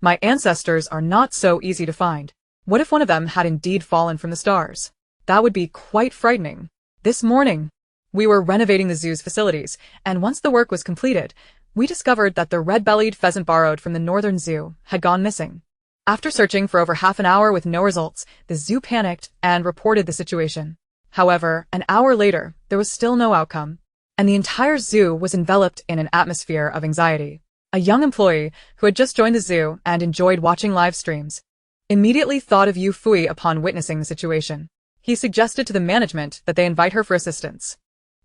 "My ancestors are not so easy to find. What if one of them had indeed fallen from the stars? That would be quite frightening. This morning, we were renovating the zoo's facilities, and once the work was completed, we discovered that the red-bellied pheasant borrowed from the northern zoo had gone missing. After searching for over half an hour with no results, the zoo panicked and reported the situation. However, an hour later, there was still no outcome, and the entire zoo was enveloped in an atmosphere of anxiety. A young employee, who had just joined the zoo and enjoyed watching live streams, immediately thought of Yufuyi upon witnessing the situation. He suggested to the management that they invite her for assistance.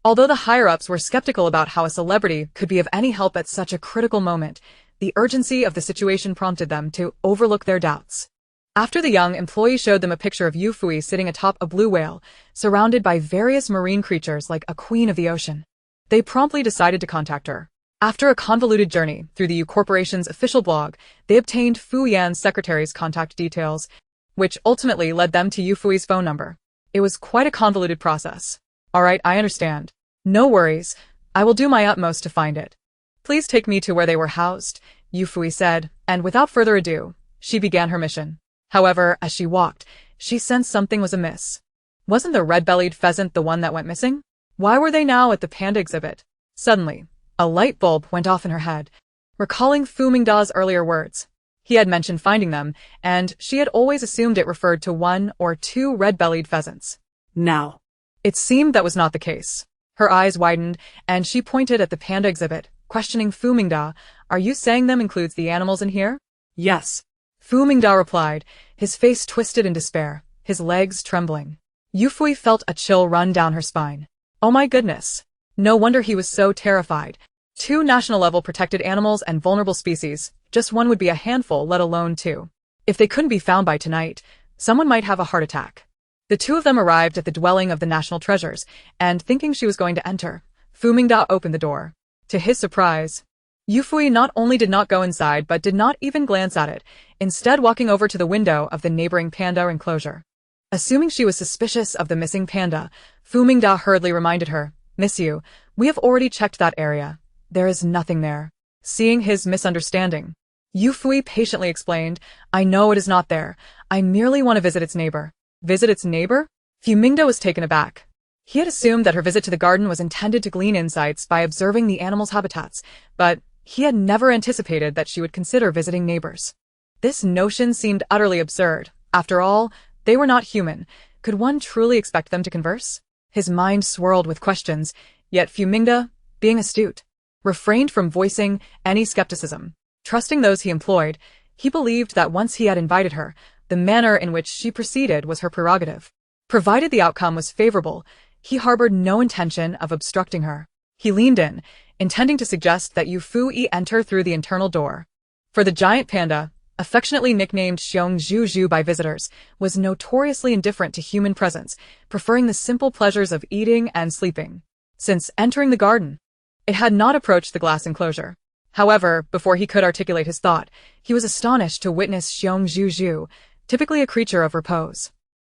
Although the higher-ups were skeptical about how a celebrity could be of any help at such a critical moment, the urgency of the situation prompted them to overlook their doubts. After the young employee showed them a picture of Yufuyi sitting atop a blue whale, surrounded by various marine creatures like a queen of the ocean, they promptly decided to contact her. After a convoluted journey through the U Corporation's official blog, they obtained Fu Yan's secretary's contact details, which ultimately led them to Yufui's phone number. It was quite a convoluted process. "All right, I understand. No worries. I will do my utmost to find it. Please take me to where they were housed," Yufuyi said, and without further ado, she began her mission. However, as she walked, She sensed something was amiss. Wasn't the red-bellied pheasant the one that went missing? Why were they now at the panda exhibit? Suddenly, a light bulb went off in her head, recalling Fu Mingda's earlier words. He had mentioned finding them, and she had always assumed it referred to one or two red-bellied pheasants. Now. It seemed that was not the case. Her eyes widened, and she pointed at the panda exhibit, questioning Fu Mingda. Are you saying them includes the animals in here? Yes. Fu Mingda replied, his face twisted in despair, his legs trembling. Yufuyi felt a chill run down her spine. Oh my goodness. No wonder he was so terrified. 2 national-level protected animals and vulnerable species, just one would be a handful, let alone 2. If they couldn't be found by tonight, someone might have a heart attack. The 2 of them arrived at the dwelling of the national treasures, and thinking she was going to enter, Fu Mingda opened the door. To his surprise, Yufuyi not only did not go inside but did not even glance at it, instead walking over to the window of the neighboring panda enclosure. Assuming she was suspicious of the missing panda, Fu Mingda hurriedly reminded her, Miss Yu, we have already checked that area. There is nothing there. Seeing his misunderstanding, Yufuyi patiently explained, I know it is not there. I merely want to visit its neighbor. Visit its neighbor? Fu Mingda was taken aback. He had assumed that her visit to the garden was intended to glean insights by observing the animals' habitats, but he had never anticipated that she would consider visiting neighbors. This notion seemed utterly absurd. After all, they were not human. Could one truly expect them to converse? His mind swirled with questions, yet Fu Mingda, being astute, refrained from voicing any skepticism. Trusting those he employed, he believed that once he had invited her, the manner in which she proceeded was her prerogative. Provided the outcome was favorable, he harbored no intention of obstructing her. He leaned in, intending to suggest that Yufuyi enter through the internal door. For the giant panda, affectionately nicknamed Xiongzhuju by visitors, was notoriously indifferent to human presence, preferring the simple pleasures of eating and sleeping. Since entering the garden, it had not approached the glass enclosure. However, before he could articulate his thought, he was astonished to witness Xiongzhuju, typically a creature of repose,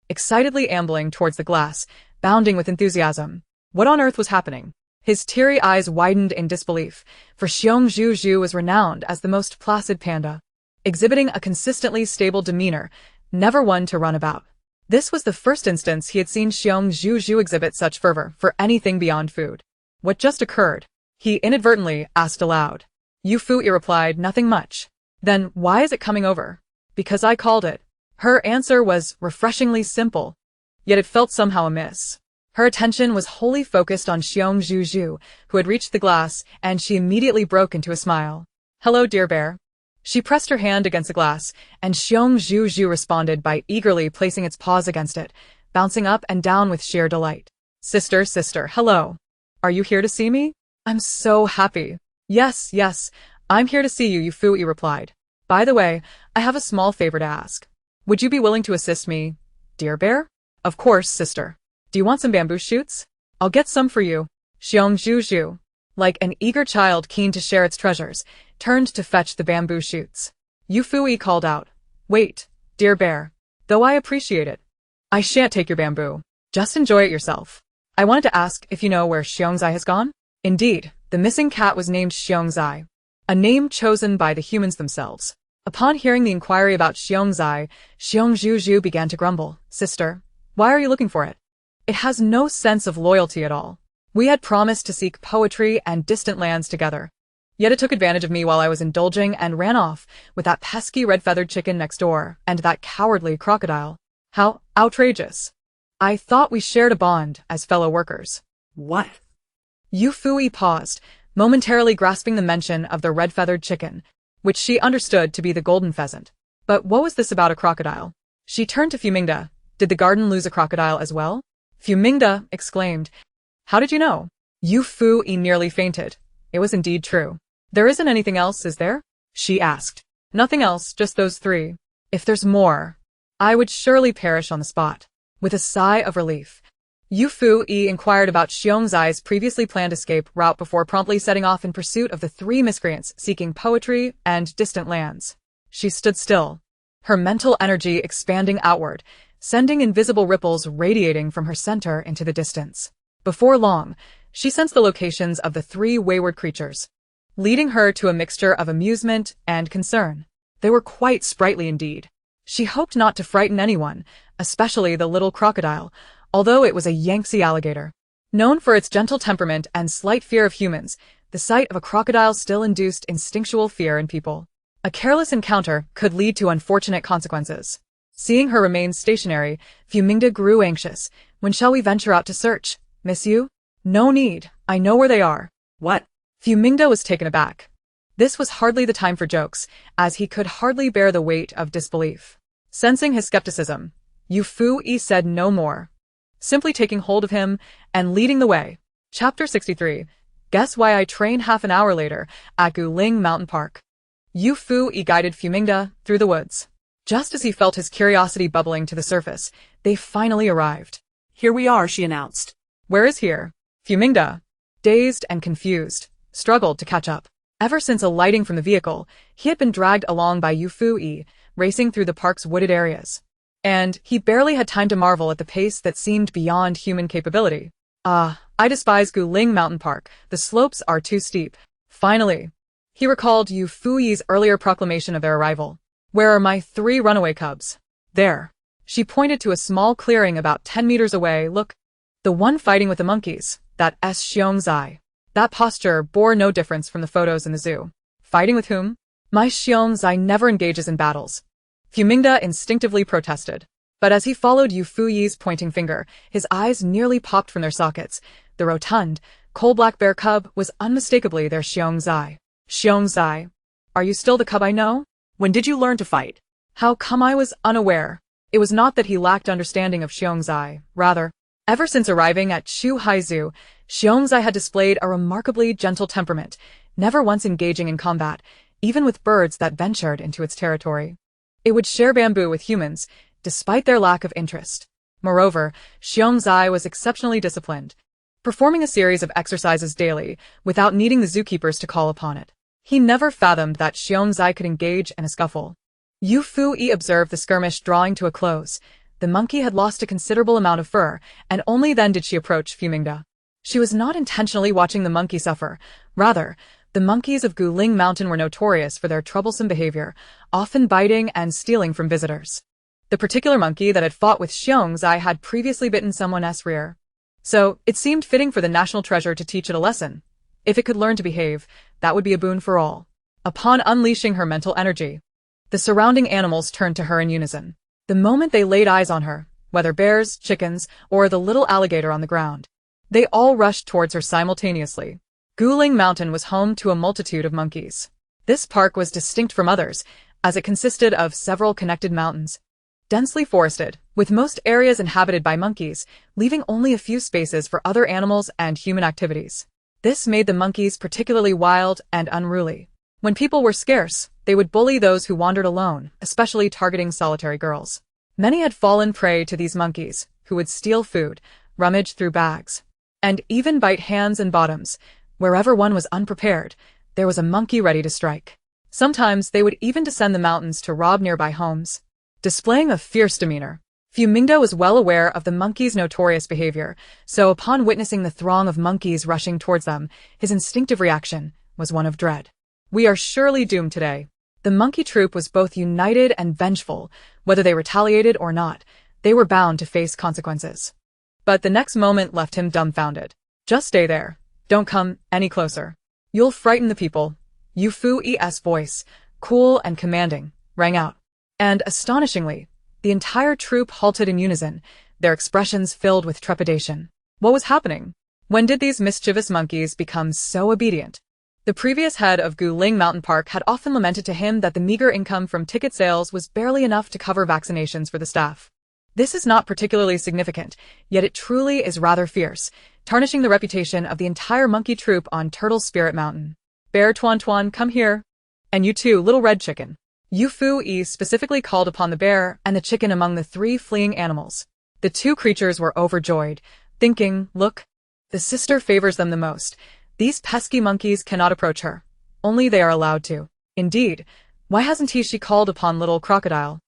excitedly ambling towards the glass, bounding with enthusiasm. What on earth was happening? His teary eyes widened in disbelief, for Xiongzhuju was renowned as the most placid panda, exhibiting a consistently stable demeanor, never one to run about. This was the first instance he had seen Xiongzhuju exhibit such fervor for anything beyond food. What just occurred? He inadvertently asked aloud. Yufuyi replied, nothing much. Then why is it coming over? Because I called it. Her answer was refreshingly simple, yet it felt somehow amiss. Her attention was wholly focused on Xiongzhuju, who had reached the glass, and she immediately broke into a smile. Hello, dear bear. She pressed her hand against the glass, and Xiongzhuju responded by eagerly placing its paws against it, bouncing up and down with sheer delight. Sister, hello. Are you here to see me? I'm so happy. Yes, I'm here to see you, Yufuyi replied. By the way, I have a small favor to ask. Would you be willing to assist me, dear bear? Of course, sister. Do you want some bamboo shoots? I'll get some for you. Xiongzhuju, like an eager child keen to share its treasures, turned to fetch the bamboo shoots. Yufuyi called out, wait, dear bear. Though I appreciate it, I shan't take your bamboo. Just enjoy it yourself. I wanted to ask if you know where Xiongzai has gone? Indeed, the missing cat was named Xiongzai, a name chosen by the humans themselves. Upon hearing the inquiry about Xiongzai, Xiongzhuju began to grumble. Sister, why are you looking for it? It has no sense of loyalty at all. We had promised to seek poetry and distant lands together. Yet it took advantage of me while I was indulging and ran off with that pesky red-feathered chicken next door and that cowardly crocodile. How outrageous. I thought we shared a bond as fellow workers. What? Yufuyi paused, momentarily grasping the mention of the red-feathered chicken, which she understood to be the golden pheasant. But what was this about a crocodile? She turned to Fu Mingda. Did the garden lose a crocodile as well? Fu Mingda exclaimed. How did you know? Yufuyi nearly fainted. It was indeed true. There isn't anything else, is there? She asked. Nothing else, just those 3. If there's more, I would surely perish on the spot. With a sigh of relief, Yufuyi inquired about Xiongzai's previously planned escape route before promptly setting off in pursuit of the 3 miscreants seeking poetry and distant lands. She stood still, her mental energy expanding outward, sending invisible ripples radiating from her center into the distance. Before long, she sensed the locations of the 3 wayward creatures, leading her to a mixture of amusement and concern. They were quite sprightly indeed. She hoped not to frighten anyone, especially the little crocodile, although it was a Yangtze alligator. Known for its gentle temperament and slight fear of humans, the sight of a crocodile still induced instinctual fear in people. A careless encounter could lead to unfortunate consequences. Seeing her remain stationary, Fumingda grew anxious. When shall we venture out to search, miss you? No need, I know where they are. What? Fumingda was taken aback. This was hardly the time for jokes, as he could hardly bear the weight of disbelief. Sensing his skepticism, Yufuyi said no more, simply taking hold of him and leading the way. Chapter 63. Guess why I train half an hour later at Guling Mountain Park. Yufuyi guided Fumingda through the woods. Just as he felt his curiosity bubbling to the surface, they finally arrived. Here we are, she announced. Where is here? Fumingda, dazed and confused, struggled to catch up. Ever since alighting from the vehicle, he had been dragged along by Yufuyi, racing through the park's wooded areas. And he barely had time to marvel at the pace that seemed beyond human capability. I despise Guling Mountain Park. The slopes are too steep. Finally, he recalled Yufuyi's earlier proclamation of their arrival. Where are my 3 runaway cubs? There. She pointed to a small clearing about 10 meters away. Look. The one fighting with the monkeys, that Xiongzai. That posture bore no difference from the photos in the zoo. Fighting with whom? My Xiongzai never engages in battles. Fumingda instinctively protested. But as he followed Yufuyi's pointing finger, his eyes nearly popped from their sockets. The rotund, coal-black bear cub was unmistakably their Xiongzai. Xiongzai, are you still the cub I know? When did you learn to fight? How come I was unaware? It was not that he lacked understanding of Xiongzai, rather. Ever since arriving at Chuhai Zoo, Xiongzai had displayed a remarkably gentle temperament, never once engaging in combat, even with birds that ventured into its territory. It would share bamboo with humans, despite their lack of interest. Moreover, Xiongzai was exceptionally disciplined, performing a series of exercises daily without needing the zookeepers to call upon it. He never fathomed that Xiongzai could engage in a scuffle. Yufuyi observed the skirmish drawing to a close. The monkey had lost a considerable amount of fur, and only then did she approach Fumingda. She was not intentionally watching the monkey suffer. Rather, the monkeys of Guling Mountain were notorious for their troublesome behavior, often biting and stealing from visitors. The particular monkey that had fought with Xiongzai had previously bitten someone's rear. So, it seemed fitting for the national treasure to teach it a lesson. If it could learn to behave, that would be a boon for all. Upon unleashing her mental energy, the surrounding animals turned to her in unison. The moment they laid eyes on her, whether bears, chickens, or the little alligator on the ground, they all rushed towards her simultaneously. Guling Mountain was home to a multitude of monkeys. This park was distinct from others, as it consisted of several connected mountains, densely forested, with most areas inhabited by monkeys, leaving only a few spaces for other animals and human activities. This made the monkeys particularly wild and unruly. When people were scarce, they would bully those who wandered alone, especially targeting solitary girls. Many had fallen prey to these monkeys, who would steal food, rummage through bags, and even bite hands and bottoms. Wherever one was unprepared, there was a monkey ready to strike. Sometimes they would even descend the mountains to rob nearby homes. Displaying a fierce demeanor, Fumingda was well aware of the monkeys' notorious behavior, so upon witnessing the throng of monkeys rushing towards them, his instinctive reaction was one of dread. We are surely doomed today. The monkey troop was both united and vengeful. Whether they retaliated or not, they were bound to face consequences. But the next moment left him dumbfounded. Just stay there. Don't come any closer. You'll frighten the people. Yufuyi's voice, cool and commanding, rang out. And astonishingly, the entire troop halted in unison, their expressions filled with trepidation. What was happening? When did these mischievous monkeys become so obedient? The previous head of Guling Mountain Park had often lamented to him that the meager income from ticket sales was barely enough to cover vaccinations for the staff. This is not particularly significant, yet it truly is rather fierce, tarnishing the reputation of the entire monkey troop on Turtle Spirit Mountain. Bear Tuan Tuan, come here. And you too, little red chicken. Yufuyi specifically called upon the bear and the chicken among the 3 fleeing animals. The 2 creatures were overjoyed, thinking, look, the sister favors them the most. These pesky monkeys cannot approach her. Only they are allowed to. Indeed, why hasn't she called upon little crocodile?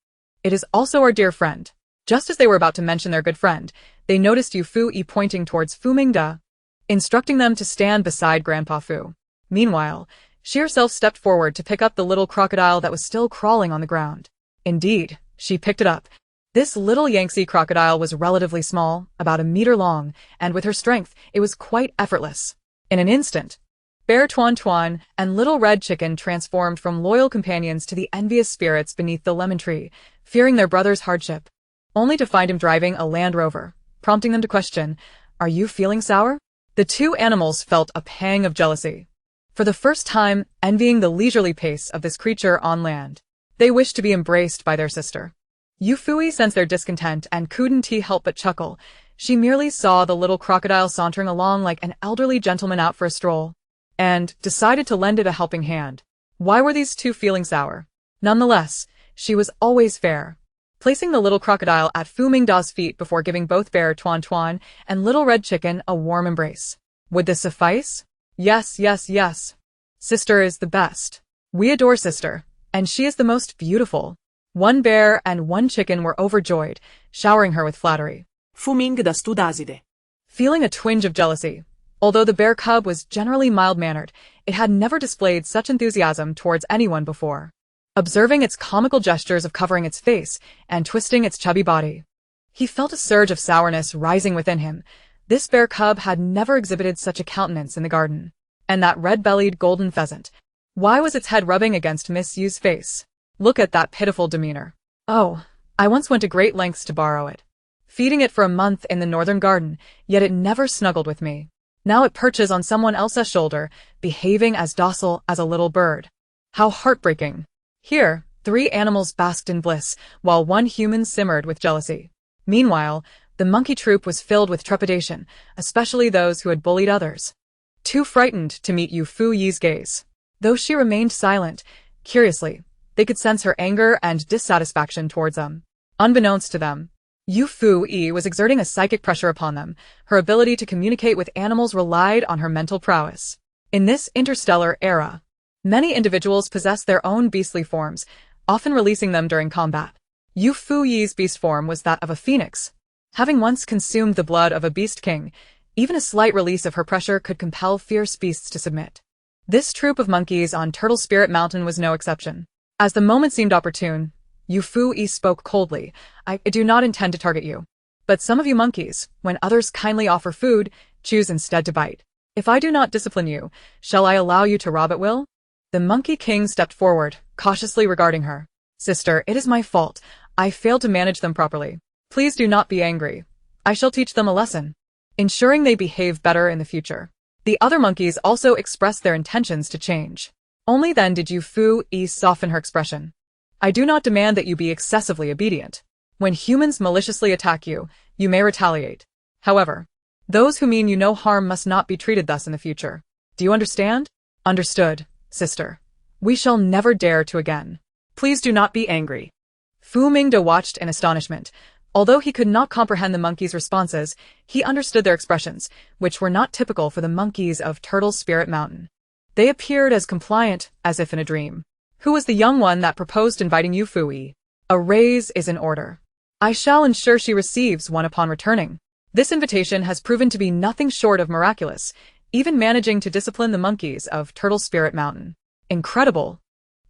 It is also our dear friend. Just as they were about to mention their good friend, they noticed Yufuyi pointing towards Fumingda, instructing them to stand beside Grandpa Fu. Meanwhile, she herself stepped forward to pick up the little crocodile that was still crawling on the ground. Indeed, she picked it up, This little Yangtze crocodile was relatively small, about a meter long, and with her strength, it was quite effortless. In an instant, Bear Tuan Tuan and Little Red Chicken transformed from loyal companions to the envious spirits beneath the lemon tree, fearing their brother's hardship, only to find him driving a Land Rover, prompting them to question, "Are you feeling sour?" The two animals felt a pang of jealousy. For the first time, envying the leisurely pace of this creature on land. They wished to be embraced by their sister. Yufuyi sensed their discontent and couldn't help but chuckle. She merely saw the little crocodile sauntering along like an elderly gentleman out for a stroll, and decided to lend it a helping hand. Why were these two feeling sour? Nonetheless, she was always fair, placing the little crocodile at Fu Mingda's feet before giving both Bear Tuan Tuan and Little Red Chicken a warm embrace. Would this suffice? Yes, yes, yes. Sister is the best. We adore sister, and she is the most beautiful. One bear and one chicken were overjoyed, showering her with flattery. Fuming studazide. Feeling a twinge of jealousy, although the bear cub was generally mild-mannered, it had never displayed such enthusiasm towards anyone before. Observing its comical gestures of covering its face and twisting its chubby body, he felt a surge of sourness rising within him. This bear cub had never exhibited such a countenance in the garden. And that red-bellied golden pheasant, why was its head rubbing against Miss Yu's face? Look at that pitiful demeanor. Oh, I once went to great lengths to borrow it, feeding it for a month in the northern garden, yet it never snuggled with me. Now it perches on someone else's shoulder, behaving as docile as a little bird. How heartbreaking. Here, three animals basked in bliss, while one human simmered with jealousy. Meanwhile, the monkey troop was filled with trepidation, especially those who had bullied others. Too frightened to meet Yufuyi's gaze. Though she remained silent, curiously, they could sense her anger and dissatisfaction towards them. Unbeknownst to them, Yufuyi was exerting a psychic pressure upon them. Her ability to communicate with animals relied on her mental prowess. In this interstellar era, many individuals possess their own beastly forms, often releasing them during combat. Yufuyi's beast form was that of a phoenix. Having once consumed the blood of a beast king, even a slight release of her pressure could compel fierce beasts to submit. This troop of monkeys on Turtle Spirit Mountain was no exception. As the moment seemed opportune, Yufuyi spoke coldly. I do not intend to target you. But some of you monkeys, when others kindly offer food, choose instead to bite. If I do not discipline you, shall I allow you to rob at will? The Monkey King stepped forward, cautiously regarding her. Sister, it is my fault. I failed to manage them properly. Please do not be angry. I shall teach them a lesson, ensuring they behave better in the future. The other monkeys also expressed their intentions to change. Only then did Yufuyi soften her expression. I do not demand that you be excessively obedient. When humans maliciously attack you, you may retaliate. However, those who mean you no harm must not be treated thus in the future. Do you understand? Understood, sister. We shall never dare to again. Please do not be angry. Fu Mingda watched in astonishment. Although he could not comprehend the monkeys' responses, he understood their expressions, which were not typical for the monkeys of Turtle Spirit Mountain. They appeared as compliant as if in a dream. Who was the young one that proposed inviting Yufuyi? A raise is in order. I shall ensure she receives one upon returning. This invitation has proven to be nothing short of miraculous, even managing to discipline the monkeys of Turtle Spirit Mountain. Incredible.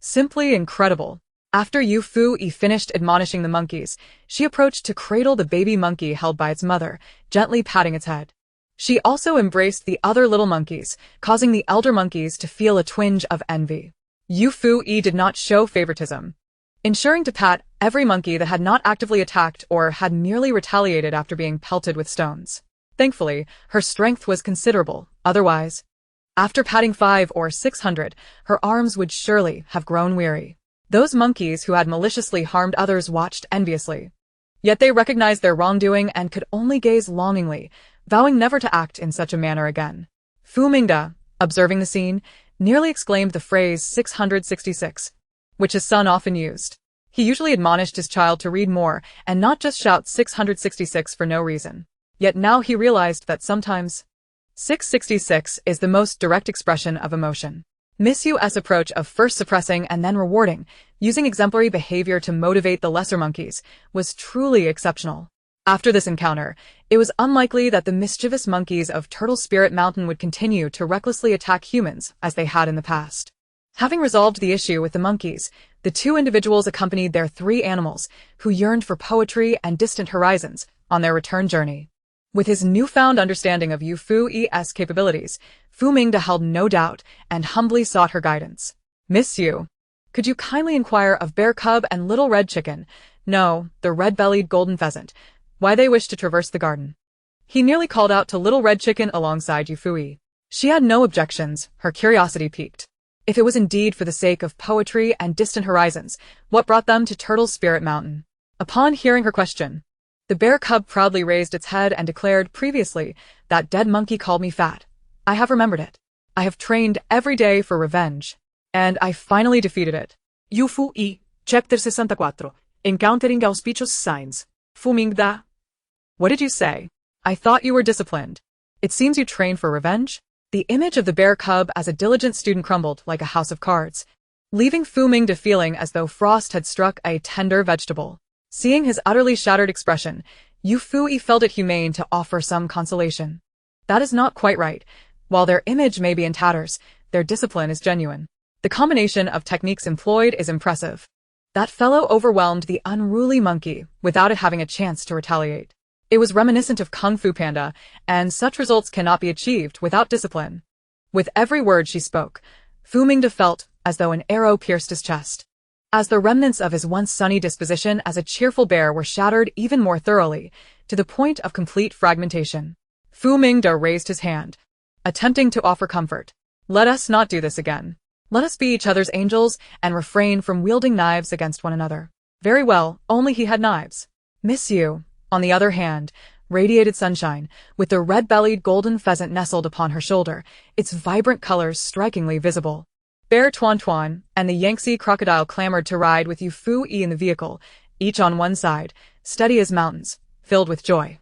Simply incredible. After Yufuyi finished admonishing the monkeys, she approached to cradle the baby monkey held by its mother, gently patting its head. She also embraced the other little monkeys, causing the elder monkeys to feel a twinge of envy. Yufuyi did not show favoritism, ensuring to pat every monkey that had not actively attacked or had merely retaliated after being pelted with stones. Thankfully, her strength was considerable, otherwise, after patting 500 or 600, her arms would surely have grown weary. Those monkeys who had maliciously harmed others watched enviously. Yet they recognized their wrongdoing and could only gaze longingly, vowing never to act in such a manner again. Fu Mingda, observing the scene, nearly exclaimed the phrase 666, which his son often used. He usually admonished his child to read more and not just shout 666 for no reason. Yet now he realized that sometimes 666 is the most direct expression of emotion. Miss Yu's approach of first suppressing and then rewarding, using exemplary behavior to motivate the lesser monkeys, was truly exceptional. After this encounter, it was unlikely that the mischievous monkeys of Turtle Spirit Mountain would continue to recklessly attack humans as they had in the past. Having resolved the issue with the monkeys, the two individuals accompanied their three animals, who yearned for poetry and distant horizons, on their return journey. With his newfound understanding of Yufuyi's capabilities, Fu Mingda held no doubt and humbly sought her guidance. "Miss Yu, could you kindly inquire of Bear Cub and Little Red Chicken, no, the red-bellied golden pheasant, why they wish to traverse the garden?" He nearly called out to Little Red Chicken alongside Yufuyi. She had no objections, her curiosity piqued. If it was indeed for the sake of poetry and distant horizons, what brought them to Turtle Spirit Mountain? Upon hearing her question, the bear cub proudly raised its head and declared previously, "That dead monkey called me fat. I have remembered it. I have trained every day for revenge. And I finally defeated it." Yufuyi, Chapter 64, Encountering Auspicious Signs. Fu Mingda. What did you say? I thought you were disciplined. It seems you train for revenge? The image of the bear cub as a diligent student crumbled like a house of cards, leaving Fu Mingda feeling as though frost had struck a tender vegetable. Seeing his utterly shattered expression, Yufuyi felt it humane to offer some consolation. That is not quite right. While their image may be in tatters, their discipline is genuine. The combination of techniques employed is impressive. That fellow overwhelmed the unruly monkey without it having a chance to retaliate. It was reminiscent of Kung Fu Panda, and such results cannot be achieved without discipline. With every word she spoke, Fu Mingda felt as though an arrow pierced his chest. As the remnants of his once sunny disposition as a cheerful bear were shattered even more thoroughly, to the point of complete fragmentation, Fu Mingda raised his hand, attempting to offer comfort. "Let us not do this again. Let us be each other's angels and refrain from wielding knives against one another." Very well, only he had knives. Miss Yu, on the other hand, radiated sunshine, with the red-bellied golden pheasant nestled upon her shoulder, its vibrant colors strikingly visible. Bear Tuan Tuan and the Yangtze crocodile clamored to ride with Yufuyi in the vehicle, each on one side, steady as mountains, filled with joy.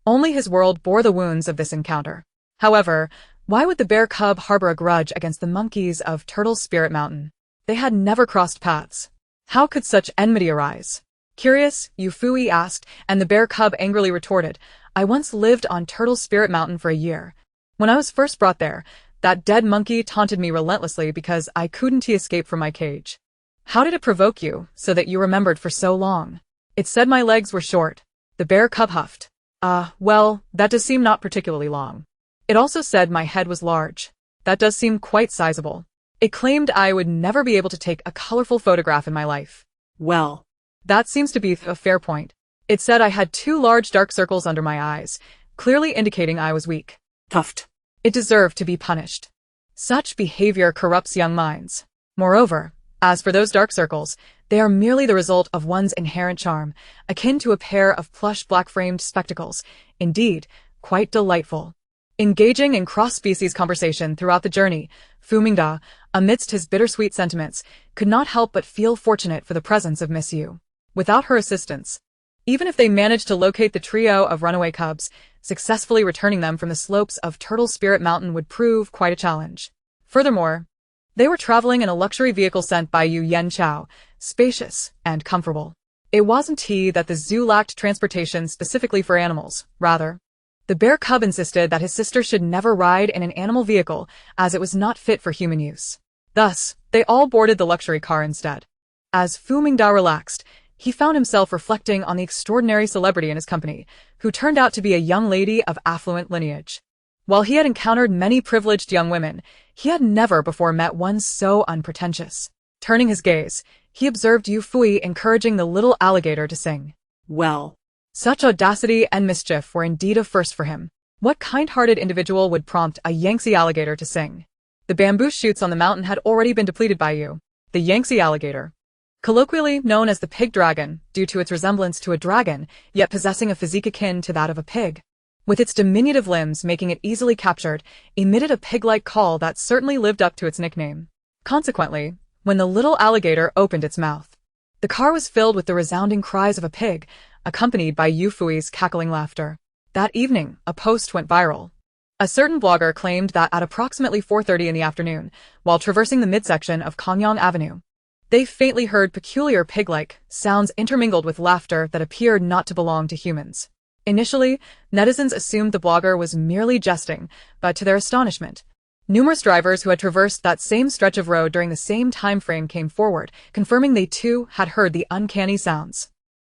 Only his world bore the wounds of this encounter. However, why would the bear cub harbor a grudge against the monkeys of Turtle Spirit Mountain? They had never crossed paths. How could such enmity arise? Curious, Yufuyi asked, and the bear cub angrily retorted, "I once lived on Turtle Spirit Mountain for a year. When I was first brought there, that dead monkey taunted me relentlessly because I couldn't escape from my cage. How did it provoke you, so that you remembered for so long?" "It said my legs were short." The bear cub huffed. Well, that does seem not particularly long." "It also said my head was large." "That does seem quite sizable." "It claimed I would never be able to take a colorful photograph in my life." Well, "That seems to be a fair point." "It said I had 2 large dark circles under my eyes, clearly indicating I was weak." Tuft. "It deserved to be punished." Such behavior corrupts young minds. Moreover, as for those dark circles, they are merely the result of one's inherent charm, akin to a pair of plush black-framed spectacles, indeed, quite delightful. Engaging in cross-species conversation throughout the journey, Fu Mingda, amidst his bittersweet sentiments, could not help but feel fortunate for the presence of Miss Yu. Without her assistance, even if they managed to locate the trio of runaway cubs, successfully returning them from the slopes of Turtle Spirit Mountain would prove quite a challenge. Furthermore, they were traveling in a luxury vehicle sent by Yu Yen Chao, spacious and comfortable. It wasn't that the zoo lacked transportation specifically for animals, rather. The bear cub insisted that his sister should never ride in an animal vehicle as it was not fit for human use. Thus, they all boarded the luxury car instead. As Fu Mingda relaxed, he found himself reflecting on the extraordinary celebrity in his company, who turned out to be a young lady of affluent lineage. While he had encountered many privileged young women, he had never before met one so unpretentious. Turning his gaze, he observed Yufuyi encouraging the little alligator to sing. Well, such audacity and mischief were indeed a first for him. What kind-hearted individual would prompt a Yangtze alligator to sing? The bamboo shoots on the mountain had already been depleted by Yu. The Yangtze alligator, colloquially known as the pig dragon, due to its resemblance to a dragon, yet possessing a physique akin to that of a pig, with its diminutive limbs making it easily captured, emitted a pig-like call that certainly lived up to its nickname. Consequently, when the little alligator opened its mouth, the car was filled with the resounding cries of a pig, accompanied by Yufuyi's cackling laughter. That evening, a post went viral. A certain blogger claimed that at approximately 4:30 in the afternoon, while traversing the midsection of Kongyang Avenue, they faintly heard peculiar pig-like sounds intermingled with laughter that appeared not to belong to humans. Initially, netizens assumed the blogger was merely jesting, but to their astonishment, Numerous drivers who had traversed that same stretch of road during the same time frame came forward, confirming they too had heard the uncanny sounds.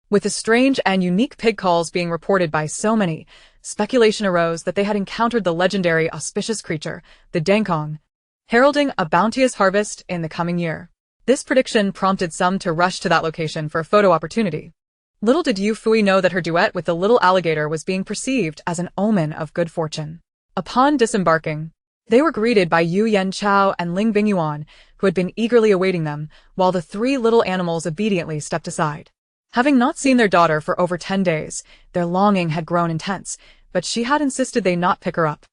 With the strange and unique pig calls being reported by so many, speculation arose that they had encountered the legendary auspicious creature, the Dangkong, heralding a bounteous harvest in the coming year. This prediction prompted some to rush to that location for a photo opportunity. Little did Yufuyi know that her duet with the little alligator was being perceived as an omen of good fortune. Upon disembarking, they were greeted by Yu Yanchao and Ling Bingyuan, who had been eagerly awaiting them, while the three little animals obediently stepped aside. Having not seen their daughter for over 10 days, their longing had grown intense, but she had insisted they not pick her up.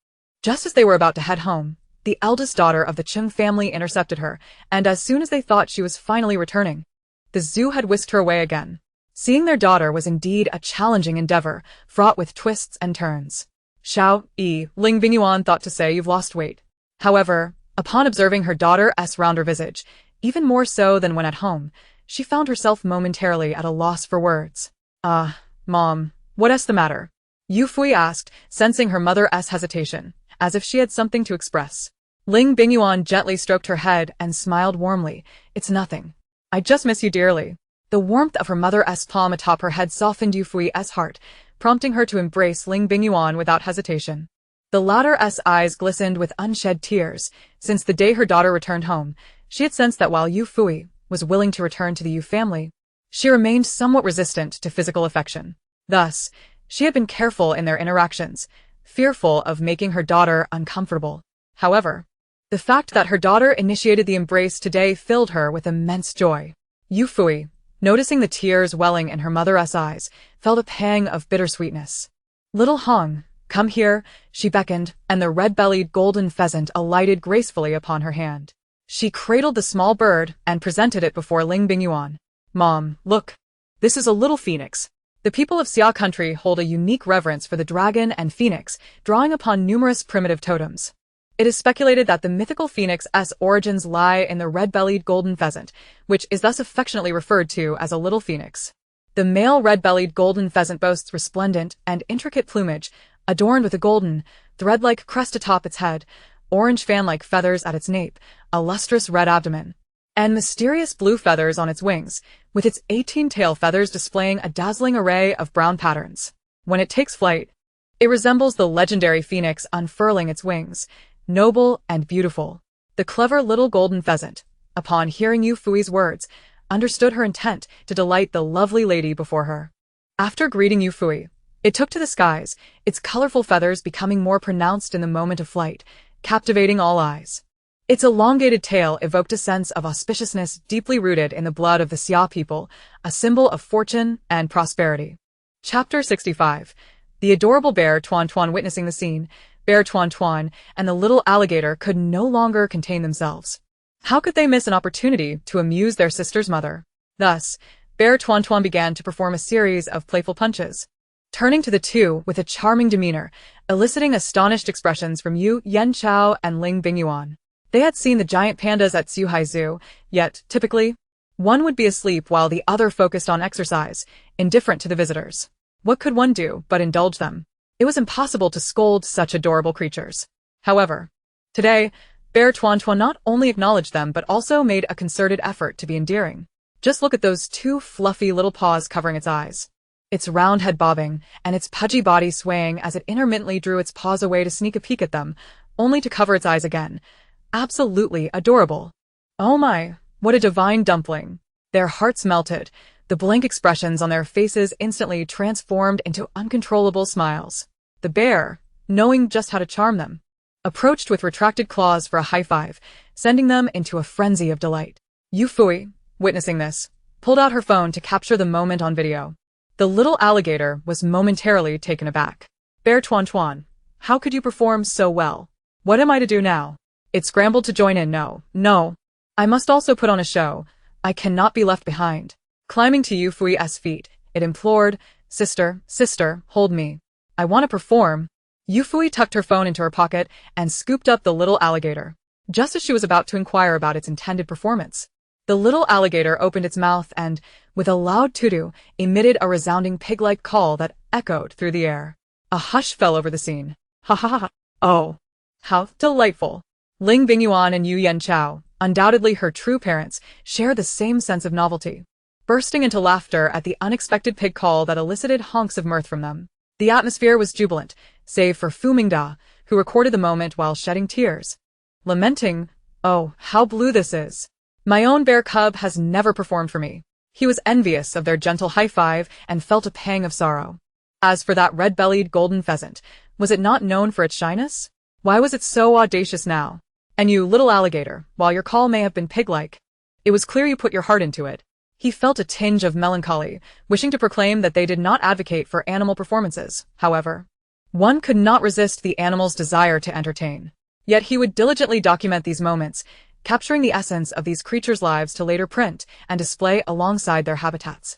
Just as they were about to head home, the eldest daughter of the Chung family intercepted her, and as soon as they thought she was finally returning, the zoo had whisked her away again. Seeing their daughter was indeed a challenging endeavor, fraught with twists and turns. Xiao Yi, Ling Bingyuan thought to say you've lost weight. However, upon observing her daughter's rounder visage, even more so than when at home, she found herself momentarily at a loss for words. Mom, what's the matter? Yufuyi asked, sensing her mother's hesitation, as if she had something to express. Ling Bingyuan gently stroked her head and smiled warmly. It's nothing. I just miss you dearly. The warmth of her mother's palm atop her head softened Yufuyi's heart, prompting her to embrace Ling Bingyuan without hesitation. The latter's eyes glistened with unshed tears. Since the day her daughter returned home, she had sensed that while Yufuyi was willing to return to the Yu family, she remained somewhat resistant to physical affection. Thus, she had been careful in their interactions, fearful of making her daughter uncomfortable. However, the fact that her daughter initiated the embrace today filled her with immense joy. Yufuyi, noticing the tears welling in her mother's eyes, felt a pang of bittersweetness. Little Hong, come here, she beckoned, and the red-bellied golden pheasant alighted gracefully upon her hand. She cradled the small bird and presented it before Ling Bingyuan. Mom, look. This is a little phoenix. The people of Xia country hold a unique reverence for the dragon and phoenix, drawing upon numerous primitive totems. It is speculated that the mythical phoenix's origins lie in the red-bellied golden pheasant, which is thus affectionately referred to as a little phoenix. The male red-bellied golden pheasant boasts resplendent and intricate plumage, adorned with a golden, thread-like crest atop its head, orange fan-like feathers at its nape, a lustrous red abdomen, and mysterious blue feathers on its wings, with its 18 tail feathers displaying a dazzling array of brown patterns. When it takes flight, it resembles the legendary phoenix unfurling its wings, noble and beautiful. The clever little golden pheasant, upon hearing Yufuyi's words, understood her intent to delight the lovely lady before her. After greeting Yufuyi, it took to the skies, its colorful feathers becoming more pronounced in the moment of flight, captivating all eyes. Its elongated tail evoked a sense of auspiciousness deeply rooted in the blood of the Xia people, a symbol of fortune and prosperity. Chapter 65. The adorable bear Tuan Tuan witnessing the scene, Bear Tuan Tuan and the little alligator could no longer contain themselves. How could they miss an opportunity to amuse their sister's mother? Thus, Bear Tuan Tuan began to perform a series of playful punches, turning to the two with a charming demeanor, eliciting astonished expressions from Yu Yanchao and Ling Bingyuan. They had seen the giant pandas at Suhai Zoo, yet, typically, one would be asleep while the other focused on exercise, indifferent to the visitors. What could one do but indulge them? It was impossible to scold such adorable creatures. However, today, Bear Tuan Tuan not only acknowledged them but also made a concerted effort to be endearing. Just look at those two fluffy little paws covering its eyes, its round head bobbing, and its pudgy body swaying as it intermittently drew its paws away to sneak a peek at them, only to cover its eyes again. Absolutely adorable. Oh my, what a divine dumpling. Their hearts melted, the blank expressions on their faces instantly transformed into uncontrollable smiles. The bear, knowing just how to charm them, approached with retracted claws for a high five, sending them into a frenzy of delight. Yufuyi, witnessing this, pulled out her phone to capture the moment on video. The little alligator was momentarily taken aback. Bear Tuan Tuan, how could you perform so well? What am I to do now? It scrambled to join in. No. I must also put on a show. I cannot be left behind. Climbing to Yufuyi's feet, it implored, Sister, hold me. I want to perform. Yufuyi tucked her phone into her pocket and scooped up the little alligator. Just as she was about to inquire about its intended performance, the little alligator opened its mouth and, with a loud tutu, emitted a resounding pig-like call that echoed through the air. A hush fell over the scene. Ha ha ha. Oh, how delightful. Ling Bingyuan and Yu Yanchao, undoubtedly her true parents, share the same sense of novelty, bursting into laughter at the unexpected pig call that elicited honks of mirth from them. The atmosphere was jubilant, save for Fu Mingda, who recorded the moment while shedding tears, lamenting, "Oh, how blue this is. My own bear cub has never performed for me." He was envious of their gentle high-five and felt a pang of sorrow. As for that red-bellied golden pheasant, was it not known for its shyness? Why was it so audacious now? And you, little alligator, while your call may have been pig-like, it was clear you put your heart into it. He felt a tinge of melancholy, wishing to proclaim that they did not advocate for animal performances. However, one could not resist the animal's desire to entertain. Yet he would diligently document these moments, capturing the essence of these creatures' lives to later print and display alongside their habitats,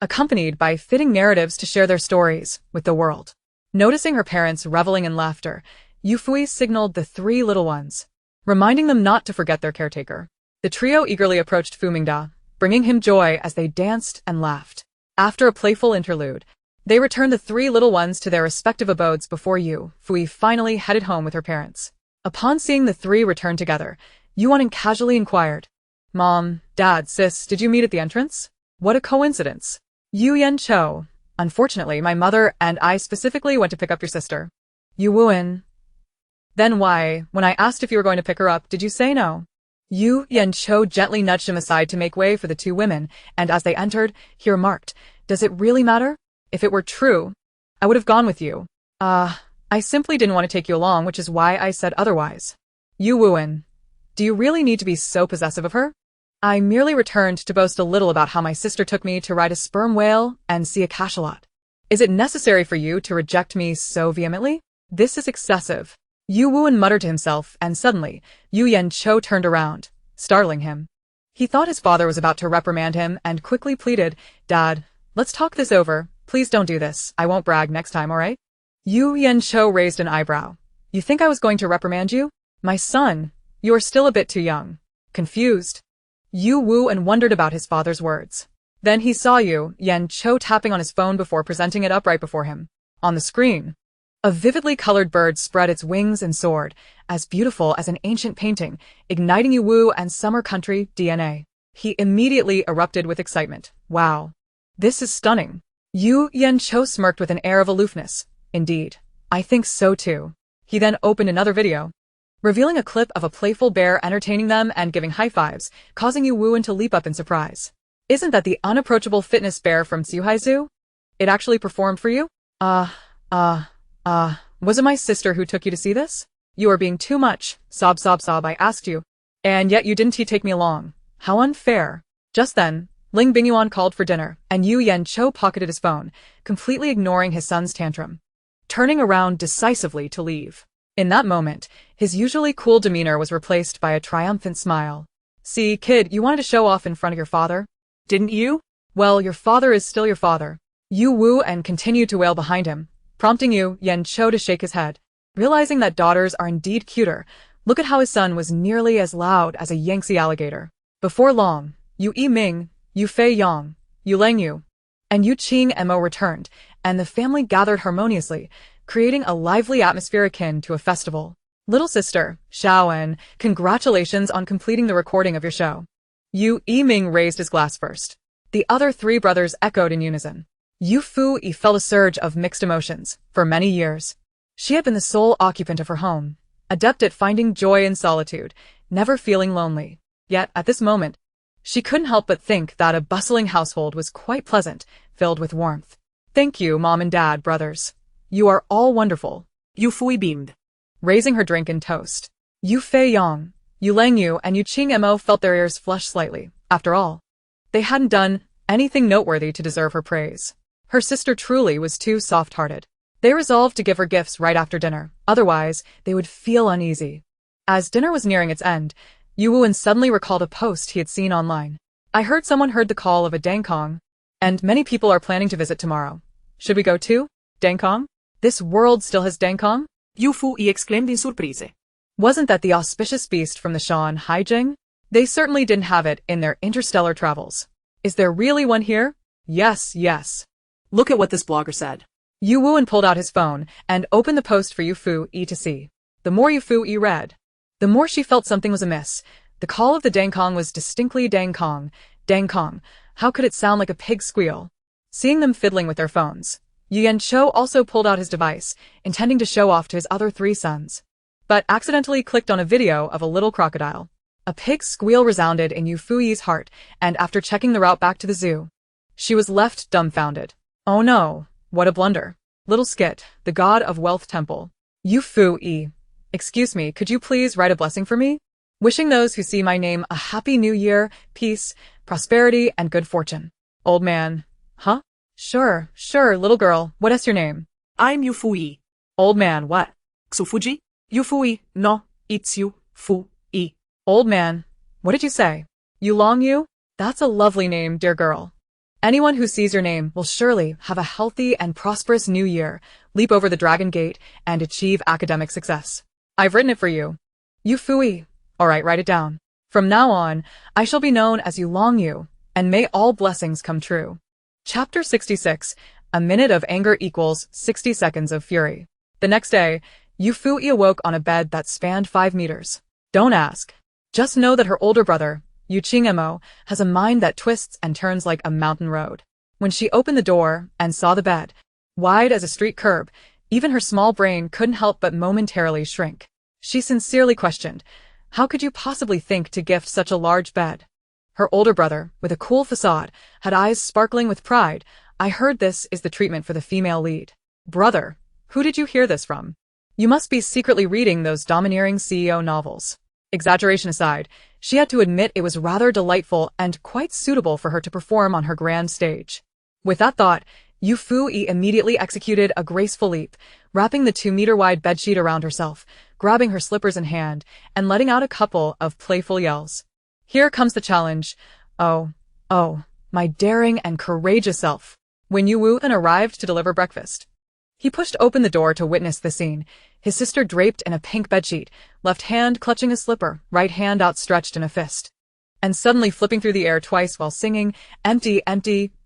accompanied by fitting narratives to share their stories with the world. Noticing her parents reveling in laughter, Yufuyi signaled the three little ones, reminding them not to forget their caretaker. The trio eagerly approached Fu Mingda, bringing him joy as they danced and laughed. After a playful interlude, they returned the three little ones to their respective abodes before Yufuyi finally headed home with her parents. Upon seeing the three return together, Yuan casually inquired, "Mom, Dad, Sis, did you meet at the entrance? What a coincidence." Yu Yanchou, "Unfortunately, my mother and I specifically went to pick up your sister." Yu Wuan, "Then why, when I asked if you were going to pick her up, did you say no?" Yu Yanchou gently nudged him aside to make way for the two women, and as they entered, he remarked, "Does it really matter? If it were true, I would have gone with you. I simply didn't want to take you along, which is why I said otherwise." Yu Wuan, "Do you really need to be so possessive of her? I merely returned to boast a little about how my sister took me to ride a sperm whale and see a cachalot. Is it necessary for you to reject me so vehemently? This is excessive." Yu Wuan muttered to himself, and suddenly, Yu Yanchou turned around, startling him. He thought his father was about to reprimand him and quickly pleaded, "Dad, let's talk this over. Please don't do this. I won't brag next time, alright?" Yu Yanchou raised an eyebrow. "You think I was going to reprimand you? My son, you are still a bit too young." Confused, Yu Wuan wondered about his father's words. Then he saw Yu Yanchou tapping on his phone before presenting it up right before him. On the screen, a vividly colored bird spread its wings and soared, as beautiful as an ancient painting, igniting Yu Wu and summer country DNA. He immediately erupted with excitement. "Wow. This is stunning." Yu Yanchou smirked with an air of aloofness. "Indeed. I think so too." He then opened another video, revealing a clip of a playful bear entertaining them and giving high-fives, causing Yu Wuan to leap up in surprise. "Isn't that the unapproachable fitness bear from Tsuhai Zoo? It actually performed for you? Was it my sister who took you to see this? You are being too much, sob, I asked you. And yet you didn't take me along. How unfair." Just then, Ling Bingyuan called for dinner, and Yu Yanchou pocketed his phone, completely ignoring his son's tantrum, turning around decisively to leave. In that moment, his usually cool demeanor was replaced by a triumphant smile. "See, kid, you wanted to show off in front of your father, didn't you? Well, your father is still your father." Yu Wuan continued to wail behind him, prompting Yu Yanchou to shake his head. Realizing that daughters are indeed cuter, look at how his son was nearly as loud as a Yangtze alligator. Before long, Yu Yiming, Yu Fei Yang, Yu Langyu, and Yu Qing Mo returned, and the family gathered harmoniously, creating a lively atmosphere akin to a festival. "Little sister, Xiaoan, congratulations on completing the recording of your show." Yu Yiming raised his glass first. The other three brothers echoed in unison. Yufuyi felt a surge of mixed emotions. For many years, she had been the sole occupant of her home, adept at finding joy in solitude, never feeling lonely. Yet, at this moment, she couldn't help but think that a bustling household was quite pleasant, filled with warmth. "Thank you, Mom and Dad, brothers. You are all wonderful." Yufuyi beamed, raising her drink in toast. Yu Fei Yang, Yu Langyu, and Yu Qing Mo felt their ears flush slightly. After all, they hadn't done anything noteworthy to deserve her praise. Her sister truly was too soft-hearted. They resolved to give her gifts right after dinner, otherwise they would feel uneasy. As dinner was nearing its end, Yu Wuan suddenly recalled a post he had seen online. "I heard someone heard the call of a Dangkong, and many people are planning to visit tomorrow. Should we go too? Dangkong? This world still has Dangkong?" Yufuyi exclaimed in surprise. Wasn't that the auspicious beast from the Shan Haijing? They certainly didn't have it in their interstellar travels. Is there really one here? Yes. Look at what this blogger said. Yu Wuan pulled out his phone and opened the post for Yufuyi to see. The more Yufuyi read, The more she felt something was amiss. The call of the dangkong was distinctly dangkong. Dangkong. How could it sound like a pig's squeal? Seeing them fiddling with their phones, Yuan Cho also pulled out his device, intending to show off to his other 3 sons, but accidentally clicked on a video of a little crocodile. A pig's squeal resounded in Yufuyi's heart, and after checking the route back to the zoo, she was left dumbfounded. Oh no, what a blunder. Little Skit, the god of wealth temple. Yufuyi. Excuse me, could you please write a blessing for me? Wishing those who see my name a happy new year, peace, prosperity, and good fortune. Old man. Huh? Sure, little girl, what is your name? I'm Yufuyi. Old man, what? Xufuji? Yufuyi, no, it's Yufuyi. Old man, what did you say? Yu? That's a lovely name, dear girl. Anyone who sees your name will surely have a healthy and prosperous new year, leap over the dragon gate, and achieve academic success. I've written it for you. Yufuyi. Alright, write it down. From now on, I shall be known as Yu, and may all blessings come true. Chapter 66. A minute of anger equals 60 seconds of fury. The next day, Yufuyi awoke on a bed that spanned 5 meters. Don't ask. Just know that her older brother, Yu Chingmo, has a mind that twists and turns like a mountain road. When she opened the door and saw the bed, wide as a street curb, even her small brain couldn't help but momentarily shrink. She sincerely questioned, how could you possibly think to gift such a large bed? Her older brother, with a cool facade, had eyes sparkling with pride. I heard this is the treatment for the female lead. Brother, who did you hear this from? You must be secretly reading those domineering CEO novels. Exaggeration aside, she had to admit it was rather delightful and quite suitable for her to perform on her grand stage. With that thought, Yufuyi immediately executed a graceful leap, wrapping the 2-meter-wide bedsheet around herself, grabbing her slippers in hand, and letting out a couple of playful yells. Here comes the challenge. Oh, my daring and courageous self. When Yuan arrived to deliver breakfast, he pushed open the door to witness the scene, his sister draped in a pink bedsheet, left hand clutching a slipper, right hand outstretched in a fist, and suddenly flipping through the air twice while singing, empty,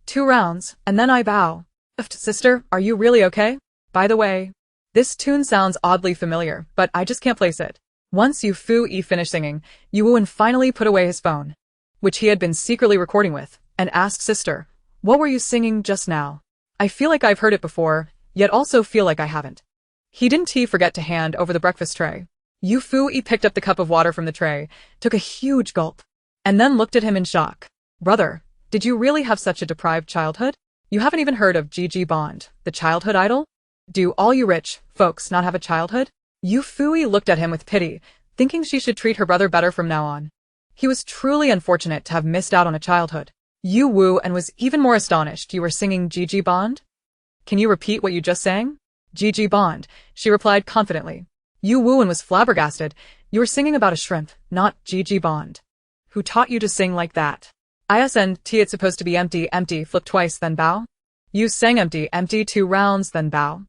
2 rounds, and then I bow. Sister, are you really okay? By the way, this tune sounds oddly familiar, but I just can't place it. Once Yufuyi finished singing, Yuan finally put away his phone, which he had been secretly recording with, and asked sister, what were you singing just now? I feel like I've heard it before, yet also feel like I haven't. Didn't he forget to hand over the breakfast tray? Yufuyi picked up the cup of water from the tray, took a huge gulp, and then looked at him in shock. Brother, did you really have such a deprived childhood? You haven't even heard of Gigi Bond, the childhood idol? Do all you rich folks not have a childhood? Yufuyi looked at him with pity, thinking she should treat her brother better from now on. He was truly unfortunate to have missed out on a childhood. Yuan was even more astonished. You were singing Gigi Bond? Can you repeat what you just sang? Gigi Bond, she replied confidently. Yuan was flabbergasted. You were singing about a shrimp, not Gigi Bond. Who taught you to sing like that? Isn't it supposed to be empty, flip twice then bow? You sang empty, 2 rounds then bow.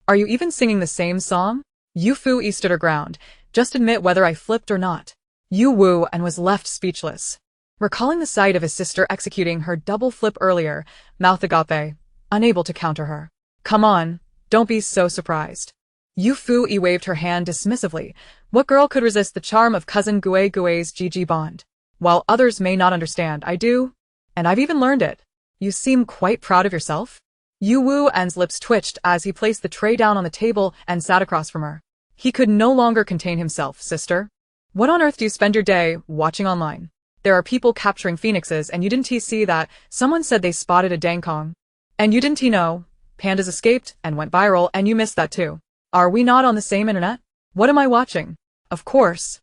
Are you even singing the same song? Yufuyi stood her ground. Just admit whether I flipped or not. Yuan was left speechless. Recalling the sight of his sister executing her double flip earlier, mouth agape, unable to counter her. Come on, don't be so surprised. Yufuyi waved her hand dismissively. What girl could resist the charm of cousin Gui's Gigi Bond? While others may not understand, I do. And I've even learned it. You seem quite proud of yourself. Yuan's lips twitched as he placed the tray down on the table and sat across from her. He could no longer contain himself. Sister, what on earth do you spend your day watching online? There are people capturing phoenixes, and you didn't see that someone said they spotted a dangkong? And you didn't know pandas escaped and went viral, and you missed that too. Are we not on the same internet? What am I watching? Of course,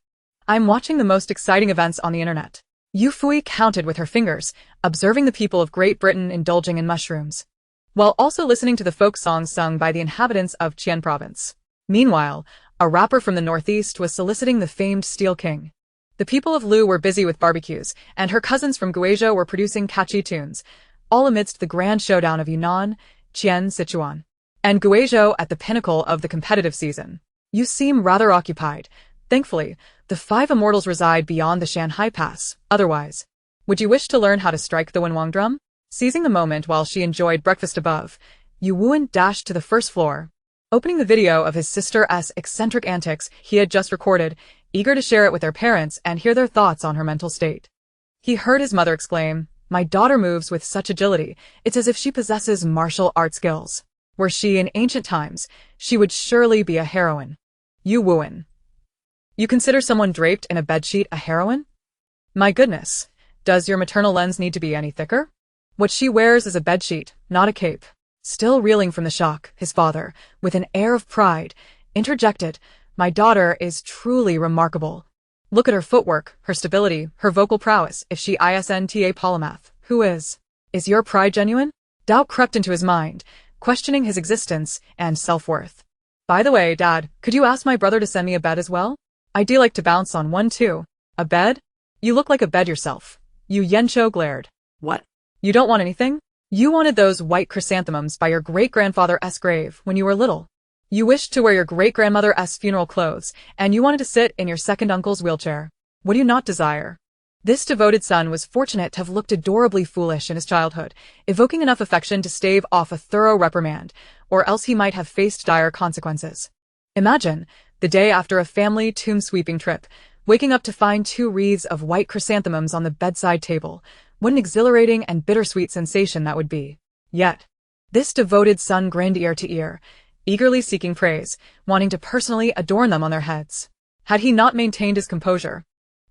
I'm watching the most exciting events on the internet. Yufuyi counted with her fingers, observing the people of Great Britain indulging in mushrooms, while also listening to the folk songs sung by the inhabitants of Qian province. Meanwhile, a rapper from the northeast was soliciting the famed Steel King. The people of Lu were busy with barbecues, and her cousins from Guizhou were producing catchy tunes, all amidst the grand showdown of Yunnan, Qian, Sichuan, and Guizhou at the pinnacle of the competitive season. You seem rather occupied. Thankfully, the 5 immortals reside beyond the Shanghai Pass. Otherwise, would you wish to learn how to strike the Wenwang drum? Seizing the moment while she enjoyed breakfast above, Yuan dashed to the first floor, Opening the video of his sister's eccentric antics he had just recorded, eager to share it with their parents and hear their thoughts on her mental state. He heard his mother exclaim, "My daughter moves with such agility, it's as if she possesses martial art skills. Were she in ancient times, she would surely be a heroine." Yufuyi. You consider someone draped in a bedsheet a heroine? My goodness, does your maternal lens need to be any thicker? What she wears is a bedsheet, not a cape. Still reeling from the shock, his father, with an air of pride, interjected, "My daughter is truly remarkable. Look at her footwork, her stability, her vocal prowess. If she isn't a polymath, who is? Is your pride genuine?" Doubt crept into his mind, questioning his existence and self-worth. "By the way, Dad, could you ask my brother to send me a bed as well? I'd like to bounce on one too." "A bed? You look like a bed yourself." Yu Yencho glared. What? You don't want anything? You wanted those white chrysanthemums by your great-grandfather's grave when you were little. You wished to wear your great-grandmother's funeral clothes, and you wanted to sit in your second uncle's wheelchair. What do you not desire? This devoted son was fortunate to have looked adorably foolish in his childhood, evoking enough affection to stave off a thorough reprimand, or else he might have faced dire consequences. Imagine, the day after a family tomb-sweeping trip, waking up to find 2 wreaths of white chrysanthemums on the bedside table. What an exhilarating and bittersweet sensation that would be. Yet, this devoted son grinned ear to ear, eagerly seeking praise, wanting to personally adorn them on their heads. Had he not maintained his composure,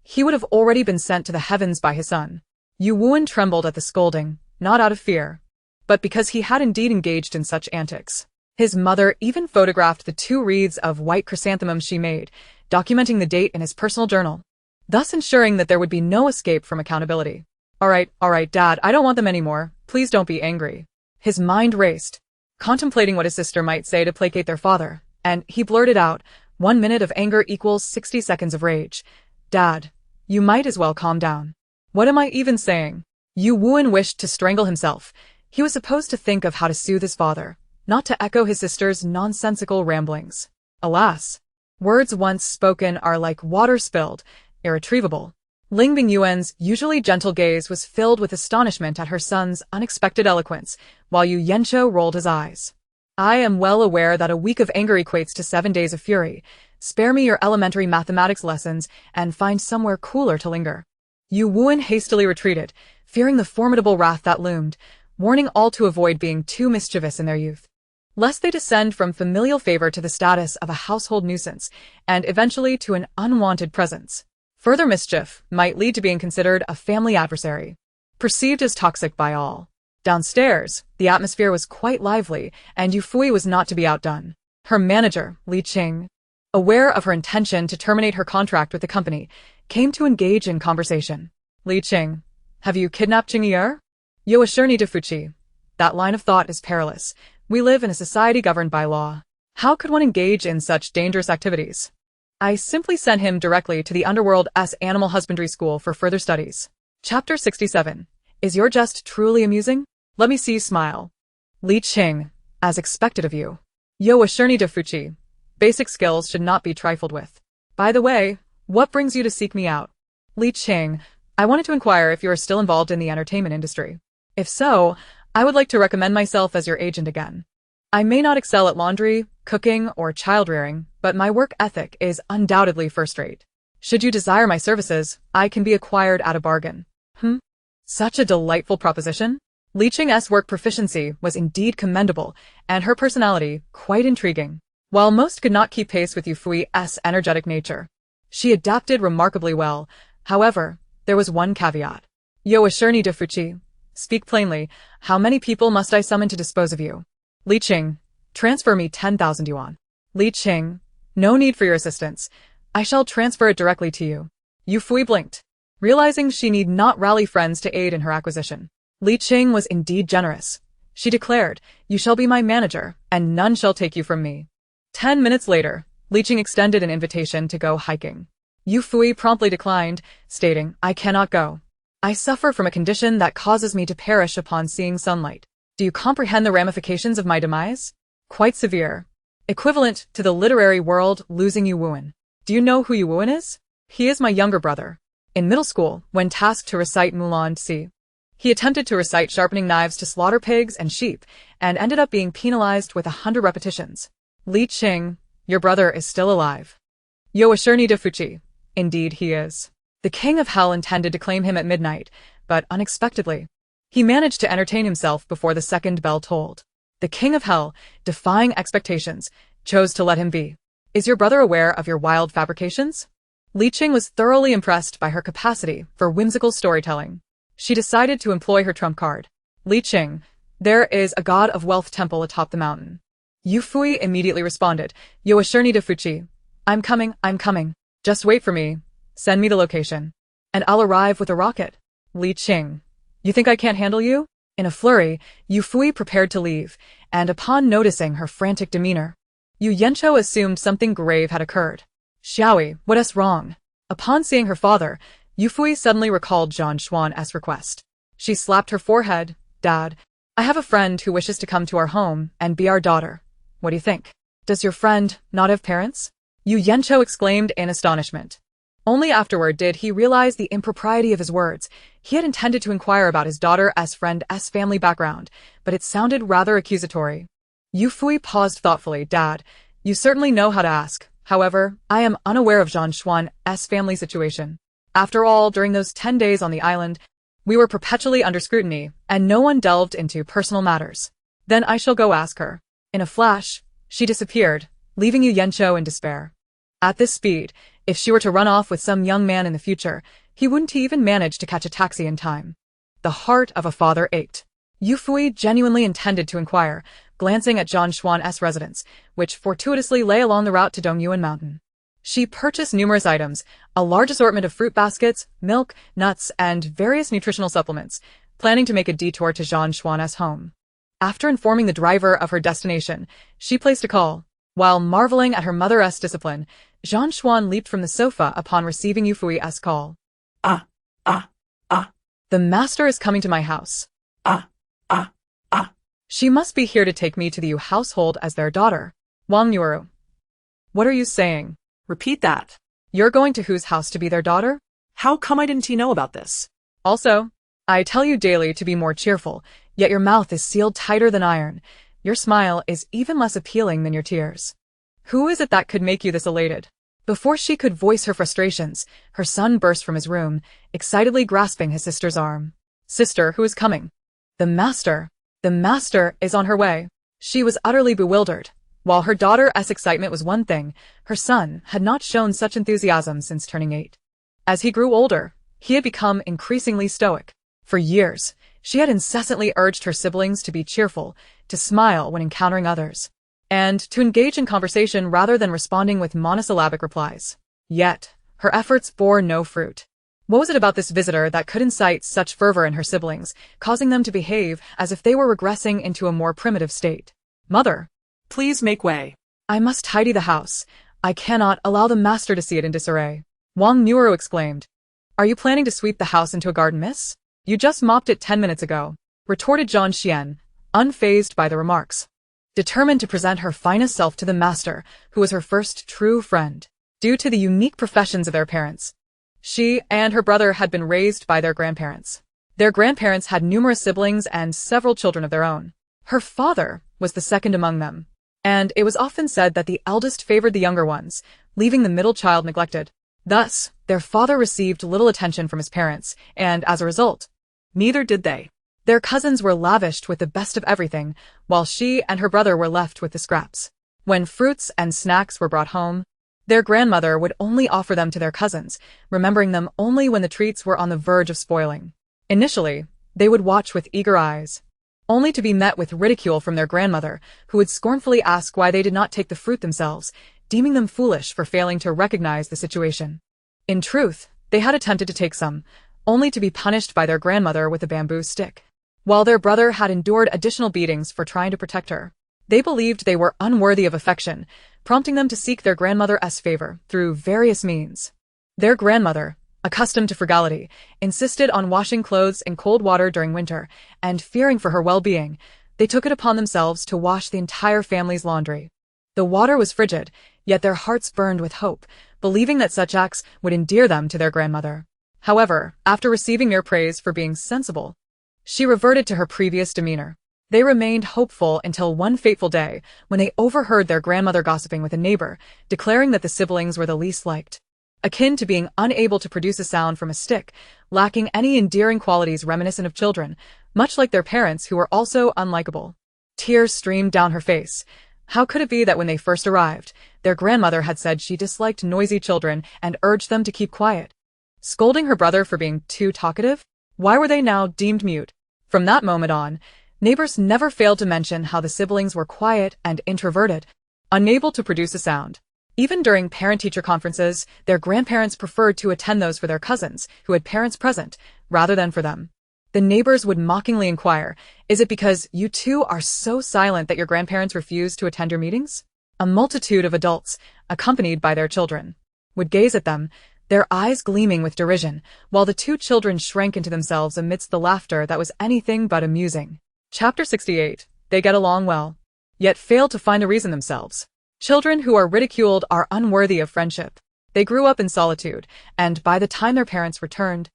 he would have already been sent to the heavens by his son. Yufuyi trembled at the scolding, not out of fear, but because he had indeed engaged in such antics. His mother even photographed the 2 wreaths of white chrysanthemums she made, documenting the date in his personal journal, thus ensuring that there would be no escape from accountability. All right, Dad, I don't want them anymore. Please don't be angry." His mind raced, contemplating what his sister might say to placate their father, and he blurted out, 1 minute of anger equals 60 seconds of rage. "Dad, you might as well calm down." What am I even saying? Yufuyi wished to strangle himself. He was supposed to think of how to soothe his father, not to echo his sister's nonsensical ramblings. Alas, words once spoken are like water spilled, irretrievable. Ling Bingyuan's usually gentle gaze was filled with astonishment at her son's unexpected eloquence, while Yu Yencho rolled his eyes. "I am well aware that a week of anger equates to 7 days of fury. Spare me your elementary mathematics lessons and find somewhere cooler to linger." Yufuyi hastily retreated, fearing the formidable wrath that loomed, warning all to avoid being too mischievous in their youth, lest they descend from familial favor to the status of a household nuisance, and eventually to an unwanted presence. Further mischief might lead to being considered a family adversary, perceived as toxic by all. Downstairs, the atmosphere was quite lively, and Yufuyi was not to be outdone. Her manager, Li Qing, aware of her intention to terminate her contract with the company, came to engage in conversation. "Li Qing, have you kidnapped Qing'er? Yufuyi de Fuchi. That line of thought is perilous. We live in a society governed by law. How could one engage in such dangerous activities? I simply sent him directly to the Underworld's Animal Husbandry School for further studies." Chapter 67. Is your jest truly amusing? Let me see you smile. Li Qing, as expected of you. Yufuyi de Fuchi. Basic skills should not be trifled with. By the way, what brings you to seek me out? Li Qing, I wanted to inquire if you are still involved in the entertainment industry. If so, I would like to recommend myself as your agent again. I may not excel at laundry, cooking, or child-rearing, but my work ethic is undoubtedly first-rate. Should you desire my services, I can be acquired at a bargain. Such a delightful proposition. Li Qing's work proficiency was indeed commendable, and her personality quite intriguing. While most could not keep pace with Yufuyi's energetic nature, she adapted remarkably well. However, there was one caveat. Yufuyi de Fuchi, speak plainly, how many people must I summon to dispose of you? Li Qing, transfer me 10,000 yuan. Li Qing, no need for your assistance. I shall transfer it directly to you. Yufuyi blinked, realizing she need not rally friends to aid in her acquisition. Li Qing was indeed generous. She declared, "You shall be my manager, and none shall take you from me." 10 minutes later, Li Qing extended an invitation to go hiking. Yufuyi promptly declined, stating, "I cannot go. I suffer from a condition that causes me to perish upon seeing sunlight. Do you comprehend the ramifications of my demise? Quite severe. Equivalent to the literary world losing Yufuyi. Do you know who Yufuyi is? He is my younger brother. In middle school, when tasked to recite Mulan Si, he attempted to recite sharpening knives to slaughter pigs and sheep, and ended up being penalized with 100 repetitions. Li Qing, your brother is still alive. Yo assure de Fuchi. Indeed he is. The king of hell intended to claim him at midnight, but unexpectedly, he managed to entertain himself before the second bell tolled. The king of hell, defying expectations, chose to let him be. Is your brother aware of your wild fabrications? Li Qing was thoroughly impressed by her capacity for whimsical storytelling. She decided to employ her trump card. Li Qing, there is a god of wealth temple atop the mountain. Yufuyi immediately responded, Yo assure de Fuchi. I'm coming. Just wait for me. Send me the location. And I'll arrive with a rocket. Li Qing, you think I can't handle you? In a flurry, Yufuyi prepared to leave, and upon noticing her frantic demeanor, Yu Yancho assumed something grave had occurred. Xiaoyi, what's wrong? Upon seeing her father, Yufuyi suddenly recalled Zhang Xuan's request. She slapped her forehead. Dad, I have a friend who wishes to come to our home and be our daughter. What do you think? Does your friend not have parents? Yu Yancho exclaimed in astonishment. Only afterward did he realize the impropriety of his words. He had intended to inquire about his daughter's friend's family background, but it sounded rather accusatory. Yufuyi paused thoughtfully. Dad, you certainly know how to ask. However, I am unaware of Zhang Xuan's family situation. After all, during those 10 days on the island, we were perpetually under scrutiny, and no one delved into personal matters. Then I shall go ask her. In a flash, she disappeared, leaving Yu Yancho in despair. At this speed, if she were to run off with some young man in the future, he wouldn't even manage to catch a taxi in time. The heart of a father ached. Yufuyi genuinely intended to inquire, glancing at Zhang Xuan's residence, which fortuitously lay along the route to Dongyuan Mountain. She purchased numerous items, a large assortment of fruit baskets, milk, nuts, and various nutritional supplements, planning to make a detour to Zhang Xuan's home. After informing the driver of her destination, she placed a call. While marveling at her mother's discipline, Zhang Xuan leaped from the sofa upon receiving Yufuyi's call. The master is coming to my house. She must be here to take me to the Yu household as their daughter. Wang Yuru. What are you saying? Repeat that. You're going to whose house to be their daughter? How come I didn't know about this? Also, I tell you daily to be more cheerful, yet your mouth is sealed tighter than iron. Your smile is even less appealing than your tears. Who is it that could make you this elated? Before she could voice her frustrations, her son burst from his room, excitedly grasping his sister's arm. Sister, who is coming? The master. The master is on her way. She was utterly bewildered. While her daughter's excitement was one thing, her son had not shown such enthusiasm since turning 8. As he grew older, he had become increasingly stoic. For years, she had incessantly urged her siblings to be cheerful, to smile when encountering others, and to engage in conversation rather than responding with monosyllabic replies. Yet, her efforts bore no fruit. What was it about this visitor that could incite such fervor in her siblings, causing them to behave as if they were regressing into a more primitive state? Mother, please make way. I must tidy the house. I cannot allow the master to see it in disarray. Wang Nuru exclaimed. Are you planning to sweep the house into a garden, miss? You just mopped it 10 minutes ago, retorted Zhang Xian, unfazed by the remarks. Determined to present her finest self to the master, who was her first true friend. Due to the unique professions of their parents, she and her brother had been raised by their grandparents. Their grandparents had numerous siblings and several children of their own. Her father was the second among them, and it was often said that the eldest favored the younger ones, leaving the middle child neglected. Thus, their father received little attention from his parents, and as a result, neither did they. Their cousins were lavished with the best of everything, while she and her brother were left with the scraps. When fruits and snacks were brought home, their grandmother would only offer them to their cousins, remembering them only when the treats were on the verge of spoiling. Initially, they would watch with eager eyes, only to be met with ridicule from their grandmother, who would scornfully ask why they did not take the fruit themselves, deeming them foolish for failing to recognize the situation. In truth, they had attempted to take some, only to be punished by their grandmother with a bamboo stick. While their brother had endured additional beatings for trying to protect her, they believed they were unworthy of affection, prompting them to seek their grandmother's favor through various means. Their grandmother, accustomed to frugality, insisted on washing clothes in cold water during winter, and fearing for her well-being, they took it upon themselves to wash the entire family's laundry. The water was frigid, yet their hearts burned with hope, believing that such acts would endear them to their grandmother. However, after receiving mere praise for being sensible, she reverted to her previous demeanor. They remained hopeful until one fateful day when they overheard their grandmother gossiping with a neighbor, declaring that the siblings were the least liked. Akin to being unable to produce a sound from a stick, lacking any endearing qualities reminiscent of children, much like their parents who were also unlikable. Tears streamed down her face. How could it be that when they first arrived, their grandmother had said she disliked noisy children and urged them to keep quiet? Scolding her brother for being too talkative? Why were they now deemed mute? From that moment on, neighbors never failed to mention how the siblings were quiet and introverted, unable to produce a sound. Even during parent-teacher conferences, their grandparents preferred to attend those for their cousins, who had parents present, rather than for them. The neighbors would mockingly inquire, "Is it because you two are so silent that your grandparents refuse to attend your meetings?" A multitude of adults, accompanied by their children, would gaze at them, their eyes gleaming with derision, while the two children shrank into themselves amidst the laughter that was anything but amusing. Chapter 68. They get along well, yet fail to find a reason themselves. Children who are ridiculed are unworthy of friendship. They grew up in solitude, and by the time their parents returned,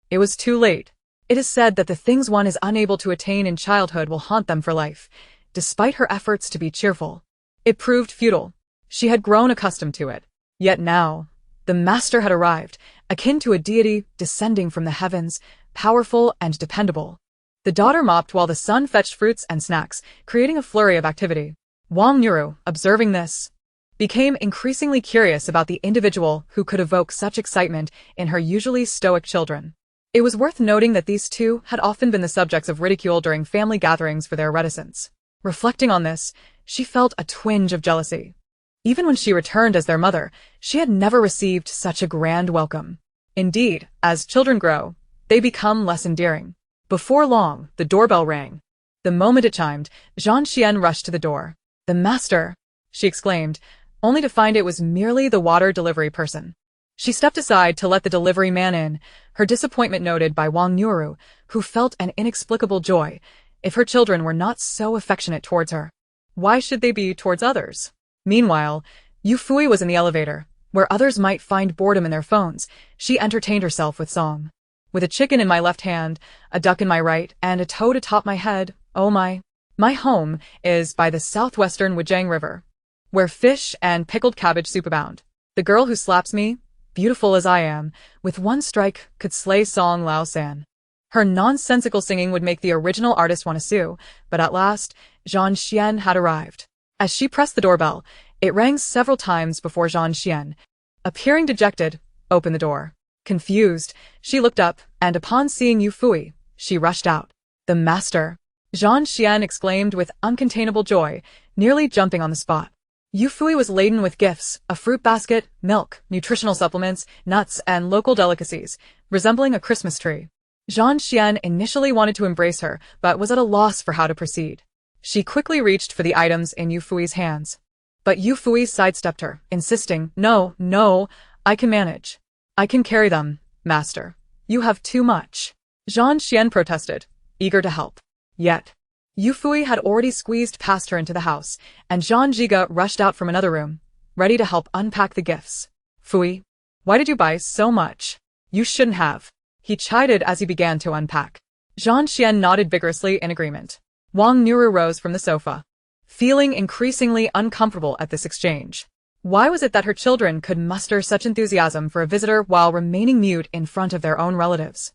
it was too late. It is said that the things one is unable to attain in childhood will haunt them for life, despite her efforts to be cheerful. It proved futile. She had grown accustomed to it. Yet now, the master had arrived, akin to a deity descending from the heavens, powerful and dependable. The daughter mopped while the son fetched fruits and snacks, creating a flurry of activity. Wang Nuru, observing this, became increasingly curious about the individual who could evoke such excitement in her usually stoic children. It was worth noting that these two had often been the subjects of ridicule during family gatherings for their reticence. Reflecting on this, she felt a twinge of jealousy. Even when she returned as their mother, she had never received such a grand welcome. Indeed, as children grow, they become less endearing. Before long, the doorbell rang. The moment it chimed, Zhang Xian rushed to the door. "The master!" she exclaimed, only to find it was merely the water delivery person. She stepped aside to let the delivery man in, her disappointment noted by Wang Nuru, who felt an inexplicable joy. If her children were not so affectionate towards her, why should they be towards others? Meanwhile, Yufuyi was in the elevator. Where others might find boredom in their phones, she entertained herself with song. "With a chicken in my left hand, a duck in my right, and a toad atop my head, oh my home is by the southwestern Wujang River, where fish and pickled cabbage soup abound. The girl who slaps me, beautiful as I am, with one strike could slay Song Lao San." Her nonsensical singing would make the original artist want to sue, but at last, Zhang Xian had arrived. As she pressed the doorbell, it rang several times before Zhang Xian, appearing dejected, opened the door. Confused, she looked up, and upon seeing Yufuyi, she rushed out. "The master!" Zhang Xian exclaimed with uncontainable joy, nearly jumping on the spot. Yufuyi was laden with gifts, a fruit basket, milk, nutritional supplements, nuts, and local delicacies, resembling a Christmas tree. Zhang Xian initially wanted to embrace her, but was at a loss for how to proceed. She quickly reached for the items in Yufuyi's hands. But Yufuyi sidestepped her, insisting, No, I can manage. I can carry them, master. You have too much." Zhang Xian protested, eager to help. Yet, Yufuyi had already squeezed past her into the house, and Zhang Jiga rushed out from another room, ready to help unpack the gifts. "Fuyi, why did you buy so much? You shouldn't have," he chided as he began to unpack. Zhang Xian nodded vigorously in agreement. Wang Nuru rose from the sofa, feeling increasingly uncomfortable at this exchange. Why was it that her children could muster such enthusiasm for a visitor while remaining mute in front of their own relatives?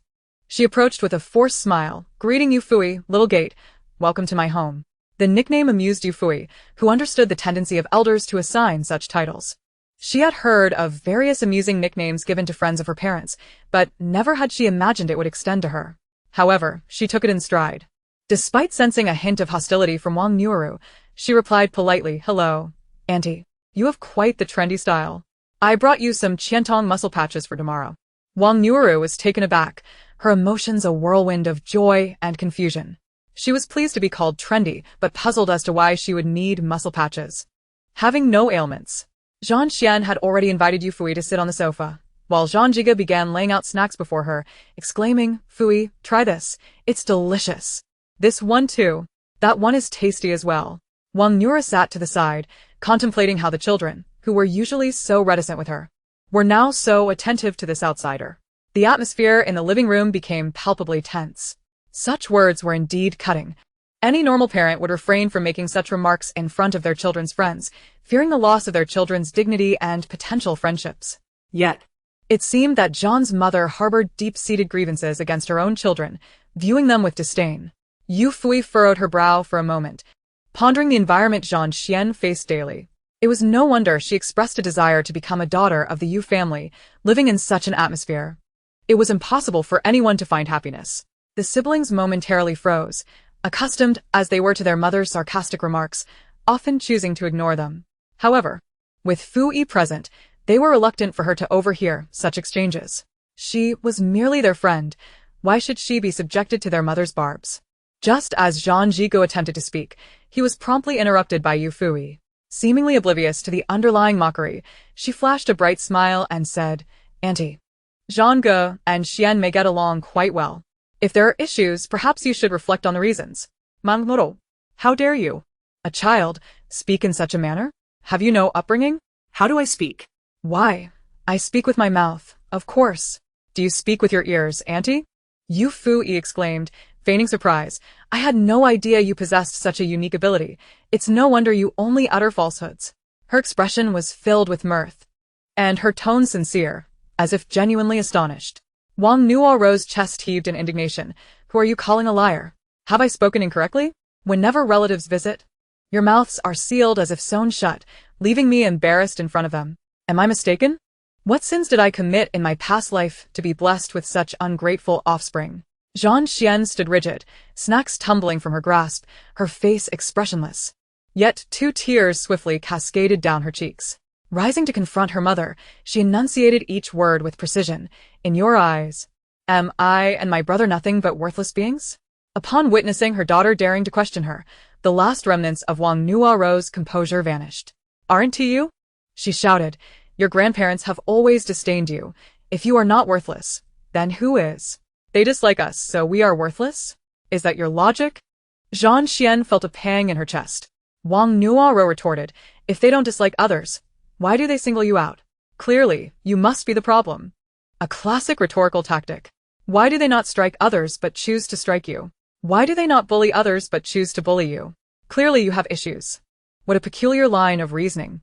She approached with a forced smile, greeting Yufuyi, "Little gate, welcome to my home." The nickname amused Yufuyi, who understood the tendency of elders to assign such titles. She had heard of various amusing nicknames given to friends of her parents, but never had she imagined it would extend to her. However, she took it in stride. Despite sensing a hint of hostility from Wang Nuru, she replied politely, "Hello, Auntie. You have quite the trendy style. I brought you some Qiantong muscle patches for tomorrow." Wang Nuru was taken aback, her emotions a whirlwind of joy and confusion. She was pleased to be called trendy, but puzzled as to why she would need muscle patches. Having no ailments, Zhang Xian had already invited Yufuyi to sit on the sofa, while Zhang Jiga began laying out snacks before her, exclaiming, "Fuyi, try this. It's delicious. This one too. That one is tasty as well." Wang Nura sat to the side, contemplating how the children, who were usually so reticent with her, were now so attentive to this outsider. The atmosphere in the living room became palpably tense. Such words were indeed cutting. Any normal parent would refrain from making such remarks in front of their children's friends, fearing the loss of their children's dignity and potential friendships. Yet, it seemed that Jean's mother harbored deep-seated grievances against her own children, viewing them with disdain. Yufuyi furrowed her brow for a moment, pondering the environment Jean Xian faced daily. It was no wonder she expressed a desire to become a daughter of the Yu family, living in such an atmosphere. It was impossible for anyone to find happiness. The siblings momentarily froze, accustomed as they were to their mother's sarcastic remarks, often choosing to ignore them. However, with Fu Yi present, they were reluctant for her to overhear such exchanges. She was merely their friend. Why should she be subjected to their mother's barbs? Just as Zhang Jigo attempted to speak, he was promptly interrupted by Yufuyi. Seemingly oblivious to the underlying mockery, she flashed a bright smile and said, "Auntie, Zhang Ge and Xian may get along quite well. If there are issues, perhaps you should reflect on the reasons." "Mangmoro, how dare you? A child, speak in such a manner? Have you no upbringing?" How do I speak? "Why, I speak with my mouth, of course. Do you speak with your ears, Auntie?" Yufuyi exclaimed, feigning surprise. "I had no idea you possessed such a unique ability. It's no wonder you only utter falsehoods." Her expression was filled with mirth, and her tone sincere, as if genuinely astonished. Wang Nuo's chest heaved in indignation. "Who are you calling a liar? Have I spoken incorrectly? Whenever relatives visit, your mouths are sealed as if sewn shut, leaving me embarrassed in front of them. Am I mistaken? What sins did I commit in my past life to be blessed with such ungrateful offspring?" Zhang Xian stood rigid, snacks tumbling from her grasp, her face expressionless. Yet 2 tears swiftly cascaded down her cheeks. Rising to confront her mother, she enunciated each word with precision. "In your eyes, am I and my brother nothing but worthless beings?" Upon witnessing her daughter daring to question her, the last remnants of Wang Nuo's composure vanished. "Aren't you?" she shouted. "Your grandparents have always disdained you. If you are not worthless, then who is? They dislike us, so we are worthless? Is that your logic?" Zhang Xian felt a pang in her chest. Wang Nuo retorted, "If they don't dislike others, why do they single you out? Clearly, you must be the problem." A classic rhetorical tactic. Why do they not strike others but choose to strike you? Why do they not bully others but choose to bully you? Clearly you have issues. What a peculiar line of reasoning.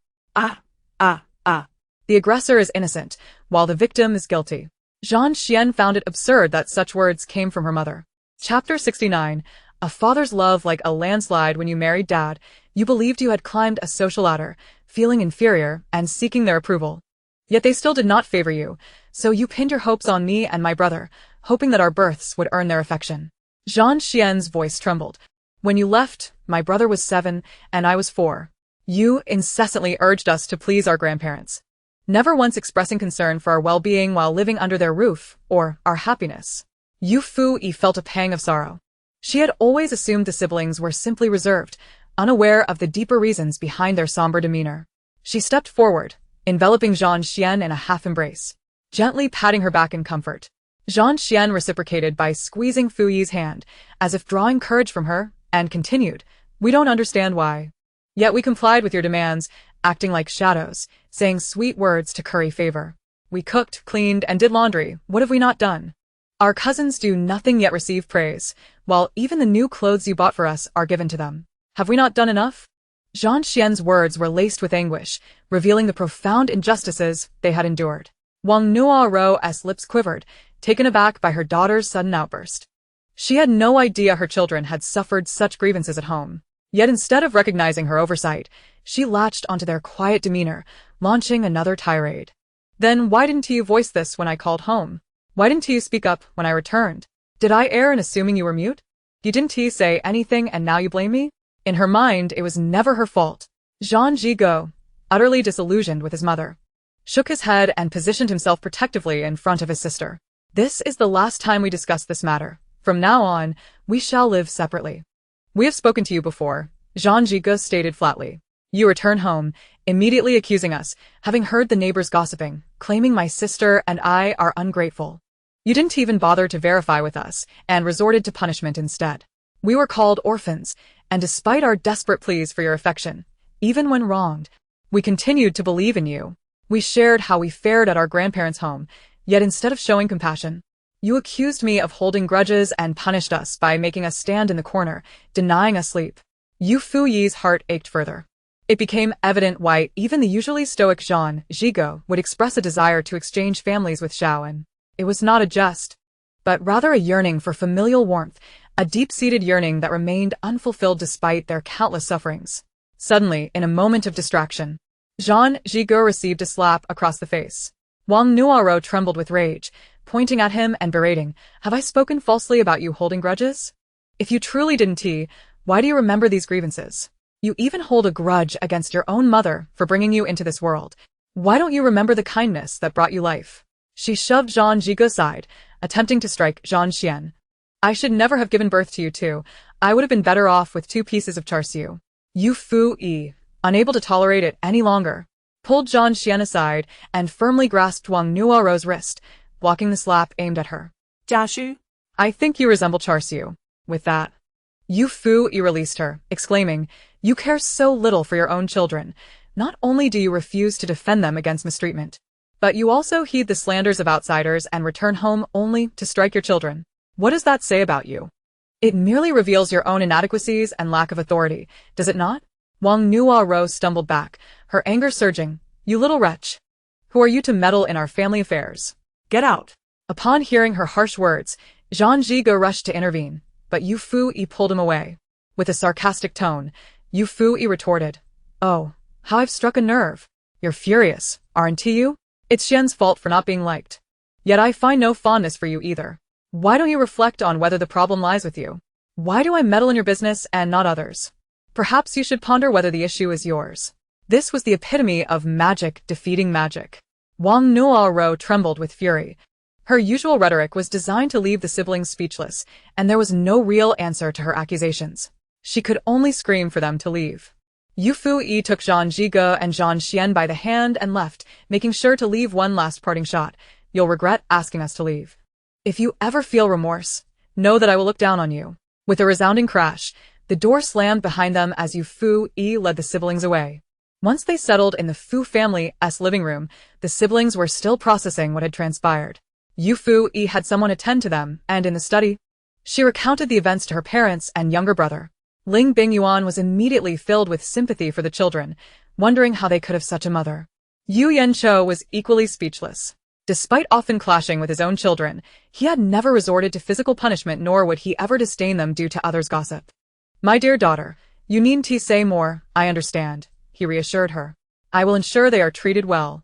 The aggressor is innocent, while the victim is guilty. Zhang Xian found it absurd that such words came from her mother. Chapter 69. A father's love like a landslide. When you married Dad, you believed you had climbed a social ladder, feeling inferior and seeking their approval. Yet they still did not favor you, so you pinned your hopes on me and my brother, hoping that our births would earn their affection. Zhang Xian's voice trembled. When you left, my brother was 7 and I was 4. You incessantly urged us to please our grandparents, never once expressing concern for our well-being while living under their roof, or our happiness. Yufuyi felt a pang of sorrow. She had always assumed the siblings were simply reserved, unaware of the deeper reasons behind their somber demeanor. She stepped forward, enveloping Zhang Xian in a half-embrace, gently patting her back in comfort. Zhang Xian reciprocated by squeezing Fu Yi's hand, as if drawing courage from her, and continued, "We don't understand why. Yet we complied with your demands, acting like shadows, saying sweet words to curry favor. We cooked, cleaned, and did laundry. What have we not done? Our cousins do nothing yet receive praise, while even the new clothes you bought for us are given to them. Have we not done enough?" Zhang Xian's words were laced with anguish, revealing the profound injustices they had endured. Wang Nuo's lips quivered, taken aback by her daughter's sudden outburst. She had no idea her children had suffered such grievances at home. Yet instead of recognizing her oversight, she latched onto their quiet demeanor, launching another tirade. "Then why didn't you voice this when I called home? Why didn't you speak up when I returned? Did I err in assuming you were mute? You didn't say anything and now you blame me?" In her mind, it was never her fault. Zhang Jigo, utterly disillusioned with his mother, shook his head and positioned himself protectively in front of his sister. "This is the last time we discuss this matter. From now on, we shall live separately. We have spoken to you before," Zhang Jigo stated flatly. "You return home, immediately accusing us, having heard the neighbors gossiping, claiming my sister and I are ungrateful. You didn't even bother to verify with us, and resorted to punishment instead. We were called orphans, and despite our desperate pleas for your affection, even when wronged, we continued to believe in you. We shared how we fared at our grandparents' home, yet instead of showing compassion, You accused me of holding grudges and punished us by making us stand in the corner, denying us sleep. Yufuyi's heart ached further. It became evident why even the usually stoic Jean Jigo would express a desire to exchange families with Xiaoan. It was not a jest, but rather a yearning for familial warmth, a deep-seated yearning that remained unfulfilled despite their countless sufferings. Suddenly, in a moment of distraction, Jean Jigo received a slap across the face. Wang Nuaro trembled with rage, pointing at him and berating, "Have I spoken falsely about you holding grudges? If you truly didn't, why do you remember these grievances? You even hold a grudge against your own mother for bringing you into this world. Why don't you remember the kindness that brought you life?" She shoved Jean Jigo aside, attempting to strike Jean Xian. "I should never have given birth to you too. I would have been better off with 2 pieces of char siu." Yufuyi, unable to tolerate it any longer, pulled Jean Xian aside and firmly grasped Wang Nuaro's wrist, blocking the slap aimed at her. Jashu? "I think you resemble char siu." With that, Yufuyi released her, exclaiming, "You care so little for your own children. Not only do you refuse to defend them against mistreatment, but you also heed the slanders of outsiders and return home only to strike your children. What does that say about you? It merely reveals your own inadequacies and lack of authority, does it not?" Wang Nuaro stumbled back, her anger surging. "You little wretch! Who are you to meddle in our family affairs? Get out!" Upon hearing her harsh words, Jean Jigo rushed to intervene, but Yufuyi pulled him away. With a sarcastic tone, Yufuyi retorted, "Oh, how I've struck a nerve. You're furious, aren't you? It's Xian's fault for not being liked. Yet I find no fondness for you either. Why don't you reflect on whether the problem lies with you? Why do I meddle in your business and not others? Perhaps you should ponder whether the issue is yours." This was the epitome of magic defeating magic. Wang Nuaro trembled with fury. Her usual rhetoric was designed to leave the siblings speechless, and there was no real answer to her accusations. She could only scream for them to leave. Yufuyi took Jean Jigo and Jean Xian by the hand and left, making sure to leave one last parting shot. "You'll regret asking us to leave. If you ever feel remorse, know that I will look down on you." With a resounding crash, the door slammed behind them as Yufuyi led the siblings away. Once they settled in the Fu family's living room, the siblings were still processing what had transpired. Yufuyi had someone attend to them, and in the study, she recounted the events to her parents and younger brother. Ling Bingyuan was immediately filled with sympathy for the children, wondering how they could have such a mother. Yu Yancho was equally speechless. Despite often clashing with his own children, he had never resorted to physical punishment, nor would he ever disdain them due to others' gossip. "My dear daughter, you needn't say more, I understand," he reassured her. "I will ensure they are treated well,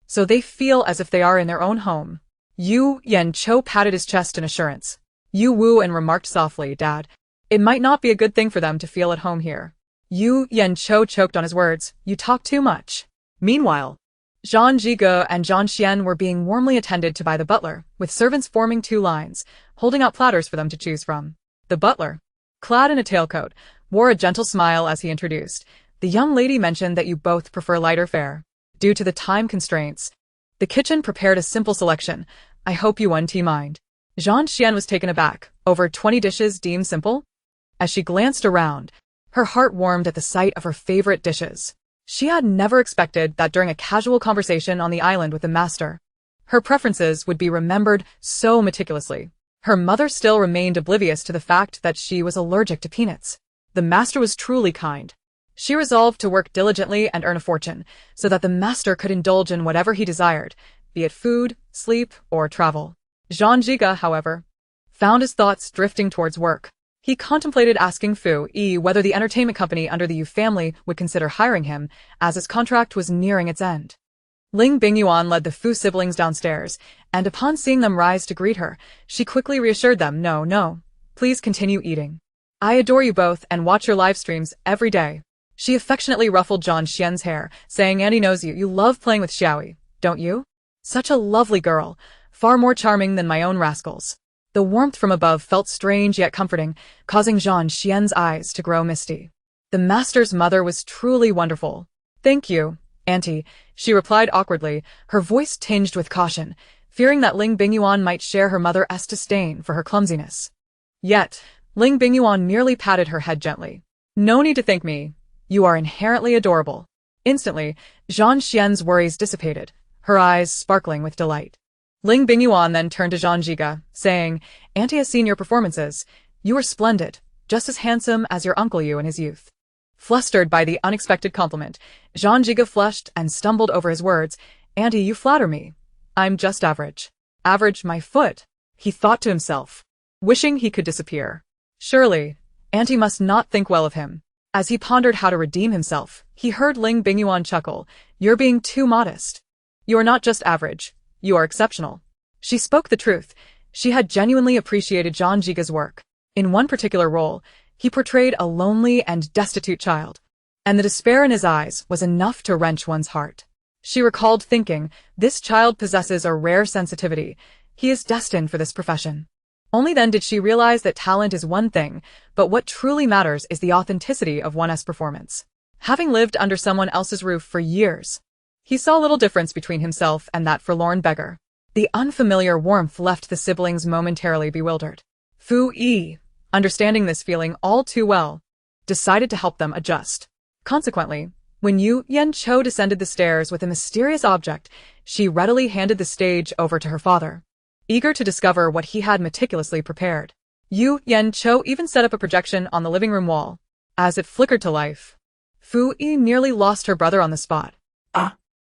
so they feel as if they are in their own home." Yu Yancho patted his chest in assurance. Yu Wu and remarked softly, "Dad, it might not be a good thing for them to feel at home here." Yu Yancho choked on his words. "You talk too much." Meanwhile, Jean Jigo and Jean Xian were being warmly attended to by the butler, with servants forming 2 lines, holding out platters for them to choose from. The butler, clad in a tailcoat, wore a gentle smile as he introduced, "The young lady mentioned that you both prefer lighter fare. Due to the time constraints, the kitchen prepared a simple selection. I hope you won't mind." Jean Xian was taken aback. Over 20 dishes deemed simple? As she glanced around, her heart warmed at the sight of her favorite dishes. She had never expected that during a casual conversation on the island with the master, her preferences would be remembered so meticulously. Her mother still remained oblivious to the fact that she was allergic to peanuts. The master was truly kind. She resolved to work diligently and earn a fortune, so that the master could indulge in whatever he desired, be it food, sleep, or travel. Jean Jiga, however, found his thoughts drifting towards work. He contemplated asking Fu-Yi whether the entertainment company under the Yu family would consider hiring him, as his contract was nearing its end. Ling Bingyuan led the Fu siblings downstairs, and upon seeing them rise to greet her, she quickly reassured them, No, please continue eating. I adore you both and watch your live streams every day." She affectionately ruffled John Xian's hair, saying, "Andy knows you love playing with Xiaoyi, don't you? Such a lovely girl, far more charming than my own rascals." The warmth from above felt strange yet comforting, causing Jean Xian's eyes to grow misty. The master's mother was truly wonderful. "Thank you, Auntie," she replied awkwardly, her voice tinged with caution, fearing that Ling Bingyuan might share her mother's disdain for her clumsiness. Yet, Ling Bingyuan merely patted her head gently. "No need to thank me. You are inherently adorable." Instantly, Jean Xian's worries dissipated, her eyes sparkling with delight. Ling Bingyuan then turned to Zhang Jiga, saying, Auntie has seen your performances. You are splendid, just as handsome as your Uncle Yu in his youth. Flustered by the unexpected compliment, Zhang Jiga flushed and stumbled over his words. Auntie, you flatter me. I'm just average. Average my foot, he thought to himself, wishing he could disappear. Surely, Auntie must not think well of him. As he pondered how to redeem himself, he heard Ling Bingyuan chuckle. You're being too modest. You are not just average, you are exceptional. She spoke the truth. She had genuinely appreciated Zhang Jiga's work. In one particular role, he portrayed a lonely and destitute child, and the despair in his eyes was enough to wrench one's heart. She recalled thinking, this child possesses a rare sensitivity. He is destined for this profession. Only then did she realize that talent is one thing, but what truly matters is the authenticity of one's performance. Having lived under someone else's roof for years, he saw little difference between himself and that forlorn beggar. The unfamiliar warmth left the siblings momentarily bewildered. Fu Yi, understanding this feeling all too well, decided to help them adjust. Consequently, when Yu Yan-cho descended the stairs with a mysterious object, she readily handed the stage over to her father, eager to discover what he had meticulously prepared. Yu Yan-cho even set up a projection on the living room wall. As it flickered to life, Fu Yi nearly lost her brother on the spot.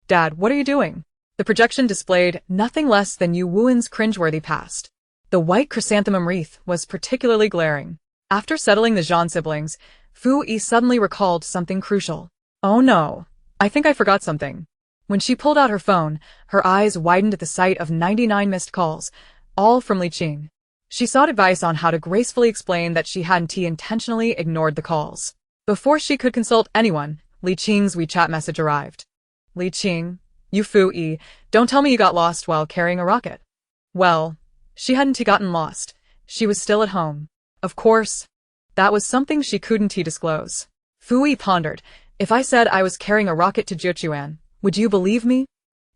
Dad, what are you doing? The projection displayed nothing less than Yu Wuen's cringeworthy past. The white chrysanthemum wreath was particularly glaring. After settling the Zhan siblings, Fu Yi suddenly recalled something crucial. Oh no, I think I forgot something. When she pulled out her phone, her eyes widened at the sight of 99 missed calls, all from Li Qing. She sought advice on how to gracefully explain that she hadn't intentionally ignored the calls. Before she could consult anyone, Li Qing's WeChat message arrived. Li Qing, Yufuyi, don't tell me you got lost while carrying a rocket. Well, she hadn't gotten lost. She was still at home. Of course, that was something she couldn't disclose. Fu Yi pondered. If I said I was carrying a rocket to Jiuquan, would you believe me?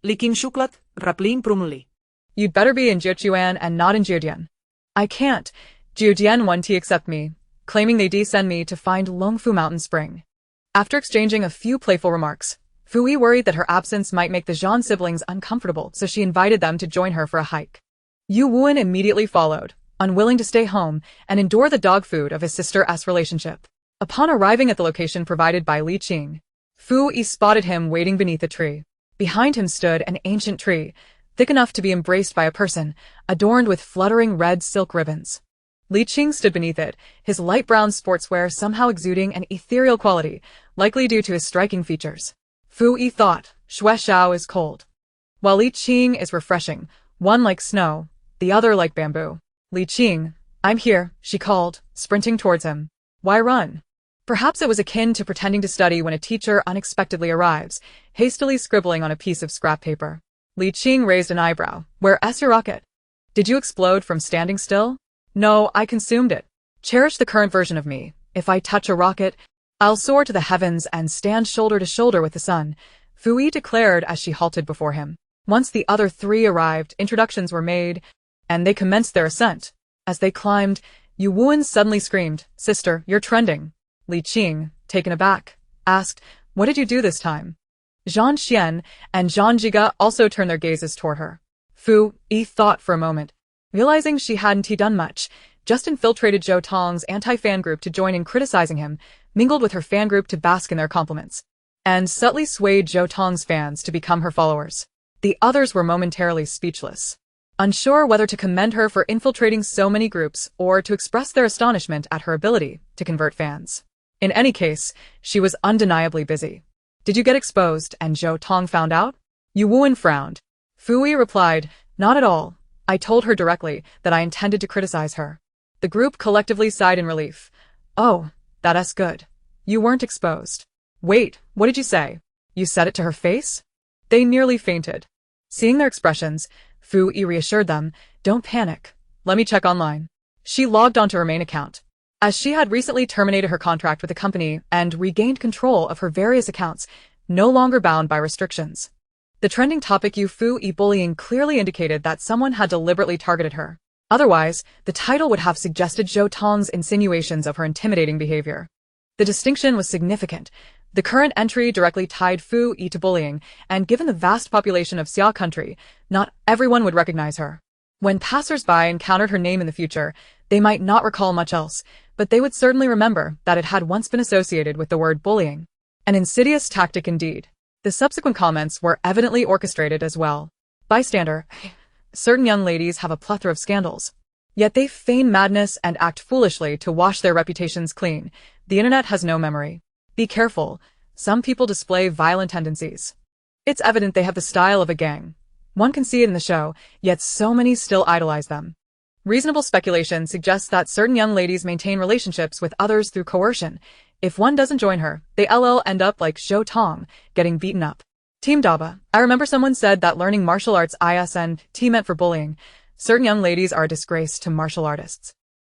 Liking shuklat, raplin prumli. You'd better be in Jiuquan and not in Jiudian. I can't. Jiudian won't accept me, claiming they send me to find Longfu Mountain Spring. After exchanging a few playful remarks, Fu Yi worried that her absence might make the Zhan siblings uncomfortable, so she invited them to join her for a hike. Yu Wuan immediately followed, unwilling to stay home and endure the dog food of his sister's relationship. Upon arriving at the location provided by Li Qing, Fu Yi spotted him waiting beneath a tree. Behind him stood an ancient tree, thick enough to be embraced by a person, adorned with fluttering red silk ribbons. Li Qing stood beneath it, his light brown sportswear somehow exuding an ethereal quality, likely due to his striking features. Fu Yi thought, Shui Xiao is cold, while Li Qing is refreshing, one like snow, the other like bamboo. Li Qing, I'm here, she called, sprinting towards him. Why run? Perhaps it was akin to pretending to study when a teacher unexpectedly arrives, hastily scribbling on a piece of scrap paper. Li Qing raised an eyebrow. Where's your rocket? Did you explode from standing still? No, I consumed it. Cherish the current version of me. If I touch a rocket, I'll soar to the heavens and stand shoulder to shoulder with the sun, Fu Yi declared as she halted before him. Once the other three arrived, introductions were made, and they commenced their ascent. As they climbed, Yu Wuan suddenly screamed, Sister, you're trending. Li Qing, taken aback, asked, What did you do this time? Zhan Xian and Zhang Jiga also turned their gazes toward her. Fu Yi thought for a moment, realizing she hadn't done much, just infiltrated Zhou Tong's anti-fan group to join in criticizing him, mingled with her fan group to bask in their compliments, and subtly swayed Zhou Tong's fans to become her followers. The others were momentarily speechless, unsure whether to commend her for infiltrating so many groups or to express their astonishment at her ability to convert fans. In any case, she was undeniably busy. Did you get exposed and Zhou Tong found out? Yu Wuan frowned. Fu Yi replied, Not at all. I told her directly that I intended to criticize her. The group collectively sighed in relief. Oh, that's good. You weren't exposed. Wait, what did you say? You said it to her face? They nearly fainted. Seeing their expressions, Fu Yi reassured them, Don't panic. Let me check online. She logged onto her main account. As she had recently terminated her contract with the company and regained control of her various accounts, no longer bound by restrictions. The trending topic Yufuyi bullying clearly indicated that someone had deliberately targeted her. Otherwise, the title would have suggested Zhou Tong's insinuations of her intimidating behavior. The distinction was significant. The current entry directly tied Fu Yi to bullying, and given the vast population of Xia country, not everyone would recognize her. When passers-by encountered her name in the future, they might not recall much else, but they would certainly remember that it had once been associated with the word bullying. An insidious tactic indeed. The subsequent comments were evidently orchestrated as well. Bystander, certain young ladies have a plethora of scandals. Yet they feign madness and act foolishly to wash their reputations clean. The internet has no memory. Be careful. Some people display violent tendencies. It's evident they have the style of a gang. One can see it in the show, yet so many still idolize them. Reasonable speculation suggests that certain young ladies maintain relationships with others through coercion. If one doesn't join her, they end up like Zhou Tong, getting beaten up. Team Daba. I remember someone said that learning martial arts ISNT meant for bullying. Certain young ladies are a disgrace to martial artists.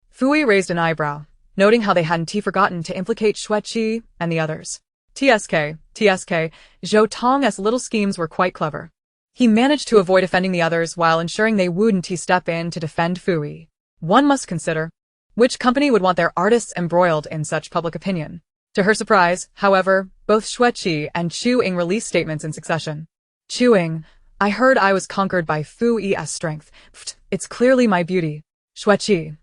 Fui raised an eyebrow, noting how they hadn't forgotten to implicate Xueqi and the others. TSK, Zhou Tong's little schemes were quite clever. He managed to avoid offending the others while ensuring they wouldn't step in to defend Fui. One must consider which company would want their artists embroiled in such public opinion. To her surprise, however, both Xueqi and Chu Ying released statements in succession. Chu Ying, I heard I was conquered by Fui's strength. It's clearly my beauty. Xueqi,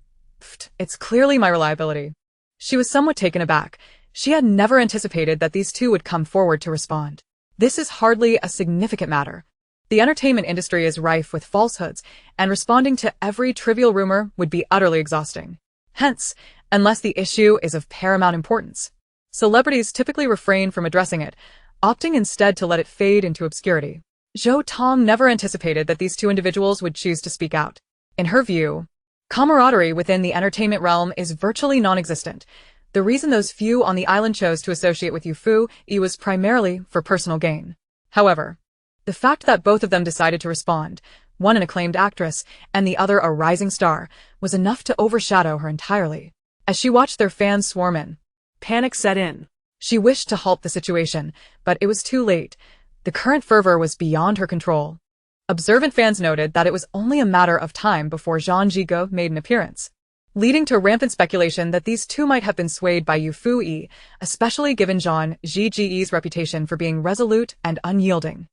it's clearly my reliability. She was somewhat taken aback. She had never anticipated that these two would come forward to respond. This is hardly a significant matter. The entertainment industry is rife with falsehoods, and responding to every trivial rumor would be utterly exhausting. Hence, unless the issue is of paramount importance, celebrities typically refrain from addressing it, opting instead to let it fade into obscurity. Zhou Tong never anticipated that these two individuals would choose to speak out. In her view, camaraderie within the entertainment realm is virtually non-existent. The reason those few on the island chose to associate with Yufuyi was primarily for personal gain. However, the fact that both of them decided to respond, one an acclaimed actress and the other a rising star, was enough to overshadow her entirely. As she watched their fans swarm in, panic set in. She wished to halt the situation, but it was too late. The current fervor was beyond her control. Observant fans noted that it was only a matter of time before Zhang Jigo made an appearance, leading to rampant speculation that these two might have been swayed by Yufuyi, especially given Zhang Jige's reputation for being resolute and unyielding.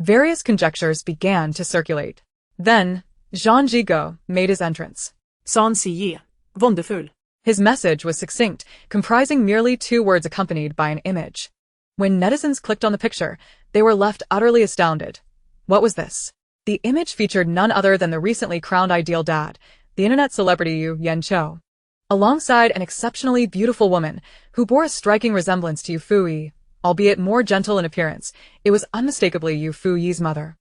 Various conjectures began to circulate. Then, Zhang Jigo made his entrance. San Siye. Wonderful. His message was succinct, comprising merely 2 words accompanied by an image. When netizens clicked on the picture, they were left utterly astounded. What was this? The image featured none other than the recently crowned ideal dad, the internet celebrity Yu Yanqiu, alongside an exceptionally beautiful woman who bore a striking resemblance to Yufuyi, albeit more gentle in appearance. It was unmistakably Yufuyi's mother.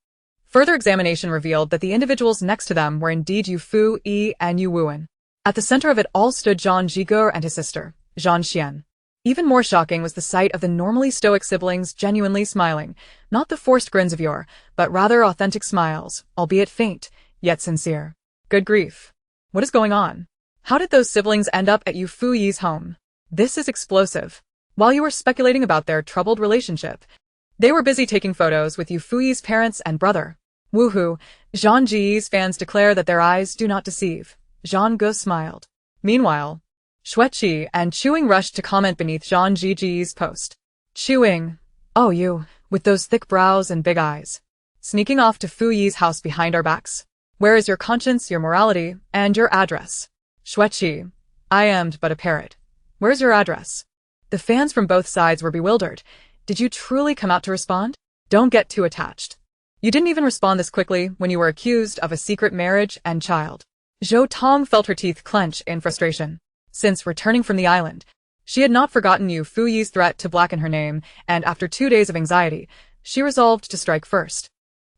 Further examination revealed that the individuals next to them were indeed Yufuyi and Yu Wuan. At the center of it all stood Zhang Jigo and his sister, Zhang Xian. Even more shocking was the sight of the normally stoic siblings genuinely smiling, not the forced grins of yore, but rather authentic smiles, albeit faint, yet sincere. Good grief. What is going on? How did those siblings end up at Yufuyi's home? This is explosive. While you were speculating about their troubled relationship, they were busy taking photos with Yufuyi's parents and brother. Woohoo! Zhang Ji's fans declare that their eyes do not deceive. Zhang Ge smiled. Meanwhile, Xueqi and Chu Ying rushed to comment beneath Zhang Ji's post. Chu Ying, oh you, with those thick brows and big eyes. Sneaking off to Fuyi's house behind our backs. Where is your conscience, your morality, and your address? Xueqi, I am but a parrot. Where's your address? The fans from both sides were bewildered. Did you truly come out to respond? Don't get too attached. You didn't even respond this quickly when you were accused of a secret marriage and child. Zhou Tong felt her teeth clench in frustration. Since returning from the island, she had not forgotten Yufuyi's threat to blacken her name, and after 2 days of anxiety, she resolved to strike first.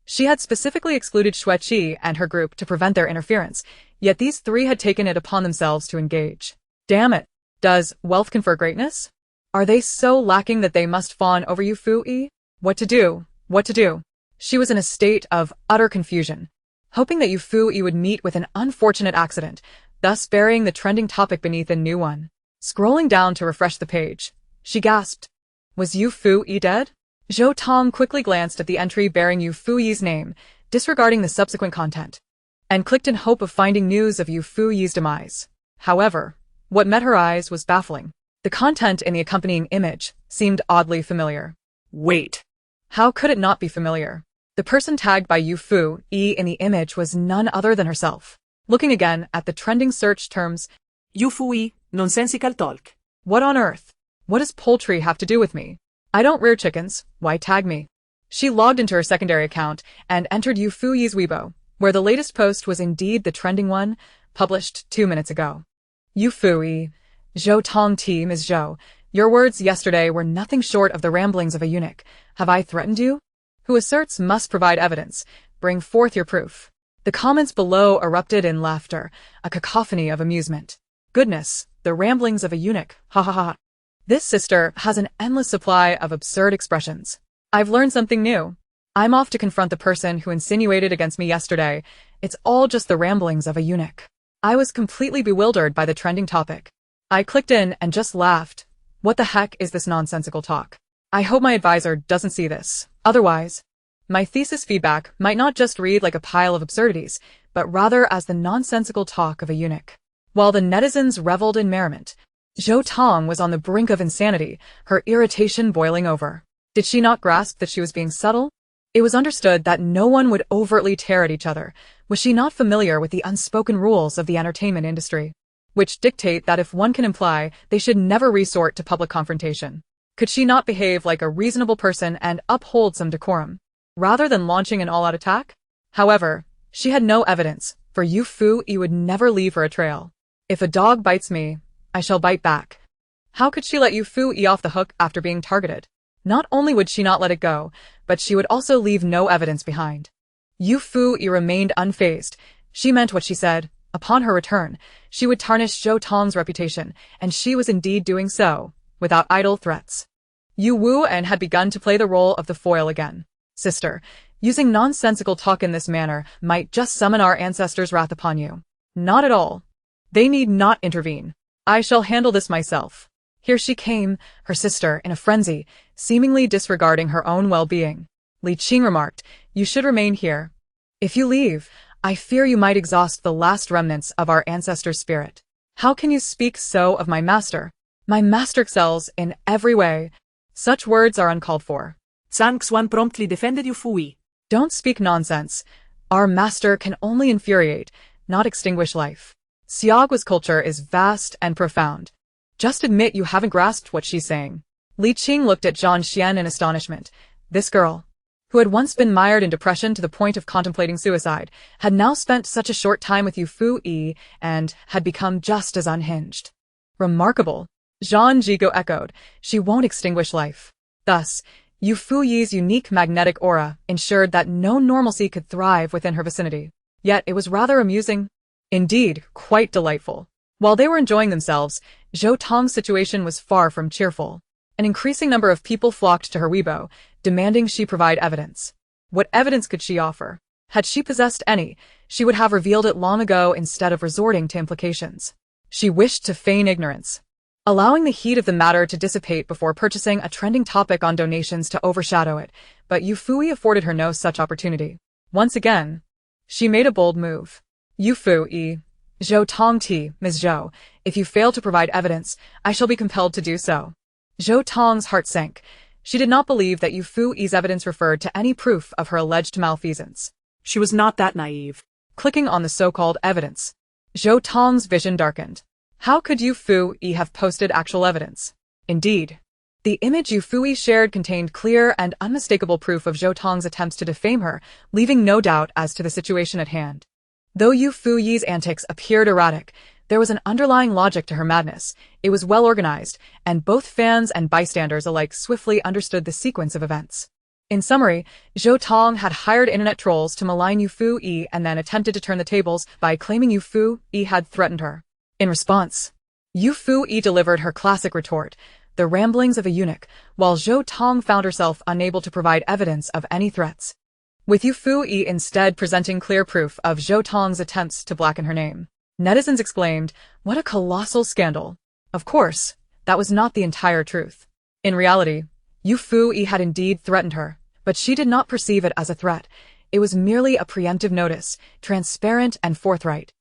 She had specifically excluded Xueqi and her group to prevent their interference, yet these 3 had taken it upon themselves to engage. Damn it! Does wealth confer greatness? Are they so lacking that they must fawn over Yufuyi? What to do? What to do? She was in a state of utter confusion, hoping that Yufuyi would meet with an unfortunate accident, thus burying the trending topic beneath a new one. Scrolling down to refresh the page, she gasped. Was Yufuyi dead? Zhou Tong quickly glanced at the entry bearing Yufuyi's name, disregarding the subsequent content, and clicked in hope of finding news of Yufuyi's demise. However, what met her eyes was baffling. The content in the accompanying image seemed oddly familiar. Wait. How could it not be familiar? The person tagged by Yufuyi in the image was none other than herself. Looking again at the trending search terms, Yufuyi, nonsensical talk. what on earth? What does poultry have to do with me? I don't rear chickens, why tag me? She logged into her secondary account and entered Yufuyi's Weibo, where the latest post was indeed the trending one, published 2 minutes ago. Yufuyi, Zhou Tong Ti, Ms. Zhou, your words yesterday were nothing short of the ramblings of a eunuch. Have I threatened you? Who asserts must provide evidence. Bring forth your proof. The comments below erupted in laughter, a cacophony of amusement. Goodness, the ramblings of a eunuch, ha ha ha. This sister has an endless supply of absurd expressions. I've learned something new. I'm off to confront the person who insinuated against me yesterday. It's all just the ramblings of a eunuch. I was completely bewildered by the trending topic. I clicked in and just laughed. What the heck is this nonsensical talk? I hope my advisor doesn't see this. Otherwise, my thesis feedback might not just read like a pile of absurdities, but rather as the nonsensical talk of a eunuch. While the netizens reveled in merriment, Zhou Tong was on the brink of insanity, her irritation boiling over. Did she not grasp that she was being subtle? It was understood that no one would overtly tear at each other. Was she not familiar with the unspoken rules of the entertainment industry, which dictate that if one can imply, they should never resort to public confrontation? Could she not behave like a reasonable person and uphold some decorum, rather than launching an all-out attack? However, she had no evidence, for Yufuyi would never leave her a trail. If a dog bites me, I shall bite back. How could she let Yufuyi off the hook after being targeted? Not only would she not let it go, but she would also leave no evidence behind. Yufuyi remained unfazed. She meant what she said. Upon her return, she would tarnish Zhou Tong's reputation, and she was indeed doing so, without idle threats. Yu Wuan had begun to play the role of the foil again. Sister, using nonsensical talk in this manner might just summon our ancestors' wrath upon you. Not at all. They need not intervene. I shall handle this myself. Here she came, her sister, in a frenzy, seemingly disregarding her own well-being. Li Qing remarked, you should remain here. If you leave, I fear you might exhaust the last remnants of our ancestors' spirit. How can you speak so of my master? My master excels in every way. Such words are uncalled for. Zhang Xuan promptly defended Yufuyi. Don't speak nonsense. Our master can only infuriate, not extinguish life. Xiaogua's culture is vast and profound. Just admit you haven't grasped what she's saying. Li Qing looked at Zhang Xian in astonishment. This girl, who had once been mired in depression to the point of contemplating suicide, had now spent such a short time with Yufuyi and had become just as unhinged. Remarkable. Zhang Jigo echoed, she won't extinguish life. Thus, Yufuyi's unique magnetic aura ensured that no normalcy could thrive within her vicinity. Yet it was rather amusing. Indeed, quite delightful. While they were enjoying themselves, Zhou Tong's situation was far from cheerful. An increasing number of people flocked to her Weibo, demanding she provide evidence. What evidence could she offer? Had she possessed any, she would have revealed it long ago instead of resorting to implications. She wished to feign ignorance, allowing the heat of the matter to dissipate before purchasing a trending topic on donations to overshadow it, but Yufuyi afforded her no such opportunity. Once again, she made a bold move. Yufuyi, Zhou Tong Ti, Ms. Zhou, if you fail to provide evidence, I shall be compelled to do so. Zhou Tong's heart sank. She did not believe that Yufuyi's evidence referred to any proof of her alleged malfeasance. She was not that naive. Clicking on the so-called evidence, Zhou Tong's vision darkened. How could Yufuyi have posted actual evidence? Indeed, the image Yufuyi shared contained clear and unmistakable proof of Zhou Tong's attempts to defame her, leaving no doubt as to the situation at hand. Though Yufuyi's antics appeared erratic, there was an underlying logic to her madness. It was well organized, and both fans and bystanders alike swiftly understood the sequence of events. In summary, Zhou Tong had hired internet trolls to malign Yufuyi and then attempted to turn the tables by claiming Yufuyi had threatened her. In response, Yufuyi delivered her classic retort, the ramblings of a eunuch, while Zhou Tong found herself unable to provide evidence of any threats, with Yufuyi instead presenting clear proof of Zhou Tong's attempts to blacken her name. Netizens exclaimed, what a colossal scandal. Of course, that was not the entire truth. In reality, Yufuyi had indeed threatened her, but she did not perceive it as a threat. It was merely a preemptive notice, transparent and forthright,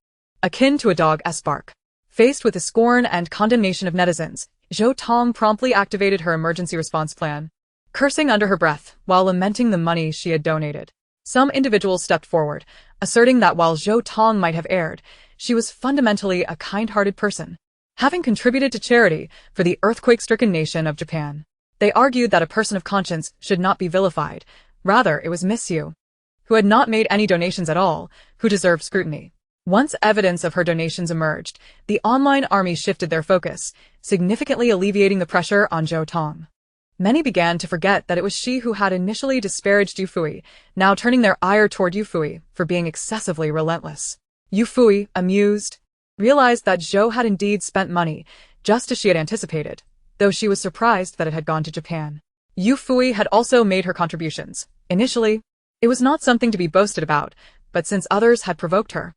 akin to a dog's bark. Faced with the scorn and condemnation of netizens, Zhou Tong promptly activated her emergency response plan, cursing under her breath while lamenting the money she had donated. Some individuals stepped forward, asserting that while Zhou Tong might have erred, she was fundamentally a kind-hearted person, having contributed to charity for the earthquake-stricken nation of Japan. They argued that a person of conscience should not be vilified. Rather, it was Miss Yu, who had not made any donations at all, who deserved scrutiny. Once evidence of her donations emerged, the online army shifted their focus, significantly alleviating the pressure on Zhou Tong. Many began to forget that it was she who had initially disparaged Yufuyi, now turning their ire toward Yufuyi for being excessively relentless. Yufuyi, amused, realized that Zhou had indeed spent money, just as she had anticipated, though she was surprised that it had gone to Japan. Yufuyi had also made her contributions. Initially, it was not something to be boasted about, but since others had provoked her,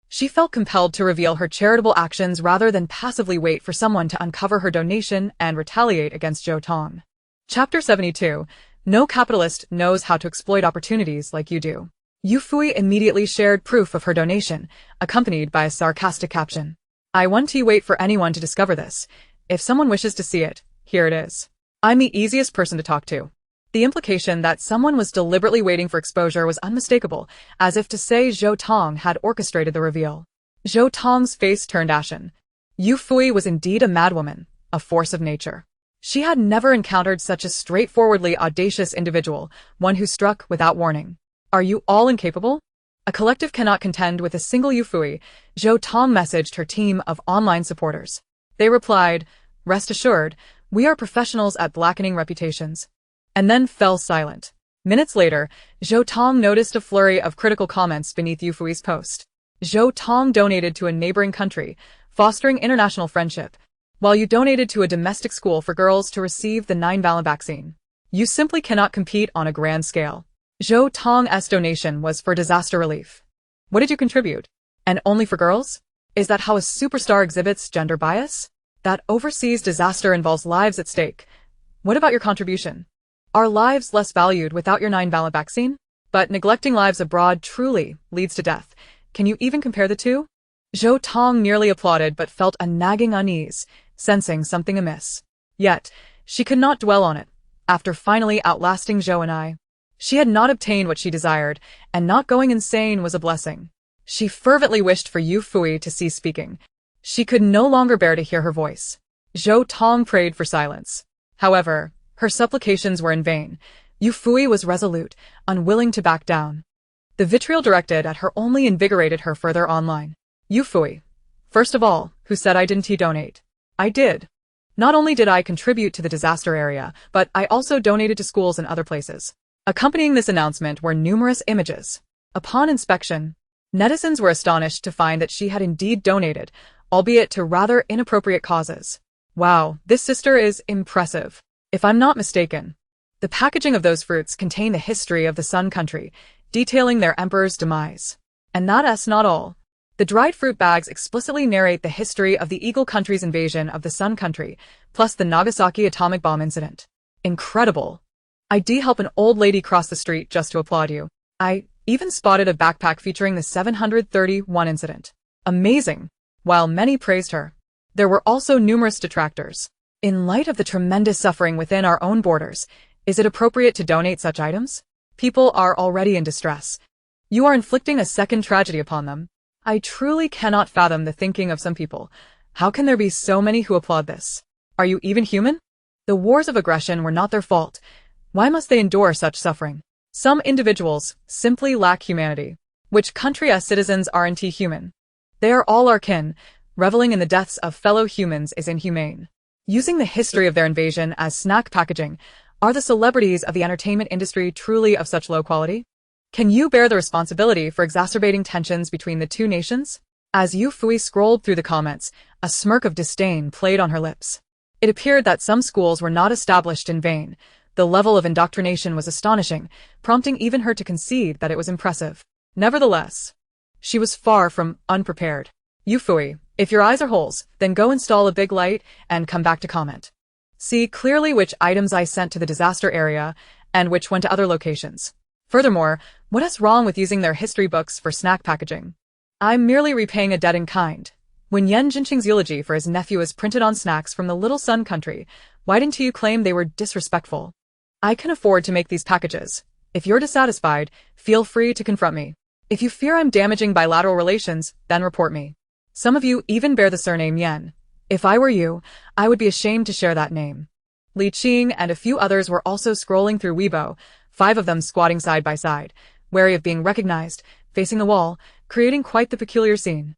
she felt compelled to reveal her charitable actions rather than passively wait for someone to uncover her donation and retaliate against Zhou Tong. Chapter 72. No capitalist knows how to exploit opportunities like you do. Yufuyi immediately shared proof of her donation, accompanied by a sarcastic caption. I won't wait for anyone to discover this. If someone wishes to see it, here it is. I'm the easiest person to talk to. The implication that someone was deliberately waiting for exposure was unmistakable, as if to say Zhou Tong had orchestrated the reveal. Zhou Tong's face turned ashen. Yufuyi was indeed a madwoman, a force of nature. She had never encountered such a straightforwardly audacious individual, one who struck without warning. Are you all incapable? A collective cannot contend with a single Yufuyi, Zhou Tong messaged her team of online supporters. They replied, rest assured, we are professionals at blackening reputations. And then fell silent. Minutes later, Zhou Tong noticed a flurry of critical comments beneath Yufuyi's post. Zhou Tong donated to a neighboring country, fostering international friendship, while you donated to a domestic school for girls to receive the 9-valent vaccine. You simply cannot compete on a grand scale. Zhou Tong's donation was for disaster relief. What did you contribute? And only for girls? Is that how a superstar exhibits gender bias? That overseas disaster involves lives at stake. What about your contribution? Are lives less valued without your 9-valent vaccine? But neglecting lives abroad truly leads to death. Can you even compare the two? Zhou Tong merely applauded but felt a nagging unease, sensing something amiss. Yet, she could not dwell on it. After finally outlasting Zhou and I, she had not obtained what she desired, and not going insane was a blessing. She fervently wished for Yufuyi to cease speaking. She could no longer bear to hear her voice. Zhou Tong prayed for silence. However, her supplications were in vain. Yufuyi was resolute, unwilling to back down. The vitriol directed at her only invigorated her further online. Yufuyi. First of all, who said I didn't donate? I did. Not only did I contribute to the disaster area, but I also donated to schools and other places. Accompanying this announcement were numerous images. Upon inspection, netizens were astonished to find that she had indeed donated, albeit to rather inappropriate causes. Wow, this sister is impressive. If I'm not mistaken, the packaging of those fruits contain the history of the Sun Country, detailing their emperor's demise. And that's not all. The dried fruit bags explicitly narrate the history of the Eagle Country's invasion of the Sun Country, plus the Nagasaki atomic bomb incident. Incredible. I'd help an old lady cross the street just to applaud you. I even spotted a backpack featuring the 731 incident. Amazing. While many praised her, there were also numerous detractors. In light of the tremendous suffering within our own borders, is it appropriate to donate such items? People are already in distress. You are inflicting a second tragedy upon them. I truly cannot fathom the thinking of some people. How can there be so many who applaud this? Are you even human? The wars of aggression were not their fault. Why must they endure such suffering? Some individuals simply lack humanity. Which country's citizens aren't human? They are all our kin. Reveling in the deaths of fellow humans is inhumane. Using the history of their invasion as snack packaging, are the celebrities of the entertainment industry truly of such low quality? Can you bear the responsibility for exacerbating tensions between the two nations? As Yufuyi scrolled through the comments, a smirk of disdain played on her lips. It appeared that some schools were not established in vain. The level of indoctrination was astonishing, prompting even her to concede that it was impressive. Nevertheless, she was far from unprepared. Yufuyi, if your eyes are holes, then go install a big light and come back to comment. See clearly which items I sent to the disaster area and which went to other locations. Furthermore, what is wrong with using their history books for snack packaging? I'm merely repaying a debt in kind. When Yan Jinqing's eulogy for his nephew is printed on snacks from the Little Sun country, why didn't you claim they were disrespectful? I can afford to make these packages. If you're dissatisfied, feel free to confront me. If you fear I'm damaging bilateral relations, then report me. Some of you even bear the surname Yan. If I were you, I would be ashamed to share that name. Li Qing and a few others were also scrolling through Weibo, 5 of them squatting side by side, wary of being recognized, facing the wall, creating quite the peculiar scene.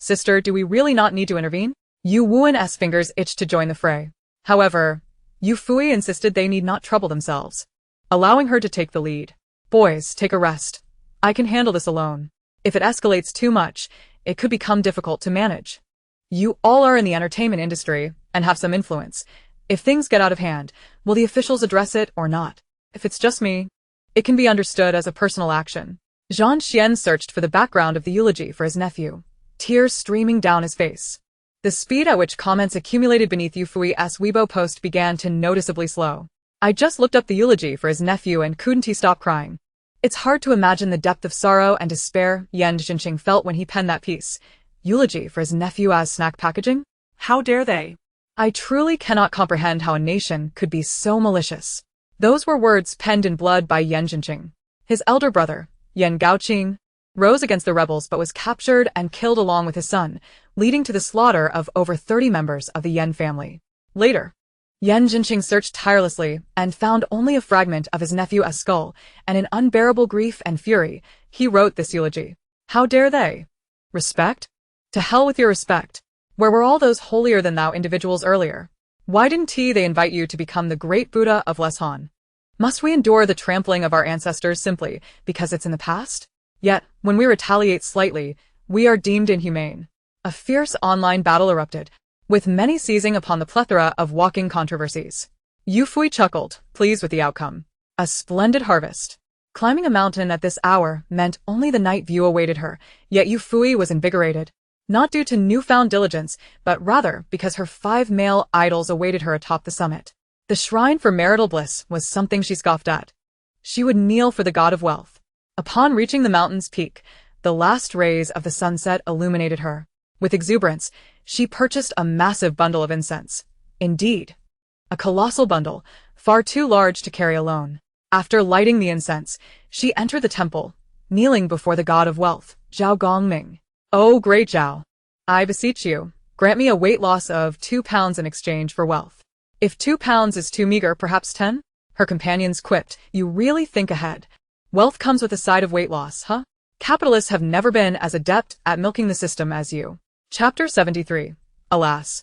Sister, do we really not need to intervene? Yu Wuen's fingers itched to join the fray. However, Yufuyi insisted they need not trouble themselves, allowing her to take the lead. Boys, take a rest. I can handle this alone. If it escalates too much, it could become difficult to manage. You all are in the entertainment industry and have some influence. If things get out of hand, will the officials address it or not? If it's just me, it can be understood as a personal action. Zhang Xian searched for the background of the eulogy for his nephew, tears streaming down his face. The speed at which comments accumulated beneath Yufuyi's Weibo post began to noticeably slow. I just looked up the eulogy for his nephew and couldn't he stop crying. It's hard to imagine the depth of sorrow and despair Yan Jinqing felt when he penned that piece. Eulogy for his nephew as snack packaging? How dare they? I truly cannot comprehend how a nation could be so malicious. Those were words penned in blood by Yan Jinqing. His elder brother, Yan Gaoqing, rose against the rebels but was captured and killed along with his son, leading to the slaughter of over 30 members of the Yan family. Later, Yan Jinqing searched tirelessly and found only a fragment of his nephew's skull, and in unbearable grief and fury, he wrote this eulogy. How dare they? Respect? To hell with your respect. Where were all those holier-than-thou individuals earlier? Why didn't they invite you to become the great Buddha of Leshan? Must we endure the trampling of our ancestors simply because it's in the past? Yet, when we retaliate slightly, we are deemed inhumane. A fierce online battle erupted, with many seizing upon the plethora of walking controversies. Yufuyi chuckled, pleased with the outcome. A splendid harvest. Climbing a mountain at this hour meant only the night view awaited her, yet Yufuyi was invigorated. Not due to newfound diligence, but rather because her 5 male idols awaited her atop the summit. The shrine for marital bliss was something she scoffed at. She would kneel for the god of wealth. Upon reaching the mountain's peak, the last rays of the sunset illuminated her. With exuberance, she purchased a massive bundle of incense. Indeed, a colossal bundle, far too large to carry alone. After lighting the incense, she entered the temple, kneeling before the god of wealth, Zhao Gongming. Oh, great Zhao, I beseech you, grant me a weight loss of 2 pounds in exchange for wealth. If 2 pounds is too meager, perhaps 10? Her companions quipped, you really think ahead. Wealth comes with a side of weight loss, huh? Capitalists have never been as adept at milking the system as you. Chapter 73. Alas.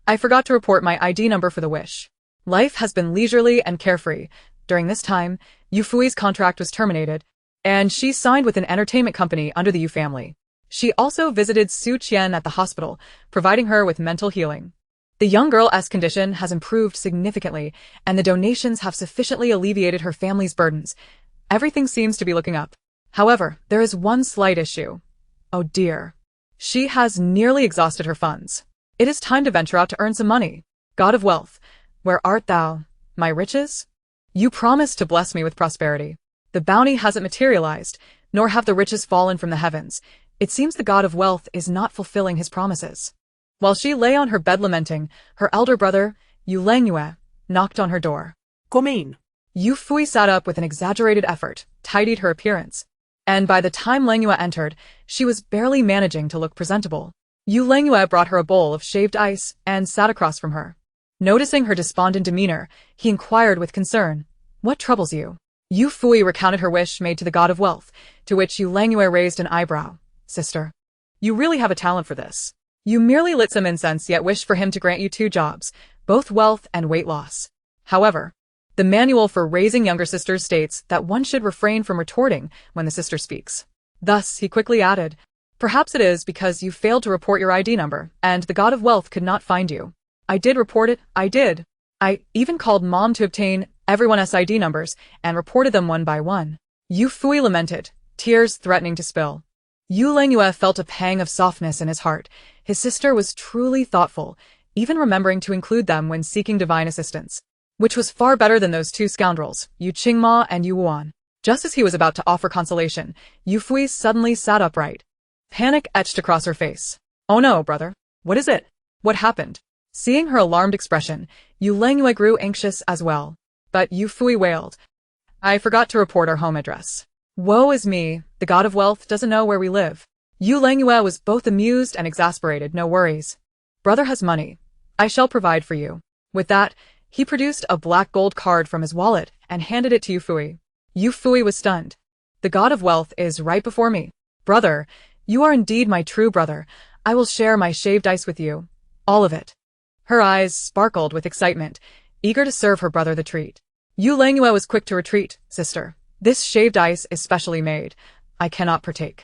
I forgot to report my ID number for the wish. Life has been leisurely and carefree. During this time, Yufuyi's contract was terminated, and she signed with an entertainment company under the Yu family. She also visited Su Qian at the hospital, providing her with mental healing. The young girl's condition has improved significantly, and the donations have sufficiently alleviated her family's burdens. Everything seems to be looking up. However, there is one slight issue. Oh dear. She has nearly exhausted her funds. It is time to venture out to earn some money. God of wealth, where art thou, my riches? You promised to bless me with prosperity. The bounty hasn't materialized, nor have the riches fallen from the heavens. It seems the god of wealth is not fulfilling his promises. While she lay on her bed lamenting, her elder brother, Yu Lengyue, knocked on her door. Come in. Yufuyi sat up with an exaggerated effort, tidied her appearance. And by the time Lengyue entered, she was barely managing to look presentable. Yu Lengyue brought her a bowl of shaved ice and sat across from her. Noticing her despondent demeanor, he inquired with concern, what troubles you? Yufuyi recounted her wish made to the god of wealth, to which Yu Lengyue raised an eyebrow. Sister, you really have a talent for this. You merely lit some incense yet wished for him to grant you 2 jobs, both wealth and weight loss. However, the manual for raising younger sisters states that one should refrain from retorting when the sister speaks. Thus, he quickly added, perhaps it is because you failed to report your ID number, and the god of wealth could not find you. I did report it, I did. I even called Mom to obtain everyone's ID numbers, and reported them one by one. Yufuyi lamented, tears threatening to spill. Yu Lengyue felt a pang of softness in his heart. His sister was truly thoughtful, even remembering to include them when seeking divine assistance, which was far better than those 2 scoundrels, Yu Qingma and Yu Wuan. Just as he was about to offer consolation, Yufuyi suddenly sat upright. Panic etched across her face. Oh no, brother. What is it? What happened? Seeing her alarmed expression, Yu Langyue grew anxious as well. But Yufuyi wailed. I forgot to report our home address. Woe is me, the god of wealth doesn't know where we live. Yu Langyue was both amused and exasperated. No worries. Brother has money. I shall provide for you. With that, he produced a black gold card from his wallet and handed it to Yufuyi. Yufuyi was stunned. The god of wealth is right before me. Brother, you are indeed my true brother. I will share my shaved ice with you. All of it. Her eyes sparkled with excitement, eager to serve her brother the treat. Yu Langyue was quick to retreat. Sister, this shaved ice is specially made. I cannot partake.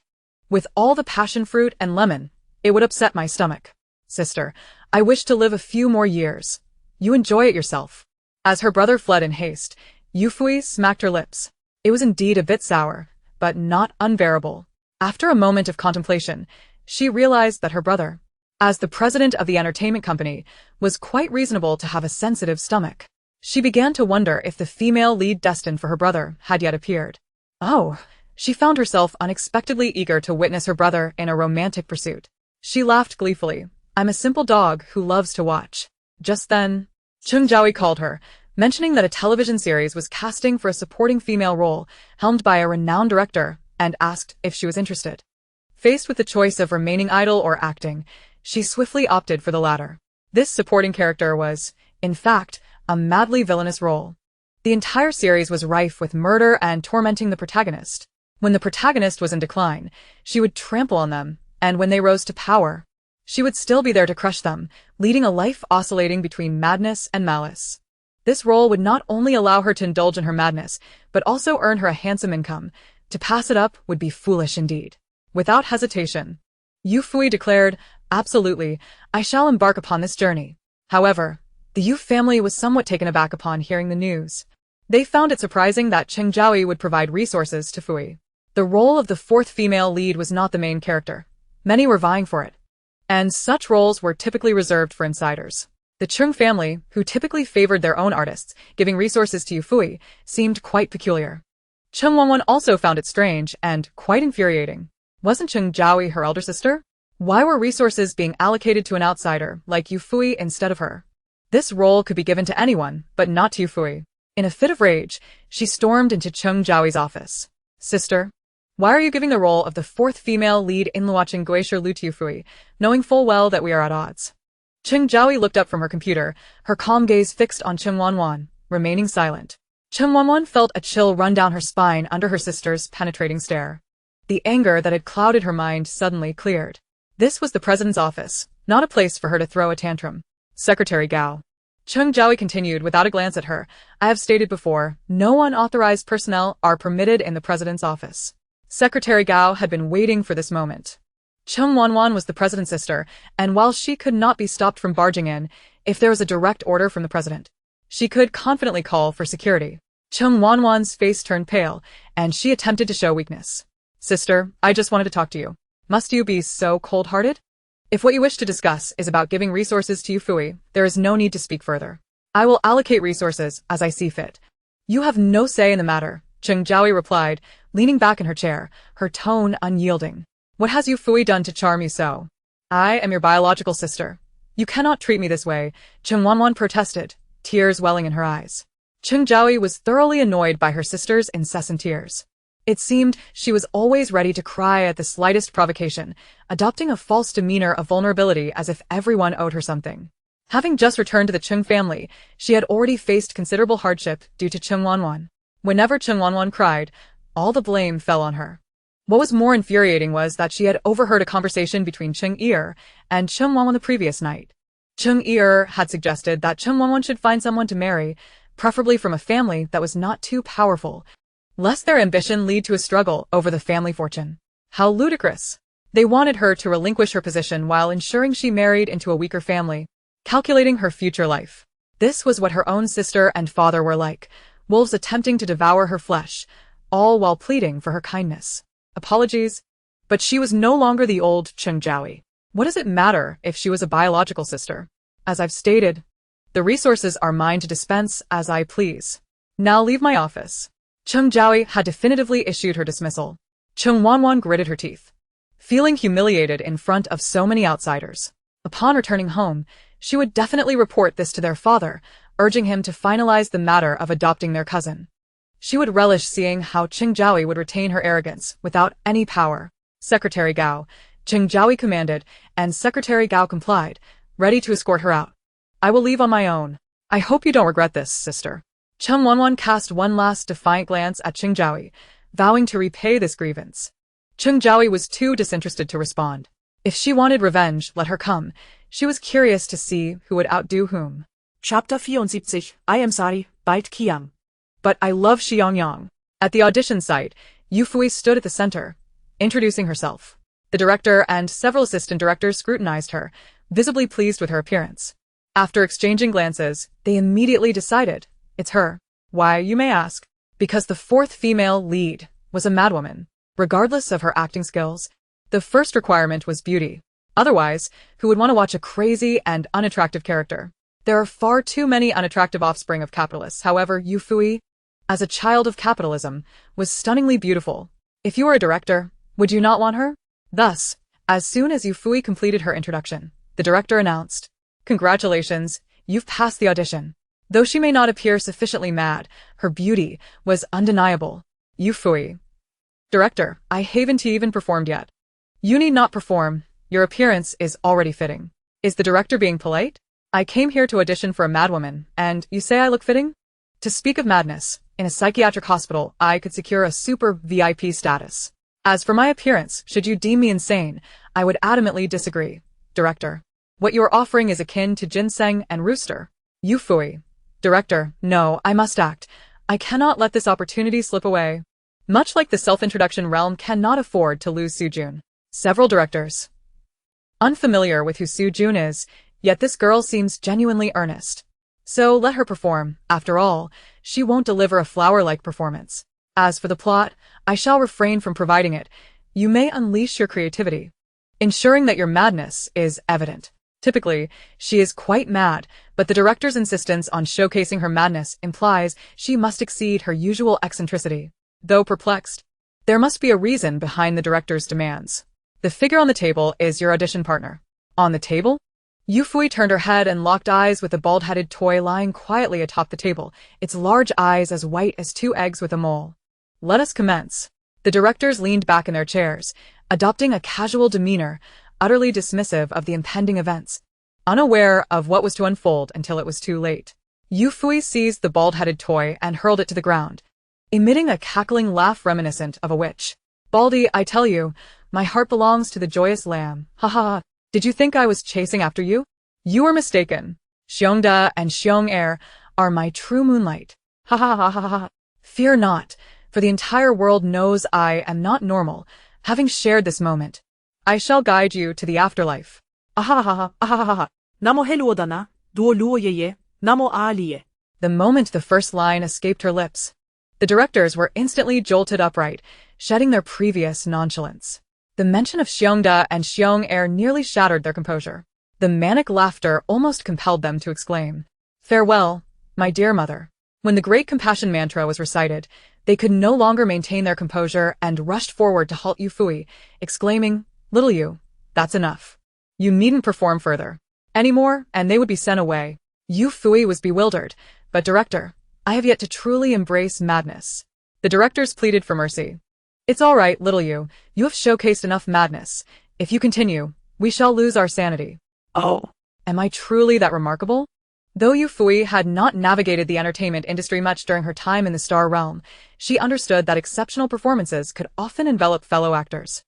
With all the passion fruit and lemon, it would upset my stomach. Sister, I wish to live a few more years. You enjoy it yourself. As her brother fled in haste, Yufuyi smacked her lips. It was indeed a bit sour, but not unbearable. After a moment of contemplation, she realized that her brother, as the president of the entertainment company, was quite reasonable to have a sensitive stomach. She began to wonder if the female lead destined for her brother had yet appeared. Oh, she found herself unexpectedly eager to witness her brother in a romantic pursuit. She laughed gleefully. I'm a simple dog who loves to watch. Just then, Chung Jiaoyi called her, mentioning that a television series was casting for a supporting female role, helmed by a renowned director, and asked if she was interested. Faced with the choice of remaining idle or acting, she swiftly opted for the latter. This supporting character was, in fact, a madly villainous role. The entire series was rife with murder and tormenting the protagonist. When the protagonist was in decline, she would trample on them, and when they rose to power, she would still be there to crush them, leading a life oscillating between madness and malice. This role would not only allow her to indulge in her madness, but also earn her a handsome income. To pass it up would be foolish indeed. Without hesitation, Yufuyi declared, absolutely, I shall embark upon this journey. However, the Yu family was somewhat taken aback upon hearing the news. They found it surprising that Cheng Jiaoyi would provide resources to Fuyi. The role of the fourth female lead was not the main character. Many were vying for it, and such roles were typically reserved for insiders. The Chung family, who typically favored their own artists, giving resources to Yufuyi, seemed quite peculiar. Chung Wanwan also found it strange and quite infuriating. Wasn't Cheng Jiaoyi her elder sister? Why were resources being allocated to an outsider like Yufuyi instead of her? This role could be given to anyone, but not to Yufuyi. In a fit of rage, she stormed into Cheng Jiaoyi's office. Sister, why are you giving the role of the fourth female lead in watching Glacier Lu to Yufuyi, knowing full well that we are at odds? Cheng Jiaoyi looked up from her computer, her calm gaze fixed on Cheng Wanwan, remaining silent. Cheng Wanwan felt a chill run down her spine under her sister's penetrating stare. The anger that had clouded her mind suddenly cleared. This was the president's office, not a place for her to throw a tantrum. Secretary Gao. Cheng Jiaoyi continued without a glance at her. I have stated before, no unauthorized personnel are permitted in the president's office. Secretary Gao had been waiting for this moment. Cheng Wanwan was the president's sister, and while she could not be stopped from barging in, if there was a direct order from the president, she could confidently call for security. Cheng Wanwan's face turned pale, and she attempted to show weakness. Sister, I just wanted to talk to you. Must you be so cold-hearted? If what you wish to discuss is about giving resources to Yufuyi, there is no need to speak further. I will allocate resources as I see fit. You have no say in the matter, Cheng Jiaoyi replied, leaning back in her chair, her tone unyielding. What has Yufuyi done to charm you so? I am your biological sister. You cannot treat me this way, Cheng Wanwan protested, tears welling in her eyes. Cheng Jiaoyi was thoroughly annoyed by her sister's incessant tears. It seemed she was always ready to cry at the slightest provocation, adopting a false demeanor of vulnerability as if everyone owed her something. Having just returned to the Chung family, she had already faced considerable hardship due to Cheng Wanwan. Whenever Cheng Wanwan cried, all the blame fell on her. What was more infuriating was that she had overheard a conversation between Cheng Er and Cheng Wanwan the previous night. Cheng Er had suggested that Cheng Wanwan should find someone to marry, preferably from a family that was not too powerful, lest their ambition lead to a struggle over the family fortune. How ludicrous! They wanted her to relinquish her position while ensuring she married into a weaker family, calculating her future life. This was what her own sister and father were like, wolves attempting to devour her flesh, all while pleading for her kindness. Apologies, but she was no longer the old Cheng Jiaoyi. What does it matter if she was a biological sister? As I've stated, the resources are mine to dispense as I please. Now leave my office. Cheng Jiaoyi had definitively issued her dismissal. Cheng Wanwan gritted her teeth, feeling humiliated in front of so many outsiders. Upon returning home, she would definitely report this to their father, urging him to finalize the matter of adopting their cousin. She would relish seeing how Qingjiaoyi would retain her arrogance without any power. Secretary Gao, Qingjiaoyi commanded, and Secretary Gao complied, ready to escort her out. I will leave on my own. I hope you don't regret this, sister. Cheng Wanwan cast one last defiant glance at Qingjiaoyi, vowing to repay this grievance. Qingjiaoyi was too disinterested to respond. If she wanted revenge, let her come. She was curious to see who would outdo whom. Chapter 74. I am sorry, bald Kiam. But I love Xiangyang. At the audition site, Yufuyi stood at the center, introducing herself. The director and several assistant directors scrutinized her, visibly pleased with her appearance. After exchanging glances, they immediately decided, it's her. Why, you may ask? Because the fourth female lead was a madwoman. Regardless of her acting skills, the first requirement was beauty. Otherwise, who would want to watch a crazy and unattractive character? There are far too many unattractive offspring of capitalists. However, Yufuyi, as a child of capitalism, was stunningly beautiful. If you were a director, would you not want her? Thus, as soon as Yufuyi completed her introduction, the director announced, "Congratulations, you've passed the audition." Though she may not appear sufficiently mad, her beauty was undeniable. Yufuyi. Director, I haven't even performed yet. You need not perform. Your appearance is already fitting. Is the director being polite? I came here to audition for a madwoman, and you say I look fitting? To speak of madness, in a psychiatric hospital, I could secure a super VIP status. As for my appearance, should you deem me insane, I would adamantly disagree. Director, what you are offering is akin to ginseng and rooster. Yufuyi. Director, no, I must act. I cannot let this opportunity slip away. Much like the self-introduction realm cannot afford to lose Sujun. Several directors. Unfamiliar with who Sujun is, yet this girl seems genuinely earnest. So let her perform. After all, she won't deliver a flower-like performance. As for the plot, I shall refrain from providing it. You may unleash your creativity, ensuring that your madness is evident. Typically, she is quite mad, but the director's insistence on showcasing her madness implies she must exceed her usual eccentricity. Though perplexed, there must be a reason behind the director's demands. The figure on the table is your audition partner. On the table? Yufuyi turned her head and locked eyes with the bald-headed toy lying quietly atop the table, its large eyes as white as two eggs with a mole. Let us commence. The directors leaned back in their chairs, adopting a casual demeanor, utterly dismissive of the impending events, unaware of what was to unfold until it was too late. Yufuyi seized the bald-headed toy and hurled it to the ground, emitting a cackling laugh reminiscent of a witch. Baldy, I tell you, my heart belongs to the joyous lamb. Ha ha ha. Did you think I was chasing after you? You were mistaken. Xiongda and Xiong are my true moonlight. Ha ha ha ha ha. Fear not, for the entire world knows I am not normal, having shared this moment. I shall guide you to the afterlife. Ahahaha, ahahaha. Namo heluodana, duo luo yeye, namo aaliye. The moment the first line escaped her lips, the directors were instantly jolted upright, shedding their previous nonchalance. The mention of Xiongda and Xiong nearly shattered their composure. The manic laughter almost compelled them to exclaim, "Farewell, my dear mother." When the great compassion mantra was recited, they could no longer maintain their composure and rushed forward to halt Yufuyi, exclaiming, "Little you, that's enough. You needn't perform further anymore," and they would be sent away. Yufuyi was bewildered, but director, I have yet to truly embrace madness. The directors pleaded for mercy. It's all right, little you have showcased enough madness. If you continue, we shall lose our sanity. Oh. Am I truly that remarkable? Though Yufuyi had not navigated the entertainment industry much during her time in the star realm, she understood that exceptional performances could often envelop fellow actors.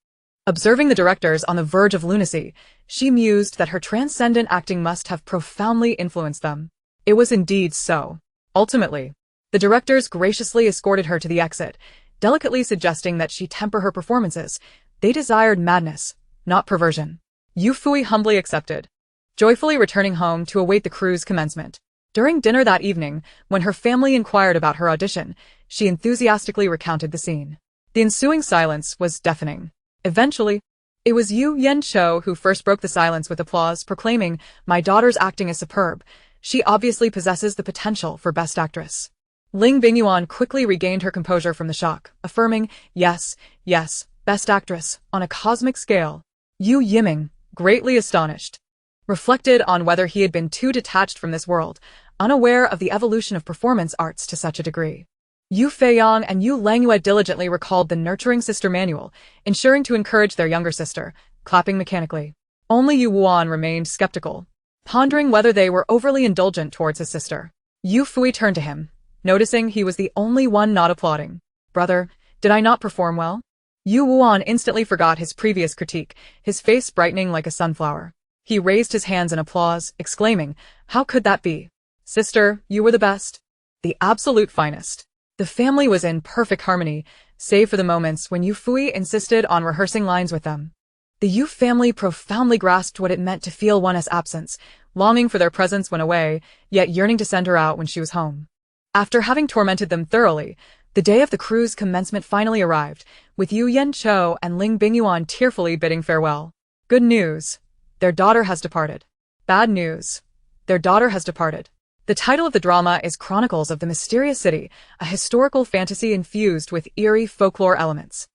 Observing the directors on the verge of lunacy, she mused that her transcendent acting must have profoundly influenced them. It was indeed so. Ultimately, the directors graciously escorted her to the exit, delicately suggesting that she temper her performances. They desired madness, not perversion. Yufuyi humbly accepted, joyfully returning home to await the crew's commencement. During dinner that evening, when her family inquired about her audition, she enthusiastically recounted the scene. The ensuing silence was deafening. Eventually, it was Yu Yancho who first broke the silence with applause, proclaiming, "My daughter's acting is superb. She obviously possesses the potential for Best Actress." Ling Bingyuan quickly regained her composure from the shock, affirming, yes, Best Actress, on a cosmic scale. Yu Yiming, greatly astonished, reflected on whether he had been too detached from this world, unaware of the evolution of performance arts to such a degree. Yu Feiyang and Yu Langyue diligently recalled the nurturing sister manual, ensuring to encourage their younger sister, clapping mechanically. Only Yu Wuan remained skeptical, pondering whether they were overly indulgent towards his sister. Yufuyi turned to him, noticing he was the only one not applauding. Brother, did I not perform well? Yu Wuan instantly forgot his previous critique, his face brightening like a sunflower. He raised his hands in applause, exclaiming, "How could that be? Sister, you were the best. The absolute finest." The family was in perfect harmony, save for the moments when Yufuyi insisted on rehearsing lines with them. The Yu family profoundly grasped what it meant to feel one's absence, longing for their presence when away, yet yearning to send her out when she was home. After having tormented them thoroughly, the day of the cruise commencement finally arrived, with Yu Yanchou and Ling Bingyuan tearfully bidding farewell. Good news. Their daughter has departed. Bad news. Their daughter has departed. The title of the drama is Chronicles of the Mysterious City, a historical fantasy infused with eerie folklore elements.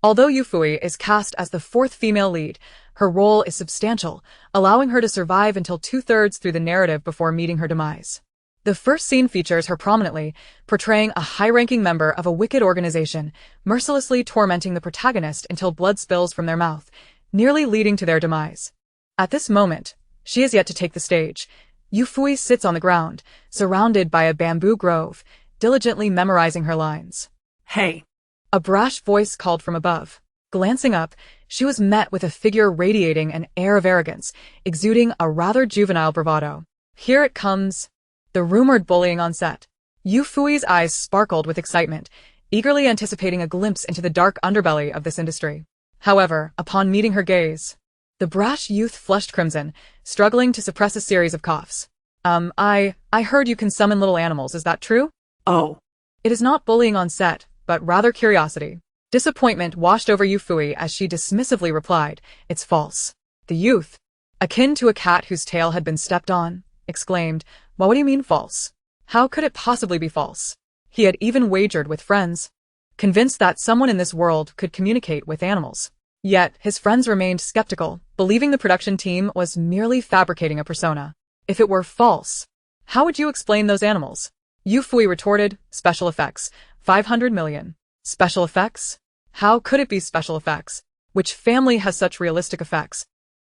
Although Yufuyi is cast as the fourth female lead, her role is substantial, allowing her to survive until two-thirds through the narrative before meeting her demise. The first scene features her prominently, portraying a high-ranking member of a wicked organization, mercilessly tormenting the protagonist until blood spills from their mouth, nearly leading to their demise. At this moment, she is yet to take the stage. Yufuyi sits on the ground, surrounded by a bamboo grove, diligently memorizing her lines. Hey! A brash voice called from above. Glancing up, she was met with a figure radiating an air of arrogance, exuding a rather juvenile bravado. Here it comes. The rumored bullying on set. Yufuyi's eyes sparkled with excitement, eagerly anticipating a glimpse into the dark underbelly of this industry. However, upon meeting her gaze, the brash youth flushed crimson, struggling to suppress a series of coughs. I heard you can summon little animals, is that true? Oh. It is not bullying on set, but rather curiosity. Disappointment washed over Yufuyi as she dismissively replied, "It's false." The youth, akin to a cat whose tail had been stepped on, exclaimed, "Well, what do you mean false? How could it possibly be false?" He had even wagered with friends, convinced that someone in this world could communicate with animals. Yet, his friends remained skeptical, believing the production team was merely fabricating a persona. If it were false, how would you explain those animals? Yufuyi retorted, "Special effects. 500 million. Special effects? How could it be special effects? Which family has such realistic effects?"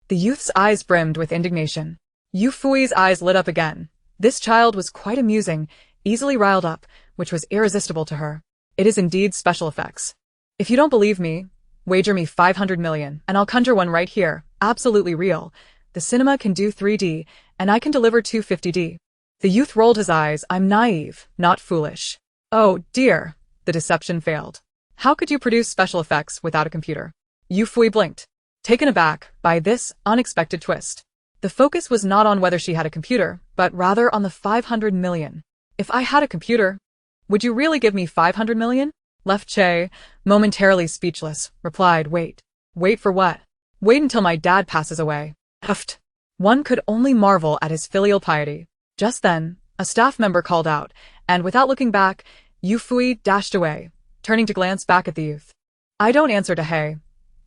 The youth's eyes brimmed with indignation. Yufuyi's eyes lit up again. This child was quite amusing, easily riled up, which was irresistible to her. It is indeed special effects. If you don't believe me, wager me 500 million, and I'll conjure one right here, absolutely real. The cinema can do 3D, and I can deliver 250D. The youth rolled his eyes. I'm naive, not foolish. Oh, dear. The deception failed. How could you produce special effects without a computer? Yufuyi blinked, taken aback by this unexpected twist. The focus was not on whether she had a computer, but rather on the 500 million. If I had a computer, would you really give me 500 million? Left Che, momentarily speechless, replied, Wait. Wait for what? Wait until my dad passes away. Huffed. One could only marvel at his filial piety. Just then, a staff member called out, and without looking back, Yufuyi dashed away, turning to glance back at the youth. I don't answer to He.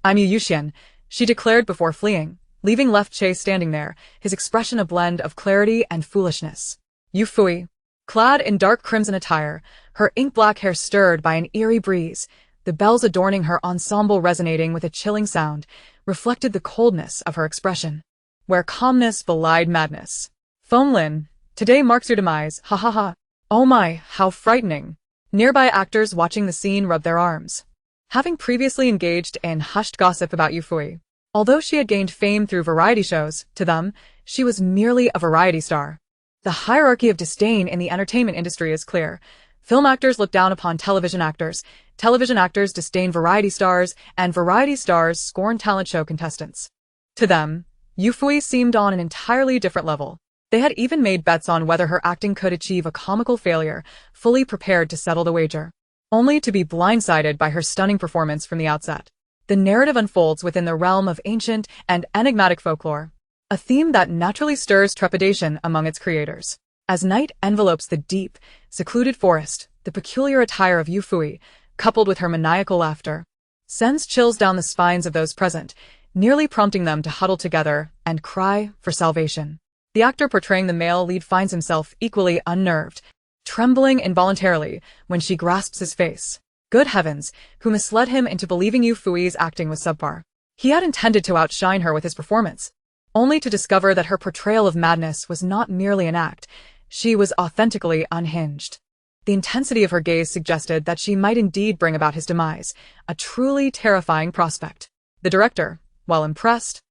I'm Yu Yuxian, she declared before fleeing, leaving Left Che standing there, his expression a blend of clarity and foolishness. Yufuyi, clad in dark crimson attire, her ink-black hair stirred by an eerie breeze, the bells adorning her ensemble resonating with a chilling sound, reflected the coldness of her expression, where calmness belied madness. Fenglin, today marks your demise, ha ha ha. Oh my, how frightening. Nearby actors watching the scene rubbed their arms. Having previously engaged in hushed gossip about Yufuyi, although she had gained fame through variety shows, to them, she was merely a variety star. The hierarchy of disdain in the entertainment industry is clear. Film actors look down upon television actors disdain variety stars, and variety stars scorn talent show contestants. To them, Yufuyi seemed on an entirely different level. They had even made bets on whether her acting could achieve a comical failure, fully prepared to settle the wager, only to be blindsided by her stunning performance from the outset. The narrative unfolds within the realm of ancient and enigmatic folklore, a theme that naturally stirs trepidation among its creators. As night envelopes the deep, secluded forest, the peculiar attire of Yufuyi, coupled with her maniacal laughter, sends chills down the spines of those present, nearly prompting them to huddle together and cry for salvation. The actor portraying the male lead finds himself equally unnerved, trembling involuntarily when she grasps his face. Good heavens, who misled him into believing Yufui's acting was subpar? He had intended to outshine her with his performance, only to discover that her portrayal of madness was not merely an act. She was authentically unhinged. The intensity of her gaze suggested that she might indeed bring about his demise, a truly terrifying prospect. The director, while impressed,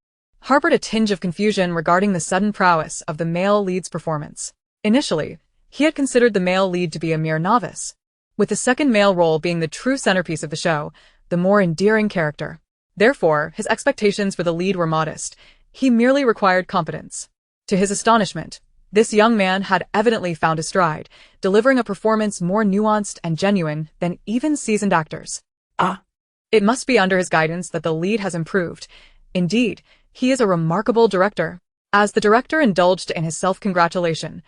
harbored a tinge of confusion regarding the sudden prowess of the male lead's performance. Initially, he had considered the male lead to be a mere novice, with the second male role being the true centerpiece of the show, the more endearing character. Therefore, his expectations for the lead were modest. He merely required competence. To his astonishment, this young man had evidently found his stride, delivering a performance more nuanced and genuine than even seasoned actors. It must be under his guidance that the lead has improved. Indeed, he is a remarkable director. As the director indulged in his self-congratulation,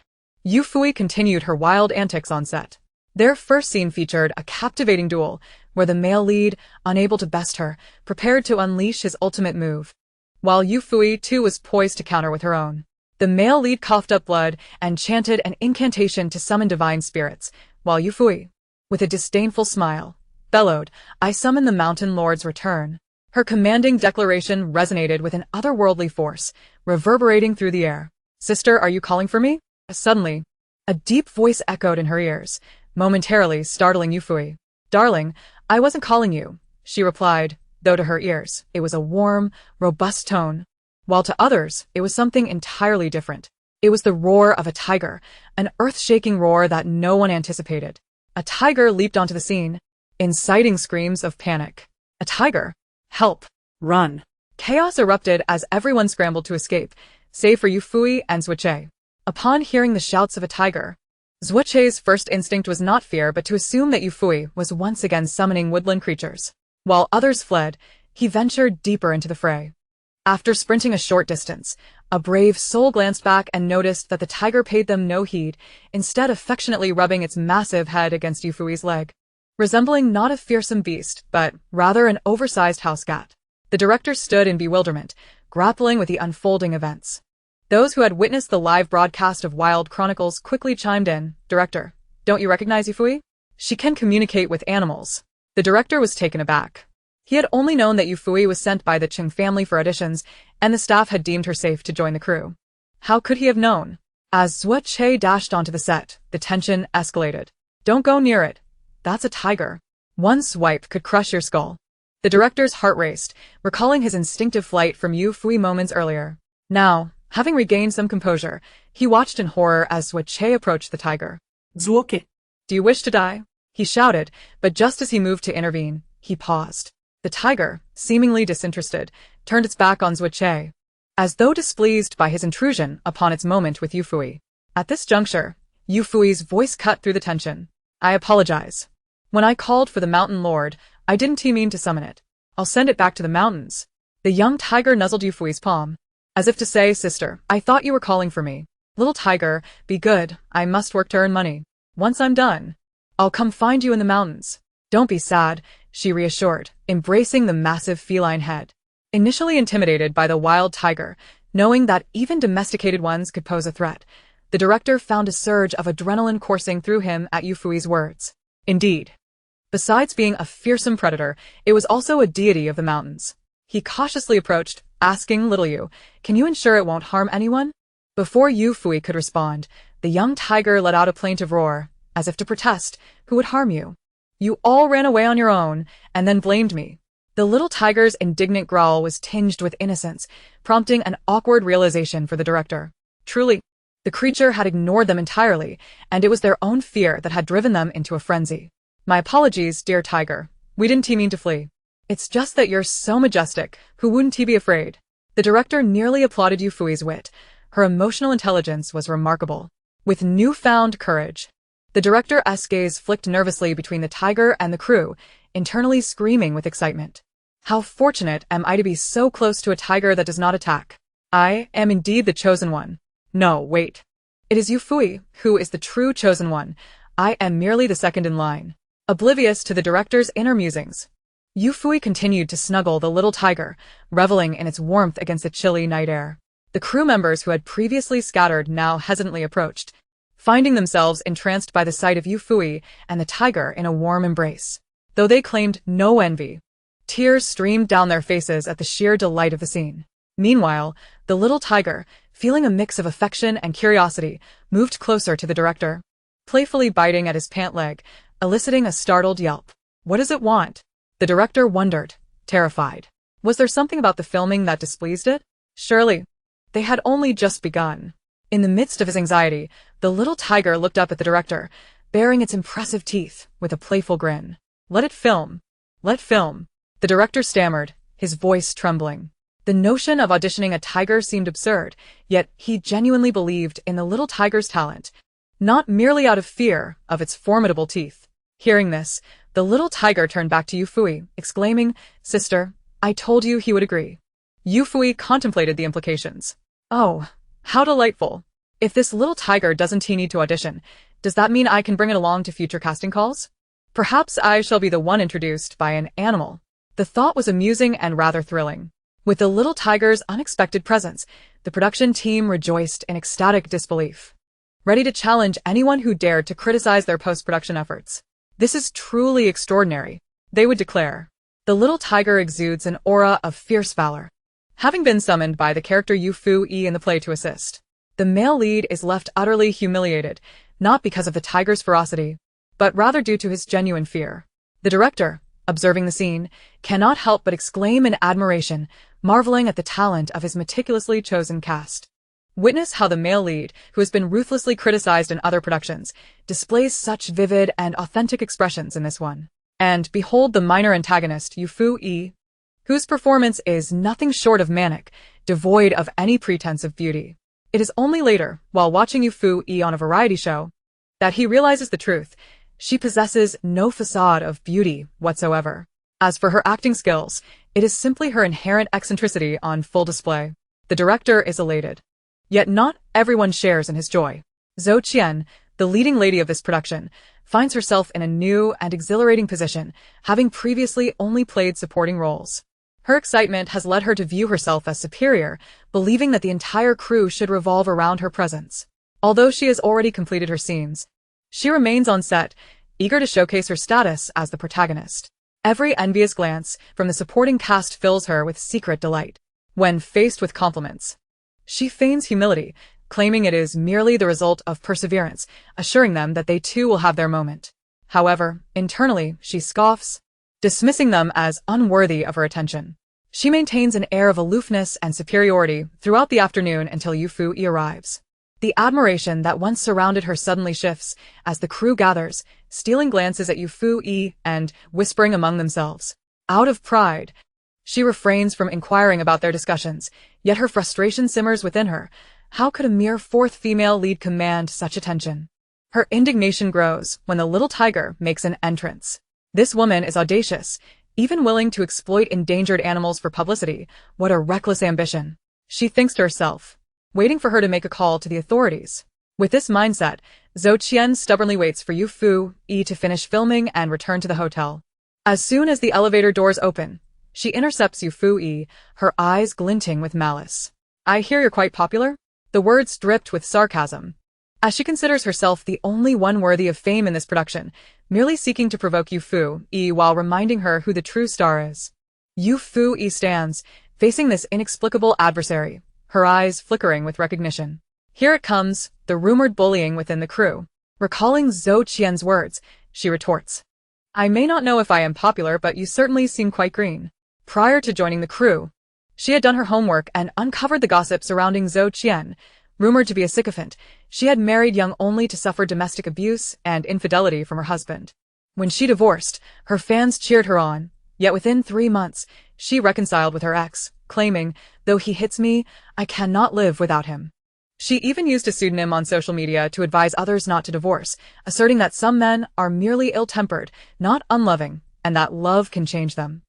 Yufuyi continued her wild antics on set. Their first scene featured a captivating duel, where the male lead, unable to best her, prepared to unleash his ultimate move, while Yufuyi too was poised to counter with her own. The male lead coughed up blood and chanted an incantation to summon divine spirits, while Yufuyi, with a disdainful smile, bellowed, "I summon the mountain lord's return." Her commanding declaration resonated with an otherworldly force, reverberating through the air. "Sister, are you calling for me?" Suddenly, a deep voice echoed in her ears, momentarily startling Yufuyi. "Darling, I wasn't calling you," she replied, though to her ears, it was a warm, robust tone, while to others, it was something entirely different. It was the roar of a tiger, an earth-shaking roar that no one anticipated. A tiger leaped onto the scene, inciting screams of panic. A tiger? Help! Run! Chaos erupted as everyone scrambled to escape, save for Yufuyi and Zuoche. Upon hearing the shouts of a tiger, Zuoche's first instinct was not fear but to assume that Yufuyi was once again summoning woodland creatures. While others fled, he ventured deeper into the fray. After sprinting a short distance, a brave soul glanced back and noticed that the tiger paid them no heed, instead affectionately rubbing its massive head against Yufui's leg, resembling not a fearsome beast, but rather an oversized house cat. The director stood in bewilderment, grappling with the unfolding events. Those who had witnessed the live broadcast of Wild Chronicles quickly chimed in. "Director, don't you recognize Yufuyi? She can communicate with animals." The director was taken aback. He had only known that Yufuyi was sent by the Cheng family for auditions, and the staff had deemed her safe to join the crew. How could he have known? As Zuoche dashed onto the set, the tension escalated. "Don't go near it. That's a tiger. One swipe could crush your skull." The director's heart raced, recalling his instinctive flight from Yufuyi moments earlier. Now, having regained some composure, he watched in horror as Zuoche approached the tiger. "Zuoke, "Do you wish to die?" he shouted, but just as he moved to intervene, he paused. The tiger, seemingly disinterested, turned its back on Zuoche, as though displeased by his intrusion upon its moment with Yufuyi. At this juncture, Yufui's voice cut through the tension. "I apologize. When I called for the mountain lord, I didn't mean to summon it. I'll send it back to the mountains." The young tiger nuzzled Yufui's palm, as if to say, "Sister, I thought you were calling for me. Little tiger, be good, I must work to earn money. Once I'm done, I'll come find you in the mountains." "Don't be sad," she reassured, embracing the massive feline head. Initially intimidated by the wild tiger, knowing that even domesticated ones could pose a threat, the director found a surge of adrenaline coursing through him at Yufui's words. Indeed, besides being a fearsome predator, it was also a deity of the mountains. He cautiously approached, asking little Yu, "Can you ensure it won't harm anyone?" Before Yufuyi could respond, the young tiger let out a plaintive roar, as if to protest. "Who would harm you? You all ran away on your own, and then blamed me." The little tiger's indignant growl was tinged with innocence, prompting an awkward realization for the director. Truly, the creature had ignored them entirely, and it was their own fear that had driven them into a frenzy. "My apologies, dear tiger. We didn't mean to flee. It's just that you're so majestic, who wouldn't he be afraid?" The director nearly applauded Yufui's wit. Her emotional intelligence was remarkable. With newfound courage, the director's gaze flicked nervously between the tiger and the crew, internally screaming with excitement. "How fortunate am I to be so close to a tiger that does not attack. I am indeed the chosen one. No, wait. It is Yufuyi who is the true chosen one. I am merely the second in line." Oblivious to the director's inner musings, Yufuyi continued to snuggle the little tiger, reveling in its warmth against the chilly night air. The crew members who had previously scattered now hesitantly approached, finding themselves entranced by the sight of Yufuyi and the tiger in a warm embrace. Though they claimed no envy, tears streamed down their faces at the sheer delight of the scene. Meanwhile, the little tiger, feeling a mix of affection and curiosity, moved closer to the director, playfully biting at his pant leg, eliciting a startled yelp. What does it want? The director wondered, terrified. Was there something about the filming that displeased it? Surely, they had only just begun. In the midst of his anxiety, the little tiger looked up at the director, baring its impressive teeth with a playful grin. Let it film. Let film. The director stammered, his voice trembling. The notion of auditioning a tiger seemed absurd, yet he genuinely believed in the little tiger's talent, not merely out of fear of its formidable teeth. Hearing this, the little tiger turned back to Yufuyi, exclaiming, "Sister, I told you he would agree." Yufuyi contemplated the implications. Oh, how delightful. If this little tiger doesn't need to audition, does that mean I can bring it along to future casting calls? Perhaps I shall be the one introduced by an animal. The thought was amusing and rather thrilling. With the little tiger's unexpected presence, the production team rejoiced in ecstatic disbelief, ready to challenge anyone who dared to criticize their post-production efforts. This is truly extraordinary, they would declare. The little tiger exudes an aura of fierce valor, having been summoned by the character Yufuyi in the play to assist. The male lead is left utterly humiliated, not because of the tiger's ferocity, but rather due to his genuine fear. The director, observing the scene, cannot help but exclaim in admiration, marveling at the talent of his meticulously chosen cast. Witness how the male lead, who has been ruthlessly criticized in other productions, displays such vivid and authentic expressions in this one. And behold the minor antagonist, Yufuyi, whose performance is nothing short of manic, devoid of any pretense of beauty. It is only later, while watching Yufuyi on a variety show, that he realizes the truth. She possesses no facade of beauty whatsoever. As for her acting skills, it is simply her inherent eccentricity on full display. The director is elated. Yet not everyone shares in his joy. Zhou Qian, the leading lady of this production, finds herself in a new and exhilarating position, having previously only played supporting roles. Her excitement has led her to view herself as superior, believing that the entire crew should revolve around her presence. Although she has already completed her scenes, she remains on set, eager to showcase her status as the protagonist. Every envious glance from the supporting cast fills her with secret delight. When faced with compliments, she feigns humility, claiming it is merely the result of perseverance, assuring them that they too will have their moment. However, internally, she scoffs, dismissing them as unworthy of her attention. She maintains an air of aloofness and superiority throughout the afternoon until Yufuyi arrives. The admiration that once surrounded her suddenly shifts as the crew gathers, stealing glances at Yufuyi and whispering among themselves. Out of pride, she refrains from inquiring about their discussions, yet her frustration simmers within her. How could a mere fourth female lead command such attention? Her indignation grows when the little tiger makes an entrance. This woman is audacious, even willing to exploit endangered animals for publicity. What a reckless ambition. She thinks to herself, waiting for her to make a call to the authorities. With this mindset, Zhou Qian stubbornly waits for Yufuyi to finish filming and return to the hotel. As soon as the elevator doors open, she intercepts Yufuyi, her eyes glinting with malice. I hear you're quite popular? The words dripped with sarcasm, as she considers herself the only one worthy of fame in this production, merely seeking to provoke Yufuyi while reminding her who the true star is. Yufuyi stands, facing this inexplicable adversary, her eyes flickering with recognition. Here it comes, the rumored bullying within the crew. Recalling Zhou Qian's words, she retorts, I may not know if I am popular, but you certainly seem quite green. Prior to joining the crew, she had done her homework and uncovered the gossip surrounding Zhou Qian. Rumored to be a sycophant, she had married young only to suffer domestic abuse and infidelity from her husband. When she divorced, her fans cheered her on, yet within 3 months, she reconciled with her ex, claiming, though he hits me, I cannot live without him. She even used a pseudonym on social media to advise others not to divorce, asserting that some men are merely ill-tempered, not unloving, and that love can change them.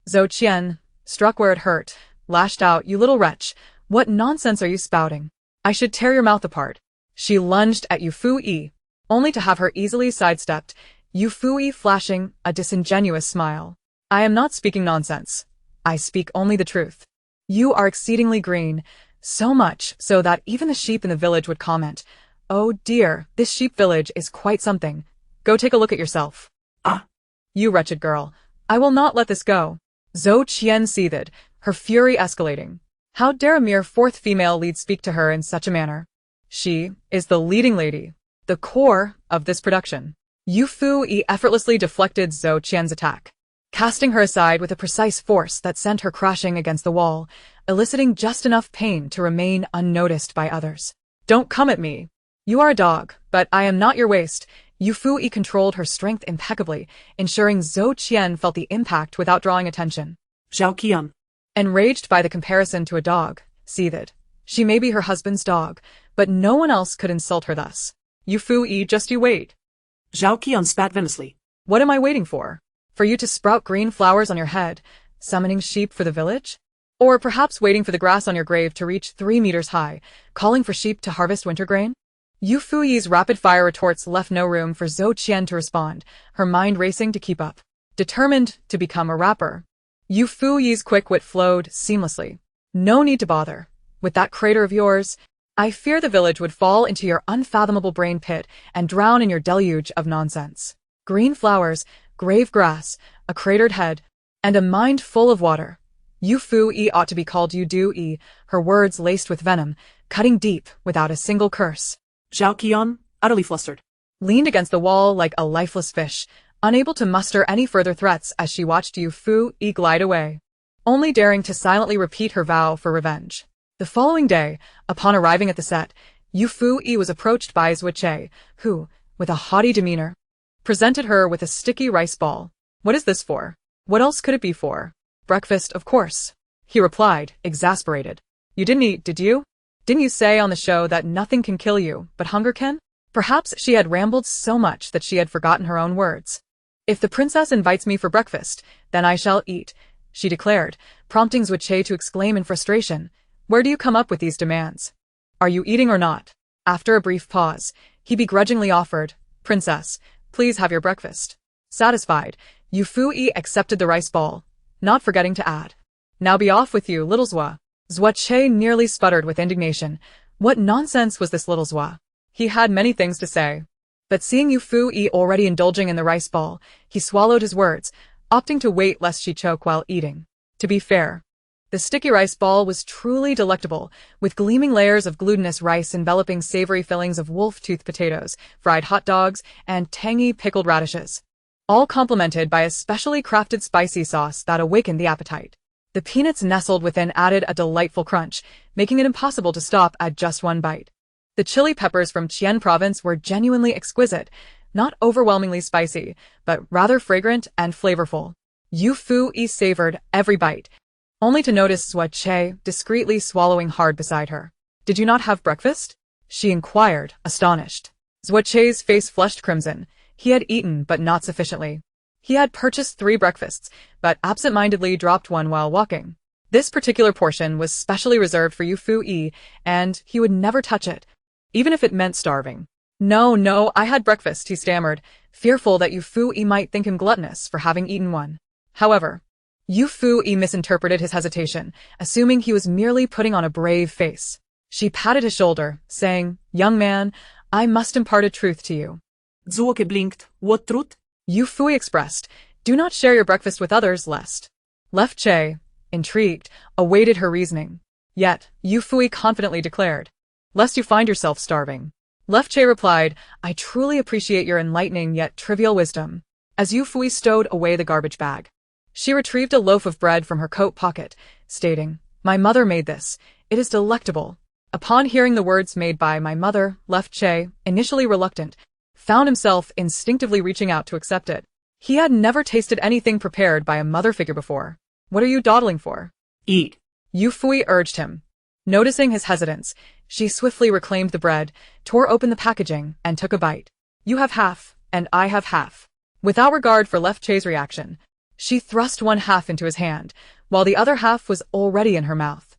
Zhou Qian, struck where it hurt, lashed out, You little wretch, what nonsense are you spouting? I should tear your mouth apart. She lunged at Yufuyi, only to have her easily sidestepped, Yufuyi flashing a disingenuous smile. I am not speaking nonsense. I speak only the truth. You are exceedingly green, so much so that even the sheep in the village would comment, "Oh dear, this sheep village is quite something. Go take a look at yourself." Ah! You wretched girl. I will not let this go. Zhou Qian seethed, her fury escalating. How dare a mere fourth female lead speak to her in such a manner? She is the leading lady, the core of this production. Yufuyi effortlessly deflected Zhou Qian's attack, casting her aside with a precise force that sent her crashing against the wall, eliciting just enough pain to remain unnoticed by others. Don't come at me. You are a dog, but I am not your waist. Yufuyi controlled her strength impeccably, ensuring Zhou Qian felt the impact without drawing attention. Zhao Qian. Enraged by the comparison to a dog, seethed. She may be her husband's dog, but no one else could insult her thus. Yufuyi, just you wait. Zhao Qian spat venomously. What am I waiting for? For you to sprout green flowers on your head, summoning sheep for the village? Or perhaps waiting for the grass on your grave to reach 3 meters high, calling for sheep to harvest winter grain? Yufuyi's rapid-fire retorts left no room for Zhou Qian to respond, her mind racing to keep up. Determined to become a rapper. Yufuyi's quick wit flowed seamlessly. No need to bother. With that crater of yours, I fear the village would fall into your unfathomable brain pit and drown in your deluge of nonsense. Green flowers, grave grass, a cratered head, and a mind full of water. Yufuyi ought to be called Yu-Do-E, her words laced with venom, cutting deep without a single curse. Zhao Qian, utterly flustered, leaned against the wall like a lifeless fish, unable to muster any further threats as she watched Yufuyi glide away, only daring to silently repeat her vow for revenge. The following day, upon arriving at the set, Yufuyi was approached by Zhuche, who, with a haughty demeanor, presented her with a sticky rice ball. What is this for? What else could it be for? Breakfast, of course. He replied, exasperated. You didn't eat, did you? Didn't you say on the show that nothing can kill you, but hunger can? Perhaps she had rambled so much that she had forgotten her own words. If the princess invites me for breakfast, then I shall eat, she declared, prompting Zhuche to exclaim in frustration. Where do you come up with these demands? Are you eating or not? After a brief pause, he begrudgingly offered, Princess, please have your breakfast. Satisfied, Yufuyi accepted the rice ball, not forgetting to add, Now be off with you, little Zhua. Zhuche nearly sputtered with indignation. What nonsense was this little Zhua? He had many things to say. But seeing Yufuyi already indulging in the rice ball, he swallowed his words, opting to wait lest she choke while eating. To be fair, the sticky rice ball was truly delectable, with gleaming layers of glutinous rice enveloping savory fillings of wolf-tooth potatoes, fried hot dogs, and tangy pickled radishes, all complemented by a specially crafted spicy sauce that awakened the appetite. The peanuts nestled within added a delightful crunch, making it impossible to stop at just one bite. The chili peppers from Qian province were genuinely exquisite, not overwhelmingly spicy, but rather fragrant and flavorful. Yufuyi savored every bite, only to notice Zhuche discreetly swallowing hard beside her. Did you not have breakfast? She inquired, astonished. Zhuche's face flushed crimson. He had eaten, but not sufficiently. He had purchased 3 breakfasts, but absent-mindedly dropped one while walking. This particular portion was specially reserved for Yufuyi, and he would never touch it, even if it meant starving. No, I had breakfast, he stammered, fearful that Yufuyi might think him gluttonous for having eaten one. However, Yufuyi misinterpreted his hesitation, assuming he was merely putting on a brave face. She patted his shoulder, saying, Young man, I must impart a truth to you. Zhuche blinked. What truth? Yufuyi expressed, Do not share your breakfast with others, lest. Che, intrigued, awaited her reasoning. Yet, Yufuyi confidently declared, Lest you find yourself starving. Che replied, I truly appreciate your enlightening yet trivial wisdom. As Yufuyi stowed away the garbage bag, she retrieved a loaf of bread from her coat pocket, stating, My mother made this. It is delectable. Upon hearing the words made by my mother, Che, initially reluctant, found himself instinctively reaching out to accept it. He had never tasted anything prepared by a mother figure before. What are you dawdling for? Eat. Yufuyi urged him. Noticing his hesitance, she swiftly reclaimed the bread, tore open the packaging, and took a bite. You have half, and I have half. Without regard for Che's reaction, she thrust one half into his hand, while the other half was already in her mouth.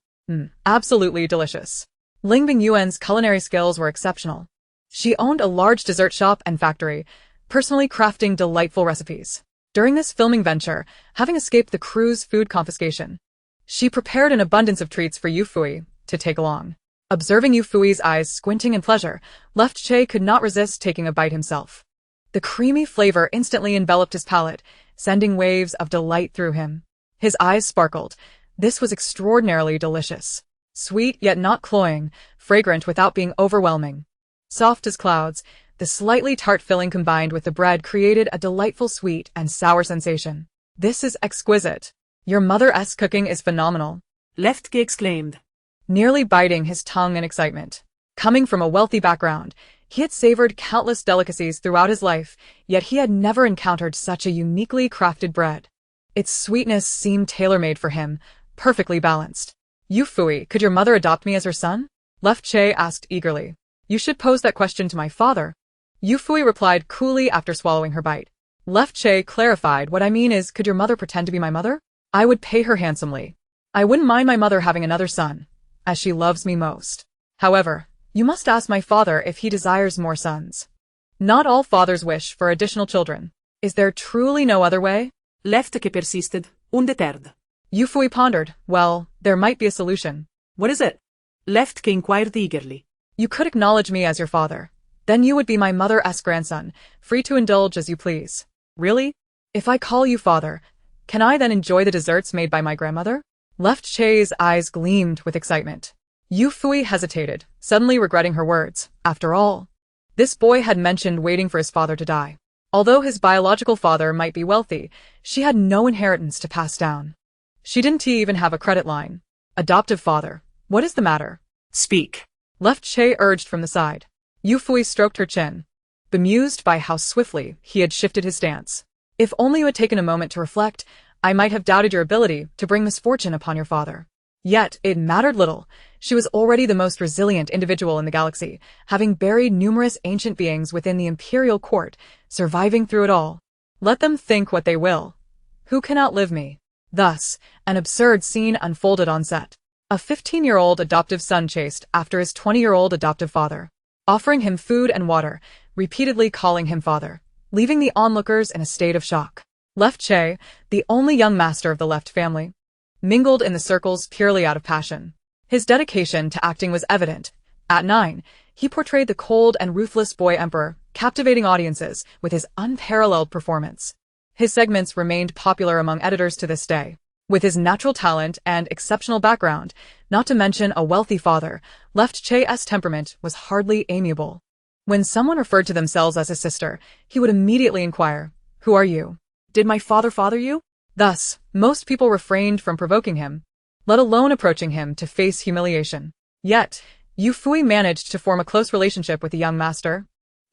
Absolutely delicious. Ling Bingyuan's culinary skills were exceptional. She owned a large dessert shop and factory, personally crafting delightful recipes. During this filming venture, having escaped the crew's food confiscation, she prepared an abundance of treats for Yufuyi to take along. Observing Yufuyi's eyes squinting in pleasure, Left Che could not resist taking a bite himself. The creamy flavor instantly enveloped his palate, sending waves of delight through him. His eyes sparkled. This was extraordinarily delicious. Sweet yet not cloying, fragrant without being overwhelming. Soft as clouds, the slightly tart filling combined with the bread created a delightful sweet and sour sensation. This is exquisite. Your mother-esque cooking is phenomenal, Left exclaimed, nearly biting his tongue in excitement. Coming from a wealthy background, he had savored countless delicacies throughout his life, yet he had never encountered such a uniquely crafted bread. Its sweetness seemed tailor-made for him, perfectly balanced. Yufuyi, could your mother adopt me as her son? Left Che asked eagerly. You should pose that question to my father. Yufuyi replied coolly after swallowing her bite. Left Che clarified, what I mean is, could your mother pretend to be my mother? I would pay her handsomely. I wouldn't mind my mother having another son, as she loves me most. However, you must ask my father if he desires more sons. Not all fathers wish for additional children. Is there truly no other way? Left che persisted, undeterred. Yufuyi pondered. Well, there might be a solution. What is it? Left che inquired eagerly. You could acknowledge me as your father. Then you would be my mother-esque grandson, free to indulge as you please. Really? If I call you father, can I then enjoy the desserts made by my grandmother? Left Che's eyes gleamed with excitement. Yufuyi hesitated, suddenly regretting her words. After all, this boy had mentioned waiting for his father to die. Although his biological father might be wealthy, she had no inheritance to pass down. She didn't even have a credit line. Adoptive father, what is the matter? Speak. Left Che urged from the side. Yufuyi stroked her chin, bemused by how swiftly he had shifted his stance. If only you had taken a moment to reflect, I might have doubted your ability to bring misfortune upon your father. Yet, it mattered little. She was already the most resilient individual in the galaxy, having buried numerous ancient beings within the imperial court, surviving through it all. Let them think what they will. Who can outlive me? Thus, an absurd scene unfolded on set. A 15-year-old adoptive son chased after his 20-year-old adoptive father, offering him food and water, repeatedly calling him father, leaving the onlookers in a state of shock. Left Che, the only young master of the Left family, mingled in the circles purely out of passion. His dedication to acting was evident. At 9, he portrayed the cold and ruthless boy emperor, captivating audiences with his unparalleled performance. His segments remained popular among editors to this day. With his natural talent and exceptional background, not to mention a wealthy father, Left Che's temperament was hardly amiable. When someone referred to themselves as his sister, he would immediately inquire, "Who are you? Did my father father you?" Thus, most people refrained from provoking him, let alone approaching him to face humiliation. Yet, Yufuyi managed to form a close relationship with the young master,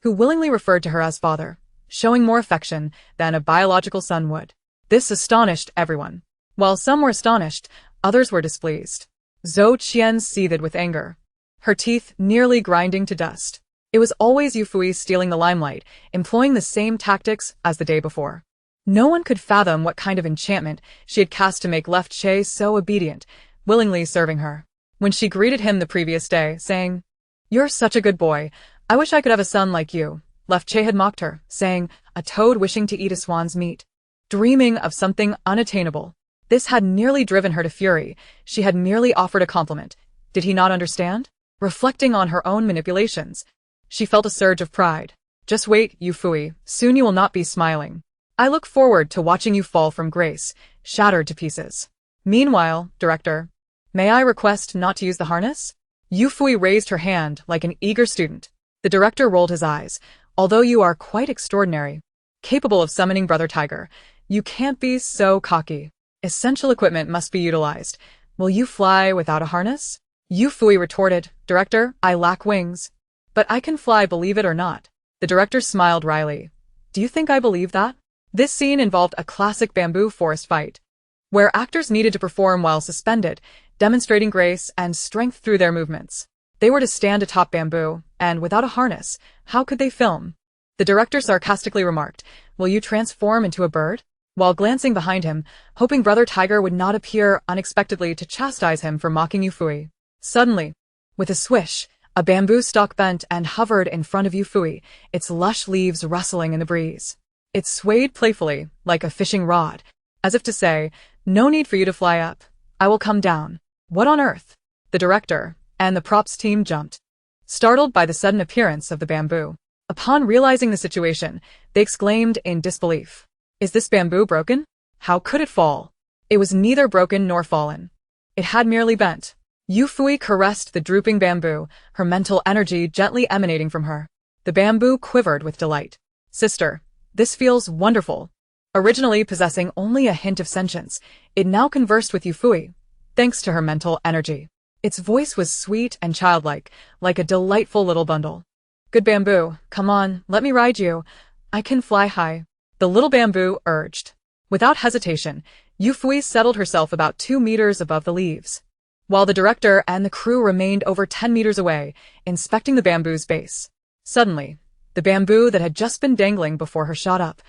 who willingly referred to her as father, showing more affection than a biological son would. This astonished everyone. While some were astonished, others were displeased. Zhou Qian seethed with anger, her teeth nearly grinding to dust. It was always Yufuyi stealing the limelight, employing the same tactics as the day before. No one could fathom what kind of enchantment she had cast to make Left Che so obedient, willingly serving her. When she greeted him the previous day, saying, "You're such a good boy, I wish I could have a son like you," Left Che had mocked her, saying, "A toad wishing to eat a swan's meat," dreaming of something unattainable. This had nearly driven her to fury. She had merely offered a compliment. Did he not understand? Reflecting on her own manipulations, she felt a surge of pride. Just wait, Yufuyi, soon you will not be smiling. I look forward to watching you fall from grace, shattered to pieces. Meanwhile, director, may I request not to use the harness? Yufuyi raised her hand like an eager student. The director rolled his eyes. Although you are quite extraordinary, capable of summoning Brother Tiger, you can't be so cocky. Essential equipment must be utilized. Will you fly without a harness? Yufuyi retorted, Director, I lack wings. But I can fly, believe it or not. The director smiled wryly. Do you think I believe that? This scene involved a classic bamboo forest fight, where actors needed to perform while suspended, demonstrating grace and strength through their movements. They were to stand atop bamboo, and without a harness, how could they film? The director sarcastically remarked, Will you transform into a bird? While glancing behind him, hoping Brother Tiger would not appear unexpectedly to chastise him for mocking Yufuyi. Suddenly, with a swish, a bamboo stalk bent and hovered in front of Yufuyi, its lush leaves rustling in the breeze. It swayed playfully, like a fishing rod, as if to say, "No need for you to fly up. I will come down." What on earth? The director and the props team jumped, startled by the sudden appearance of the bamboo. Upon realizing the situation, they exclaimed in disbelief, "Is this bamboo broken? How could it fall?" It was neither broken nor fallen. It had merely bent. Yufuyi caressed the drooping bamboo, her mental energy gently emanating from her. The bamboo quivered with delight. "Sister, this feels wonderful." Originally possessing only a hint of sentience, it now conversed with Yufuyi, thanks to her mental energy. Its voice was sweet and childlike, like a delightful little bundle. "Good bamboo, come on, let me ride you. I can fly high," the little bamboo urged. Without hesitation, Yufuyi settled herself about 2 meters above the leaves, while the director and the crew remained over 10 meters away, inspecting the bamboo's base. Suddenly, the bamboo that had just been dangling before her shot up,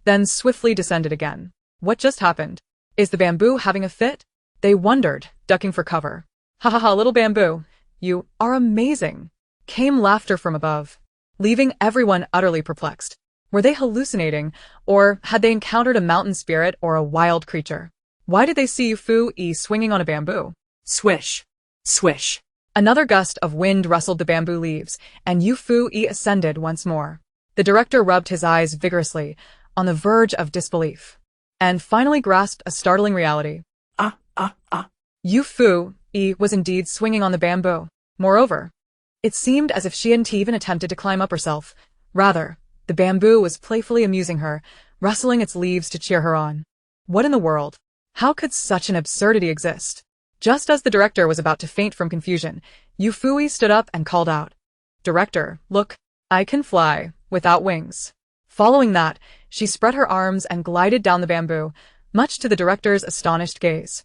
then swiftly descended again. What just happened? Is the bamboo having a fit? They wondered, ducking for cover. "Ha ha ha, little bamboo, you are amazing," came laughter from above, leaving everyone utterly perplexed. Were they hallucinating, or had they encountered a mountain spirit or a wild creature? Why did they see Yufuyi swinging on a bamboo? Swish. Swish. Another gust of wind rustled the bamboo leaves, and Yufuyi ascended once more. The director rubbed his eyes vigorously, on the verge of disbelief, and finally grasped a startling reality. Yufuyi was indeed swinging on the bamboo. Moreover, it seemed as if she hadn't even attempted to climb up herself. Rather, the bamboo was playfully amusing her, rustling its leaves to cheer her on. What in the world? How could such an absurdity exist? Just as the director was about to faint from confusion, Yufuyi stood up and called out, "Director, look, I can fly, without wings." Following that, she spread her arms and glided down the bamboo, much to the director's astonished gaze.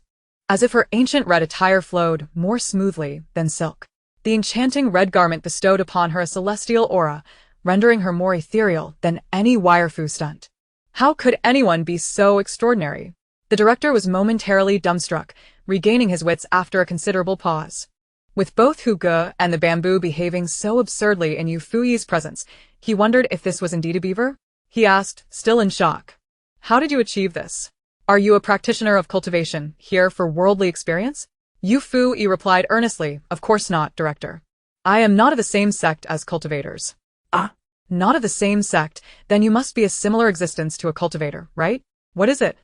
As if her ancient red attire flowed more smoothly than silk, the enchanting red garment bestowed upon her a celestial aura, rendering her more ethereal than any wire-fu stunt. How could anyone be so extraordinary? The director was momentarily dumbstruck, regaining his wits after a considerable pause. With both Hugo and the bamboo behaving so absurdly in Yufuyi's presence, he wondered if this was indeed a beaver. He asked, still in shock, "How did you achieve this? Are you a practitioner of cultivation, here for worldly experience?" Yufuyi replied earnestly, "Of course not, director. I am not of the same sect as cultivators." Not of the same sect, then you must be a similar existence to a cultivator, right? What is it?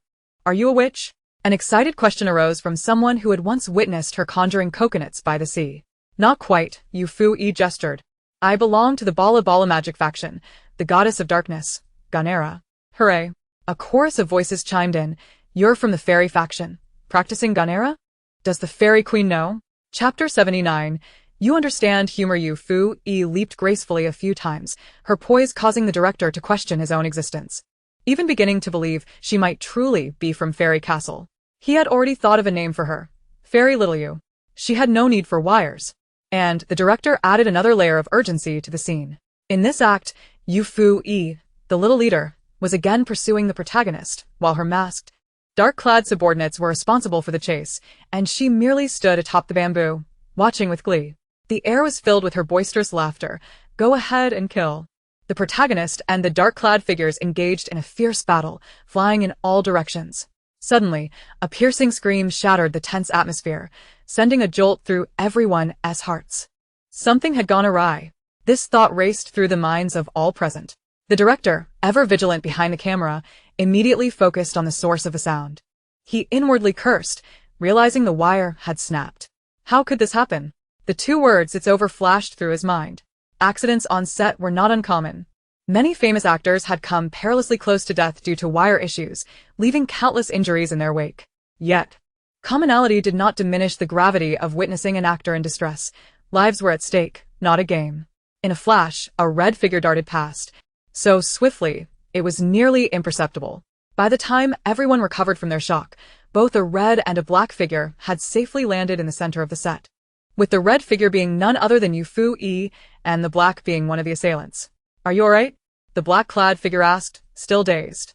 Are you a witch? An excited question arose from someone who had once witnessed her conjuring coconuts by the sea. Not quite, Yufuyi gestured. I belong to the Bala magic faction, the goddess of darkness, Ganera. Hooray. A chorus of voices chimed in. You're from the fairy faction. Practicing Ganera? Does the fairy queen know? Chapter 79. You understand humor. Yufuyi leaped gracefully a few times, her poise causing the director to question his own existence, even beginning to believe she might truly be from Fairy Castle. He had already thought of a name for her. Fairy Little You. She had no need for wires. And the director added another layer of urgency to the scene. In this act, Yufuyi, the little leader, was again pursuing the protagonist, while her masked, dark-clad subordinates were responsible for the chase, and she merely stood atop the bamboo, watching with glee. The air was filled with her boisterous laughter. Go ahead and kill. The protagonist and the dark-clad figures engaged in a fierce battle, flying in all directions. Suddenly, a piercing scream shattered the tense atmosphere, sending a jolt through everyone's hearts. Something had gone awry. This thought raced through the minds of all present. The director, ever vigilant behind the camera, immediately focused on the source of the sound. He inwardly cursed, realizing the wire had snapped. How could this happen? The 2 words "it's over" flashed through his mind. Accidents on set were not uncommon. Many famous actors had come perilously close to death due to wire issues, leaving countless injuries in their wake. Yet, commonality did not diminish the gravity of witnessing an actor in distress. Lives were at stake, not a game. In a flash, a red figure darted past, so swiftly, it was nearly imperceptible. By the time everyone recovered from their shock, both a red and a black figure had safely landed in the center of the set, with the red figure being none other than Yufuyi and the black being one of the assailants. Are you alright? The black-clad figure asked, still dazed.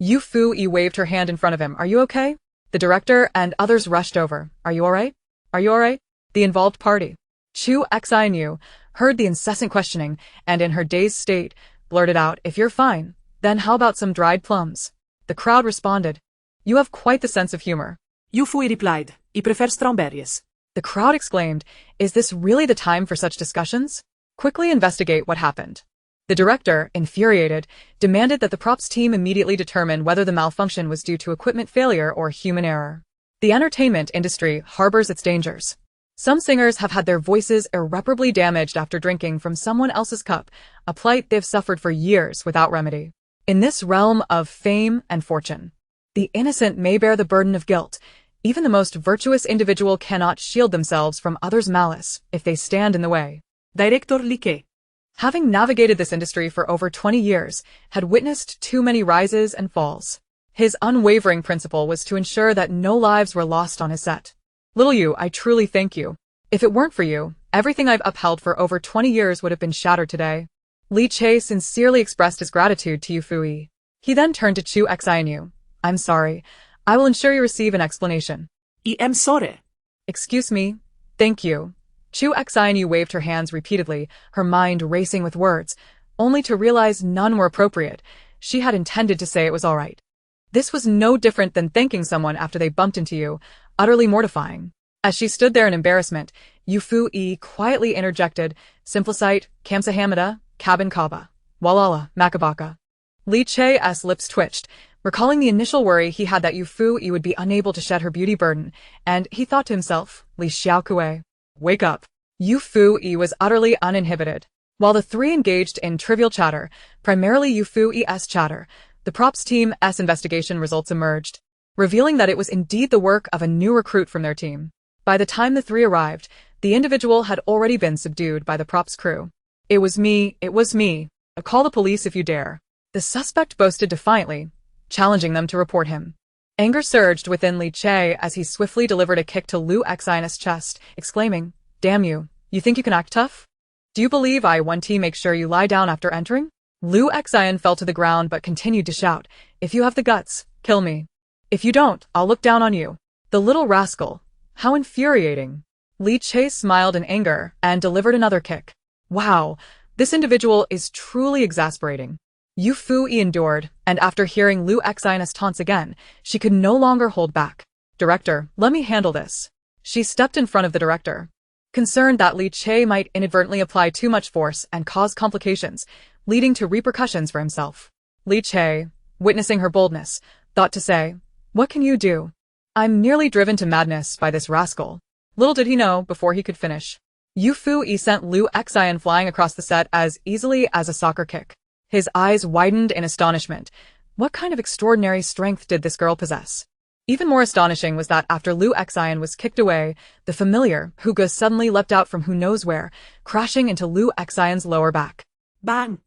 Yufuyi waved her hand in front of him. Are you okay? The director and others rushed over. Are you alright? Are you alright? The involved party, Chu Xinu, heard the incessant questioning and in her dazed state, blurted out, if you're fine, Then how about some dried plums? The crowd responded. You have quite the sense of humor. Yufuyi replied, I prefer strawberries. The crowd exclaimed, is this really the time for such discussions? Quickly investigate what happened. The director, infuriated, demanded that the props team immediately determine whether the malfunction was due to equipment failure or human error. The entertainment industry harbors its dangers. Some singers have had their voices irreparably damaged after drinking from someone else's cup, a plight they've suffered for years without remedy. In this realm of fame and fortune, the innocent may bear the burden of guilt. Even the most virtuous individual cannot shield themselves from others' malice if they stand in the way. Director Like, having navigated this industry for over 20 years, had witnessed too many rises and falls. His unwavering principle was to ensure that no lives were lost on his set. Little Yu, I truly thank you. If it weren't for you, everything I've upheld for over 20 years would have been shattered today. Li Che sincerely expressed his gratitude to Yufuyi. He then turned to Chu Xianyu. I'm sorry. I will ensure you receive an explanation. I am sorry. Excuse me. Thank you. Chu Xianyu waved her hands repeatedly, her mind racing with words, only to realize none were appropriate. She had intended to say it was all right. This was no different than thanking someone after they bumped into you, utterly mortifying. As she stood there in embarrassment, Yufuyi quietly interjected, Simplicite, Kamsahamnida, Kabin Kaba, Walala, Makabaka. Li Che's lips twitched, recalling the initial worry he had that Yufuyi would be unable to shed her beauty burden, and he thought to himself, Li Xiaokue, wake up. Yufuyi was utterly uninhibited. While the three engaged in trivial chatter, primarily Yufuyi's chatter, the props team's investigation results emerged, revealing that it was indeed the work of a new recruit from their team. By the time the three arrived, the individual had already been subdued by the props crew. It was me. Call the police if you dare. The suspect boasted defiantly, challenging them to report him. Anger surged within Li Che as he swiftly delivered a kick to Lu Xian's chest, exclaiming, Damn you, you think you can act tough? Do you believe I want to make sure you lie down after entering? Lu Xian fell to the ground but continued to shout, If you have the guts, kill me. If you don't, I'll look down on you. The little rascal. How infuriating. Li Che smiled in anger and delivered another kick. Wow, this individual is truly exasperating. Yufuyi endured, and after hearing Lu Xian's taunts again, she could no longer hold back. Director, let me handle this. She stepped in front of the director. Concerned that Li Che might inadvertently apply too much force and cause complications, leading to repercussions for himself. Li Che, witnessing her boldness, thought to say, What can you do? I'm nearly driven to madness by this rascal. Little did he know before he could finish. Yufuyi sent Lu Xian flying across the set as easily as a soccer kick. His eyes widened in astonishment. What kind of extraordinary strength did this girl possess? Even more astonishing was that after Lu Xian was kicked away, the familiar Huga suddenly leapt out from who knows where, crashing into Lu Xian's lower back. Bang!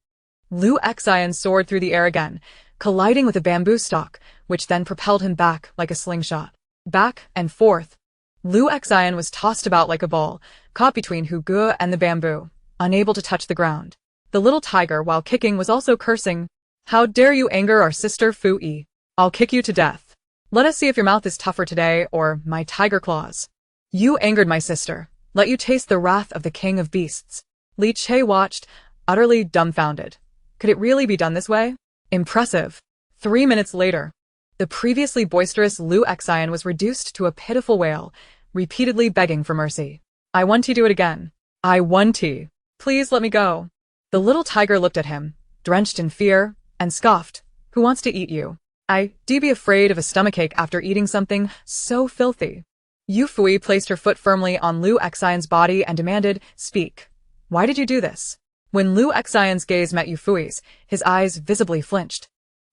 Lu Xian soared through the air again, colliding with a bamboo stalk, which then propelled him back like a slingshot. Back and forth. Lu Xian was tossed about like a ball, caught between Huga and the bamboo, unable to touch the ground. The little tiger, while kicking, was also cursing, How dare you anger our sister Fu-yi? I'll kick you to death. Let us see if your mouth is tougher today, or my tiger claws. You angered my sister. Let you taste the wrath of the king of beasts. Li Che watched, utterly dumbfounded. Could it really be done this way? Impressive. 3 minutes later, the previously boisterous Lu Xian was reduced to a pitiful wail, repeatedly begging for mercy. I want to do it again. I want to. Please let me go. The little tiger looked at him, drenched in fear, and scoffed. Who wants to eat you? Do you be afraid of a stomachache after eating something so filthy? Yufuyi placed her foot firmly on Lu Xian's body and demanded, Speak. Why did you do this? When Lu Xian's gaze met Yufuyi's, his eyes visibly flinched.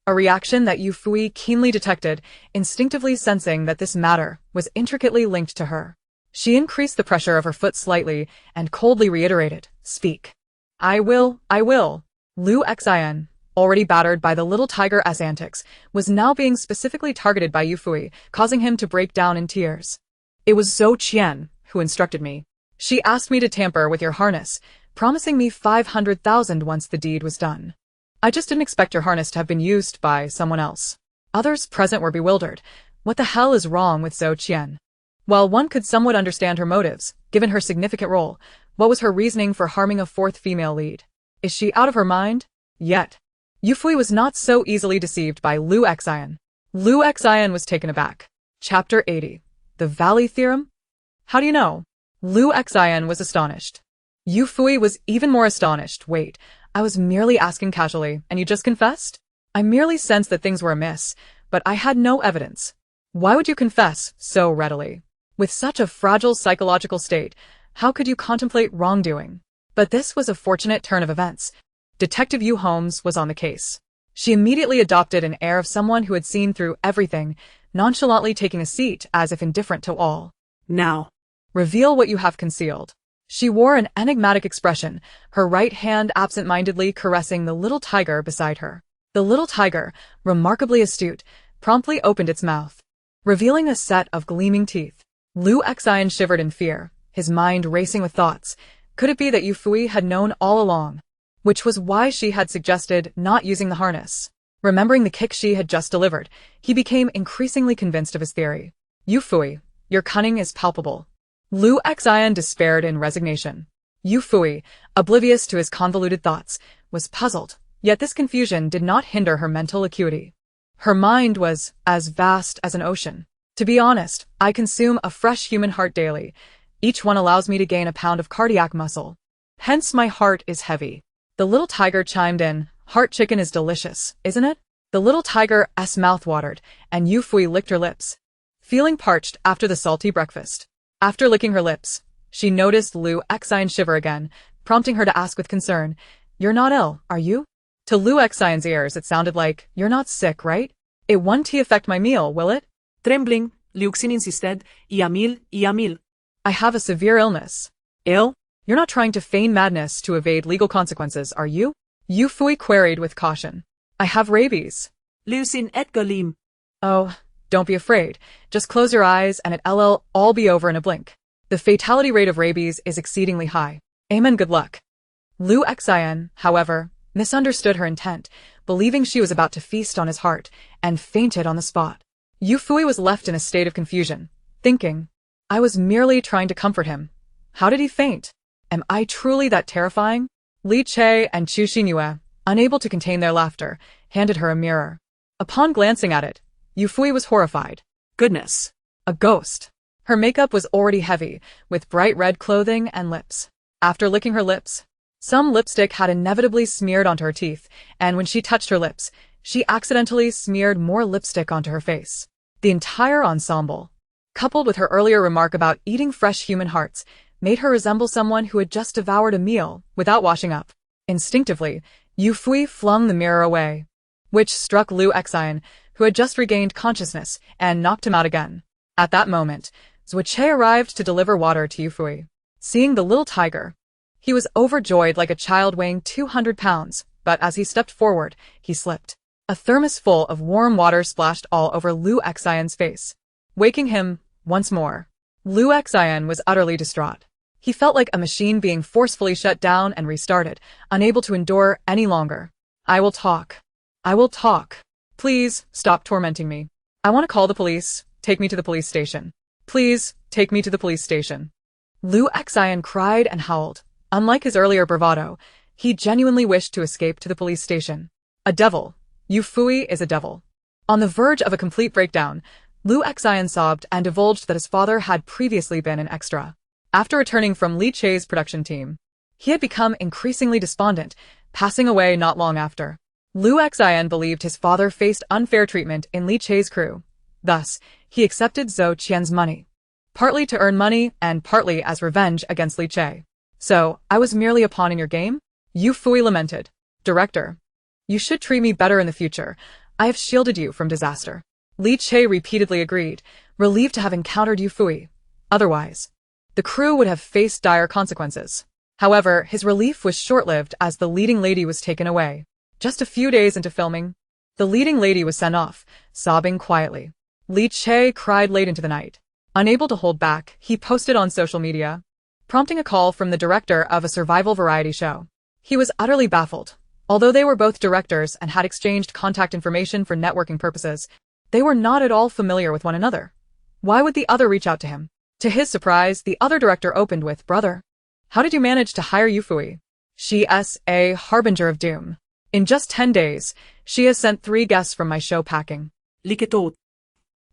A reaction that Yufuyi keenly detected, instinctively sensing that this matter was intricately linked to her. She increased the pressure of her foot slightly and coldly reiterated, Speak. I will. Lu Xian, already battered by the little tiger's antics, was now being specifically targeted by Yufuyi, causing him to break down in tears. It was Zhou Qian who instructed me. She asked me to tamper with your harness, promising me 500,000 once the deed was done. I just didn't expect your harness to have been used by someone else. Others present were bewildered. What the hell is wrong with Zhou Qian? While one could somewhat understand her motives, given her significant role, what was her reasoning for harming a fourth female lead? Is she out of her mind? Yet. Yufuyi was not so easily deceived by Liu Xian. Liu Xian was taken aback. Chapter 80. The Valley Theorem? How do you know? Liu Xian was astonished. Yufuyi was even more astonished. Wait, I was merely asking casually, and you just confessed? I merely sensed that things were amiss, but I had no evidence. Why would you confess so readily? With such a fragile psychological state, how could you contemplate wrongdoing? But this was a fortunate turn of events. Detective Yu Holmes was on the case. She immediately adopted an air of someone who had seen through everything, nonchalantly taking a seat as if indifferent to all. Now, reveal what you have concealed. She wore an enigmatic expression, her right hand absent-mindedly caressing the little tiger beside her. The little tiger, remarkably astute, promptly opened its mouth, revealing a set of gleaming teeth. Liu Xian shivered in fear, his mind racing with thoughts. Could it be that Yufuyi had known all along? Which was why she had suggested not using the harness. Remembering the kick she had just delivered, he became increasingly convinced of his theory. Yufuyi, your cunning is palpable. Liu Xian despaired in resignation. Yufuyi, oblivious to his convoluted thoughts, was puzzled, yet this confusion did not hinder her mental acuity. Her mind was as vast as an ocean. To be honest, I consume a fresh human heart daily. Each one allows me to gain a pound of cardiac muscle. Hence my heart is heavy. The little tiger chimed in, heart chicken is delicious, isn't it? The little tiger's mouth watered, and Yufuyi licked her lips, feeling parched after the salty breakfast. After licking her lips, she noticed Liu Xian shiver again, prompting her to ask with concern, you're not ill, are you? To Liu Xian's ears it sounded like, you're not sick, right? It won't affect my meal, will it? trembling, Liu Xin insisted, y a mil. I have a severe illness. Ill? You're not trying to feign madness to evade legal consequences, are you? Yufuyi queried with caution. I have rabies. Liu Xin et galim. Oh, don't be afraid. Just close your eyes and it'll all be over in a blink. The fatality rate of rabies is exceedingly high. Amen, good luck. Liu Xian, however, misunderstood her intent, believing she was about to feast on his heart, and fainted on the spot. Yufuyi was left in a state of confusion, thinking, I was merely trying to comfort him. How did he faint? Am I truly that terrifying? Li Che and Chu Xinyue, unable to contain their laughter, handed her a mirror. Upon glancing at it, Yufuyi was horrified. Goodness. A ghost. Her makeup was already heavy, with bright red clothing and lips. After licking her lips, some lipstick had inevitably smeared onto her teeth, and when she touched her lips, she accidentally smeared more lipstick onto her face. The entire ensemble, coupled with her earlier remark about eating fresh human hearts, made her resemble someone who had just devoured a meal without washing up. Instinctively, Yufuyi flung the mirror away, which struck Liu Xian, who had just regained consciousness, and knocked him out again. At that moment, Zuiche arrived to deliver water to Yufuyi. Seeing the little tiger, he was overjoyed like a child weighing 200 pounds, but as he stepped forward, he slipped. A thermos full of warm water splashed all over Liu Xian's face, waking him once more. Liu Xian was utterly distraught. He felt like a machine being forcefully shut down and restarted, unable to endure any longer. I will talk. I will talk. Please, stop tormenting me. I want to call the police. Take me to the police station. Please, take me to the police station. Liu Xian cried and howled. Unlike his earlier bravado, he genuinely wished to escape to the police station. A devil. Yufuyi is a devil. On the verge of a complete breakdown, Liu Xian sobbed and divulged that his father had previously been an extra. After returning from Li Che's production team, he had become increasingly despondent, passing away not long after. Liu Xian believed his father faced unfair treatment in Li Che's crew. Thus, he accepted Zhou Qian's money, partly to earn money and partly as revenge against Li Che. So, I was merely a pawn in your game? Yufuyi lamented. Director, you should treat me better in the future. I have shielded you from disaster. Li Che repeatedly agreed, relieved to have encountered Yufuyi. Otherwise, the crew would have faced dire consequences. However, his relief was short-lived as the leading lady was taken away. Just a few days into filming, the leading lady was sent off, sobbing quietly. Li Che cried late into the night. Unable to hold back, he posted on social media, prompting a call from the director of a survival variety show. He was utterly baffled. Although they were both directors and had exchanged contact information for networking purposes, they were not at all familiar with one another. Why would the other reach out to him? To his surprise, the other director opened with, Brother, how did you manage to hire Yufuyi? She is a harbinger of doom. In just 10 days, she has sent 3 guests from my show packing. Liketot.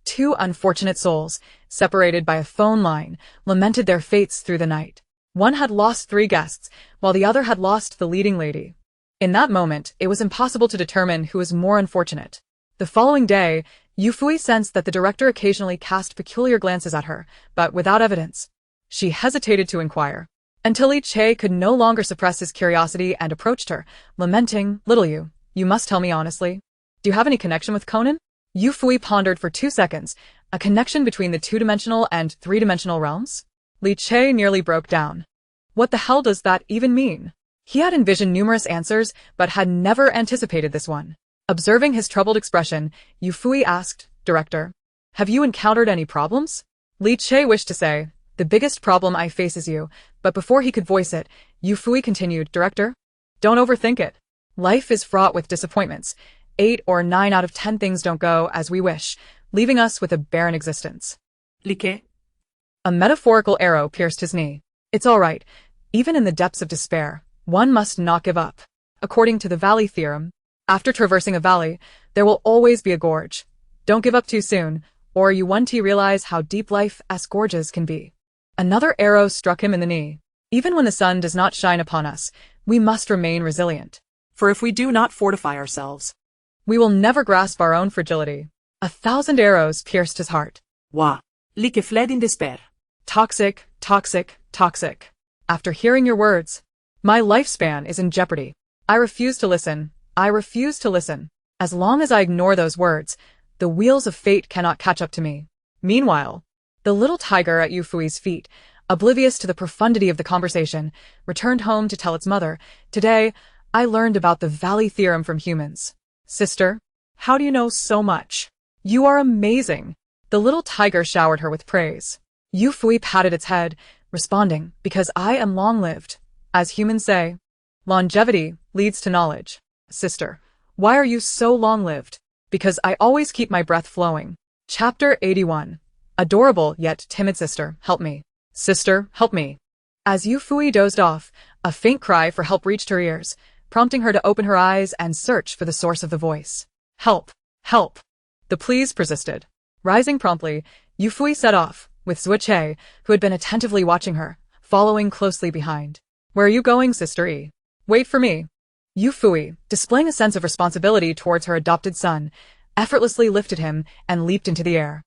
2 unfortunate souls, separated by a phone line, lamented their fates through the night. One had lost 3 guests, while the other had lost the leading lady. In that moment, it was impossible to determine who was more unfortunate. The following day, Yufuyi sensed that the director occasionally cast peculiar glances at her, but without evidence. She hesitated to inquire, until Li Che could no longer suppress his curiosity and approached her, lamenting, "Little you must tell me honestly. Do you have any connection with Conan?" Yufuyi pondered for 2 seconds, a connection between the 2-dimensional and 3-dimensional realms? Li Che nearly broke down. What the hell does that even mean? He had envisioned numerous answers, but had never anticipated this one. Observing his troubled expression, Yufuyi asked, "Director, have you encountered any problems?" Li Che wished to say, "The biggest problem I face is you," but before he could voice it, Yufuyi continued, "Director, don't overthink it. Life is fraught with disappointments. 8 or 9 out of 10 things don't go as we wish, leaving us with a barren existence." Like? A metaphorical arrow pierced his knee. "It's all right. Even in the depths of despair, one must not give up. According to the valley theorem, after traversing a valley, there will always be a gorge. Don't give up too soon, or you won't realize how deep life's gorges can be." Another arrow struck him in the knee. "Even when the sun does not shine upon us, we must remain resilient. For if we do not fortify ourselves, we will never grasp our own fragility." 1,000 arrows pierced his heart. Wa. Like fled in despair. Toxic, toxic, toxic. After hearing your words, my lifespan is in jeopardy. I refuse to listen. I refuse to listen. As long as I ignore those words, the wheels of fate cannot catch up to me. Meanwhile, the little tiger at Yufuyi's feet, oblivious to the profundity of the conversation, returned home to tell its mother, "Today, I learned about the valley theorem from humans." "Sister, how do you know so much? You are amazing." The little tiger showered her with praise. Yufuyi patted its head, responding, "Because I am long-lived. As humans say, longevity leads to knowledge." "Sister, why are you so long-lived?" "Because I always keep my breath flowing." Chapter 81. Adorable yet timid sister, help me. Sister, help me. As Yufuyi dozed off, a faint cry for help reached her ears, prompting her to open her eyes and search for the source of the voice. "Help! Help!" The pleas persisted. Rising promptly, Yufuyi set off, with Zuiche, who had been attentively watching her, following closely behind. "Where are you going, Sister E? Wait for me." Yufuyi, displaying a sense of responsibility towards her adopted son, effortlessly lifted him and leaped into the air.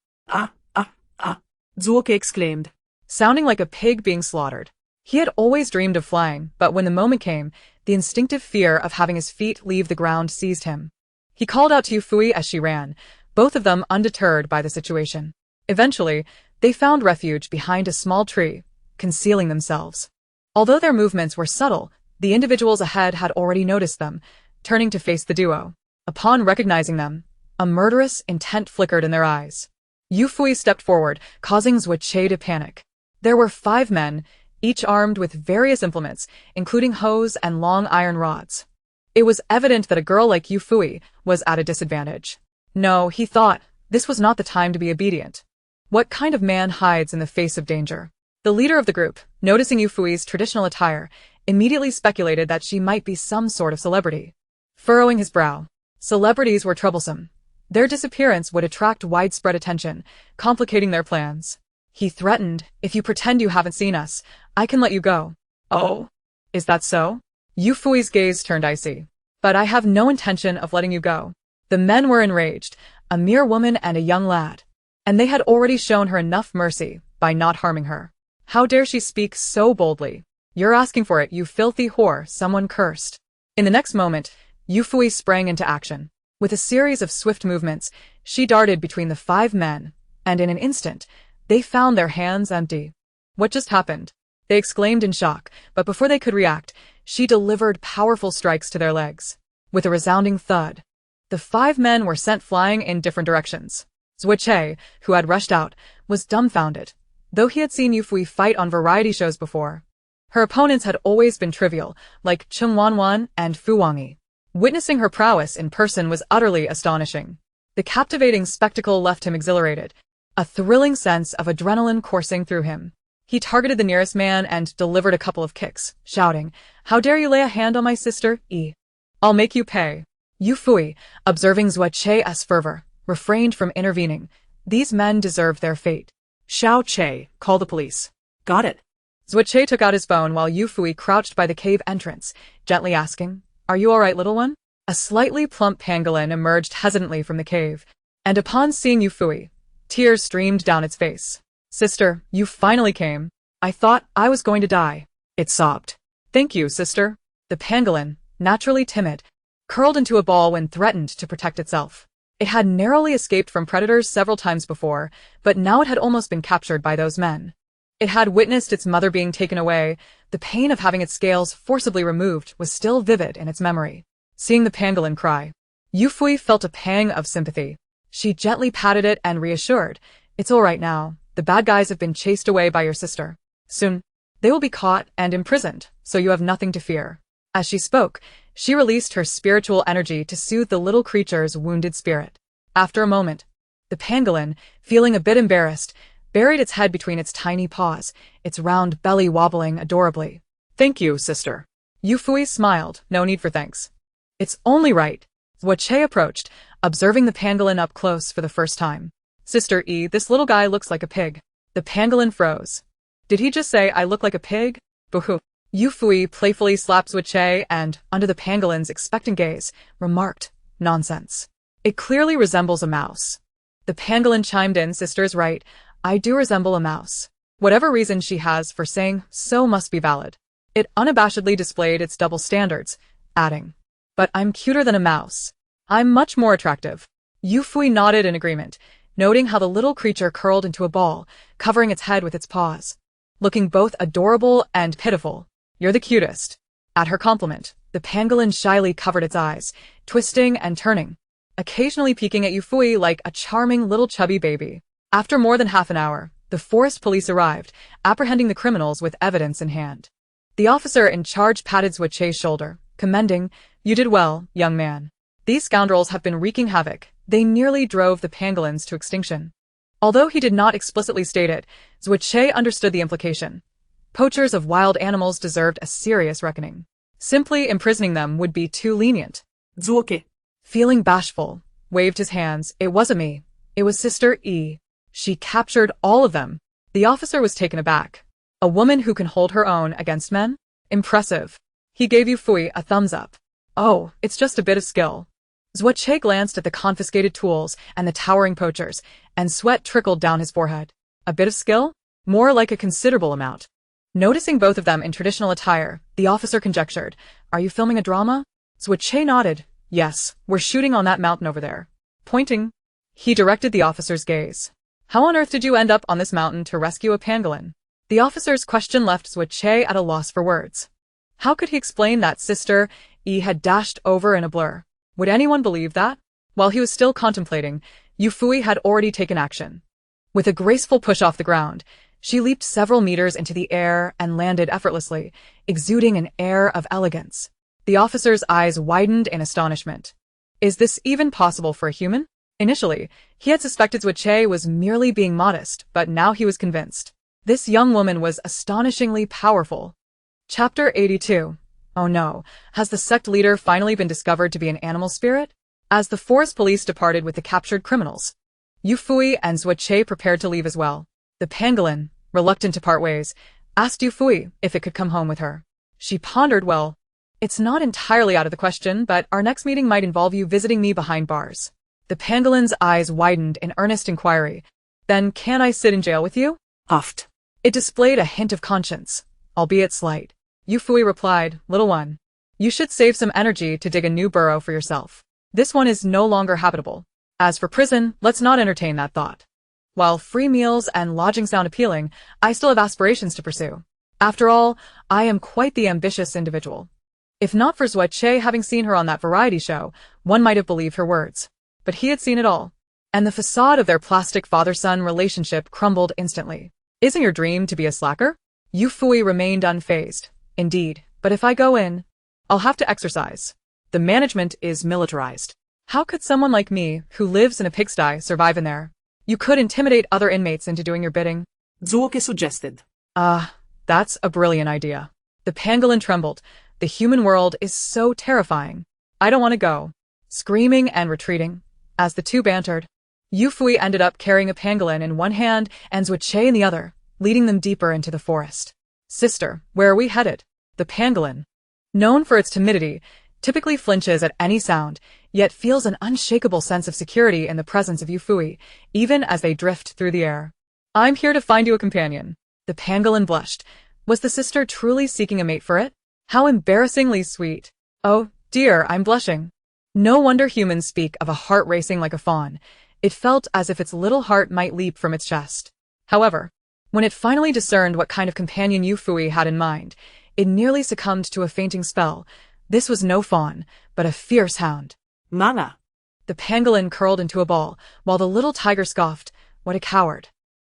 Zuoke exclaimed, sounding like a pig being slaughtered. He had always dreamed of flying, but when the moment came, the instinctive fear of having his feet leave the ground seized him. He called out to Yufuyi as she ran, both of them undeterred by the situation. Eventually, they found refuge behind a small tree, concealing themselves. Although their movements were subtle, the individuals ahead had already noticed them, turning to face the duo. Upon recognizing them, a murderous intent flickered in their eyes. Yufuyi stepped forward, causing Zuiche to panic. There were 5 men, each armed with various implements, including hoes and long iron rods. It was evident that a girl like Yufuyi was at a disadvantage. No, he thought, this was not the time to be obedient. What kind of man hides in the face of danger? The leader of the group, noticing Yufuyi's traditional attire, immediately speculated that she might be some sort of celebrity. Furrowing his brow, celebrities were troublesome. Their disappearance would attract widespread attention, complicating their plans. He threatened, "If you pretend you haven't seen us, I can let you go." "Oh, is that so?" Yufuyi's gaze turned icy. "But I have no intention of letting you go." The men were enraged, a mere woman and a young lad. And they had already shown her enough mercy by not harming her. How dare she speak so boldly? "You're asking for it, you filthy whore," someone cursed. In the next moment, Yufuyi sprang into action. With a series of swift movements, she darted between the 5 men, and in an instant, they found their hands empty. "What just happened?" they exclaimed in shock, but before they could react, she delivered powerful strikes to their legs. With a resounding thud, the 5 men were sent flying in different directions. Zuiche, who had rushed out, was dumbfounded, though he had seen Yufuyi fight on variety shows before. Her opponents had always been trivial, like Chung Wanwan and Fu Wangyi. Witnessing her prowess in person was utterly astonishing. The captivating spectacle left him exhilarated, a thrilling sense of adrenaline coursing through him. He targeted the nearest man and delivered a couple of kicks, shouting, "How dare you lay a hand on my sister, E?" I'll make you pay. Yufuyi, observing Zuo-Che's fervor, refrained from intervening. These men deserved their fate. Xiao Che, call the police. Got it. Zuo-Che took out his phone while Yufuyi crouched by the cave entrance, gently asking, "Are you all right, little one?" A slightly plump pangolin emerged hesitantly from the cave, and upon seeing Yufuyi, tears streamed down its face. "Sister, you finally came. I thought I was going to die," it sobbed. "Thank you, sister." The pangolin, naturally timid, curled into a ball when threatened to protect itself. It had narrowly escaped from predators several times before, but now it had almost been captured by those men. It had witnessed its mother being taken away. The pain of having its scales forcibly removed was still vivid in its memory. Seeing the pangolin cry, Yufuyi felt a pang of sympathy. She gently patted it and reassured, "It's all right now. The bad guys have been chased away by your sister. Soon, they will be caught and imprisoned, so you have nothing to fear." As she spoke, she released her spiritual energy to soothe the little creature's wounded spirit. After a moment, the pangolin, feeling a bit embarrassed, buried its head between its tiny paws, its round belly wobbling adorably. "Thank you, sister." Yufuyi smiled. "No need for thanks. It's only right." Zuo-Che approached, observing the pangolin up close for the first time. "Sister E, this little guy looks like a pig." The pangolin froze. "Did he just say I look like a pig? Boo-hoo." Yufuyi playfully slapped Zuo-Che and, under the pangolin's expectant gaze, remarked, "Nonsense. It clearly resembles a mouse." The pangolin chimed in, "Sister's right. I do resemble a mouse." Whatever reason she has for saying so must be valid. It unabashedly displayed its double standards, adding, "But I'm cuter than a mouse. I'm much more attractive." Yufuyi nodded in agreement, noting how the little creature curled into a ball, covering its head with its paws, looking both adorable and pitiful. "You're the cutest." At her compliment, the pangolin shyly covered its eyes, twisting and turning, occasionally peeking at Yufuyi like a charming little chubby baby. After more than half an hour, the forest police arrived, apprehending the criminals with evidence in hand. The officer in charge patted Zuo-Che's shoulder, commending, "You did well, young man. These scoundrels have been wreaking havoc. They nearly drove the pangolins to extinction." Although he did not explicitly state it, Zuo-Che understood the implication. Poachers of wild animals deserved a serious reckoning. Simply imprisoning them would be too lenient. Zuo-Che, feeling bashful, waved his hands. "It wasn't me. It was Sister E. She captured all of them." The officer was taken aback. A woman who can hold her own against men? Impressive. He gave Yufuyi a thumbs up. "Oh, it's just a bit of skill." Zuo-Che glanced at the confiscated tools and the towering poachers, and sweat trickled down his forehead. A bit of skill? More like a considerable amount. Noticing both of them in traditional attire, the officer conjectured, "Are you filming a drama?" Zuo-Che nodded. "Yes, we're shooting on that mountain over there." Pointing, he directed the officer's gaze. "How on earth did you end up on this mountain to rescue a pangolin?" The officer's question left Zuo-Che at a loss for words. How could he explain that Sister E had dashed over in a blur? Would anyone believe that? While he was still contemplating, Yufuyi had already taken action. With a graceful push off the ground, she leaped several meters into the air and landed effortlessly, exuding an air of elegance. The officer's eyes widened in astonishment. Is this even possible for a human? Initially, he had suspected Zuo-Che was merely being modest, but now he was convinced. This young woman was astonishingly powerful. Chapter 82. Oh no, has the sect leader finally been discovered to be an animal spirit? As the forest police departed with the captured criminals, Yufuyi and Zuo-Che prepared to leave as well. The pangolin, reluctant to part ways, asked Yufuyi if it could come home with her. She pondered, "Well, it's not entirely out of the question, but our next meeting might involve you visiting me behind bars." The pangolin's eyes widened in earnest inquiry. "Then can I sit in jail with you?" huffed. It displayed a hint of conscience, albeit slight. Yufuyi replied, "Little one, you should save some energy to dig a new burrow for yourself. This one is no longer habitable. As for prison, let's not entertain that thought. While free meals and lodging sound appealing, I still have aspirations to pursue. After all, I am quite the ambitious individual." If not for Zuo-Che having seen her on that variety show, one might have believed her words. But he had seen it all. And the facade of their plastic father-son relationship crumbled instantly. "Isn't your dream to be a slacker?" Yufuyi remained unfazed. "Indeed, but if I go in, I'll have to exercise. The management is militarized. How could someone like me, who lives in a pigsty, survive in there? You could intimidate other inmates into doing your bidding." Zuo-Che suggested. That's a brilliant idea." The pangolin trembled. The human world is so terrifying. I don't want to go. Screaming and retreating. As the two bantered, Yufuyi ended up carrying a pangolin in one hand and Zhuche in the other, leading them deeper into the forest. Sister, where are we headed? The pangolin, known for its timidity, typically flinches at any sound, yet feels an unshakable sense of security in the presence of Yufuyi, even as they drift through the air. I'm here to find you a companion. The pangolin blushed. Was the sister truly seeking a mate for it? How embarrassingly sweet. Oh, dear, I'm blushing. No wonder humans speak of a heart racing like a fawn. It felt as if its little heart might leap from its chest. However, when it finally discerned what kind of companion Yufuyi had in mind, it nearly succumbed to a fainting spell. This was no fawn, but a fierce hound. Nana. The pangolin curled into a ball, while the little tiger scoffed. What a coward.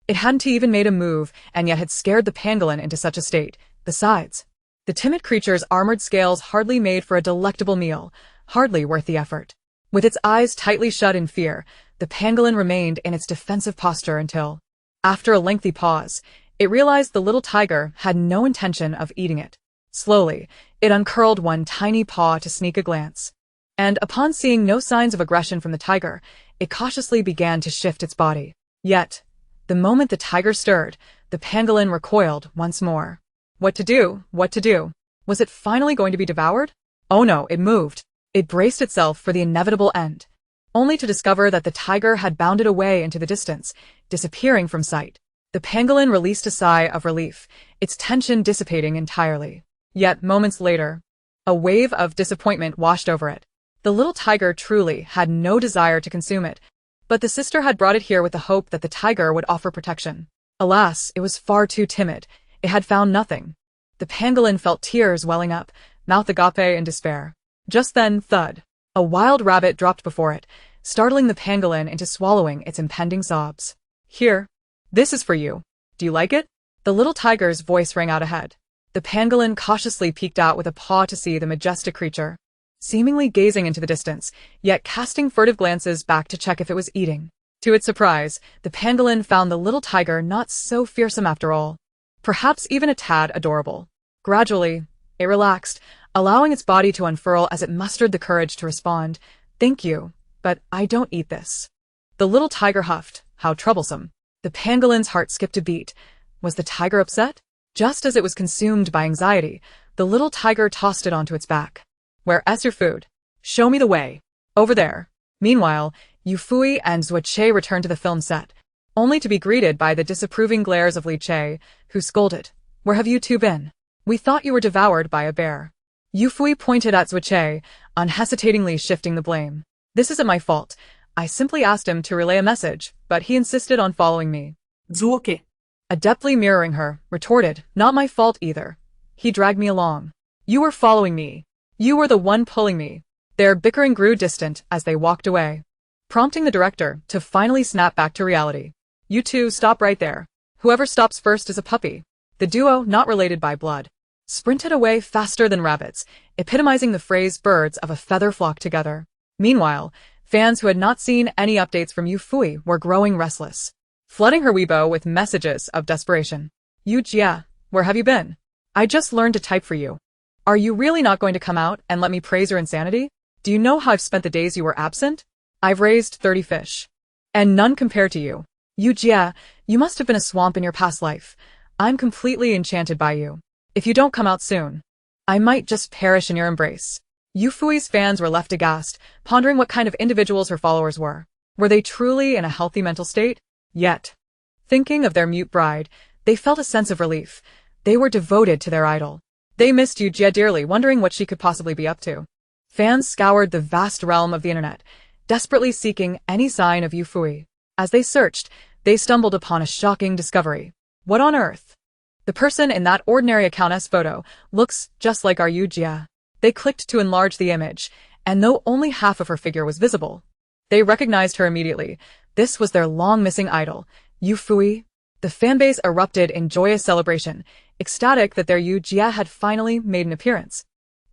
It hadn't even made a move, and yet had scared the pangolin into such a state. Besides, the timid creature's armored scales hardly made for a delectable meal, hardly worth the effort. With its eyes tightly shut in fear, the pangolin remained in its defensive posture until, after a lengthy pause, it realized the little tiger had no intention of eating it. Slowly, it uncurled one tiny paw to sneak a glance. And upon seeing no signs of aggression from the tiger, it cautiously began to shift its body. Yet, the moment the tiger stirred, the pangolin recoiled once more. What to do? What to do? Was it finally going to be devoured? Oh no, it moved. It braced itself for the inevitable end, only to discover that the tiger had bounded away into the distance, disappearing from sight. The pangolin released a sigh of relief, its tension dissipating entirely. Yet, moments later, a wave of disappointment washed over it. The little tiger truly had no desire to consume it, but the sister had brought it here with the hope that the tiger would offer protection. Alas, it was far too timid. It had found nothing. The pangolin felt tears welling up, mouth agape in despair. Just then, thud. A wild rabbit dropped before it, startling the pangolin into swallowing its impending sobs. Here. This is for you. Do you like it? The little tiger's voice rang out ahead. The pangolin cautiously peeked out with a paw to see the majestic creature, seemingly gazing into the distance, yet casting furtive glances back to check if it was eating. To its surprise, the pangolin found the little tiger not so fearsome after all. Perhaps even a tad adorable. Gradually, it relaxed, allowing its body to unfurl as it mustered the courage to respond. Thank you, but I don't eat this. The little tiger huffed. How troublesome. The pangolin's heart skipped a beat. Was the tiger upset? Just as it was consumed by anxiety, the little tiger tossed it onto its back. Where's your food? Show me the way. Over there. Meanwhile, Yufuyi and Zhuche returned to the film set, only to be greeted by the disapproving glares of Li Che, who scolded. Where have you two been? We thought you were devoured by a bear. Yufuyi pointed at Zhuche, unhesitatingly shifting the blame. This isn't my fault. I simply asked him to relay a message, but he insisted on following me. Zuoke. Adeptly mirroring her, retorted, not my fault either. He dragged me along. You were following me. You were the one pulling me. Their bickering grew distant as they walked away, prompting the director to finally snap back to reality. You two stop right there. Whoever stops first is a puppy. The duo, not related by blood, sprinted away faster than rabbits, epitomizing the phrase birds of a feather flock together. Meanwhile, fans who had not seen any updates from Yufuyi were growing restless, flooding her Weibo with messages of desperation. Yu Jia, where have you been? I just learned to type for you. Are you really not going to come out and let me praise your insanity? Do you know how I've spent the days you were absent? I've raised 30 fish, and none compare to you. Yu Jia, you must have been a swamp in your past life. I'm completely enchanted by you. If you don't come out soon, I might just perish in your embrace. Yufui's fans were left aghast, pondering what kind of individuals her followers were. Were they truly in a healthy mental state? Yet, thinking of their mute bride, they felt a sense of relief. They were devoted to their idol. They missed Yu Jia dearly, wondering what she could possibly be up to. Fans scoured the vast realm of the internet, desperately seeking any sign of Yufuyi. As they searched, they stumbled upon a shocking discovery. What on earth? The person in that ordinary account's photo looks just like our Yu Jia. They clicked to enlarge the image, and though only half of her figure was visible, they recognized her immediately. This was their long-missing idol, Yufuyi. The fanbase erupted in joyous celebration, ecstatic that their Yu Jia had finally made an appearance.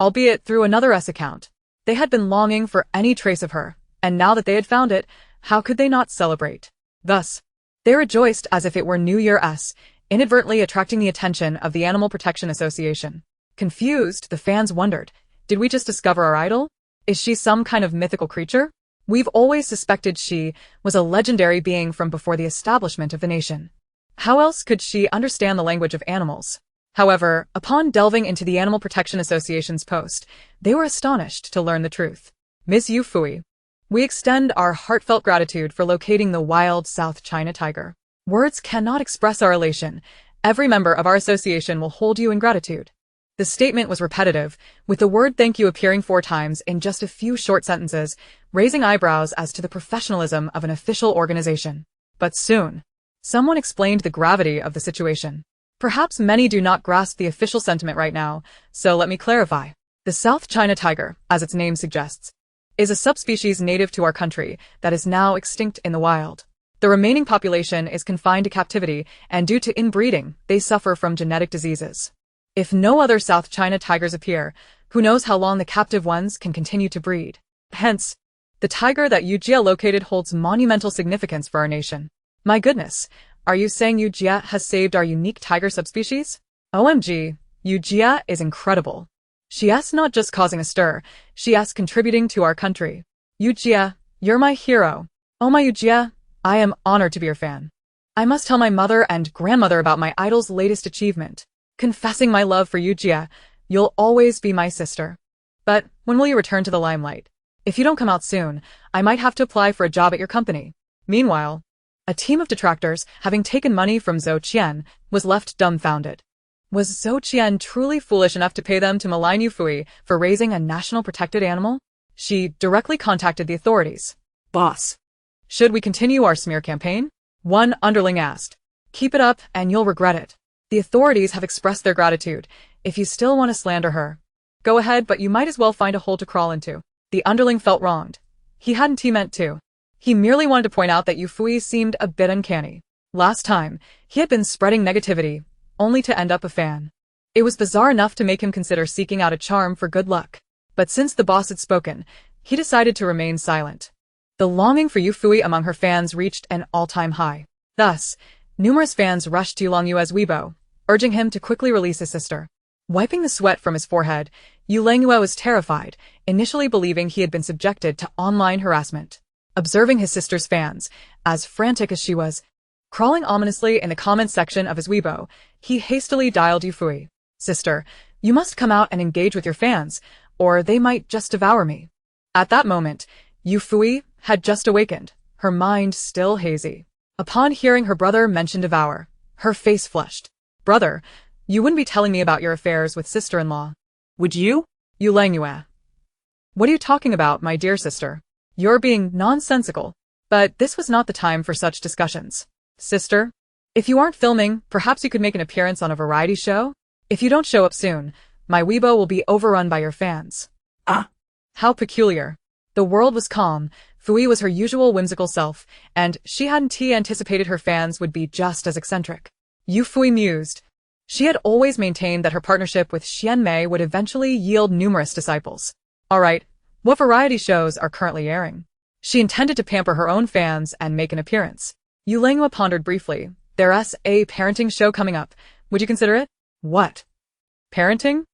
Albeit through another S account. They had been longing for any trace of her, and now that they had found it, how could they not celebrate? Thus, they rejoiced as if it were New Year S, inadvertently attracting the attention of the Animal Protection Association. Confused, the fans wondered, did we just discover our idol? Is she some kind of mythical creature? We've always suspected she was a legendary being from before the establishment of the nation. How else could she understand the language of animals? However, upon delving into the Animal Protection Association's post, they were astonished to learn the truth. Miss Yufuyi, we extend our heartfelt gratitude for locating the wild South China tiger. Words cannot express our elation. Every member of our association will hold you in gratitude. The statement was repetitive, with the word thank you appearing 4 times in just a few short sentences, raising eyebrows as to the professionalism of an official organization. But soon, someone explained the gravity of the situation. Perhaps many do not grasp the official sentiment right now, so let me clarify. The South China tiger, as its name suggests, is a subspecies native to our country that is now extinct in the wild. The remaining population is confined to captivity, and due to inbreeding, they suffer from genetic diseases. If no other South China tigers appear, who knows how long the captive ones can continue to breed. Hence, the tiger that Yujia located holds monumental significance for our nation. My goodness, are you saying Yujia has saved our unique tiger subspecies? OMG, Yujia is incredible. She's not just causing a stir, she's contributing to our country. Yujia, you're my hero. Oh my Yujia, I am honored to be your fan. I must tell my mother and grandmother about my idol's latest achievement. Confessing my love for Yujia, you'll always be my sister. But when will you return to the limelight? If you don't come out soon, I might have to apply for a job at your company. Meanwhile, a team of detractors, having taken money from Zhou Qian, was left dumbfounded. Was Zhou Qian truly foolish enough to pay them to malign Yufuyi for raising a national protected animal? She directly contacted the authorities. Boss, should we continue our smear campaign? One underling asked. Keep it up and you'll regret it. The authorities have expressed their gratitude. If you still want to slander her, go ahead, but you might as well find a hole to crawl into. The underling felt wronged. He hadn't meant to. He merely wanted to point out that Yufuyi seemed a bit uncanny. Last time, he had been spreading negativity, only to end up a fan. It was bizarre enough to make him consider seeking out a charm for good luck. But since the boss had spoken, he decided to remain silent. The longing for Yufuyi among her fans reached an all-time high. Thus, numerous fans rushed to Longyue's Weibo, urging him to quickly release his sister. Wiping the sweat from his forehead, Yu Longyue was terrified, initially believing he had been subjected to online harassment. Observing his sister's fans, as frantic as she was, crawling ominously in the comments section of his Weibo, he hastily dialed Yufuyi. Sister, you must come out and engage with your fans, or they might just devour me. At that moment, Yufuyi had just awakened, her mind still hazy. Upon hearing her brother mention devour, her face flushed. Brother, you wouldn't be telling me about your affairs with sister-in-law. Would you? Yu Longyue. What are you talking about, my dear sister? You're being nonsensical. But this was not the time for such discussions. Sister, if you aren't filming, perhaps you could make an appearance on a variety show? If you don't show up soon, my Weibo will be overrun by your fans. Ah! How peculiar. The world was calm, Fui was her usual whimsical self, and she hadn't anticipated her fans would be just as eccentric. Yufui mused. She had always maintained that her partnership with Xian Mei would eventually yield numerous disciples. Alright, what variety shows are currently airing? She intended to pamper her own fans and make an appearance. Yu Longyue pondered briefly. There's a parenting show coming up. Would you consider it? What? Parenting?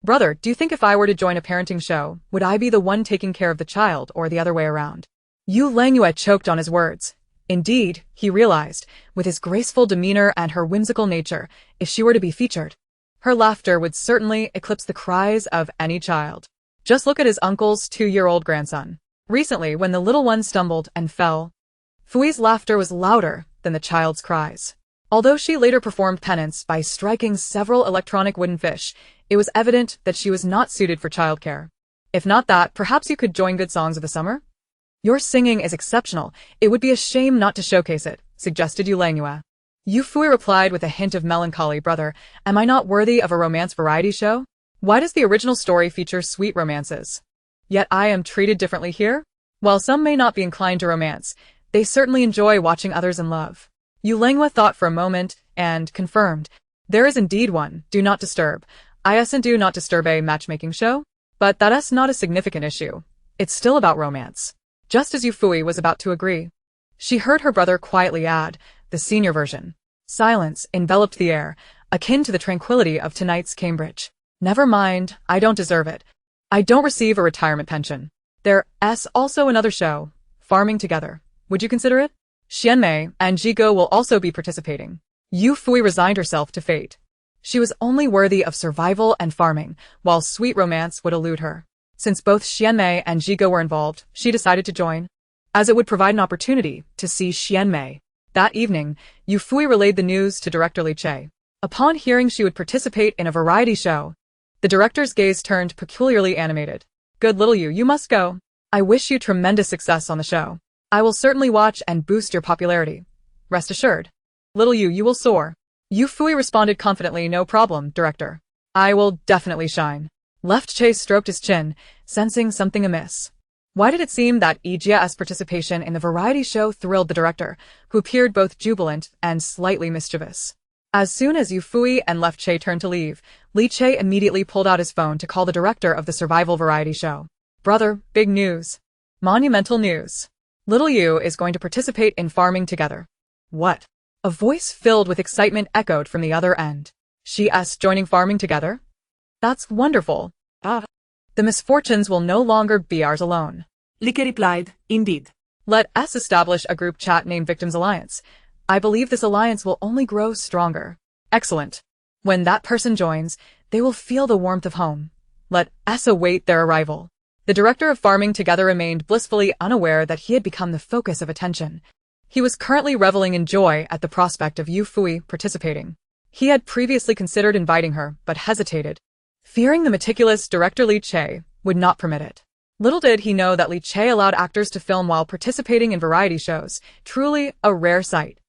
Brother, do you think if I were to join a parenting show, would I be the one taking care of the child or the other way around? Yu Longyue choked on his words. Indeed, he realized, with his graceful demeanor and her whimsical nature, if she were to be featured, her laughter would certainly eclipse the cries of any child. Just look at his uncle's 2-year-old grandson. Recently, when the little one stumbled and fell, Fui's laughter was louder than the child's cries. Although she later performed penance by striking several electronic wooden fish, it was evident that she was not suited for childcare. If not that, perhaps you could join Good Songs of the Summer? Your singing is exceptional. It would be a shame not to showcase it, suggested Yu Longyue. Yufui replied with a hint of melancholy. Brother, am I not worthy of a romance variety show? Why does the original story feature sweet romances? Yet I am treated differently here? While some may not be inclined to romance, they certainly enjoy watching others in love. Yu Longyue thought for a moment and confirmed. There is indeed one, Do Not Disturb. Do Not Disturb a matchmaking show? But that's not a significant issue. It's still about romance. Just as Yufui was about to agree, she heard her brother quietly add, the senior version. Silence enveloped the air, akin to the tranquility of tonight's Cambridge. Never mind, I don't deserve it. I don't receive a retirement pension. There's also another show, Farming Together. Would you consider it? Xianmei and Jigo will also be participating. Yufuyi resigned herself to fate. She was only worthy of survival and farming, while sweet romance would elude her. Since both Xianmei and Jigo were involved, she decided to join, as it would provide an opportunity to see Xianmei. That evening, Yufuyi relayed the news to director Li Che. Upon hearing she would participate in a variety show, the director's gaze turned peculiarly animated. Good little you must go. I wish you tremendous success on the show. I will certainly watch and boost your popularity. Rest assured. Little you will soar. Yufuyi responded confidently, no problem, director. I will definitely shine. Left Che stroked his chin, sensing something amiss. Why did it seem that Ijia's participation in the variety show thrilled the director, who appeared both jubilant and slightly mischievous? As soon as Yufuyi and Left Che turned to leave, Li Che immediately pulled out his phone to call the director of the survival variety show. Brother, big news. Monumental news. Little you is going to participate in Farming Together. What? A voice filled with excitement echoed from the other end. She's joining Farming Together? That's wonderful. The misfortunes will no longer be ours alone. Like replied, indeed. Let us establish a group chat named Victims Alliance. I believe this alliance will only grow stronger. Excellent. When that person joins, they will feel the warmth of home. Let us await their arrival. The director of Farming Together remained blissfully unaware that he had become the focus of attention. He was currently reveling in joy at the prospect of Yufuyi participating. He had previously considered inviting her, but hesitated, fearing the meticulous director Li Che would not permit it. Little did he know that Li Che allowed actors to film while participating in variety shows, truly a rare sight.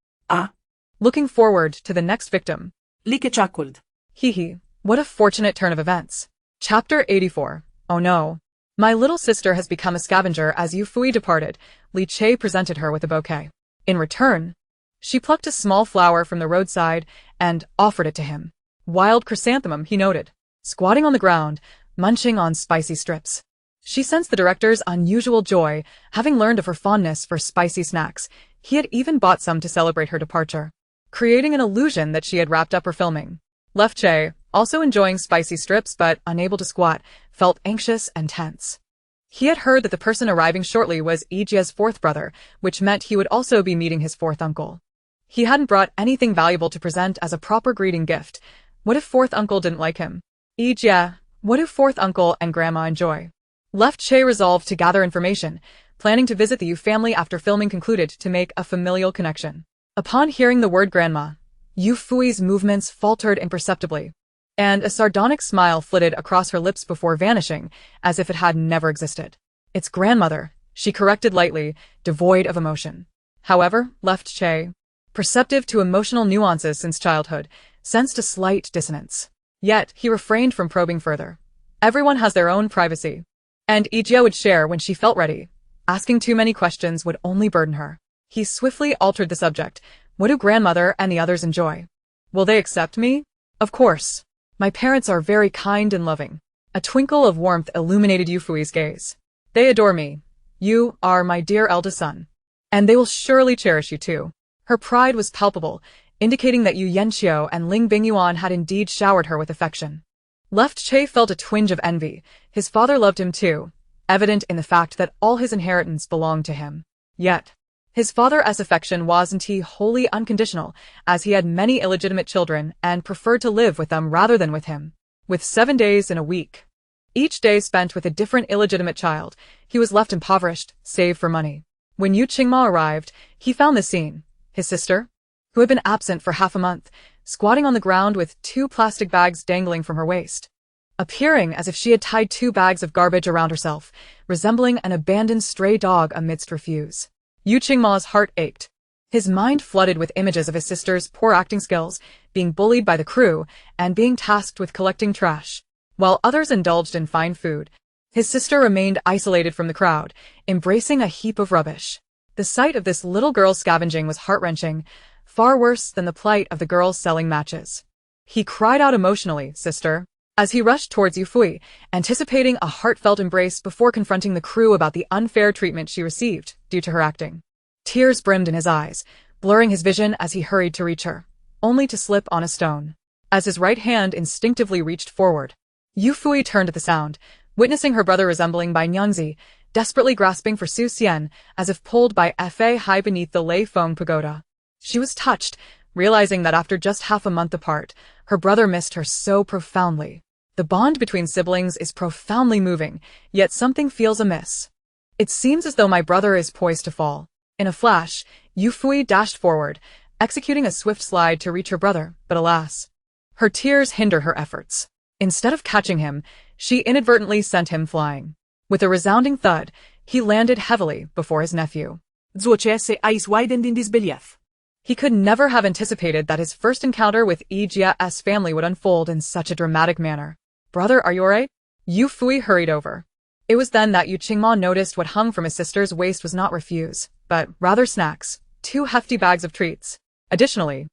Looking forward to the next victim. Like chuckled. Hee, what a fortunate turn of events. Chapter 84. Oh no. My little sister has become a scavenger. As Yufuyi departed, Li Che presented her with a bouquet. In return, she plucked a small flower from the roadside and offered it to him. Wild chrysanthemum, he noted, squatting on the ground, munching on spicy strips. She sensed the director's unusual joy, having learned of her fondness for spicy snacks. He had even bought some to celebrate her departure, creating an illusion that she had wrapped up her filming. Left Che, also enjoying spicy strips but unable to squat, felt anxious and tense. He had heard that the person arriving shortly was Ijia's fourth brother, which meant he would also be meeting his fourth uncle. He hadn't brought anything valuable to present as a proper greeting gift. What if fourth uncle didn't like him? Ijia, what do fourth uncle and grandma enjoy? Left Che resolved to gather information, planning to visit the Yu family after filming concluded to make a familial connection. Upon hearing the word grandma, Yufuyi's movements faltered imperceptibly, and a sardonic smile flitted across her lips before vanishing, as if it had never existed. It's grandmother, she corrected lightly, devoid of emotion. However, Left Che, perceptive to emotional nuances since childhood, sensed a slight dissonance. Yet, he refrained from probing further. Everyone has their own privacy, and Ijia would share when she felt ready. Asking too many questions would only burden her. He swiftly altered the subject. What do grandmother and the others enjoy? Will they accept me? Of course. My parents are very kind and loving. A twinkle of warmth illuminated Yufuyi's gaze. They adore me. You are my dear eldest son. And they will surely cherish you too. Her pride was palpable, indicating that Yu Yanqiu and Ling Bingyuan had indeed showered her with affection. Left Che felt a twinge of envy. His father loved him too, evident in the fact that all his inheritance belonged to him. Yet, his father's affection wasn't wholly unconditional, as he had many illegitimate children and preferred to live with them rather than with him. With 7 days in a week, each day spent with a different illegitimate child, he was left impoverished, save for money. When Yu Qingma arrived, he found the scene. His sister, who had been absent for half a month, squatting on the ground with 2 plastic bags dangling from her waist, appearing as if she had tied 2 bags of garbage around herself, resembling an abandoned stray dog amidst refuse. Yu Qingma's heart ached. His mind flooded with images of his sister's poor acting skills, being bullied by the crew, and being tasked with collecting trash. While others indulged in fine food, his sister remained isolated from the crowd, embracing a heap of rubbish. The sight of this little girl scavenging was heart-wrenching, far worse than the plight of the girls selling matches. He cried out emotionally, "Sister," as he rushed towards Yufuyi, anticipating a heartfelt embrace before confronting the crew about the unfair treatment she received due to her acting. Tears brimmed in his eyes, blurring his vision as he hurried to reach her, only to slip on a stone. As his right hand instinctively reached forward, Yufuyi turned at the sound, witnessing her brother resembling by Nyangzi, desperately grasping for Su Xian, as if pulled by Fa high beneath the Lei Feng pagoda. She was touched, realizing that after just half a month apart, her brother missed her so profoundly. The bond between siblings is profoundly moving, yet something feels amiss. It seems as though my brother is poised to fall. In a flash, Yufuyi dashed forward, executing a swift slide to reach her brother, but alas, her tears hindered her efforts. Instead of catching him, she inadvertently sent him flying. With a resounding thud, he landed heavily before his nephew. Zuochese eyes widened in disbelief. He could never have anticipated that his first encounter with Yijia's family would unfold in such a dramatic manner. Brother, are you alright? Yufuyi hurried over. It was then that Yu Qingma noticed what hung from his sister's waist was not refuse, but rather snacks, 2 hefty bags of treats. Additionally,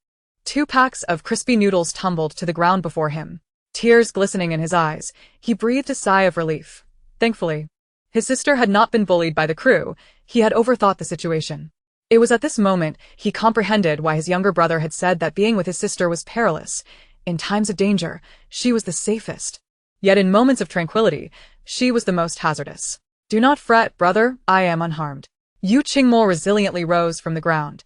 2 packs of crispy noodles tumbled to the ground before him. Tears glistening in his eyes, he breathed a sigh of relief. Thankfully, his sister had not been bullied by the crew. He had overthought the situation. It was at this moment he comprehended why his younger brother had said that being with his sister was perilous. In times of danger, she was the safest. Yet in moments of tranquility, she was the most hazardous. Do not fret, brother, I am unharmed. Yu Qingmo resiliently rose from the ground,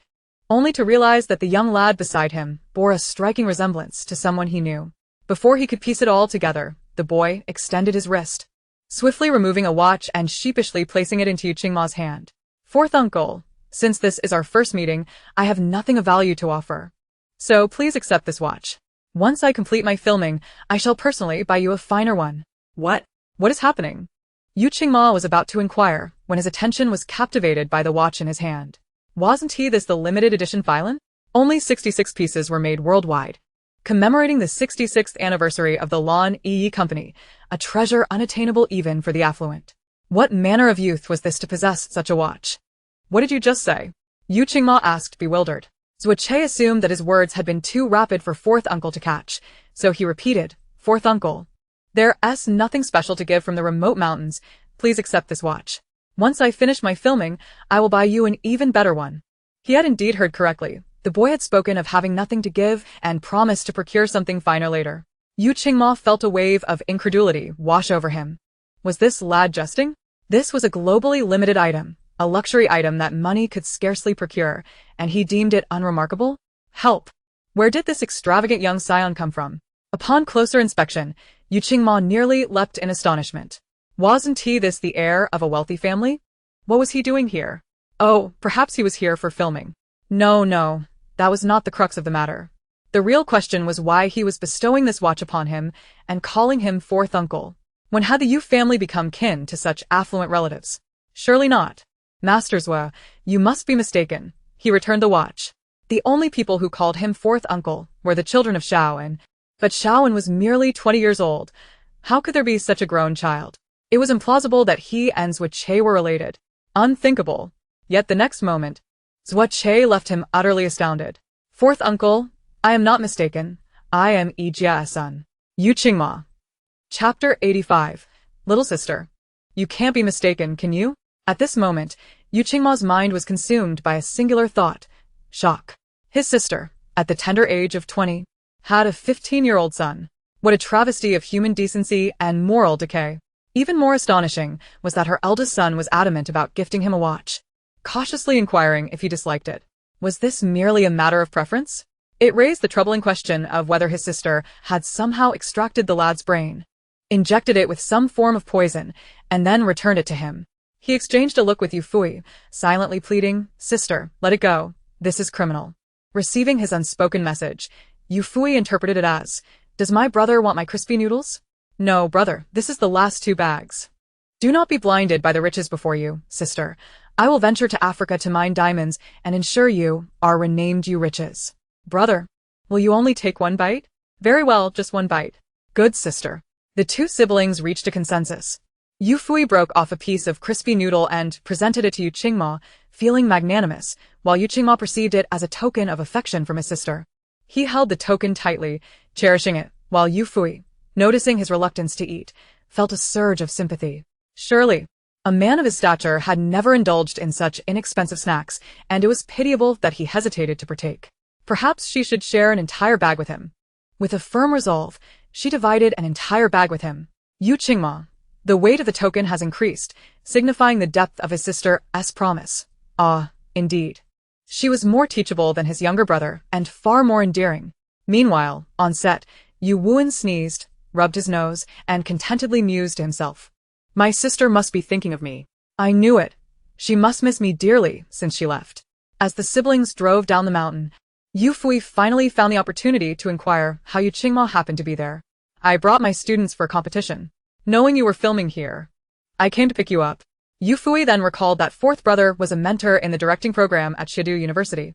only to realize that the young lad beside him bore a striking resemblance to someone he knew. Before he could piece it all together, the boy extended his wrist, swiftly removing a watch and sheepishly placing it into Yu Qingma's hand. Fourth uncle, since this is our first meeting, I have nothing of value to offer. So please accept this watch. Once I complete my filming, I shall personally buy you a finer one. What? What is happening? Yu Qingma was about to inquire when his attention was captivated by the watch in his hand. Wasn't this the limited edition filan? Only 66 pieces were made worldwide, commemorating the 66th anniversary of the Lan Yi Company, a treasure unattainable even for the affluent. What manner of youth was this to possess such a watch? What did you just say? Yu Qingma asked, bewildered. Zuoche assumed that his words had been too rapid for fourth uncle to catch, so he repeated, Fourth uncle. There's nothing special to give from the remote mountains. Please accept this watch. Once I finish my filming, I will buy you an even better one. He had indeed heard correctly. The boy had spoken of having nothing to give and promised to procure something finer later. Yu Qingma felt a wave of incredulity wash over him. Was this lad jesting? This was a globally limited item, a luxury item that money could scarcely procure, and he deemed it unremarkable? Help! Where did this extravagant young scion come from? Upon closer inspection, Yu Qingma nearly leapt in astonishment. Wasn't this the heir of a wealthy family? What was he doing here? Oh, perhaps he was here for filming. No, that was not the crux of the matter. The real question was why he was bestowing this watch upon him and calling him fourth uncle. When had the Yu family become kin to such affluent relatives? Surely not. Master Zhua, you must be mistaken. He returned the watch. The only people who called him fourth uncle were the children of Shaoan, but Shaoan was merely 20 years old. How could there be such a grown child? It was implausible that he and Zuoche were related. Unthinkable. Yet the next moment, Zuoche left him utterly astounded. Fourth uncle, I am not mistaken. I am Yijia's son. Yu Qingma. Chapter 85. Little sister. You can't be mistaken, can you? At this moment, Yu Qingma's mind was consumed by a singular thought. Shock. His sister, at the tender age of 20, had a 15-year-old son. What a travesty of human decency and moral decay. Even more astonishing was that her eldest son was adamant about gifting him a watch, cautiously inquiring if he disliked it. Was this merely a matter of preference? It raised the troubling question of whether his sister had somehow extracted the lad's brain, injected it with some form of poison, and then returned it to him. He exchanged a look with Yufuyi, silently pleading, Sister, let it go. This is criminal. Receiving his unspoken message, Yufuyi interpreted it as, Does my brother want my crispy noodles? No, brother, this is the last 2 bags. Do not be blinded by the riches before you, sister. I will venture to Africa to mine diamonds and ensure you are renamed you riches. Brother, will you only take 1 bite? Very well, just 1 bite. Good, sister. The 2 siblings reached a consensus. Yufuyi broke off a piece of crispy noodle and presented it to Yu Qingma, feeling magnanimous, while Yu Qingma perceived it as a token of affection from his sister. He held the token tightly, cherishing it, while Yufuyi, noticing his reluctance to eat, felt a surge of sympathy. Surely, a man of his stature had never indulged in such inexpensive snacks, and it was pitiable that he hesitated to partake. Perhaps she should share an entire bag with him. With a firm resolve, she divided an entire bag with him. Yu Qingma, The weight of the token has increased, signifying the depth of his sister's promise. Ah, indeed. She was more teachable than his younger brother, and far more endearing. Meanwhile, on set, Yufuyi sneezed, rubbed his nose, and contentedly mused to himself. My sister must be thinking of me. I knew it. She must miss me dearly since she left. As the siblings drove down the mountain, Yufuyi finally found the opportunity to inquire how Yu Qingma happened to be there. I brought my students for a competition. Knowing you were filming here, I came to pick you up. Yufuyi then recalled that fourth brother was a mentor in the directing program at Xidu University,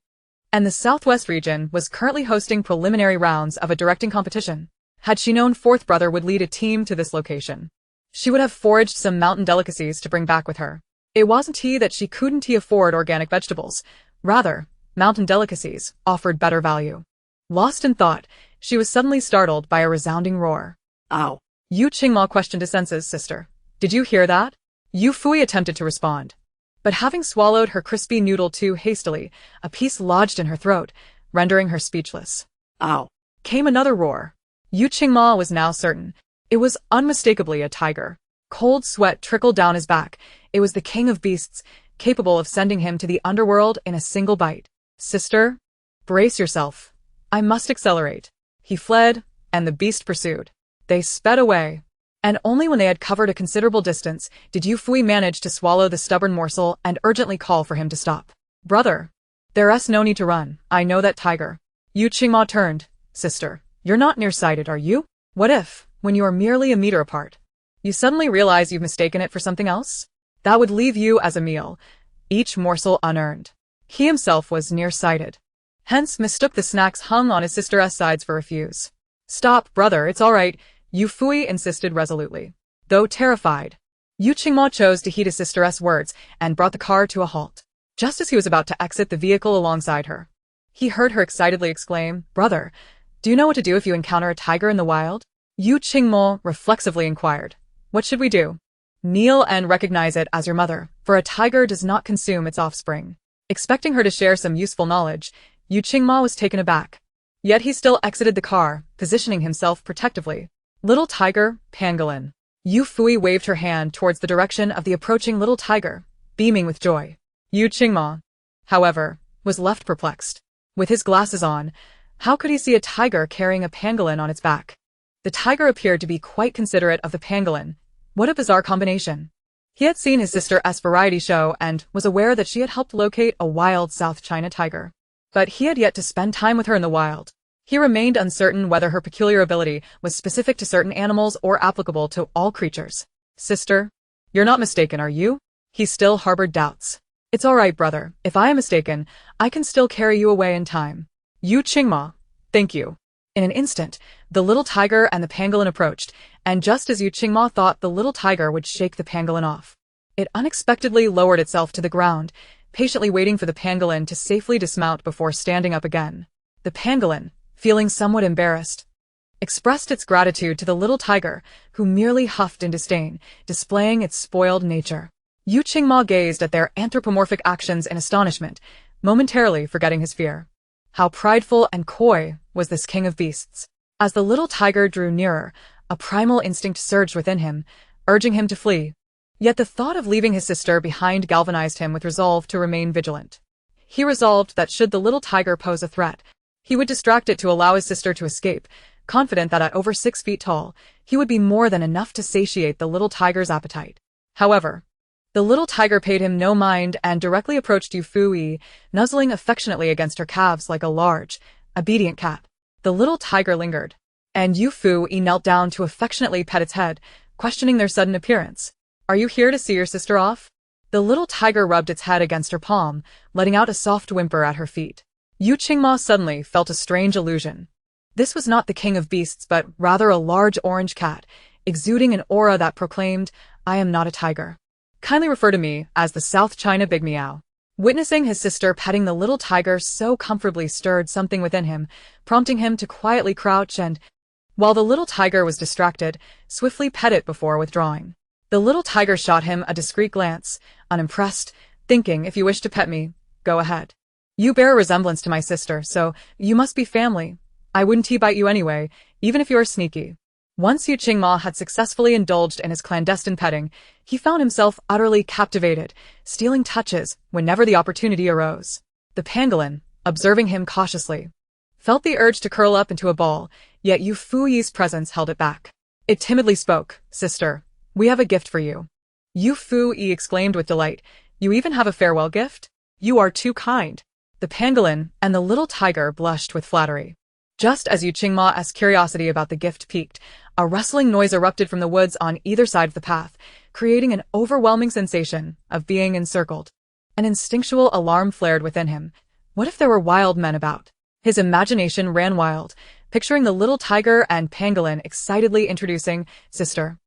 and the Southwest region was currently hosting preliminary rounds of a directing competition. Had she known fourth brother would lead a team to this location, she would have foraged some mountain delicacies to bring back with her. It wasn't that she couldn't afford organic vegetables. Rather, mountain delicacies offered better value. Lost in thought, she was suddenly startled by a resounding roar. Ow. Yu Qingma questioned his senses. Sister, did you hear that? Yufuyi attempted to respond, but having swallowed her crispy noodle too hastily, a piece lodged in her throat, rendering her speechless. Ow. Came another roar. Yu Qingma was now certain. It was unmistakably a tiger. Cold sweat trickled down his back. It was the king of beasts, capable of sending him to the underworld in a single bite. Sister, brace yourself. I must accelerate. He fled, and the beast pursued. They sped away, and only when they had covered a considerable distance did Yufuyi manage to swallow the stubborn morsel and urgently call for him to stop. Brother, there's no need to run. I know that tiger. Yu Qingma turned. Sister, you're not nearsighted, are you? What if, when you are merely a meter apart, you suddenly realize you've mistaken it for something else? That would leave you as a meal, each morsel unearned. He himself was nearsighted, hence mistook the snacks hung on his sister's sides for refuse. Stop, brother, it's all right, Yufuyi insisted resolutely. Though terrified, Yu Qingma chose to heed his sister's words and brought the car to a halt. Just as he was about to exit the vehicle alongside her, he heard her excitedly exclaim, Brother, do you know what to do if you encounter a tiger in the wild? Yu Qingma reflexively inquired. What should we do? Kneel and recognize it as your mother, for a tiger does not consume its offspring. Expecting her to share some useful knowledge, Yu Qingma was taken aback. Yet he still exited the car, positioning himself protectively. Little tiger, pangolin. Yufuyi waved her hand towards the direction of the approaching little tiger, beaming with joy. Yu Qingma, however, was left perplexed. With his glasses on, how could he see a tiger carrying a pangolin on its back? The tiger appeared to be quite considerate of the pangolin. What a bizarre combination. He had seen his sister's variety show and was aware that she had helped locate a wild South China tiger. But he had yet to spend time with her in the wild. He remained uncertain whether her peculiar ability was specific to certain animals or applicable to all creatures. Sister, you're not mistaken, are you? He still harbored doubts. It's all right, brother. If I am mistaken, I can still carry you away in time. Yu Qingma, thank you. In an instant, the little tiger and the pangolin approached, and just as Yu Qingma thought the little tiger would shake the pangolin off, it unexpectedly lowered itself to the ground, patiently waiting for the pangolin to safely dismount before standing up again. The pangolin, feeling somewhat embarrassed, expressed its gratitude to the little tiger, who merely huffed in disdain, displaying its spoiled nature. Yu Qingma gazed at their anthropomorphic actions in astonishment, momentarily forgetting his fear. How prideful and coy was this king of beasts. As the little tiger drew nearer, a primal instinct surged within him, urging him to flee. Yet the thought of leaving his sister behind galvanized him with resolve to remain vigilant. He resolved that should the little tiger pose a threat, he would distract it to allow his sister to escape, confident that at over 6 feet tall, he would be more than enough to satiate the little tiger's appetite. However, the little tiger paid him no mind and directly approached Yufuyi, nuzzling affectionately against her calves like a large, obedient cat. The little tiger lingered, and Yufuyi knelt down to affectionately pet its head, questioning their sudden appearance. Are you here to see your sister off? The little tiger rubbed its head against her palm, letting out a soft whimper at her feet. Yu Qingma suddenly felt a strange illusion. This was not the king of beasts but rather a large orange cat, exuding an aura that proclaimed, I am not a tiger. Kindly refer to me as the South China Big Meow. Witnessing his sister petting the little tiger so comfortably stirred something within him, prompting him to quietly crouch and, while the little tiger was distracted, swiftly pet it before withdrawing. The little tiger shot him a discreet glance, unimpressed, thinking, if you wish to pet me, go ahead. You bear a resemblance to my sister, so you must be family. I wouldn't bite you anyway, even if you are sneaky. Once Yu Qingma had successfully indulged in his clandestine petting, he found himself utterly captivated, stealing touches whenever the opportunity arose. The pangolin, observing him cautiously, felt the urge to curl up into a ball, yet Yufuyi's presence held it back. It timidly spoke, "Sister, we have a gift for you." Yufuyi exclaimed with delight, "You even have a farewell gift? You are too kind." The pangolin and the little tiger blushed with flattery. Just as Yu Qingma's curiosity about the gift piqued, a rustling noise erupted from the woods on either side of the path, creating an overwhelming sensation of being encircled. An instinctual alarm flared within him. What if there were wild men about? His imagination ran wild, picturing the little tiger and pangolin excitedly introducing, "Sister,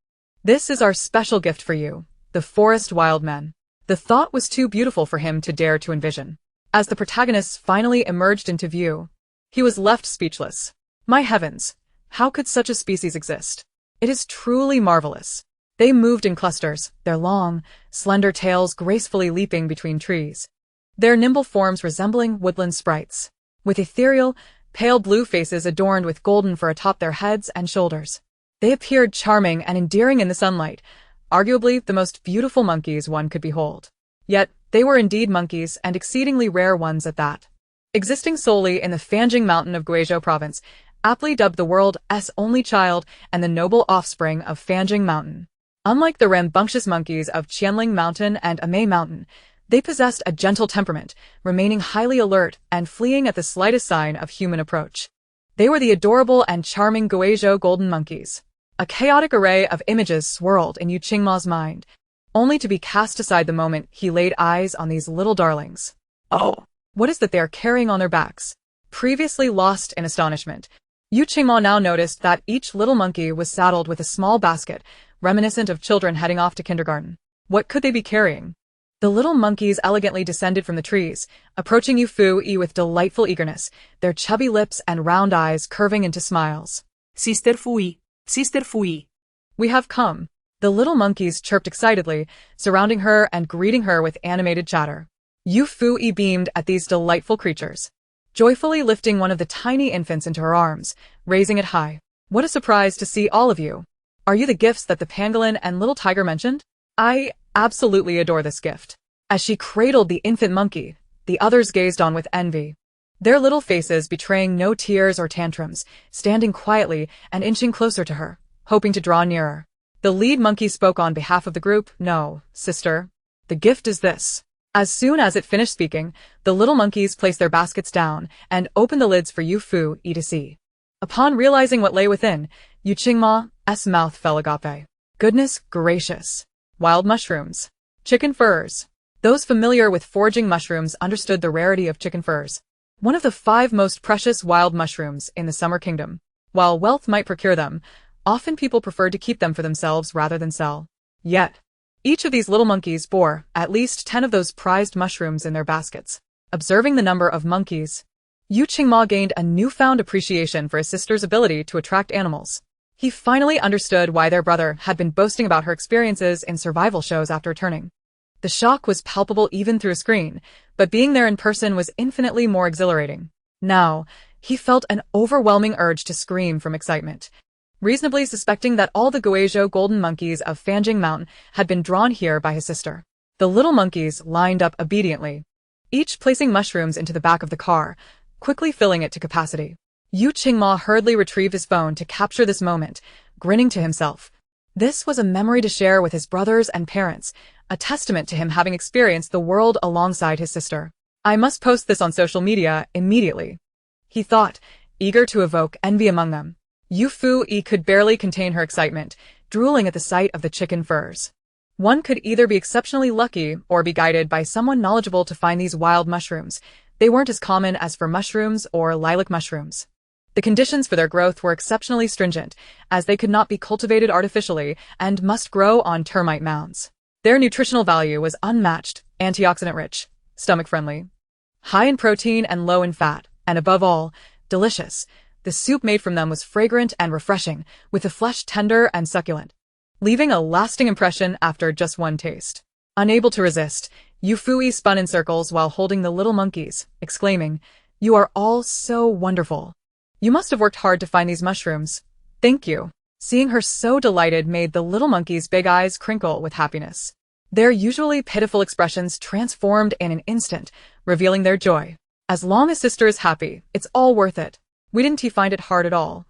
this is our special gift for you, the forest wild men." The thought was too beautiful for him to dare to envision. As the protagonists finally emerged into view, he was left speechless. My heavens, how could such a species exist? It is truly marvelous. They moved in clusters, their long, slender tails gracefully leaping between trees, their nimble forms resembling woodland sprites, with ethereal, pale blue faces adorned with golden fur atop their heads and shoulders. They appeared charming and endearing in the sunlight, arguably the most beautiful monkeys one could behold. Yet, they were indeed monkeys and exceedingly rare ones at that. Existing solely in the Fanjing Mountain of Guizhou province, aptly dubbed the world's only child and the noble offspring of Fanjing Mountain. Unlike the rambunctious monkeys of Qianling Mountain and Amei Mountain, they possessed a gentle temperament, remaining highly alert and fleeing at the slightest sign of human approach. They were the adorable and charming Guizhou golden monkeys. A chaotic array of images swirled in Yu Qingma's mind, only to be cast aside the moment he laid eyes on these little darlings. Oh, what is that they are carrying on their backs? Previously lost in astonishment, Yu Qingma now noticed that each little monkey was saddled with a small basket, reminiscent of children heading off to kindergarten. What could they be carrying? The little monkeys elegantly descended from the trees, approaching Yufuyi with delightful eagerness, their chubby lips and round eyes curving into smiles. Sister Fuyi, Sister Fuyi. We have come. The little monkeys chirped excitedly, surrounding her and greeting her with animated chatter. Yufuyi beamed at these delightful creatures, joyfully lifting one of the tiny infants into her arms, raising it high. What a surprise to see all of you. Are you the gifts that the pangolin and little tiger mentioned? I absolutely adore this gift. As she cradled the infant monkey, the others gazed on with envy, their little faces betraying no tears or tantrums, standing quietly and inching closer to her, hoping to draw nearer. The lead monkey spoke on behalf of the group. "No, sister. The gift is this." As soon as it finished speaking, the little monkeys placed their baskets down and opened the lids for Yufuyi to see. Upon realizing what lay within, Yu Qingma's mouth fell agape. Goodness gracious. Wild mushrooms. Chicken furs. Those familiar with foraging mushrooms understood the rarity of chicken furs, one of the 5 most precious wild mushrooms in the Summer Kingdom. While wealth might procure them, often people preferred to keep them for themselves rather than sell. Yet, each of these little monkeys bore at least 10 of those prized mushrooms in their baskets. Observing the number of monkeys, Yu Qingma gained a newfound appreciation for his sister's ability to attract animals. He finally understood why their brother had been boasting about her experiences in survival shows after returning. The shock was palpable even through a screen, but being there in person was infinitely more exhilarating. Now, he felt an overwhelming urge to scream from excitement, reasonably suspecting that all the Guizhou golden monkeys of Fanjing Mountain had been drawn here by his sister. The little monkeys lined up obediently, each placing mushrooms into the back of the car, quickly filling it to capacity. Yu Qingma hurriedly retrieved his phone to capture this moment, grinning to himself. This was a memory to share with his brothers and parents, a testament to him having experienced the world alongside his sister. I must post this on social media immediately, he thought, eager to evoke envy among them. Yufuyi could barely contain her excitement, drooling at the sight of the chicken furs. One could either be exceptionally lucky or be guided by someone knowledgeable to find these wild mushrooms. They weren't as common as fir mushrooms or lilac mushrooms. The conditions for their growth were exceptionally stringent, as they could not be cultivated artificially and must grow on termite mounds. Their nutritional value was unmatched, antioxidant-rich, stomach-friendly, high in protein and low in fat, and above all, delicious. The soup made from them was fragrant and refreshing, with the flesh tender and succulent, leaving a lasting impression after just one taste. Unable to resist, Yufuyi spun in circles while holding the little monkeys, exclaiming, "You are all so wonderful. You must have worked hard to find these mushrooms." "Thank you, Seeing her so delighted made the little monkey's big eyes crinkle with happiness. Their usually pitiful expressions transformed in an instant, revealing their joy. As long as sister is happy, it's all worth it. We didn't find it hard at all.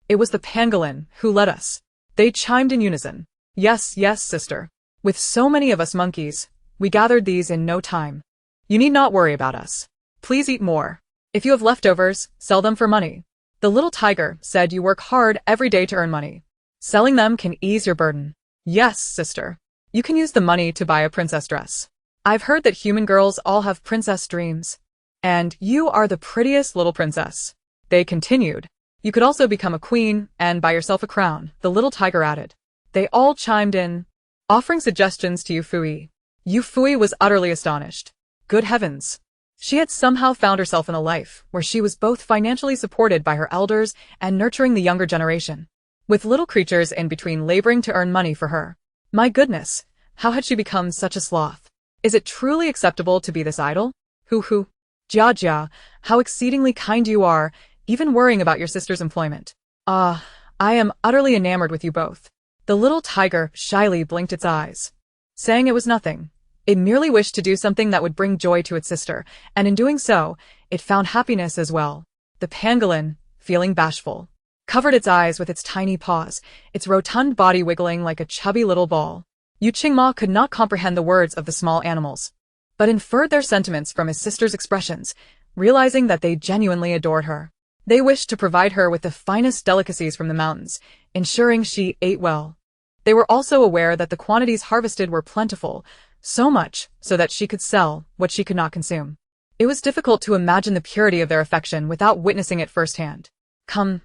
It was the pangolin who led us. They chimed in unison. Yes, yes, sister. With so many of us monkeys, we gathered these in no time. You need not worry about us. Please eat more. If you have leftovers, sell them for money. The little tiger said you work hard every day to earn money. Selling them can ease your burden. Yes, sister. You can use the money to buy a princess dress. I've heard that human girls all have princess dreams. And you are the prettiest little princess. They continued. You could also become a queen and buy yourself a crown, the little tiger added. They all chimed in, offering suggestions to Yufuyi. Yufuyi was utterly astonished. Good heavens. She had somehow found herself in a life where she was both financially supported by her elders and nurturing the younger generation, with little creatures in between laboring to earn money for her. My goodness, how had she become such a sloth? Is it truly acceptable to be this idle? Hoo. Jia Jia, how exceedingly kind you are, even worrying about your sister's employment. I am utterly enamored with you both. The little tiger shyly blinked its eyes, saying it was nothing. It merely wished to do something that would bring joy to its sister, and in doing so, it found happiness as well. The pangolin, feeling bashful, covered its eyes with its tiny paws, its rotund body wiggling like a chubby little ball. Yu Qingma could not comprehend the words of the small animals, but inferred their sentiments from his sister's expressions, realizing that they genuinely adored her. They wished to provide her with the finest delicacies from the mountains, ensuring she ate well. They were also aware that the quantities harvested were plentiful, so much so that she could sell what she could not consume. It was difficult to imagine the purity of their affection without witnessing it firsthand. Come,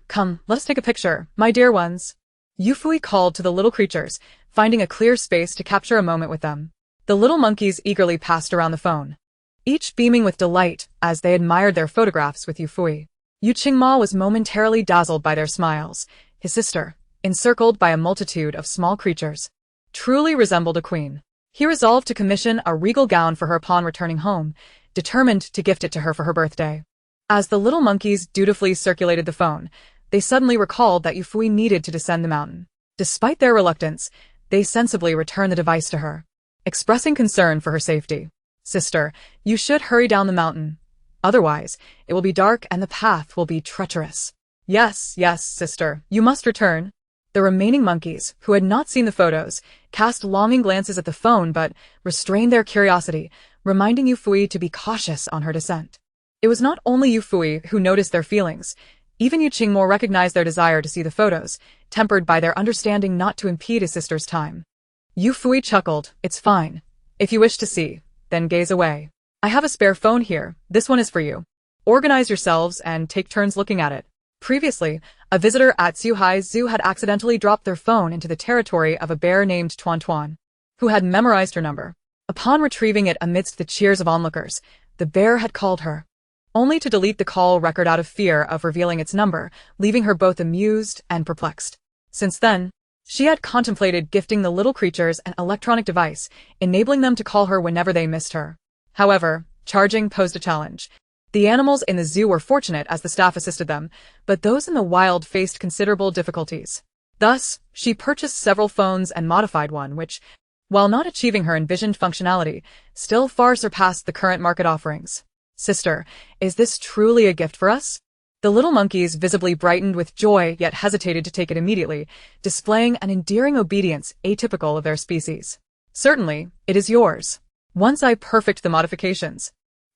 let us take a picture, my dear ones. Yufuyi called to the little creatures, finding a clear space to capture a moment with them. The little monkeys eagerly passed around the phone, each beaming with delight as they admired their photographs with Yufuyi. Yu Qingma was momentarily dazzled by their smiles. His sister, encircled by a multitude of small creatures, truly resembled a queen. He resolved to commission a regal gown for her upon returning home, determined to gift it to her for her birthday. As the little monkeys dutifully circulated the phone, they suddenly recalled that Yufuyi needed to descend the mountain. Despite their reluctance, they sensibly returned the device to her, expressing concern for her safety. Sister, you should hurry down the mountain. Otherwise, it will be dark and the path will be treacherous. Yes, sister, you must return. The remaining monkeys, who had not seen the photos, cast longing glances at the phone but restrained their curiosity, reminding Yufuyi to be cautious on her descent. It was not only Yufuyi who noticed their feelings. Even Yu Qingmo recognized their desire to see the photos, tempered by their understanding not to impede his sister's time. Yufuyi chuckled. It's fine. If you wish to see, then gaze away. I have a spare phone here. This one is for you. Organize yourselves and take turns looking at it. Previously, a visitor at Suhai's zoo had accidentally dropped their phone into the territory of a bear named Tuan Tuan, who had memorized her number. Upon retrieving it amidst the cheers of onlookers, the bear had called her, only to delete the call record out of fear of revealing its number, leaving her both amused and perplexed. Since then, she had contemplated gifting the little creatures an electronic device, enabling them to call her whenever they missed her. However, charging posed a challenge. The animals in the zoo were fortunate as the staff assisted them, but those in the wild faced considerable difficulties. Thus, she purchased several phones and modified one which, while not achieving her envisioned functionality, still far surpassed the current market offerings. Sister, is this truly a gift for us? The little monkeys visibly brightened with joy yet hesitated to take it immediately, displaying an endearing obedience atypical of their species. Certainly, it is yours. Once I perfect the modifications,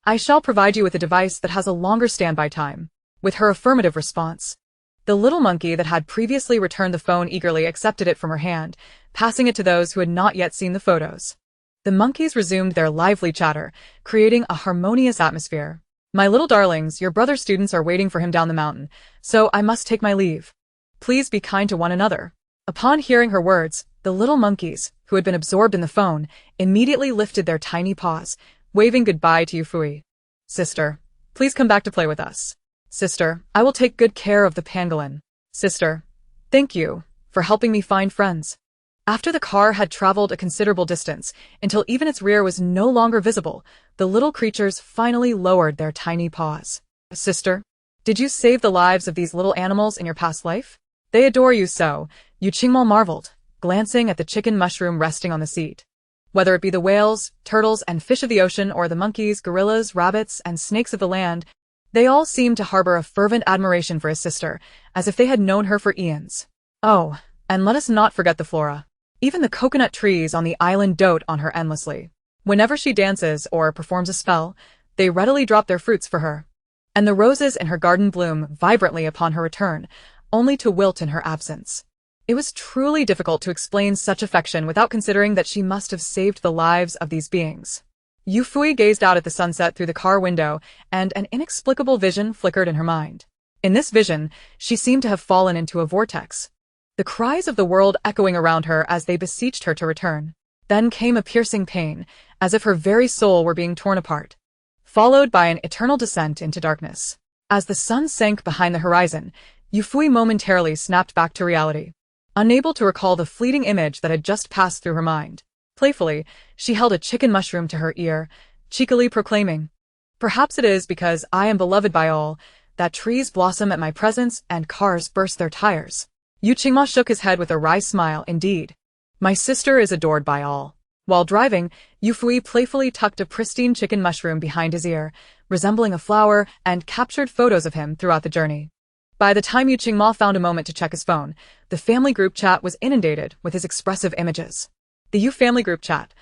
I shall provide you with a device that has a longer standby time. With her affirmative response, the little monkey that had previously returned the phone eagerly accepted it from her hand, passing it to those who had not yet seen the photos. The monkeys resumed their lively chatter, creating a harmonious atmosphere. My little darlings, your brother students are waiting for him down the mountain, so I must take my leave. Please be kind to one another. Upon hearing her words, the little monkeys, who had been absorbed in the phone, immediately lifted their tiny paws, waving goodbye to Yufuyi. Sister, please come back to play with us. Sister, I will take good care of the pangolin. Sister, thank you for helping me find friends. After the car had traveled a considerable distance, until even its rear was no longer visible, the little creatures finally lowered their tiny paws. Sister, did you save the lives of these little animals in your past life? They adore you so. Yu Qingmao marveled, glancing at the chicken mushroom resting on the seat. Whether it be the whales, turtles, and fish of the ocean or the monkeys, gorillas, rabbits, and snakes of the land, they all seemed to harbor a fervent admiration for his sister, as if they had known her for eons. Oh, and let us not forget the flora. Even the coconut trees on the island dote on her endlessly. Whenever she dances or performs a spell, they readily drop their fruits for her. And the roses in her garden bloom vibrantly upon her return, only to wilt in her absence. It was truly difficult to explain such affection without considering that she must have saved the lives of these beings. Yufuyi gazed out at the sunset through the car window, and an inexplicable vision flickered in her mind. In this vision, she seemed to have fallen into a vortex, the cries of the world echoing around her as they beseeched her to return. Then came a piercing pain, as if her very soul were being torn apart, followed by an eternal descent into darkness. As the sun sank behind the horizon, Yufuyi momentarily snapped back to reality, unable to recall the fleeting image that had just passed through her mind. Playfully, she held a chicken mushroom to her ear, cheekily proclaiming, "Perhaps it is because I am beloved by all, that trees blossom at my presence and cars burst their tires." Yu Qingmao shook his head with a wry smile. Indeed, my sister is adored by all. While driving, Yufuyi playfully tucked a pristine chicken mushroom behind his ear, resembling a flower, and captured photos of him throughout the journey. By the time Yu Qingmao found a moment to check his phone, the family group chat was inundated with his expressive images. The Yu family group chat.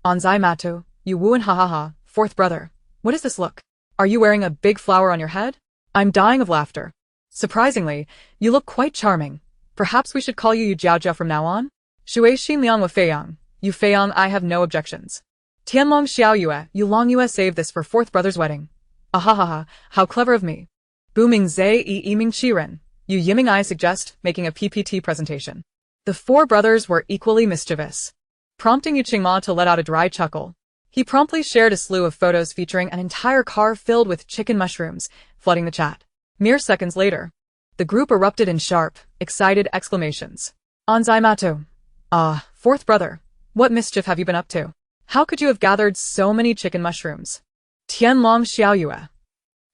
Onzai Matu, Yu Wuan ha, fourth brother. What is this look? Are you wearing a big flower on your head? I'm dying of laughter. Surprisingly, you look quite charming. Perhaps we should call you Yu Jiaojia from now on? Shui Xin Liang Wa Feiyang. Yu Feiyang, I have no objections. Tianlong Xiao Yue, Yu Long Yue, save this for fourth brother's wedding. Ahahaha, how clever of me. Booming Zai Yi Yiming Shiren. Yu Yiming, I suggest making a PPT presentation. The four brothers were equally mischievous, prompting Yu Qingmao to let out a dry chuckle. He promptly shared a slew of photos featuring an entire car filled with chicken mushrooms, flooding the chat. Mere seconds later, the group erupted in sharp, excited exclamations. Onzai Matu. Fourth brother, what mischief have you been up to? How could you have gathered so many chicken mushrooms? Tianlong Xiao Yue.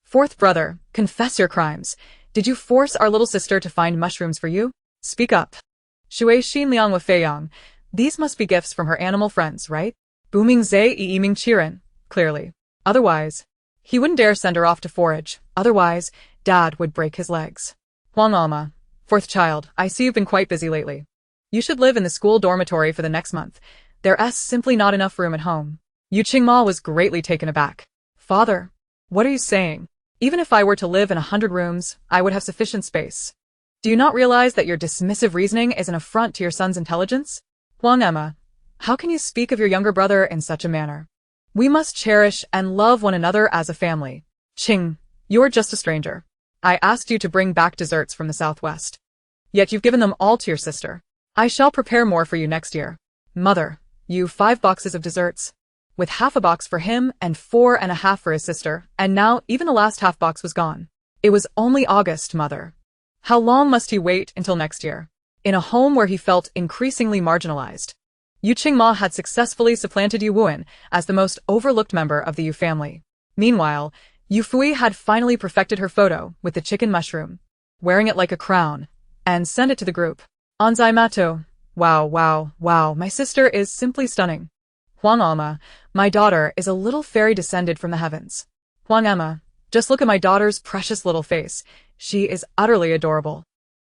Fourth brother, confess your crimes. Did you force our little sister to find mushrooms for you? Speak up. Shui Xin Liang Wa Feiyang. These must be gifts from her animal friends, right? Booming Zai Yi Yiming Qiren. Clearly. Otherwise, he wouldn't dare send her off to forage. Otherwise, Dad would break his legs. Huang Alma. Fourth child, I see you've been quite busy lately. You should live in the school dormitory for the next month. There's simply not enough room at home. Yu Qingmao was greatly taken aback. Father, what are you saying? Even if I were to live in 100 rooms, I would have sufficient space. Do you not realize that your dismissive reasoning is an affront to your son's intelligence? Huang Emma, how can you speak of your younger brother in such a manner? We must cherish and love one another as a family. Qing, you're just a stranger. I asked you to bring back desserts from the southwest. Yet you've given them all to your sister. I shall prepare more for you next year. Mother, you 5 boxes of desserts, with half a box for him and 4.5 for his sister, and now even the last half box was gone. It was only August, Mother. How long must he wait until next year? In a home where he felt increasingly marginalized, Yu Qingmao had successfully supplanted Yu Wuan as the most overlooked member of the Yu family. Meanwhile, Yufuyi had finally perfected her photo with the chicken mushroom, wearing it like a crown, and sent it to the group. Onzai Mato. Wow, my sister is simply stunning. Huang Alma, my daughter is a little fairy descended from the heavens. Huang Emma, just look at my daughter's precious little face. She is utterly adorable.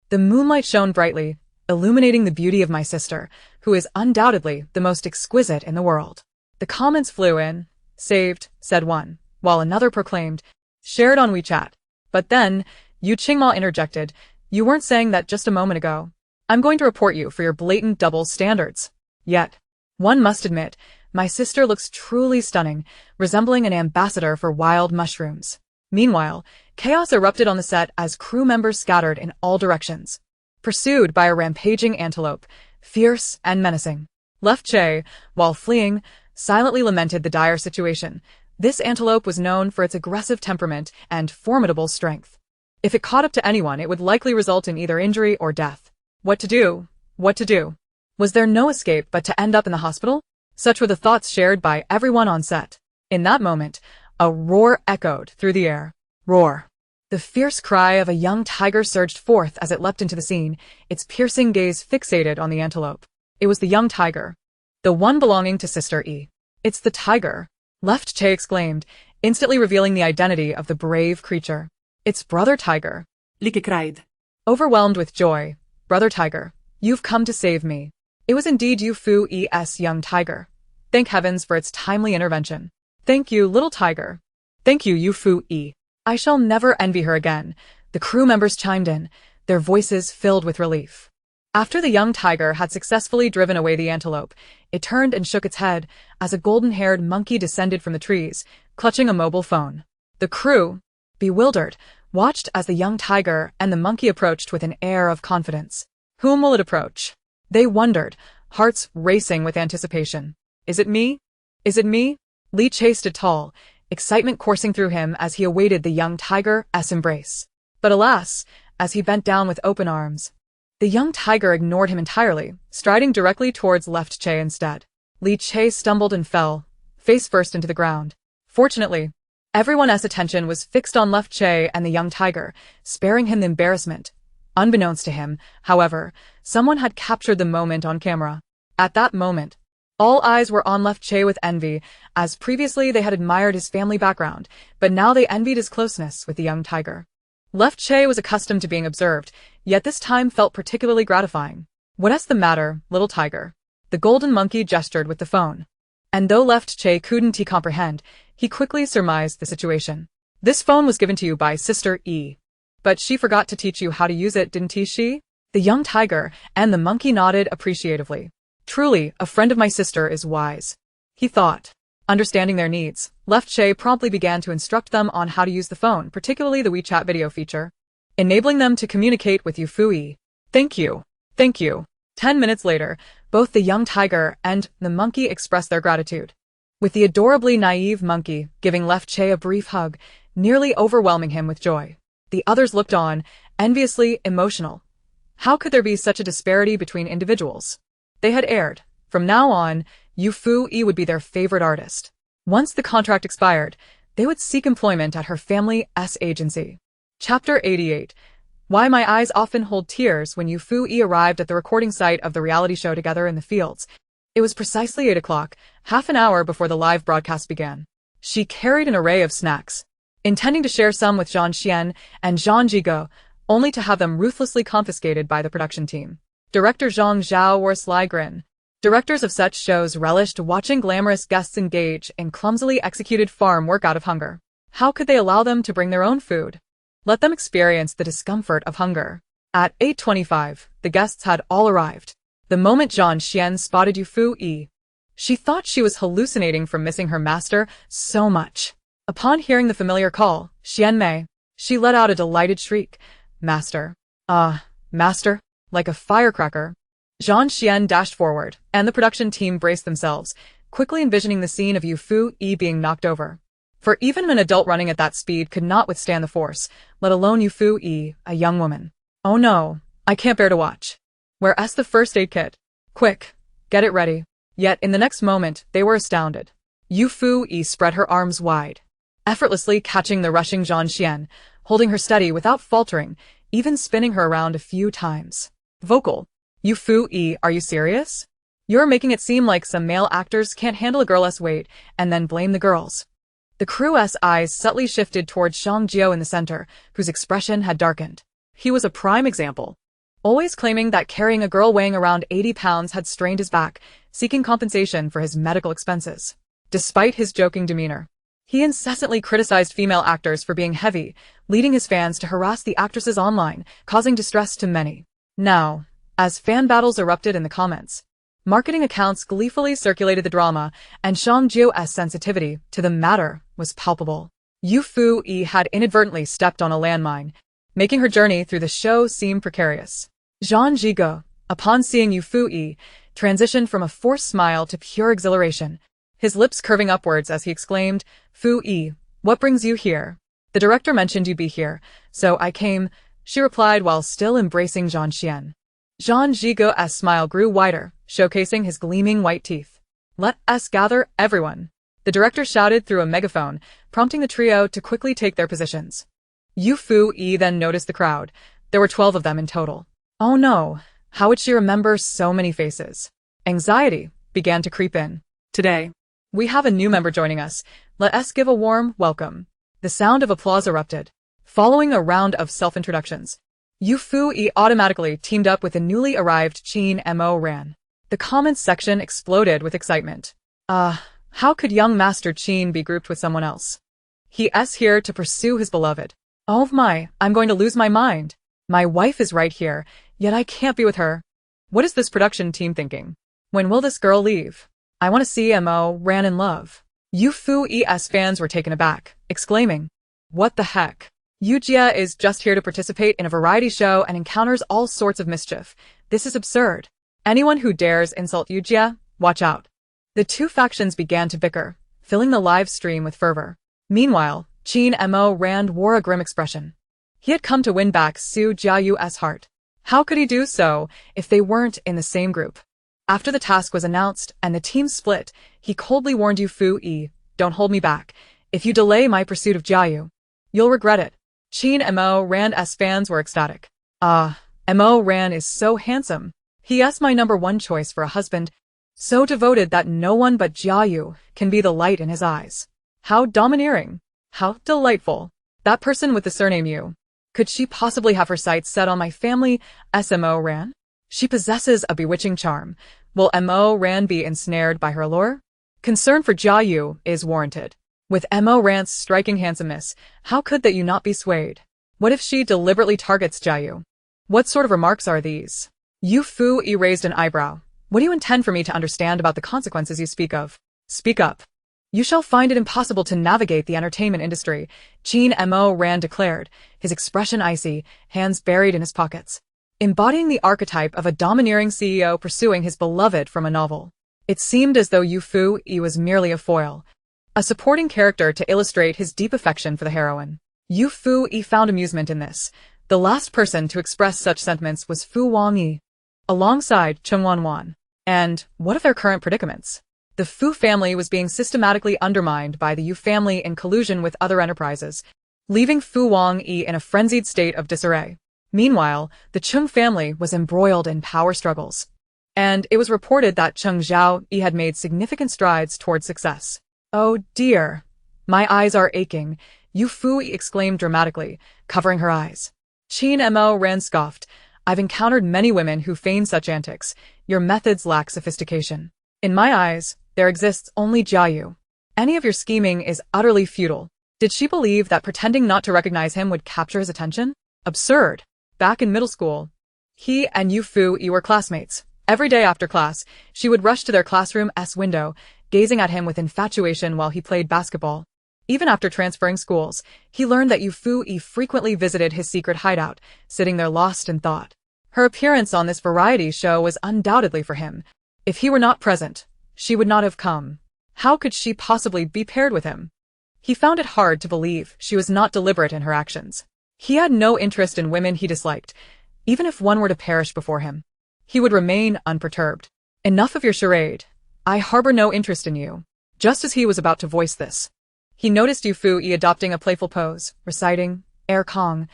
The moonlight shone brightly, illuminating the beauty of my sister, who is undoubtedly the most exquisite in the world. The comments flew in. Saved, said one, while another proclaimed, shared on WeChat. But then, Yu Qingmao interjected, you weren't saying that just a moment ago. I'm going to report you for your blatant double standards. Yet, one must admit, my sister looks truly stunning, resembling an ambassador for wild mushrooms. Meanwhile, chaos erupted on the set as crew members scattered in all directions, pursued by a rampaging antelope, fierce and menacing. Left Che, while fleeing, silently lamented the dire situation. This antelope was known for its aggressive temperament and formidable strength. If it caught up to anyone, it would likely result in either injury or death. What to do? What to do? Was there no escape but to end up in the hospital? Such were the thoughts shared by everyone on set. In that moment, a roar echoed through the air. Roar. The fierce cry of a young tiger surged forth as it leapt into the scene, its piercing gaze fixated on the antelope. It was the young tiger. The one belonging to Sister E. "It's the tiger," Left Che exclaimed, instantly revealing the identity of the brave creature. "It's Brother Tiger." Like cried. Overwhelmed with joy, "Brother Tiger, you've come to save me." It was indeed Yufuyi's young tiger. Thank heavens for its timely intervention. "Thank you, little tiger." "Thank you, Yufuyi. I shall never envy her again," the crew members chimed in, their voices filled with relief. After the young tiger had successfully driven away the antelope, it turned and shook its head as a golden-haired monkey descended from the trees, clutching a mobile phone. The crew, bewildered, watched as the young tiger and the monkey approached with an air of confidence. Whom will it approach? They wondered, hearts racing with anticipation. "Is it me? Is it me?" Lee chased it tall, excitement coursing through him as he awaited the young tiger's embrace. But alas, as he bent down with open arms, the young tiger ignored him entirely, striding directly towards Left Che instead. Lee Che stumbled and fell, face first into the ground. Fortunately, everyone's attention was fixed on Left Che and the young tiger, sparing him the embarrassment. Unbeknownst to him, however, someone had captured the moment on camera. At that moment, all eyes were on Left Che with envy, as previously they had admired his family background, but now they envied his closeness with the young tiger. Left Che was accustomed to being observed, yet this time felt particularly gratifying. "What's the matter, little tiger?" The golden monkey gestured with the phone. And though Left Che couldn't comprehend, he quickly surmised the situation. "This phone was given to you by Sister E. But she forgot to teach you how to use it, didn't she?" The young tiger and the monkey nodded appreciatively. "Truly, a friend of my sister is wise," he thought. Understanding their needs, Left Che promptly began to instruct them on how to use the phone, particularly the WeChat video feature, enabling them to communicate with Yufuyi. "Thank you. Thank you." 10 minutes later, both the young tiger and the monkey expressed their gratitude, with the adorably naive monkey giving Left Che a brief hug, nearly overwhelming him with joy. The others looked on, enviously emotional. How could there be such a disparity between individuals? They had erred. From now on, Yufuyi would be their favorite artist. Once the contract expired, they would seek employment at her family's agency. Chapter 88. Why my eyes often hold tears when Yufuyi arrived at the recording site of the reality show together in the fields. It was precisely 8 o'clock, half an hour before the live broadcast began. She carried an array of snacks, intending to share some with Zhang Xian and Zhang Jigo, only to have them ruthlessly confiscated by the production team. Director Zhang Zhao wore a sly grin. Directors of such shows relished watching glamorous guests engage in clumsily executed farm work out of hunger. How could they allow them to bring their own food? Let them experience the discomfort of hunger. At 8:25, the guests had all arrived. The moment Zhang Xian spotted Yufuyi, she thought she was hallucinating from missing her master so much. Upon hearing the familiar call, Xian Mei, she let out a delighted shriek. "Master. Master," like a firecracker. Zhang Xian dashed forward, and the production team braced themselves, quickly envisioning the scene of Yufuyi being knocked over. For even an adult running at that speed could not withstand the force, let alone Yufuyi, a young woman. "Oh no, I can't bear to watch. Where's the first aid kit? Quick, get it ready." Yet in the next moment, they were astounded. Yufuyi spread her arms wide, effortlessly catching the rushing Zhang Xian, holding her steady without faltering, even spinning her around a few times. Vocal. "Yufuyi, are you serious? You're making it seem like some male actors can't handle a girl's weight and then blame the girls." The crew's eyes subtly shifted towards Zhang Jiao in the center, whose expression had darkened. He was a prime example, always claiming that carrying a girl weighing around 80 pounds had strained his back, seeking compensation for his medical expenses. Despite his joking demeanor, he incessantly criticized female actors for being heavy, leading his fans to harass the actresses online, causing distress to many. Now, as fan battles erupted in the comments, marketing accounts gleefully circulated the drama, and Zhang Jiao's sensitivity to the matter was palpable. Yufuyi had inadvertently stepped on a landmine, making her journey through the show seem precarious. Zhang Jigo, upon seeing Yufuyi, transitioned from a forced smile to pure exhilaration, his lips curving upwards as he exclaimed, "Fu-yi, what brings you here?" "The director mentioned you'd be here, so I came," she replied while still embracing Zhang Xian. Zhang Jigo's smile grew wider, showcasing his gleaming white teeth. "Let us gather, everyone," the director shouted through a megaphone, prompting the trio to quickly take their positions. Yufuyi then noticed the crowd. There were 12 of them in total. Oh no, how would she remember so many faces? Anxiety began to creep in. Today, we have a new member joining us. Let us give a warm welcome. The sound of applause erupted. Following a round of self-introductions, Yufuyi automatically teamed up with the newly arrived Chin Mo Ran. The comments section exploded with excitement. How could young Master Chin be grouped with someone else? He is here to pursue his beloved. Oh my, I'm going to lose my mind. My wife is right here, yet I can't be with her. What is this production team thinking? When will this girl leave? I want to see Mo Ran in love. Yufuyi's fans were taken aback, exclaiming, "What the heck? Yujia is just here to participate in a variety show and encounters all sorts of mischief. This is absurd. Anyone who dares insult Yujia, watch out." The two factions began to bicker, filling the live stream with fervor. Meanwhile, Chin Mo Ran wore a grim expression. He had come to win back Su Jiayu's heart. How could he do so if they weren't in the same group? After the task was announced and the team split, he coldly warned Yufuyi, "Don't hold me back. If you delay my pursuit of Jiayu, you'll regret it." Chin Mo Ran's fans were ecstatic. Mo Ran is so handsome. He is my #1 choice for a husband, so devoted that no one but Jiayu can be the light in his eyes. How domineering. How delightful. That person with the surname Yu. Could she possibly have her sights set on my family, Mo Ran? She possesses a bewitching charm. Will Mo Ran be ensnared by her allure? Concern for Jiayu is warranted. With Mo Ran's striking handsomeness, how could that you not be swayed? What if she deliberately targets Jiayu? What sort of remarks are these? Yufuyi raised an eyebrow. What do you intend for me to understand about the consequences you speak of? Speak up. You shall find it impossible to navigate the entertainment industry, Chin Mo Ran declared, his expression icy, hands buried in his pockets. Embodying the archetype of a domineering CEO pursuing his beloved from a novel. It seemed as though Yufuyi was merely a foil, a supporting character to illustrate his deep affection for the heroine. Yufuyi found amusement in this. The last person to express such sentiments was Fu Wangyi, alongside Chung Wanwan. And what of their current predicaments? The Fu family was being systematically undermined by the Yu family in collusion with other enterprises, leaving Fu Wangyi in a frenzied state of disarray. Meanwhile, the Chung family was embroiled in power struggles, and it was reported that Chung Zhaoyi had made significant strides toward success. Oh dear, my eyes are aching, Yufuyi exclaimed dramatically, covering her eyes. Chin Mo Ran scoffed. I've encountered many women who feign such antics. Your methods lack sophistication. In my eyes, there exists only Jiayu. Any of your scheming is utterly futile. Did she believe that pretending not to recognize him would capture his attention? Absurd. Back in middle school, he and Yufuyi were classmates. Every day after class, she would rush to their classroom's window, gazing at him with infatuation while he played basketball. Even after transferring schools, he learned that Yufuyi frequently visited his secret hideout, sitting there lost in thought. Her appearance on this variety show was undoubtedly for him. If he were not present, she would not have come. How could she possibly be paired with him? He found it hard to believe she was not deliberate in her actions. He had no interest in women he disliked. Even if one were to perish before him, he would remain unperturbed. Enough of your charade. I harbor no interest in you. Just as he was about to voice this, he noticed Yufuyi adopting a playful pose, reciting, Kong,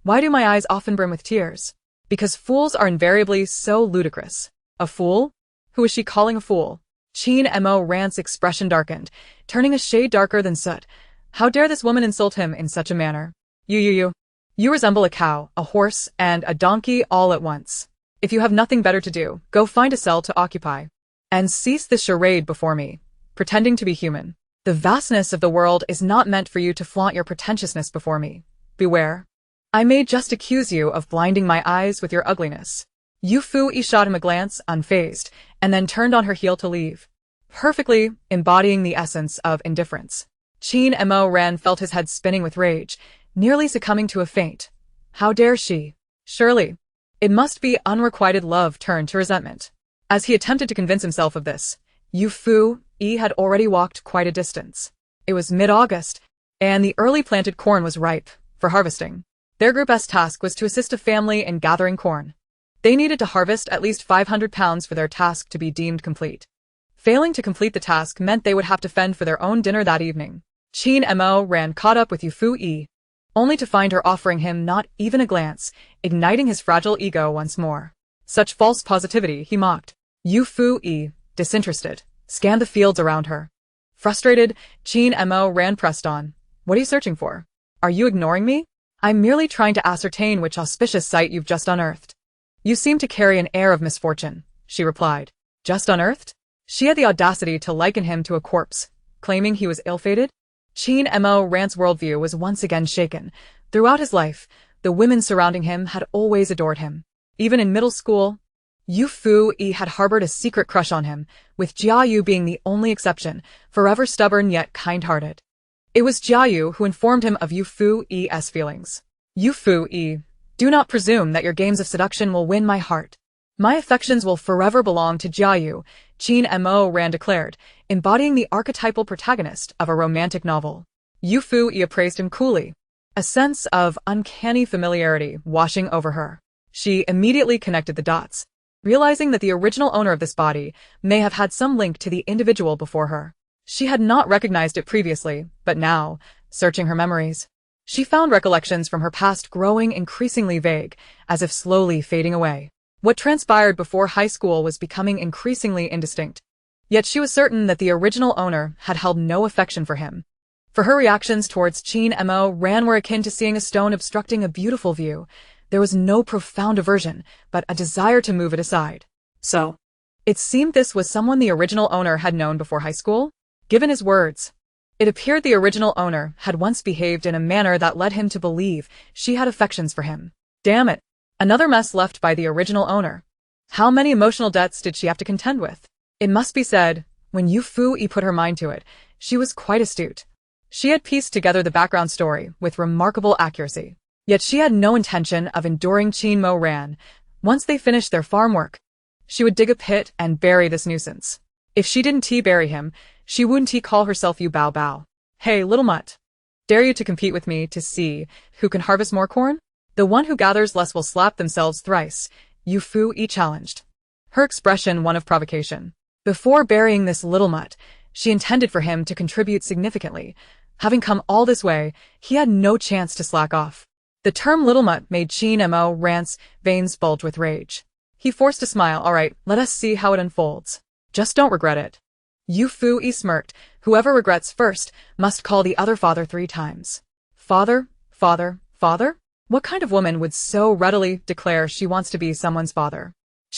why do my eyes often brim with tears? Because fools are invariably so ludicrous. A fool? Who is she calling a fool? Chin Mo Ran's expression darkened, turning a shade darker than soot. How dare this woman insult him in such a manner? You resemble a cow, a horse, and a donkey all at once. If you have nothing better to do, go find a cell to occupy. And cease this charade before me, pretending to be human. The vastness of the world is not meant for you to flaunt your pretentiousness before me. Beware. I may just accuse you of blinding my eyes with your ugliness. Yufuyi shot him a glance, unfazed, and then turned on her heel to leave, perfectly embodying the essence of indifference. Chin Mo Ran felt his head spinning with rage, nearly succumbing to a faint. How dare she? Surely, it must be unrequited love turned to resentment. As he attempted to convince himself of this, Yufuyi had already walked quite a distance. It was mid-August, and the early planted corn was ripe for harvesting. Their group's task was to assist a family in gathering corn. They needed to harvest at least 500 pounds for their task to be deemed complete. Failing to complete the task meant they would have to fend for their own dinner that evening. Chin Mo Ran caught up with Yufuyi. only to find her offering him not even a glance, igniting his fragile ego once more. Such false positivity, he mocked. Yufuyi, disinterested, scanned the fields around her. Frustrated, Mo ran pressed on. What are you searching for? Are you ignoring me? I'm merely trying to ascertain which auspicious sight you've just unearthed. You seem to carry an air of misfortune, she replied. Just unearthed? She had the audacity to liken him to a corpse, claiming he was ill-fated. Mo Ran's worldview was once again shaken. Throughout his life, the women surrounding him had always adored him. Even in middle school, Yufuyi had harbored a secret crush on him, with Jiayu being the only exception, forever stubborn yet kind-hearted. It was Jiayu who informed him of Yufuyi's feelings. Yufuyi, do not presume that your games of seduction will win my heart. My affections will forever belong to Jiayu, Mo Ran declared, embodying the archetypal protagonist of a romantic novel. Yufuyi appraised him coolly, a sense of uncanny familiarity washing over her. She immediately connected the dots, realizing that the original owner of this body may have had some link to the individual before her. She had not recognized it previously, but now, searching her memories, she found recollections from her past growing increasingly vague, as if slowly fading away. What transpired before high school was becoming increasingly indistinct. Yet she was certain that the original owner had held no affection for him. For her reactions towards Mo Ran were akin to seeing a stone obstructing a beautiful view. There was no profound aversion, but a desire to move it aside. So, it seemed this was someone the original owner had known before high school? Given his words, it appeared the original owner had once behaved in a manner that led him to believe she had affections for him. Damn it. Another mess left by the original owner. How many emotional debts did she have to contend with? It must be said, when Yufuyi put her mind to it, she was quite astute. She had pieced together the background story with remarkable accuracy. Yet she had no intention of enduring Mo Ran. Once they finished their farm work, she would dig a pit and bury this nuisance. If she didn't bury him, she wouldn't call herself Yu Bao Bao. Hey, little mutt. Dare you to compete with me to see who can harvest more corn? The one who gathers less will slap themselves thrice, Yufuyi challenged. Her expression one of provocation. Before burying this little mutt, she intended for him to contribute significantly. Having come all this way, he had no chance to slack off. The term little mutt made Mo Ran's veins bulge with rage. He forced a smile. All right, let us see how it unfolds. Just don't regret it. Yufuyi smirked. Whoever regrets first must call the other father 3 times. Father, father, father? What kind of woman would so readily declare she wants to be someone's father?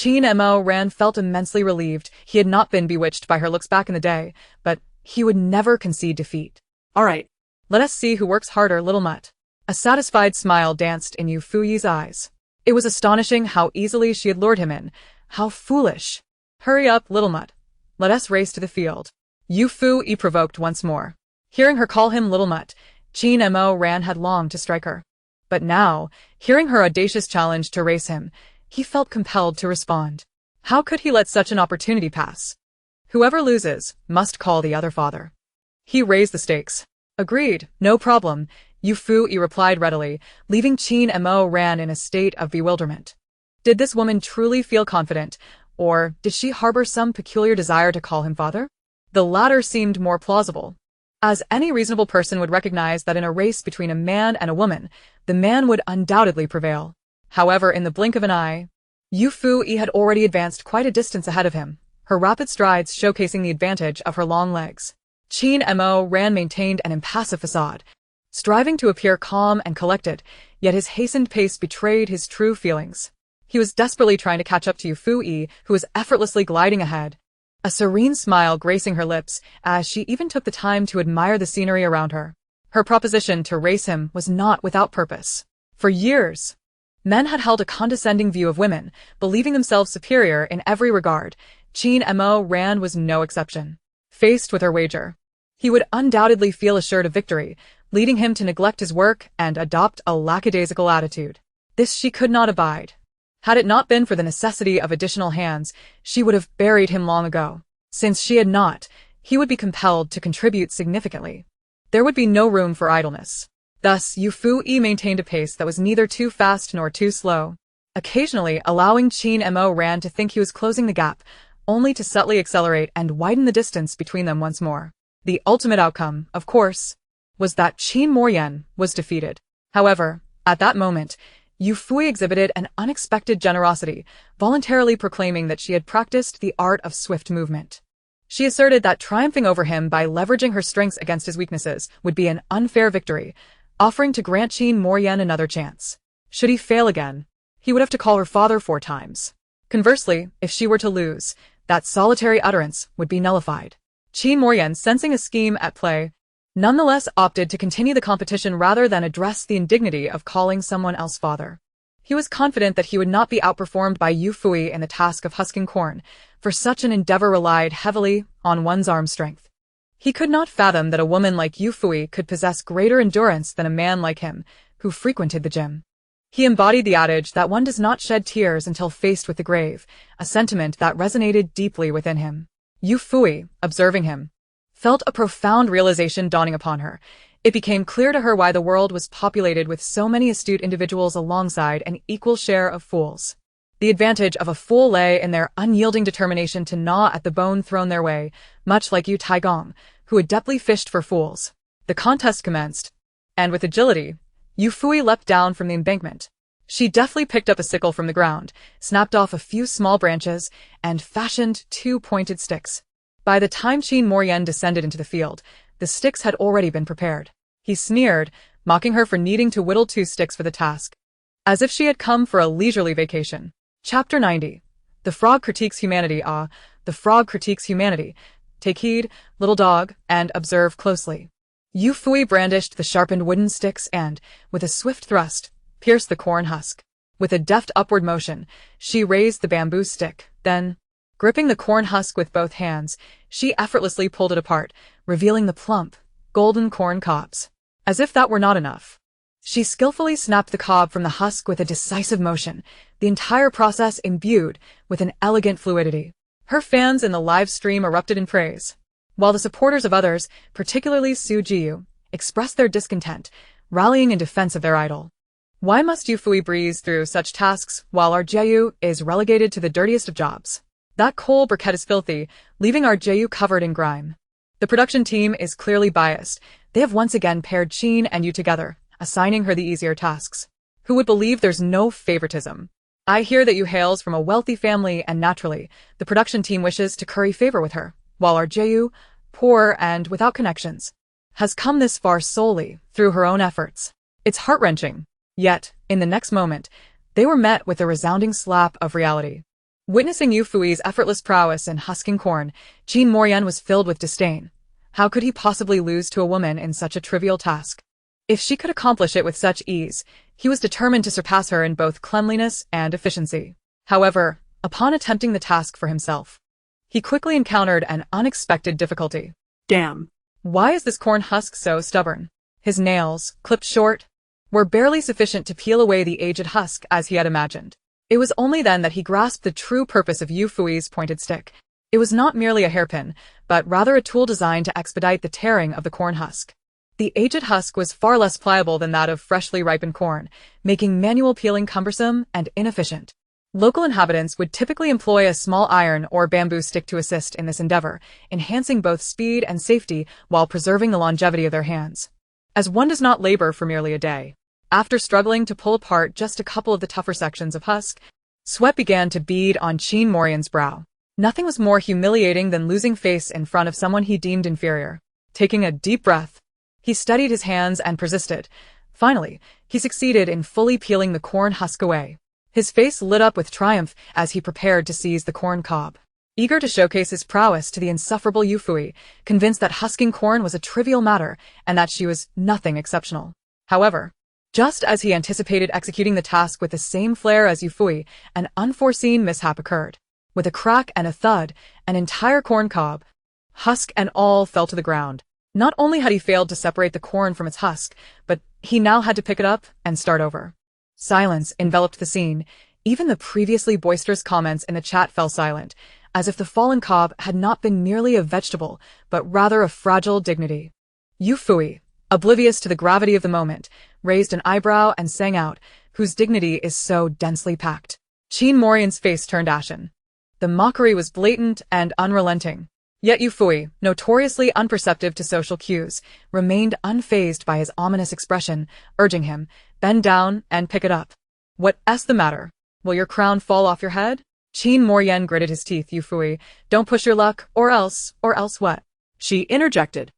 Mo Ran felt immensely relieved. He had not been bewitched by her looks back in the day, but he would never concede defeat. All right, let us see who works harder, little mutt. A satisfied smile danced in Yufuyi's eyes. It was astonishing how easily she had lured him in. How foolish. Hurry up, little mutt. Let us race to the field. Yufuyi provoked once more. Hearing her call him little mutt, Mo Ran had longed to strike her. But now, hearing her audacious challenge to race him, he felt compelled to respond. How could he let such an opportunity pass? Whoever loses must call the other father. He raised the stakes. Agreed, no problem, Yufuyi replied readily, leaving Mo Ran in a state of bewilderment. Did this woman truly feel confident, or did she harbor some peculiar desire to call him father? The latter seemed more plausible, as any reasonable person would recognize that in a race between a man and a woman, the man would undoubtedly prevail. However, in the blink of an eye, Yufuyi had already advanced quite a distance ahead of him, her rapid strides showcasing the advantage of her long legs. Mo Ran maintained an impassive facade, striving to appear calm and collected, yet his hastened pace betrayed his true feelings. He was desperately trying to catch up to Yufuyi, who was effortlessly gliding ahead, a serene smile gracing her lips as she even took the time to admire the scenery around her. Her proposition to race him was not without purpose. For years, men had held a condescending view of women, believing themselves superior in every regard. Mo Ran was no exception. Faced with her wager, he would undoubtedly feel assured of victory, leading him to neglect his work and adopt a lackadaisical attitude. This she could not abide. Had it not been for the necessity of additional hands, she would have buried him long ago. Since she had not, he would be compelled to contribute significantly. There would be no room for idleness. Thus, Yufuyi maintained a pace that was neither too fast nor too slow, occasionally allowing Mo Ran to think he was closing the gap, only to subtly accelerate and widen the distance between them once more. The ultimate outcome, of course, was that Mo Ran was defeated. However, at that moment, Yufuyi exhibited an unexpected generosity, voluntarily proclaiming that she had practiced the art of swift movement. She asserted that triumphing over him by leveraging her strengths against his weaknesses would be an unfair victory, offering to grant Qin Moryen another chance. Should he fail again, he would have to call her father 4 times. Conversely, if she were to lose, that solitary utterance would be nullified. Qin Moryen, sensing a scheme at play, nonetheless opted to continue the competition rather than address the indignity of calling someone else father. He was confident that he would not be outperformed by Yufuyi in the task of husking corn, for such an endeavor relied heavily on one's arm strength. He could not fathom that a woman like Yufuyi could possess greater endurance than a man like him, who frequented the gym. He embodied the adage that one does not shed tears until faced with the grave, a sentiment that resonated deeply within him. Yufuyi, observing him, felt a profound realization dawning upon her. It became clear to her why the world was populated with so many astute individuals alongside an equal share of fools. The advantage of a fool lay in their unyielding determination to gnaw at the bone thrown their way, much like Yu Taigong, who adeptly fished for fools. The contest commenced, and with agility, Yufuyi leapt down from the embankment. She deftly picked up a sickle from the ground, snapped off a few small branches, and fashioned 2 pointed sticks. By the time Qin Moryen descended into the field, the sticks had already been prepared. He sneered, mocking her for needing to whittle 2 sticks for the task, as if she had come for a leisurely vacation. Chapter 90. The Frog Critiques Humanity. The Frog Critiques Humanity. Take heed, little dog, and observe closely. Yufuyi brandished the sharpened wooden sticks and, with a swift thrust, pierced the corn husk. With a deft upward motion, she raised the bamboo stick, then, gripping the corn husk with both hands, she effortlessly pulled it apart, revealing the plump, golden corn cobs. As if that were not enough, she skillfully snapped the cob from the husk with a decisive motion, the entire process imbued with an elegant fluidity. Her fans in the live stream erupted in praise, while the supporters of others, particularly Su Jiyu, expressed their discontent, rallying in defense of their idol. Why must Yufuyi breeze through such tasks while our Jiyu is relegated to the dirtiest of jobs? That coal briquette is filthy, leaving our Jiyu covered in grime. The production team is clearly biased. They have once again paired Qin and Yu together, assigning her the easier tasks. Who would believe there's no favoritism? I hear that Yu hails from a wealthy family and naturally, the production team wishes to curry favor with her, while our Jiyu, poor and without connections, has come this far solely through her own efforts. It's heart-wrenching. Yet, in the next moment, they were met with a resounding slap of reality. Witnessing Yufuyi's effortless prowess in husking corn, Qin Moryen was filled with disdain. How could he possibly lose to a woman in such a trivial task? If she could accomplish it with such ease, he was determined to surpass her in both cleanliness and efficiency. However, upon attempting the task for himself, he quickly encountered an unexpected difficulty. Damn. Why is this corn husk so stubborn? His nails, clipped short, were barely sufficient to peel away the aged husk as he had imagined. It was only then that he grasped the true purpose of Yufuyi's pointed stick. It was not merely a hairpin, but rather a tool designed to expedite the tearing of the corn husk. The aged husk was far less pliable than that of freshly ripened corn, making manual peeling cumbersome and inefficient. Local inhabitants would typically employ a small iron or bamboo stick to assist in this endeavor, enhancing both speed and safety while preserving the longevity of their hands. As one does not labor for merely a day. After struggling to pull apart just a couple of the tougher sections of husk, sweat began to bead on Qin Moryen's brow. Nothing was more humiliating than losing face in front of someone he deemed inferior. Taking a deep breath, he steadied his hands and persisted. Finally, he succeeded in fully peeling the corn husk away. His face lit up with triumph as he prepared to seize the corn cob. Eager to showcase his prowess to the insufferable Yufuyi, convinced that husking corn was a trivial matter and that she was nothing exceptional. However, just as he anticipated executing the task with the same flair as Yufuyi, an unforeseen mishap occurred. With a crack and a thud, an entire corn cob, husk and all, fell to the ground. Not only had he failed to separate the corn from its husk, but he now had to pick it up and start over. Silence enveloped the scene. Even the previously boisterous comments in the chat fell silent, as if the fallen cob had not been merely a vegetable, but rather a fragile dignity. Yufuyi, oblivious to the gravity of the moment, raised an eyebrow and sang out, "Whose dignity is so densely packed?" Qin Moryen's face turned ashen. The mockery was blatant and unrelenting. Yet Yufuyi, notoriously unperceptive to social cues, remained unfazed by his ominous expression, urging him, bend down and pick it up. What's the matter? Will your crown fall off your head? Qin Moryen gritted his teeth. Yufuyi, don't push your luck, or else what? She interjected,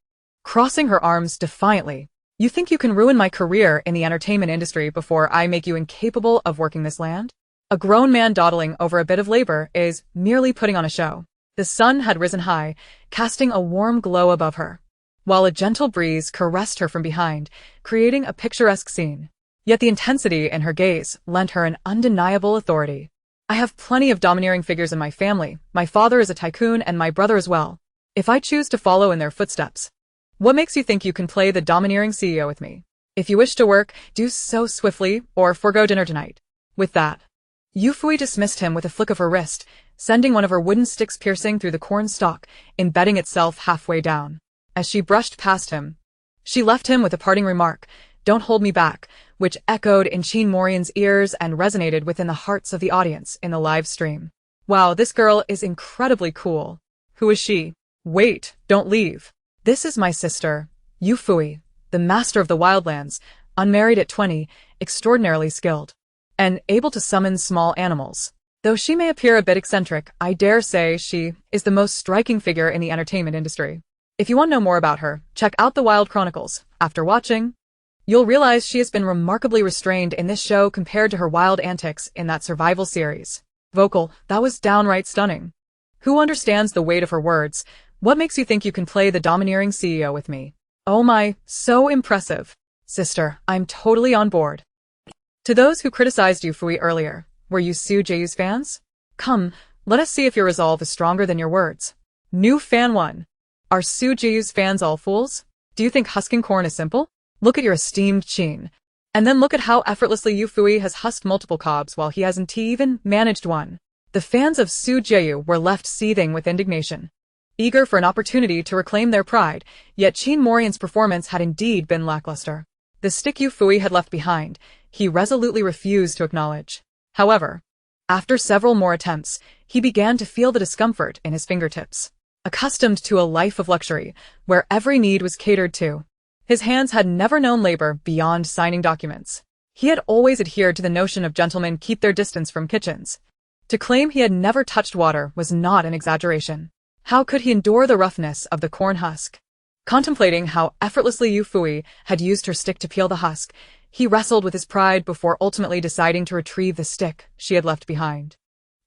Crossing her arms defiantly. You think you can ruin my career in the entertainment industry before I make you incapable of working this land? A grown man dawdling over a bit of labor is merely putting on a show. The sun had risen high, casting a warm glow above her, while a gentle breeze caressed her from behind, creating a picturesque scene. Yet the intensity in her gaze lent her an undeniable authority. I have plenty of domineering figures in my family. My father is a tycoon and my brother as well. If I choose to follow in their footsteps, what makes you think you can play the domineering CEO with me? If you wish to work, do so swiftly, or forego dinner tonight. With that, Yufuyi dismissed him with a flick of her wrist, sending one of her wooden sticks piercing through the corn stalk, embedding itself halfway down. As she brushed past him, she left him with a parting remark, "Don't hold me back," which echoed in Qin Moryen's ears and resonated within the hearts of the audience in the live stream. Wow, this girl is incredibly cool. Who is she? Wait, don't leave. This is my sister, Yufuyi, the master of the wildlands, unmarried at 20, extraordinarily skilled, and able to summon small animals. Though she may appear a bit eccentric, I dare say she is the most striking figure in the entertainment industry. If you want to know more about her, check out the Wild Chronicles. After watching, you'll realize she has been remarkably restrained in this show compared to her wild antics in that survival series. Vocal, that was downright stunning. Who understands the weight of her words? What makes you think you can play the domineering CEO with me? Oh my, so impressive. Sister, I'm totally on board. To those who criticized Yufuyi earlier, were you Su Jeyu's fans? Come, let us see if your resolve is stronger than your words. New fan 1. Are Su Jeyu's fans all fools? Do you think husking corn is simple? Look at your esteemed Qin. And then look at how effortlessly Yufuyi has husked multiple cobs while he hasn't even managed one. The fans of Su Jeyu were left seething with indignation, eager for an opportunity to reclaim their pride, yet Qin Moryen's performance had indeed been lackluster. The stick Yufuyi had left behind, he resolutely refused to acknowledge. However, after several more attempts, he began to feel the discomfort in his fingertips. Accustomed to a life of luxury, where every need was catered to, his hands had never known labor beyond signing documents. He had always adhered to the notion of gentlemen keep their distance from kitchens. To claim he had never touched water was not an exaggeration. How could he endure the roughness of the corn husk? Contemplating how effortlessly Yufuyi had used her stick to peel the husk, he wrestled with his pride before ultimately deciding to retrieve the stick she had left behind.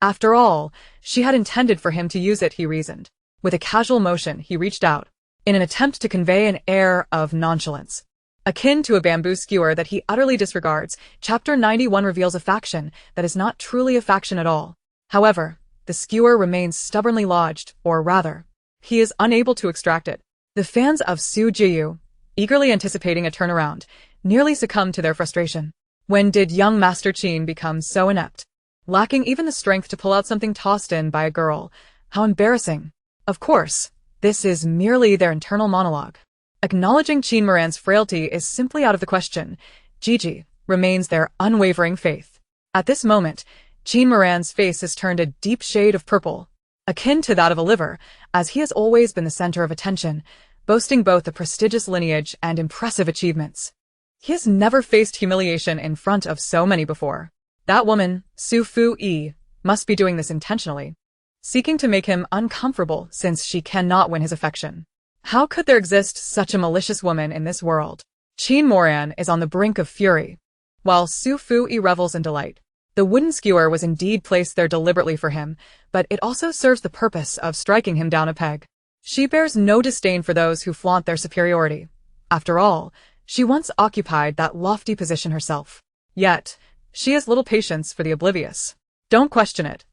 After all, she had intended for him to use it, he reasoned. With a casual motion, he reached out, in an attempt to convey an air of nonchalance, akin to a bamboo skewer that he utterly disregards. Chapter 91 reveals a faction that is not truly a faction at all. However, the skewer remains stubbornly lodged, or rather, he is unable to extract it. The fans of Su Jeyu, eagerly anticipating a turnaround, nearly succumbed to their frustration. When did young Master Qin become so inept? Lacking even the strength to pull out something tossed in by a girl. How embarrassing. Of course, this is merely their internal monologue. Acknowledging Qin Moryen's frailty is simply out of the question. Gigi remains their unwavering faith. At this moment, Qin Moryen's face has turned a deep shade of purple, akin to that of a liver, as he has always been the center of attention, boasting both a prestigious lineage and impressive achievements. He has never faced humiliation in front of so many before. That woman, Su Fu-yi, must be doing this intentionally, seeking to make him uncomfortable since she cannot win his affection. How could there exist such a malicious woman in this world? Qin Moryen is on the brink of fury, while Su Fu-yi revels in delight. The wooden skewer was indeed placed there deliberately for him, but it also serves the purpose of striking him down a peg. She bears no disdain for those who flaunt their superiority. After all, she once occupied that lofty position herself. Yet, she has little patience for the oblivious. Don't question it.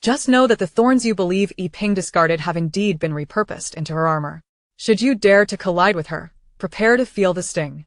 Just know that the thorns you believe Yi Ping discarded have indeed been repurposed into her armor. Should you dare to collide with her, prepare to feel the sting.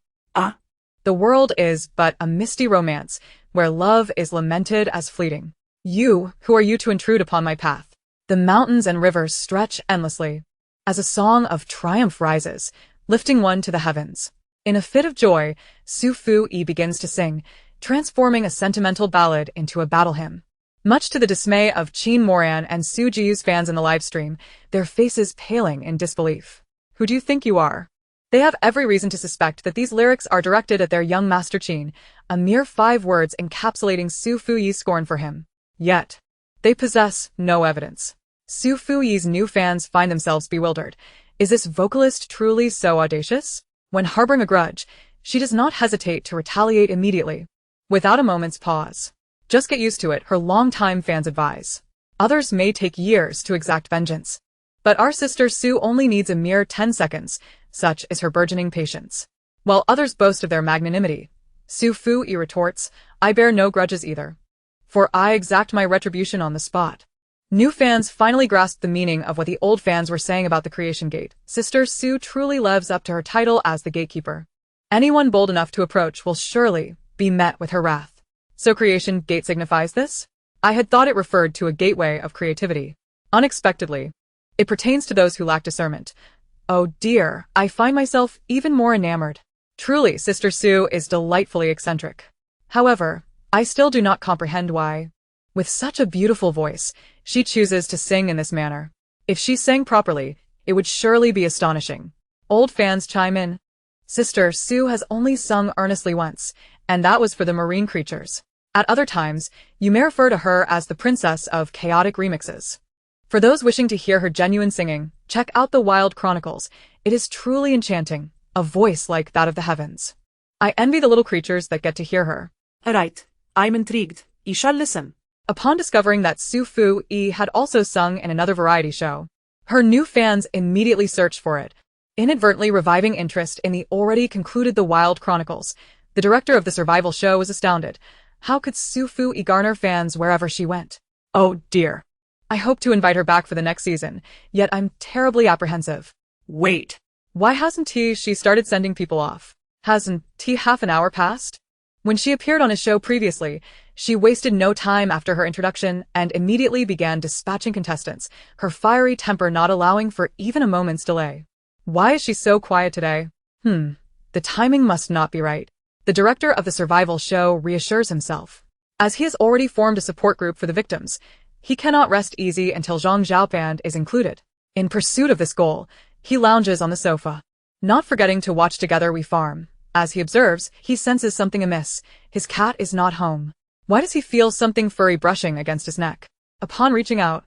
The world is but a misty romance, where love is lamented as fleeting. Who are you to intrude upon my path? The mountains and rivers stretch endlessly, as a song of triumph rises, lifting one to the heavens. In a fit of joy, Su Fu-yi begins to sing, transforming a sentimental ballad into a battle hymn. Much to the dismay of Chin Moran and Su Jiu's fans in the livestream, their faces paling in disbelief. Who do you think you are? They have every reason to suspect that these lyrics are directed at their young master Chin, a mere 5 words encapsulating Su Fuyi's scorn for him. Yet, they possess no evidence. Su Fuyi's new fans find themselves bewildered. Is this vocalist truly so audacious? When harboring a grudge, she does not hesitate to retaliate immediately, without a moment's pause. Just get used to it, her longtime fans advise. Others may take years to exact vengeance. But our sister Su only needs a mere 10 seconds, such is her burgeoning patience. While others boast of their magnanimity, Su Fuyi retorts, I bear no grudges either. For I exact my retribution on the spot. New fans finally grasp the meaning of what the old fans were saying about the Creation Gate. Sister Su truly lives up to her title as the gatekeeper. Anyone bold enough to approach will surely be met with her wrath. So Creation Gate signifies this? I had thought it referred to a gateway of creativity. Unexpectedly, it pertains to those who lack discernment. Oh dear, I find myself even more enamored. Truly, Sister Su is delightfully eccentric. However, I still do not comprehend why, with such a beautiful voice, she chooses to sing in this manner. If she sang properly, it would surely be astonishing. Old fans chime in. Sister Su has only sung earnestly once, and that was for the marine creatures. At other times, you may refer to her as the princess of chaotic remixes. For those wishing to hear her genuine singing, check out the Wild Chronicles. It is truly enchanting, a voice like that of the heavens. I envy the little creatures that get to hear her. Alright, I'm intrigued. I shall listen. Upon discovering that Su Fuyi had also sung in another variety show, her new fans immediately searched for it, inadvertently reviving interest in the already concluded The Wild Chronicles. The director of the survival show was astounded. How could Su Fuyi garner fans wherever she went? Oh dear. I hope to invite her back for the next season, yet I'm terribly apprehensive. Wait. Why hasn't she started sending people off? Hasn't half an hour passed? When she appeared on a show previously, she wasted no time after her introduction and immediately began dispatching contestants, her fiery temper not allowing for even a moment's delay. Why is she so quiet today? The timing must not be right. The director of the survival show reassures himself. As he has already formed a support group for the victims, he cannot rest easy until Zhang Xiaopan is included. In pursuit of this goal, he lounges on the sofa. Not forgetting to watch Together We Farm. As he observes, he senses something amiss. His cat is not home. Why does he feel something furry brushing against his neck? Upon reaching out,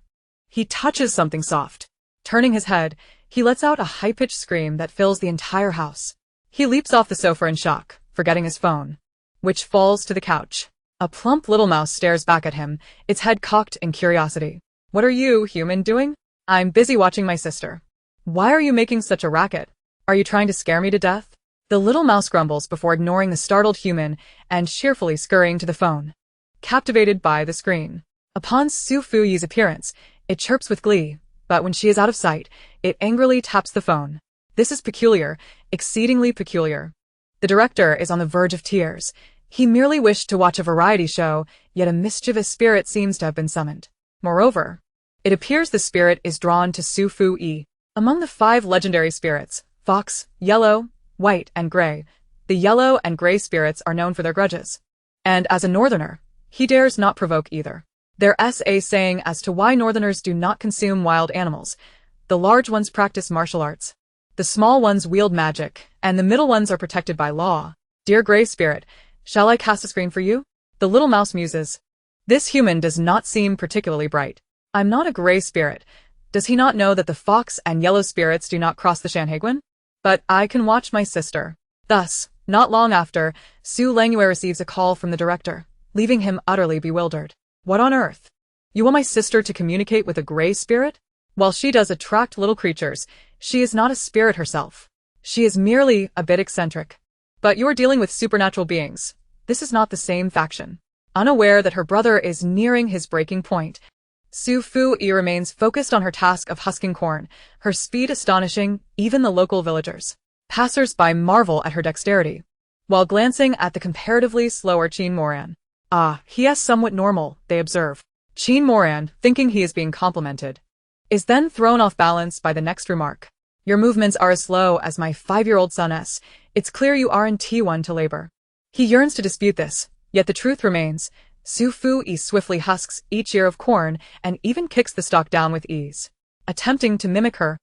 he touches something soft. Turning his head, he lets out a high-pitched scream that fills the entire house. He leaps off the sofa in shock, forgetting his phone, which falls to the couch. A plump little mouse stares back at him, its head cocked in curiosity. What are you, human, doing? I'm busy watching my sister. Why are you making such a racket? Are you trying to scare me to death? The little mouse grumbles before ignoring the startled human and cheerfully scurrying to the phone. Captivated by the screen. Upon Su Fuyi's appearance, it chirps with glee, but when she is out of sight, it angrily taps the phone. This is peculiar, exceedingly peculiar. The director is on the verge of tears. He merely wished to watch a variety show, yet a mischievous spirit seems to have been summoned. Moreover, it appears the spirit is drawn to Su Fuyi. Among the 5 legendary spirits, fox, yellow, white, and gray, the yellow and gray spirits are known for their grudges. And as a northerner, he dares not provoke either. There's a saying as to why northerners do not consume wild animals. The large ones practice martial arts. The small ones wield magic, and the middle ones are protected by law. Dear gray spirit, shall I cast a screen for you? The little mouse muses. This human does not seem particularly bright. I'm not a gray spirit. Does he not know that the fox and yellow spirits do not cross the Shanhaiguan? But I can watch my sister. Thus, not long after, Su Langyue receives a call from the director, leaving him utterly bewildered. What on earth? You want my sister to communicate with a gray spirit? While she does attract little creatures, she is not a spirit herself. She is merely a bit eccentric. But you're dealing with supernatural beings. This is not the same faction. Unaware that her brother is nearing his breaking point, Su Fuyi remains focused on her task of husking corn, her speed astonishing even the local villagers. Passers-by marvel at her dexterity, while glancing at the comparatively slower Chin Moran. He is somewhat normal, they observe. Chin Moran, thinking he is being complimented, is then thrown off balance by the next remark. Your movements are as slow as my 5-year-old son's. It's clear you aren't one to labor. He yearns to dispute this, yet the truth remains. Yufuyi swiftly husks each ear of corn and even kicks the stalk down with ease. Attempting to mimic her,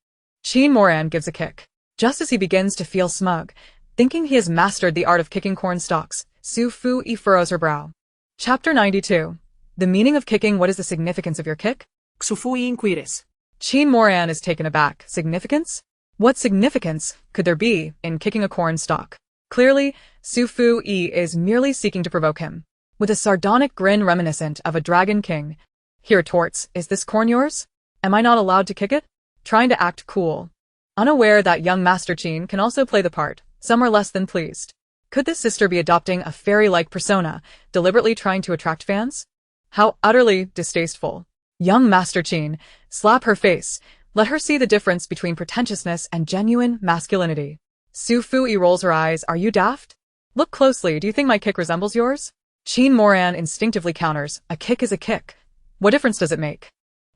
Qin Moran gives a kick. Just as he begins to feel smug, thinking he has mastered the art of kicking corn stalks, Yufuyi furrows her brow. Chapter 92. The meaning of kicking. What is the significance of your kick? Yufuyi inquires. Qin Moran is taken aback. Significance? What significance could there be in kicking a corn stalk? Clearly, Yufuyi is merely seeking to provoke him. With a sardonic grin reminiscent of a dragon king, he retorts, "Is this corn yours? Am I not allowed to kick it?" Trying to act cool. Unaware that young Master Qin can also play the part, some are less than pleased. Could this sister be adopting a fairy-like persona, deliberately trying to attract fans? How utterly distasteful. Young Master Qin, slap her face, let her see the difference between pretentiousness and genuine masculinity. Yufuyi rolls her eyes. Are you daft? Look closely. Do you think my kick resembles yours? Qin Moran instinctively counters, a kick is a kick. What difference does it make?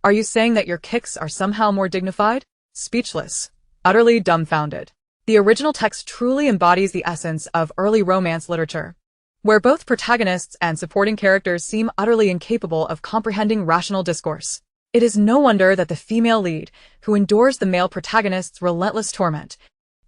Are you saying that your kicks are somehow more dignified? Speechless. Utterly dumbfounded. The original text truly embodies the essence of early romance literature, where both protagonists and supporting characters seem utterly incapable of comprehending rational discourse. It is no wonder that the female lead, who endures the male protagonist's relentless torment,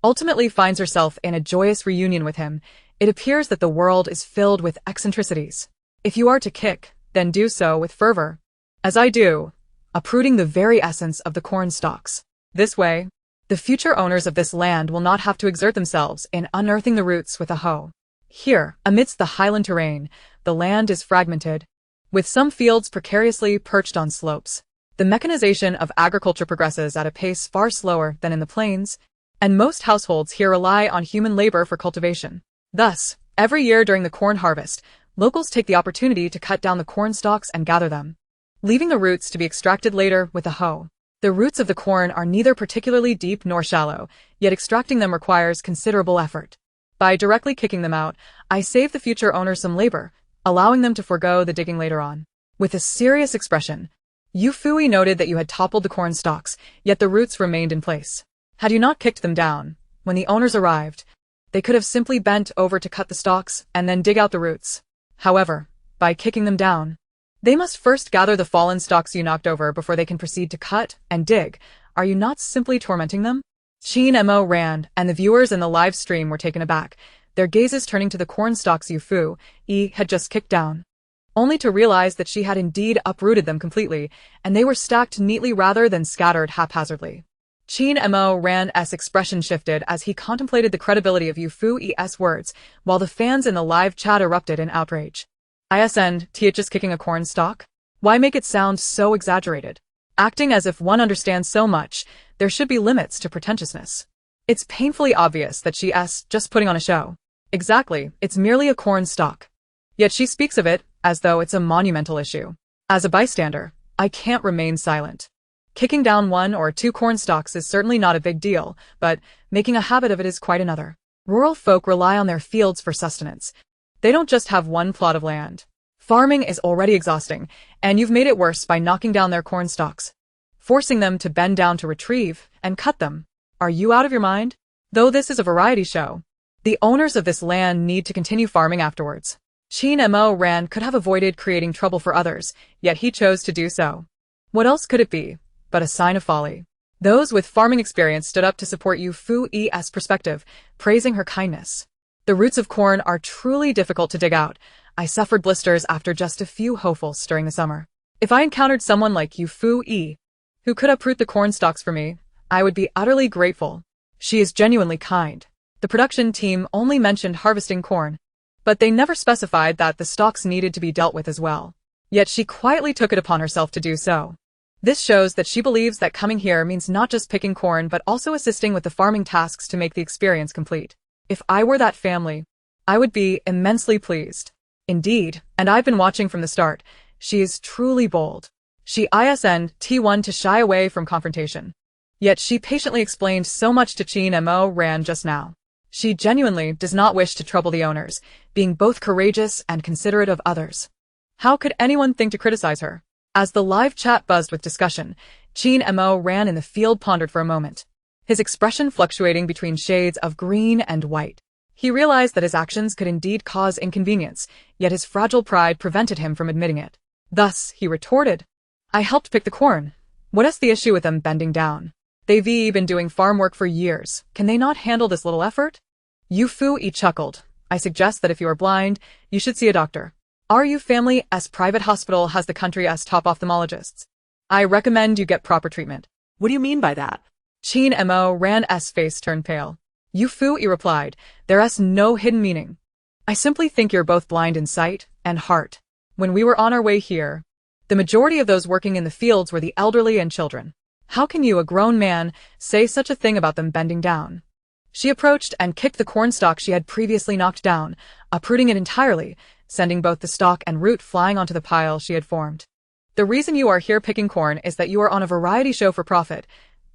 ultimately finds herself in a joyous reunion with him. It appears that the world is filled with eccentricities. If you are to kick, then do so with fervor. As I do, uprooting the very essence of the corn stalks. This way, the future owners of this land will not have to exert themselves in unearthing the roots with a hoe. Here, amidst the highland terrain, the land is fragmented, with some fields precariously perched on slopes. The mechanization of agriculture progresses at a pace far slower than in the plains, and most households here rely on human labor for cultivation. Thus, every year during the corn harvest, locals take the opportunity to cut down the corn stalks and gather them, leaving the roots to be extracted later with a hoe. The roots of the corn are neither particularly deep nor shallow, yet extracting them requires considerable effort. By directly kicking them out, I save the future owners some labor, allowing them to forego the digging later on. With a serious expression, Yufuyi noted that you had toppled the corn stalks, yet the roots remained in place. Had you not kicked them down, when the owners arrived, they could have simply bent over to cut the stalks and then dig out the roots. However, by kicking them down, they must first gather the fallen stalks you knocked over before they can proceed to cut and dig. Are you not simply tormenting them? Qin Moran and the viewers in the live stream were taken aback, their gazes turning to the corn stalks Yufuyi had just kicked down, only to realize that she had indeed uprooted them completely, and they were stacked neatly rather than scattered haphazardly. Qin Moran's expression shifted as he contemplated the credibility of Yufuyi's words, while the fans in the live chat erupted in outrage. Isn't just kicking a corn stalk? Why make it sound so exaggerated? Acting as if one understands so much, there should be limits to pretentiousness. It's painfully obvious that she's just putting on a show. Exactly, it's merely a corn stalk. Yet she speaks of it as though it's a monumental issue. As a bystander, I can't remain silent. Kicking down 1 or 2 corn stalks is certainly not a big deal, but making a habit of it is quite another. Rural folk rely on their fields for sustenance. They don't just have one plot of land. Farming is already exhausting, and you've made it worse by knocking down their corn stalks, forcing them to bend down to retrieve and cut them. Are you out of your mind? Though this is a variety show, the owners of this land need to continue farming afterwards. Qin Moran could have avoided creating trouble for others, yet he chose to do so. What else could it be but a sign of folly? Those with farming experience stood up to support Yufuyi's perspective, praising her kindness. The roots of corn are truly difficult to dig out. I suffered blisters after just a few hoefuls during the summer. If I encountered someone like Yufuyi, who could uproot the corn stalks for me, I would be utterly grateful. She is genuinely kind. The production team only mentioned harvesting corn, but they never specified that the stalks needed to be dealt with as well. Yet she quietly took it upon herself to do so. This shows that she believes that coming here means not just picking corn but also assisting with the farming tasks to make the experience complete. If I were that family, I would be immensely pleased. Indeed, and I've been watching from the start, she is truly bold. She isn't one to shy away from confrontation. Yet she patiently explained so much to Qin Moran just now. She genuinely does not wish to trouble the owners, being both courageous and considerate of others. How could anyone think to criticize her? As the live chat buzzed with discussion, Qin Moran in the field pondered for a moment, his expression fluctuating between shades of green and white. He realized that his actions could indeed cause inconvenience, yet his fragile pride prevented him from admitting it. Thus, he retorted, I helped pick the corn. What is the issue with them bending down? They've been doing farm work for years. Can they not handle this little effort? Yufuyi chuckled. I suggest that if you are blind, you should see a doctor. Our family's private hospital has the country's top ophthalmologists. I recommend you get proper treatment. What do you mean by that? Chin Mo Ran's face turned pale. Yufuyi replied, there's no hidden meaning. I simply think you're both blind in sight and heart. When we were on our way here, the majority of those working in the fields were the elderly and children. How can you, a grown man, say such a thing about them bending down? She approached and kicked the cornstalk she had previously knocked down, uprooting it entirely, sending both the stalk and root flying onto the pile she had formed. The reason you are here picking corn is that you are on a variety show for profit.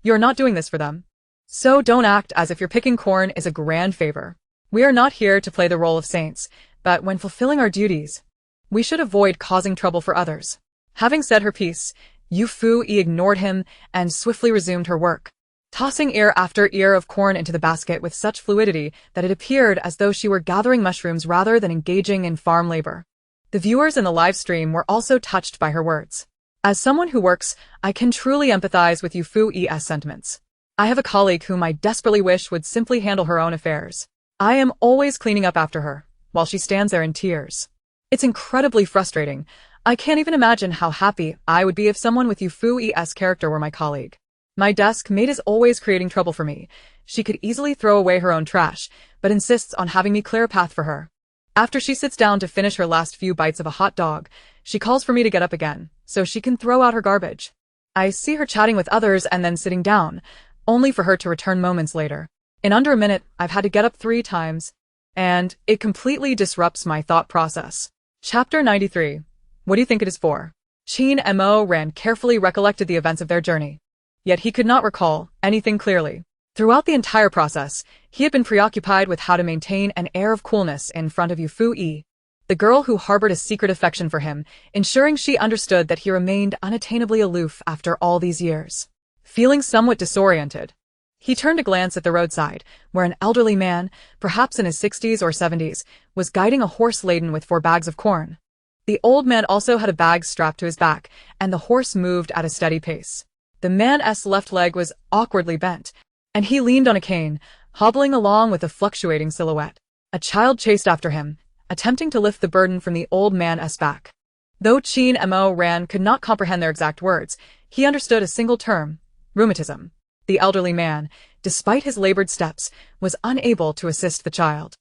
You're not doing this for them. So don't act as if your picking corn is a grand favor. We are not here to play the role of saints, but when fulfilling our duties, we should avoid causing trouble for others. Having said her piece, Yufuyi ignored him and swiftly resumed her work, tossing ear after ear of corn into the basket with such fluidity that it appeared as though she were gathering mushrooms rather than engaging in farm labor. The viewers in the live stream were also touched by her words. As someone who works, I can truly empathize with Yufuyi's sentiments. I have a colleague whom I desperately wish would simply handle her own affairs. I am always cleaning up after her, while she stands there in tears. It's incredibly frustrating. I can't even imagine how happy I would be if someone with Yufuyi's character were my colleague. My desk mate is always creating trouble for me. She could easily throw away her own trash, but insists on having me clear a path for her. After she sits down to finish her last few bites of a hot dog, she calls for me to get up again, so she can throw out her garbage. I see her chatting with others and then sitting down, only for her to return moments later. In under a minute, I've had to get up 3 times, and it completely disrupts my thought process. Chapter 93. What do you think it is for? Chin Mo Ran carefully recollected the events of their journey. Yet he could not recall anything clearly. Throughout the entire process, he had been preoccupied with how to maintain an air of coolness in front of Yufuyi, the girl who harbored a secret affection for him, ensuring she understood that he remained unattainably aloof after all these years. Feeling somewhat disoriented, he turned to glance at the roadside, where an elderly man, perhaps in his 60s or 70s, was guiding a horse laden with 4 bags of corn. The old man also had a bag strapped to his back, and the horse moved at a steady pace. The man's left leg was awkwardly bent, and he leaned on a cane, hobbling along with a fluctuating silhouette. A child chased after him, attempting to lift the burden from the old man's back. Though Chin Mo Ran could not comprehend their exact words, he understood a single term: rheumatism. The elderly man, despite his labored steps, was unable to assist the child.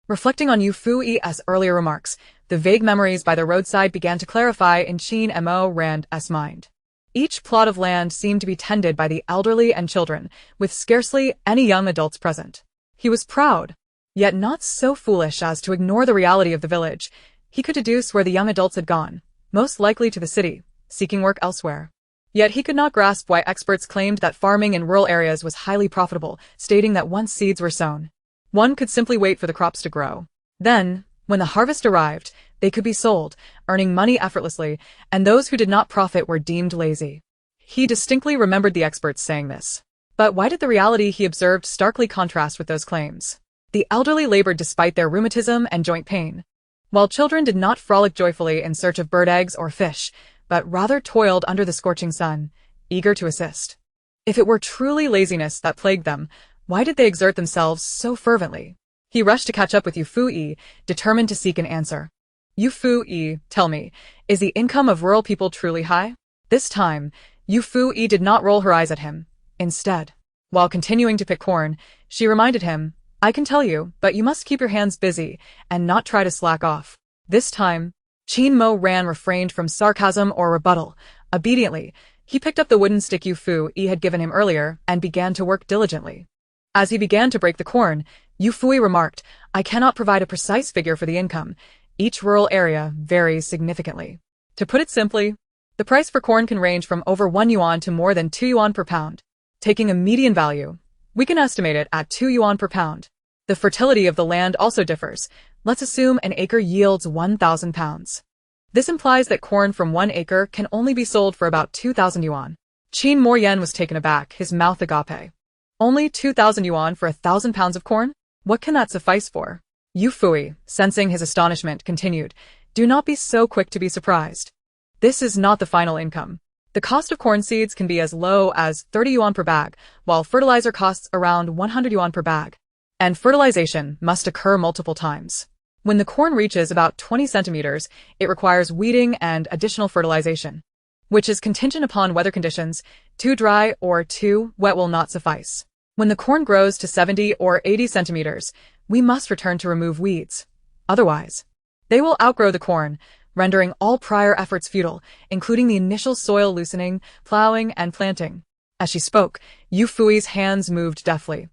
Reflecting on Yufuyi's earlier remarks, the vague memories by the roadside began to clarify in Chin Mo Ran's mind. Each plot of land seemed to be tended by the elderly and children, with scarcely any young adults present. He was proud, yet not so foolish as to ignore the reality of the village. He could deduce where the young adults had gone, most likely to the city, seeking work elsewhere. Yet he could not grasp why experts claimed that farming in rural areas was highly profitable, stating that once seeds were sown, one could simply wait for the crops to grow. Then, when the harvest arrived, they could be sold, earning money effortlessly, and those who did not profit were deemed lazy. He distinctly remembered the experts saying this. But why did the reality he observed starkly contrast with those claims? The elderly labored despite their rheumatism and joint pain, while children did not frolic joyfully in search of bird eggs or fish, but rather toiled under the scorching sun, eager to assist. If it were truly laziness that plagued them, why did they exert themselves so fervently? He rushed to catch up with Yufuyi, determined to seek an answer. Yufuyi, tell me, is the income of rural people truly high? This time, Yufuyi did not roll her eyes at him. Instead, while continuing to pick corn, she reminded him, I can tell you, but you must keep your hands busy and not try to slack off. This time, Chin Mo Ran refrained from sarcasm or rebuttal. Obediently, he picked up the wooden stick Yufuyi had given him earlier and began to work diligently. As he began to break the corn, Yufuyi remarked, I cannot provide a precise figure for the income. Each rural area varies significantly. To put it simply, the price for corn can range from over 1 yuan to more than 2 yuan per pound. Taking a median value, we can estimate it at 2 yuan per pound. The fertility of the land also differs. Let's assume an acre yields 1,000 pounds. This implies that corn from 1 acre can only be sold for about 2,000 yuan. Chin Mo Yen was taken aback, his mouth agape. Only 2,000 yuan for 1,000 pounds of corn? What can that suffice for? Yufuyi, sensing his astonishment, continued, do not be so quick to be surprised. This is not the final income. The cost of corn seeds can be as low as 30 yuan per bag, while fertilizer costs around 100 yuan per bag. And fertilization must occur multiple times. When the corn reaches about 20 centimeters, it requires weeding and additional fertilization, which is contingent upon weather conditions. Too dry or too wet will not suffice. When the corn grows to 70 or 80 centimeters, we must return to remove weeds. Otherwise, they will outgrow the corn, rendering all prior efforts futile, including the initial soil loosening, plowing, and planting. As she spoke, Yufuyi's hands moved deftly,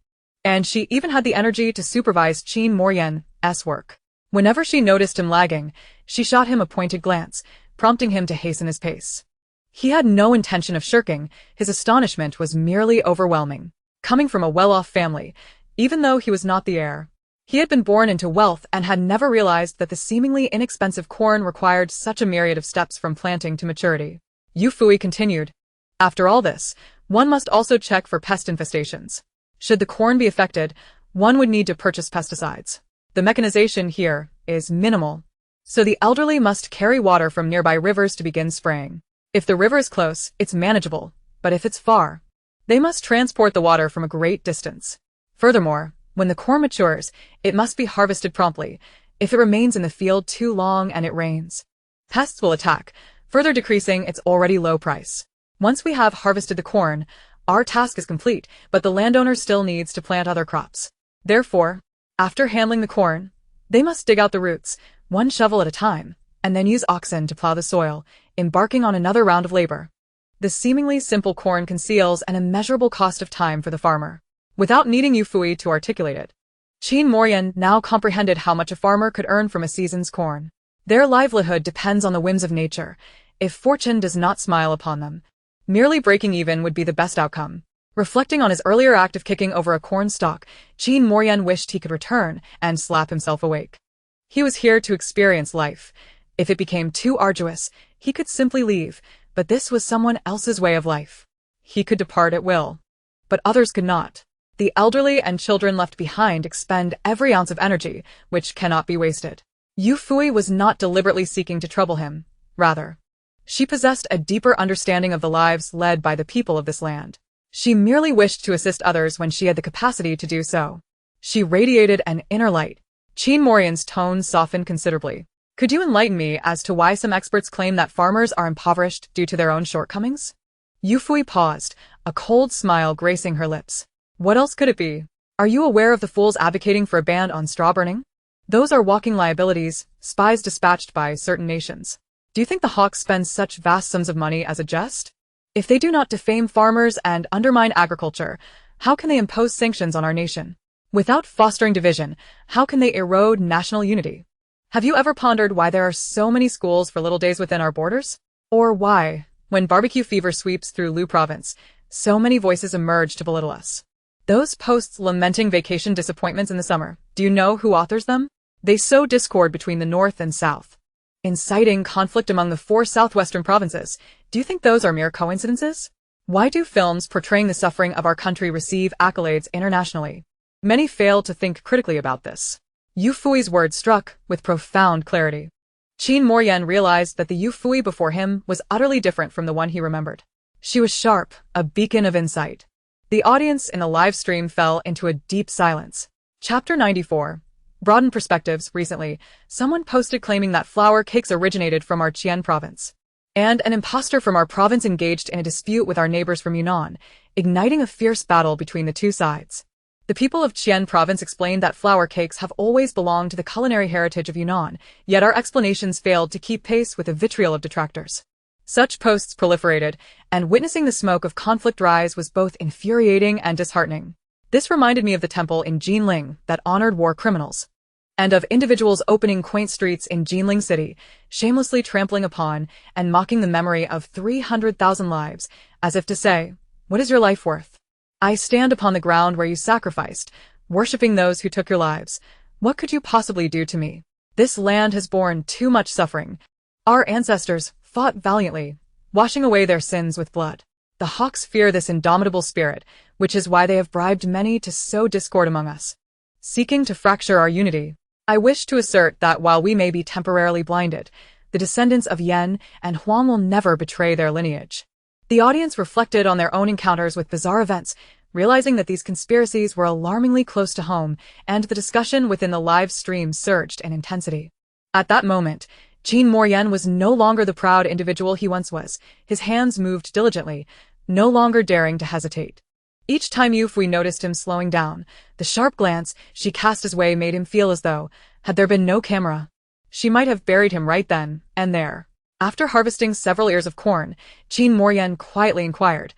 and she even had the energy to supervise Qin Moryan's work. Whenever she noticed him lagging, she shot him a pointed glance, prompting him to hasten his pace. He had no intention of shirking. His astonishment was merely overwhelming. Coming from a well-off family, even though he was not the heir, he had been born into wealth and had never realized that the seemingly inexpensive corn required such a myriad of steps from planting to maturity. Yufuyi continued, after all this, one must also check for pest infestations. Should the corn be affected, one would need to purchase pesticides. The mechanization here is minimal, so the elderly must carry water from nearby rivers to begin spraying. If the river is close, it's manageable, but if it's far, they must transport the water from a great distance. Furthermore, when the corn matures, it must be harvested promptly. If it remains in the field too long and it rains, pests will attack, further decreasing its already low price. Once we have harvested the corn, our task is complete, but the landowner still needs to plant other crops. Therefore, after handling the corn, they must dig out the roots, one shovel at a time, and then use oxen to plow the soil, embarking on another round of labor. The seemingly simple corn conceals an immeasurable cost of time for the farmer. Without needing Yufuyi to articulate it, Qin Moryan now comprehended how much a farmer could earn from a season's corn. Their livelihood depends on the whims of nature. If fortune does not smile upon them, merely breaking even would be the best outcome. Reflecting on his earlier act of kicking over a corn stalk, Qin Moryan wished he could return and slap himself awake. He was here to experience life. If it became too arduous, he could simply leave, but this was someone else's way of life. He could depart at will, but others could not. The elderly and children left behind expend every ounce of energy, which cannot be wasted. Yufuyi was not deliberately seeking to trouble him. Rather, she possessed a deeper understanding of the lives led by the people of this land. She merely wished to assist others when she had the capacity to do so. She radiated an inner light. Qin Moryan's tone softened considerably. Could you enlighten me as to why some experts claim that farmers are impoverished due to their own shortcomings? Yufuyi paused, a cold smile gracing her lips. What else could it be? Are you aware of the fools advocating for a ban on straw burning? Those are walking liabilities, spies dispatched by certain nations. Do you think the hawks spend such vast sums of money as a jest? If they do not defame farmers and undermine agriculture, how can they impose sanctions on our nation? Without fostering division, how can they erode national unity? Have you ever pondered why there are so many schools for little days within our borders? Or why, when barbecue fever sweeps through Lu province, so many voices emerge to belittle us? Those posts lamenting vacation disappointments in the summer, do you know who authors them? They sow discord between the North and South, inciting conflict among the 4 southwestern provinces. Do you think those are mere coincidences? Why do films portraying the suffering of our country receive accolades internationally? Many fail to think critically about this. Yufuyi's words struck with profound clarity. Qin Moryan realized that the Yufuyi before him was utterly different from the one he remembered. She was sharp, a beacon of insight. The audience in the live stream fell into a deep silence. Chapter 94. Broaden perspectives. Recently, someone posted claiming that flour cakes originated from our Qian province, and an imposter from our province engaged in a dispute with our neighbors from Yunnan, igniting a fierce battle between the two sides. The people of Qian province explained that flour cakes have always belonged to the culinary heritage of Yunnan, yet our explanations failed to keep pace with the vitriol of detractors. Such posts proliferated, and witnessing the smoke of conflict rise was both infuriating and disheartening. This reminded me of the temple in Jinling that honored war criminals, and of individuals opening quaint streets in Jinling City, shamelessly trampling upon and mocking the memory of 300,000 lives, as if to say, what is your life worth? I stand upon the ground where you sacrificed, worshipping those who took your lives. What could you possibly do to me? This land has borne too much suffering. Our ancestors fought valiantly, washing away their sins with blood. The hawks fear this indomitable spirit, which is why they have bribed many to sow discord among us. seeking to fracture our unity. I wish to assert that while we may be temporarily blinded, the descendants of Yen and Huang will never betray their lineage. The audience reflected on their own encounters with bizarre events, realizing that these conspiracies were alarmingly close to home, and the discussion within the live stream surged in intensity. At that moment, Qin Moryen was no longer the proud individual he once was. His hands moved diligently, no longer daring to hesitate. Each time Yufuyi noticed him slowing down, the sharp glance she cast his way made him feel as though, had there been no camera, she might have buried him right then and there. After harvesting several ears of corn, Qin Moryen quietly inquired,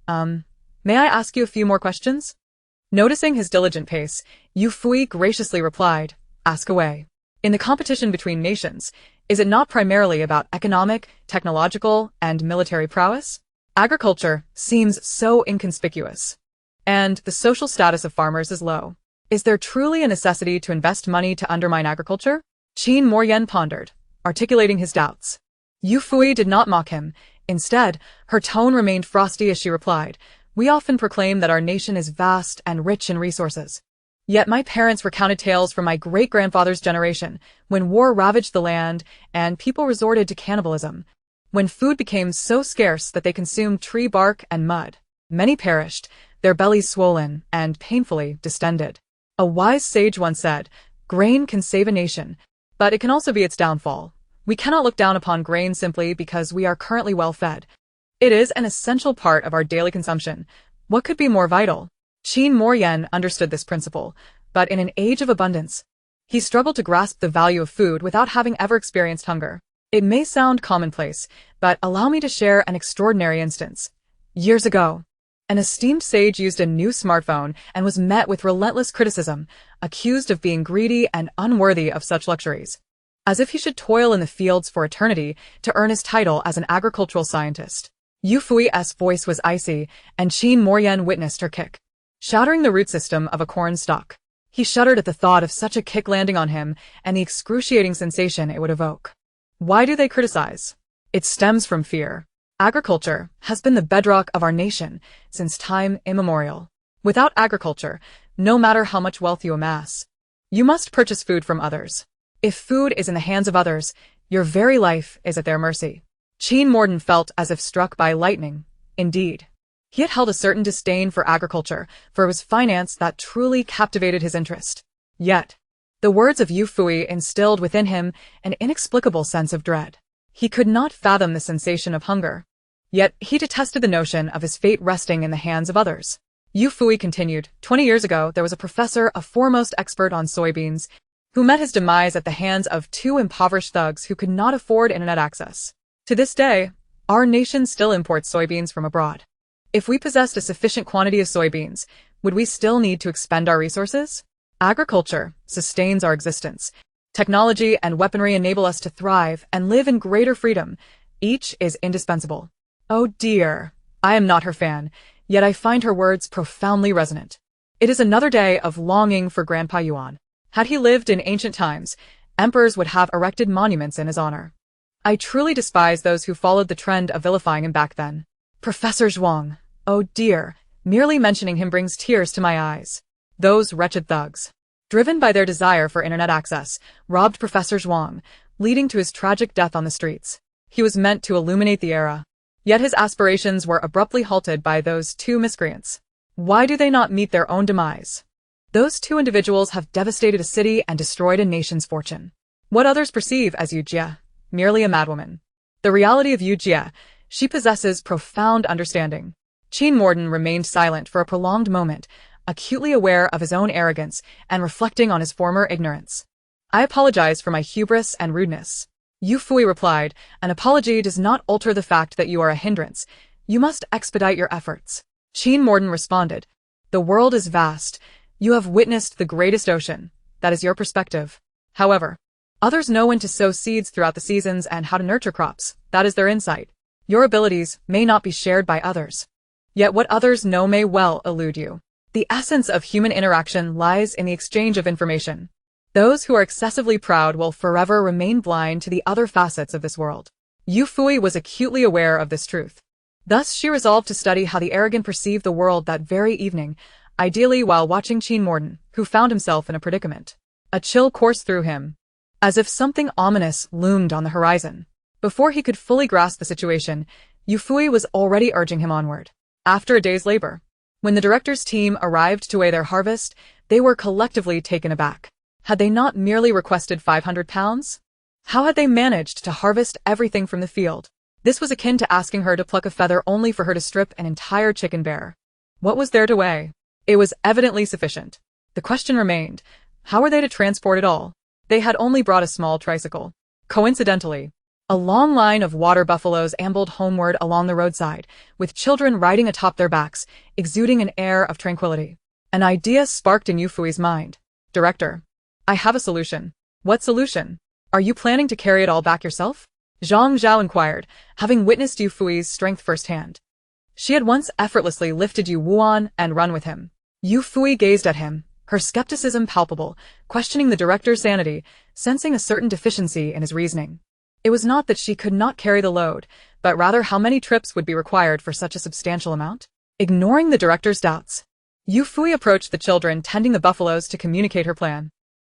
may I ask you a few more questions? Noticing his diligent pace, Yufuyi graciously replied, ask away. In the competition between nations, is it not primarily about economic, technological, and military prowess? Agriculture seems so inconspicuous. And the social status of farmers is low. Is there truly a necessity to invest money to undermine agriculture? Qin Moryen pondered, articulating his doubts. Yufuyi did not mock him. Instead, her tone remained frosty as she replied, we often proclaim that our nation is vast and rich in resources. Yet my parents recounted tales from my great-grandfather's generation, when war ravaged the land and people resorted to cannibalism. When food became so scarce that they consumed tree bark and mud, many perished, their bellies swollen and painfully distended. A wise sage once said, grain can save a nation, but it can also be its downfall. We cannot look down upon grain simply because we are currently well fed. It is an essential part of our daily consumption. What could be more vital? Qin Moryen understood this principle, but in an age of abundance, he struggled to grasp the value of food without having ever experienced hunger. It may sound commonplace, but allow me to share an extraordinary instance. Years ago, an esteemed sage used a new smartphone and was met with relentless criticism, accused of being greedy and unworthy of such luxuries. As if he should toil in the fields for eternity to earn his title as an agricultural scientist. Yufuyi's voice was icy, and Qin Moryen witnessed her kick, shattering the root system of a corn stalk. He shuddered at the thought of such a kick landing on him and the excruciating sensation it would evoke. Why do they criticize? It stems from fear. Agriculture has been the bedrock of our nation since time immemorial. Without agriculture, no matter how much wealth you amass, you must purchase food from others. If food is in the hands of others, your very life is at their mercy. Qin Moryen felt as if struck by lightning. Indeed, he had held a certain disdain for agriculture, for it was finance that truly captivated his interest. Yet, the words of Yufuyi instilled within him an inexplicable sense of dread. He could not fathom the sensation of hunger. Yet he detested the notion of his fate resting in the hands of others. Yufuyi continued, 20 years ago there was a professor, a foremost expert on soybeans, who met his demise at the hands of two impoverished thugs who could not afford internet access. To this day, our nation still imports soybeans from abroad. If we possessed a sufficient quantity of soybeans, would we still need to expend our resources? Agriculture sustains our existence. Technology and weaponry enable us to thrive and live in greater freedom. Each is indispensable. Oh dear, I am not her fan, yet I find her words profoundly resonant. It is another day of longing for Grandpa Yuan. Had he lived in ancient times, emperors would have erected monuments in his honor. I truly despise those who followed the trend of vilifying him back then. Professor Zhuang, oh dear, merely mentioning him brings tears to my eyes. Those wretched thugs, driven by their desire for internet access, robbed Professor Zhuang, leading to his tragic death on the streets. He was meant to illuminate the era. Yet his aspirations were abruptly halted by those two miscreants. Why do they not meet their own demise? Those two individuals have devastated a city and destroyed a nation's fortune. What others perceive as Yu Jie, merely a madwoman. The reality of Yu Jie, she possesses profound understanding. Qin Moryen remained silent for a prolonged moment, acutely aware of his own arrogance and reflecting on his former ignorance. I apologize for my hubris and rudeness. Yufuyi replied, an apology does not alter the fact that you are a hindrance. You must expedite your efforts. Qin Moryen responded, the world is vast. You have witnessed the greatest ocean. That is your perspective. However, others know when to sow seeds throughout the seasons and how to nurture crops. That is their insight. Your abilities may not be shared by others. Yet what others know may well elude you. The essence of human interaction lies in the exchange of information. Those who are excessively proud will forever remain blind to the other facets of this world. Yufuyi was acutely aware of this truth. Thus she resolved to study how the arrogant perceive the world that very evening. ideally while watching Chin Morden, who found himself in a predicament. A chill coursed through him, as if something ominous loomed on the horizon. Before he could fully grasp the situation, Yufuyi was already urging him onward. After a day's labor, when the director's team arrived to weigh their harvest, they were collectively taken aback. Had they not merely requested 500 pounds? How had they managed to harvest everything from the field? This was akin to asking her to pluck a feather only for her to strip an entire chicken bare. What was there to weigh? It was evidently sufficient. The question remained, how were they to transport it all? They had only brought a small tricycle. Coincidentally, a long line of water buffaloes ambled homeward along the roadside, with children riding atop their backs, exuding an air of tranquility. An idea sparked in Yufui's mind. Director, I have a solution. What solution? Are you planning to carry it all back yourself? Zhang Zhao inquired, having witnessed Yufui's strength firsthand. She had once effortlessly lifted Yu Wuan and run with him. Yufuyi gazed at him, her skepticism palpable, questioning the director's sanity, sensing a certain deficiency in his reasoning. It was not that she could not carry the load, but rather how many trips would be required for such a substantial amount? Ignoring the director's doubts, Yufuyi approached the children tending the buffaloes to communicate her plan.